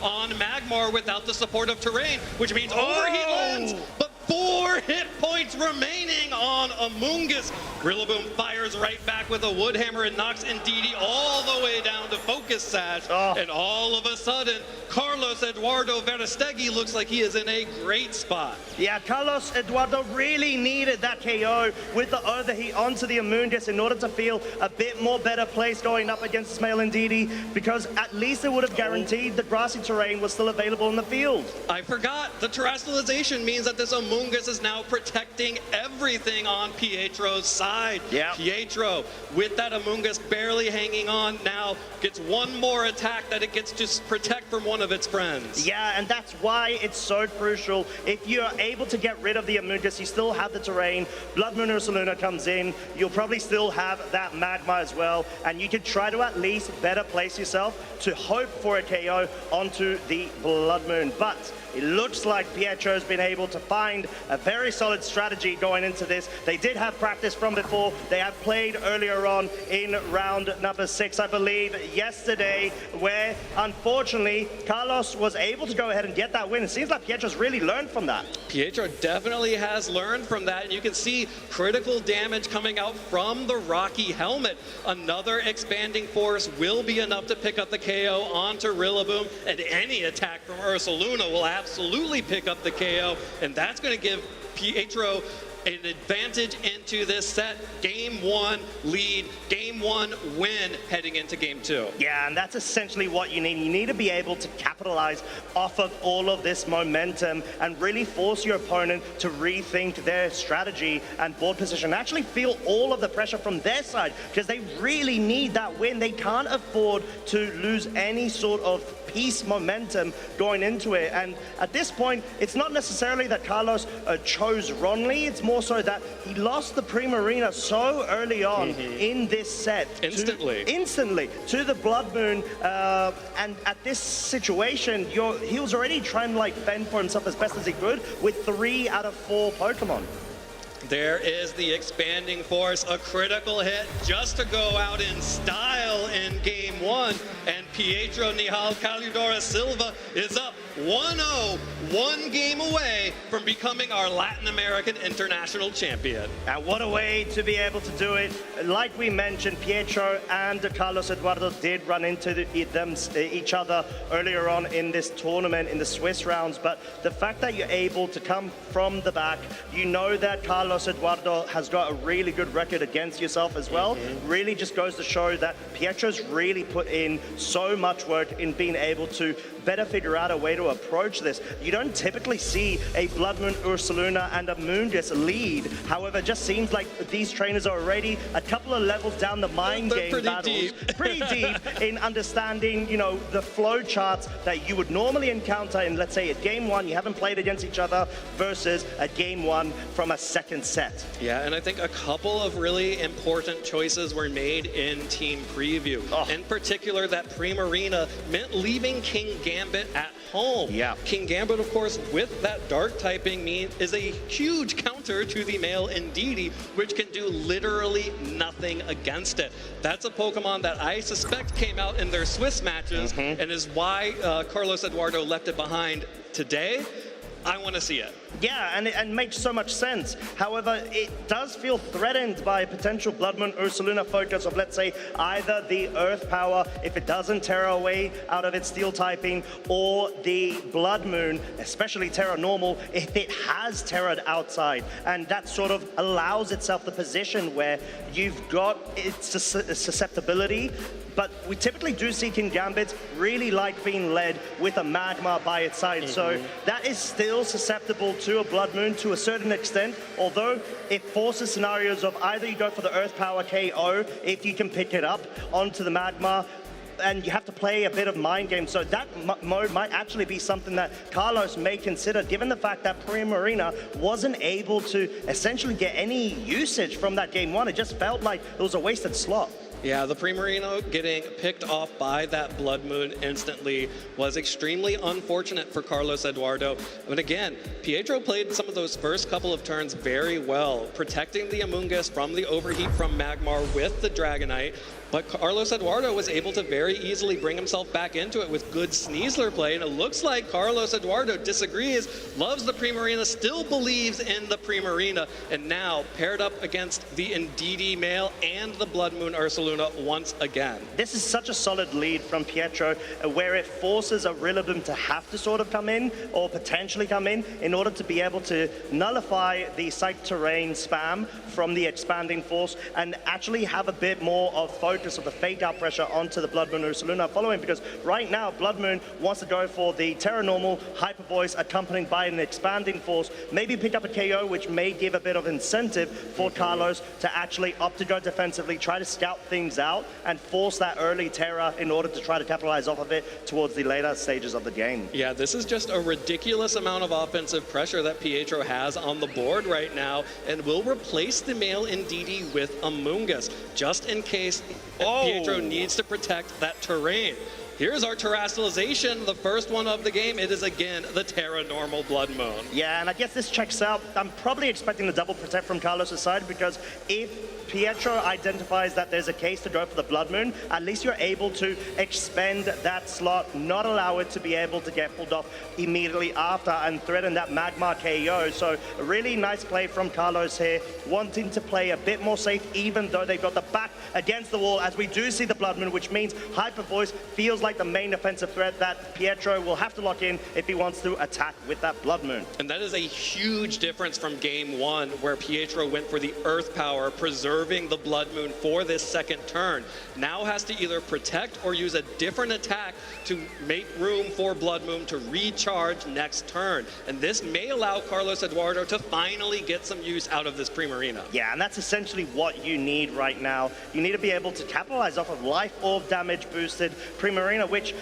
on Magmar without the support of terrain, which means Overheat lands, but 4 hit points remaining on Amoonguss. Rillaboom fires right back with a Wood Hammer and knocks Indeedee all the way down to Focus Sash. And all of a sudden, Carlos Eduardo Verestegi looks like he is in a great spot. Yeah, Carlos Eduardo really needed that KO with the Overheat onto the Amoonguss in order to feel a bit more better place going up against Ismail Indeedee, because at least it would have guaranteed the grassy terrain was still available in the field. I forgot, the Terrestrialization means that this Amoonguss is now protecting everything on Pietro's side. Yeah. Pietro, with that Amoonguss barely hanging on, now gets one more attack that it gets to protect from one of its friends. Yeah, and that's why it's so crucial. If you're able to get rid of the Amoonguss, you still have the terrain. Blood Moon Ursaluna comes in, you'll probably still have that Magma as well, and you can try to at least better place yourself to hope for a KO onto the Blood Moon. But it looks like Pietro's been able to find a very solid strategy going into this. They did have practice from before. They have played earlier on in round number 6, I believe, yesterday, where unfortunately Carlos was able to go ahead and get that win. It seems like Pietro's really learned from that. Pietro definitely has learned from that, and you can see critical damage coming out from the Rocky Helmet. Another Expanding Force will be enough to pick up the KO onto Rillaboom, and any attack from Ursaluna will absolutely pick up the KO, and that's going to give Pietro an advantage into this set. Game 1 lead, Game 1 win heading into Game 2. Yeah, and that's essentially what you need. You need to be able to capitalize off of all of this momentum and really force your opponent to rethink their strategy and board position. Actually feel all of the pressure from their side, because they really need that win. They can't afford to lose any sort of piece momentum going into it. And at this point, it's not necessarily that Carlos chose wrongly. It's more so that he lost the Primarina so early on in this set. Instantly to the Blood Moon. And at this situation, he was already trying to fend for himself as best as he could with 3 out of 4 Pokemon. There is the Expanding Force, a critical hit just to go out in style in Game 1. And Pietro Nihal Calidora Silva is up 1-0, 1 game away from becoming our Latin American International Champion. And what a way to be able to do it. Like we mentioned, Pietro and Carlos Eduardo did run into each other earlier on in this tournament, in the Swiss rounds. But the fact that you're able to come from the back, you know that Carlos Eduardo has got a really good record against yourself as well. Really just goes to show that Pietro's really put in so much work in being able to better figure out a way to to approach this. You don't typically see a Blood Moon Ursaluna and a Moongus lead. However, it just seems like these trainers are already a couple of levels down the mind game battles. Pretty deep in understanding, you know, the flow charts that you would normally encounter in, let's say, a game one, you haven't played against each other, versus a game one from a second set. Yeah, and I think a couple of really important choices were made in team preview. In particular, that Primarina meant leaving King Gambit at home. Yeah. King Gambit, of course, with that dark typing is a huge counter to the male Indeedee, which can do literally nothing against it. That's a Pokemon that I suspect came out in their Swiss matches and is why Carlos Eduardo left it behind today. I want to see it. Yeah, and it makes so much sense. However, it does feel threatened by a potential Blood Moon Ursaluna focus of, let's say, either the Earth Power, if it doesn't Terra away out of its Steel typing, or the Blood Moon, especially Terra Normal, if it has Terra'd outside. And that sort of allows itself the position where you've got its susceptibility. But we typically do see King Gambit really like being led with a Magmar by its side. So that is still susceptible to a Blood Moon to a certain extent, although it forces scenarios of either you go for the Earth Power KO, if you can pick it up, onto the Magmar, and you have to play a bit of mind game. So that mode might actually be something that Carlos may consider, given the fact that Primarina wasn't able to essentially get any usage from that game one. It just felt like it was a wasted slot. Yeah, the Primarina getting picked off by that Blood Moon instantly was extremely unfortunate for Carlos Eduardo. But again, Pietro played some of those first couple of turns very well, protecting the Amoonguss from the overheat from Magmar with the Dragonite. But Carlos Eduardo was able to very easily bring himself back into it with good Sneasler play, and it looks like Carlos Eduardo disagrees, loves the Primarina, still believes in the Primarina, and now paired up against the Indeedee male and the Blood Moon Ursaluna once again. This is such a solid lead from Pietro, where it forces a Rillaboom to have to sort of come in, or potentially come in order to be able to nullify the Psych Terrain spam from the Expanding Force, and actually have a bit more of focus of the Fake Out pressure onto the Blood Moon Ursaluna following, because right now Blood Moon wants to go for the Terra Normal Hyper Voice accompanied by an Expanding Force, maybe pick up a KO, which may give a bit of incentive for Carlos to actually opt to go defensively, try to scout things out and force that early Terra in order to try to capitalize off of it towards the later stages of the game. Yeah, this is just a ridiculous amount of offensive pressure that Pietro has on the board right now, and will replace the male Indeedee with Amoonguss, just in case Pietro needs to protect that terrain. Here's our terrestrialization, the first one of the game. It is again the Terra Normal Blood Moon. Yeah, and I guess this checks out. I'm probably expecting the double protect from Carlos' side, because if Pietro identifies that there's a case to go for the Blood Moon, at least you're able to expend that slot, not allow it to be able to get pulled off immediately after and threaten that Magmar KO. So a really nice play from Carlos here, wanting to play a bit more safe, even though they've got the back against the wall, as we do see the Blood Moon, which means Hyper Voice feels like the main offensive threat that Pietro will have to lock in if he wants to attack with that Blood Moon. And that is a huge difference from game one, where Pietro went for the Earth Power, preserving the Blood Moon for this second turn. Now has to either protect or use a different attack to make room for Blood Moon to recharge next turn. And this may allow Carlos Eduardo to finally get some use out of this Primarina. Yeah, and that's essentially what you need right now. You need to be able to capitalize off of Life Orb damage boosted Primarina, which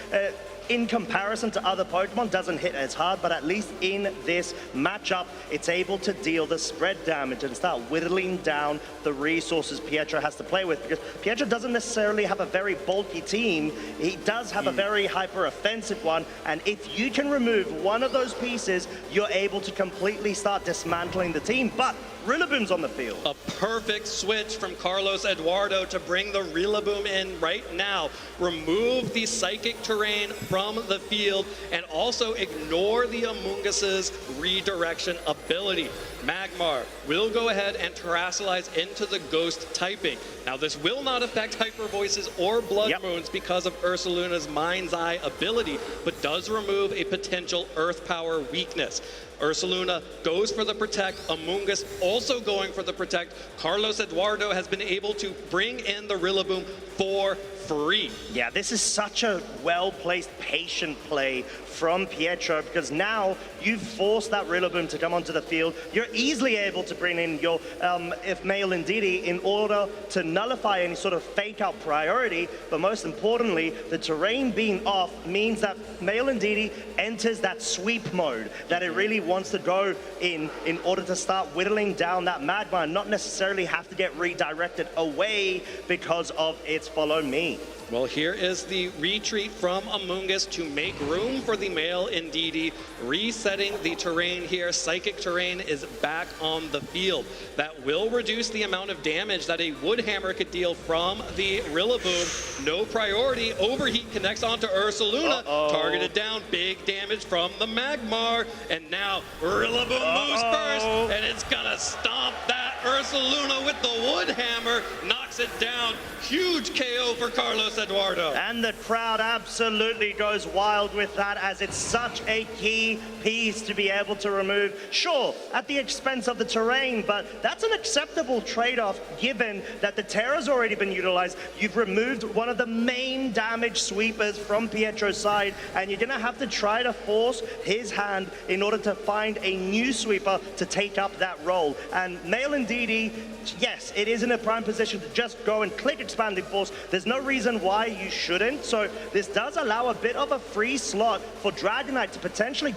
in comparison to other Pokemon doesn't hit as hard, but at least in this matchup, it's able to deal the spread damage and start whittling down the resources Pietro has to play with, because Pietro doesn't necessarily have a very bulky team. He does have a very hyper offensive one, and if you can remove one of those pieces, you're able to completely start dismantling the team. But Rillaboom's on the field. A perfect switch from Carlos Eduardo to bring the Rillaboom in right now. Remove the Psychic Terrain from the field and also ignore the Amoonguss's redirection ability. Magmar will go ahead and terastallize into the Ghost typing. Now, this will not affect Hyper Voices or Blood Moons because of Ursaluna's Mind's Eye ability, but does remove a potential Earth Power weakness. Ursaluna goes for the Protect, Amoonguss also going for the Protect. Carlos Eduardo has been able to bring in the Rillaboom for free. Yeah, this is such a well-placed, patient play from Pietro, because now you've forced that Rillaboom to come onto the field. You're easily able to bring in your Male Indeedee in order to nullify any sort of fake-out priority, but most importantly, the terrain being off means that Male Indeedee enters that sweep mode that it really wants to go in order to start whittling down that Magma and not necessarily have to get redirected away because of its Follow Me. Well, here is the retreat from Amoonguss to make room for the Male Indeedee, resetting the terrain here. Psychic terrain is back on the field. That will reduce the amount of damage that a Wood Hammer could deal from the Rillaboom. No priority. Overheat connects onto Ursaluna. Targeted down. Big damage from the Magmar. And now Rillaboom moves first, and it's gonna stomp that Ursaluna with the Wood Hammer. Knocks it down. Huge KO for Carlos Eduardo. And the crowd absolutely goes wild with that, as it's such a key piece to be able to remove. Sure, at the expense of the terrain, but that's an acceptable trade-off given that the Terra's already been utilized. You've removed one of the main damage sweepers from Pietro's side, and you're gonna have to try to force his hand in order to find a new sweeper to take up that role. And Male Indeedee, yes, it is in a prime position to just go and click Expanding Force. There's no reason why you shouldn't. So this does allow a bit of a free slot for Dragonite to potentially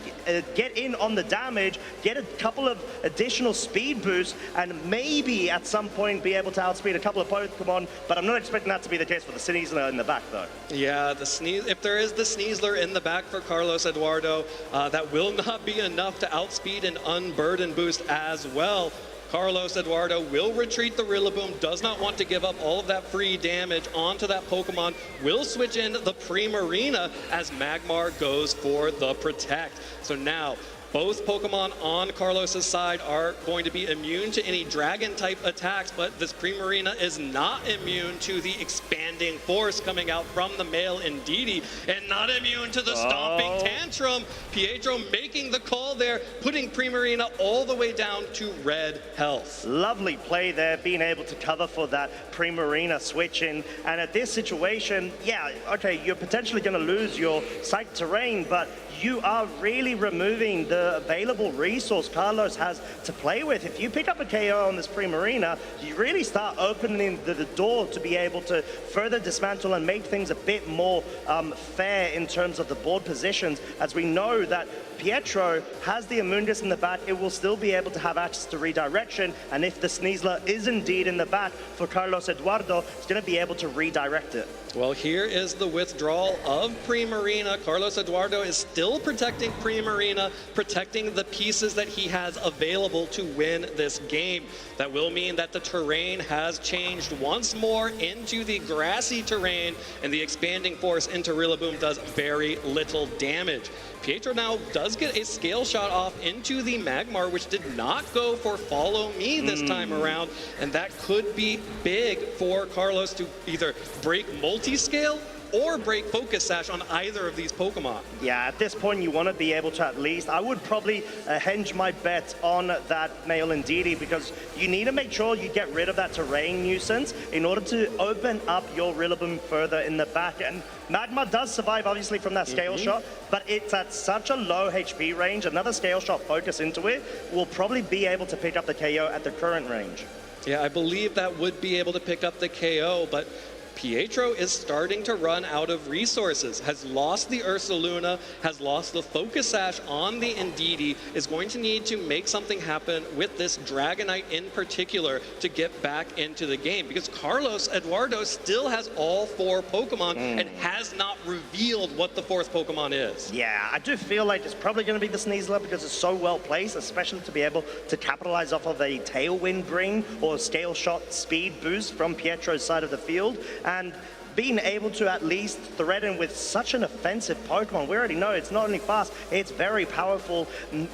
get in on the damage, get a couple of additional speed boosts, and maybe at some point be able to outspeed a couple of Pokemon, but I'm not expecting that to be the case for the Sneasler in the back though. Yeah, if there is the Sneasler in the back for Carlos Eduardo, that will not be enough to outspeed an Unburden boost as well. Carlos Eduardo will retreat the Rillaboom, does not want to give up all of that free damage onto that Pokemon, will switch in the Primarina as Magmar goes for the Protect. So now, both Pokemon on Carlos's side are going to be immune to any Dragon-type attacks, but this Primarina is not immune to the Expanding Force coming out from the Male Indeedee, and not immune to the Stomping Tantrum. Pietro making the call there, putting Primarina all the way down to red health. Lovely play there, being able to cover for that Primarina switch in. And at this situation, yeah, okay, you're potentially going to lose your Psych Terrain, but you are really removing the available resource Carlos has to play with. If you pick up a KO on this Primarina, you really start opening the door to be able to further dismantle and make things a bit more fair in terms of the board positions, as we know that Pietro has the Amoonguss in the back. It will still be able to have access to redirection, and if the Sneasler is indeed in the back for Carlos Eduardo, he's going to be able to redirect it. Well, here is the withdrawal of Primarina. Carlos Eduardo is still protecting Primarina, protecting the pieces that he has available to win this game. That will mean that the terrain has changed once more into the grassy terrain, and the Expanding Force into Rillaboom does very little damage. Pietro now does get a scale shot off into the Magmar, which did not go for Follow Me this time around, and that could be big for Carlos to either break multi-scale or break Focus Sash on either of these Pokemon. Yeah, at this point you want to be able to at least, I would probably hedge my bet on that Male Indeedee, because you need to make sure you get rid of that terrain nuisance in order to open up your Rillaboom further in the back. And Magma does survive obviously from that scale shot, but it's at such a low HP range. Another scale shot focus into it will probably be able to pick up the KO at the current range. Yeah, I believe that would be able to pick up the KO, but Pietro is starting to run out of resources, has lost the Ursaluna, has lost the Focus Sash on the Indeedee, is going to need to make something happen with this Dragonite in particular to get back into the game, because Carlos Eduardo still has all 4 Pokemon and has not revealed what the 4th Pokemon is. Yeah, I do feel like it's probably going to be the Sneasler because it's so well placed, especially to be able to capitalize off of a Tailwind Ring or Scale Shot speed boost from Pietro's side of the field. And being able to at least threaten with such an offensive Pokemon. We already know it's not only fast, it's very powerful,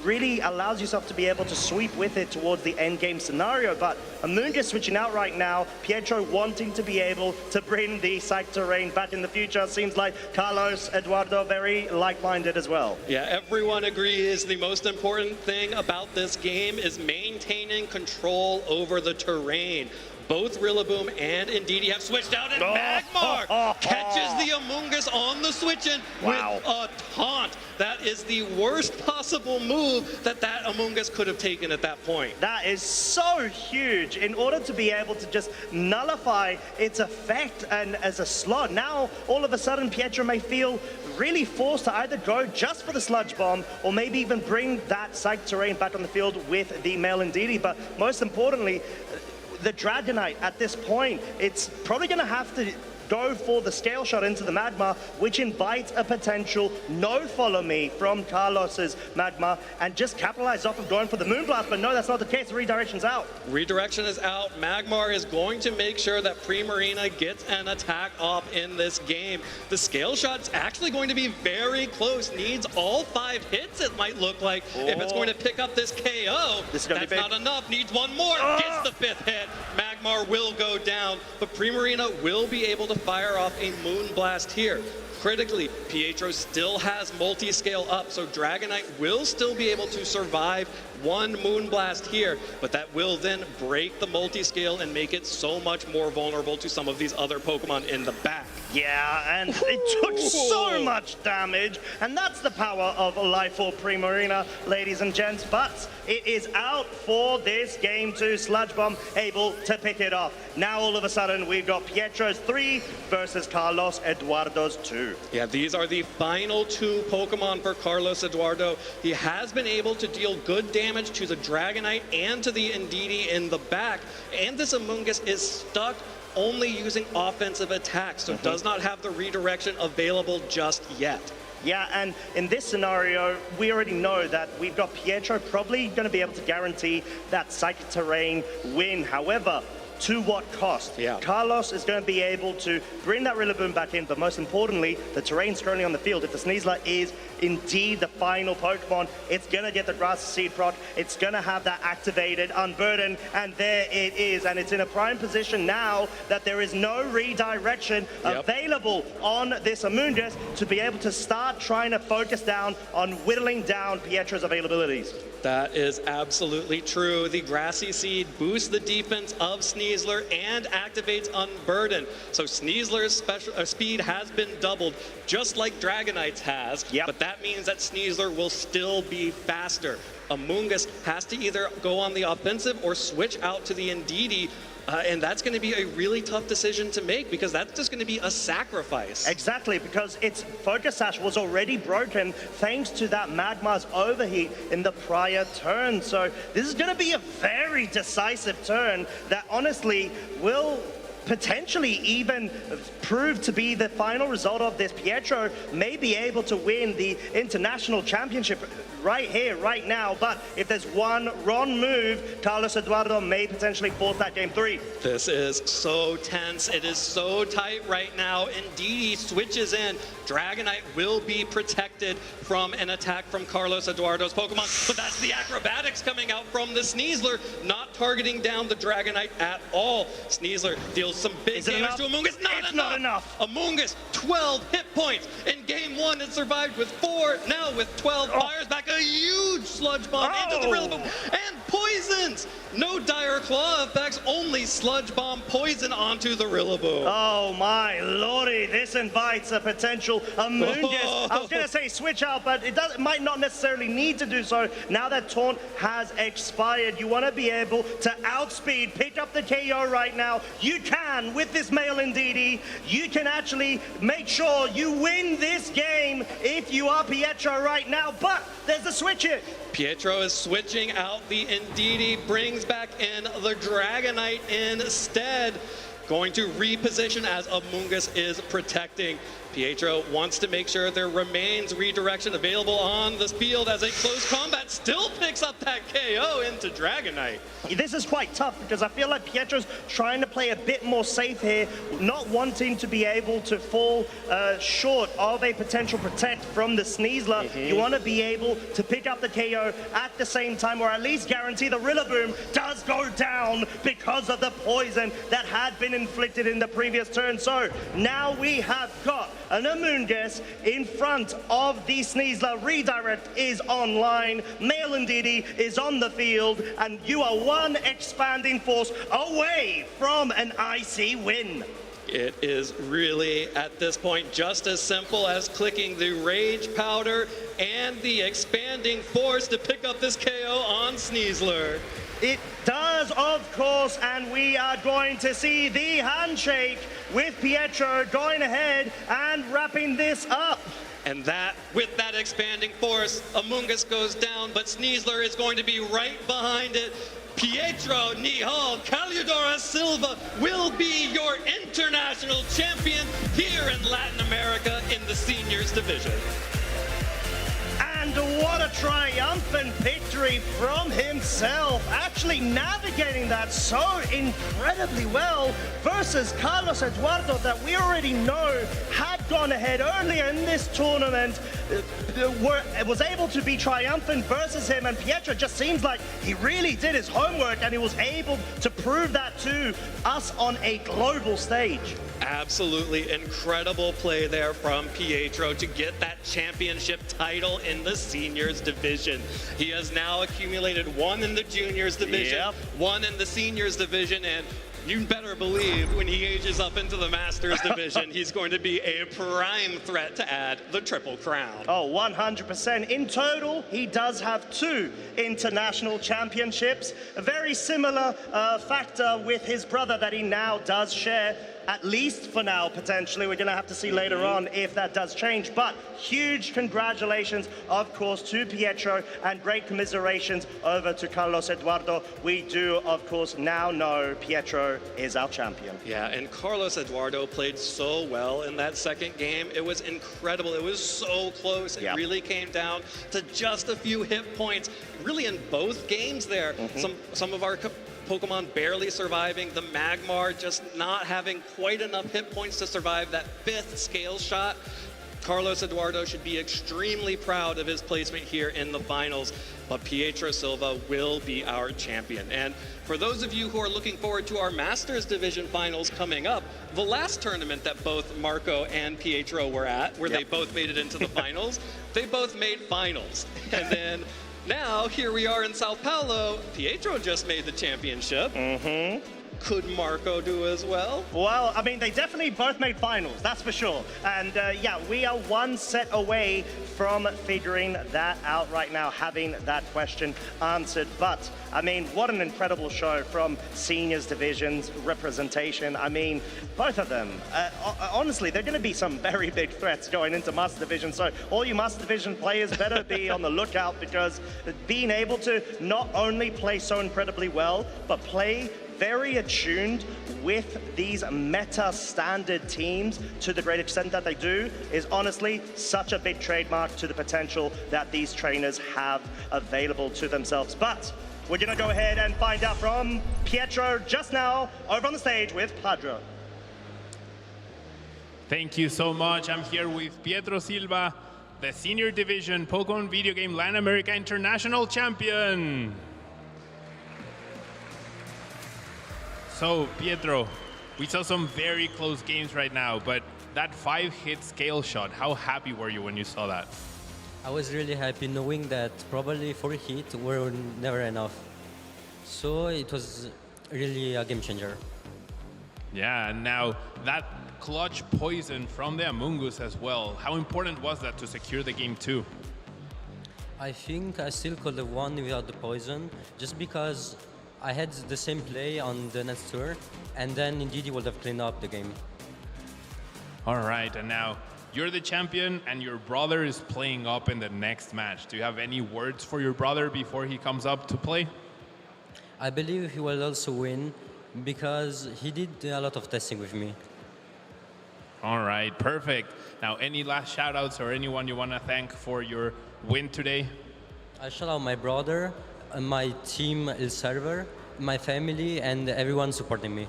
really allows yourself to be able to sweep with it towards the end game scenario. But Amoonguss switching out right now, Pietro wanting to be able to bring the Psych Terrain back in the future. Seems like Carlos, Eduardo, very like-minded as well. Yeah, everyone agrees the most important thing about this game is maintaining control over the terrain. Both Rillaboom and Indeedee have switched out, and Magmar catches the Amoonguss on the switch-in with a taunt. That is the worst possible move that Amoonguss could have taken at that point. That is so huge in order to be able to just nullify its effect and as a slot. Now, all of a sudden, Pietro may feel really forced to either go just for the Sludge Bomb or maybe even bring that Psych Terrain back on the field with the male Indeedee. But most importantly, the Dragonite at this point, it's probably going to have to go for the Scale Shot into the Magma, which invites a potential no follow me from Carlos's Magma and just capitalize off of going for the Moonblast. But no, that's not the case. Redirection's out. Redirection is out. Magmar is going to make sure that Primarina gets an attack off in this game. The Scale Shot's actually going to be very close. Needs all 5 hits, it might look like, if it's going to pick up this KO. That's not enough. Needs one more. Gets the 5th hit. Magmar will go down, but Primarina will be able to fire off a Moonblast here. Critically, Pietro still has multi-scale up, so Dragonite will still be able to survive one Moonblast here, but that will then break the multi-scale and make it so much more vulnerable to some of these other Pokemon in the back. Yeah, and it took so much damage, and that's the power of Life Orb Primarina, ladies and gents, but it is out for this game too. Sludge Bomb able to pick it off. Now all of a sudden we've got Pietro's 3 versus Carlos Eduardo's 2. Yeah, these are the final 2 Pokemon for Carlos Eduardo. He has been able to deal good damage to the Dragonite and to the Indeedee in the back, and this Amoonguss is stuck only using offensive attacks, so does not have the redirection available just yet. Yeah, and in this scenario, we already know that we've got Pietro probably going to be able to guarantee that Psychic Terrain win. However, to what cost? Yeah. Carlos is going to be able to bring that Rillaboom back in, but most importantly, the terrain's currently on the field. If the Sneasler is indeed the final Pokemon, it's going to get the Grass Seed proc, it's going to have that activated, Unburden, and there it is. And it's in a prime position now that there is no redirection available on this Amoonguss to be able to start trying to focus down on whittling down Pietro's availabilities. That is absolutely true. The Grassy Seed boosts the defense of Sneasler and activates Unburden. So Sneasler's speed has been doubled, just like Dragonite's has, but that means that Sneasler will still be faster. Amoonguss has to either go on the offensive or switch out to the Indeedee, and that's going to be a really tough decision to make because that's just going to be a sacrifice. Exactly, because its Focus Sash was already broken thanks to that Magmar's overheat in the prior turn. So this is going to be a very decisive turn that honestly will potentially even prove to be the final result of this. Pietro may be able to win the international championship right here, right now, but if there's one wrong move, Carlos Eduardo may potentially force that game 3. This is so tense. It is so tight right now. Indeedee switches in. Dragonite will be protected from an attack from Carlos Eduardo's Pokemon, but that's the acrobatics coming out from the Sneasler, not targeting down the Dragonite at all. Sneasler deals some big damage to Amoonguss. Not enough. Amoonguss, 12 hit points. In game 1, it survived with 4. Now with 12, fires back a huge Sludge Bomb into the Rillaboom and poisons. No Dire Claw effects, only Sludge Bomb poison onto the Rillaboom. Oh my lordy, this invites a potential Amoonguss. I was going to say switch out, but it might not necessarily need to do so. Now that Taunt has expired, you want to be able to outspeed, pick up the KO right now. You can with this male Indeedee. You can actually make sure you win this game if you are Pietro right now, but there's the switch it. Pietro is switching out the Indeedee, brings back in the Dragonite instead. Going to reposition as Amoonguss is protecting. Pietro wants to make sure there remains redirection available on the field as a close combat still picks up that KO into Dragon Knight. This is quite tough because I feel like Pietro's trying to play a bit more safe here, not wanting to be able to fall short of a potential protect from the Sneasler. You want to be able to pick up the KO at the same time, or at least guarantee the Rillaboom does go down because of the poison that had been inflicted in the previous turn. So now we have got an Amoonguss in front of the Sneasler. Redirect is online. Male and Didi is on the field, and you are one expanding force away from an IC win. It is really, at this point, just as simple as clicking the Rage Powder and the Expanding Force to pick up this KO on Sneasler. It does, of course, and we are going to see the handshake with Pietro going ahead and wrapping this up. And that, with that Expanding Force, Amoonguss goes down, but Sneasler is going to be right behind it. Pietro Nihal Calidora Silva will be your international champion here in Latin America in the seniors division. And what a triumphant victory from himself, actually navigating that so incredibly well versus Carlos Eduardo that we already know had gone ahead earlier in this tournament, was able to be triumphant versus him, and Pietro just seems like he really did his homework and he was able to prove that to us on a global stage. Absolutely incredible play there from Pietro to get that championship title in the seniors division. He has now accumulated one in the juniors division, one in the seniors division, and you better believe when he ages up into the Masters division, he's going to be a prime threat to add the Triple Crown. Oh, 100%. In total, he does have 2 international championships. A very similar factor with his brother that he now does share, at least for now, potentially. We're going to have to see later on if that does change. But huge congratulations, of course, to Pietro, and great commiserations over to Carlos Eduardo. We do, of course, now know Pietro is our champion. Yeah, and Carlos Eduardo played so well in that second game. It was incredible. It was so close. It really came down to just a few hit points, really in both games there. Some of our Pokemon barely surviving, the Magmar just not having quite enough hit points to survive that 5th scale shot. Carlos Eduardo should be extremely proud of his placement here in the finals, but Pietro Silva will be our champion. And for those of you who are looking forward to our Masters Division finals coming up, the last tournament that both Marco and Pietro were at, where they both made it into the finals, they both made finals. And then now, here we are in Sao Paulo. Pietro just made the championship. Could Marco do as well? Well, I mean, they definitely both made finals, that's for sure. And yeah, we are one set away from figuring that out right now, having that question answered. But, I mean, what an incredible show from seniors divisions representation. I mean, both of them, honestly, they're going to be some very big threats going into Master Division. So all you Master Division players better be on the lookout, because being able to not only play so incredibly well, but play very attuned with these meta standard teams to the great extent that they do is honestly such a big trademark to the potential that these trainers have available to themselves. But we're gonna go ahead and find out from Pietro just now over on the stage with Padro. Thank you so much. I'm here with Pietro Silva, the Senior Division Pokemon Video Game Latin America International Champion. So, Pietro, we saw some very close games right now, but that 5-hit scale shot, how happy were you when you saw that? I was really happy knowing that probably 4 hits were never enough. So it was really a game changer. Yeah, and now that clutch poison from the Amoonguss as well, how important was that to secure the game too? I think I still could have won without the poison, just because I had the same play on the next tour, and then indeed he would have cleaned up the game. All right, and now you're the champion and your brother is playing up in the next match. Do you have any words for your brother before he comes up to play? I believe he will also win because he did a lot of testing with me. All right, perfect. Now, any last shout outs or anyone you want to thank for your win today? I shout out my brother, my team, El Server, my family, and everyone supporting me.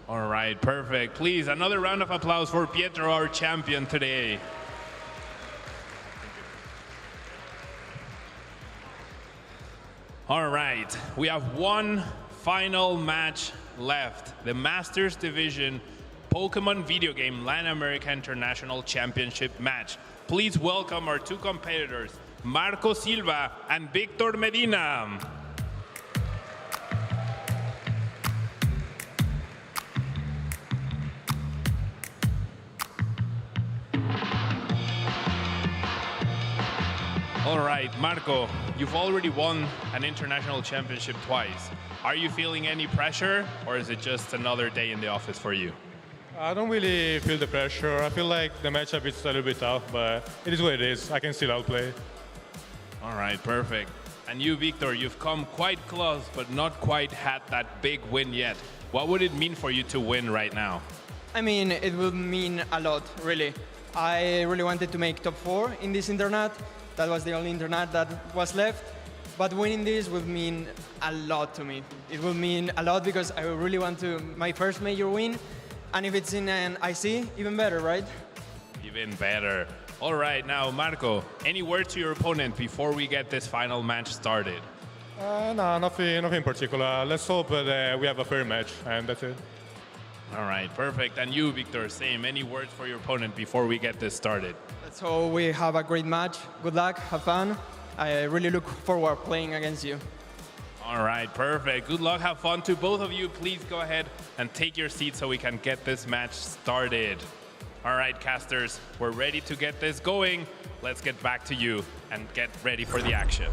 All right, perfect. Please, another round of applause for Pietro, our champion today. All right, we have one final match left. The Masters Division Pokémon video game Latin America International Championship match. Please welcome our two competitors, Marco Silva and Victor Medina. All right, Marco, you've already won an international championship twice. Are you feeling any pressure, or is it just another day in the office for you? I don't really feel the pressure. I feel like the matchup is a little bit tough, but it is what it is. I can still outplay. All right, perfect. And you, Victor, you've come quite close, but not quite had that big win yet. What would it mean for you to win right now? I mean, it would mean a lot, really. I really wanted to make top 4 in this internet. That was the only internet that was left. But winning this would mean a lot to me. It would mean a lot because I really want to my first major win. And if it's in an IC, even better, right? Even better. All right, now, Marco, any word to your opponent before we get this final match started? No, nothing particular. Let's hope that we have a fair match, and that's it. All right, perfect. And you, Victor, same. Any words for your opponent before we get this started? Let's hope we have a great match. Good luck, have fun. I really look forward playing against you. All right, perfect. Good luck, have fun to both of you. Please go ahead and take your seats so we can get this match started. All right, casters, we're ready to get this going. Let's get back to you and get ready for the action.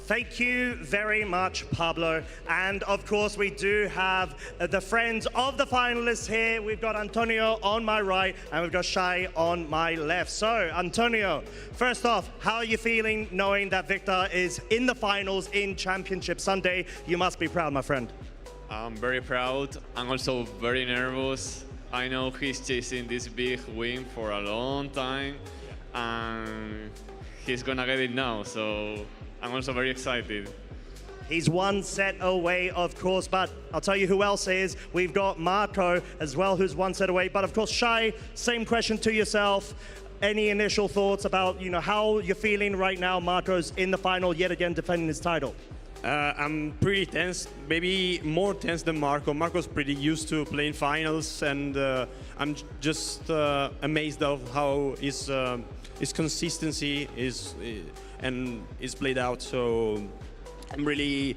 Thank you very much, Pablo. And of course, we do have the friends of the finalists here. We've got Antonio on my right, and we've got Shai on my left. So, Antonio, first off, how are you feeling knowing that Victor is in the finals in Championship Sunday? You must be proud, my friend. I'm very proud. I'm also very nervous. I know he's chasing this big win for a long time, and he's gonna get it now, so I'm also very excited. He's one set away, of course, but I'll tell you who else is. We've got Marco as well, who's one set away. But of course, Shai, same question to yourself. Any initial thoughts about, how you're feeling right now? Marco's in the final, yet again defending his title. I'm pretty tense, maybe more tense than Marco. Marco's pretty used to playing finals, and I'm just amazed of how his consistency is played out. So I'm really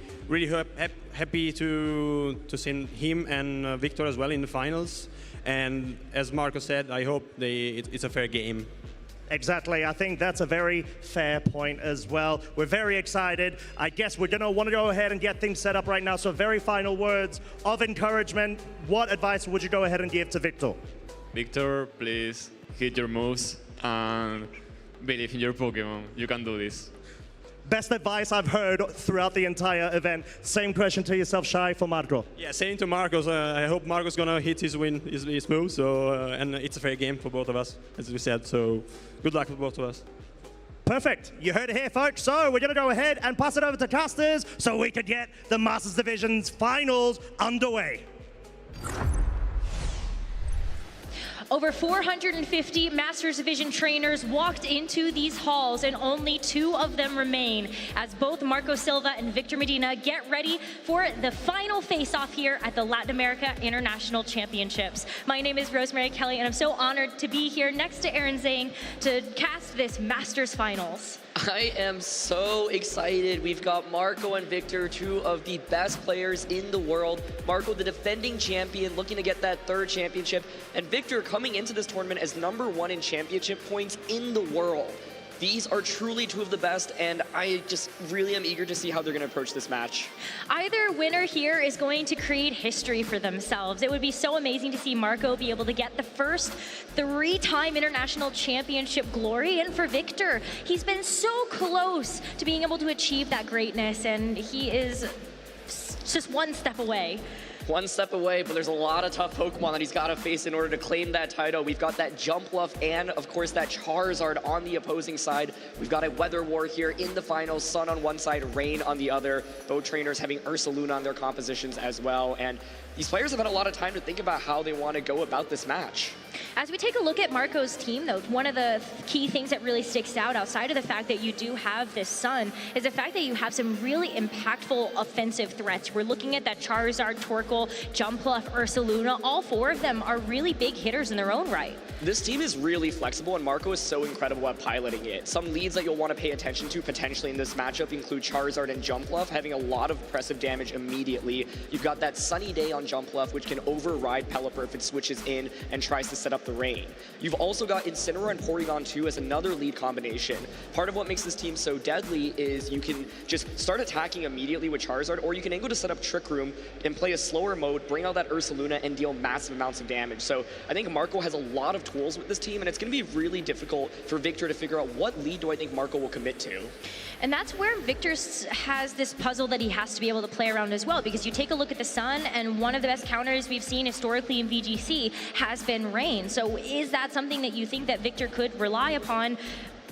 happy to see him and Victor as well in the finals. And as Marco said, I hope it's a fair game. Exactly. I think that's a very fair point as well. We're very excited. I guess we're going to want to go ahead and get things set up right now. So very final words of encouragement. What advice would you go ahead and give to Victor? Victor, please hit your moves and believe in your Pokemon. You can do this. Best advice I've heard throughout the entire event. Same question to yourself, Shai, for Marco. Yeah, same to Marcos. I hope Marcos gonna hit his move. So and it's a fair game for both of us, as we said. So good luck for both of us. Perfect. You heard it here, folks. So we're gonna go ahead and pass it over to casters so we could get the Masters Division's finals underway. Over 450 Masters Division trainers walked into these halls, and only 2 of them remain as both Marco Silva and Victor Medina get ready for the final face-off here at the Latin America International Championships. My name is Rosemary Kelly, and I'm so honored to be here next to Aaron Zhang to cast this Masters Finals. I am so excited. We've got Marco and Victor, 2 of the best players in the world. Marco, the defending champion, looking to get that 3rd championship. And Victor coming into this tournament as #1 in championship points in the world. These are truly 2 of the best, and I just really am eager to see how they're going to approach this match. Either winner here is going to create history for themselves. It would be so amazing to see Marco be able to get the first 3-time international championship glory. And for Victor, he's been so close to being able to achieve that greatness, and he is just 1 step away. One step away, but there's a lot of tough Pokemon that he's got to face in order to claim that title. We've got that Jumpluff and, of course, that Charizard on the opposing side. We've got a Weather War here in the finals. Sun on one side, Rain on the other. Both trainers having Ursaluna on their compositions as well. And these players have had a lot of time to think about how they want to go about this match. As we take a look at Marco's team, though, one of the key things that really sticks out outside of the fact that you do have this Sun is the fact that you have some really impactful offensive threats. We're looking at that Charizard, Torkoal, Jumpluff, Ursaluna. All four of them are really big hitters in their own right. This team is really flexible, and Marco is so incredible at piloting it. Some leads that you'll want to pay attention to potentially in this matchup include Charizard and Jumpluff having a lot of oppressive damage immediately. You've got that Sunny Day on Jumpluff, which can override Pelipper if it switches in and tries to set up the Rain. You've also got Incineroar and Porygon 2 as another lead combination. Part of what makes this team so deadly is you can just start attacking immediately with Charizard, or you can angle to set up Trick Room and play a slower mode, bring out that Ursaluna, and deal massive amounts of damage. So I think Marco has a lot of tools with this team, and it's going to be really difficult for Victor to figure out what lead do I think Marco will commit to. And that's where Victor has this puzzle that he has to be able to play around as well, because you take a look at the Sun, and one of the best counters we've seen historically in VGC has been Rain. So is that something that you think that Victor could rely upon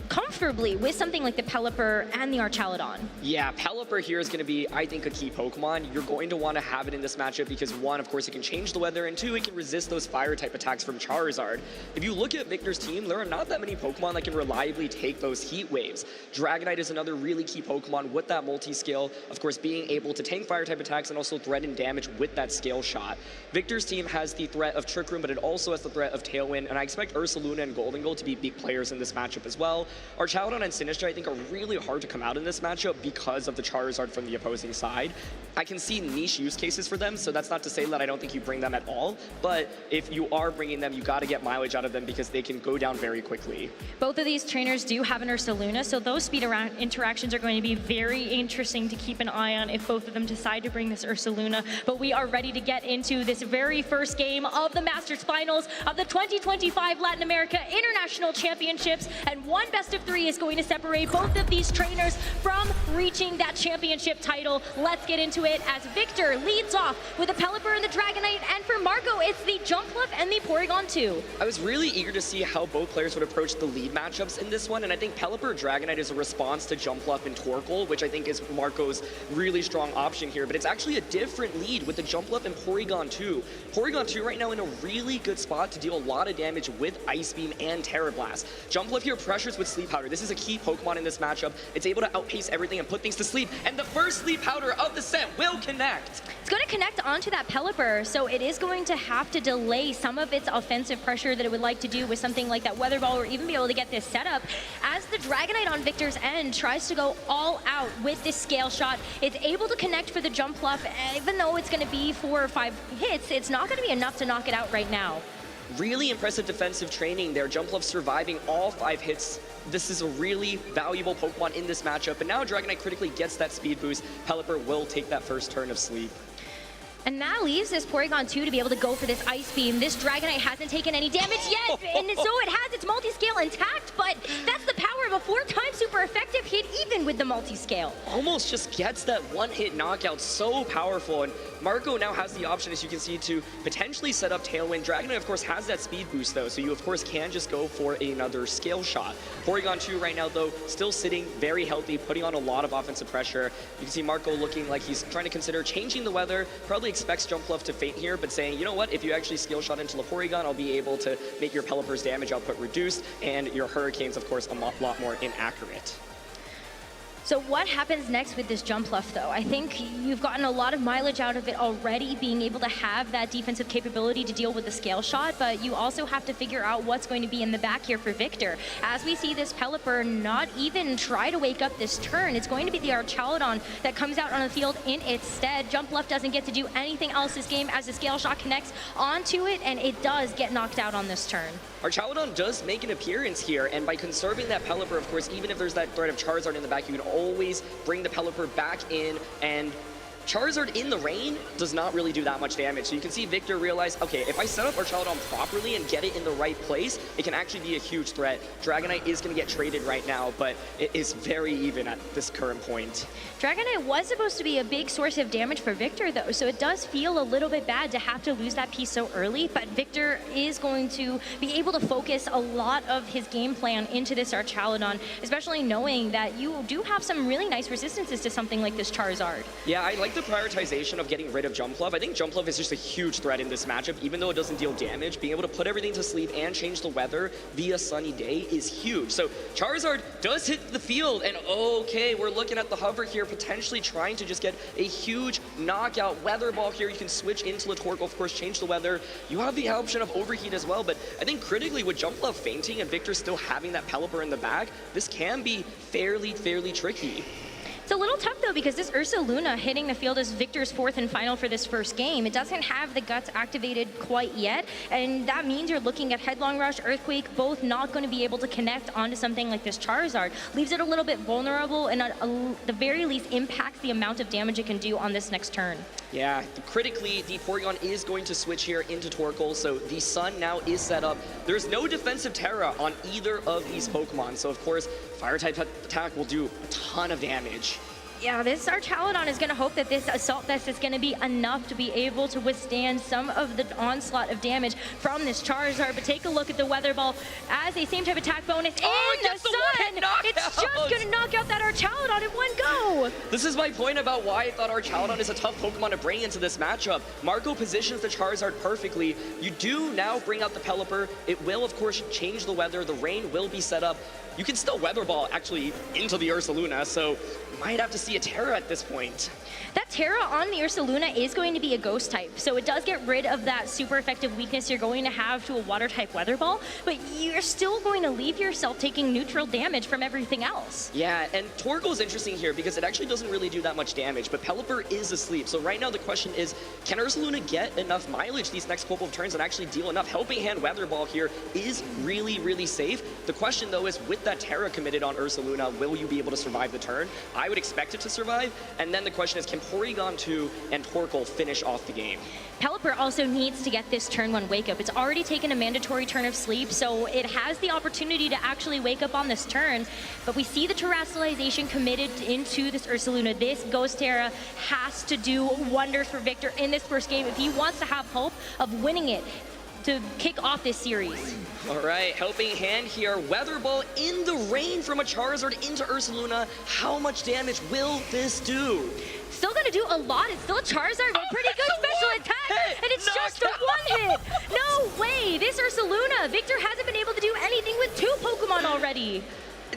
comfortably with something like the Pelipper and the Archaludon? Yeah, Pelipper here is going to be, I think, a key Pokemon. You're going to want to have it in this matchup because, one, of course, it can change the weather, and two, it can resist those fire-type attacks from Charizard. If you look at Victor's team, there are not that many Pokemon that can reliably take those heat waves. Dragonite is another really key Pokemon with that multi-scale, of course, being able to tank fire-type attacks and also threaten damage with that scale shot. Victor's team has the threat of Trick Room, but it also has the threat of Tailwind, and I expect Ursaluna and Golden to be big players in this matchup as well. Archaludon and Sinistcha, I think, are really hard to come out in this matchup because of the Charizard from the opposing side. I can see niche use cases for them, so that's not to say that I don't think you bring them at all, but if you are bringing them, you got to get mileage out of them because they can go down very quickly. Both of these trainers do have an Ursaluna, so those speed around interactions are going to be very interesting to keep an eye on if both of them decide to bring this Ursaluna. But we are ready to get into this very first game of the Masters Finals of the 2025 Latin America International Championships, and one best of three is going to separate both of these trainers from reaching that championship title. Let's get into it as Victor leads off with a Pelipper and the Dragonite, and for Marco, it's the Jumpluff and the Porygon 2. I was really eager to see how both players would approach the lead matchups in this one, and I think Pelipper Dragonite is a response to Jumpluff and Torkoal, which I think is Marco's really strong option here, but it's actually a different lead with the Jumpluff and Porygon 2. Porygon 2 right now in a really good spot to deal a lot of damage with Ice Beam and Terra Blast. Jumpluff here pressures with Sleep Powder. This is a key Pokemon in this matchup. It's able to outpace everything and put things to sleep, and the first Sleep Powder of the set will connect. It's going to connect onto that Pelipper, so it is going to have to delay some of its offensive pressure that it would like to do with something like that Weather Ball, or even be able to get this set up. As the Dragonite on Victor's end tries to go all out with this Scale Shot, it's able to connect for the Jumpluff. Even though it's going to be 4 or 5 hits, it's not going to be enough to knock it out right now. Really impressive defensive training there. Jumpluff surviving all 5 hits. This is a really valuable Pokemon in this matchup, and now Dragonite critically gets that speed boost. Pelipper will take that first turn of sleep. And that leaves this Porygon 2 to be able to go for this Ice Beam. This Dragonite hasn't taken any damage yet, and so it has its multi-scale intact, but that's the power of a 4-time super effective hit, even with the multi-scale. Almost just gets that one-hit knockout, so powerful, and Marco now has the option, as you can see, to potentially set up Tailwind. Dragonite, of course, has that speed boost, though, so you, of course, can just go for another Scale Shot. Porygon 2 right now, though, still sitting very healthy, putting on a lot of offensive pressure. You can see Marco looking like he's trying to consider changing the weather, probably expects Jumpluff to faint here, but saying, you know what, if you actually Scale Shot into the Porygon, I'll be able to make your Pelipper's damage output reduced, and your Hurricanes, of course, a lot more inaccurate. So what happens next with this Jumpluff, though? I think you've gotten a lot of mileage out of it already, being able to have that defensive capability to deal with the Scale Shot, but you also have to figure out what's going to be in the back here for Victor. As we see this Pelipper not even try to wake up this turn, it's going to be the Archaludon that comes out on the field in its stead. Jumpluff doesn't get to do anything else this game as the Scale Shot connects onto it, and it does get knocked out on this turn. Archaludon does make an appearance here, and by conserving that Pelipper, of course, even if there's that threat of Charizard in the back, you can always bring the Pelipper back in and Charizard in the rain does not really do that much damage. So you can see Victor realize, okay, if I set up Archaludon properly and get it in the right place, it can actually be a huge threat. Dragonite is going to get traded right now, but it is very even at this current point. Dragonite was supposed to be a big source of damage for Victor, though, so it does feel a little bit bad to have to lose that piece so early, but Victor is going to be able to focus a lot of his game plan into this Archaludon, especially knowing that you do have some really nice resistances to something like this Charizard. Yeah, I like the prioritization of getting rid of Jumpluff. I think Jumpluff is just a huge threat in this matchup, even though it doesn't deal damage. Being able to put everything to sleep and change the weather via Sunny Day is huge. So Charizard does hit the field, and okay, we're looking at the hover here, potentially trying to just get a huge knockout. Weather Ball here, you can switch into Torkoal, of course, change the weather. You have the option of Overheat as well, but I think critically with Jumpluff fainting and Victor still having that Pelipper in the back, this can be fairly tricky. It's a little tough, though, because this Ursaluna hitting the field is Victor's fourth and final for this first game. It doesn't have the guts activated quite yet, and that means you're looking at Headlong Rush, Earthquake, both not going to be able to connect onto something like this Charizard. Leaves it a little bit vulnerable and at the very least impacts the amount of damage it can do on this next turn. Yeah, critically, the Porygon is going to switch here into Torkoal, so the Sun now is set up. There's no defensive Terra on either of these Pokemon, so of course, Fire-type attack will do a ton of damage. Yeah, this Archaludon is going to hope that this Assault Vest is going to be enough to be able to withstand some of the onslaught of damage from this Charizard. But take a look at the Weather Ball as a same type attack bonus in the Sun. It's just going to knock out that Archaludon in one go. This is my point about why I thought Archaludon is a tough Pokemon to bring into this matchup. Marco positions the Charizard perfectly. You do now bring out the Pelipper. It will, of course, change the weather. The rain will be set up. You can still Weather Ball actually into the Ursaluna, so you might have to see a Terra at this point. That Terra on the Ursaluna is going to be a Ghost type, so it does get rid of that super effective weakness you're going to have to a Water type Weather Ball, but you're still going to leave yourself taking neutral damage from everything else. Yeah, and Torkoal is interesting here because it actually doesn't really do that much damage, but Pelipper is asleep. So right now the question is, can Ursaluna get enough mileage these next couple of turns and actually deal enough? Helping Hand Weather Ball here is really safe. The question though is, with that Terra committed on Ursaluna, will you be able to survive the turn? I would expect it to survive, and then the question is, can Porygon 2 and Torkoal finish off the game? Pelipper also needs to get this turn one wake up. It's already taken a mandatory turn of sleep, so it has the opportunity to actually wake up on this turn, but we see the Terastallization committed into this Ursaluna. This Ghost Terra has to do wonders for Victor in this first game if he wants to have hope of winning it to kick off this series. All right, Helping Hand here. Weather Ball in the rain from a Charizard into Ursaluna. How much damage will this do? Still gonna do a lot. It's still a Charizard with pretty good special attack, and it's just a one hit. No way, this Ursaluna. Victor hasn't been able to do anything with two Pokemon already.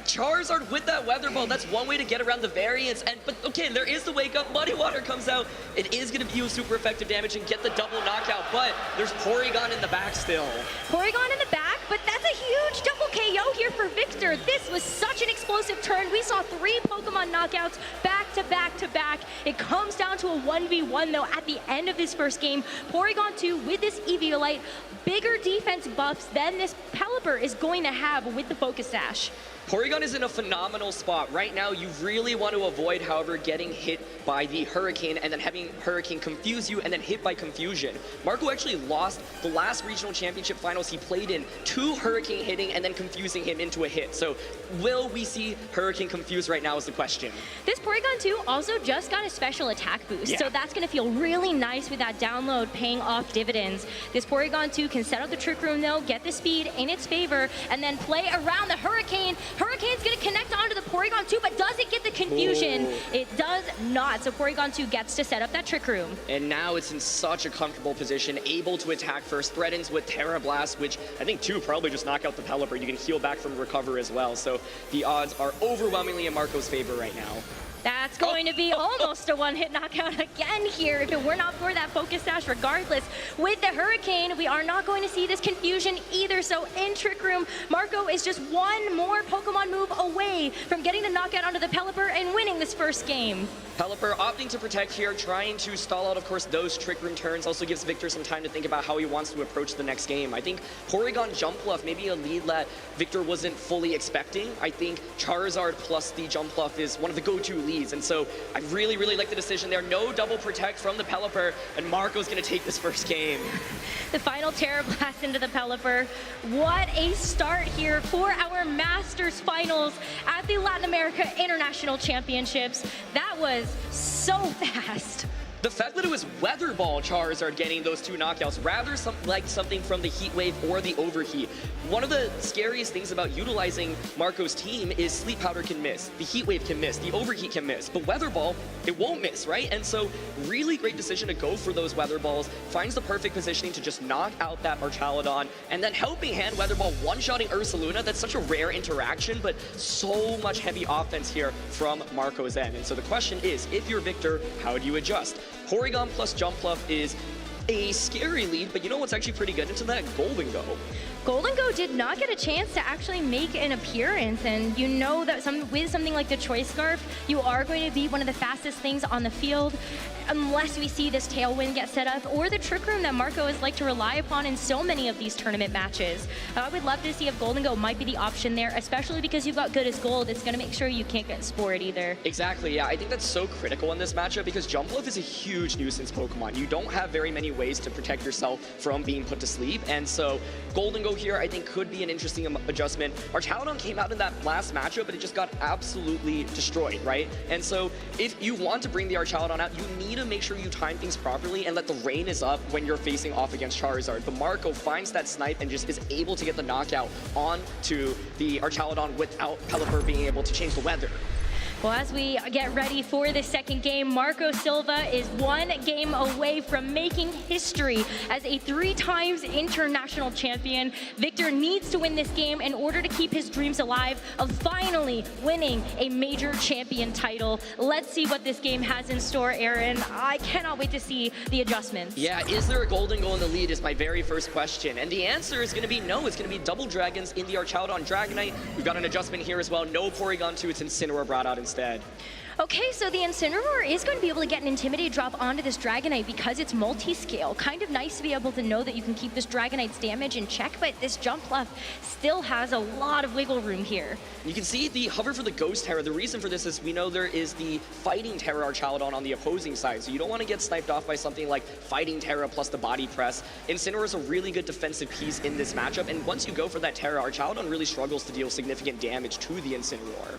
Charizard with that Weather Ball, that's one way to get around the variance. But okay, there is the wake up. Muddy Water comes out. It is going to do super effective damage and get the double knockout, but there's Porygon in the back still. Porygon in the back, but that's a huge double KO here for Victor. This was such an explosive turn. We saw 3 Pokemon knockouts back to back to back. It comes down to a 1v1 though at the end of this first game. Porygon 2 with this Eviolite, bigger defense buffs than this Pelipper is going to have with the Focus Sash. Porygon is in a phenomenal spot. Right now, you really want to avoid, however, getting hit by the Hurricane and then having Hurricane confuse you and then hit by Confusion. Marco actually lost the last regional championship finals he played in to Hurricane hitting and then confusing him into a hit. So will we see Hurricane confuse right now is the question. This Porygon 2 also just got a special attack boost, so that's going to feel really nice with that download paying off dividends. This Porygon 2 can set up the Trick Room though, get the speed in its favor, and then play around the Hurricane. Hurricane's going to connect onto the Porygon 2, but does it get the confusion? Ooh. It does not, so Porygon 2 gets to set up that Trick Room. And now it's in such a comfortable position, able to attack first, threatens with Terra Blast, which I think 2 probably just knock out the Pelipper. You can heal back from recover as well, so the odds are overwhelmingly in Marco's favor right now. That's going to be almost a one-hit knockout again here if it were not for that Focus Sash. Regardless, with the Hurricane, we are not going to see this confusion either. So in Trick Room, Marco is just one more Pokemon move away from getting the knockout onto the Pelipper and winning this first game. Pelipper opting to protect here, trying to stall out, of course, those Trick Room turns. Also gives Victor some time to think about how he wants to approach the next game. I think Porygon Jumpluff, maybe a lead that Victor wasn't fully expecting. I think Charizard plus the Jumpluff is one of the go-to leads, and And so I really, really like the decision there. No double protect from the Pelipper, and Marco's going to take this first game. The final Terra Blast into the Pelipper. What a start here for our Masters Finals at the Latin America International Championships. That was so fast. The fact that it was Weather Ball Charizard getting those 2 knockouts, rather like something from the Heat Wave or the Overheat. One of the scariest things about utilizing Marco's team is Sleep Powder can miss, the Heat Wave can miss, the Overheat can miss, but Weather Ball, it won't miss, right? And so really great decision to go for those Weather Balls, finds the perfect positioning to just knock out that Archaludon, and then helping hand Weather Ball one-shotting Ursaluna. That's such a rare interaction, but so much heavy offense here from Marco's end. And so the question is, if you're Victor, how do you adjust? Porygon plus Jumpluff is a scary lead, but you know what's actually pretty good into that? Golden Go. Golden Go did not get a chance to actually make an appearance, and you know that with something like the Choice Scarf, you are going to be one of the fastest things on the field, unless we see this Tailwind get set up, or the Trick Room that Marco has liked to rely upon in so many of these tournament matches. I would love to see if Golden Go might be the option there, especially because you've got Good as Gold. It's going to make sure you can't get Spored either. Exactly, yeah. I think that's so critical in this matchup because Jumpluff is a huge nuisance Pokemon. You don't have very many ways to protect yourself from being put to sleep, and so Golden Go here I think could be an interesting adjustment. Archaludon came out in that last matchup, but it just got absolutely destroyed, right? And so if you want to bring the Archaludon out, you need to make sure you time things properly and that the rain is up when you're facing off against Charizard. But Marco finds that snipe and just is able to get the knockout onto the Archaludon without Pelipper being able to change the weather. Well, as we get ready for the second game, Marco Silva is 1 game away from making history as a 3 times international champion. Victor needs to win this game in order to keep his dreams alive of finally winning a major champion title. Let's see what this game has in store, Aaron. I cannot wait to see the adjustments. Yeah, is there a Golden Goal in the lead is my very first question. And the answer is going to be no. It's going to be double Dragons in the Archaludon Dragonite. We've got an adjustment here as well. No Porygon 2, it's Incineroar brought out instead. Okay, so the Incineroar is going to be able to get an Intimidate drop onto this Dragonite because it's multi-scale. Kind of nice to be able to know that you can keep this Dragonite's damage in check, but this Jumpluff still has a lot of wiggle room here. You can see the hover for the Ghost Terra. The reason for this is we know there is the Fighting Terra Archaludon on the opposing side, so you don't want to get sniped off by something like Fighting Terra plus the Body Press. Incineroar is a really good defensive piece in this matchup, and once you go for that Terra, Archaludon really struggles to deal significant damage to the Incineroar.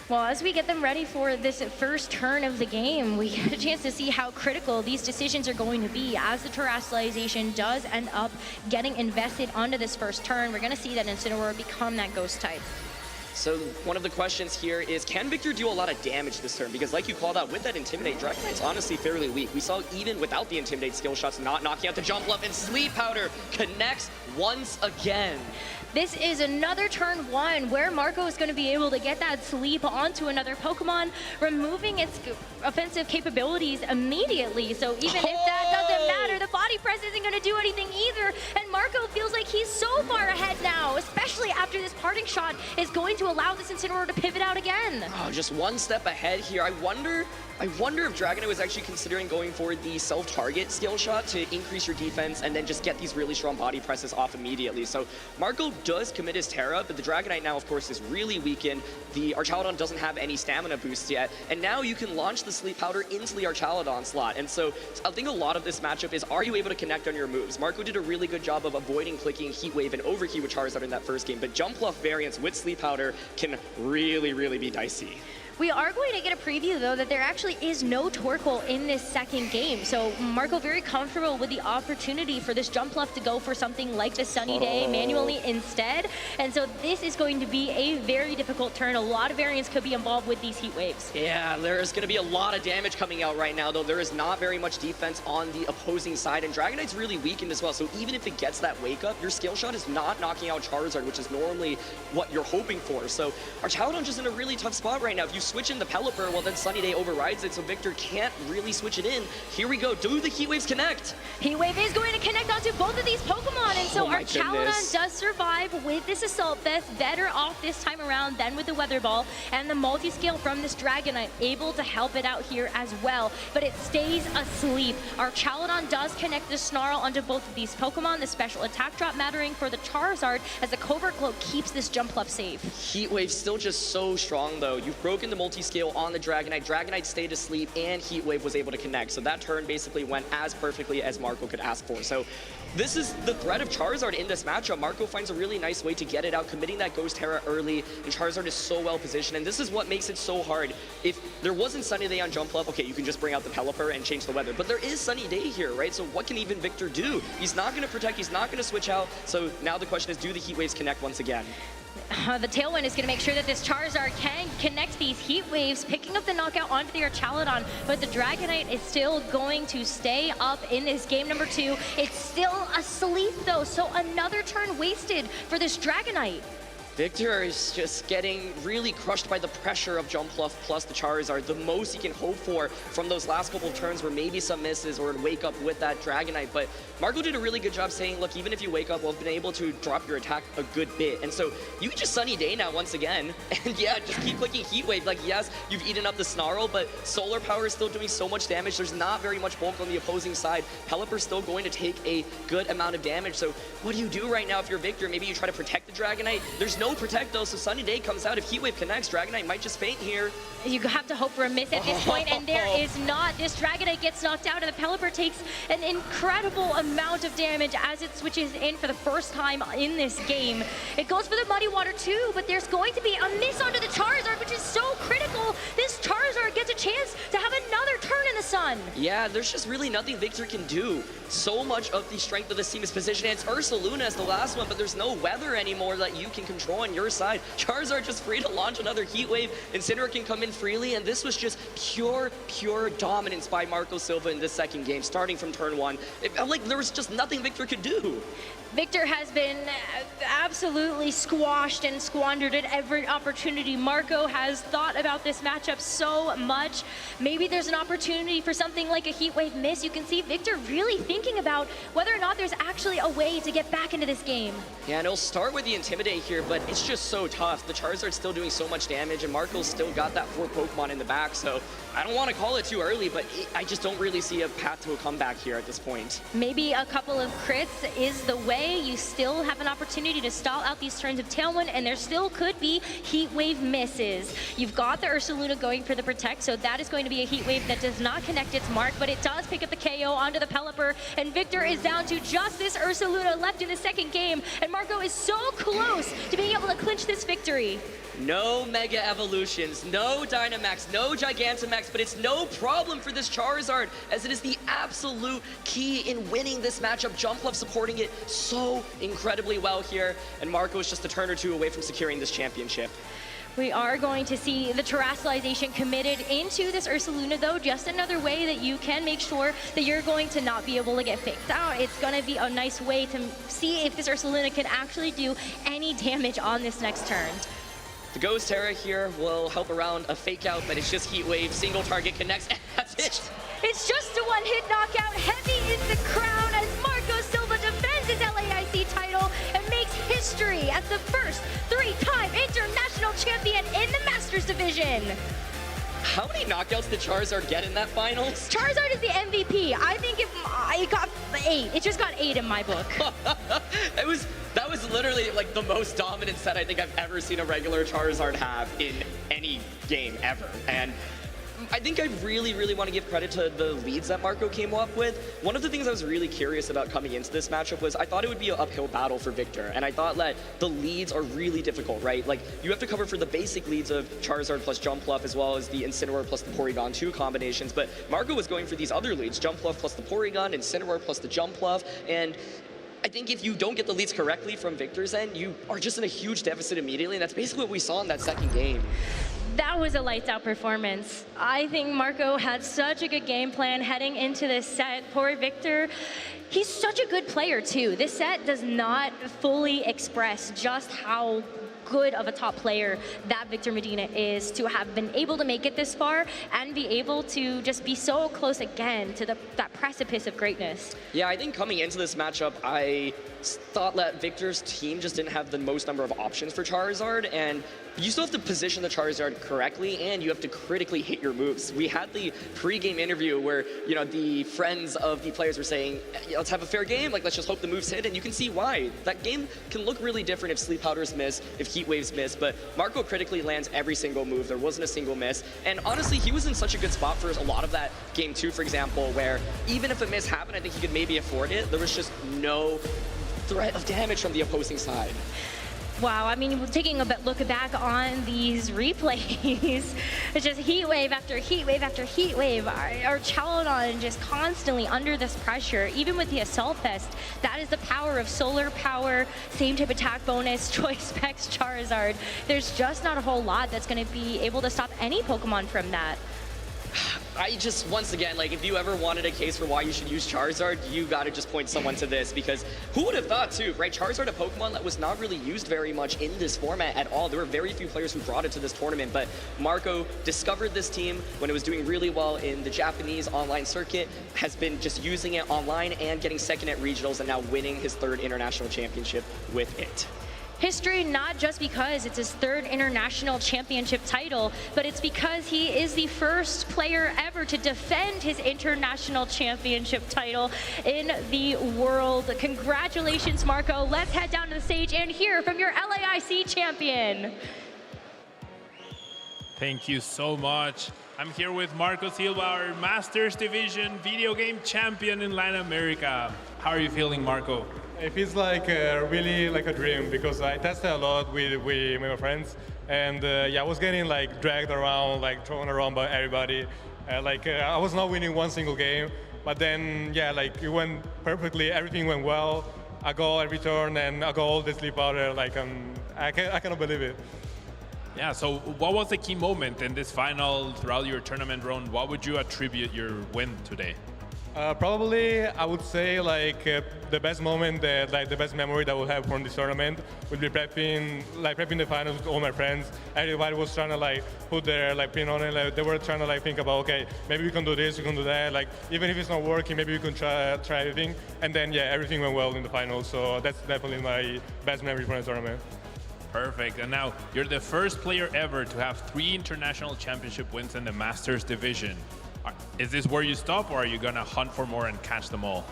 Well, as we get them ready for this first turn of the game, we get a chance to see how critical these decisions are going to be. As the Terrestrialization does end up getting invested onto this first turn, we're going to see that Incineroar become that Ghost type. So one of the questions here is, can Victor do a lot of damage this turn? Because like you called out, with that Intimidate, Dragonite's honestly fairly weak. We saw even without the Intimidate skill shots not knocking out the Jumpluff, and Sleep Powder connects once again. This is another turn 1 where Marco is going to be able to get that sleep onto another Pokemon, removing its offensive capabilities immediately. So even if that doesn't matter, the Body Press isn't going to do anything either. And Marco feels like he's so far ahead now, especially after this parting shot is going to allow this Incineroar to pivot out again. Oh, just one step ahead here. I wonder if Dragonite was actually considering going for the self-target skill shot to increase your defense and then just get these really strong body presses off immediately. So Marco does commit his Terra, but the Dragonite now, of course, is really weakened. The Archaludon doesn't have any stamina boost yet, and now you can launch the Sleep Powder into the Archaludon slot. And so I think a lot of this matchup is, are you able to connect on your moves? Marco did a really good job of avoiding clicking Heat Wave and Overheat with Charizard in that first game, but Jumpluff variants with Sleep Powder can really, really be dicey. We are going to get a preview, though, that there actually is no Torkoal in this second game. So Marco very comfortable with the opportunity for this Jumpluff to go for something like the Sunny Day manually instead. And so this is going to be a very difficult turn. A lot of variants could be involved with these Heat Waves. Yeah, there's going to be a lot of damage coming out right now, though. There is not very much defense on the opposing side, and Dragonite's really weakened as well. So even if it gets that Wake Up, your skill shot is not knocking out Charizard, which is normally what you're hoping for. So Archaludon's just in a really tough spot right now. If you switch in the Pelipper, well, then Sunny Day overrides it, so Victor can't really switch it in. Here we go. Do the Heat Waves connect? Heat Wave is going to connect onto both of these Pokemon, and so Archaludon does survive with this Assault Vest. Better off this time around than with the Weather Ball, and the multi-scale from this Dragonite able to help it out here as well, but it stays asleep. Archaludon does connect the Snarl onto both of these Pokemon, the special attack drop mattering for the Charizard as the Covert Cloak keeps this Jumpluff safe. Heat Wave still just so strong, though. You've broken the multi-scale on the Dragonite. Dragonite stayed asleep, and Heat Wave was able to connect. So that turn basically went as perfectly as Marco could ask for. So this is the threat of Charizard in this matchup. Marco finds a really nice way to get it out, committing that Ghost Terra early, and Charizard is so well positioned, and this is what makes it so hard. If there wasn't Sunny Day on Jumpluff, okay, you can just bring out the Pelipper and change the weather, but there is Sunny Day here, right? So what can even Victor do? He's not going to protect, he's not going to switch out, so now the question is, do the Heat Waves connect once again? The Tailwind is going to make sure that this Charizard can connect these Heat Waves, picking up the knockout onto the Archaludon, but the Dragonite is still going to stay up in this game number 2. It's still asleep though, so another turn wasted for this Dragonite. Victor is just getting really crushed by the pressure of Jumpluff plus the Charizard. The most he can hope for from those last couple of turns were maybe some misses or wake up with that Dragonite. But Marco did a really good job saying, look, even if you wake up, we've been able to drop your attack a good bit. And so you can just Sunny Day now once again. And yeah, just keep clicking Heat Wave. Like, yes, you've eaten up the Snarl, but Solar Power is still doing so much damage. There's not very much bulk on the opposing side. Pelipper's still going to take a good amount of damage. So what do you do right now if you're Victor? Maybe you try to protect the Dragonite. There's no protect though, so Sunny Day comes out. If Heat Wave connects, Dragonite might just faint here. You have to hope for a miss at this point, and there is not. This Dragonite gets knocked out, and the Pelipper takes an incredible amount of damage as it switches in for the first time in this game. It goes for the Muddy Water too, but there's going to be a miss onto the Charizard, which is so critical. This Charizard gets a chance to have another turn in the sun. Yeah, there's just really nothing Victor can do. So much of the strength of this team is positioned, and it's Ursaluna as the last one, but there's no weather anymore that you can control on your side. Charizard just free to launch another Heat Wave. Incineroar can come in freely, and this was just pure dominance by Marco Silva in this second game, starting from turn 1. It felt like there was just nothing Victor could do. Victor has been absolutely squashed and squandered at every opportunity. Marco has thought about this matchup so much. Maybe there's an opportunity for something like a Heat Wave miss. You can see Victor really thinking about whether or not there's actually a way to get back into this game. Yeah, and it'll start with the Intimidate here, but it's just so tough. The Charizard's still doing so much damage, and Marco's still got that 4 Pokemon in the back, so I don't want to call it too early, but I just don't really see a path to a comeback here at this point. Maybe a couple of crits is the way. You still have an opportunity to stall out these turns of Tailwind, and there still could be Heat Wave misses. You've got the Ursaluna going for the Protect, so that is going to be a Heat Wave that does not connect its mark, but it does pick up the KO onto the Pelipper, and Victor is down to just this Ursaluna left in the second game, and Marco is so close to being able to clinch this victory. No Mega Evolutions, no Dynamax, no Gigantamax, but it's no problem for this Charizard, as it is the absolute key in winning this matchup. Jumpluff supporting it so incredibly well here, and Marco is just a turn or two away from securing this championship. We are going to see the terrestrialization committed into this Ursaluna, though. Just another way that you can make sure that you're going to not be able to get faked out. It's going to be a nice way to see if this Ursaluna can actually do any damage on this next turn. The Ghost Terra here will help around a fake out, but it's just Heat Wave, single target connects, and that's it. It's just a one-hit knockout. Heavy is the crown as Marco Silva defends his LAIC title and makes history as the first 3-time international champion in the Masters division. How many knockouts did Charizard get in that finals? Charizard is the MVP. I think it got 8. It just got 8 in my book. That was literally like the most dominant set I think I've ever seen a regular Charizard have in any game ever. And I think I really want to give credit to the leads that Marco came up with. One of the things I was really curious about coming into this matchup was I thought it would be an uphill battle for Victor, and I thought that the leads are really difficult, right? Like, you have to cover for the basic leads of Charizard plus Jumpluff, as well as the Incineroar plus the Porygon 2 combinations, but Marco was going for these other leads, Jumpluff plus the Porygon, Incineroar plus the Jumpluff, and I think if you don't get the leads correctly from Victor's end, you are just in a huge deficit immediately, and that's basically what we saw in that second game. That was a lights out performance. I think Marco had such a good game plan heading into this set. Poor Victor, he's such a good player too. This set does not fully express just how good of a top player that Victor Medina is, to have been able to make it this far and be able to just be so close again to that precipice of greatness. Yeah, I think coming into this matchup, I thought that Victor's team just didn't have the most number of options for Charizard, and you still have to position the Charizard correctly, and you have to critically hit your moves. We had the pre-game interview where, you know, the friends of the players were saying, let's have a fair game, like let's just hope the moves hit, and you can see why. That game can look really different if Sleep Powders miss, if Heat Waves miss, but Marco critically lands every single move. There wasn't a single miss, and honestly, he was in such a good spot for a lot of that game 2, for example, where even if a miss happened, I think he could maybe afford it. There was just no threat of damage from the opposing side. Wow, I mean, taking a look back on these replays, it's just heat wave after heat wave after heat wave. Our Chaladon just constantly under this pressure, even with the Assault Vest. That is the power of solar power, same type attack bonus, choice specs, Charizard. There's just not a whole lot that's going to be able to stop any Pokemon from that. I just, once again, like, if you ever wanted a case for why you should use Charizard, you gotta just point someone to this, because who would have thought, too, right? Charizard, a Pokemon that was not really used very much in this format at all. There were very few players who brought it to this tournament, but Marco discovered this team when it was doing really well in the Japanese online circuit, has been just using it online and getting second at regionals, and now winning his 3rd international championship with it. History not just because it's his 3rd international championship title, but it's because he is the first player ever to defend his international championship title in the world. Congratulations, Marco. Let's head down to the stage and hear from your LAIC champion. Thank you so much. I'm here with Marco Silva, our Masters Division video game champion in Latin America. How are you feeling, Marco? It feels like really like a dream, because I tested a lot with my friends, and yeah, I was getting like dragged around, like thrown around by everybody. I was not winning one single game, but then yeah, like it went perfectly. Everything went well. I got every turn, and I got all the Sleep Powder. Like I cannot believe it. Yeah, so what was the key moment in this final throughout your tournament run? What would you attribute your win today? Probably, I would say like the best moment, the best memory that we'll have from this tournament would be prepping the finals with all my friends. Everybody was trying to like put their like pin on it. Like, they were trying to like think about, okay, maybe we can do this, we can do that. Like even if it's not working, maybe we can try everything. And then yeah, everything went well in the finals. So that's definitely my best memory from the tournament. Perfect. And now you're the first player ever to have 3 international championship wins in the Masters division. Is this where you stop, or are you gonna hunt for more and catch them all?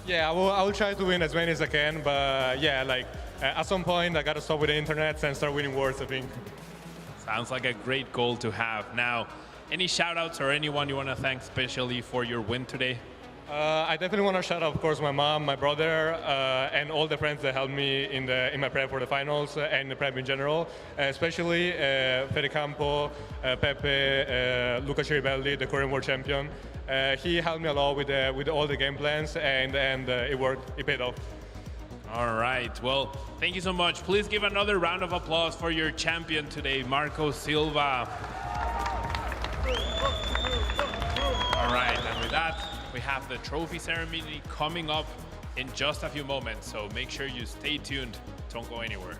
Yeah, I will try to win as many as I can, but yeah, like at some point I gotta stop with the internet and start winning worlds, I think. Sounds like a great goal to have. Now, any shout outs or anyone you want to thank especially for your win today? I definitely want to shout out, of course, my mom, my brother, and all the friends that helped me in my prep for the finals and the prep in general, especially Fede Campo, Pepe, Luca Ciribelli, the current world champion. He helped me a lot with all the game plans, and it worked. It paid off. All right. Well, thank you so much. Please give another round of applause for your champion today, Marco Silva. All right, and with that, we have the trophy ceremony coming up in just a few moments, so make sure you stay tuned. Don't go anywhere.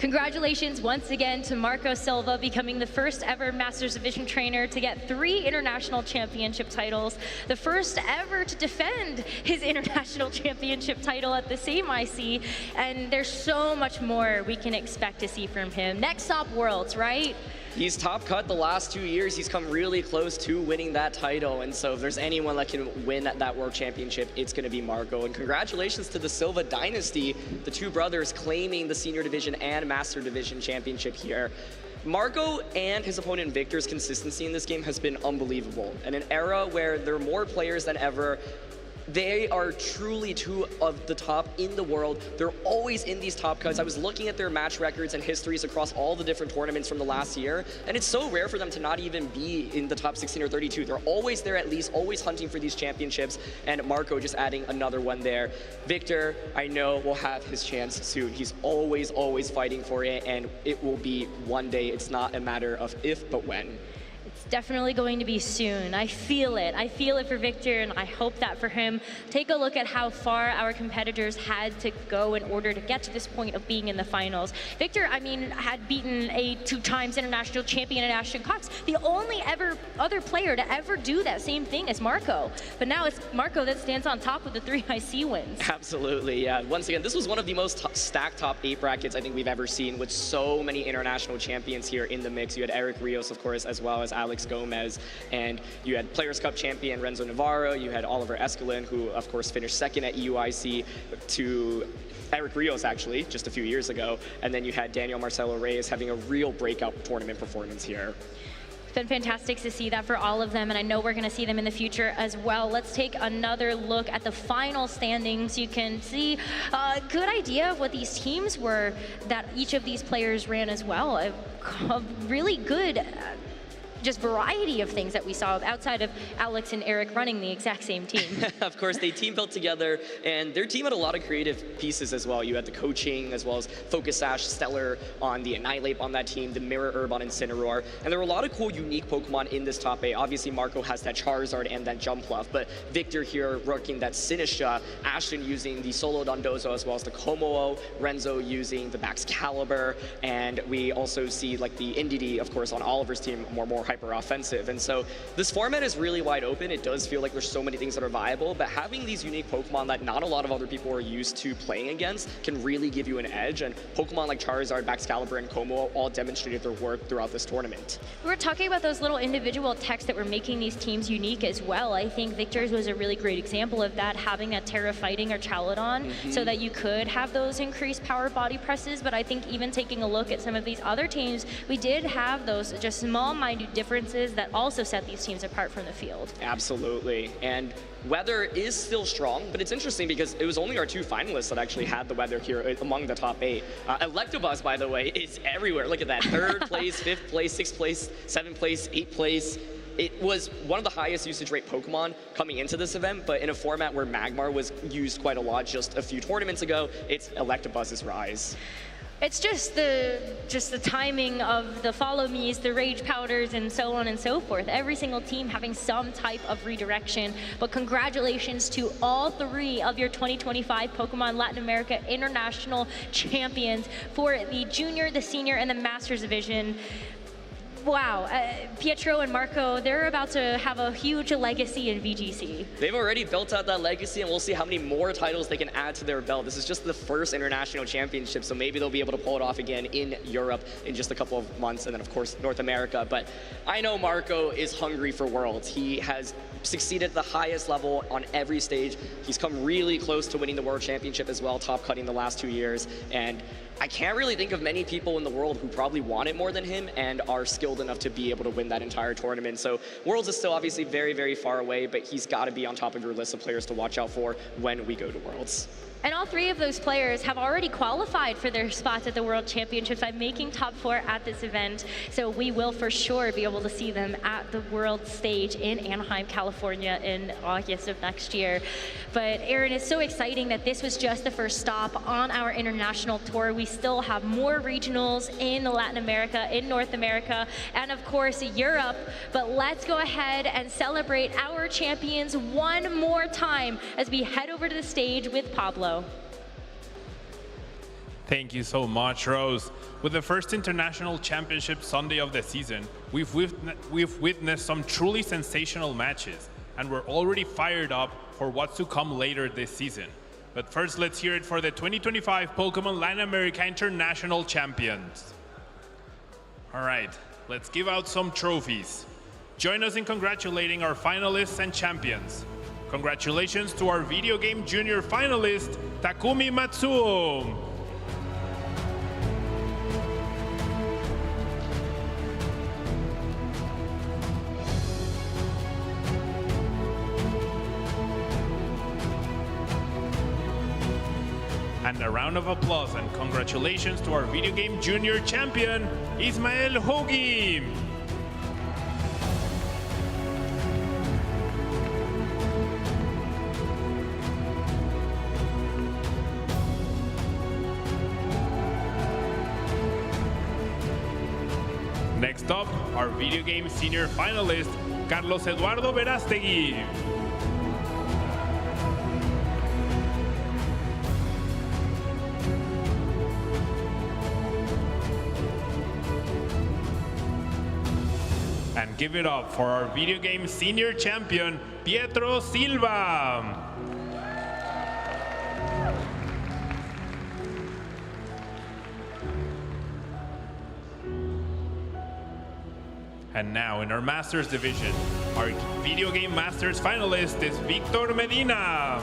Congratulations once again to Marco Silva, becoming the first ever Masters Division trainer to get 3 international championship titles, the first ever to defend his international championship title at the same IC, and there's so much more we can expect to see from him. Next stop, Worlds, right? He's top cut the last 2 years. He's come really close to winning that title. And so if there's anyone that can win that World Championship, it's going to be Marco. And congratulations to the Silva dynasty, the 2 brothers claiming the Senior Division and Master Division Championship here. Marco and his opponent Victor's consistency in this game has been unbelievable. In an era where there are more players than ever, they are truly 2 of the top in the world. They're always in these top cuts. I was looking at their match records and histories across all the different tournaments from the last year, and it's so rare for them to not even be in the top 16 or 32. They're always there at least, always hunting for these championships, and Marco just adding another one there. Victor, I know, will have his chance soon. He's always, always fighting for it, and it will be one day. It's not a matter of if, but when. definitely going to be soon. I feel it. I feel it for Victor, and I hope that for him. Take a look at how far our competitors had to go in order to get to this point of being in the finals. Victor, I mean, had beaten a 2 times international champion in Ashton Cox, the only other player to ever do that same thing as Marco. But now it's Marco that stands on top with the 3 IC wins. Absolutely, yeah. Once again, this was one of the most stacked top 8 brackets I think we've ever seen, with so many international champions here in the mix. You had Eric Rios, of course, as well as Alex Gomez, and you had Players Cup champion Renzo Navarro. You had Oliver Escalin, who of course finished second at EUIC to Eric Rios actually just a few years ago, and then you had Daniel Marcelo Reyes having a real breakout tournament performance here. It's been fantastic to see that for all of them, and I know we're going to see them in the future as well. Let's take another look at the final standings. You can see a good idea of what these teams were that each of these players ran as well. A really good just variety of things that we saw outside of Alex and Eric running the exact same team. Of course, they team built together, and their team had a lot of creative pieces as well. You had the coaching, as well as Focus Sash, Stellar on the Annihilate on that team, the Mirror Herb on Incineroar, and there were a lot of cool, unique Pokemon in this top 8. Obviously, Marco has that Charizard and that Jumpluff, but Victor here rocking that Sinistra, Ashton using the Solo Dondozo, as well as the Kommo-o, Renzo using the Baxcalibur, and we also see like the Indeedee, of course, on Oliver's team, more hyper offensive. And so this format is really wide open. It does feel like there's so many things that are viable, but having these unique Pokemon that not a lot of other people are used to playing against can really give you an edge. And Pokemon like Charizard, Baxcalibur, and Kommo all demonstrated their work throughout this tournament. We were talking about those little individual techs that were making these teams unique as well. I think Victor's was a really great example of that, having that Terra Fighting or Chaladon, so that you could have those increased power body presses. But I think even taking a look at some of these other teams, we did have those just small-minded differences that also set these teams apart from the field. Absolutely. And weather is still strong, but it's interesting because it was only our 2 finalists that actually had the weather here among the top 8. Electabuzz, by the way, is everywhere. Look at that. 3rd place, 5th place, 6th place, 7th place, 8th place. It was one of the highest usage rate Pokemon coming into this event, but in a format where Magmar was used quite a lot just a few tournaments ago, it's Electabuzz's rise. It's just the timing of the follow me's, the rage powders, and so on and so forth. Every single team having some type of redirection. But congratulations to all 3 of your 2025 Pokemon Latin America International Champions for the Junior, the Senior, and the Masters Division. Wow, Pietro and Marco, they're about to have a huge legacy in VGC. They've already built out that legacy, and we'll see how many more titles they can add to their belt. This is just the first international championship, so maybe they'll be able to pull it off again in Europe in just a couple of months, and then of course North America. But I know Marco is hungry for Worlds. He has succeeded at the highest level on every stage. He's come really close to winning the World Championship as well, top cutting the last 2 years. And I can't really think of many people in the world who probably want it more than him and are skilled enough to be able to win that entire tournament. So Worlds is still obviously very, very far away, but he's got to be on top of your list of players to watch out for when we go to Worlds. And all 3 of those players have already qualified for their spots at the World Championships by making top 4 at this event. So we will for sure be able to see them at the World stage in Anaheim, California in August of next year. But Aaron, it's so exciting that this was just the first stop on our international tour. We still have more regionals in Latin America, in North America, and of course Europe. But let's go ahead and celebrate our champions one more time as we head over to the stage with Pablo. Thank you so much, Rose. With the first International Championship Sunday of the season, we've witnessed some truly sensational matches, and we're already fired up for what's to come later this season. But first, let's hear it for the 2025 Pokemon Latin America International Champions. All right, let's give out some trophies. Join us in congratulating our finalists and champions. Congratulations to our video game junior finalist, Takumi Matsuo. And a round of applause and congratulations to our video game junior champion, Ismael Hogi. Next up, our video game senior finalist, Carlos Eduardo Verástegui. And give it up for our video game senior champion, Pietro Silva. And now in our Masters division, our Video Game Masters finalist is Victor Medina.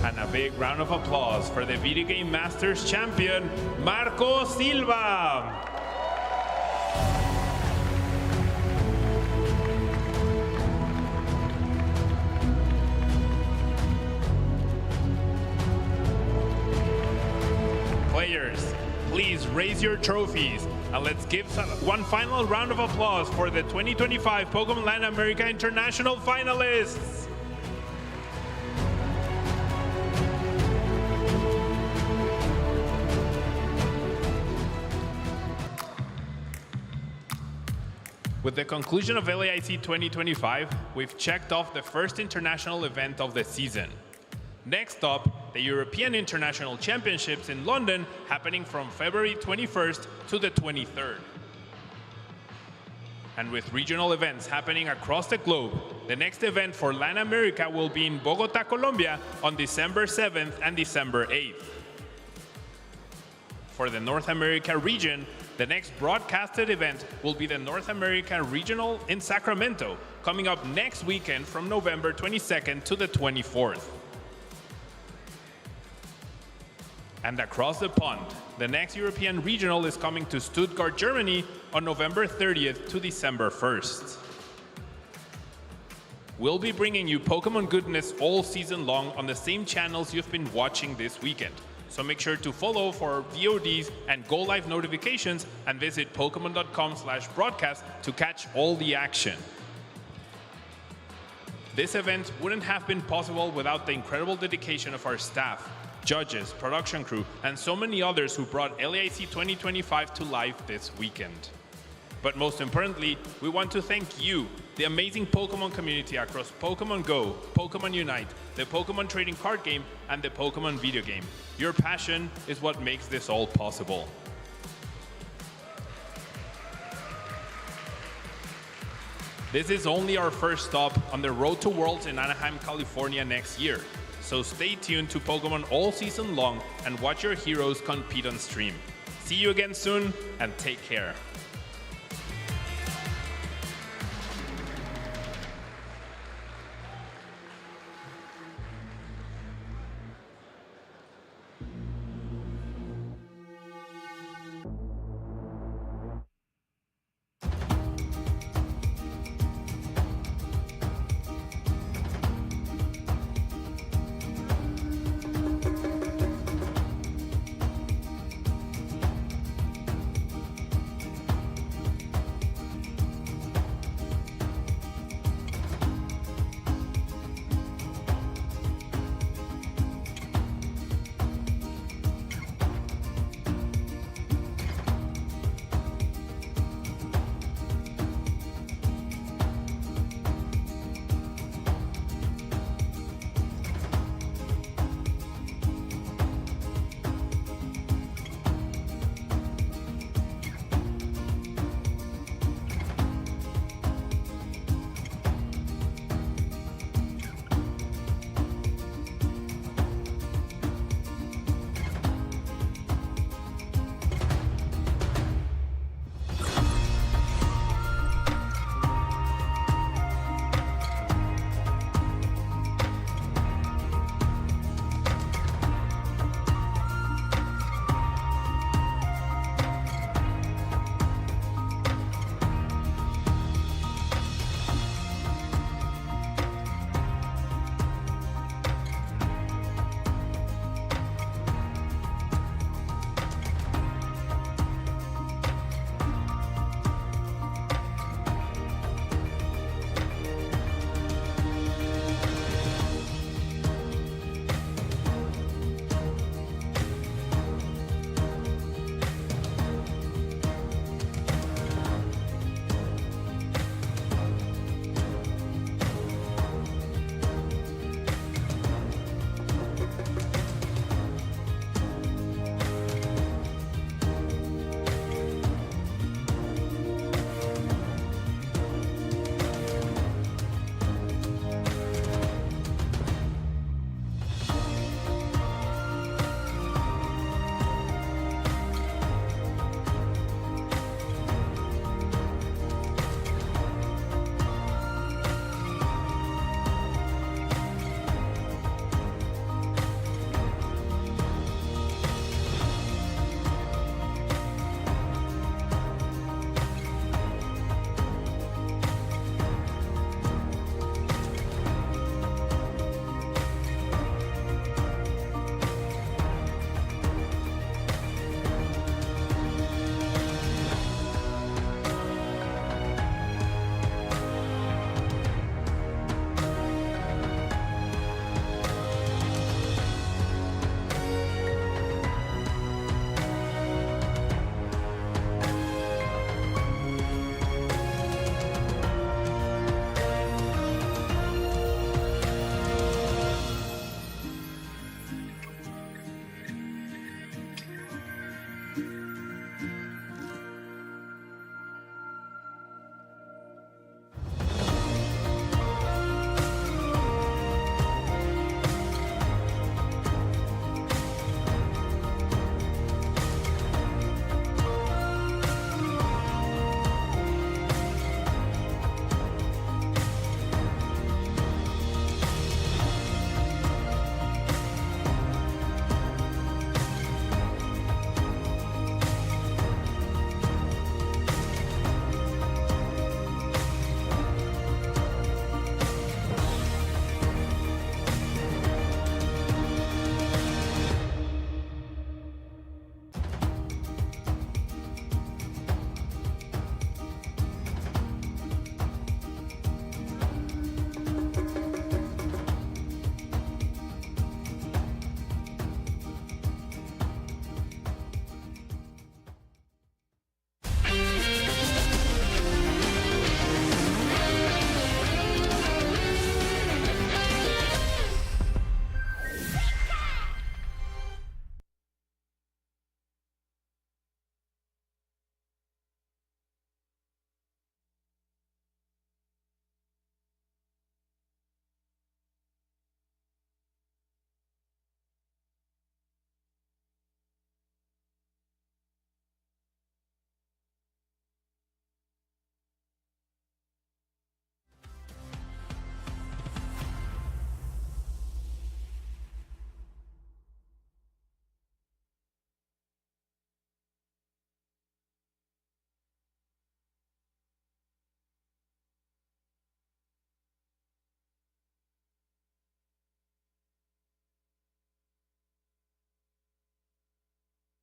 And a big round of applause for the Video Game Masters champion, Marco Silva. Players, please raise your trophies and let's give one final round of applause for the 2025 Pokémon Latin America International finalists. With the conclusion of LAIC 2025, we've checked off the first international event of the season. Next up, the European International Championships in London, happening from February 21st to the 23rd. And with regional events happening across the globe, the next event for Latin America will be in Bogota, Colombia on December 7th and December 8th. For the North America region, the next broadcasted event will be the North America Regional in Sacramento, coming up next weekend from November 22nd to the 24th. And across the pond, the next European Regional is coming to Stuttgart, Germany on November 30th to December 1st. We'll be bringing you Pokemon goodness all season long on the same channels you've been watching this weekend. So make sure to follow for VODs and Go Live notifications and visit Pokemon.com/broadcast to catch all the action. This event wouldn't have been possible without the incredible dedication of our staff, judges, production crew, and so many others who brought LAIC 2025 to life this weekend. But most importantly, we want to thank you, the amazing Pokemon community across Pokemon Go, Pokemon Unite, the Pokemon trading card game, and the Pokemon video game. Your passion is what makes this all possible. This is only our first stop on the road to Worlds in Anaheim, California next year. So stay tuned to Pokemon all season long and watch your heroes compete on stream. See you again soon, and take care.